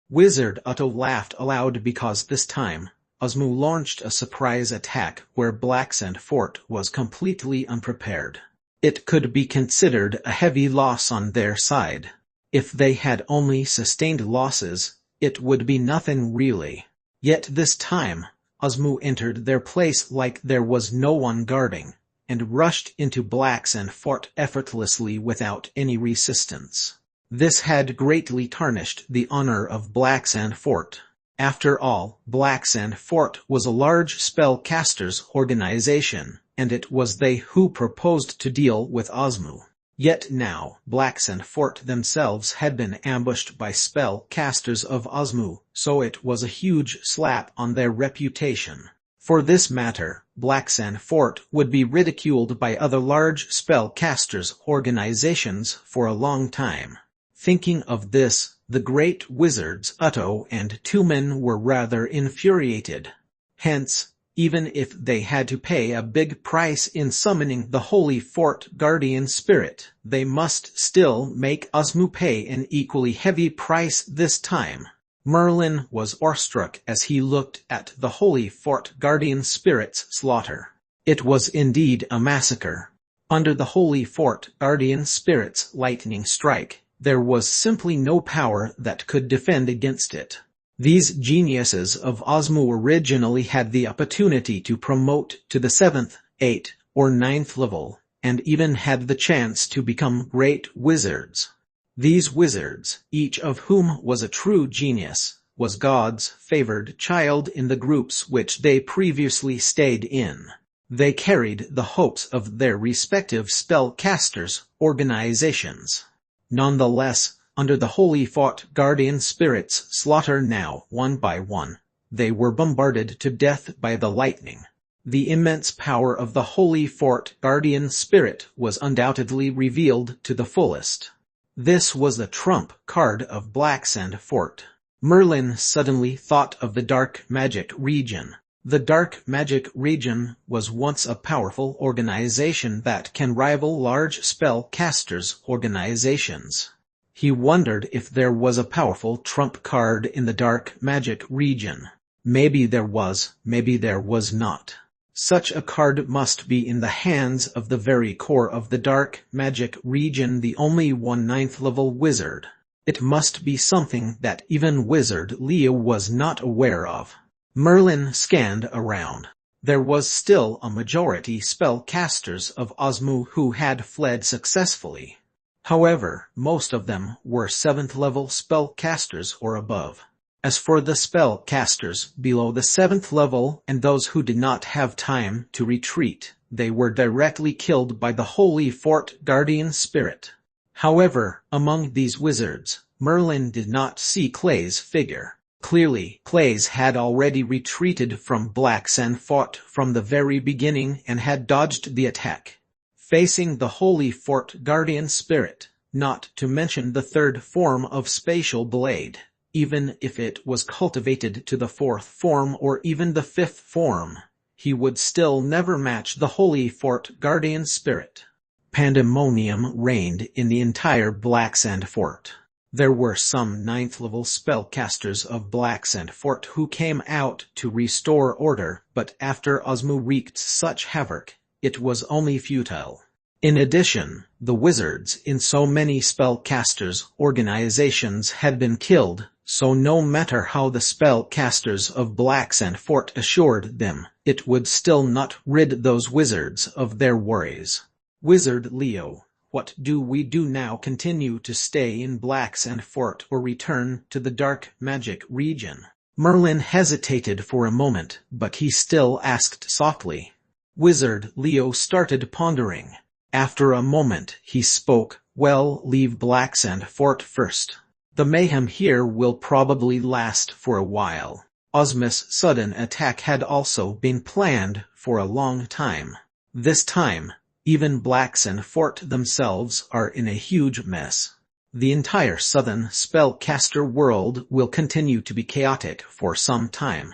Wizard Otto laughed aloud because this time, Osmu launched a surprise attack where Blacksand Fort was completely unprepared. It could be considered a heavy loss on their side. If they had only sustained losses, it would be nothing really. Yet this time, Osmu entered their place like there was no one guarding, and rushed into Blacksand Fort effortlessly without any resistance. This had greatly tarnished the honor of Blacksand Fort. After all, Blacksand Fort was a large spellcasters' organization, and it was they who proposed to deal with Osmu. Yet now, Blacks and Fort themselves had been ambushed by spell-casters of Osmu, so it was a huge slap on their reputation. For this matter, Blacks and Fort would be ridiculed by other large spell-casters' organizations for a long time. Thinking of this, the great wizards Utto and Tumen were rather infuriated. Hence, even if they had to pay a big price in summoning the Holy Fort Guardian Spirit, they must still make Osmu pay an equally heavy price this time. Merlin was awestruck as he looked at the Holy Fort Guardian Spirit's slaughter. It was indeed a massacre. Under the Holy Fort Guardian Spirit's lightning strike, there was simply no power that could defend against it. These geniuses of Osmu originally had the opportunity to promote to the 7th, 8th, or 9th level, and even had the chance to become great wizards. These wizards, each of whom was a true genius, was God's favored child in the groups which they previously stayed in. They carried the hopes of their respective spellcasters' organizations. Nonetheless, under the Holy Fort Guardian Spirit's slaughter now, one by one, they were bombarded to death by the lightning. The immense power of the Holy Fort Guardian Spirit was undoubtedly revealed to the fullest. This was the trump card of Blacks and Fort. Merlin suddenly thought of the Dark Magic region. The Dark Magic region was once a powerful organization that can rival large spell-casters' organizations. He wondered if there was a powerful trump card in the Dark Magic region. Maybe there was, maybe there was not. Such a card must be in the hands of the very core of the Dark Magic region, the only 9th level wizard. It must be something that even Wizard Leo was not aware of. Merlin scanned around. There was still a majority spellcasters of Osmu who had fled successfully. However, most of them were 7th level spellcasters or above. As for the spellcasters below the 7th level and those who did not have time to retreat, they were directly killed by the Holy Fort Guardian Spirit. However, among these wizards, Merlin did not see Clay's figure. Clearly, Clays had already retreated from Blacks and Fort from the very beginning and had dodged the attack. Facing the Holy Fort Guardian Spirit, not to mention the third form of spatial blade, even if it was cultivated to the 4th form or even the 5th form, he would still never match the Holy Fort Guardian Spirit. Pandemonium reigned in the entire Blacks and Fort. There were some 9th level spellcasters of Blacks and Fort who came out to restore order, but after Osmu wreaked such havoc, it was only futile. In addition, the wizards in so many spellcasters' organizations had been killed, so no matter how the spellcasters of Blacks and Fort assured them, it would still not rid those wizards of their worries. Wizard Leo, what do we do now? Continue to stay in Blacks and Fort or return to the Dark Magic region? Merlin hesitated for a moment, but he still asked softly. Wizard Leo started pondering. After a moment he spoke, well, leave Blacks and Fort first. The mayhem here will probably last for a while. Osmus' sudden attack had also been planned for a long time. This time, even Blacks and Fort themselves are in a huge mess. The entire southern spellcaster world will continue to be chaotic for some time.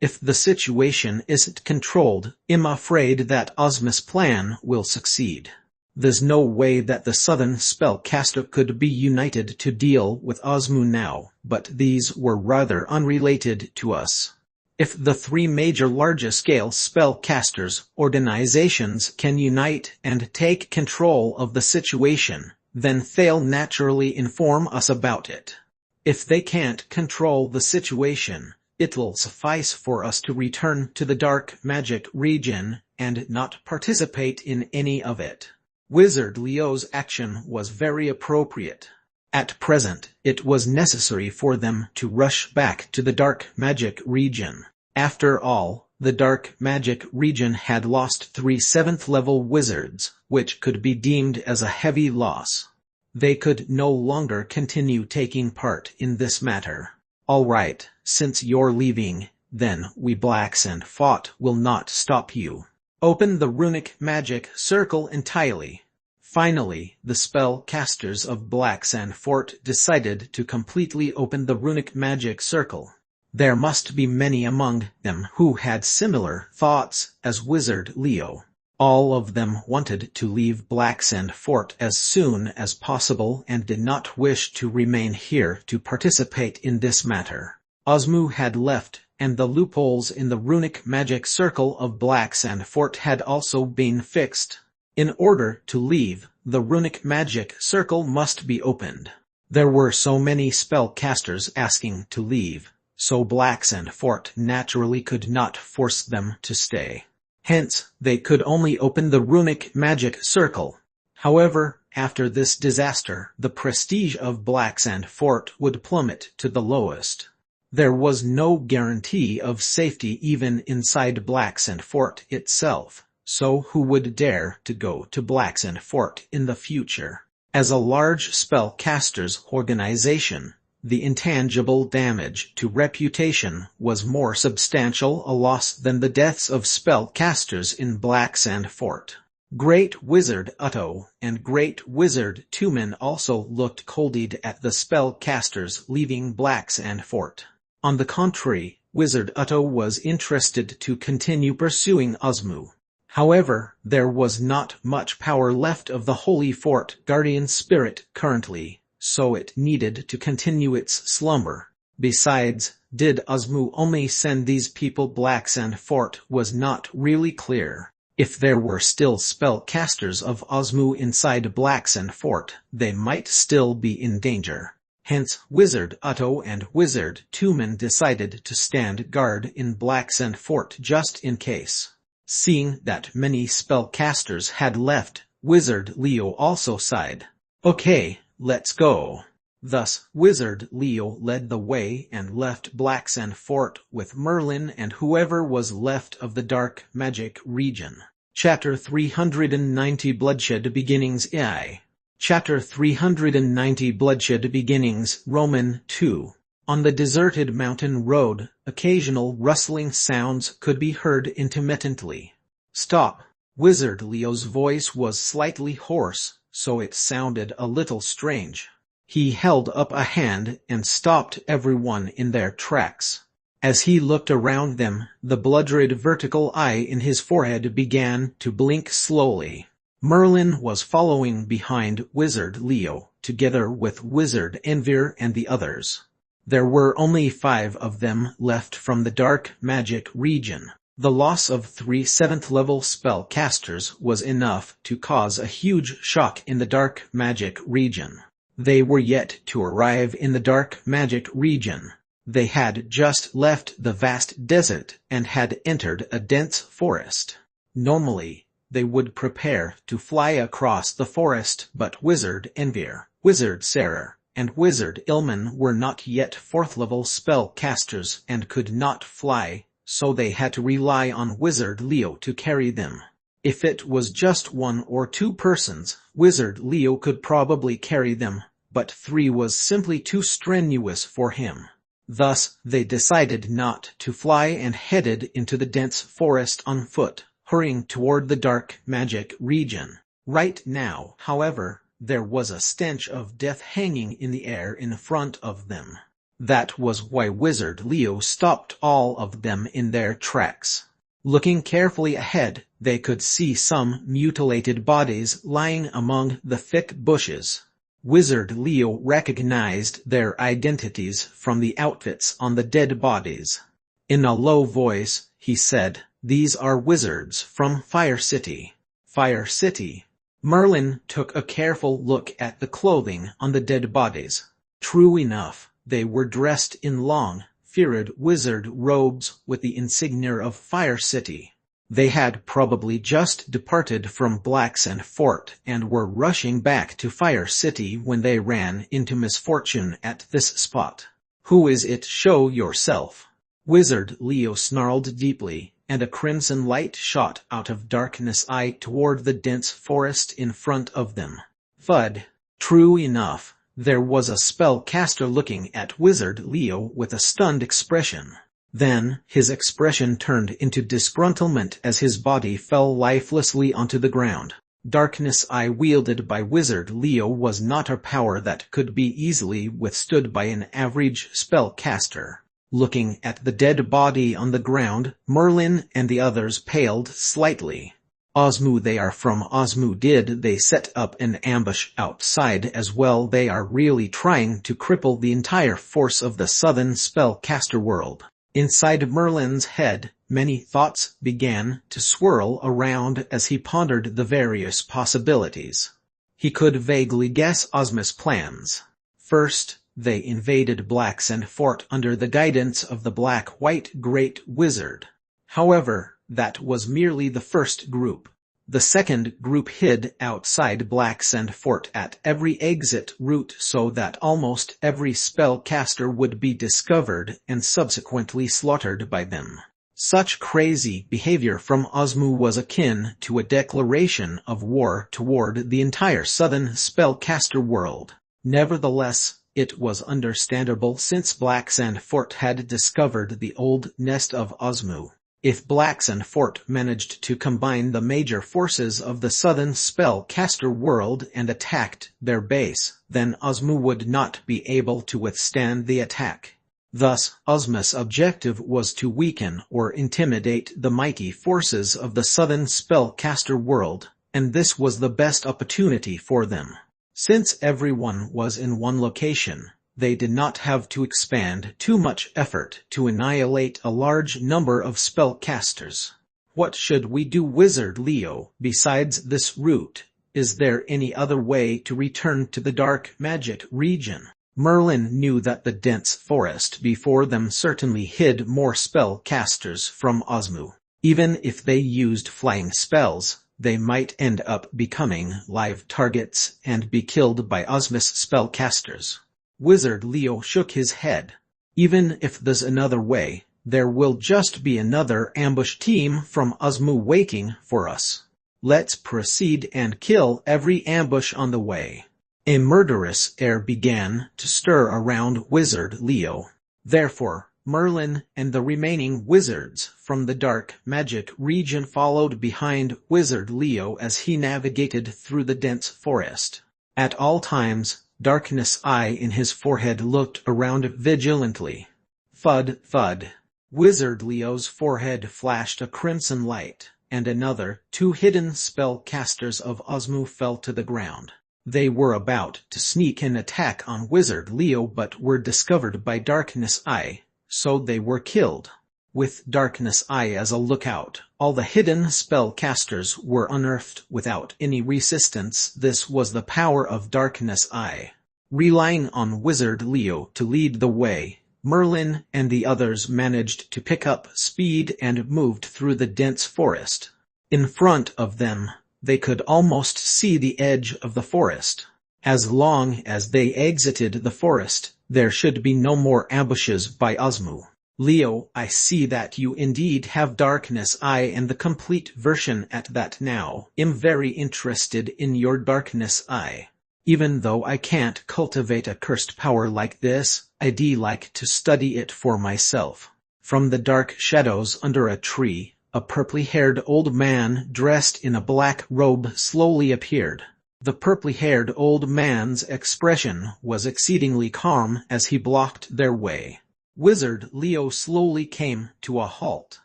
If the situation isn't controlled, I'm afraid that Osmus' plan will succeed. There's no way that the southern spellcaster could be united to deal with Osmu now, but these were rather unrelated to us. If the 3 major large-scale spellcasters organizations can unite and take control of the situation, then they'll naturally inform us about it. If they can't control the situation, it'll suffice for us to return to the Dark Magic region and not participate in any of it. Wizard Leo's action was very appropriate. At present, it was necessary for them to rush back to the Dark Magic region. After all, The dark magic region had lost 3 7th-level wizards, which could be deemed as a heavy loss. They could no longer continue taking part in this matter. All right, since you're leaving, then we Blacks and Fought will not stop you. Open the runic magic circle entirely. Finally, the spellcasters of Blacks and Fort decided to completely open the runic magic circle. There must be many among them who had similar thoughts as Wizard Leo. All of them wanted to leave Blacks and Fort as soon as possible and did not wish to remain here to participate in this matter. Osmu had left, and the loopholes in the runic magic circle of Blacks and Fort had also been fixed. In order to leave, the runic magic circle must be opened. There were so many spellcasters asking to leave, so Blacks and Fort naturally could not force them to stay. Hence, they could only open the runic magic circle. However, after this disaster, the prestige of Blacks and Fort would plummet to the lowest. There was no guarantee of safety even inside Blacks and Fort itself, so who would dare to go to Blacks and Fort in the future? As a large spellcasters organization, the intangible damage to reputation was more substantial a loss than the deaths of spellcasters in Blacks and Fort. Great Wizard Utto and Great Wizard Tumen also looked coldly at the spellcasters leaving Blacks and Fort. On the contrary, Wizard Utto was interested to continue pursuing Osmu. However, there was not much power left of the Holy Fort Guardian Spirit currently, so it needed to continue its slumber. Besides, did Osmu only send these people Blacks and Fort was not really clear. If there were still spellcasters of Osmu inside Blacks and Fort, they might still be in danger. Hence, Wizard Utto and Wizard Tumen decided to stand guard in Blacks and Fort just in case. Seeing that many spellcasters had left, Wizard Leo also sighed. Okay, let's go. Thus, Wizard Leo led the way and left Blacks and Fort with Merlin and whoever was left of the dark magic region. Chapter 390 Bloodshed Beginnings AI. Chapter 390 Bloodshed Beginnings Roman 2. On the deserted mountain road, occasional rustling sounds could be heard intermittently. Stop! Wizard Leo's voice was slightly hoarse, so it sounded a little strange. He held up a hand and stopped everyone in their tracks. As he looked around them, the blood-red vertical eye in his forehead began to blink slowly. Merlin was following behind Wizard Leo, together with Wizard Envir and the others. There were only 5 of them left from the dark magic region. The loss of 3 7th-level spellcasters was enough to cause a huge shock in the dark magic region. They were yet to arrive in the dark magic region. They had just left the vast desert and had entered a dense forest. Normally, they would prepare to fly across the forest, but Wizard Envir, Wizard Sarah, and Wizard Ilman were not yet 4th-level spellcasters and could not fly, so they had to rely on Wizard Leo to carry them. If it was just 1 or 2 persons, Wizard Leo could probably carry them, but 3 was simply too strenuous for him. Thus, they decided not to fly and headed into the dense forest on foot, hurrying toward the dark magic region. Right now, however, there was a stench of death hanging in the air in front of them. That was why Wizard Leo stopped all of them in their tracks. Looking carefully ahead, they could see some mutilated bodies lying among the thick bushes. Wizard Leo recognized their identities from the outfits on the dead bodies. In a low voice, he said, "These are wizards from Fire City." Fire City. Merlin took a careful look at the clothing on the dead bodies. True enough, they were dressed in long, furred wizard robes with the insignia of Fire City. They had probably just departed from Blacks and Fort and were rushing back to Fire City when they ran into misfortune at this spot. "Who is it? Show yourself." Wizard Leo snarled deeply, and a crimson light shot out of Darkness Eye toward the dense forest in front of them. Thud. True enough, there was a spellcaster looking at Wizard Leo with a stunned expression. Then, his expression turned into disgruntlement as his body fell lifelessly onto the ground. Darkness Eye wielded by Wizard Leo was not a power that could be easily withstood by an average spellcaster. Looking at the dead body on the ground, Merlin and the others paled slightly. Osmu, they are from Osmu. Did they set up an ambush outside as well? They are really trying to cripple the entire force of the southern spellcaster world. Inside Merlin's head, many thoughts began to swirl around as he pondered the various possibilities. He could vaguely guess Osmu's plans. First, they invaded Blacksand Fort under the guidance of the Black-White Great Wizard. However, that was merely the first group. The second group hid outside Blacksand Fort at every exit route so that almost every spellcaster would be discovered and subsequently slaughtered by them. Such crazy behavior from Osmu was akin to a declaration of war toward the entire southern spellcaster world. Nevertheless, it was understandable since Blacksand Fort had discovered the old nest of Osmu. If Blacksand Fort managed to combine the major forces of the southern spellcaster world and attacked their base, then Osmu would not be able to withstand the attack. Thus, Osmu's objective was to weaken or intimidate the mighty forces of the southern spellcaster world, and this was the best opportunity for them. Since everyone was in one location, they did not have to expend too much effort to annihilate a large number of spellcasters. What should we do, Wizard Leo, besides this route? Is there any other way to return to the dark magic region? Merlin knew that the dense forest before them certainly hid more spellcasters from Osmu. Even if they used flying spells, they might end up becoming live targets and be killed by Osmu's spellcasters. Wizard Leo shook his head. Even if there's another way, there will just be another ambush team from Osmu waiting for us. Let's proceed and kill every ambush on the way. A murderous air began to stir around Wizard Leo. Therefore, Merlin and the remaining wizards from the dark magic region followed behind Wizard Leo as he navigated through the dense forest. At all times, Darkness Eye in his forehead looked around vigilantly. Thud, thud. Wizard Leo's forehead flashed a crimson light, and another 2 hidden spellcasters of Osmu fell to the ground. They were about to sneak an attack on Wizard Leo but were discovered by Darkness Eye, so they were killed. With Darkness Eye as a lookout, all the hidden spellcasters were unearthed without any resistance. This was the power of Darkness Eye. Relying on Wizard Leo to lead the way, Merlin and the others managed to pick up speed and moved through the dense forest. In front of them, they could almost see the edge of the forest. As long as they exited the forest, there should be no more ambushes by Osmu. Leo, I see that you indeed have Darkness Eye and the complete version at that now. I'm very interested in your Darkness Eye. Even though I can't cultivate a cursed power like this, I'd like to study it for myself. From the dark shadows under a tree, a purply-haired old man dressed in a black robe slowly appeared. The purply-haired old man's expression was exceedingly calm as he blocked their way. Wizard Leo slowly came to a halt.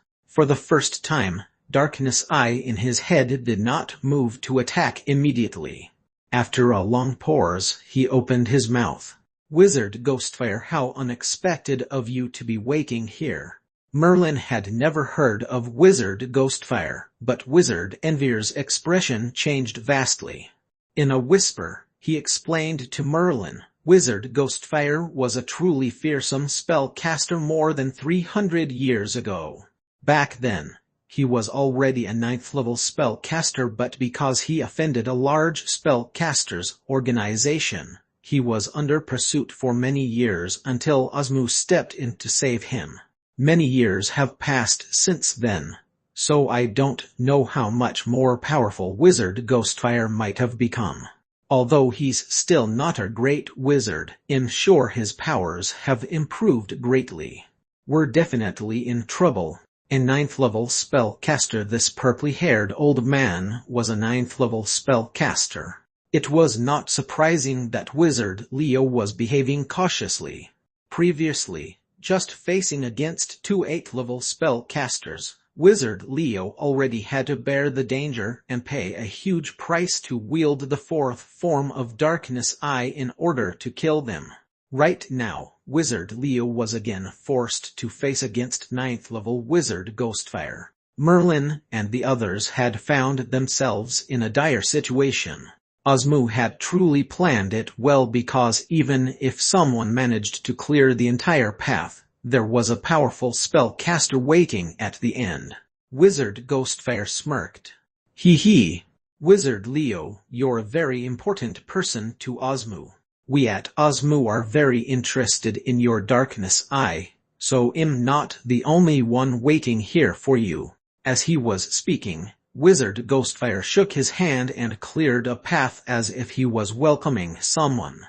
For the first time, Darkness Eye in his head did not move to attack immediately. After a long pause, he opened his mouth. Wizard Ghostfire, how unexpected of you to be waiting here. Merlin had never heard of Wizard Ghostfire, but Wizard Envir's expression changed vastly. In a whisper, he explained to Merlin, Wizard Ghostfire was a truly fearsome spellcaster more than 300 years ago. Back then, he was already a 9th-level spellcaster, but because he offended a large spellcasters organization, he was under pursuit for many years until Osmu stepped in to save him. Many years have passed since then, So I don't know how much more powerful Wizard Ghostfire might have become. Although he's still not a great wizard, I'm sure his powers have improved greatly. We're definitely in trouble. A 9th level spellcaster. This purply-haired old man was a 9th level spellcaster. It was not surprising that Wizard Leo was behaving cautiously. Previously, just facing against two 8th level spellcasters, Wizard Leo already had to bear the danger and pay a huge price to wield the 4th form of Darkness Eye in order to kill them. Right now, Wizard Leo was again forced to face against 9th level Wizard Ghostfire. Merlin and the others had found themselves in a dire situation. Osmu had truly planned it well, because even if someone managed to clear the entire path, there was a powerful spellcaster waiting at the end. Wizard Ghostfire smirked. Hee. Wizard Leo, you're a very important person to Osmu. We at Osmu are very interested in your Darkness Eye, so I'm not the only one waiting here for you. As he was speaking, Wizard Ghostfire shook his hand and cleared a path as if he was welcoming someone.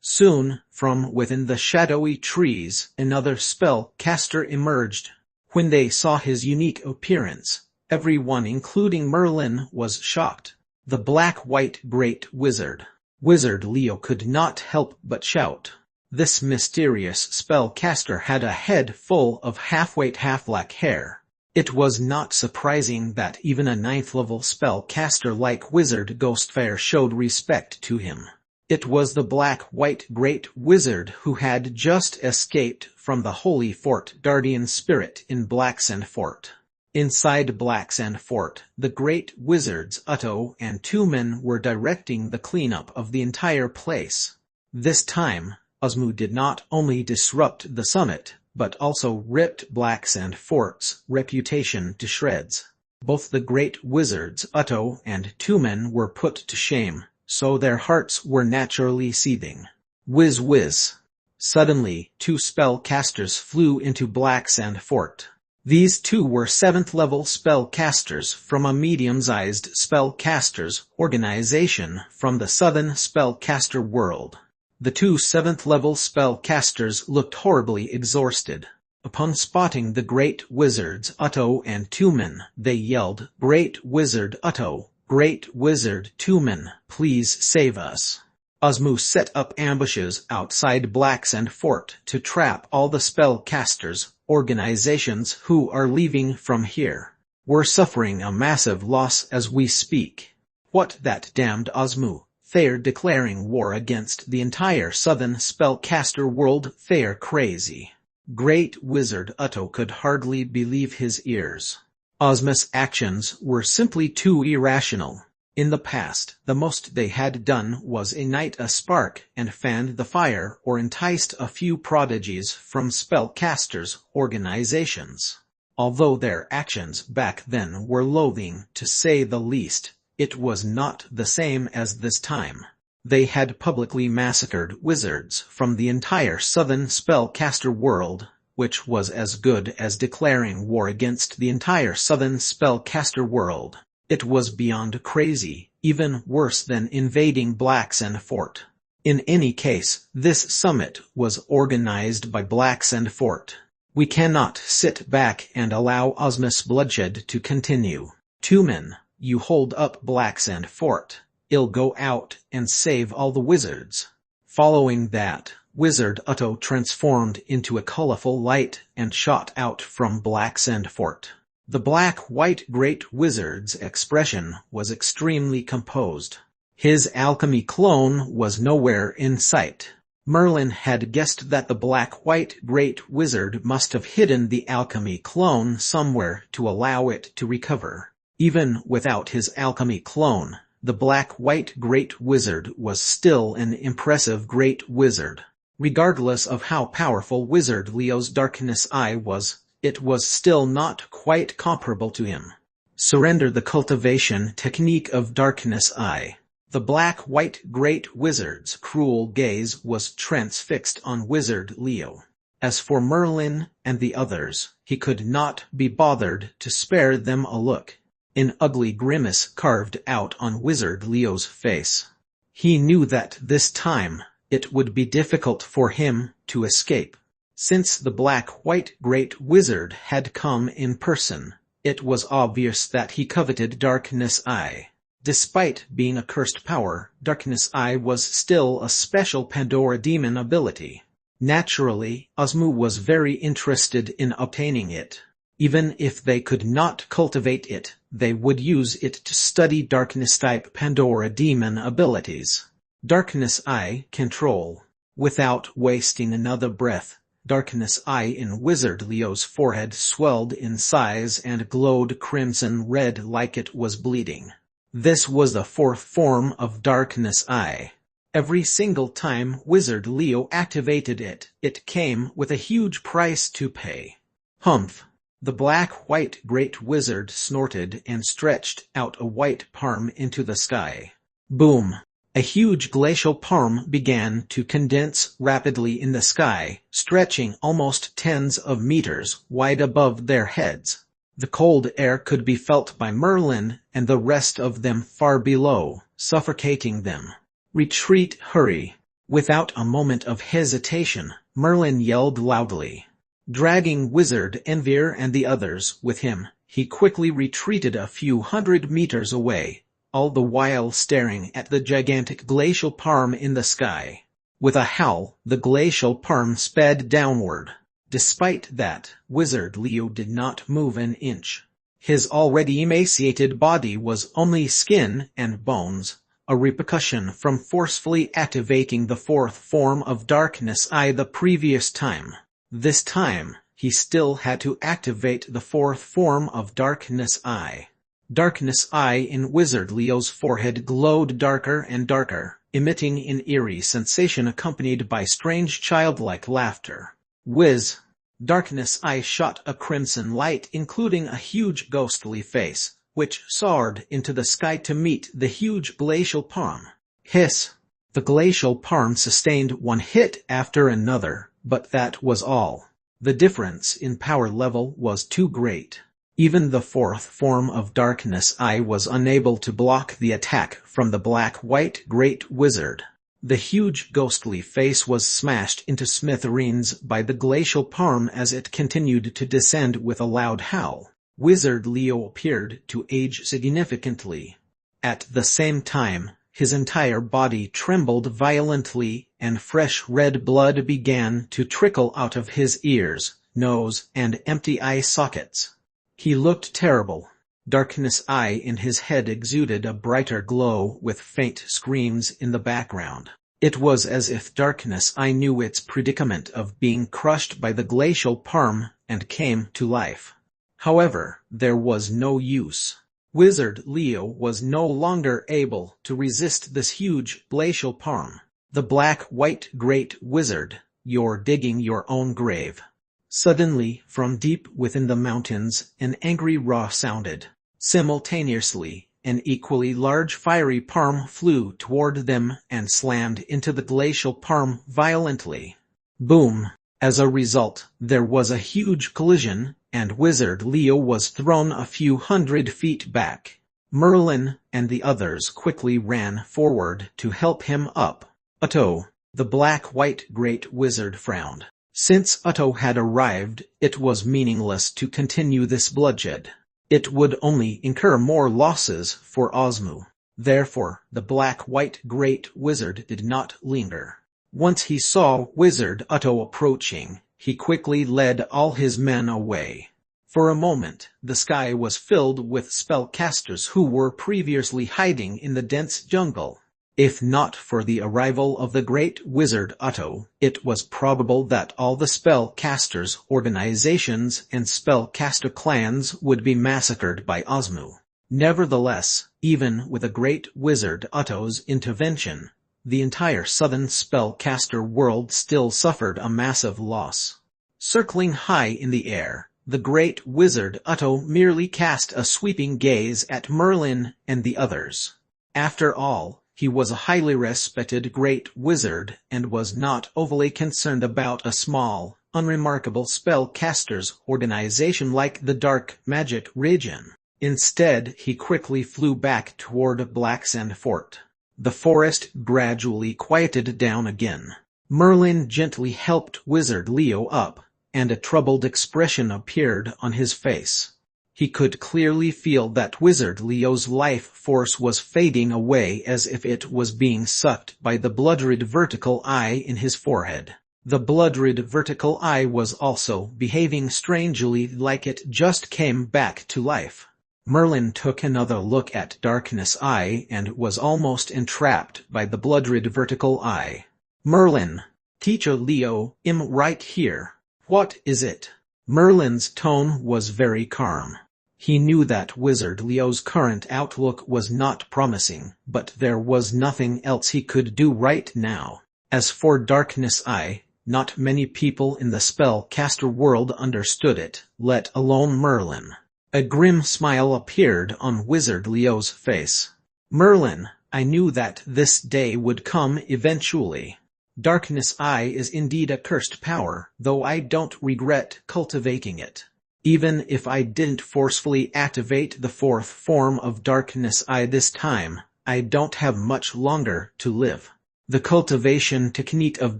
Soon, from within the shadowy trees, another spellcaster emerged. When they saw his unique appearance, everyone including Merlin was shocked. The Black-White Great Wizard. Wizard Leo could not help but shout. This mysterious spellcaster had a head full of half-white half-black hair. It was not surprising that even a 9th level spellcaster like Wizard Ghostfire showed respect to him. It was the Black-White Great Wizard who had just escaped from the Holy Fort Guardian Spirit in Blacksand Fort. Inside Blacksand Fort, the Great Wizards Utto and 2 men were directing the cleanup of the entire place. This time, Osmu did not only disrupt the summit, but also ripped Blacksand Fort's reputation to shreds. Both the Great Wizards Utto and 2 men were put to shame, so their hearts were naturally seething. Whiz whiz. Suddenly, 2 spellcasters flew into Blacksand Fort. These 2 were 7th level spellcasters from a medium-sized spellcasters organization from the Southern Spellcaster world. The 2 7th level spellcasters looked horribly exhausted. Upon spotting the Great Wizards Utto and 2 men, they yelled, "Great Wizard Utto! Great Wizard 2 men, please save us." Osmu set up ambushes outside Blacksand Fort to trap all the spellcasters organizations who are leaving from here. We're suffering a massive loss as we speak. What that damned Osmu? They're declaring war against the entire Southern Spellcaster world. They're crazy. Great Wizard Utto could hardly believe his ears. Osmu's actions were simply too irrational. In the past, the most they had done was ignite a spark and fanned the fire or enticed a few prodigies from spellcasters' organizations. Although their actions back then were loathing, to say the least, it was not the same as this time. They had publicly massacred wizards from the entire Southern Spellcaster world, which was as good as declaring war against the entire Southern Spellcaster world. It was beyond crazy, even worse than invading Blacksand Fort. In any case, this summit was organized by Blacksand Fort. We cannot sit back and allow Osmus bloodshed to continue. 2 men, you hold up Blacksand Fort. I'll go out and save all the wizards. Following that, Wizard Utto transformed into a colorful light and shot out from Blacksand Fort. The Black-White Great Wizard's expression was extremely composed. His alchemy clone was nowhere in sight. Merlin had guessed that the Black-White Great Wizard must have hidden the alchemy clone somewhere to allow it to recover. Even without his alchemy clone, the Black-White Great Wizard was still an impressive Great Wizard. Regardless of how powerful Wizard Leo's Darkness Eye was, it was still not quite comparable to him. Surrender the cultivation technique of Darkness Eye. The Black-White Great Wizard's cruel gaze was transfixed on Wizard Leo. As for Merlin and the others, he could not be bothered to spare them a look. An ugly grimace carved out on Wizard Leo's face. He knew that this time, it would be difficult for him to escape. Since the black-white Great Wizard had come in person, it was obvious that he coveted Darkness Eye. Despite being a cursed power, Darkness Eye was still a special Pandora demon ability. Naturally, Osmu was very interested in obtaining it. Even if they could not cultivate it, they would use it to study Darkness-type Pandora demon abilities. Darkness Eye Control. Without wasting another breath, Darkness Eye in Wizard Leo's forehead swelled in size and glowed crimson red like it was bleeding. This was the fourth form of Darkness Eye. Every single time Wizard Leo activated it, it came with a huge price to pay. Humph! The black-white Great Wizard snorted and stretched out a white palm into the sky. Boom! A huge glacial palm began to condense rapidly in the sky, stretching almost tens of meters wide above their heads. The cold air could be felt by Merlin and the rest of them far below, suffocating them. Retreat, hurry! Without a moment of hesitation, Merlin yelled loudly. Dragging Wizard Envir and the others with him, he quickly retreated a few hundred meters away, all the while staring at the gigantic glacial palm in the sky. With a howl, the glacial palm sped downward. Despite that, Wizard Leo did not move an inch. His already emaciated body was only skin and bones, a repercussion from forcefully activating the fourth form of Darkness Eye the previous time. This time, he still had to activate the fourth form of Darkness Eye. Darkness Eye in Wizard Leo's forehead glowed darker and darker, emitting an eerie sensation accompanied by strange childlike laughter. Whiz! Darkness Eye shot a crimson light including a huge ghostly face, which soared into the sky to meet the huge glacial palm. Hiss! The glacial palm sustained one hit after another, but that was all. The difference in power level was too great. Even the fourth form of Darkness Eye was unable to block the attack from the black-white Great Wizard. The huge ghostly face was smashed into smithereens by the glacial palm as it continued to descend with a loud howl. Wizard Leo appeared to age significantly. At the same time, his entire body trembled violently, and fresh red blood began to trickle out of his ears, nose, and empty eye sockets. He looked terrible. Darkness Eye in his head exuded a brighter glow with faint screams in the background. It was as if Darkness Eye knew its predicament of being crushed by the glacial palm and came to life. However, there was no use. Wizard Leo was no longer able to resist this huge glacial palm. The black-white Great Wizard, you're digging your own grave. Suddenly, from deep within the mountains, an angry roar sounded. Simultaneously, an equally large fiery palm flew toward them and slammed into the glacial palm violently. Boom! As a result, there was a huge collision, and Wizard Leo was thrown a few hundred feet back. Merlin and the others quickly ran forward to help him up. Otto, the black-white Great Wizard, frowned. Since Otto had arrived, it was meaningless to continue this bloodshed. It would only incur more losses for Osmu. Therefore, the black-white Great Wizard did not linger. Once he saw Wizard Otto approaching, he quickly led all his men away. For a moment, the sky was filled with spellcasters who were previously hiding in the dense jungle. If not for the arrival of the Great Wizard Otto, it was probable that all the spellcasters' organizations and spellcaster clans would be massacred by Osmu. Nevertheless, even with the Great Wizard Otto's intervention, the entire southern spellcaster world still suffered a massive loss. Circling high in the air, the Great Wizard Otto merely cast a sweeping gaze at Merlin and the others. After all, he was a highly respected Great Wizard and was not overly concerned about a small, unremarkable spellcaster's organization like the Dark Magic region. Instead, he quickly flew back toward Black Sand Fort. The forest gradually quieted down again. Merlin gently helped Wizard Leo up, and a troubled expression appeared on his face. He could clearly feel that Wizard Leo's life force was fading away as if it was being sucked by the blood-red vertical eye in his forehead. The blood-red vertical eye was also behaving strangely, like it just came back to life. Merlin took another look at Darkness Eye and was almost entrapped by the blood-red vertical eye. "Merlin, Teacher Leo, I'm right here. What is it?" Merlin's tone was very calm. He knew that Wizard Leo's current outlook was not promising, but there was nothing else he could do right now. As for Darkness Eye, not many people in the spellcaster world understood it, let alone Merlin. A grim smile appeared on Wizard Leo's face. "Merlin, I knew that this day would come eventually. Darkness Eye is indeed a cursed power, though I don't regret cultivating it. Even if I didn't forcefully activate the fourth form of Darkness Eye this time, I don't have much longer to live. The cultivation technique of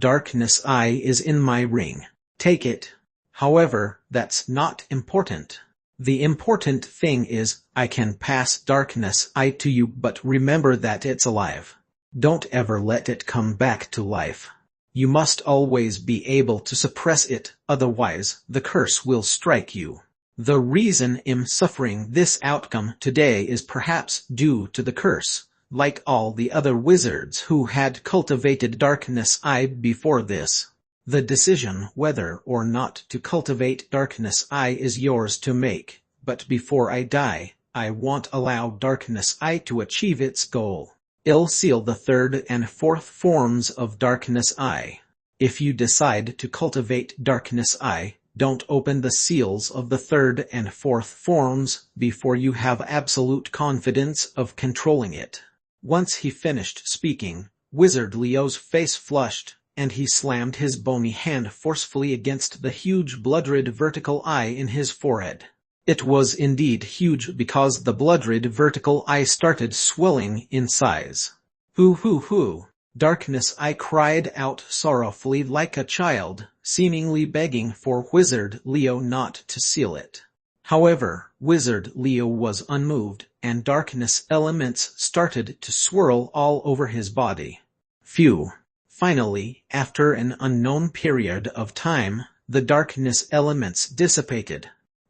Darkness Eye is in my ring. Take it. However, that's not important. The important thing is, I can pass Darkness Eye to you, but remember that it's alive. Don't ever let it come back to life. You must always be able to suppress it, otherwise the curse will strike you. The reason I'm suffering this outcome today is perhaps due to the curse, like all the other wizards who had cultivated Darkness Eye before this. The decision whether or not to cultivate Darkness Eye is yours to make, but before I die, I won't allow Darkness Eye to achieve its goal. I'll seal the third and fourth forms of Darkness Eye. If you decide to cultivate Darkness Eye, don't open the seals of the third and fourth forms before you have absolute confidence of controlling it." Once he finished speaking, Wizard Leo's face flushed, and he slammed his bony hand forcefully against the huge blood-red vertical eye in his forehead. It was indeed huge because the blood-red vertical eye started swelling in size. "Hoo hoo hoo!" Darkness Eye cried out sorrowfully like a child, seemingly begging for Wizard Leo not to seal it. However, Wizard Leo was unmoved, and darkness elements started to swirl all over his body. Phew! Finally, after an unknown period of time, the darkness elements dissipated.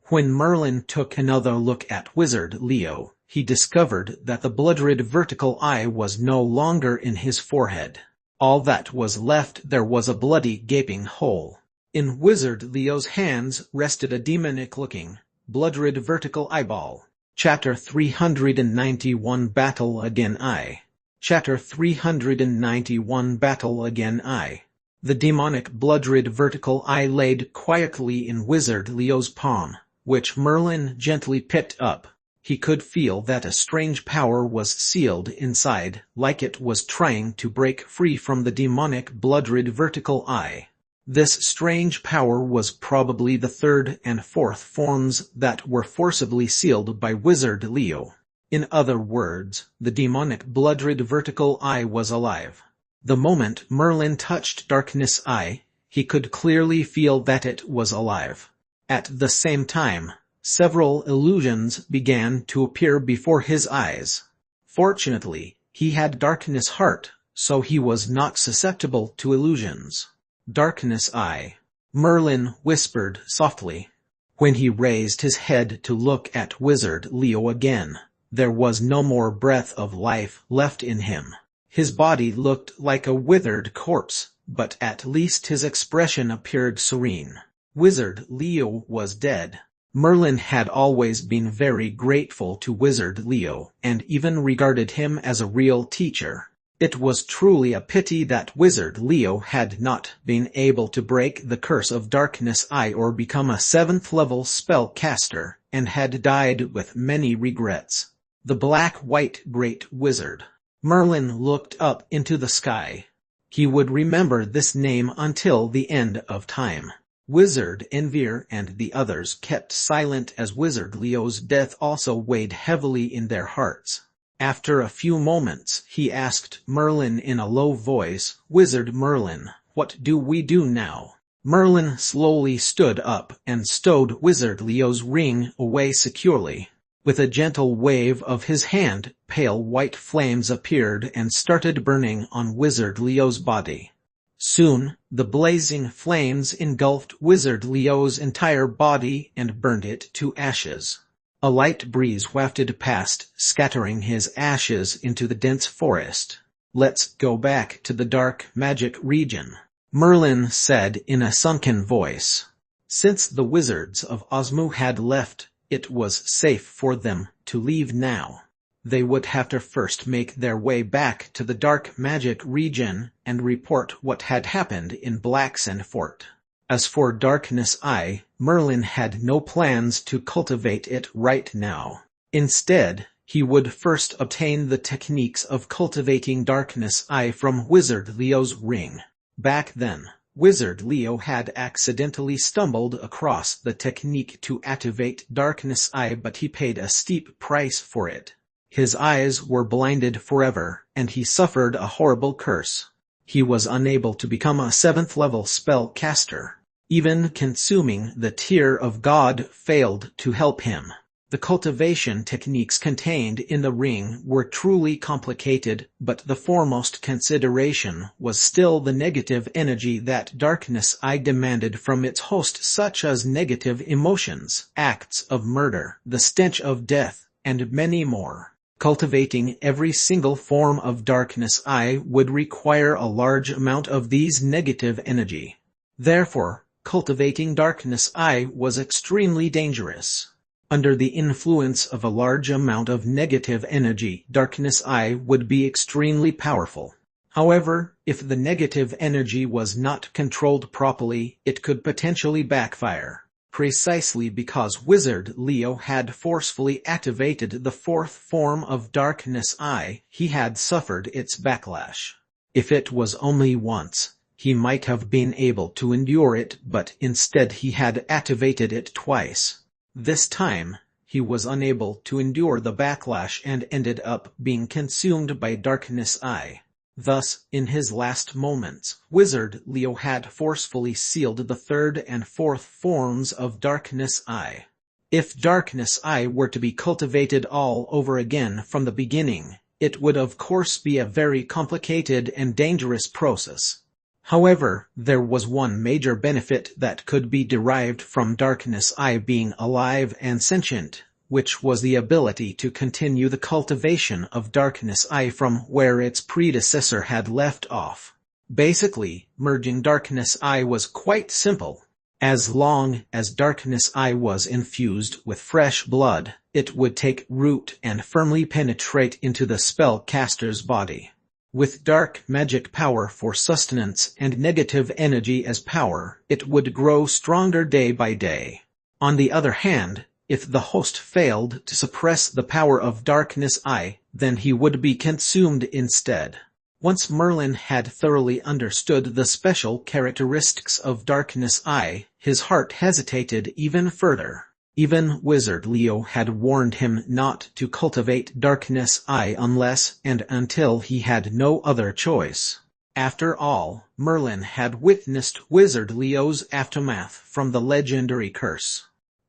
When Merlin took another look at Wizard Leo, he discovered that the blood-red vertical eye was no longer in his forehead. All that was left there was a bloody gaping hole. In Wizard Leo's hands rested a demonic-looking, blood-red vertical eyeball. Chapter 391 Battle Again I. Chapter 391 Battle Again I. The demonic blood-red vertical eye laid quietly in Wizard Leo's palm, which Merlin gently picked up. He could feel that a strange power was sealed inside, like it was trying to break free from the demonic blood-red vertical eye. This strange power was probably the third and fourth forms that were forcibly sealed by Wizard Leo. In other words, the demonic blood-red vertical eye was alive. The moment Merlin touched Darkness Eye, he could clearly feel that it was alive. At the same time, several illusions began to appear before his eyes. Fortunately, he had Darkness Heart, so he was not susceptible to illusions. Darkness Eye, Merlin whispered softly. When he raised his head to look at Wizard Leo again, there was no more breath of life left in him. His body looked like a withered corpse, but at least his expression appeared serene. Wizard Leo was dead. Merlin had always been very grateful to Wizard Leo, and even regarded him as a real teacher. It was truly a pity that Wizard Leo had not been able to break the curse of Darkness Eye or become a 7th-level spellcaster, and had died with many regrets. The Black-White Great Wizard. Merlin looked up into the sky. He would remember this name until the end of time. Wizard Envier and the others kept silent as Wizard Leo's death also weighed heavily in their hearts. After a few moments, he asked Merlin in a low voice, "Wizard Merlin, what do we do now?" Merlin slowly stood up and stowed Wizard Leo's ring away securely. With a gentle wave of his hand, pale white flames appeared and started burning on Wizard Leo's body. Soon, the blazing flames engulfed Wizard Leo's entire body and burned it to ashes. A light breeze wafted past, scattering his ashes into the dense forest. "Let's go back to the dark magic region," Merlin said in a sunken voice. Since the wizards of Osmu had left, it was safe for them to leave now. They would have to first make their way back to the dark magic region and report what had happened in Blacksand Fort. As for Darkness Eye, Merlin had no plans to cultivate it right now. Instead, he would first obtain the techniques of cultivating Darkness Eye from Wizard Leo's ring. Back then, Wizard Leo had accidentally stumbled across the technique to activate Darkness Eye, but he paid a steep price for it. His eyes were blinded forever, and he suffered a horrible curse. He was unable to become a 7th-level spellcaster. Even consuming the Tear of God failed to help him. The cultivation techniques contained in the ring were truly complicated, but the foremost consideration was still the negative energy that Darkness Eye demanded from its host, such as negative emotions, acts of murder, the stench of death, and many more. Cultivating every single form of Darkness Eye would require a large amount of these negative energy. Therefore, cultivating Darkness Eye was extremely dangerous. Under the influence of a large amount of negative energy, Darkness Eye would be extremely powerful. However, if the negative energy was not controlled properly, it could potentially backfire. Precisely because Wizard Leo had forcefully activated the 4th form of Darkness Eye, he had suffered its backlash. If it was only once, he might have been able to endure it, but instead he had activated it twice. This time, he was unable to endure the backlash and ended up being consumed by Darkness Eye. Thus, in his last moments, Wizard Leo had forcefully sealed the 3rd and 4th forms of Darkness Eye. If Darkness Eye were to be cultivated all over again from the beginning, it would of course be a very complicated and dangerous process. However, there was one major benefit that could be derived from Darkness Eye being alive and sentient, which was the ability to continue the cultivation of Darkness Eye from where its predecessor had left off. Basically, merging Darkness Eye was quite simple. As long as Darkness Eye was infused with fresh blood, it would take root and firmly penetrate into the spellcaster's body. With dark magic power for sustenance and negative energy as power, it would grow stronger day by day. On the other hand, if the host failed to suppress the power of Darkness Eye, then he would be consumed instead. Once Merlin had thoroughly understood the special characteristics of Darkness Eye, his heart hesitated even further. Even Wizard Leo had warned him not to cultivate Darkness Eye unless and until he had no other choice. After all, Merlin had witnessed Wizard Leo's aftermath from the legendary curse.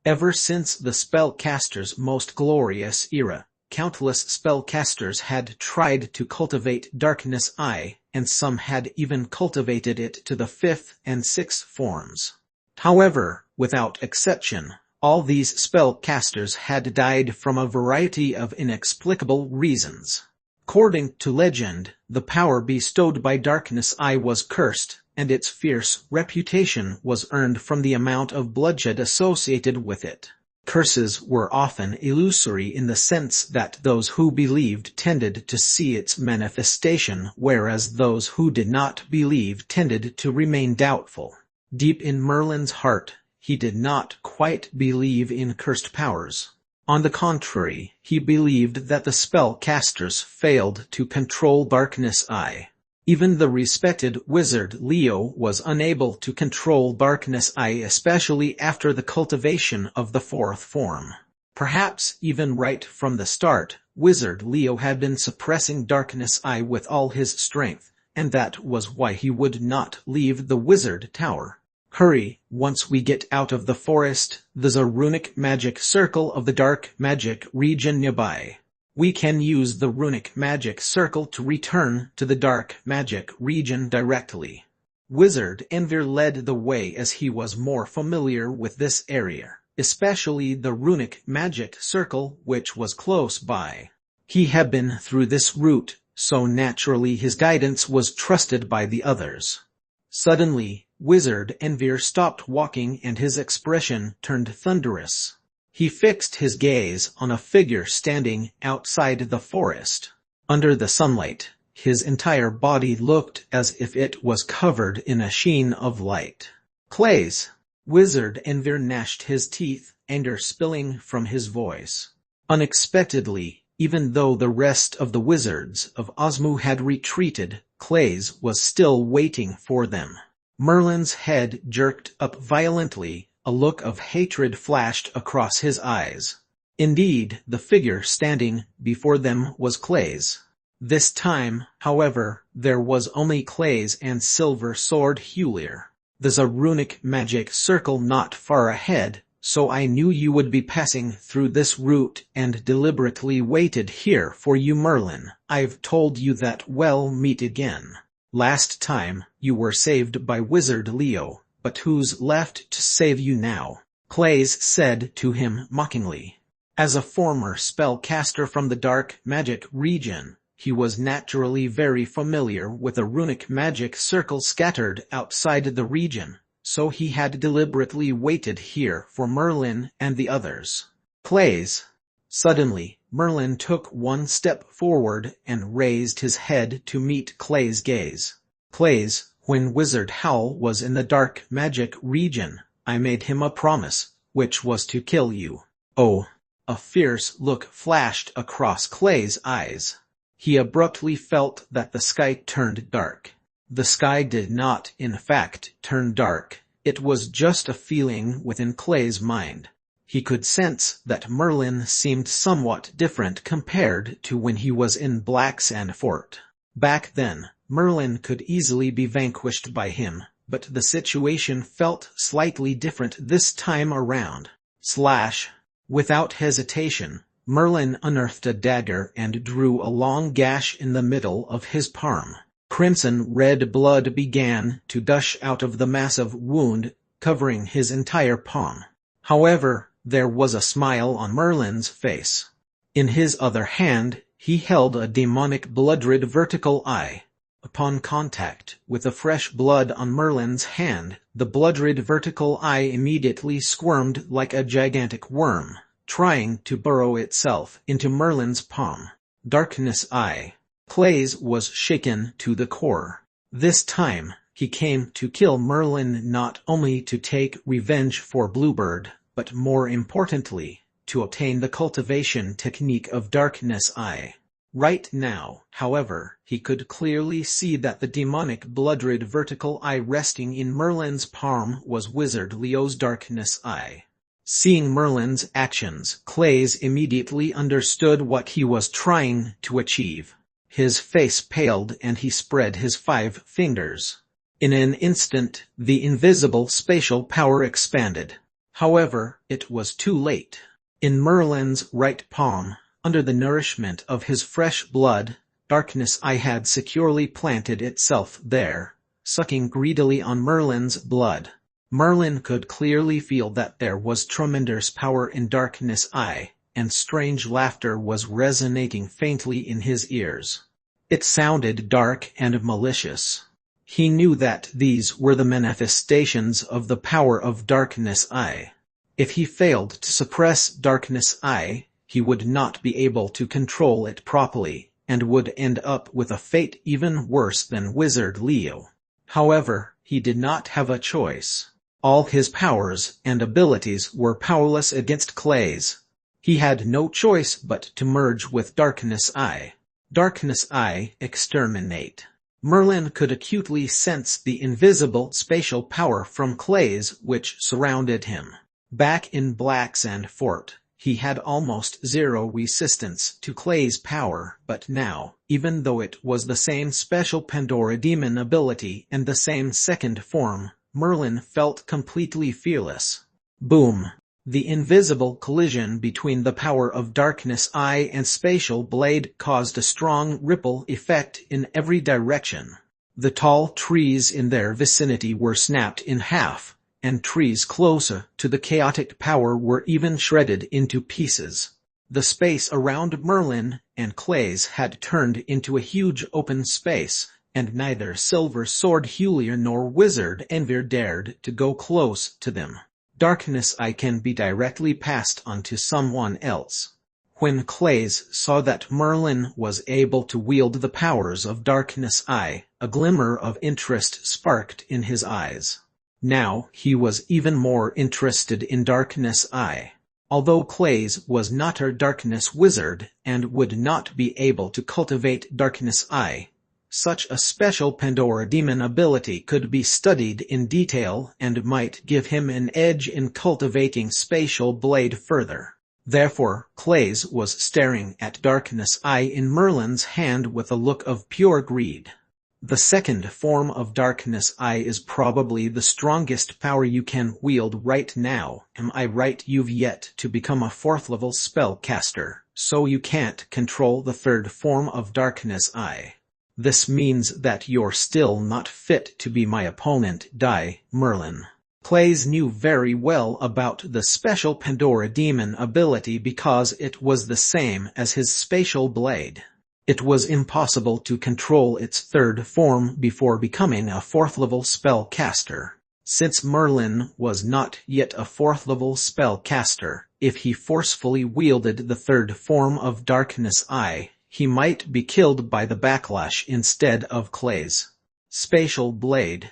Ever since the spellcaster's most glorious era, countless spellcasters had tried to cultivate Darkness Eye, and some had even cultivated it to the 5th and 6th forms. However, without exception, all these spellcasters had died from a variety of inexplicable reasons. According to legend, the power bestowed by Darkness Eye was cursed, and its fierce reputation was earned from the amount of bloodshed associated with it. Curses were often illusory in the sense that those who believed tended to see its manifestation, whereas those who did not believe tended to remain doubtful. Deep in Merlin's heart, he did not quite believe in cursed powers. On the contrary, he believed that the spellcasters failed to control Darkness Eye. Even the respected wizard Leo was unable to control Darkness Eye, especially after the cultivation of the fourth form. Perhaps even right from the start, Wizard Leo had been suppressing Darkness Eye with all his strength, and that was why he would not leave the wizard tower. Hurry, once we get out of the forest, there's a runic magic circle of the dark magic region nearby. We can use the runic magic circle to return to the dark magic region directly. Wizard Enver led the way as he was more familiar with this area, especially the runic magic circle which was close by. He had been through this route, so naturally his guidance was trusted by the others. Suddenly, Wizard Enver stopped walking and his expression turned thunderous. He fixed his gaze on a figure standing outside the forest. Under the sunlight, his entire body looked as if it was covered in a sheen of light. Clays! Wizard Enver gnashed his teeth, anger spilling from his voice. Unexpectedly, even though the rest of the wizards of Osmu had retreated, Clays was still waiting for them. Merlin's head jerked up violently, a look of hatred flashed across his eyes. Indeed, the figure standing before them was Clays. This time, however, there was only Clays and Silver Sword Hulier. There's a runic magic circle not far ahead, so I knew you would be passing through this route and deliberately waited here for you, Merlin. I've told you that we'll meet again. Last time, you were saved by Wizard Leo, but who's left to save you now? Clays said to him mockingly. As a former spellcaster from the dark magic region, he was naturally very familiar with a runic magic circle scattered outside the region, so he had deliberately waited here for Merlin and the others. Clays. Suddenly, Merlin took one step forward and raised his head to meet Clay's gaze. Clays, when Wizard Howl was in the dark magic region, I made him a promise, which was to kill you. Oh! A fierce look flashed across Clay's eyes. He abruptly felt that the sky turned dark. The sky did not, in fact, turn dark. It was just a feeling within Clay's mind. He could sense that Merlin seemed somewhat different compared to when he was in Blacksand Fort. Back then, Merlin could easily be vanquished by him, but the situation felt slightly different this time around. Without hesitation, Merlin unearthed a dagger and drew a long gash in the middle of his palm. Crimson-red blood began to gush out of the massive wound, covering his entire palm. However, there was a smile on Merlin's face. In his other hand, he held a demonic blood-red vertical eye. Upon contact with the fresh blood on Merlin's hand, the blood-red vertical eye immediately squirmed like a gigantic worm, trying to burrow itself into Merlin's palm. Darkness Eye. Clays was shaken to the core. This time, he came to kill Merlin not only to take revenge for Bluebird, but more importantly, to obtain the cultivation technique of Darkness Eye. Right now, however, he could clearly see that the demonic blood-red vertical eye resting in Merlin's palm was Wizard Leo's Darkness Eye. Seeing Merlin's actions, Clays immediately understood what he was trying to achieve. His face paled and he spread his 5 fingers. In an instant, the invisible spatial power expanded. However, it was too late. In Merlin's right palm, under the nourishment of his fresh blood, Darkness Eye had securely planted itself there, sucking greedily on Merlin's blood. Merlin could clearly feel that there was tremendous power in Darkness Eye, and strange laughter was resonating faintly in his ears. It sounded dark and malicious. He knew that these were the manifestations of the power of Darkness Eye. If he failed to suppress Darkness Eye, he would not be able to control it properly, and would end up with a fate even worse than Wizard Leo. However, he did not have a choice. All his powers and abilities were powerless against Clays. He had no choice but to merge with Darkness Eye. Darkness Eye, exterminate. Merlin could acutely sense the invisible spatial power from clays which surrounded him. Back in Black Sand Fort, he had almost zero resistance to Clay's power, but now, even though it was the same special Pandora demon ability and the same second form, Merlin felt completely fearless. Boom! The invisible collision between the power of Darkness Eye and Spatial Blade caused a strong ripple effect in every direction. The tall trees in their vicinity were snapped in half, and trees closer to the chaotic power were even shredded into pieces. The space around Merlin and Clays had turned into a huge open space, and neither Silver Sword Hulier nor Wizard Envir dared to go close to them. Darkness Eye can be directly passed on to someone else. When Clays saw that Merlin was able to wield the powers of Darkness Eye, a glimmer of interest sparked in his eyes. Now he was even more interested in Darkness Eye. Although Clays was not a darkness wizard and would not be able to cultivate Darkness Eye, such a special Pandora demon ability could be studied in detail and might give him an edge in cultivating Spatial Blade further. Therefore, Clays was staring at Darkness Eye in Merlin's hand with a look of pure greed. The second form of Darkness Eye is probably the strongest power you can wield right now. Am I right? You've yet to become a 4th level spellcaster, so you can't control the third form of Darkness Eye. This means that you're still not fit to be my opponent, Merlin. Clays knew very well about the special Pandora demon ability because it was the same as his Spatial Blade. It was impossible to control its third form before becoming a 4th level spellcaster. Since Merlin was not yet a 4th level spellcaster, if he forcefully wielded the third form of Darkness Eye, he might be killed by the backlash instead of Clays. Spatial Blade,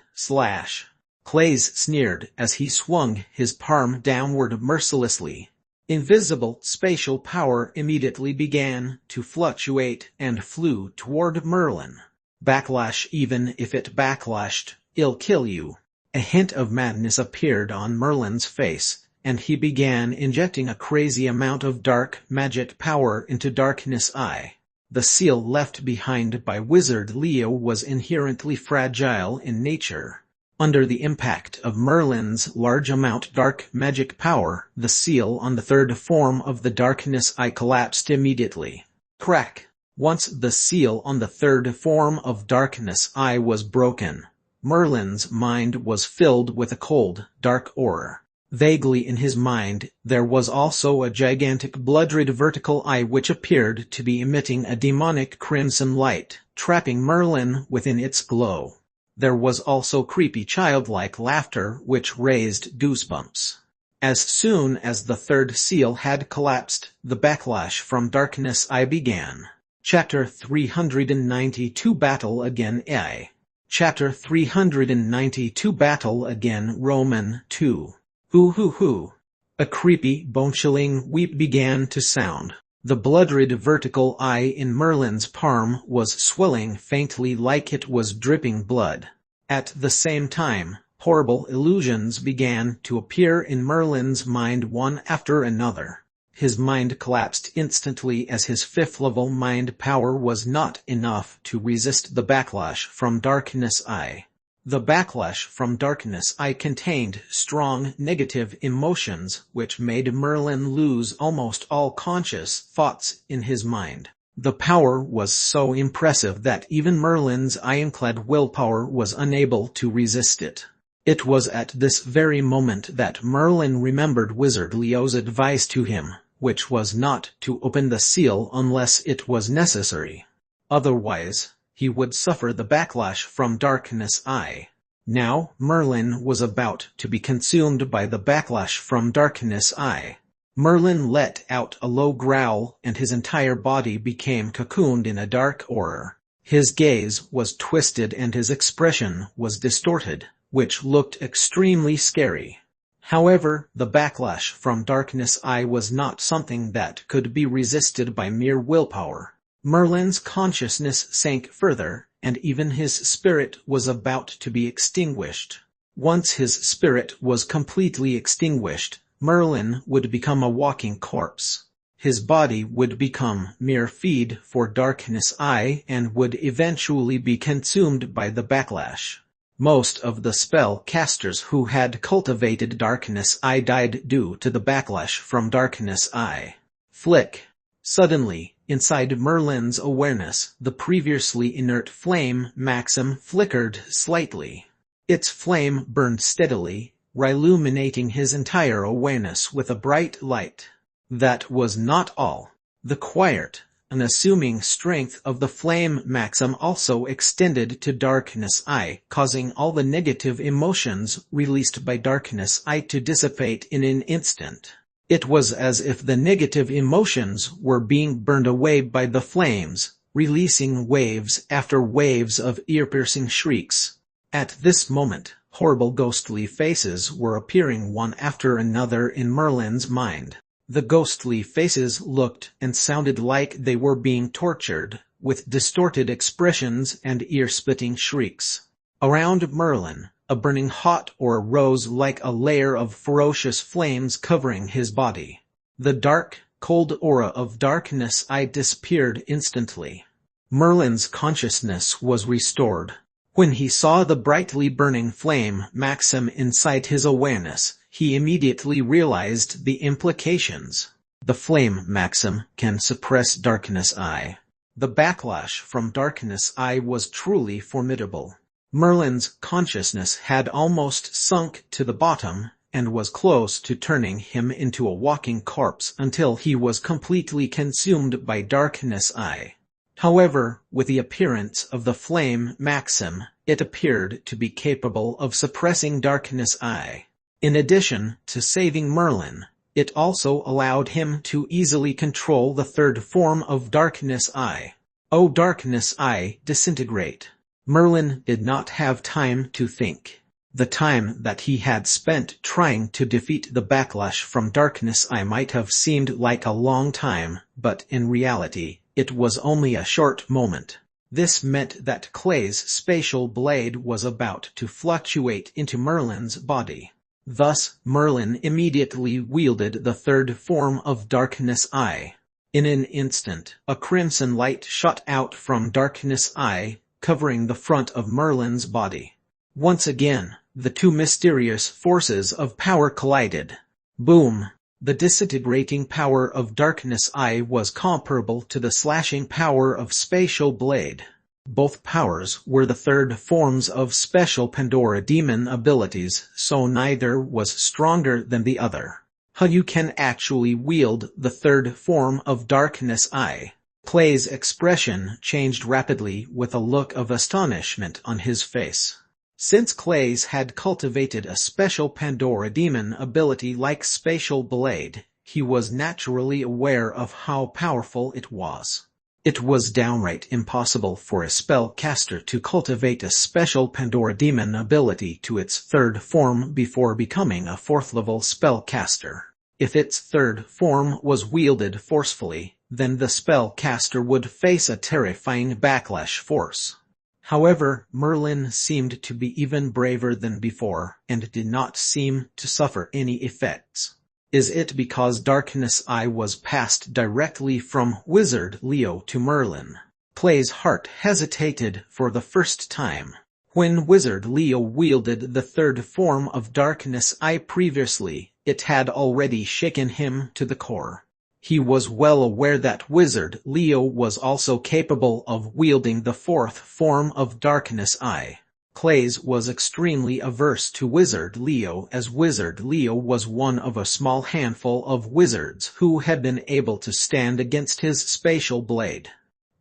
/ Clays sneered as he swung his palm downward mercilessly. Invisible spatial power immediately began to fluctuate and flew toward Merlin. Backlash. Even if it backlashed, it'll kill you. A hint of madness appeared on Merlin's face, and he began injecting a crazy amount of dark magic power into Darkness Eye. The seal left behind by Wizard Leo was inherently fragile in nature. Under the impact of Merlin's large amount dark magic power, the seal on the third form of the Darkness Eye collapsed immediately. Crack! Once the seal on the third form of Darkness Eye was broken, Merlin's mind was filled with a cold, dark aura. Vaguely in his mind, there was also a gigantic blood-red vertical eye which appeared to be emitting a demonic crimson light, trapping Merlin within its glow. There was also creepy childlike laughter which raised goosebumps. As soon as the third seal had collapsed, the backlash from Darkness Eye began. Chapter 392 Battle Again AI. Chapter 392 Battle Again Roman 2. Hoo. A creepy, bone-chilling weep began to sound. The blood-red vertical eye in Merlin's palm was swelling faintly like it was dripping blood. At the same time, horrible illusions began to appear in Merlin's mind one after another. His mind collapsed instantly as his 5th level mind power was not enough to resist the backlash from Darkness Eye. The backlash from Darkness Eye contained strong negative emotions which made Merlin lose almost all conscious thoughts in his mind. The power was so impressive that even Merlin's ironclad willpower was unable to resist it. It was at this very moment that Merlin remembered Wizard Leo's advice to him, which was not to open the seal unless it was necessary. Otherwise, he would suffer the backlash from Darkness Eye. Now, Merlin was about to be consumed by the backlash from Darkness Eye. Merlin let out a low growl and his entire body became cocooned in a dark aura. His gaze was twisted and his expression was distorted, which looked extremely scary. However, the backlash from Darkness Eye was not something that could be resisted by mere willpower. Merlin's consciousness sank further, and even his spirit was about to be extinguished. Once his spirit was completely extinguished, Merlin would become a walking corpse. His body would become mere feed for Darkness Eye and would eventually be consumed by the backlash. Most of the spell casters who had cultivated Darkness Eye died due to the backlash from Darkness Eye. Flick. Suddenly, inside Merlin's awareness, the previously inert flame maxim flickered slightly. Its flame burned steadily, illuminating his entire awareness with a bright light. That was not all. The quiet, unassuming strength of the flame maxim also extended to Darkness Eye, causing all the negative emotions released by Darkness Eye to dissipate in an instant. It was as if the negative emotions were being burned away by the flames, releasing waves after waves of ear-piercing shrieks. At this moment, horrible ghostly faces were appearing one after another in Merlin's mind. The ghostly faces looked and sounded like they were being tortured, with distorted expressions and ear-splitting shrieks. Around Merlin, a burning hot aura rose like a layer of ferocious flames covering his body. The dark, cold aura of Darkness Eye disappeared instantly. Merlin's consciousness was restored. When he saw the brightly burning flame maxim inside his awareness, he immediately realized the implications. The flame maxim can suppress Darkness Eye. The backlash from Darkness Eye was truly formidable. Merlin's consciousness had almost sunk to the bottom, and was close to turning him into a walking corpse until he was completely consumed by Darkness Eye. However, with the appearance of the flame maxim, it appeared to be capable of suppressing Darkness Eye. In addition to saving Merlin, it also allowed him to easily control the third form of Darkness Eye. O Darkness Eye, disintegrate. Merlin did not have time to think. The time that he had spent trying to defeat the backlash from Darkness Eye might have seemed like a long time, but in reality, it was only a short moment. This meant that Clay's spatial blade was about to fluctuate into Merlin's body. Thus, Merlin immediately wielded the third form of Darkness Eye. In an instant, a crimson light shot out from Darkness Eye, covering the front of Merlin's body. Once again, the two mysterious forces of power collided. Boom! The disintegrating power of Darkness Eye was comparable to the slashing power of Spatial Blade. Both powers were the third forms of special Pandora demon abilities, so neither was stronger than the other. How you can actually wield the third form of Darkness Eye? Clay's expression changed rapidly with a look of astonishment on his face. Since Clay's had cultivated a special Pandora demon ability like Spatial Blade, he was naturally aware of how powerful it was. It was downright impossible for a spellcaster to cultivate a special Pandora demon ability to its third form before becoming a fourth-level spellcaster. If its third form was wielded forcefully, then the spellcaster would face a terrifying backlash force. However, Merlin seemed to be even braver than before, and did not seem to suffer any effects. Is it because Darkness Eye was passed directly from Wizard Leo to Merlin? Clay's heart hesitated for the first time. When Wizard Leo wielded the third form of Darkness Eye previously, it had already shaken him to the core. He was well aware that Wizard Leo was also capable of wielding the fourth form of Darkness Eye. Clay's was extremely averse to Wizard Leo, as Wizard Leo was one of a small handful of wizards who had been able to stand against his Spatial Blade.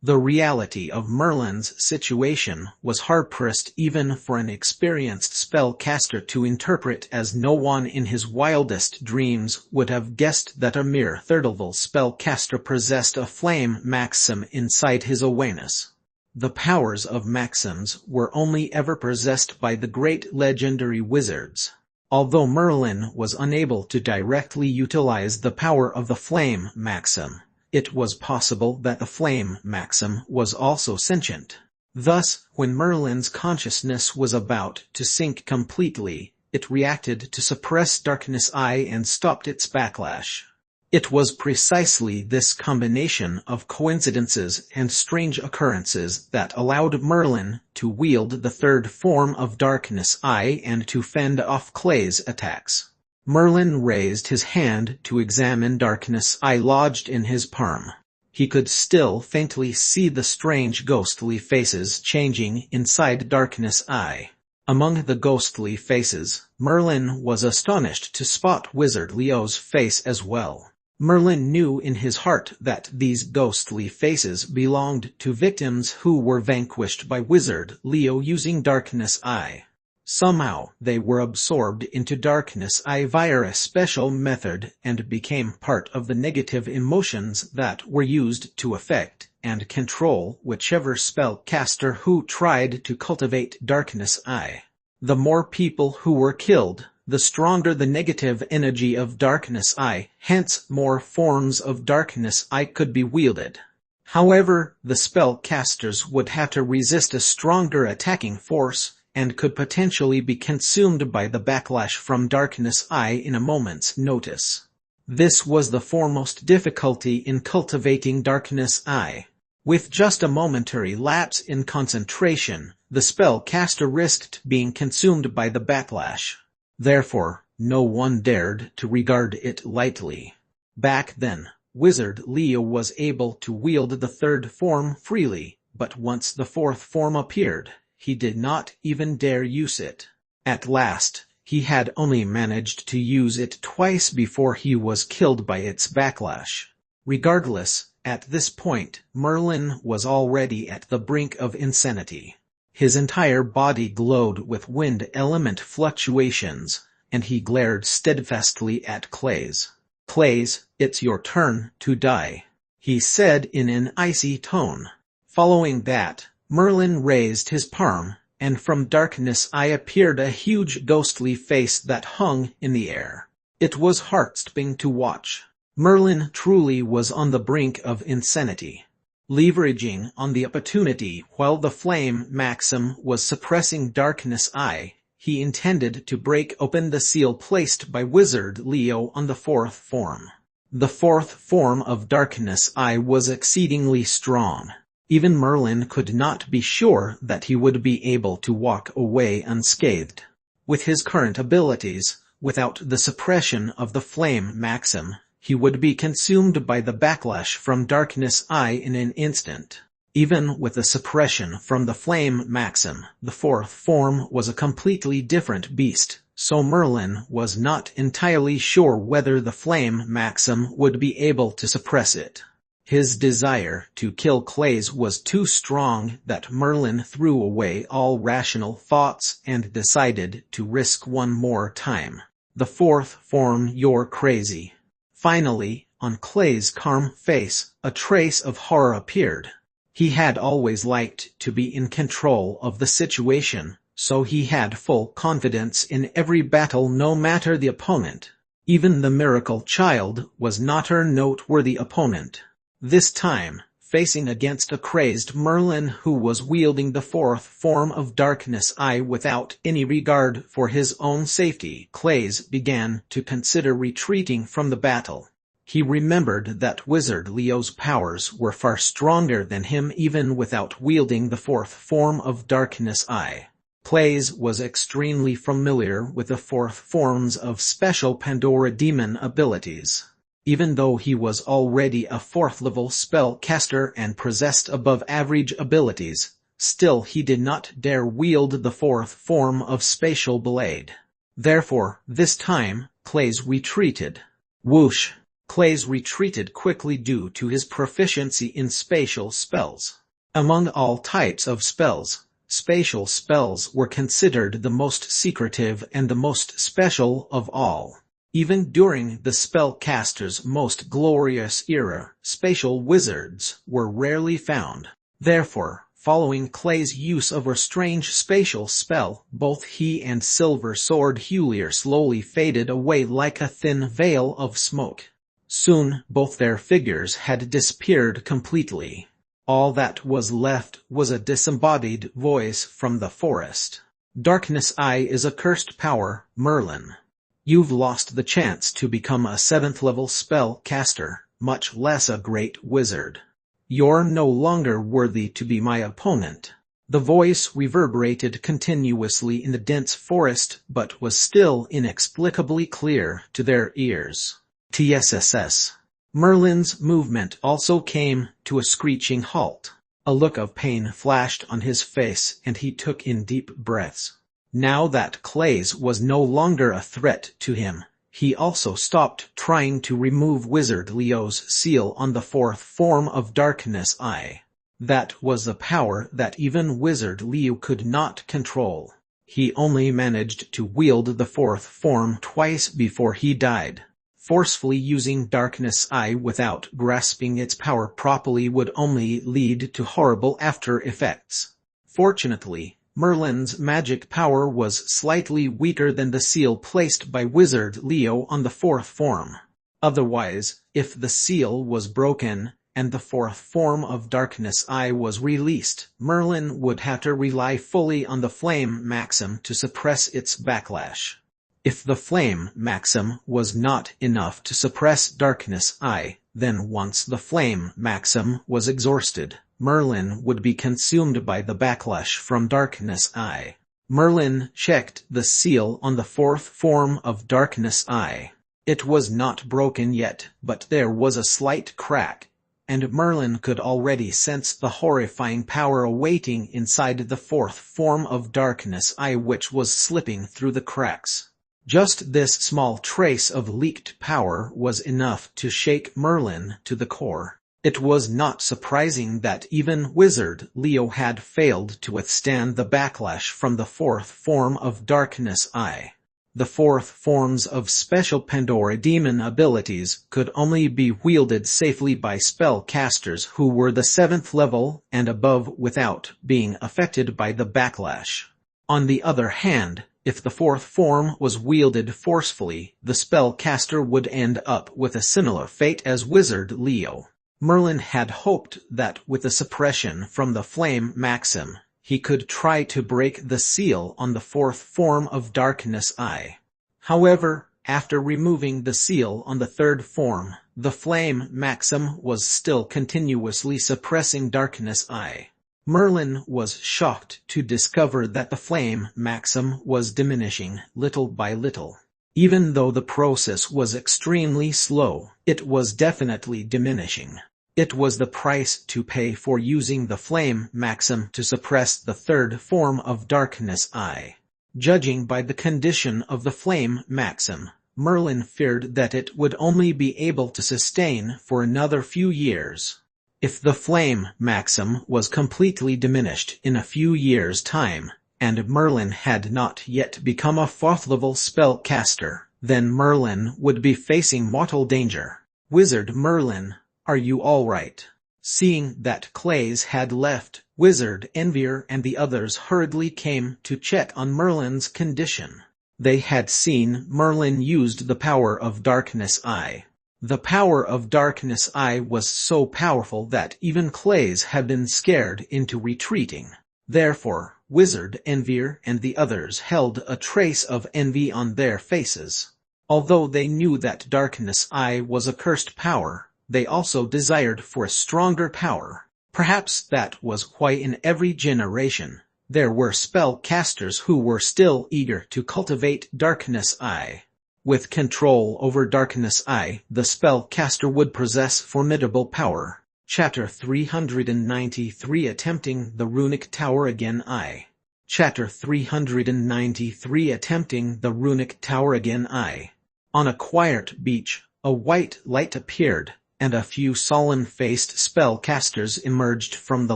The reality of Merlin's situation was hard-pressed even for an experienced spellcaster to interpret, as no one in his wildest dreams would have guessed that a mere third-level spellcaster possessed a flame maxim inside his awareness. The powers of maxims were only ever possessed by the great legendary wizards. Although Merlin was unable to directly utilize the power of the flame maxim, it was possible that the flame maxim was also sentient. Thus, when Merlin's consciousness was about to sink completely, it reacted to suppress Darkness Eye and stopped its backlash. It was precisely this combination of coincidences and strange occurrences that allowed Merlin to wield the third form of Darkness Eye and to fend off Clay's attacks. Merlin raised his hand to examine Darkness Eye lodged in his palm. He could still faintly see the strange ghostly faces changing inside Darkness Eye. Among the ghostly faces, Merlin was astonished to spot Wizard Leo's face as well. Merlin knew in his heart that these ghostly faces belonged to victims who were vanquished by Wizard Leo using Darkness Eye. Somehow, they were absorbed into Darkness Eye via a special method and became part of the negative emotions that were used to affect and control whichever spellcaster who tried to cultivate Darkness Eye. The more people who were killed, the stronger the negative energy of Darkness Eye, hence more forms of Darkness Eye could be wielded. However, the spellcasters would have to resist a stronger attacking force, and could potentially be consumed by the backlash from Darkness Eye in a moment's notice. This was the foremost difficulty in cultivating Darkness Eye. With just a momentary lapse in concentration, the spellcaster risked being consumed by the backlash. Therefore, no one dared to regard it lightly. Back then, Wizard Leo was able to wield the third form freely, but once the fourth form appeared, he did not even dare use it. At last, he had only managed to use it twice before he was killed by its backlash. Regardless, at this point, Merlin was already at the brink of insanity. His entire body glowed with wind element fluctuations, and he glared steadfastly at Clay's. "Clay's, it's your turn to die," he said in an icy tone. Following that, Merlin raised his palm, and from Darkness Eye appeared a huge ghostly face that hung in the air. It was heart-stopping to watch. Merlin truly was on the brink of insanity. Leveraging on the opportunity while the flame maxim was suppressing Darkness Eye, he intended to break open the seal placed by Wizard Leo on the fourth form. The fourth form of Darkness Eye was exceedingly strong. Even Merlin could not be sure that he would be able to walk away unscathed. With his current abilities, without the suppression of the flame maxim, he would be consumed by the backlash from Darkness Eye in an instant. Even with the suppression from the flame maxim, the fourth form was a completely different beast, so Merlin was not entirely sure whether the flame maxim would be able to suppress it. His desire to kill Clay's was too strong that Merlin threw away all rational thoughts and decided to risk one more time. "The fourth form, you're crazy." Finally, on Clay's calm face, a trace of horror appeared. He had always liked to be in control of the situation, so he had full confidence in every battle no matter the opponent. Even the miracle child was not a noteworthy opponent. This time, facing against a crazed Merlin who was wielding the fourth form of Darkness Eye without any regard for his own safety, Clay's began to consider retreating from the battle. He remembered that Wizard Leo's powers were far stronger than him even without wielding the fourth form of Darkness Eye. Clay's was extremely familiar with the fourth forms of special Pandora demon abilities. Even though he was already a fourth-level spellcaster and possessed above-average abilities, still he did not dare wield the fourth form of Spatial Blade. Therefore, this time, Clay's retreated. Whoosh! Clay's retreated quickly due to his proficiency in spatial spells. Among all types of spells, spatial spells were considered the most secretive and the most special of all. Even during the spellcaster's most glorious era, spatial wizards were rarely found. Therefore, following Clay's use of a strange spatial spell, both he and Silver Sword Hulier slowly faded away like a thin veil of smoke. Soon, both their figures had disappeared completely. All that was left was a disembodied voice from the forest. Darkness Eye is a cursed power, Merlin. You've lost the chance to become a 7th level spell caster, much less a great wizard. You're no longer worthy to be my opponent. The voice reverberated continuously in the dense forest but was still inexplicably clear to their ears. TSSS. Merlin's movement also came to a screeching halt. A look of pain flashed on his face and he took in deep breaths. Now that Clays was no longer a threat to him, he also stopped trying to remove Wizard Leo's seal on the 4th form of Darkness Eye. That was a power that even Wizard Leo could not control. He only managed to wield the 4th form twice before he died. Forcefully using Darkness Eye without grasping its power properly would only lead to horrible after effects. Fortunately, Merlin's magic power was slightly weaker than the seal placed by Wizard Leo on the 4th form. Otherwise, if the seal was broken, and the 4th form of Darkness Eye was released, Merlin would have to rely fully on the Flame Maxim to suppress its backlash. If the Flame Maxim was not enough to suppress Darkness Eye, then once the Flame Maxim was exhausted, Merlin would be consumed by the backlash from Darkness Eye. Merlin checked the seal on the 4th form of Darkness Eye. It was not broken yet, but there was a slight crack, and Merlin could already sense the horrifying power awaiting inside the 4th form of Darkness Eye which was slipping through the cracks. Just this small trace of leaked power was enough to shake Merlin to the core. It was not surprising that even Wizard Leo had failed to withstand the backlash from the 4th form of Darkness Eye. The 4th forms of special Pandora demon abilities could only be wielded safely by spellcasters who were the 7th level and above without being affected by the backlash. On the other hand, if the 4th form was wielded forcefully, the spellcaster would end up with a similar fate as Wizard Leo. Merlin had hoped that with the suppression from the Flame Maxim, he could try to break the seal on the 4th form of Darkness Eye. However, after removing the seal on the 3rd form, the Flame Maxim was still continuously suppressing Darkness Eye. Merlin was shocked to discover that the Flame Maxim was diminishing little by little. Even though the process was extremely slow, it was definitely diminishing. It was the price to pay for using the Flame Maxim to suppress the 3rd form of Darkness Eye. Judging by the condition of the Flame Maxim, Merlin feared that it would only be able to sustain for another few years. If the Flame Maxim was completely diminished in a few years' time, and Merlin had not yet become a 4th level spellcaster, then Merlin would be facing mortal danger. Wizard Merlin, are you all right? Seeing that Clays had left, Wizard Envier and the others hurriedly came to check on Merlin's condition. They had seen Merlin used the power of Darkness Eye. The power of Darkness Eye was so powerful that even Clays had been scared into retreating. Therefore, Wizard Envier and the others held a trace of envy on their faces. Although they knew that Darkness Eye was a cursed power, they also desired for a stronger power. Perhaps that was why in every generation, there were spellcasters who were still eager to cultivate Darkness Eye. With control over Darkness Eye, the spellcaster would possess formidable power. Chapter 393 Attempting the Runic Tower Again I. Chapter 393 Attempting the Runic Tower Again I. On a quiet beach, a white light appeared, and a few solemn-faced spellcasters emerged from the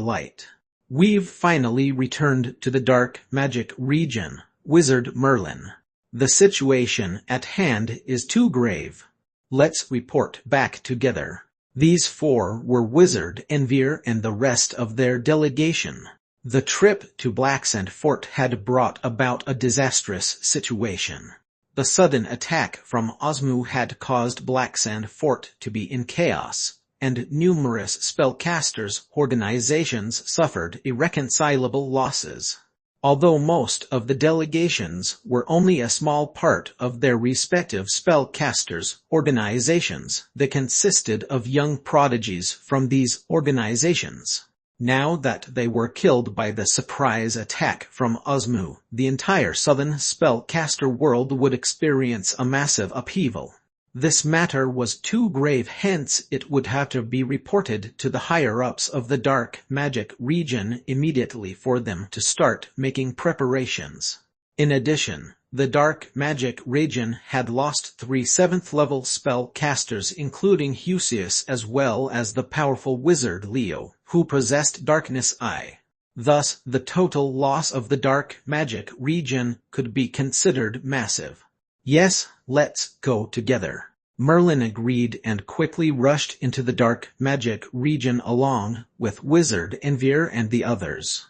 light. We've finally returned to the dark magic region, Wizard Merlin. The situation at hand is too grave. Let's report back together. These 4 were Wizard Envier and the rest of their delegation. The trip to Blacksand Fort had brought about a disastrous situation. The sudden attack from Osmu had caused Blacksand Fort to be in chaos, and numerous spellcasters' organizations suffered irreconcilable losses. Although most of the delegations were only a small part of their respective spellcasters' organizations, they consisted of young prodigies from these organizations. Now that they were killed by the surprise attack from Osmu, the entire southern spellcaster world would experience a massive upheaval. This matter was too grave, hence it would have to be reported to the higher-ups of the dark magic region immediately for them to start making preparations. In addition, the dark magic region had lost 3 7th-level spellcasters, including Husius, as well as the powerful wizard Leo, who possessed Darkness Eye. Thus, the total loss of the dark magic region could be considered massive. "Yes, let's go together," Merlin agreed and quickly rushed into the dark magic region along with Wizard Envir and the others.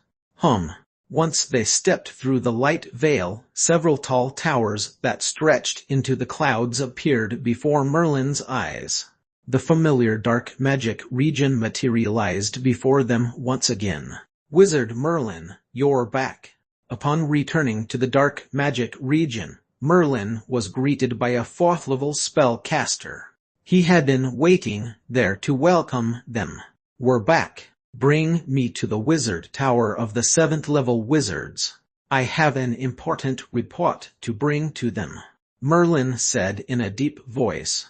Once they stepped through the light veil, several tall towers that stretched into the clouds appeared before Merlin's eyes. The familiar dark magic region materialized before them once again. "Wizard Merlin, you're back." Upon returning to the dark magic region, Merlin was greeted by a 4th-level spellcaster. He had been waiting there to welcome them. "We're back. Bring me to the wizard tower of the 7th-level wizards. I have an important report to bring to them," Merlin said in a deep voice.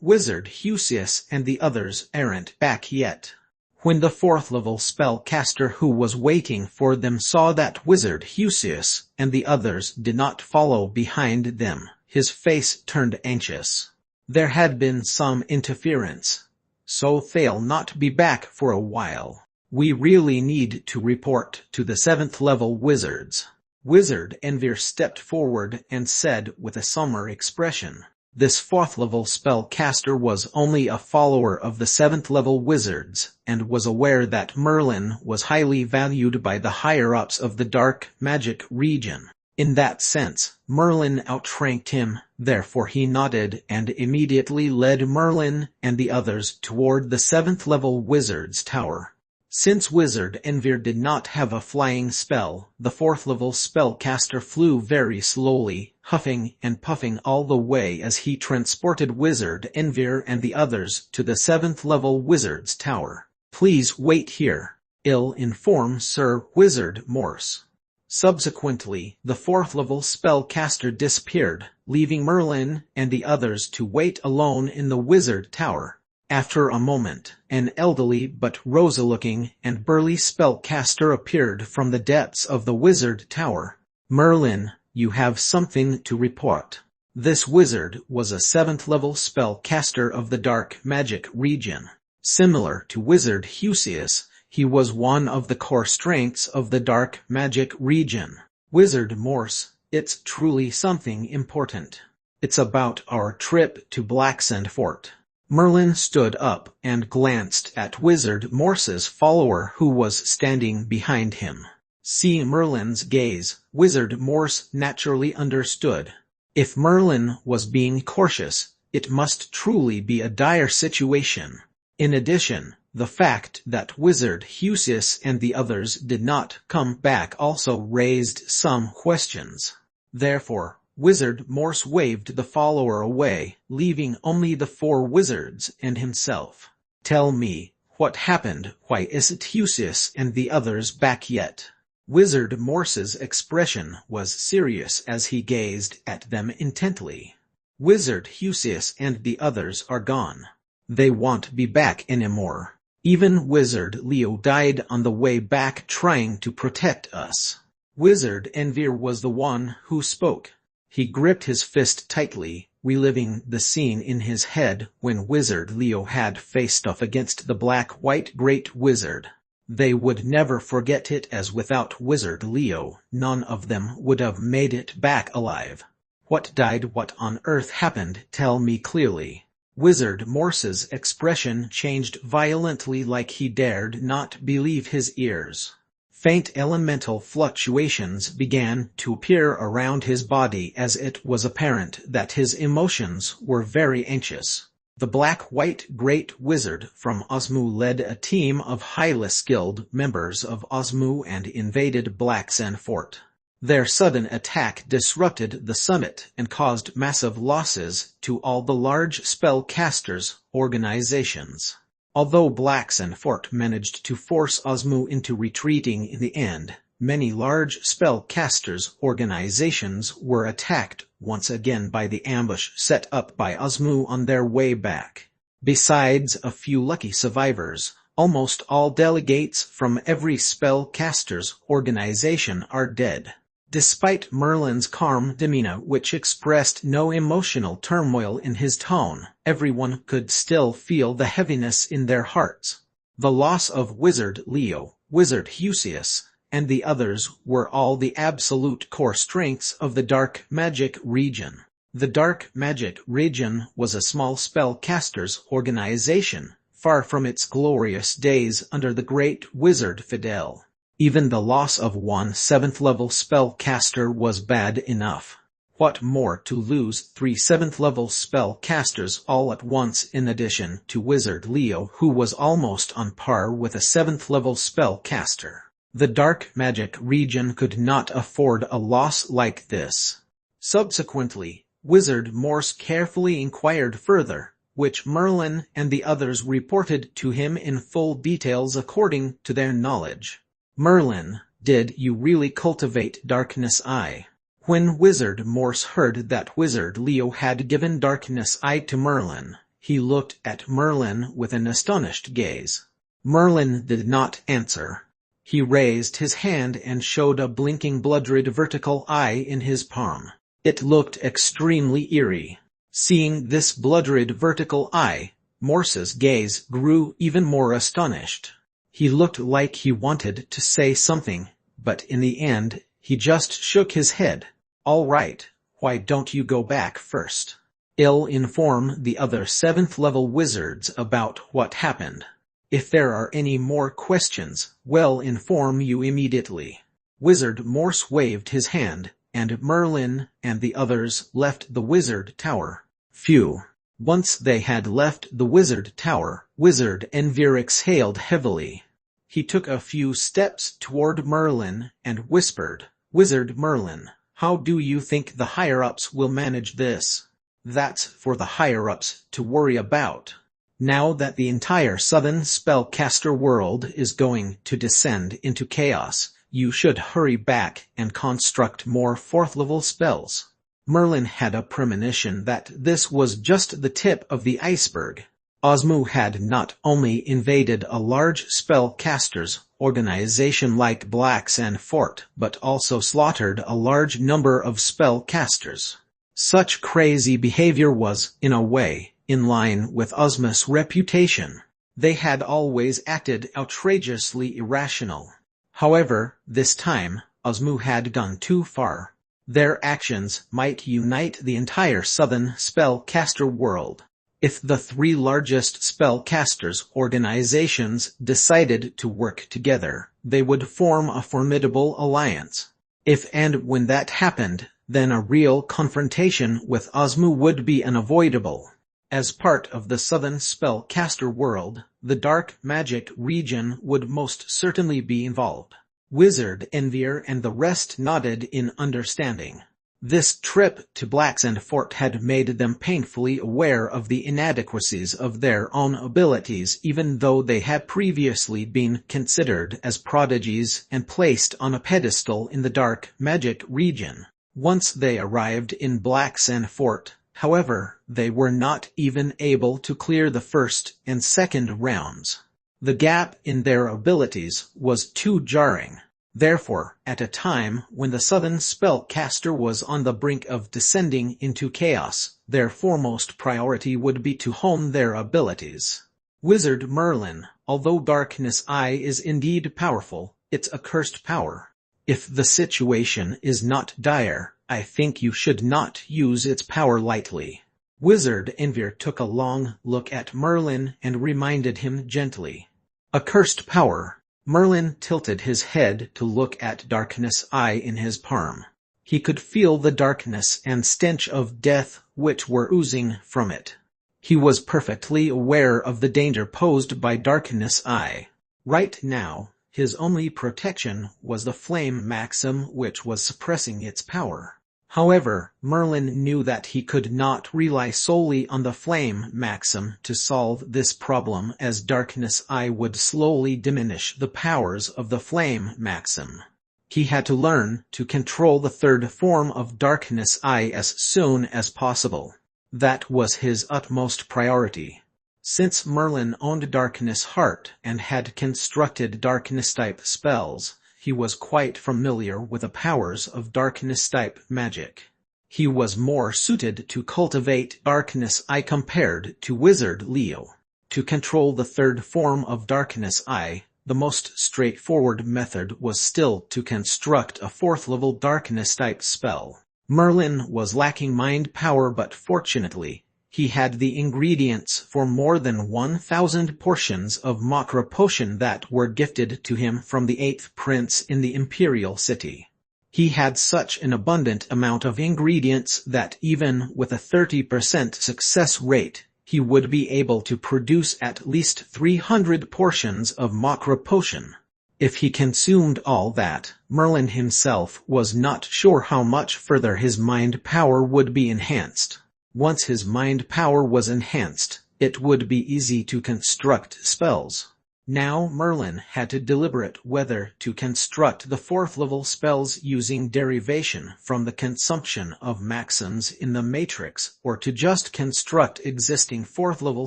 Wizard Husius and the others aren't back yet." When the 4th-level spellcaster who was waiting for them saw that Wizard Husius and the others did not follow behind them, his face turned anxious. There had been some interference, so they'll not be back for a while. "We really need to report to the 7th-level wizards." Wizard Envir stepped forward and said with a somber expression. This 4th-level spellcaster was only a follower of the 7th-level wizards, and was aware that Merlin was highly valued by the higher-ups of the dark magic region. In that sense, Merlin outranked him, therefore he nodded and immediately led Merlin and the others toward the 7th-level wizard's tower. Since Wizard Envir did not have a flying spell, the 4th-level spellcaster flew very slowly, huffing and puffing all the way as he transported Wizard Envir and the others to the 7th-level wizard's tower. "Please wait here. I'll inform Sir Wizard Morse." Subsequently, the 4th-level spellcaster disappeared, leaving Merlin and the others to wait alone in the wizard tower. After a moment, an elderly but rosy-looking and burly spellcaster appeared from the depths of the wizard tower. "Merlin, you have something to report." This wizard was a 7th-level spellcaster of the dark magic region. Similar to Wizard Husius, he was one of the core strengths of the dark magic region. "Wizard Morse, it's truly something important. It's about our trip to Blacksand Fort." Merlin stood up and glanced at Wizard Morse's follower who was standing behind him. Seeing Merlin's gaze, Wizard Morse naturally understood. If Merlin was being cautious, it must truly be a dire situation. In addition, the fact that Wizard Husius and the others did not come back also raised some questions. Therefore, Wizard Morse waved the follower away, leaving only the 4 wizards and himself. "Tell me, what happened? Why isn't Husius and the others back yet?" Wizard Morse's expression was serious as he gazed at them intently. "Wizard Husius and the others are gone. They won't be back anymore. Even Wizard Leo died on the way back trying to protect us." Wizard Envir was the one who spoke. He gripped his fist tightly, reliving the scene in his head when Wizard Leo had faced off against the black-white Great Wizard. They would never forget it, as without Wizard Leo, none of them would have made it back alive. "What died? What on earth happened? Tell me clearly." Wizard Morse's expression changed violently, like he dared not believe his ears. Faint elemental fluctuations began to appear around his body as it was apparent that his emotions were very anxious. The black-white Great Wizard from Osmu led a team of highly skilled members of Osmu and invaded Blacksand Fort. Their sudden attack disrupted the summit and caused massive losses to all the large spellcasters' organizations. Although Blacksand Fort managed to force Osmu into retreating in the end, many large spellcasters' organizations were attacked once again by the ambush set up by Osmu on their way back. Besides a few lucky survivors, almost all delegates from every spellcaster's organization are dead. Despite Merlin's calm demeanor, which expressed no emotional turmoil in his tone, everyone could still feel the heaviness in their hearts. The loss of Wizard Leo, Wizard Husius, and the others were all the absolute core strengths of the Dark Magic region. The Dark Magic region was a small spellcasters organization, far from its glorious days under the Great Wizard Fidel. Even the loss of one 7th-level spellcaster was bad enough. What more to lose 3 7th-level spellcasters all at once in addition to Wizard Leo, who was almost on par with a 7th-level spellcaster. The Dark Magic region could not afford a loss like this. Subsequently, Wizard Morse carefully inquired further, which Merlin and the others reported to him in full details according to their knowledge. Merlin, did you really cultivate Darkness Eye? When Wizard Morse heard that Wizard Leo had given Darkness Eye to Merlin, he looked at Merlin with an astonished gaze. Merlin did not answer. He raised his hand and showed a blinking blood-red vertical eye in his palm. It looked extremely eerie. Seeing this blood-red vertical eye, Morse's gaze grew even more astonished. He looked like he wanted to say something, but in the end, he just shook his head. All right, why don't you go back first? I'll inform the other 7th-level wizards about what happened. If there are any more questions, we'll inform you immediately. Wizard Morse waved his hand, and Merlin and the others left the wizard tower. Phew. Once they had left the wizard tower, Wizard Envir exhaled heavily. He took a few steps toward Merlin and whispered, Wizard Merlin, how do you think the higher-ups will manage this? That's for the higher-ups to worry about. Now that the entire southern spellcaster world is going to descend into chaos, you should hurry back and construct more 4th-level spells. Merlin had a premonition that this was just the tip of the iceberg. Osmu had not only invaded a large spellcasters organization like Blacksand Fort, but also slaughtered a large number of spellcasters. Such crazy behavior was, in a way, in line with Osmu's reputation. They had always acted outrageously irrational. However, this time, Osmu had gone too far. Their actions might unite the entire southern spellcaster world. If the 3 largest spellcasters organizations decided to work together, they would form a formidable alliance. If and when that happened, then a real confrontation with Osmu would be unavoidable. As part of the southern spellcaster world, the Dark Magic region would most certainly be involved. Wizard Envir and the rest nodded in understanding. This trip to Blacksand Fort had made them painfully aware of the inadequacies of their own abilities, even though they had previously been considered as prodigies and placed on a pedestal in the Dark Magic region. Once they arrived in Blacksand Fort, however, they were not even able to clear the first and second rounds. The gap in their abilities was too jarring. Therefore, at a time when the southern spellcaster was on the brink of descending into chaos, their foremost priority would be to hone their abilities. Wizard Merlin, although Darkness Eye is indeed powerful, it's a cursed power. If the situation is not dire, I think you should not use its power lightly. Wizard Envir took a long look at Merlin and reminded him gently. A cursed power. Merlin tilted his head to look at Darkness Eye in his palm. He could feel the darkness and stench of death which were oozing from it. He was perfectly aware of the danger posed by Darkness Eye. Right now, his only protection was the flame maxim, which was suppressing its power. However, Merlin knew that he could not rely solely on the flame maxim to solve this problem, as Darkness Eye would slowly diminish the powers of the flame maxim. He had to learn to control the third form of Darkness Eye as soon as possible. That was his utmost priority. Since Merlin owned Darkness Heart and had constructed Darkness-type spells, he was quite familiar with the powers of Darkness-type magic. He was more suited to cultivate Darkness Eye compared to Wizard Leo. To control the third form of Darkness Eye, the most straightforward method was still to construct a fourth-level Darkness-type spell. Merlin was lacking mind power, but fortunately, he had the ingredients for more than 1,000 portions of Makra potion that were gifted to him from the 8th prince in the imperial city. He had such an abundant amount of ingredients that even with a 30% success rate, he would be able to produce at least 300 portions of Makra potion. If he consumed all that, Merlin himself was not sure how much further his mind power would be enhanced. Once his mind power was enhanced, it would be easy to construct spells. Now Merlin had to deliberate whether to construct the fourth-level spells using derivation from the consumption of maxims in the matrix, or to just construct existing fourth-level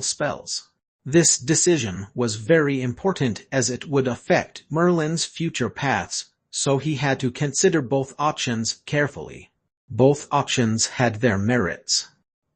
spells. This decision was very important as it would affect Merlin's future paths, so he had to consider both options carefully. Both options had their merits.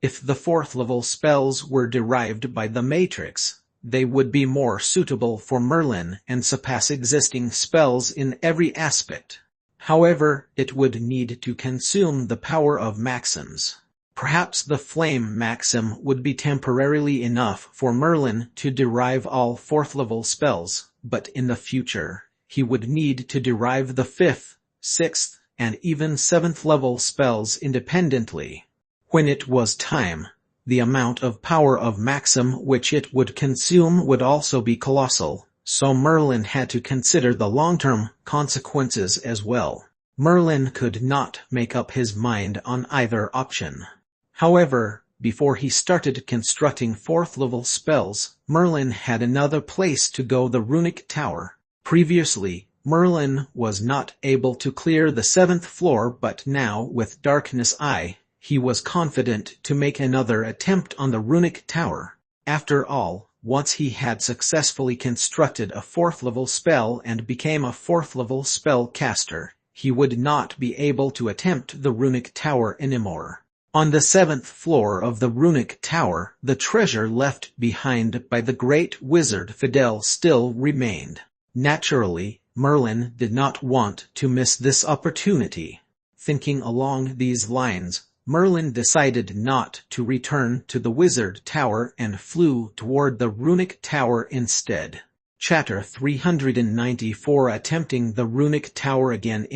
If the fourth-level spells were derived by the matrix, they would be more suitable for Merlin and surpass existing spells in every aspect. However, it would need to consume the power of maxims. Perhaps the flame maxim would be temporarily enough for Merlin to derive all fourth-level spells, but in the future, he would need to derive the 5th, 6th, and even 7th-level spells independently. When it was time, the amount of power of maxim which it would consume would also be colossal, so Merlin had to consider the long-term consequences as well. Merlin could not make up his mind on either option. However, before he started constructing fourth-level spells, Merlin had another place to go: the Runic Tower. Previously, Merlin was not able to clear the 7th floor, but now, with Darkness Eye, he was confident to make another attempt on the Runic Tower. After all, once he had successfully constructed a fourth-level spell and became a fourth-level spell caster, he would not be able to attempt the Runic Tower anymore. On the 7th floor of the Runic Tower, the treasure left behind by the great wizard Fidel still remained. Naturally, Merlin did not want to miss this opportunity. Thinking along these lines, Merlin decided not to return to the Wizard Tower and flew toward the Runic Tower instead. Chapter 394: Attempting the Runic Tower Again.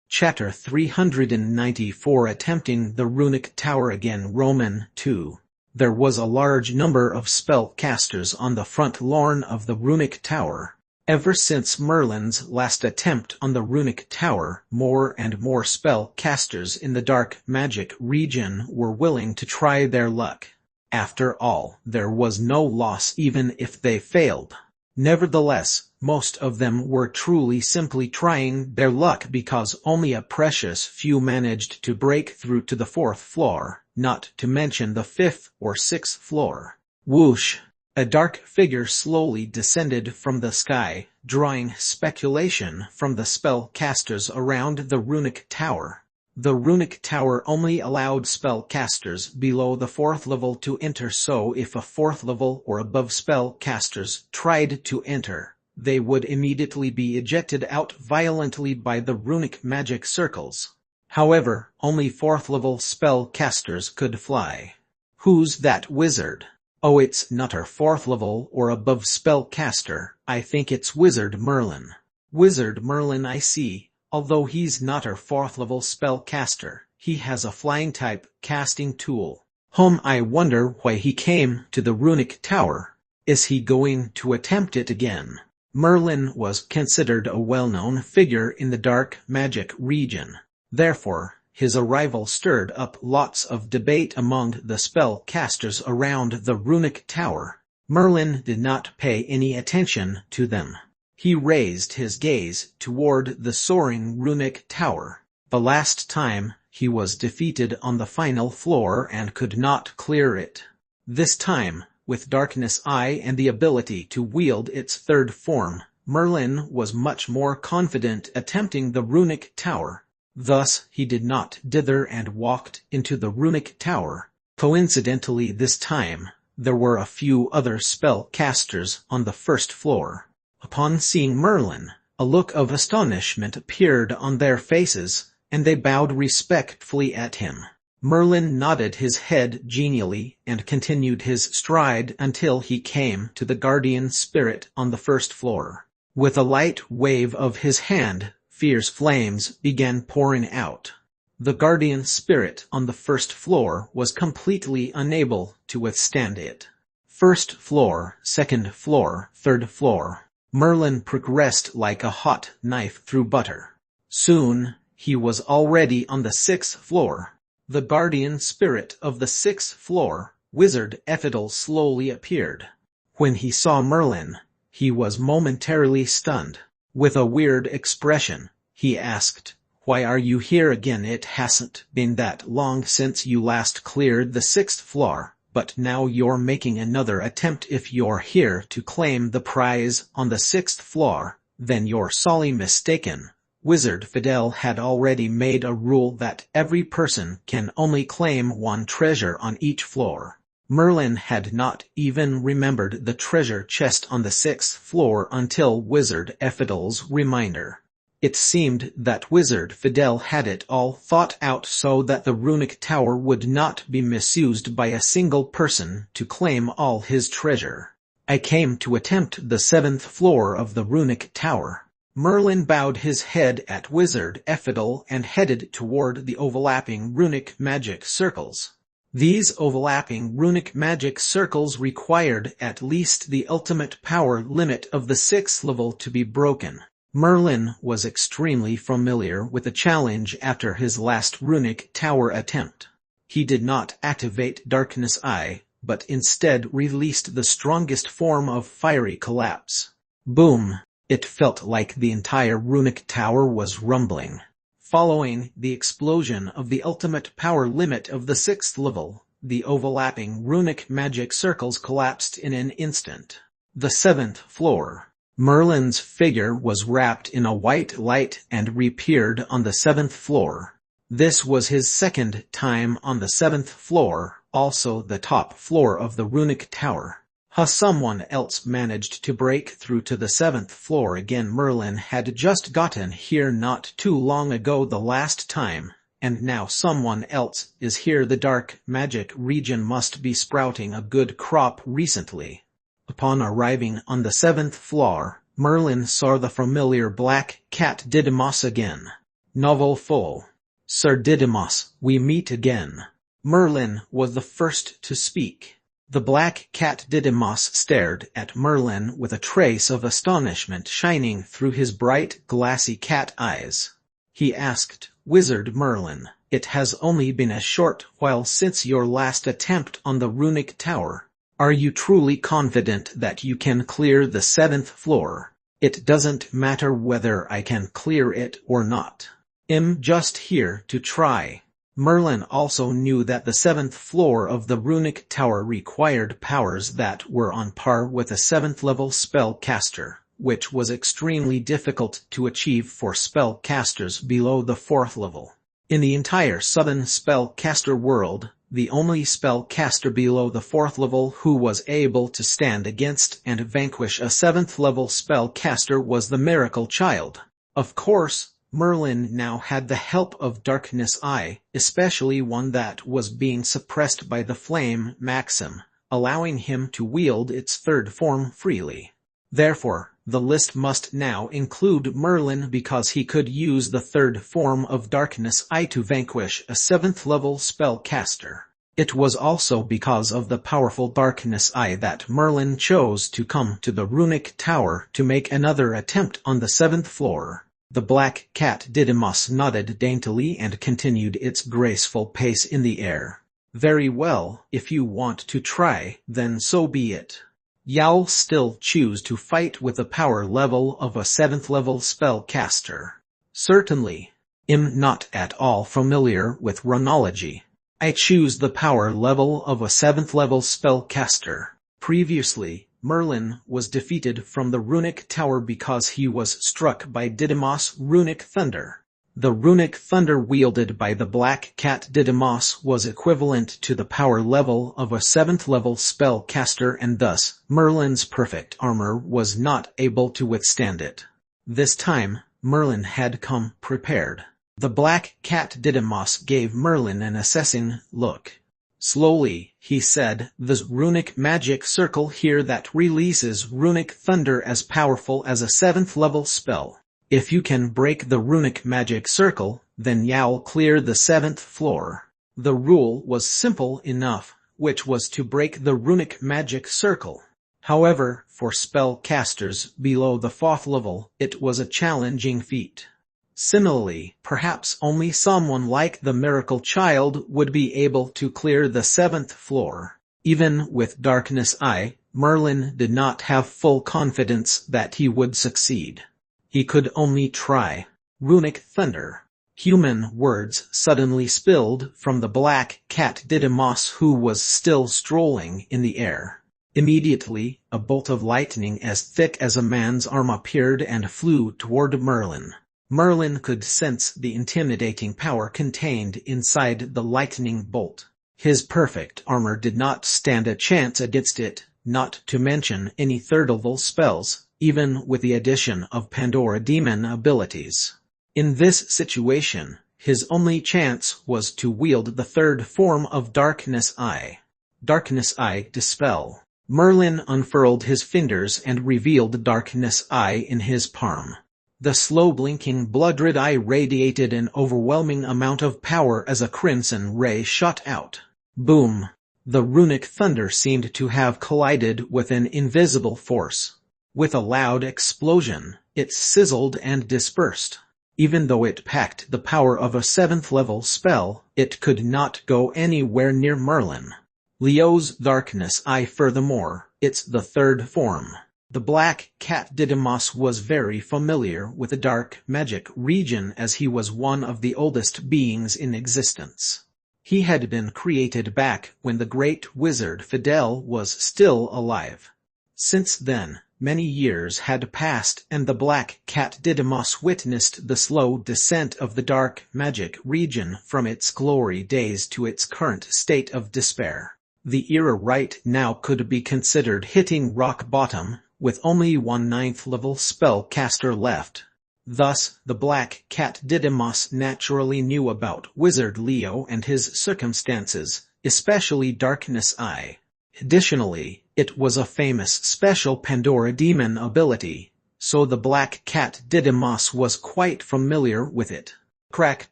Chapter 394: Attempting the Runic Tower Again. Roman 2. There was a large number of spellcasters on the front lawn of the Runic Tower. Ever since Merlin's last attempt on the Runic Tower, more and more spellcasters in the dark magic region were willing to try their luck. After all, there was no loss even if they failed. Nevertheless, most of them were truly simply trying their luck because only a precious few managed to break through to the 4th floor, not to mention the 5th or 6th floor. Whoosh! A dark figure slowly descended from the sky, drawing speculation from the spellcasters around the Runic Tower. The Runic Tower only allowed spellcasters below the 4th level to enter, so if a 4th level or above spellcasters tried to enter, they would immediately be ejected out violently by the runic magic circles. However, only 4th level spellcasters could fly. Who's that wizard? Oh, it's not our 4th level or above spellcaster. I think it's Wizard Merlin. Wizard Merlin, I see. Although he's not our 4th level spellcaster, he has a flying type casting tool. I wonder why he came to the runic tower. Is he going to attempt it again? Merlin was considered a well-known figure in the dark magic region. Therefore, his arrival stirred up lots of debate among the spellcasters around the runic tower. Merlin did not pay any attention to them. He raised his gaze toward the soaring runic tower. The last time, he was defeated on the final floor and could not clear it. This time, with Darkness Eye and the ability to wield its third form, Merlin was much more confident attempting the runic tower. Thus, he did not dither and walked into the runic tower. Coincidentally this time, there were a few other spellcasters on the first floor. Upon seeing Merlin, a look of astonishment appeared on their faces, and they bowed respectfully at him. Merlin nodded his head genially and continued his stride until he came to the guardian spirit on the first floor. With a light wave of his hand, fierce flames began pouring out. The guardian spirit on the first floor was completely unable to withstand it. First floor, second floor, third floor. Merlin progressed like a hot knife through butter. Soon, he was already on the sixth floor. The guardian spirit of the sixth floor, Wizard Ephdal, slowly appeared. When he saw Merlin, he was momentarily stunned. With a weird expression, he asked, "Why are you here again? It hasn't been that long since you last cleared the sixth floor, but now you're making another attempt. If you're here to claim the prize on the sixth floor, then you're sorely mistaken." Wizard Ephdal had already made a rule that every person can only claim one treasure on each floor. Merlin had not even remembered the treasure chest on the sixth floor until Wizard Ephdal's reminder. It seemed that Wizard Ephdal had it all thought out so that the runic tower would not be misused by a single person to claim all his treasure. "I came to attempt the seventh floor of the runic tower." Merlin bowed his head at Wizard Ephdal and headed toward the overlapping runic magic circles. These overlapping runic magic circles required at least the ultimate power limit of the sixth level to be broken. Merlin was extremely familiar with the challenge after his last runic tower attempt. He did not activate Darkness Eye, but instead released the strongest form of fiery collapse. Boom! It felt like the entire runic tower was rumbling. Following the explosion of the ultimate power limit of the sixth level, the overlapping runic magic circles collapsed in an instant. The seventh floor. Merlin's figure was wrapped in a white light and reappeared on the seventh floor. This was his second time on the seventh floor, also the top floor of the runic tower. Someone else managed to break through to the seventh floor again. Merlin had just gotten here not too long ago the last time, and now someone else is here. The dark magic region must be sprouting a good crop recently. Upon arriving on the seventh floor, Merlin saw the familiar black cat Didymos again. Novel full. "Sir Didymos, we meet again." Merlin was the first to speak. The black cat Didymos stared at Merlin with a trace of astonishment shining through his bright, glassy cat eyes. He asked, "Wizard Merlin, it has only been a short while since your last attempt on the runic tower. Are you truly confident that you can clear the seventh floor?" "It doesn't matter whether I can clear it or not. I'm just here to try." Merlin also knew that the seventh floor of the runic tower required powers that were on par with a seventh-level spellcaster, which was extremely difficult to achieve for spellcasters below the fourth level. In the entire southern spellcaster world, the only spellcaster below the fourth level who was able to stand against and vanquish a seventh-level spellcaster was the Miracle Child. Of course, Merlin now had the help of Darkness Eye, especially one that was being suppressed by the Flame Maxim, allowing him to wield its third form freely. Therefore, the list must now include Merlin because he could use the third form of Darkness Eye to vanquish a seventh-level spellcaster. It was also because of the powerful darkness eye that Merlin chose to come to the runic tower to make another attempt on the 7th floor. The black cat Didymos nodded daintily and continued its graceful pace in the air. Very well, if you want to try, then so be it. You'll still choose to fight with the power level of a 7th level spellcaster. Certainly. I'm not at all familiar with runology. I choose the power level of a 7th level spellcaster. Previously, Merlin was defeated from the runic tower because he was struck by Didymos' runic thunder. The runic thunder wielded by the black cat Didymos was equivalent to the power level of a 7th level spellcaster, and thus, Merlin's perfect armor was not able to withstand it. This time, Merlin had come prepared. The black cat Didymos gave Merlin an assessing look. Slowly, he said, "The runic magic circle here that releases runic thunder as powerful as a 7th level spell. If you can break the runic magic circle, then you'll clear the 7th floor." The rule was simple enough, which was to break the runic magic circle. However, for spellcasters below the 4th level, it was a challenging feat. Similarly, perhaps only someone like the miracle child would be able to clear the 7th floor. Even with Darkness Eye, Merlin did not have full confidence that he would succeed. He could only try. Runic thunder. Human words suddenly spilled from the black cat Didymos, who was still strolling in the air. Immediately, a bolt of lightning as thick as a man's arm appeared and flew toward Merlin. Merlin could sense the intimidating power contained inside the lightning bolt. His perfect armor did not stand a chance against it, not to mention any 3rd level spells, even with the addition of Pandora demon abilities. In this situation, his only chance was to wield the 3rd form of Darkness Eye. Darkness Eye Dispel. Merlin unfurled his fingers and revealed Darkness Eye in his palm. The slow-blinking blood-red eye radiated an overwhelming amount of power as a crimson ray shot out. Boom! The runic thunder seemed to have collided with an invisible force. With a loud explosion, it sizzled and dispersed. Even though it packed the power of a 7th level spell, it could not go anywhere near Merlin. Leo's Darkness Eye. Furthermore, it's the 3rd form. The black cat Didymos was very familiar with the dark magic region, as he was one of the oldest beings in existence. He had been created back when the great wizard Fidel was still alive. Since then, many years had passed, and the black cat Didymos witnessed the slow descent of the dark magic region from its glory days to its current state of despair. The era right now could be considered hitting rock bottom, with only one 9th level spellcaster left. Thus, the black cat Didymos naturally knew about Wizard Leo and his circumstances, especially Darkness Eye. Additionally, it was a famous special Pandora demon ability, so the black cat Didymos was quite familiar with it. Crack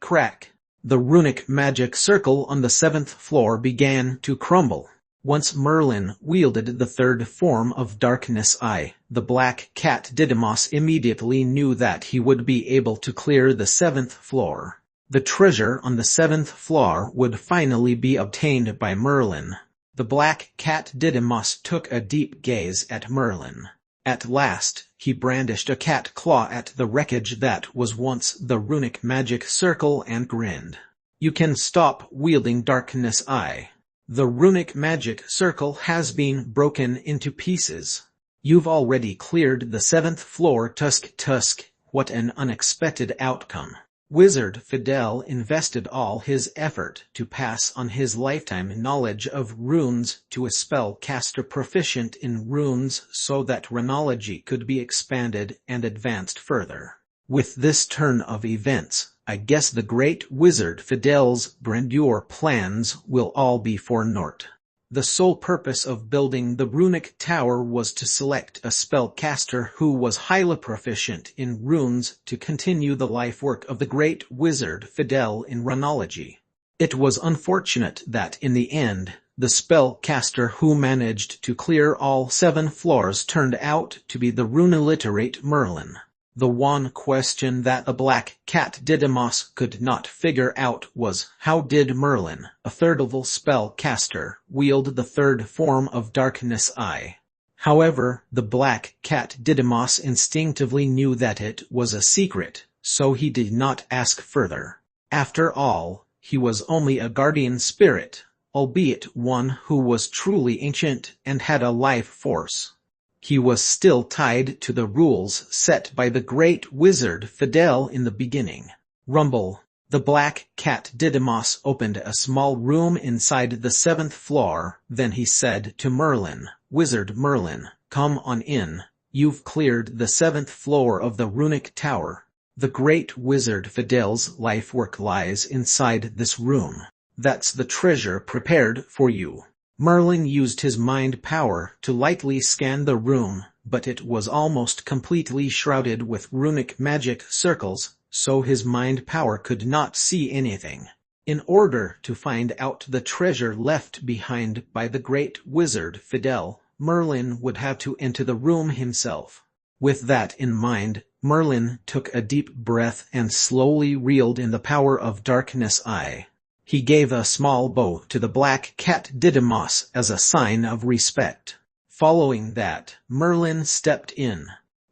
crack. The runic magic circle on the 7th floor began to crumble. Once Merlin wielded the 3rd form of Darkness Eye, the black cat Didymos immediately knew that he would be able to clear the 7th floor. The treasure on the 7th floor would finally be obtained by Merlin. The black cat Didymos took a deep gaze at Merlin. At last, he brandished a cat claw at the wreckage that was once the runic magic circle and grinned. "You can stop wielding Darkness Eye. The runic magic circle has been broken into pieces. You've already cleared the 7th floor." Tusk. What an unexpected outcome. Wizard Fidel invested all his effort to pass on his lifetime knowledge of runes to a spellcaster proficient in runes so that runology could be expanded and advanced further. With this turn of events, I guess the great wizard Fidel's grandeur plans will all be for naught. The sole purpose of building the runic tower was to select a spellcaster who was highly proficient in runes to continue the life work of the great wizard Fidel in runology. It was unfortunate that in the end, the spellcaster who managed to clear all 7 floors turned out to be the rune-illiterate Merlin. The one question that a black cat Didymus could not figure out was how did Merlin, a third-level spellcaster, wield the third form of Darkness Eye. However, the black cat Didymus instinctively knew that it was a secret, so he did not ask further. After all, he was only a guardian spirit, albeit one who was truly ancient and had a life force. He was still tied to the rules set by the great wizard Fidel in the beginning. Rumble. The black cat Didymus opened a small room inside the 7th floor, then he said to Merlin, "Wizard Merlin, come on in. You've cleared the 7th floor of the runic tower. The great wizard Fidel's life work lies inside this room. That's the treasure prepared for you." Merlin used his mind power to lightly scan the room, but it was almost completely shrouded with runic magic circles, so his mind power could not see anything. In order to find out the treasure left behind by the great wizard Fidel, Merlin would have to enter the room himself. With that in mind, Merlin took a deep breath and slowly reeled in the power of Darkness Eye. He gave a small bow to the black cat Didymus as a sign of respect. Following that, Merlin stepped in.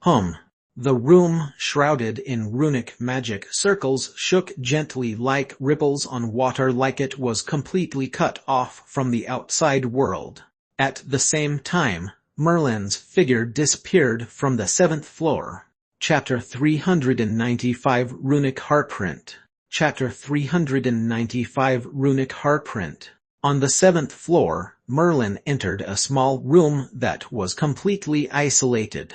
The room, shrouded in runic magic circles, shook gently like ripples on water, like it was completely cut off from the outside world. At the same time, Merlin's figure disappeared from the 7th floor. Chapter 395 Runic Heartprint. Chapter 395 Runic Heartprint. On the 7th floor, Merlin entered a small room that was completely isolated.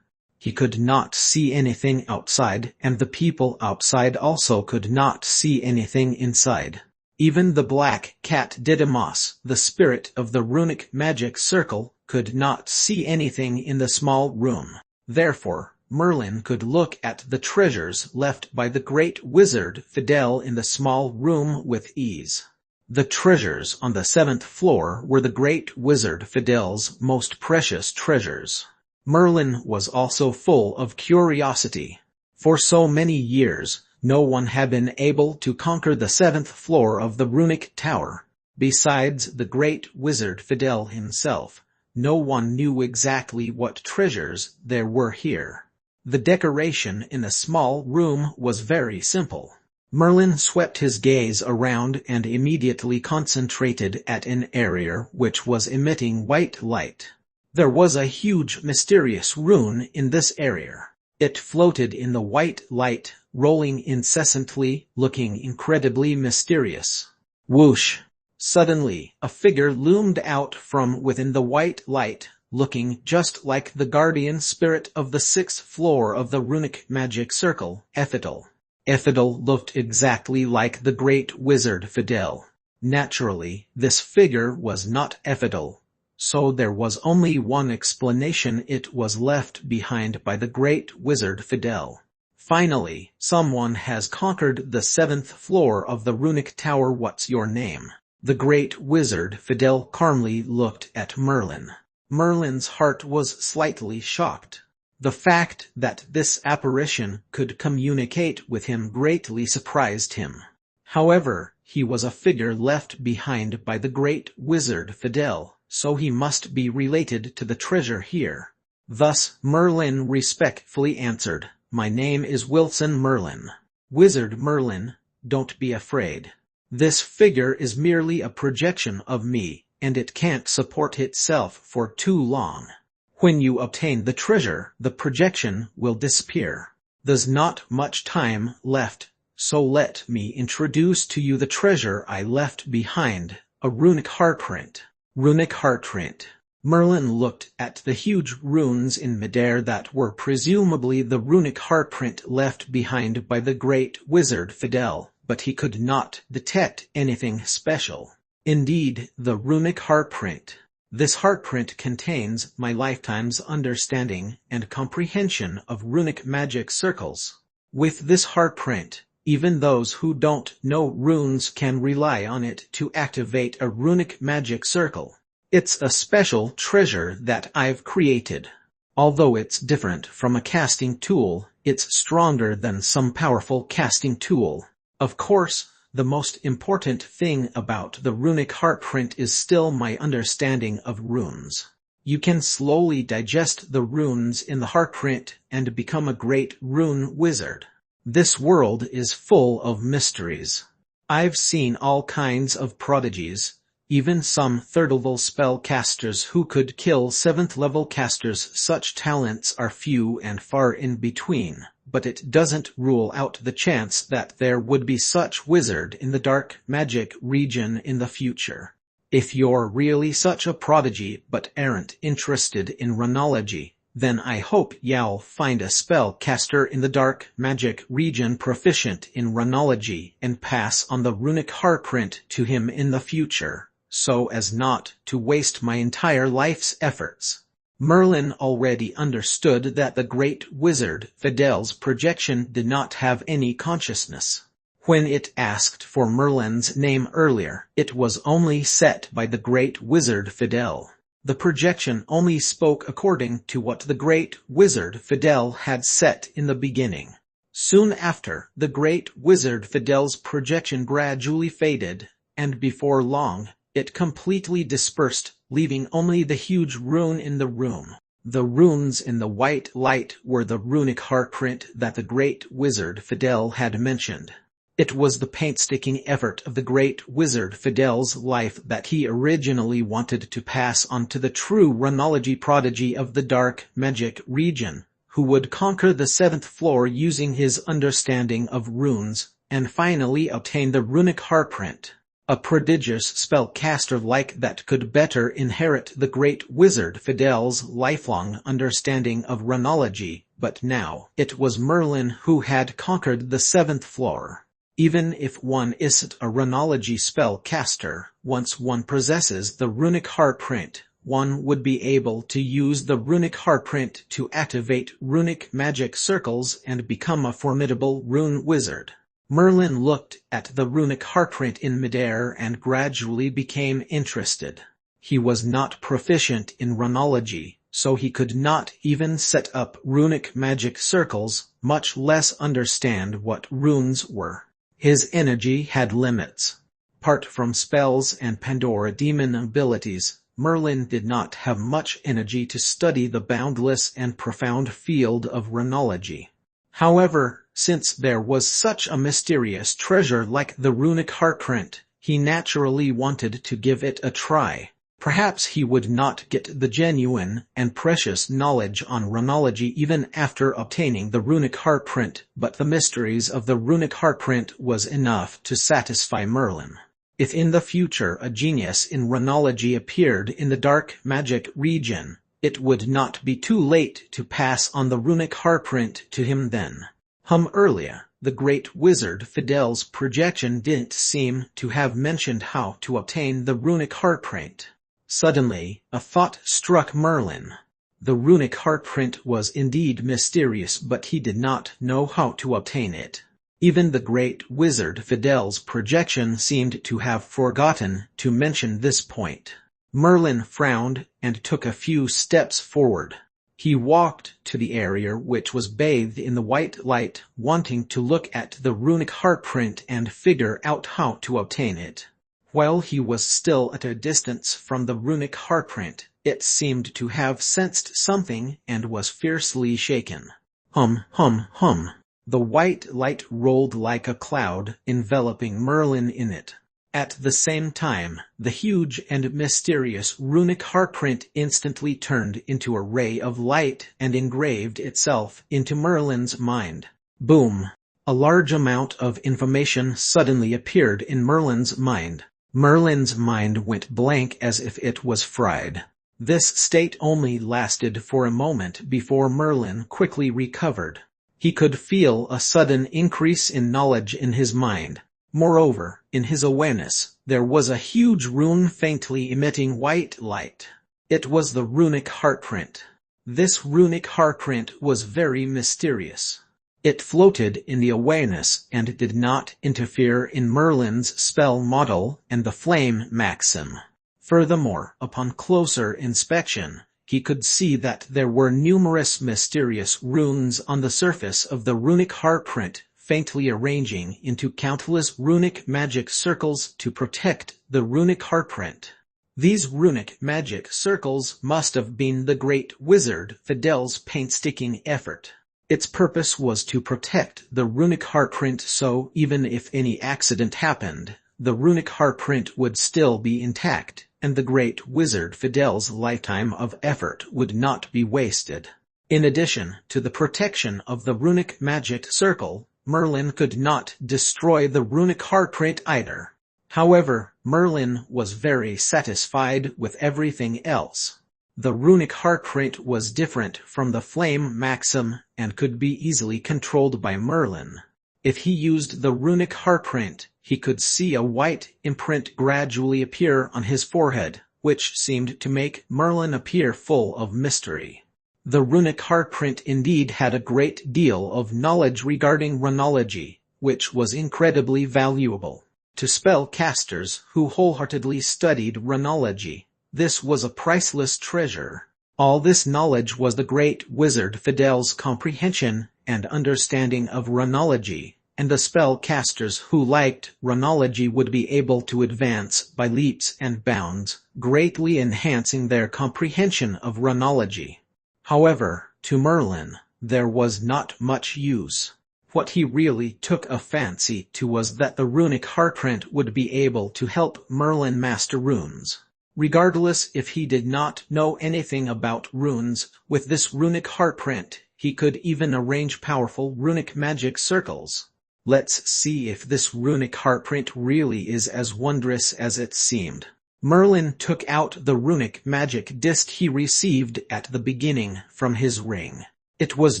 He could not see anything outside, and the people outside also could not see anything inside. Even the black cat Didymus, the spirit of the runic magic circle, could not see anything in the small room. Therefore, Merlin could look at the treasures left by the great wizard Fidel in the small room with ease. The treasures on the 7th floor were the great wizard Fidel's most precious treasures. Merlin was also full of curiosity. For so many years, no one had been able to conquer the 7th floor of the runic tower. Besides the great wizard Fidel himself, no one knew exactly what treasures there were here. The decoration in the small room was very simple. Merlin swept his gaze around and immediately concentrated at an area which was emitting white light. There was a huge mysterious rune in this area. It floated in the white light, rolling incessantly, looking incredibly mysterious. Whoosh! Suddenly, a figure loomed out from within the white light, looking just like the guardian spirit of the 6th floor of the runic magic circle, Ephitel. Ephitel looked exactly like the great wizard Fidel. Naturally, this figure was not Ephitel, so there was only one explanation: it was left behind by the great wizard Fidel. Finally, someone has conquered the 7th floor of the runic tower. What's your name? The great wizard Fidel calmly looked at Merlin. Merlin's heart was slightly shocked. The fact that this apparition could communicate with him greatly surprised him. However, he was a figure left behind by the great wizard Fidel, so he must be related to the treasure here. Thus, Merlin respectfully answered, "My name is Wilson Merlin." Wizard Merlin, don't be afraid. This figure is merely a projection of me, and it can't support itself for too long. When you obtain the treasure, the projection will disappear. There's not much time left, so let me introduce to you the treasure I left behind, a runic heartprint. Runic heartprint. Merlin looked at the huge runes in midair that were presumably the runic heartprint left behind by the great wizard Fidel, but he could not detect anything special. Indeed, the runic heartprint. This heartprint contains my lifetime's understanding and comprehension of runic magic circles. With this heartprint, Even those who don't know runes can rely on it to activate a runic magic circle. It's a special treasure that I've created. Although it's different from a casting tool, it's stronger than some powerful casting tool. Of course, the most important thing about the runic heartprint is still my understanding of runes. You can slowly digest the runes in the heartprint and become a great rune wizard. This world is full of mysteries. I've seen all kinds of prodigies, even some third-level spellcasters who could kill 7th-level casters. Such talents are few and far in between, but it doesn't rule out the chance that there would be such wizard in the dark magic region in the future. If you're really such a prodigy but aren't interested in runology, then I hope you'll find a spellcaster in the dark magic region proficient in runology and pass on the runic heartprint to him in the future, so as not to waste my entire life's efforts. Merlin already understood that the great wizard Fidel's projection did not have any consciousness. When it asked for Merlin's name earlier, it was only set by the great wizard Fidel. The projection only spoke according to what the great wizard Fidel had set in the beginning. Soon after, the great wizard Fidel's projection gradually faded, and before long, it completely dispersed, leaving only the huge rune in the room. The runes in the white light were the runic heartprint that the great wizard Fidel had mentioned. It was the painstaking effort of the great wizard Fidel's life that he originally wanted to pass on to the true runology prodigy of the dark magic region, who would conquer the 7th floor using his understanding of runes, and finally obtain the runic heartprint. A prodigious spellcaster like that could better inherit the great wizard Fidel's lifelong understanding of runology, but now it was Merlin who had conquered the 7th floor. Even if one isn't a runology spellcaster, once one possesses the runic heartprint, one would be able to use the runic heartprint to activate runic magic circles and become a formidable rune wizard. Merlin looked at the runic heartprint in midair and gradually became interested. He was not proficient in runology, so he could not even set up runic magic circles, much less understand what runes were. His energy had limits. Apart from spells and Pandora demon abilities, Merlin did not have much energy to study the boundless and profound field of runology. However, since there was such a mysterious treasure like the runic heartprint, he naturally wanted to give it a try. Perhaps he would not get the genuine and precious knowledge on runology even after obtaining the runic heartprint, but the mysteries of the runic heartprint was enough to satisfy Merlin. If in the future a genius in runology appeared in the dark magic region, it would not be too late to pass on the runic heartprint to him then. Earlier, the great wizard Fidel's projection didn't seem to have mentioned how to obtain the runic heartprint. Suddenly, a thought struck Merlin. The runic heartprint was indeed mysterious, but he did not know how to obtain it. Even the great wizard Fidel's projection seemed to have forgotten to mention this point. Merlin frowned and took a few steps forward. He walked to the area which was bathed in the white light, wanting to look at the runic heartprint and figure out how to obtain it. While he was still at a distance from the runic heartprint, it seemed to have sensed something and was fiercely shaken. The white light rolled like a cloud, enveloping Merlin in it. At the same time, the huge and mysterious runic heartprint instantly turned into a ray of light and engraved itself into Merlin's mind. Boom! A large amount of information suddenly appeared in Merlin's mind. Merlin's mind went blank as if it was fried. This state only lasted for a moment before Merlin quickly recovered. He could feel a sudden increase in knowledge in his mind. Moreover, in his awareness, there was a huge rune faintly emitting white light. It was the runic heartprint. This runic heartprint was very mysterious. It floated in the awareness and did not interfere in Merlin's spell model and the flame maxim. Furthermore, upon closer inspection, he could see that there were numerous mysterious runes on the surface of the runic heartprint, faintly arranging into countless runic magic circles to protect the runic heartprint. These runic magic circles must have been the great wizard Fidel's painstaking effort. Its purpose was to protect the runic heartprint, so even if any accident happened, the runic heartprint would still be intact, and the great wizard Fidel's lifetime of effort would not be wasted. In addition to the protection of the runic magic circle, Merlin could not destroy the runic heartprint either. However, Merlin was very satisfied with everything else. The runic heartprint was different from the flame maxim and could be easily controlled by Merlin. If he used the runic heartprint, he could see a white imprint gradually appear on his forehead, which seemed to make Merlin appear full of mystery. The runic heartprint indeed had a great deal of knowledge regarding runology, which was incredibly valuable. To spellcasters who wholeheartedly studied runology, this was a priceless treasure. All this knowledge was the great wizard Fidel's comprehension and understanding of runology, and the spellcasters who liked runology would be able to advance by leaps and bounds, greatly enhancing their comprehension of runology. However, to Merlin, there was not much use. What he really took a fancy to was that the runic heartprint would be able to help Merlin master runes. Regardless if he did not know anything about runes, with this runic heartprint, he could even arrange powerful runic magic circles. Let's see if this runic heartprint really is as wondrous as it seemed. Merlin took out the runic magic disc he received at the beginning from his ring. It was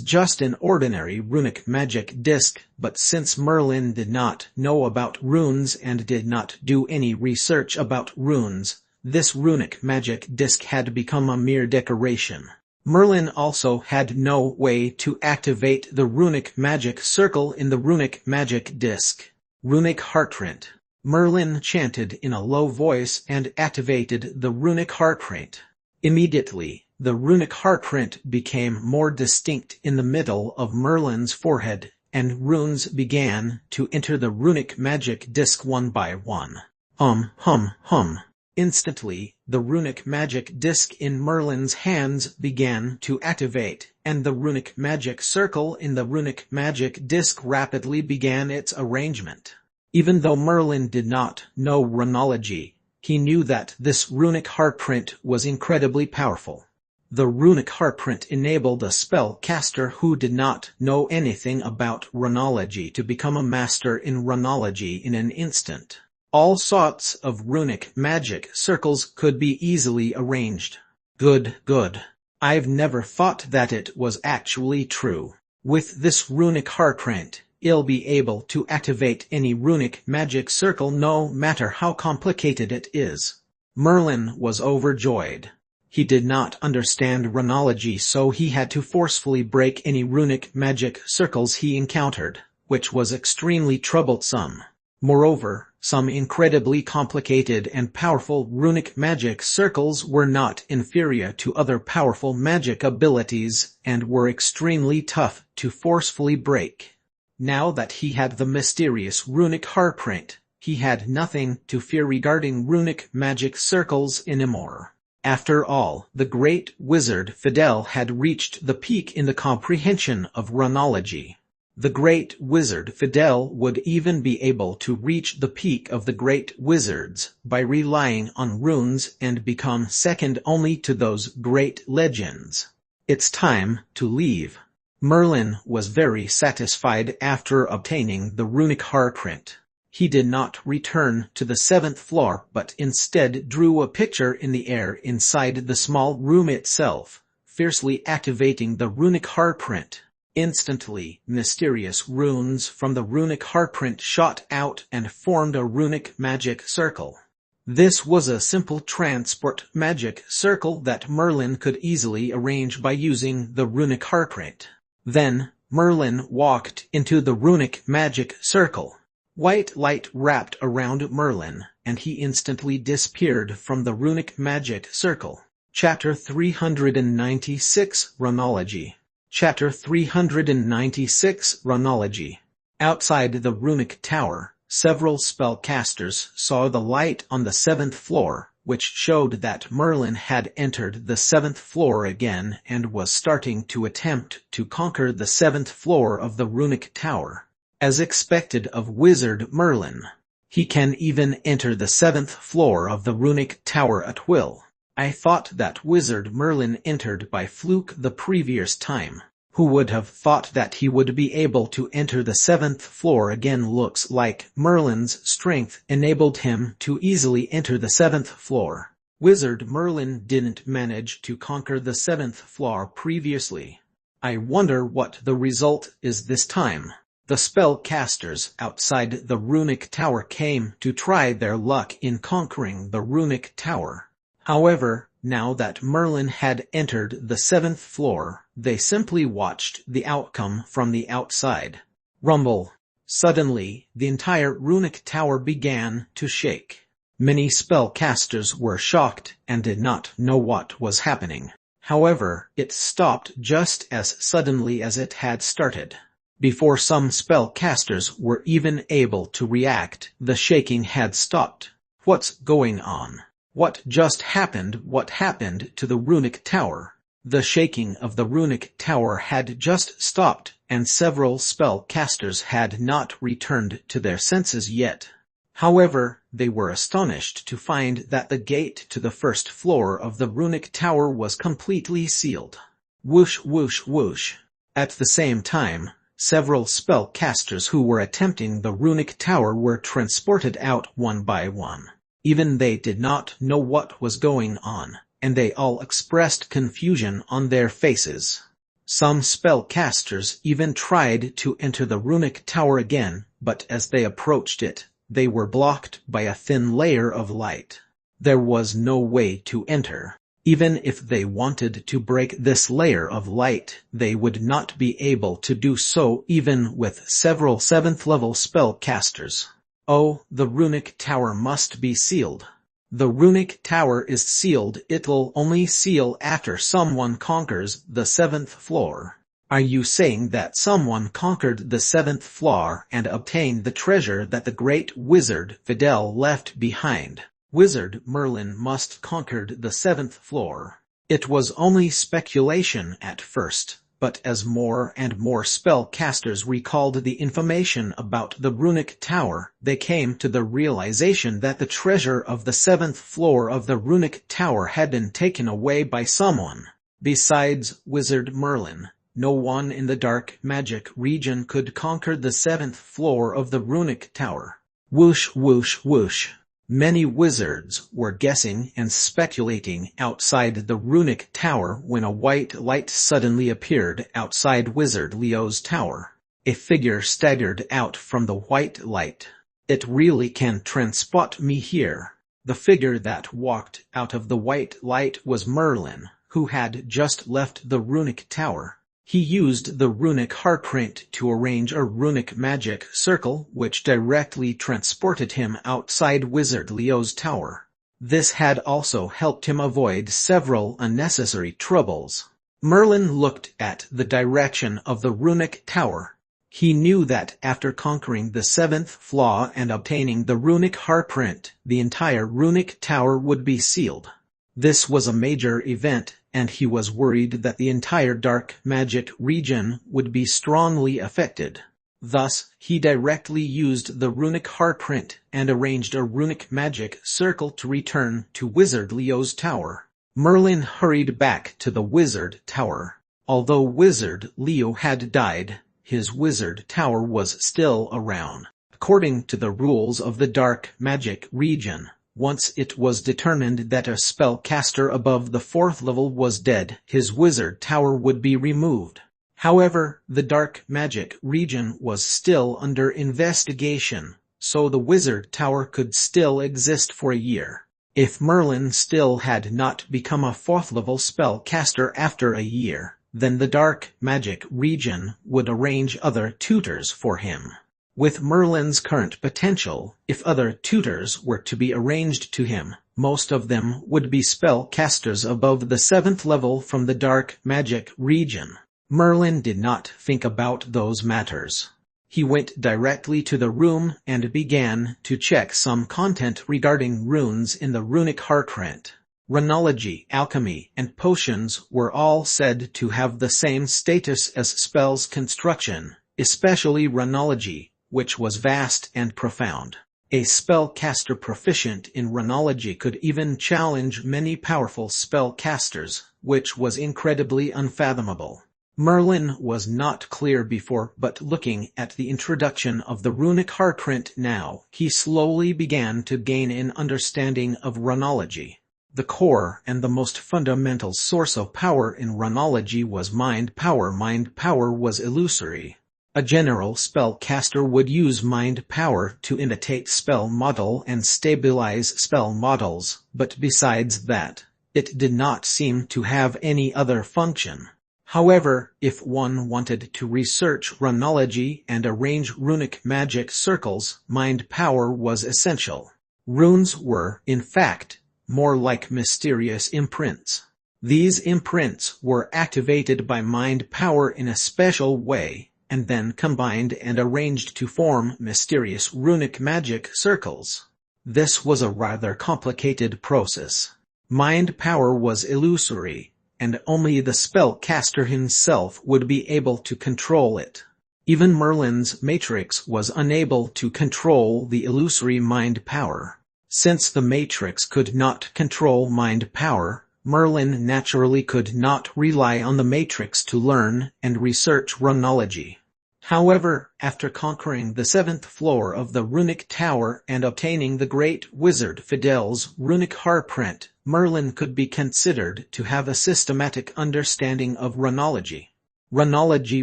just an ordinary runic magic disc, but since Merlin did not know about runes and did not do any research about runes, this runic magic disc had become a mere decoration. Merlin also had no way to activate the runic magic circle in the runic magic disc. Runic heartprint. Merlin chanted in a low voice and activated the runic heartprint. Immediately, the runic heartprint became more distinct in the middle of Merlin's forehead, and runes began to enter the runic magic disc one by one. Hum, hum, hum. Instantly, the runic magic disc in Merlin's hands began to activate, and the runic magic circle in the runic magic disc rapidly began its arrangement. Even though Merlin did not know runology, he knew that this runic heartprint was incredibly powerful. The runic heartprint enabled a spellcaster who did not know anything about runology to become a master in runology in an instant. All sorts of runic magic circles could be easily arranged. Good, good. I've never thought that it was actually true. With this runic heartprint, you'll be able to activate any runic magic circle no matter how complicated it is. Merlin was overjoyed. He did not understand runology, so he had to forcefully break any runic magic circles he encountered, which was extremely troublesome. Moreover, some incredibly complicated and powerful runic magic circles were not inferior to other powerful magic abilities and were extremely tough to forcefully break. Now that he had the mysterious runic heartprint, he had nothing to fear regarding runic magic circles anymore. After all, the great wizard Fidel had reached the peak in the comprehension of runology. The great wizard Fidel would even be able to reach the peak of the great wizards by relying on runes and become second only to those great legends. It's time to leave. Merlin was very satisfied after obtaining the runic heartprint. He did not return to the 7th floor but instead drew a picture in the air inside the small room itself, fiercely activating the runic heartprint. Instantly, mysterious runes from the runic heartprint shot out and formed a runic magic circle. This was a simple transport magic circle that Merlin could easily arrange by using the runic heartprint. Then, Merlin walked into the runic magic circle. White light wrapped around Merlin, and he instantly disappeared from the runic magic circle. Chapter 396 Runology. Chapter 396 Runology. Outside the runic tower, several spellcasters saw the light on the 7th floor, which showed that Merlin had entered the 7th floor again and was starting to attempt to conquer the 7th floor of the runic tower. As expected of Wizard Merlin, he can even enter the 7th floor of the runic tower at will. I thought that Wizard Merlin entered by fluke the previous time. Who would have thought that he would be able to enter the 7th floor again? Looks like Merlin's strength enabled him to easily enter the 7th floor. Wizard Merlin didn't manage to conquer the 7th floor previously. I wonder what the result is this time. The spellcasters outside the runic tower came to try their luck in conquering the runic tower. However, now that Merlin had entered the 7th floor, they simply watched the outcome from the outside. Rumble. Suddenly, the entire runic tower began to shake. Many spellcasters were shocked and did not know what was happening. However, it stopped just as suddenly as it had started. Before some spellcasters were even able to react, the shaking had stopped. What's going on? What just happened? What happened to the runic tower? The shaking of the runic tower had just stopped, and several spellcasters had not returned to their senses yet. However, they were astonished to find that the gate to the 1st floor of the runic tower was completely sealed. Whoosh whoosh whoosh. At the same time, several spellcasters who were attempting the runic tower were transported out one by one. Even they did not know what was going on, and they all expressed confusion on their faces. Some spellcasters even tried to enter the runic tower again, but as they approached it, they were blocked by a thin layer of light. There was no way to enter. Even if they wanted to break this layer of light, they would not be able to do so even with several 7th-level spellcasters. Oh, the runic tower must be sealed. The runic tower is sealed. It'll only seal after someone conquers the 7th floor. Are you saying that someone conquered the 7th floor and obtained the treasure that the great wizard Fidel left behind? Wizard Merlin must conquered the 7th floor. It was only speculation at first. But as more and more spellcasters recalled the information about the runic tower, they came to the realization that the treasure of the 7th floor of the runic tower had been taken away by someone. Besides Wizard Merlin, no one in the dark magic region could conquer the 7th floor of the runic tower. Whoosh whoosh whoosh. Many wizards were guessing and speculating outside the runic tower when a white light suddenly appeared outside Wizard Leo's tower. A figure staggered out from the white light. It really can transport me here. The figure that walked out of the white light was Merlin, who had just left the runic tower. He used the runic heartprint to arrange a runic magic circle which directly transported him outside Wizard Leo's tower. This had also helped him avoid several unnecessary troubles. Merlin looked at the direction of the runic tower. He knew that after conquering the 7th floor and obtaining the runic heartprint, the entire runic tower would be sealed. This was a major event, and he was worried that the entire dark magic region would be strongly affected. Thus, he directly used the runic heartprint and arranged a runic magic circle to return to Wizard Leo's tower. Merlin hurried back to the wizard tower. Although Wizard Leo had died, his wizard tower was still around. According to the rules of the dark magic region, once it was determined that a spellcaster above the 4th level was dead, his wizard tower would be removed. However, the dark magic region was still under investigation, so the wizard tower could still exist for a year. If Merlin still had not become a 4th level spellcaster after a year, Then the dark magic region would arrange other tutors for him. With Merlin's current potential, if other tutors were to be arranged to him, most of them would be spellcasters above the 7th level from the dark magic region. Merlin did not think about those matters. He went directly to the room and began to check some content regarding runes in the runic hardprint. Runology, alchemy, and potions were all said to have the same status as spells construction, especially runology, which was vast and profound. A spellcaster proficient in runology could even challenge many powerful spellcasters, which was incredibly unfathomable. Merlin was not clear before, but looking at the introduction of the runic hardprint now, he slowly began to gain an understanding of runology. The core and the most fundamental source of power in runology was mind power. Mind power was illusory. A general spellcaster would use mind power to imitate spell model and stabilize spell models, but besides that, it did not seem to have any other function. However, if one wanted to research runology and arrange runic magic circles, mind power was essential. Runes were, in fact, more like mysterious imprints. These imprints were activated by mind power in a special way, and then combined and arranged to form mysterious runic magic circles. This was a rather complicated process. Mind power was illusory, and only the spellcaster himself would be able to control it. Even Merlin's matrix was unable to control the illusory mind power. Since the matrix could not control mind power, Merlin naturally could not rely on the matrix to learn and research runology. However, after conquering the 7th floor of the runic tower and obtaining the great wizard Fidel's runic hardprint, Merlin could be considered to have a systematic understanding of runology. Runology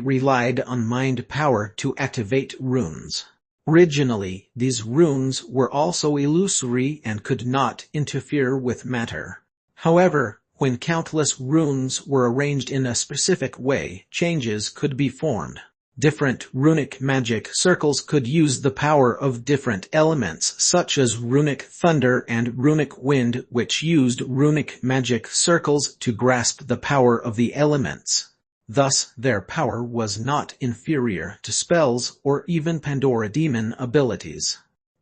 relied on mind power to activate runes. Originally, these runes were also illusory and could not interfere with matter. However, when countless runes were arranged in a specific way, changes could be formed. Different runic magic circles could use the power of different elements such as runic thunder and runic wind, which used runic magic circles to grasp the power of the elements. Thus, their power was not inferior to spells or even Pandora demon abilities.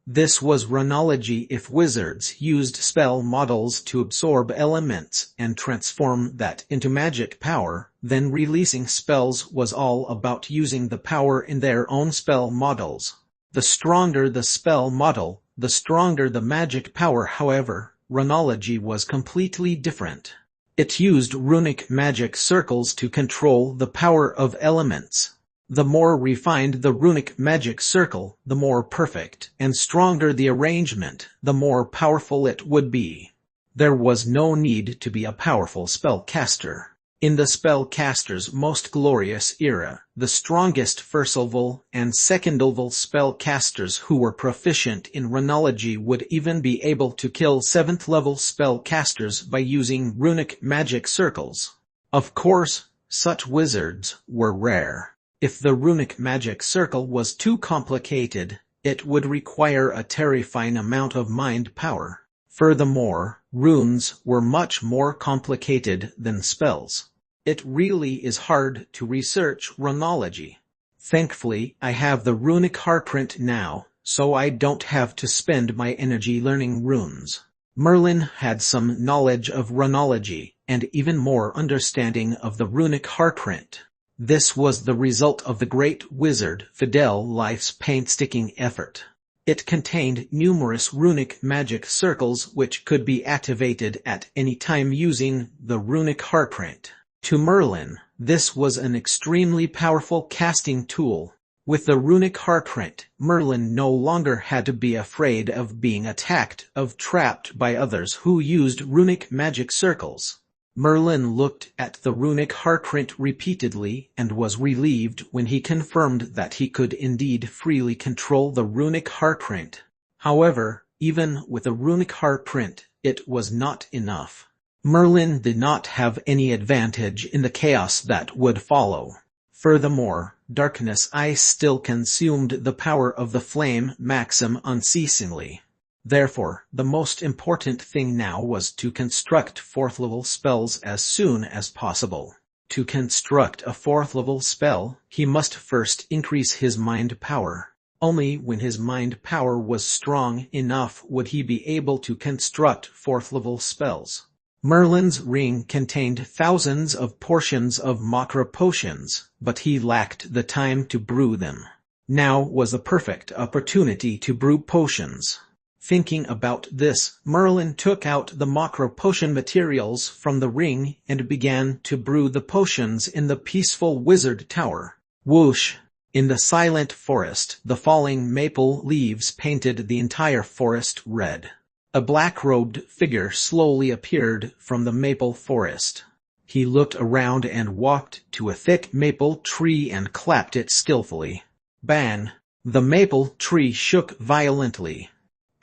This was runology if wizards used spell models to absorb elements and transform that into magic power, then releasing spells was all about using the power in their own spell models. The stronger the spell model, the stronger the magic power. However, runology was completely different. It used runic magic circles to control the power of elements. The more refined the runic magic circle, the more perfect and stronger the arrangement, the more powerful it would be. There was no need to be a powerful spellcaster. In the spellcaster's most glorious era, the strongest first-level and second-level spellcasters who were proficient in runology would even be able to kill 7th-level spellcasters by using runic magic circles. Of course, such wizards were rare. If the runic magic circle was too complicated, it would require a terrifying amount of mind power. Furthermore, runes were much more complicated than spells. It really is hard to research runology. Thankfully, I have the runic hardprint now, so I don't have to spend my energy learning runes. Merlin had some knowledge of runology, and even more understanding of the runic hardprint. This was the result of the great wizard Fidel's painstaking effort. It contained numerous runic magic circles which could be activated at any time using the runic hardprint. To Merlin, this was an extremely powerful casting tool. With the runic hardprint, Merlin no longer had to be afraid of being attacked or trapped by others who used runic magic circles. Merlin looked at the runic hardprint repeatedly and was relieved when he confirmed that he could indeed freely control the runic hardprint. However, even with the runic hardprint, it was not enough. Merlin did not have any advantage in the chaos that would follow. Furthermore, darkness ice still consumed the power of the flame maxim unceasingly. Therefore, the most important thing now was to construct fourth-level spells as soon as possible. To construct a fourth-level spell, he must first increase his mind power. Only when his mind power was strong enough would he be able to construct fourth-level spells. Merlin's ring contained thousands of portions of macro potions, but he lacked the time to brew them. Now was a perfect opportunity to brew potions. Thinking about this, Merlin took out the macro potion materials from the ring and began to brew the potions in the peaceful wizard tower. Whoosh! In the silent forest, the falling maple leaves painted the entire forest red. A black-robed figure slowly appeared from the maple forest. He looked around and walked to a thick maple tree and clapped it skillfully. Bang! The maple tree shook violently.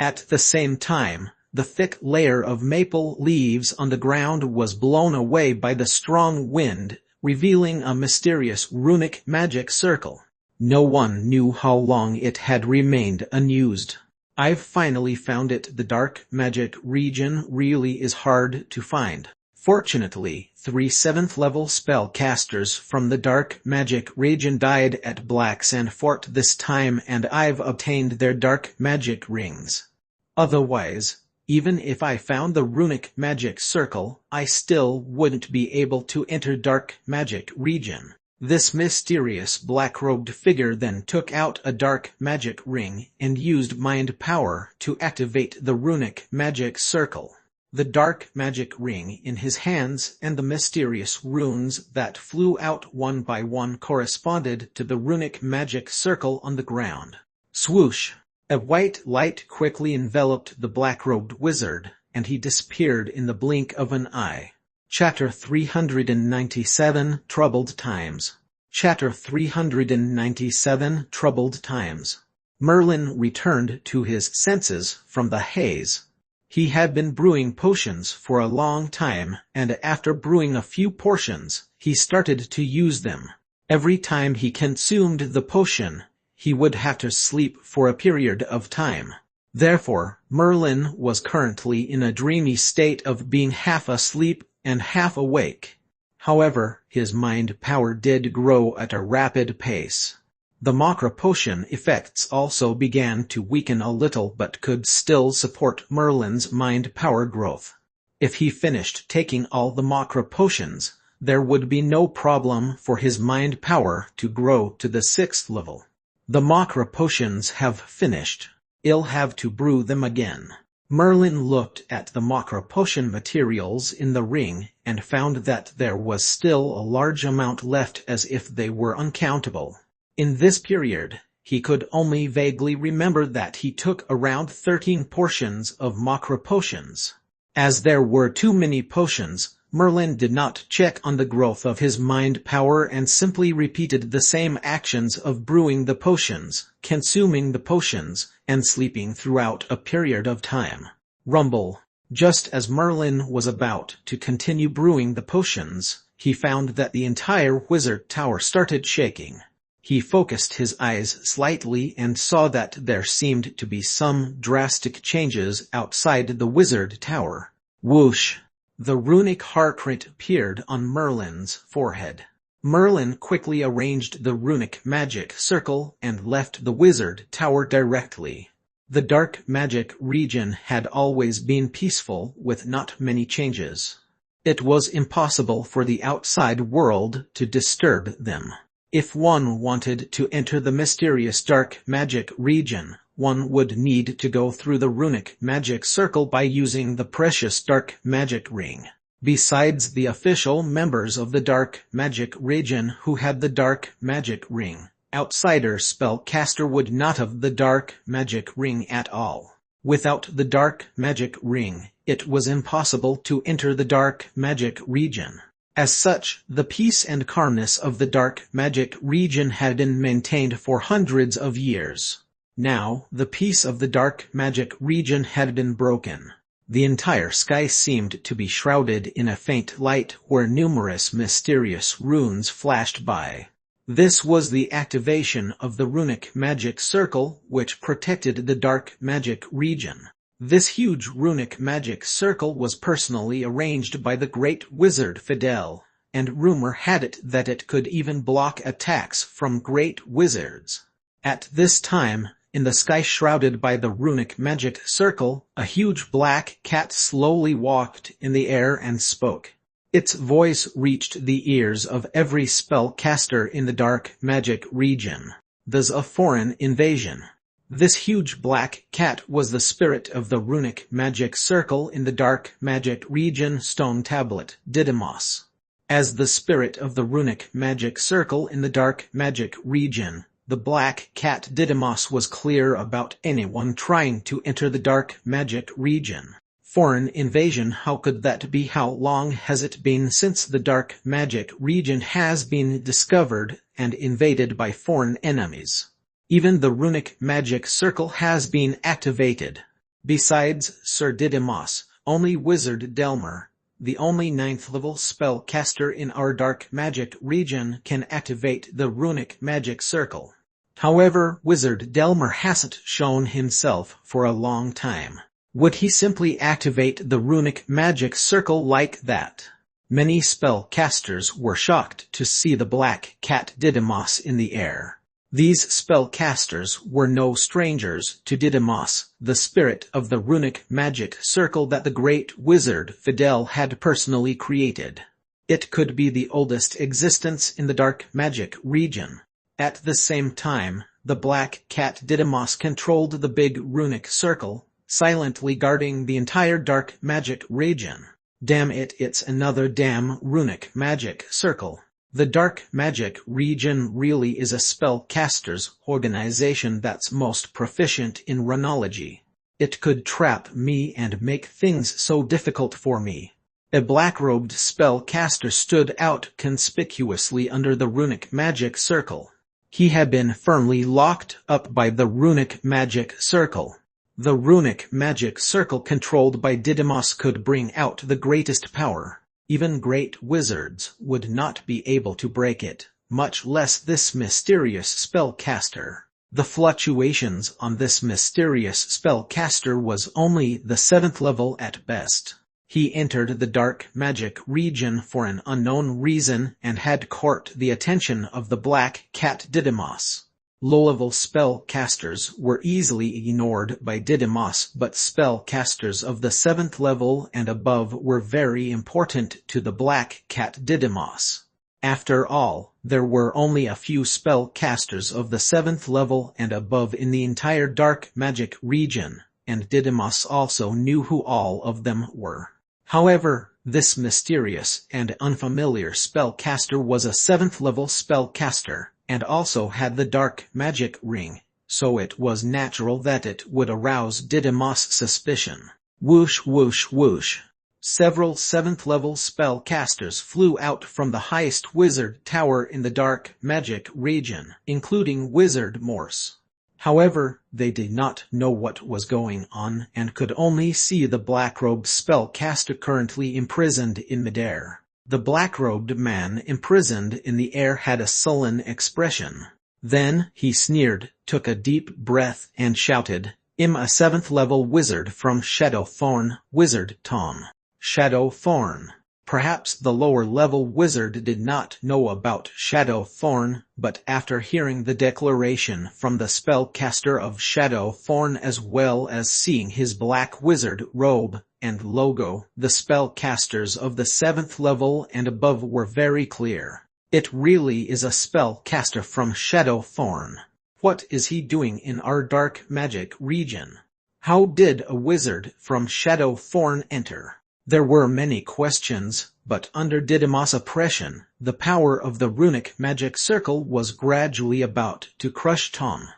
At the same time, the thick layer of maple leaves on the ground was blown away by the strong wind, revealing a mysterious runic magic circle. No one knew how long it had remained unused. I've finally found it. The dark magic region really is hard to find. Fortunately, 3 7th-level spellcasters from the dark magic region died at Black Sand Fort this time, and I've obtained their dark magic rings. Otherwise, even if I found the runic magic circle, I still wouldn't be able to enter dark magic region. This mysterious black-robed figure then took out a dark magic ring and used mind power to activate the runic magic circle. The dark magic ring in his hands and the mysterious runes that flew out one by one corresponded to the runic magic circle on the ground. Swoosh! A white light quickly enveloped the black-robed wizard, and he disappeared in the blink of an eye. Chapter 397 Troubled Times. Chapter 397 Troubled Times. Merlin returned to his senses from the haze. He had been brewing potions for a long time, and after brewing a few portions, he started to use them. Every time he consumed the potion, he would have to sleep for a period of time. Therefore, Merlin was currently in a dreamy state of being half asleep and half awake. However, his mind power did grow at a rapid pace. The macro potion effects also began to weaken a little but could still support Merlin's mind power growth. If he finished taking all the macro potions, there would be no problem for his mind power to grow to the 6th level. The macro potions have finished. I'll have to brew them again. Merlin looked at the macro potion materials in the ring and found that there was still a large amount left, as if they were uncountable. In this period, he could only vaguely remember that he took around 13 portions of macro potions. As there were too many potions, Merlin did not check on the growth of his mind power and simply repeated the same actions of brewing the potions, consuming the potions, and sleeping throughout a period of time. Rumble. Just as Merlin was about to continue brewing the potions, he found that the entire wizard tower started shaking. He focused his eyes slightly and saw that there seemed to be some drastic changes outside the wizard tower. Whoosh! The runic heart rate appeared on Merlin's forehead. Merlin quickly arranged the runic magic circle and left the wizard tower directly. The dark magic region had always been peaceful with not many changes. It was impossible for the outside world to disturb them. If one wanted to enter the mysterious dark magic region, one would need to go through the runic magic circle by using the precious dark magic ring. Besides the official members of the dark magic region who had the dark magic ring, outsider spellcaster would not have the dark magic ring at all. Without the dark magic ring, it was impossible to enter the dark magic region. As such, the peace and calmness of the dark magic region had been maintained for hundreds of years. Now, the peace of the dark magic region had been broken. The entire sky seemed to be shrouded in a faint light where numerous mysterious runes flashed by. This was the activation of the runic magic circle which protected the dark magic region. This huge runic magic circle was personally arranged by the great wizard Fidel, and rumor had it that it could even block attacks from great wizards. At this time, in the sky shrouded by the runic magic circle, a huge black cat slowly walked in the air and spoke. Its voice reached the ears of every spellcaster in the dark magic region. "There's a foreign invasion." This huge black cat was the spirit of the runic magic circle in the dark magic region stone tablet, Didymos. As the spirit of the runic magic circle in the dark magic region, the black cat Didymos was clear about anyone trying to enter the dark magic region. Foreign invasion, how could that be? How long has it been since the dark magic region has been discovered and invaded by foreign enemies? Even the runic magic circle has been activated. Besides Sir Didymos, only Wizard Delmer, the only 9th level spellcaster in our dark magic region, can activate the runic magic circle. However, Wizard Delmer hasn't shown himself for a long time. Would he simply activate the runic magic circle like that? Many spellcasters were shocked to see the black cat Didymos in the air. These spellcasters were no strangers to Didymos, the spirit of the runic magic circle that the great wizard Fidel had personally created. It could be the oldest existence in the dark magic region. At the same time, the black cat Didymos controlled the big runic circle, silently guarding the entire dark magic region. Damn it, it's another damn runic magic circle. The dark magic region really is a spellcaster's organization that's most proficient in runology. It could trap me and make things so difficult for me. A black-robed spellcaster stood out conspicuously under the runic magic circle. He had been firmly locked up by the runic magic circle. The runic magic circle controlled by Didymos could bring out the greatest power. Even great wizards would not be able to break it, much less this mysterious spellcaster. The fluctuations on this mysterious spellcaster was only the 7th level at best. He entered the dark magic region for an unknown reason and had caught the attention of the black cat Didymos. Low-level spellcasters were easily ignored by Didymos, but spellcasters of the 7th level and above were very important to the black cat Didymos. After all, there were only a few spellcasters of the 7th level and above in the entire dark magic region, and Didymos also knew who all of them were. However, this mysterious and unfamiliar spellcaster was a 7th level spellcaster, and also had the dark magic ring, so it was natural that it would arouse Didymos' suspicion. Whoosh whoosh whoosh. Several 7th level spellcasters flew out from the highest wizard tower in the dark magic region, including Wizard Morse. However, they did not know what was going on and could only see the black-robed spellcaster currently imprisoned in midair. The black-robed man imprisoned in the air had a sullen expression. Then he sneered, took a deep breath, and shouted, "I'm a 7th level wizard from Shadowthorn, Wizard Tom." Shadowthorn. Perhaps the lower-level wizard did not know about Shadowthorn, but after hearing the declaration from the spellcaster of Shadowthorn as well as seeing his black wizard robe and logo, the spellcasters of the 7th level and above were very clear. It really is a spellcaster from Shadowthorn. What is he doing in our dark magic region? How did a wizard from Shadowthorn enter? There were many questions, but under Didymos' oppression, the power of the runic magic circle was gradually about to crush Tom.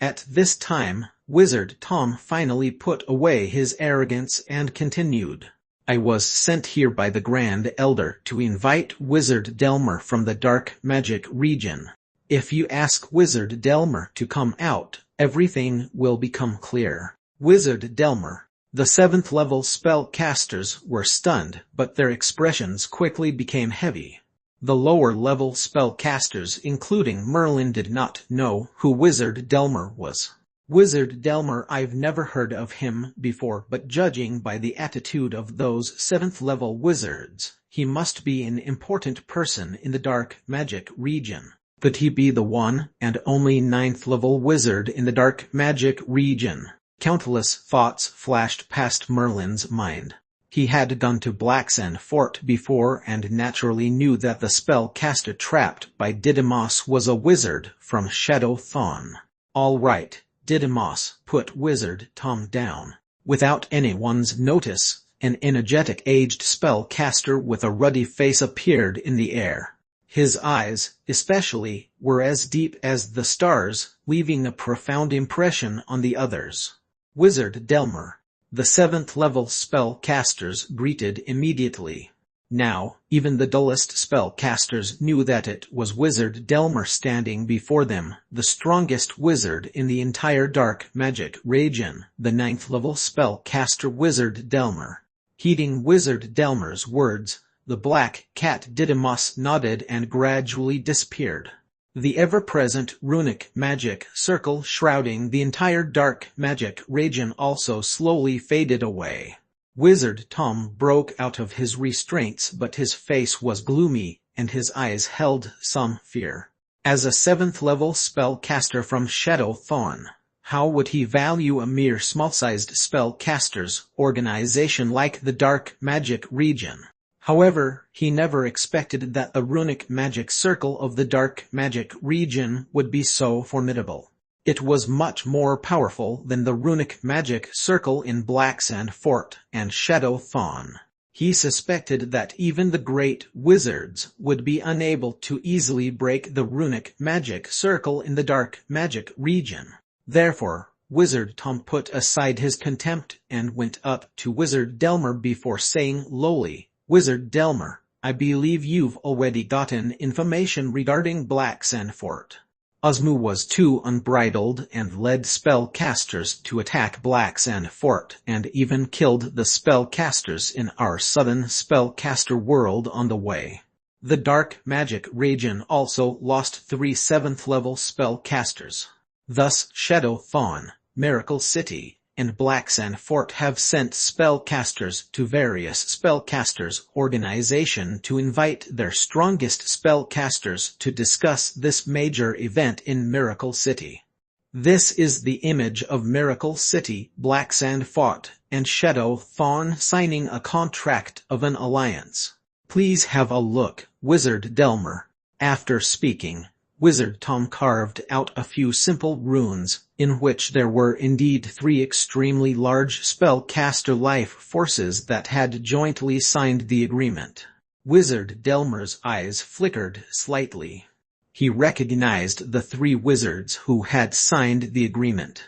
At this time, Wizard Tom finally put away his arrogance and continued. "I was sent here by the Grand Elder to invite Wizard Delmer from the dark magic region. If you ask Wizard Delmer to come out, everything will become clear." Wizard Delmer. The 7th level spellcasters were stunned, but their expressions quickly became heavy. The lower level spellcasters, including Merlin, did not know who Wizard Delmer was. Wizard Delmer, I've never heard of him before, but judging by the attitude of those 7th level wizards, he must be an important person in the dark magic region. Could he be the one and only 9th level wizard in the dark magic region? Countless thoughts flashed past Merlin's mind. He had gone to Blacksand Fort before and naturally knew that the spellcaster trapped by Didymos was a wizard from Shadowthon. All right, Didymos put Wizard Tom down. Without anyone's notice, an energetic aged spellcaster with a ruddy face appeared in the air. His eyes, especially, were as deep as the stars, leaving a profound impression on the others. Wizard Delmer. The 7th level spellcasters greeted immediately. Now, even the dullest spellcasters knew that it was Wizard Delmer standing before them, the strongest wizard in the entire dark magic region, the 9th level spellcaster Wizard Delmer. Heeding Wizard Delmer's words, the black cat Didymos nodded and gradually disappeared. The ever-present runic magic circle shrouding the entire dark magic region also slowly faded away. Wizard Tom broke out of his restraints, but his face was gloomy, and his eyes held some fear. As a 7th level spellcaster from Shadowthon, how would he value a mere small-sized spellcasters organization like the dark magic region? However, he never expected that the runic magic circle of the dark magic region would be so formidable. It was much more powerful than the runic magic circle in Blacksand Fort and Shadowthon. He suspected that even the great wizards would be unable to easily break the runic magic circle in the dark magic region. Therefore, Wizard Tom put aside his contempt and went up to Wizard Delmer before saying lowly, "Wizard Delmer, I believe you've already gotten information regarding Blacksand Fort." Osmu was too unbridled and led spellcasters to attack Blacksand Fort and even killed the spellcasters in our southern spellcaster world on the way. The dark magic region also lost 3 7th level spellcasters. Thus Shadowthon, Miracle City, and Blacksand Fort have sent spellcasters to various spellcasters organization to invite their strongest spellcasters to discuss this major event in Miracle City. This is the image of Miracle City, Blacksand Fort, and Shadowthon signing a contract of an alliance. Please have a look, Wizard Delmer. After speaking, Wizard Tom carved out a few simple runes, in which there were indeed 3 extremely large spellcaster life forces that had jointly signed the agreement. Wizard Delmer's eyes flickered slightly. He recognized the 3 wizards who had signed the agreement.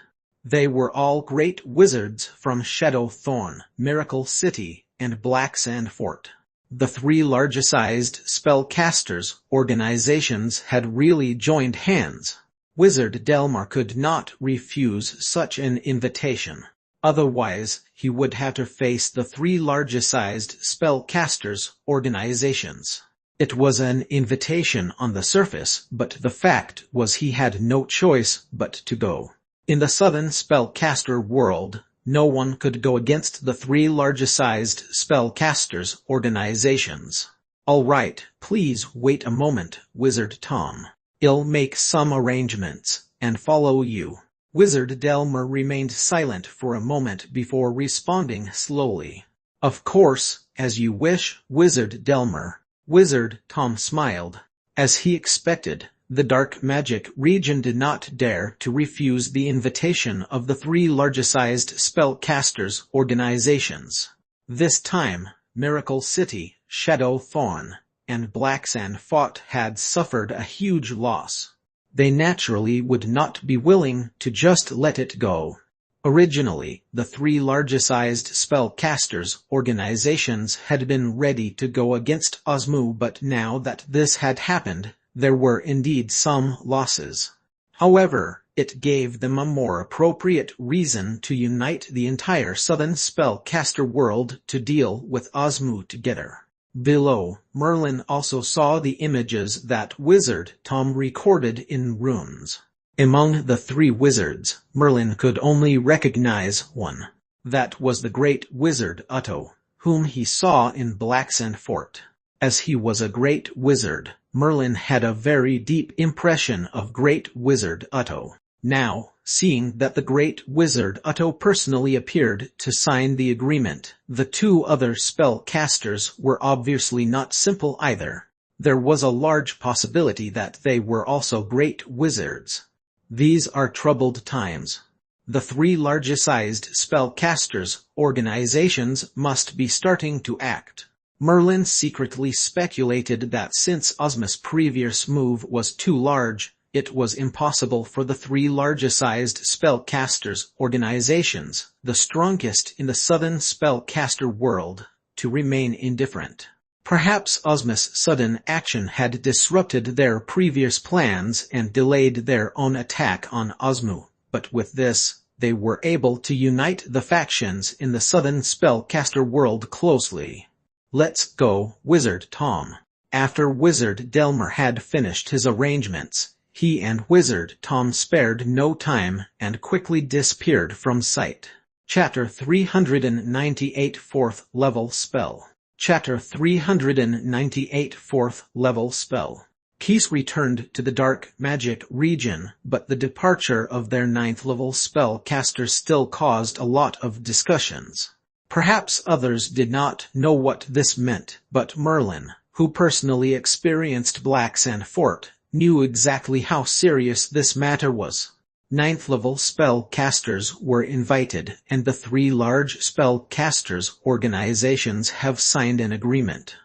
They were all great wizards from Shadowthorn, Miracle City, and Blacksand Fort. The 3 largest-sized spellcasters organizations had really joined hands. Wizard Delmer could not refuse such an invitation. Otherwise, he would have to face the 3 largest-sized spellcasters organizations. It was an invitation on the surface, but the fact was he had no choice but to go. In the southern spellcaster world, no one could go against the 3 largest-sized spellcasters organizations. All right, please wait a moment, Wizard Tom. I'll make some arrangements and follow you. Wizard Delmer remained silent for a moment before responding slowly. Of course, as you wish, Wizard Delmer. Wizard Tom smiled. As he expected, the dark magic region did not dare to refuse the invitation of the 3 largest-sized spellcasters organizations. This time, Miracle City, Shadowthorn, and Blacksand Fort had suffered a huge loss. They naturally would not be willing to just let it go. Originally, the 3 largest-sized spellcasters organizations had been ready to go against Osmu, but now that this had happened, there were indeed some losses. However, It gave them a more appropriate reason to unite the entire southern spellcaster world to deal with Osmu together. Below, Merlin also saw the images that Wizard Tom recorded in runes. Among the three wizards, Merlin could only recognize one. That was the great wizard Utto, whom he saw in Blacksand Fort. As he was a great wizard, Merlin had a very deep impression of great wizard Utto. Now, seeing that the great wizard Utto personally appeared to sign the agreement, the two other spellcasters were obviously not simple either. There was a large possibility that they were also great wizards. These are troubled times. The three largest-sized spellcasters' organizations must be starting to act. Merlin secretly speculated that since Osmus' previous move was too large, it was impossible for the three largest-sized spellcasters' organizations, the strongest in the southern spellcaster world, to remain indifferent. Perhaps Osmus' sudden action had disrupted their previous plans and delayed their own attack on Osmu, but with this, they were able to unite the factions in the southern spellcaster world closely. Let's go, Wizard Tom. After Wizard Delmer had finished his arrangements, he and Wizard Tom spared no time and quickly disappeared from sight. Chapter 398 4th Level Spell. Chapter 398 4th Level Spell. Keys returned to the dark magic region, but the departure of their 9th level spellcaster still caused a lot of discussions. Perhaps others did not know what this meant, but Merlin, who personally experienced Blacksand Fort, knew exactly how serious this matter was. 9th level spellcasters were invited, and the three large spellcasters' organizations have signed an agreement.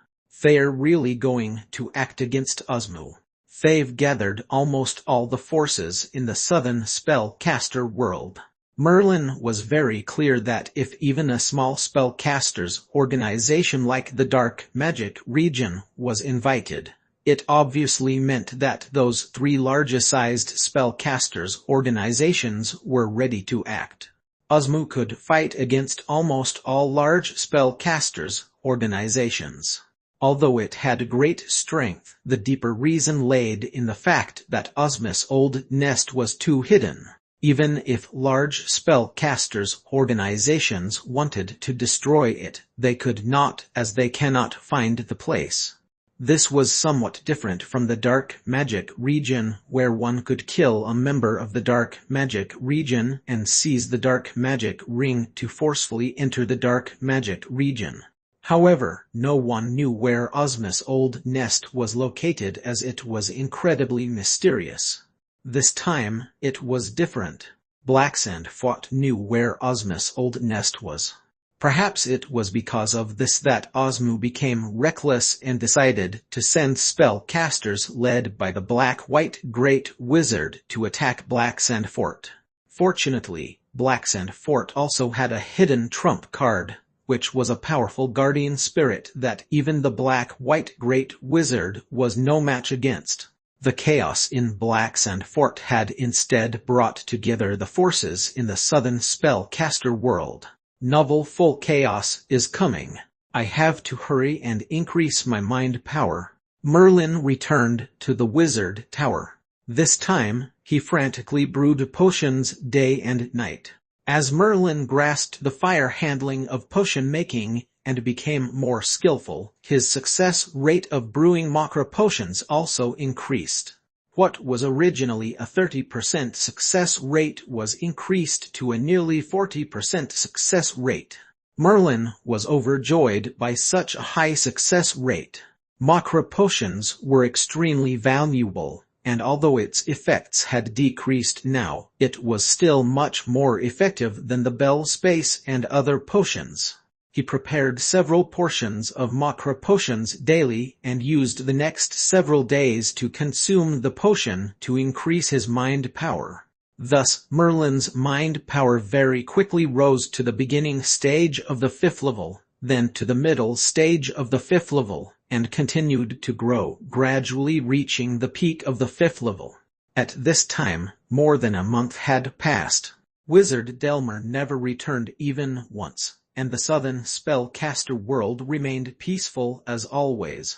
They're really going to act against Osmu. They've gathered almost all the forces in the southern spellcaster world. Merlin was very clear that if even a small spellcaster's organization like the Dark Magic region was invited, it obviously meant that those three largest-sized spellcasters' organizations were ready to act. Osmu could fight against almost all large spellcasters' organizations. Although it had great strength, the deeper reason laid in the fact that Osmus' old nest was too hidden. Even if large spellcasters' organizations wanted to destroy it, they could not, as they cannot find the place. This was somewhat different from the Dark Magic region, where one could kill a member of the Dark Magic region and seize the Dark Magic ring to forcefully enter the Dark Magic region. However, no one knew where Osmus' old nest was located, as it was incredibly mysterious. This time, it was different. Blacksand Fort knew where Osmus' old nest was. Perhaps it was because of this that Osmu became reckless and decided to send spellcasters led by the Black-White Great Wizard to attack Blacksand Fort. Fortunately, Blacksand Fort also had a hidden trump card, which was a powerful guardian spirit that even the Black-White Great Wizard was no match against. The chaos in Blacksand Fort had instead brought together the forces in the southern spellcaster world. Novel full chaos is coming. I have to hurry and increase my mind power. Merlin returned to the wizard tower. This time, he frantically brewed potions day and night. As Merlin grasped the fire handling of potion making and became more skillful, his success rate of brewing macro potions also increased. What was originally a 30% success rate was increased to a nearly 40% success rate. Merlin was overjoyed by such a high success rate. Macro potions were extremely valuable, and although its effects had decreased now, it was still much more effective than the Bell Space and other potions. He prepared several portions of macro potions daily and used the next several days to consume the potion to increase his mind power. Thus, Merlin's mind power very quickly rose to the beginning stage of the 5th level, then to the middle stage of the 5th level, and continued to grow, gradually reaching the peak of the 5th level. At this time, more than a month had passed. Wizard Delmer never returned even once, and the southern spellcaster world remained peaceful as always.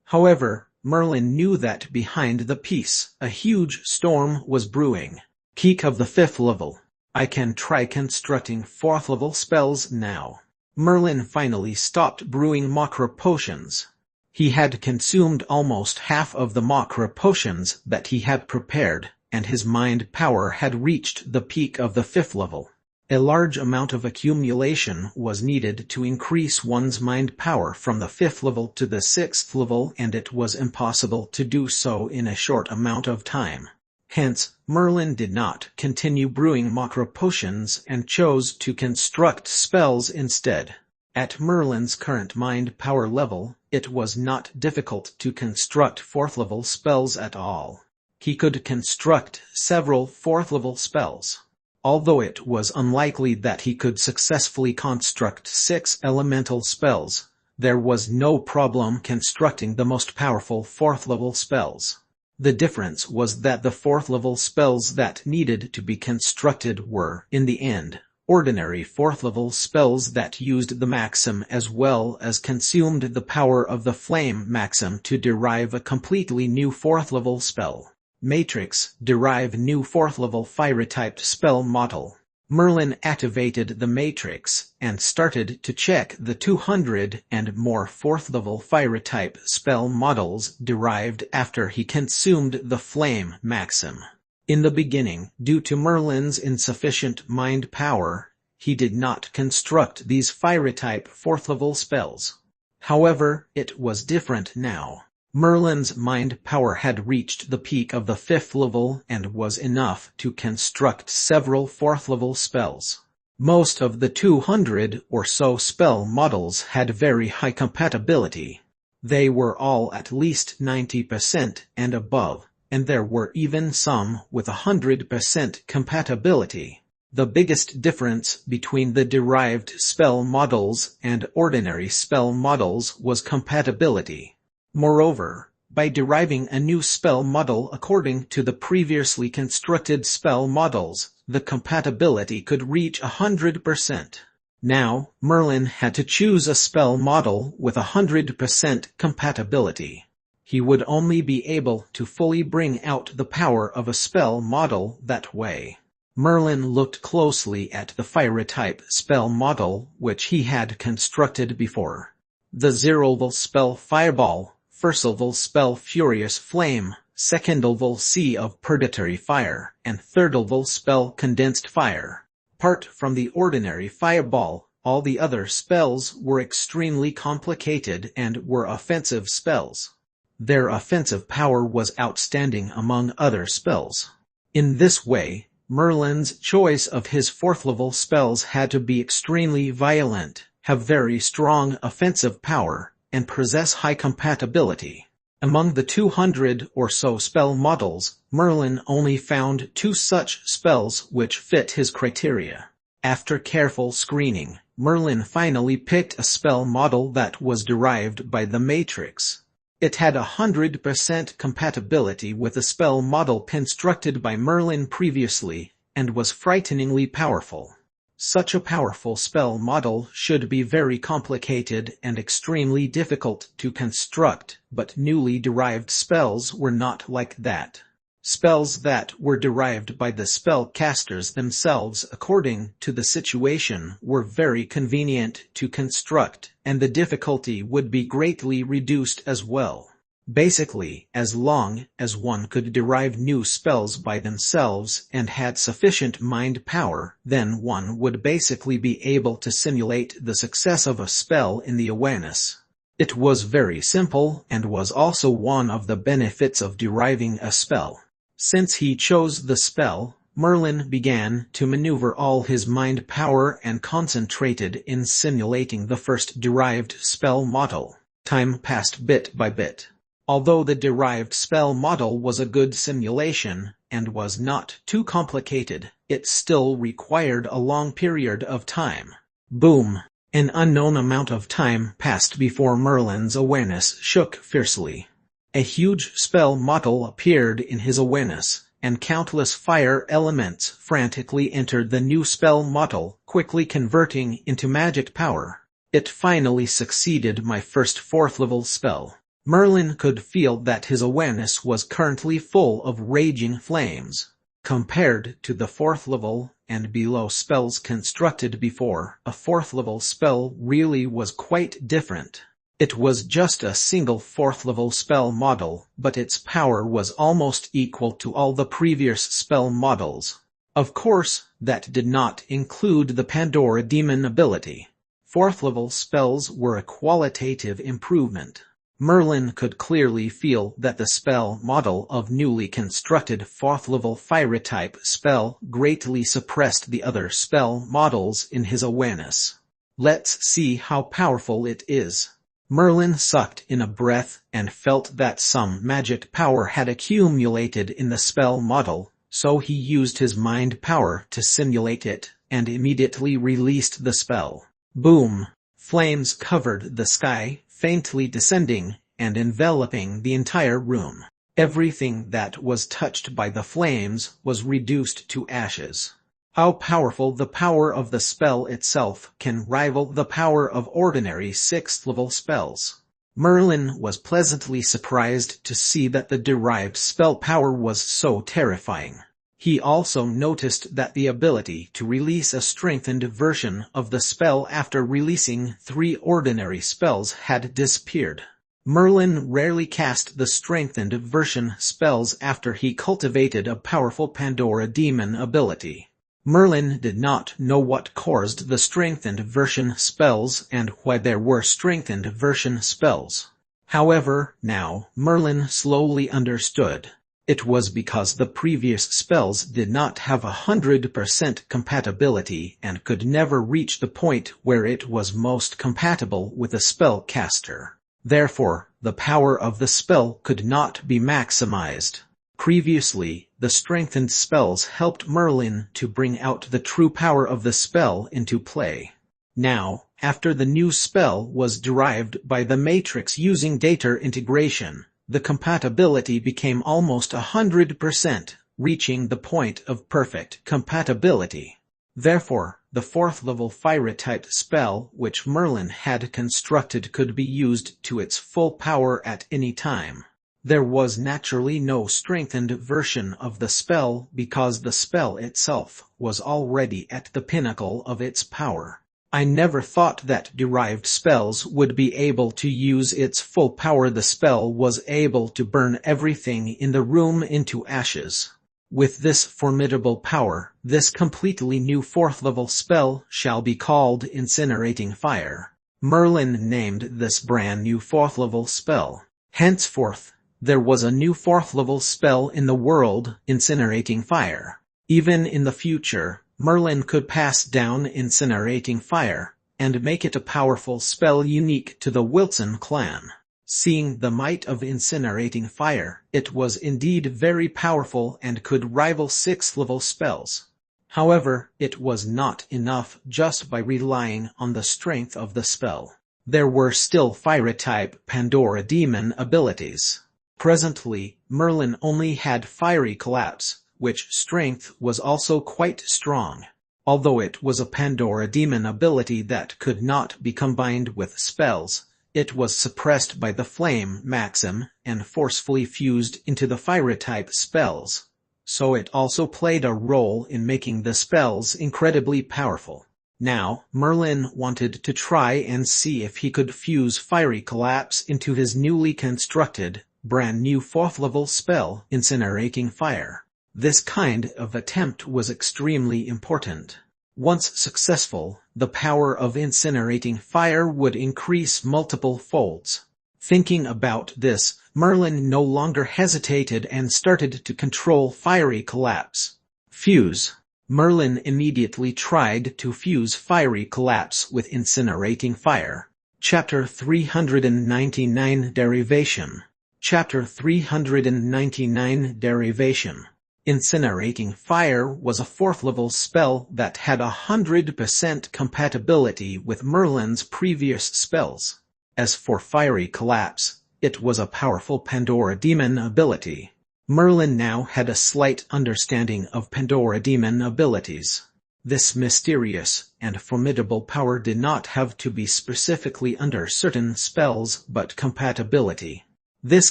However, Merlin knew that behind the peace, a huge storm was brewing. Peak of the 5th level. I can try constructing 4th level spells now. Merlin finally stopped brewing macro potions. He had consumed almost half of the macro potions that he had prepared, and his mind power had reached the peak of the 5th level. A large amount of accumulation was needed to increase one's mind power from the 5th level to the 6th level, and it was impossible to do so in a short amount of time. Hence, Merlin did not continue brewing macro potions and chose to construct spells instead. At Merlin's current mind power level, it was not difficult to construct 4th level spells at all. He could construct several 4th level spells. Although it was unlikely that he could successfully construct 6 elemental spells, there was no problem constructing the most powerful 4th level spells. The difference was that the 4th level spells that needed to be constructed were, in the end, ordinary 4th level spells that used the maxim as well as consumed the power of the flame maxim to derive a completely new 4th level spell. Matrix, derive new 4th level fire-typed spell model. Merlin activated the Matrix and started to check the 200 and more 4th level fire-type spell models derived after he consumed the flame maxim. In the beginning, due to Merlin's insufficient mind power, he did not construct these fire-type 4th level spells. However, it was different now. Merlin's mind power had reached the peak of the 5th level and was enough to construct several 4th level spells. Most of the 200 or so spell models had very high compatibility. They were all at least 90% and above, and there were even some with 100% compatibility. The biggest difference between the derived spell models and ordinary spell models was compatibility. Moreover, by deriving a new spell model according to the previously constructed spell models, the compatibility could reach 100%. Now, Merlin had to choose a spell model with 100% compatibility. He would only be able to fully bring out the power of a spell model that way. Merlin looked closely at the fire-type spell model which he had constructed before. The 0th spell Fireball, 1st spell Furious Flame, 2nd Sea of Purgatory Fire, and 3rd spell Condensed Fire. Apart from the ordinary Fireball, all the other spells were extremely complicated and were offensive spells. Their offensive power was outstanding among other spells. In this way, Merlin's choice of his 4th level spells had to be extremely violent, have very strong offensive power, and possess high compatibility. Among the 200 or so spell models, Merlin only found 2 such spells which fit his criteria. After careful screening, Merlin finally picked a spell model that was derived by the Matrix. It had 100% compatibility with a spell model constructed by Merlin previously, and was frighteningly powerful. Such a powerful spell model should be very complicated and extremely difficult to construct, but newly derived spells were not like that. Spells that were derived by the spellcasters themselves according to the situation were very convenient to construct, and the difficulty would be greatly reduced as well. Basically, as long as one could derive new spells by themselves and had sufficient mind power, then one would basically be able to simulate the success of a spell in the awareness. It was very simple and was also one of the benefits of deriving a spell. Since he chose the spell, Merlin began to maneuver all his mind power and concentrated in simulating the first derived spell model. Time passed bit by bit. Although the derived spell model was a good simulation, and was not too complicated, it still required a long period of time. Boom! An unknown amount of time passed before Merlin's awareness shook fiercely. A huge spell model appeared in his awareness, and countless fire elements frantically entered the new spell model, quickly converting into magic power. It finally succeeded my first 4th level spell. Merlin could feel that his awareness was currently full of raging flames. Compared to the 4th level and below spells constructed before, a 4th level spell really was quite different. It was just a single 4th level spell model, but its power was almost equal to all the previous spell models. Of course, that did not include the Pandora Demon ability. 4th level spells were a qualitative improvement. Merlin could clearly feel that the spell model of newly constructed 4th level fire type spell greatly suppressed the other spell models in his awareness. Let's see how powerful it is. Merlin sucked in a breath and felt that some magic power had accumulated in the spell model, so he used his mind power to simulate it, and immediately released the spell. Boom! Flames covered the sky, faintly descending and enveloping the entire room. Everything that was touched by the flames was reduced to ashes. How powerful! The power of the spell itself can rival the power of ordinary 6th level spells. Merlin was pleasantly surprised to see that the derived spell power was so terrifying. He also noticed that the ability to release a strengthened version of the spell after releasing 3 ordinary spells had disappeared. Merlin rarely cast the strengthened version spells after he cultivated a powerful Pandora Demon ability. Merlin did not know what caused the strengthened version spells and why there were strengthened version spells. However, now Merlin slowly understood. It was because the previous spells did not have 100% compatibility and could never reach the point where it was most compatible with a spellcaster. Therefore, the power of the spell could not be maximized. Previously, the strengthened spells helped Merlin to bring out the true power of the spell into play. Now, after the new spell was derived by the matrix using data integration, the compatibility became almost 100%, reaching the point of perfect compatibility. Therefore, the 4th level fire-type spell which Merlin had constructed could be used to its full power at any time. There was naturally no strengthened version of the spell because the spell itself was already at the pinnacle of its power. I never thought that derived spells would be able to use its full power. The spell was able to burn everything in the room into ashes. With this formidable power, this completely new 4th level spell shall be called Incinerating Fire. Merlin named this brand new 4th level spell. Henceforth, there was a new 4th level spell in the world, Incinerating Fire. Even in the future, Merlin could pass down Incinerating Fire, and make it a powerful spell unique to the Wilson clan. Seeing the might of Incinerating Fire, it was indeed very powerful and could rival 6th level spells. However, it was not enough just by relying on the strength of the spell. There were still fire-type Pandora Demon abilities. Presently, Merlin only had Fiery Collapse, which strength was also quite strong. Although it was a Pandora Demon ability that could not be combined with spells, it was suppressed by the Flame Maxim and forcefully fused into the Fire-type spells. So it also played a role in making the spells incredibly powerful. Now, Merlin wanted to try and see if he could fuse Fiery Collapse into his newly constructed, brand new 4th level spell, Incinerating Fire. This kind of attempt was extremely important. Once successful, the power of Incinerating Fire would increase multiple folds. Thinking about this, Merlin no longer hesitated and started to control Fiery Collapse. Fuse. Merlin immediately tried to fuse Fiery Collapse with Incinerating Fire. Chapter 399 Derivation. Chapter 399 Derivation. Incinerating Fire was a 4th level spell that had 100% compatibility with Merlin's previous spells. As for Fiery Collapse, it was a powerful Pandora Demon ability. Merlin now had a slight understanding of Pandora demon abilities. This mysterious and formidable power did not have to be specifically under certain spells but compatibility. This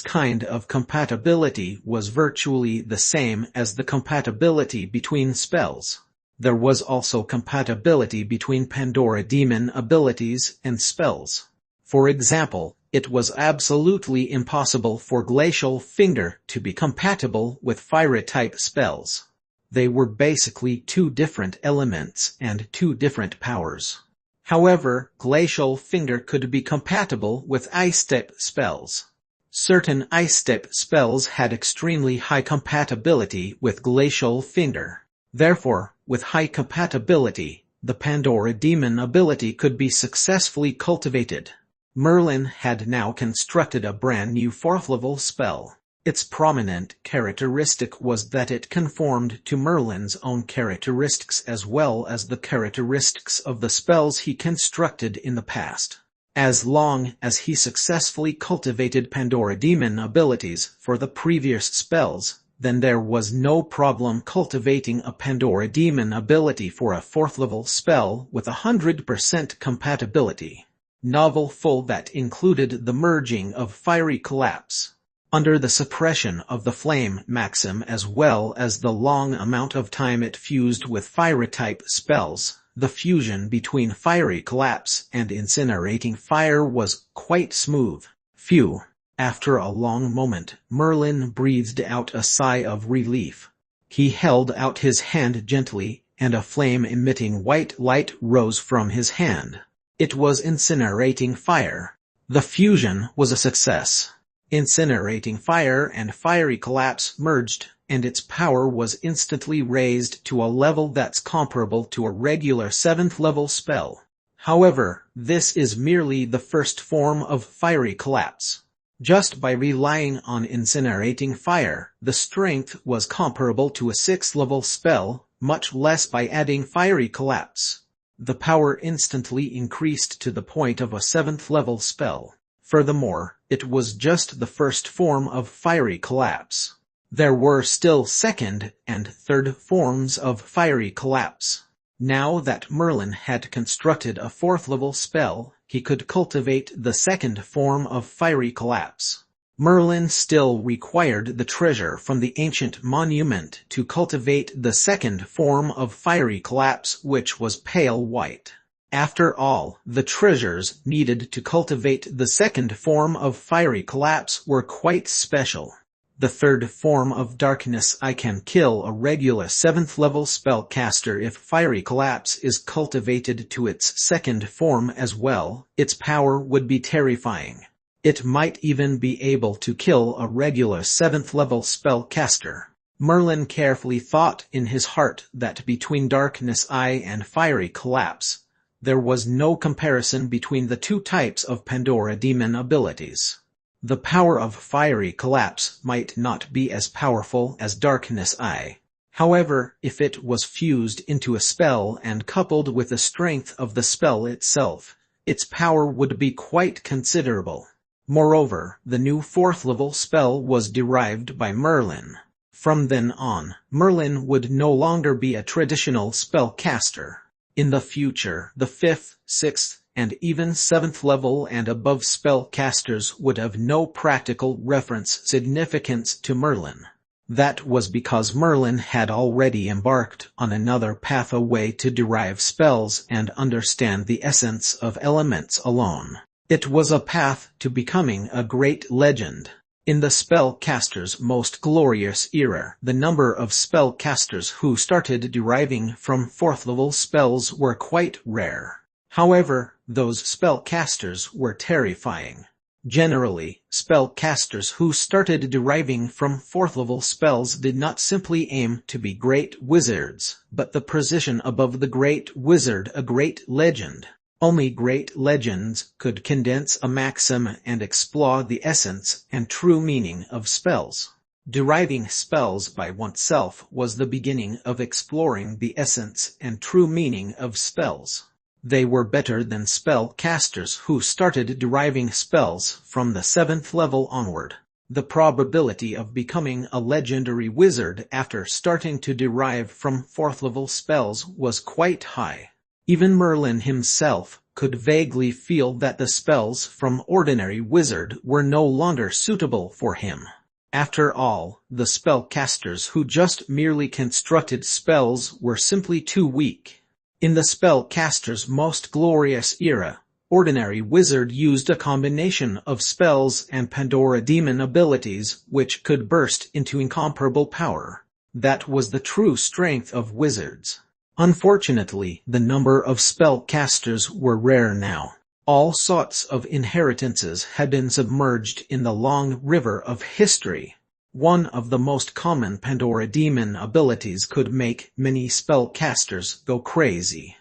kind of compatibility was virtually the same as the compatibility between spells. There was also compatibility between Pandora demon abilities and spells. For example, it was absolutely impossible for Glacial Finger to be compatible with Fire-type spells. They were basically two different elements and two different powers. However, Glacial Finger could be compatible with Ice-type spells. Certain Ice-type spells had extremely high compatibility with Glacial Finger. Therefore, with high compatibility, the Pandora demon ability could be successfully cultivated. Merlin had now constructed a brand new 4th-level spell. Its prominent characteristic was that it conformed to Merlin's own characteristics as well as the characteristics of the spells he constructed in the past. As long as he successfully cultivated Pandora demon abilities for the previous spells, then there was no problem cultivating a Pandora demon ability for a 4th-level spell with 100% compatibility. Novel full that included the merging of Fiery Collapse under the suppression of the flame maxim as well as the long amount of time it fused with Fire-type spells. The fusion between Fiery Collapse and Incinerating Fire was quite smooth. Phew! After a long moment, Merlin breathed out a sigh of relief. He held out his hand gently, and a flame-emitting white light rose from his hand. It was Incinerating Fire. The fusion was a success. Incinerating Fire and Fiery Collapse merged, and its power was instantly raised to a level that's comparable to a regular 7th-level spell. However, this is merely the first form of Fiery Collapse. Just by relying on Incinerating Fire, the strength was comparable to a 6th-level spell, much less by adding Fiery Collapse. The power instantly increased to the point of a 7th-level spell. Furthermore, it was just the first form of Fiery Collapse. There were still 2nd and 3rd forms of Fiery Collapse. Now that Merlin had constructed a 4th-level spell, he could cultivate the 2nd form of Fiery Collapse. Merlin still required the treasure from the ancient monument to cultivate the 2nd form of Fiery Collapse, which was pale white. After all, the treasures needed to cultivate the 2nd form of Fiery Collapse were quite special. The 3rd form of Darkness Eye can kill a regular 7th-level spellcaster if Fiery Collapse is cultivated to its 2nd form as well. Its power would be terrifying. It might even be able to kill a regular 7th-level spellcaster. Merlin carefully thought in his heart that between Darkness Eye and Fiery Collapse, there was no comparison between the two types of Pandora demon abilities. The power of Fiery Collapse might not be as powerful as Darkness Eye. However, if it was fused into a spell and coupled with the strength of the spell itself, its power would be quite considerable. Moreover, the new 4th-level spell was derived by Merlin. From then on, Merlin would no longer be a traditional spellcaster. In the future, the 5th, 6th, and even 7th level and above spellcasters would have no practical reference significance to Merlin. That was because Merlin had already embarked on another path, a way to derive spells and understand the essence of elements alone. It was a path to becoming a great legend. In the spellcaster's most glorious era, the number of spellcasters who started deriving from 4th-level spells were quite rare. However, those spellcasters were terrifying. Generally, spellcasters who started deriving from 4th-level spells did not simply aim to be great wizards, but the position above the great wizard, a great legend. Only great legends could condense a maxim and explore the essence and true meaning of spells. Deriving spells by oneself was the beginning of exploring the essence and true meaning of spells. They were better than spellcasters who started deriving spells from the 7th level onward. The probability of becoming a legendary wizard after starting to derive from 4th level spells was quite high. Even Merlin himself could vaguely feel that the spells from ordinary wizard were no longer suitable for him. After all, the spellcasters who just merely constructed spells were simply too weak. In the spellcaster's most glorious era, ordinary wizard used a combination of spells and Pandora demon abilities which could burst into incomparable power. That was the true strength of wizards. Unfortunately, the number of spellcasters were rare now. All sorts of inheritances had been submerged in the long river of history. One of the most common Pandora demon abilities could make many spellcasters go crazy.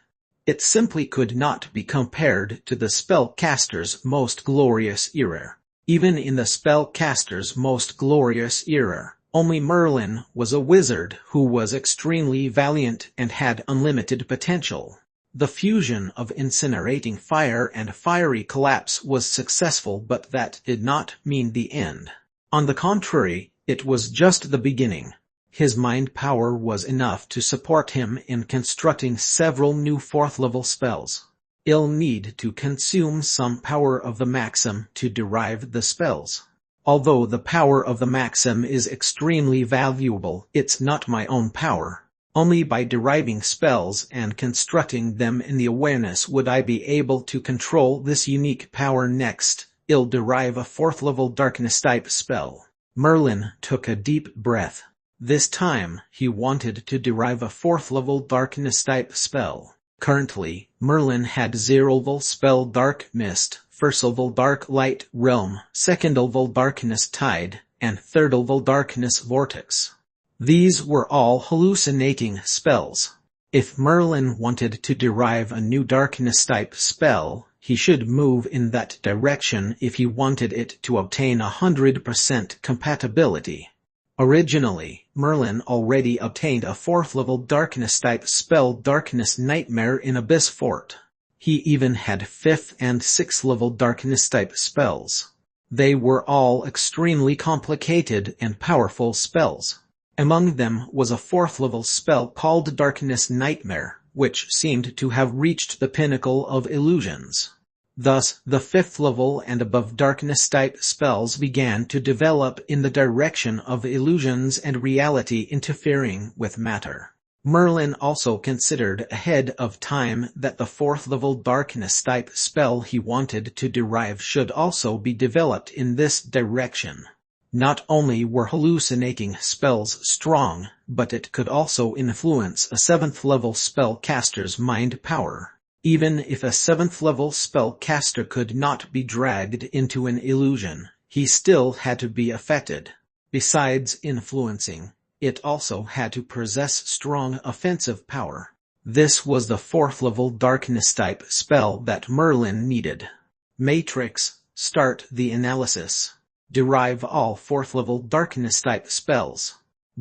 It simply could not be compared to the spellcaster's most glorious era. Even in the spellcaster's most glorious era, only Merlin was a wizard who was extremely valiant and had unlimited potential. The fusion of incinerating fire and fiery collapse was successful, but that did not mean the end. On the contrary, it was just the beginning. His mind power was enough to support him in constructing several new 4th level spells. He'll need to consume some power of the Maxim to derive the spells. Although the power of the Maxim is extremely valuable, it's not my own power. Only by deriving spells and constructing them in the awareness would I be able to control this unique power. Next, I'll derive a 4th level darkness type spell. Merlin took a deep breath. This time, he wanted to derive a 4th level darkness type spell. Currently, Merlin had 0th level spell Dark Mist, 1st level Dark Light Realm, 2nd level Darkness Tide, and 3rd level Darkness Vortex. These were all hallucinating spells. If Merlin wanted to derive a new darkness type spell, he should move in that direction if he wanted it to obtain 100% compatibility. Originally, Merlin already obtained a 4th level darkness type spell Darkness Nightmare in Abyss Fort. He even had 5th and 6th level darkness type spells. They were all extremely complicated and powerful spells. Among them was a 4th level spell called Darkness Nightmare, which seemed to have reached the pinnacle of illusions. Thus, the 5th level and above darkness-type spells began to develop in the direction of illusions and reality interfering with matter. Merlin also considered ahead of time that the 4th level darkness-type spell he wanted to derive should also be developed in this direction. Not only were hallucinating spells strong, but it could also influence a 7th level spellcaster's mind power. Even if a 7th level spellcaster could not be dragged into an illusion, he still had to be affected. Besides influencing, it also had to possess strong offensive power. This was the 4th level darkness type spell that Merlin needed. Matrix, start the analysis. Derive all 4th level darkness type spells.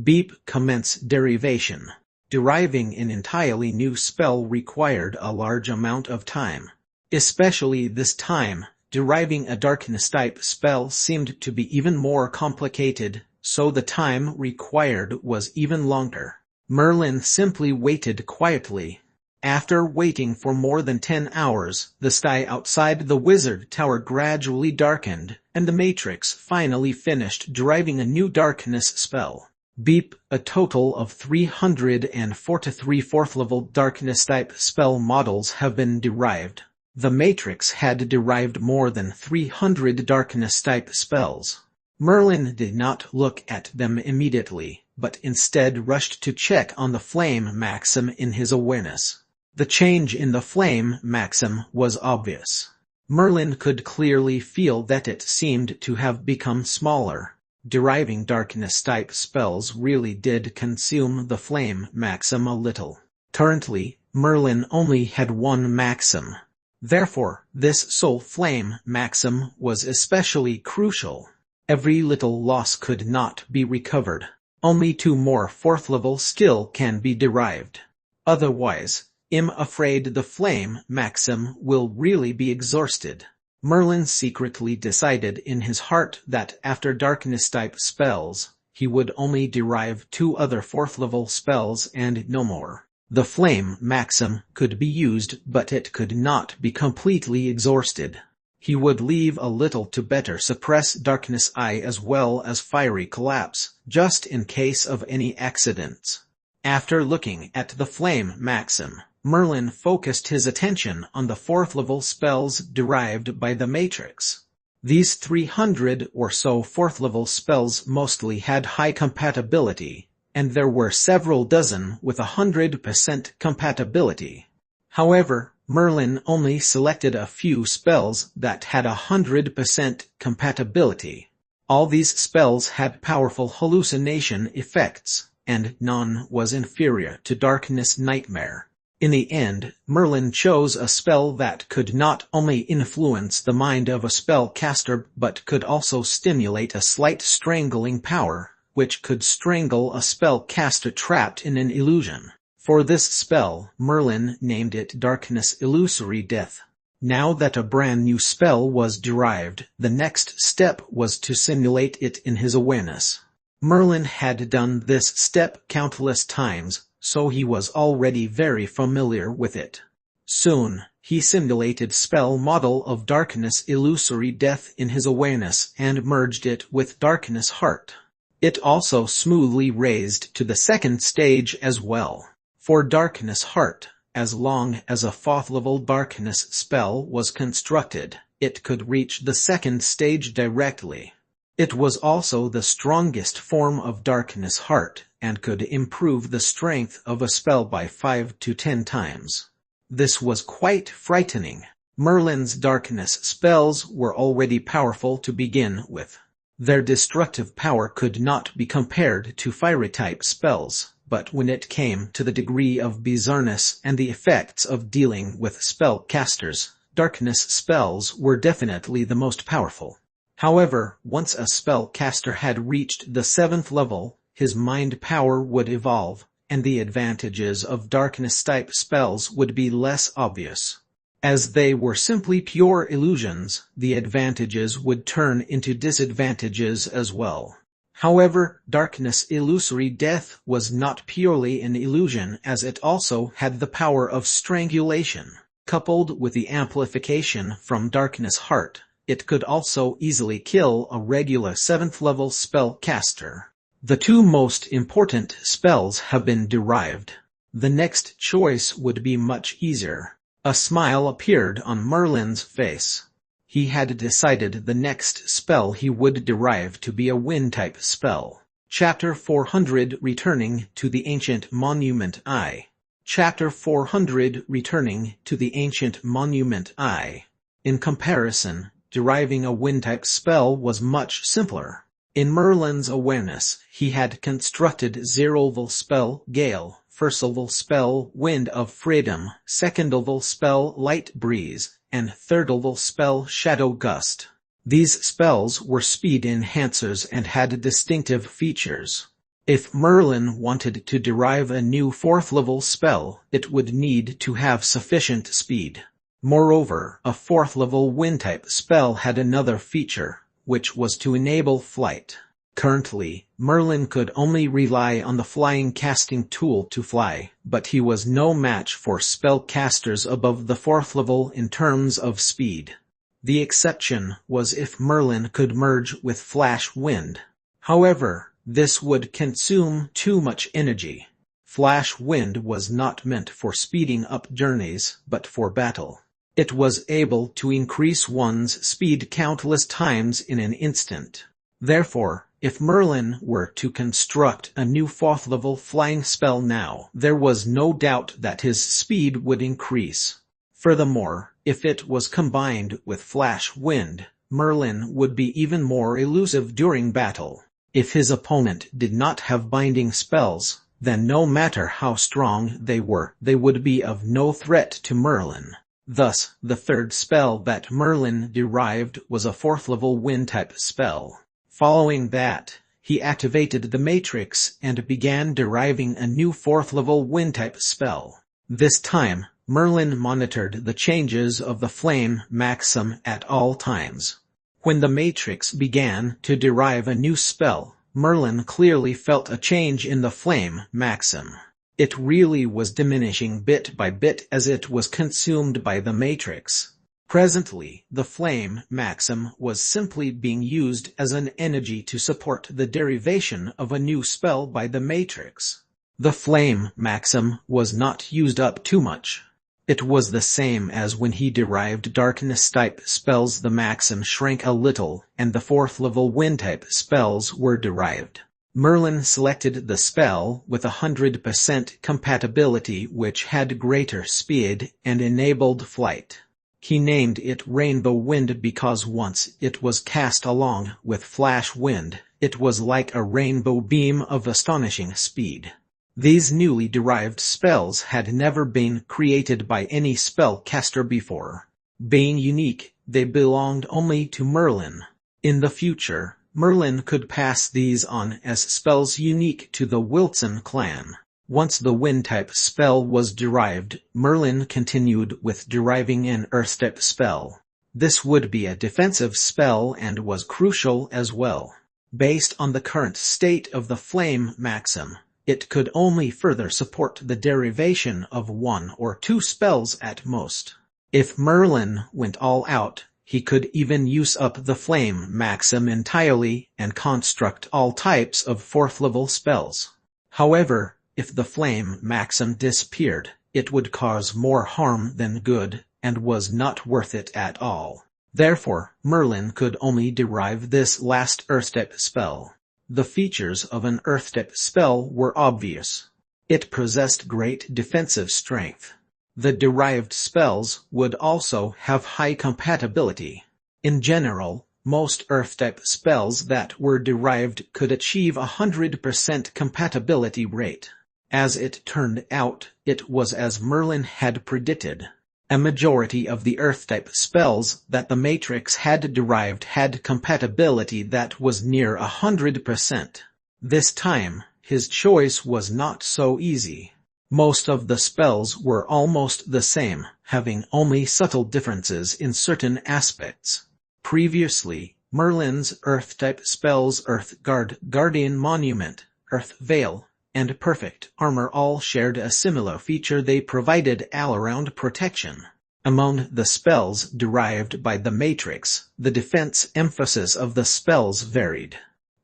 Beep, commence derivation. Deriving an entirely new spell required a large amount of time. Especially this time, deriving a darkness-type spell seemed to be even more complicated, so the time required was even longer. Merlin simply waited quietly. After waiting for more than 10 hours, the sky outside the wizard tower gradually darkened, and the Matrix finally finished deriving a new darkness spell. Beep, a total of 343 4th level darkness type spell models have been derived. The Matrix had derived more than 300 darkness type spells. Merlin did not look at them immediately, but instead rushed to check on the flame maxim in his awareness. The change in the flame maxim was obvious. Merlin could clearly feel that it seemed to have become smaller. Deriving darkness-type spells really did consume the flame maxim a little. Currently, Merlin only had one maxim. Therefore, this soul flame maxim was especially crucial. Every little loss could not be recovered. Only 2 more 4th level skill can be derived. Otherwise, I'm afraid the flame maxim will really be exhausted. Merlin secretly decided in his heart that after darkness-type spells, he would only derive 2 other 4th-level spells and no more. The Flame Maxim could be used, but it could not be completely exhausted. He would leave a little to better suppress Darkness Eye as well as Fiery Collapse, just in case of any accidents. After looking at the Flame Maxim, Merlin focused his attention on the 4th-level spells derived by the Matrix. These 300 or so 4th-level spells mostly had high compatibility, and there were several dozen with 100% compatibility. However, Merlin only selected a few spells that had 100% compatibility. All these spells had powerful hallucination effects, and none was inferior to Darkness Nightmare. In the end, Merlin chose a spell that could not only influence the mind of a spellcaster but could also stimulate a slight strangling power, which could strangle a spellcaster trapped in an illusion. For this spell, Merlin named it Darkness Illusory Death. Now that a brand new spell was derived, the next step was to simulate it in his awareness. Merlin had done this step countless times, so he was already very familiar with it. Soon, he simulated spell model of Darkness Illusory Death in his awareness and merged it with Darkness Heart. It also smoothly raised to the 2nd stage as well. For Darkness Heart, as long as a 4th-level darkness spell was constructed, it could reach the 2nd stage directly. It was also the strongest form of Darkness Heart, and could improve the strength of a spell by 5 to 10 times. This was quite frightening. Merlin's darkness spells were already powerful to begin with. Their destructive power could not be compared to fiery-type spells, but when it came to the degree of bizarreness and the effects of dealing with spellcasters, darkness spells were definitely the most powerful. However, once a spellcaster had reached the 7th level, his mind power would evolve, and the advantages of darkness-type spells would be less obvious. As they were simply pure illusions, the advantages would turn into disadvantages as well. However, Darkness Illusory Death was not purely an illusion, as it also had the power of strangulation. Coupled with the amplification from Darkness Heart, it could also easily kill a regular 7th-level spellcaster. The 2 most important spells have been derived. The next choice would be much easier. A smile appeared on Merlin's face. He had decided the next spell he would derive to be a wind-type spell. Chapter 400 Returning to the Ancient Monument Eye. Chapter 400 Returning to the Ancient Monument Eye. In comparison, deriving a wind-type spell was much simpler. In Merlin's awareness, he had constructed 0th-level spell Gale, 1st-level spell Wind of Freedom, 2nd-level spell Light Breeze, and 3rd-level spell Shadow Gust. These spells were speed enhancers and had distinctive features. If Merlin wanted to derive a new 4th-level spell, it would need to have sufficient speed. Moreover, a 4th-level wind-type spell had another feature, which was to enable flight. Currently, Merlin could only rely on the flying casting tool to fly, but he was no match for spellcasters above the 4th level in terms of speed. The exception was if Merlin could merge with Flash Wind. However, this would consume too much energy. Flash Wind was not meant for speeding up journeys, but for battle. It was able to increase one's speed countless times in an instant. Therefore, if Merlin were to construct a new 4th-level flying spell now, there was no doubt that his speed would increase. Furthermore, if it was combined with Flash Wind, Merlin would be even more elusive during battle. If his opponent did not have binding spells, then no matter how strong they were, they would be of no threat to Merlin. Thus, the 3rd spell that Merlin derived was a 4th-level wind-type spell. Following that, he activated the Matrix and began deriving a new 4th-level wind-type spell. This time, Merlin monitored the changes of the flame maxim at all times. When the Matrix began to derive a new spell, Merlin clearly felt a change in the flame maxim. It really was diminishing bit by bit as it was consumed by the Matrix. Presently, the flame maxim was simply being used as an energy to support the derivation of a new spell by the Matrix. The flame maxim was not used up too much. It was the same as when he derived darkness-type spells. The maxim shrank a little, and the fourth-level wind-type spells were derived. Merlin selected the spell with 100% compatibility, which had greater speed and enabled flight. He named it Rainbow Wind because once it was cast along with Flash Wind, it was like a rainbow beam of astonishing speed. These newly derived spells had never been created by any spellcaster before. Being unique, they belonged only to Merlin. In the future, Merlin could pass these on as spells unique to the Wilson clan. Once the wind-type spell was derived, Merlin continued with deriving an earth-type spell. This would be a defensive spell and was crucial as well. Based on the current state of the flame maxim, it could only further support the derivation of one or two spells at most. If Merlin went all out, he could even use up the flame maxim entirely and construct all types of fourth-level spells. However, if the flame maxim disappeared, it would cause more harm than good, and was not worth it at all. Therefore, Merlin could only derive this last earth-type spell. The features of an earth-type spell were obvious. It possessed great defensive strength. The derived spells would also have high compatibility. In general, most earth-type spells that were derived could achieve 100% compatibility rate. As it turned out, it was as Merlin had predicted. A majority of the earth-type spells that the Matrix had derived had compatibility that was near 100%. This time, his choice was not so easy. Most of the spells were almost the same, having only subtle differences in certain aspects. Previously, Merlin's earth-type spells Earth Guard, Guardian Monument, Earth Veil, and Perfect Armor all shared a similar feature. They provided all-around protection. Among the spells derived by the Matrix, the defense emphasis of the spells varied.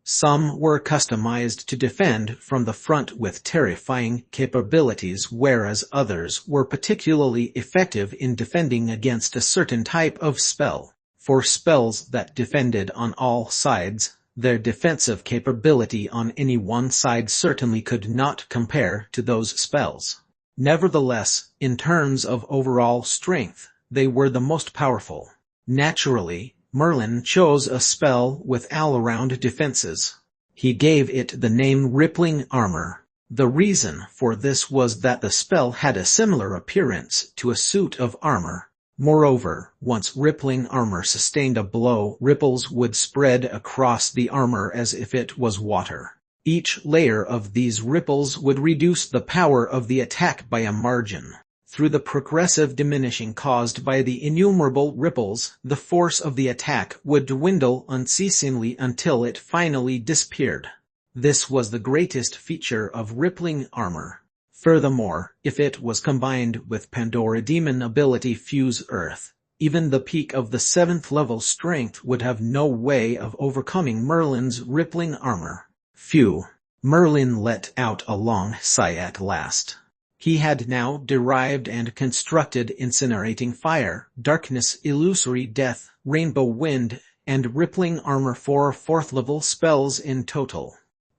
Some were customized to defend from the front with terrifying capabilities, whereas others were particularly effective in defending against a certain type of spell. For spells that defended on all sides, their defensive capability on any one side certainly could not compare to those spells. Nevertheless, in terms of overall strength, they were the most powerful. Naturally, Merlin chose a spell with all-around defenses. He gave it the name Rippling Armor. The reason for this was that the spell had a similar appearance to a suit of armor. Moreover, once rippling armor sustained a blow, ripples would spread across the armor as if it was water. Each layer of these ripples would reduce the power of the attack by a margin. Through the progressive diminishing caused by the innumerable ripples, the force of the attack would dwindle unceasingly until it finally disappeared. This was the greatest feature of rippling armor. Furthermore, if it was combined with Pandora Demon ability Fuse Earth, even the peak of the 7th level strength would have no way of overcoming Merlin's rippling armor. Phew! Merlin let out a long sigh at last. He had now derived and constructed Incinerating Fire, Darkness, Illusory Death, Rainbow Wind, and Rippling Armor for 4th level spells in total.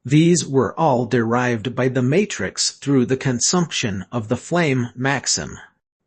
These were all derived by the Matrix through the consumption of the flame maxim.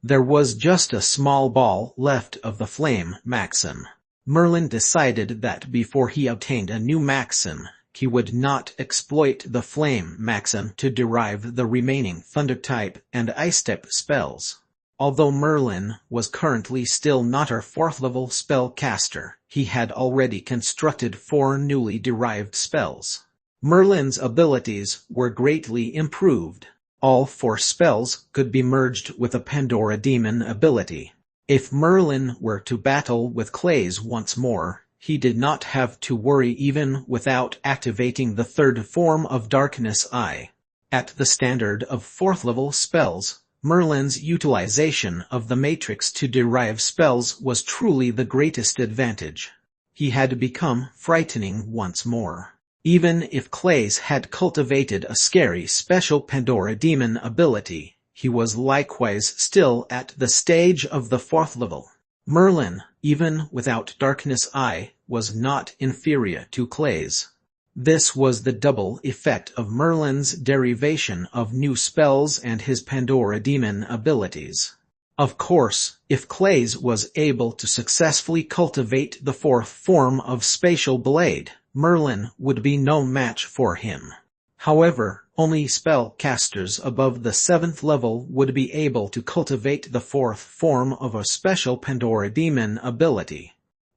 There was just a small ball left of the flame maxim. Merlin decided that before he obtained a new maxim, he would not exploit the flame maxim to derive the remaining thunder-type and ice-type spells. Although Merlin was currently still not a 4th level spellcaster, he had already constructed 4 newly derived spells. Merlin's abilities were greatly improved. All 4 spells could be merged with a Pandora Demon ability. If Merlin were to battle with Clays once more, he did not have to worry even without activating the 3rd form of Darkness Eye. At the standard of 4th level spells, Merlin's utilization of the Matrix to derive spells was truly the greatest advantage. He had become frightening once more. Even if Clays had cultivated a scary special Pandora Demon ability, he was likewise still at the stage of the 4th level. Merlin, even without Darkness Eye, was not inferior to Clays. This was the double effect of Merlin's derivation of new spells and his Pandora Demon abilities. Of course, if Clays was able to successfully cultivate the 4th form of Spatial Blade, Merlin would be no match for him. However, only spellcasters above the 7th level would be able to cultivate the 4th form of a special Pandora Demon ability.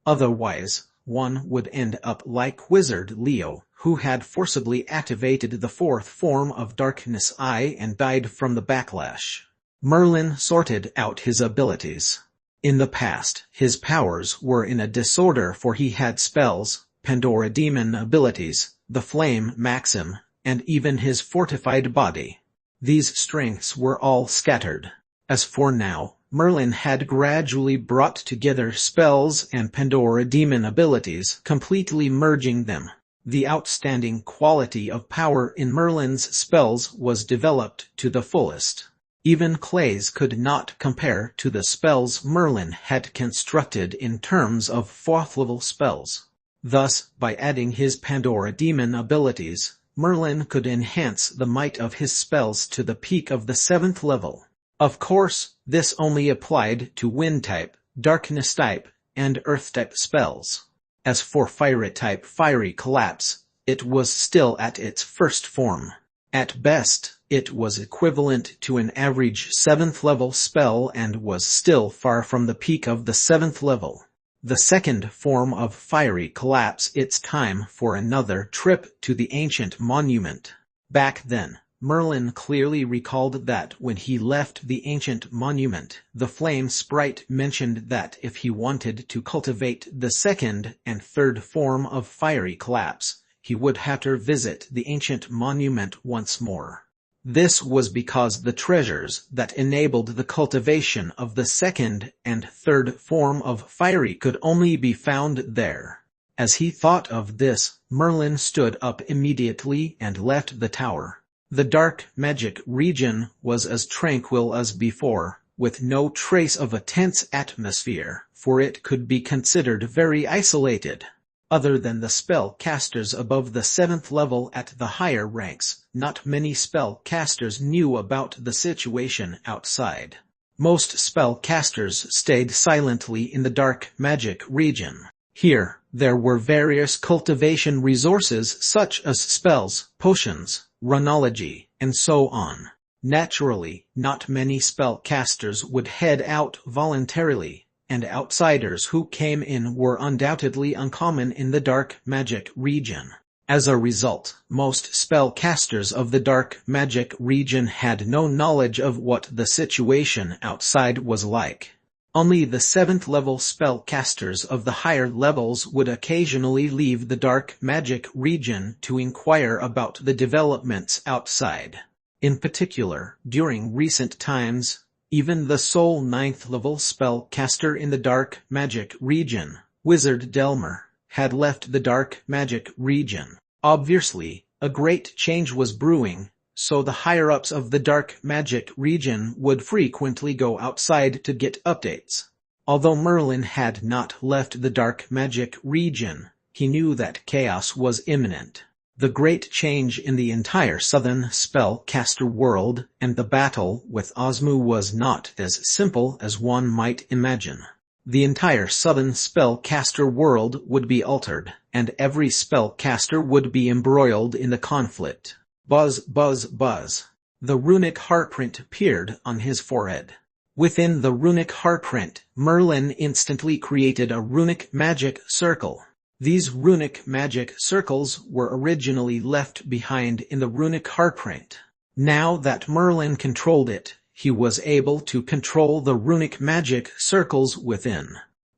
Otherwise, one would end up like Wizard Leo, who had forcibly activated the 4th form of Darkness Eye and died from the backlash. Merlin sorted out his abilities. In the past, his powers were in a disorder, for he had spells, Pandora Demon abilities, the Flame Maxim, and even his fortified body. These strengths were all scattered. As for now, Merlin had gradually brought together spells and Pandora Demon abilities, completely merging them. The outstanding quality of power in Merlin's spells was developed to the fullest. Even Clays could not compare to the spells Merlin had constructed in terms of 4th level spells. Thus, by adding his Pandora Demon abilities, Merlin could enhance the might of his spells to the peak of the 7th level. Of course, this only applied to Wind-type, Darkness-type, and Earth-type spells. As for Fire-type Fiery Collapse, it was still at its 1st form. At best, it was equivalent to an average 7th level spell and was still far from the peak of the 7th level. The 2nd form of Fiery Collapse, it's time for another trip to the ancient monument. Back then, Merlin clearly recalled that when he left the ancient monument, the flame sprite mentioned that if he wanted to cultivate the 2nd and 3rd form of Fiery Collapse, he would have to visit the ancient monument once more. This was because the treasures that enabled the cultivation of the 2nd and 3rd form of Fiery could only be found there. As he thought of this, Merlin stood up immediately and left the tower. The dark magic region was as tranquil as before, with no trace of a tense atmosphere, for it could be considered very isolated. Other than the spellcasters above the 7th level at the higher ranks, not many spellcasters knew about the situation outside. Most spellcasters stayed silently in the dark magic region. Here, there were various cultivation resources such as spells, potions, runology, and so on. Naturally, not many spellcasters would head out voluntarily, and outsiders who came in were undoubtedly uncommon in the dark magic region. As a result, most spellcasters of the dark magic region had no knowledge of what the situation outside was like. Only the 7th level spellcasters of the higher levels would occasionally leave the dark magic region to inquire about the developments outside. In particular, during recent times, even the sole 9th level spellcaster in the dark magic region, Wizard Delmer, had left the dark magic region. Obviously, a great change was brewing, so the higher-ups of the dark magic region would frequently go outside to get updates. Although Merlin had not left the dark magic region, he knew that chaos was imminent. The great change in the entire southern spellcaster world and the battle with Osmu was not as simple as one might imagine. The entire southern spellcaster world would be altered, and every spellcaster would be embroiled in the conflict. Buzz, buzz, buzz. The runic heartprint appeared on his forehead. Within the runic heartprint, Merlin instantly created a runic magic circle. These runic magic circles were originally left behind in the runic heartprint. Now that Merlin controlled it, he was able to control the runic magic circles within.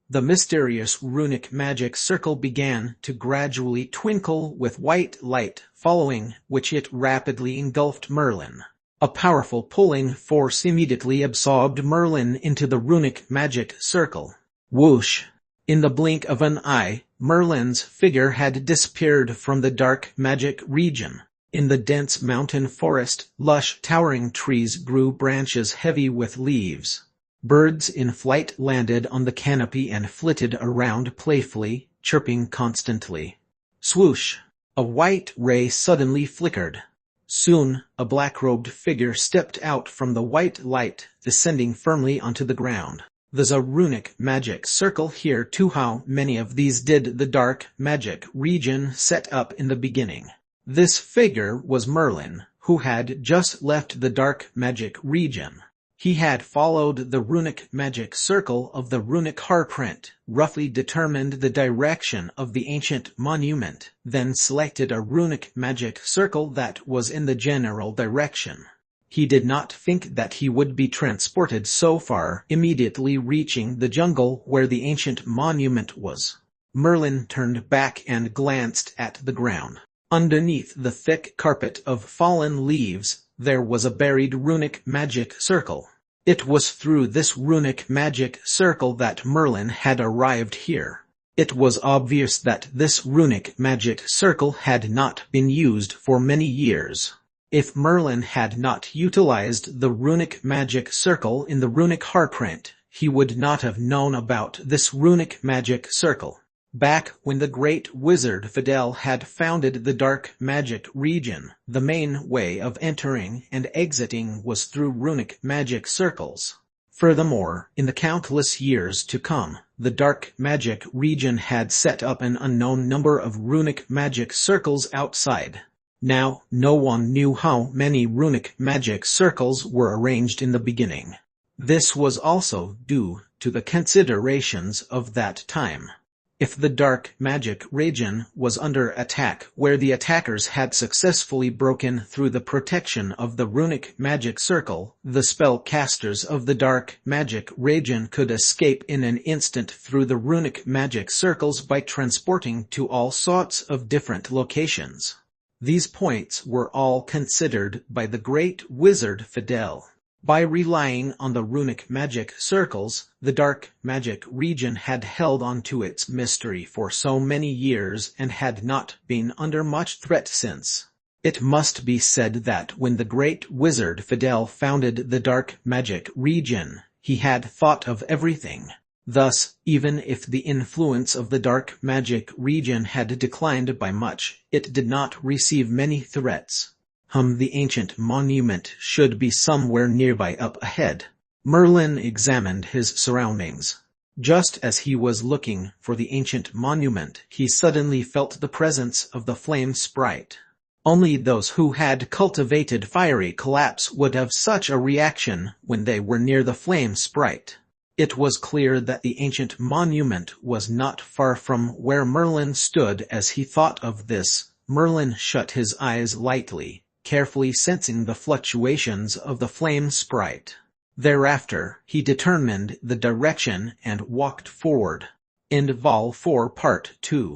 The mysterious runic magic circle began to gradually twinkle with white light, following which it rapidly engulfed Merlin. A powerful pulling force immediately absorbed Merlin into the runic magic circle. Whoosh! In the blink of an eye, Merlin's figure had disappeared from the dark magic region. In the dense mountain forest, lush towering trees grew branches heavy with leaves. Birds in flight landed on the canopy and flitted around playfully, chirping constantly. Swoosh! A white ray suddenly flickered. Soon, a black-robed figure stepped out from the white light, descending firmly onto the ground. There's a runic magic circle here too. How many of these did the dark magic region set up in the beginning? This figure was Merlin, who had just left the dark magic region. He had followed the runic magic circle of the runic heartprint, roughly determined the direction of the ancient monument, then selected a runic magic circle that was in the general direction. He did not think that he would be transported so far, immediately reaching the jungle where the ancient monument was. Merlin turned back and glanced at the ground. Underneath the thick carpet of fallen leaves, there was a buried runic magic circle. It was through this runic magic circle that Merlin had arrived here. It was obvious that this runic magic circle had not been used for many years. If Merlin had not utilized the runic magic circle in the runic heartprint, he would not have known about this runic magic circle. Back when the great wizard Fidel had founded the dark magic region, the main way of entering and exiting was through runic magic circles. Furthermore, in the countless years to come, the dark magic region had set up an unknown number of runic magic circles outside. Now, no one knew how many runic magic circles were arranged in the beginning. This was also due to the considerations of that time. If the dark magic region was under attack where the attackers had successfully broken through the protection of the runic magic circle, the spellcasters of the dark magic region could escape in an instant through the runic magic circles by transporting to all sorts of different locations. These points were all considered by the great wizard Fidel. By relying on the runic magic circles, the dark magic region had held on to its mystery for so many years and had not been under much threat since. It must be said that when the great wizard Fidel founded the dark magic region, he had thought of everything. Thus, even if the influence of the dark magic region had declined by much, it did not receive many threats. The ancient monument should be somewhere nearby up ahead. Merlin examined his surroundings. Just as he was looking for the ancient monument, he suddenly felt the presence of the flame sprite. Only those who had cultivated fiery collapse would have such a reaction when they were near the flame sprite. It was clear that the ancient monument was not far from where Merlin stood. As he thought of this, Merlin shut his eyes lightly, carefully sensing the fluctuations of the flame sprite. Thereafter, he determined the direction and walked forward. End of Vol 4 Part 2.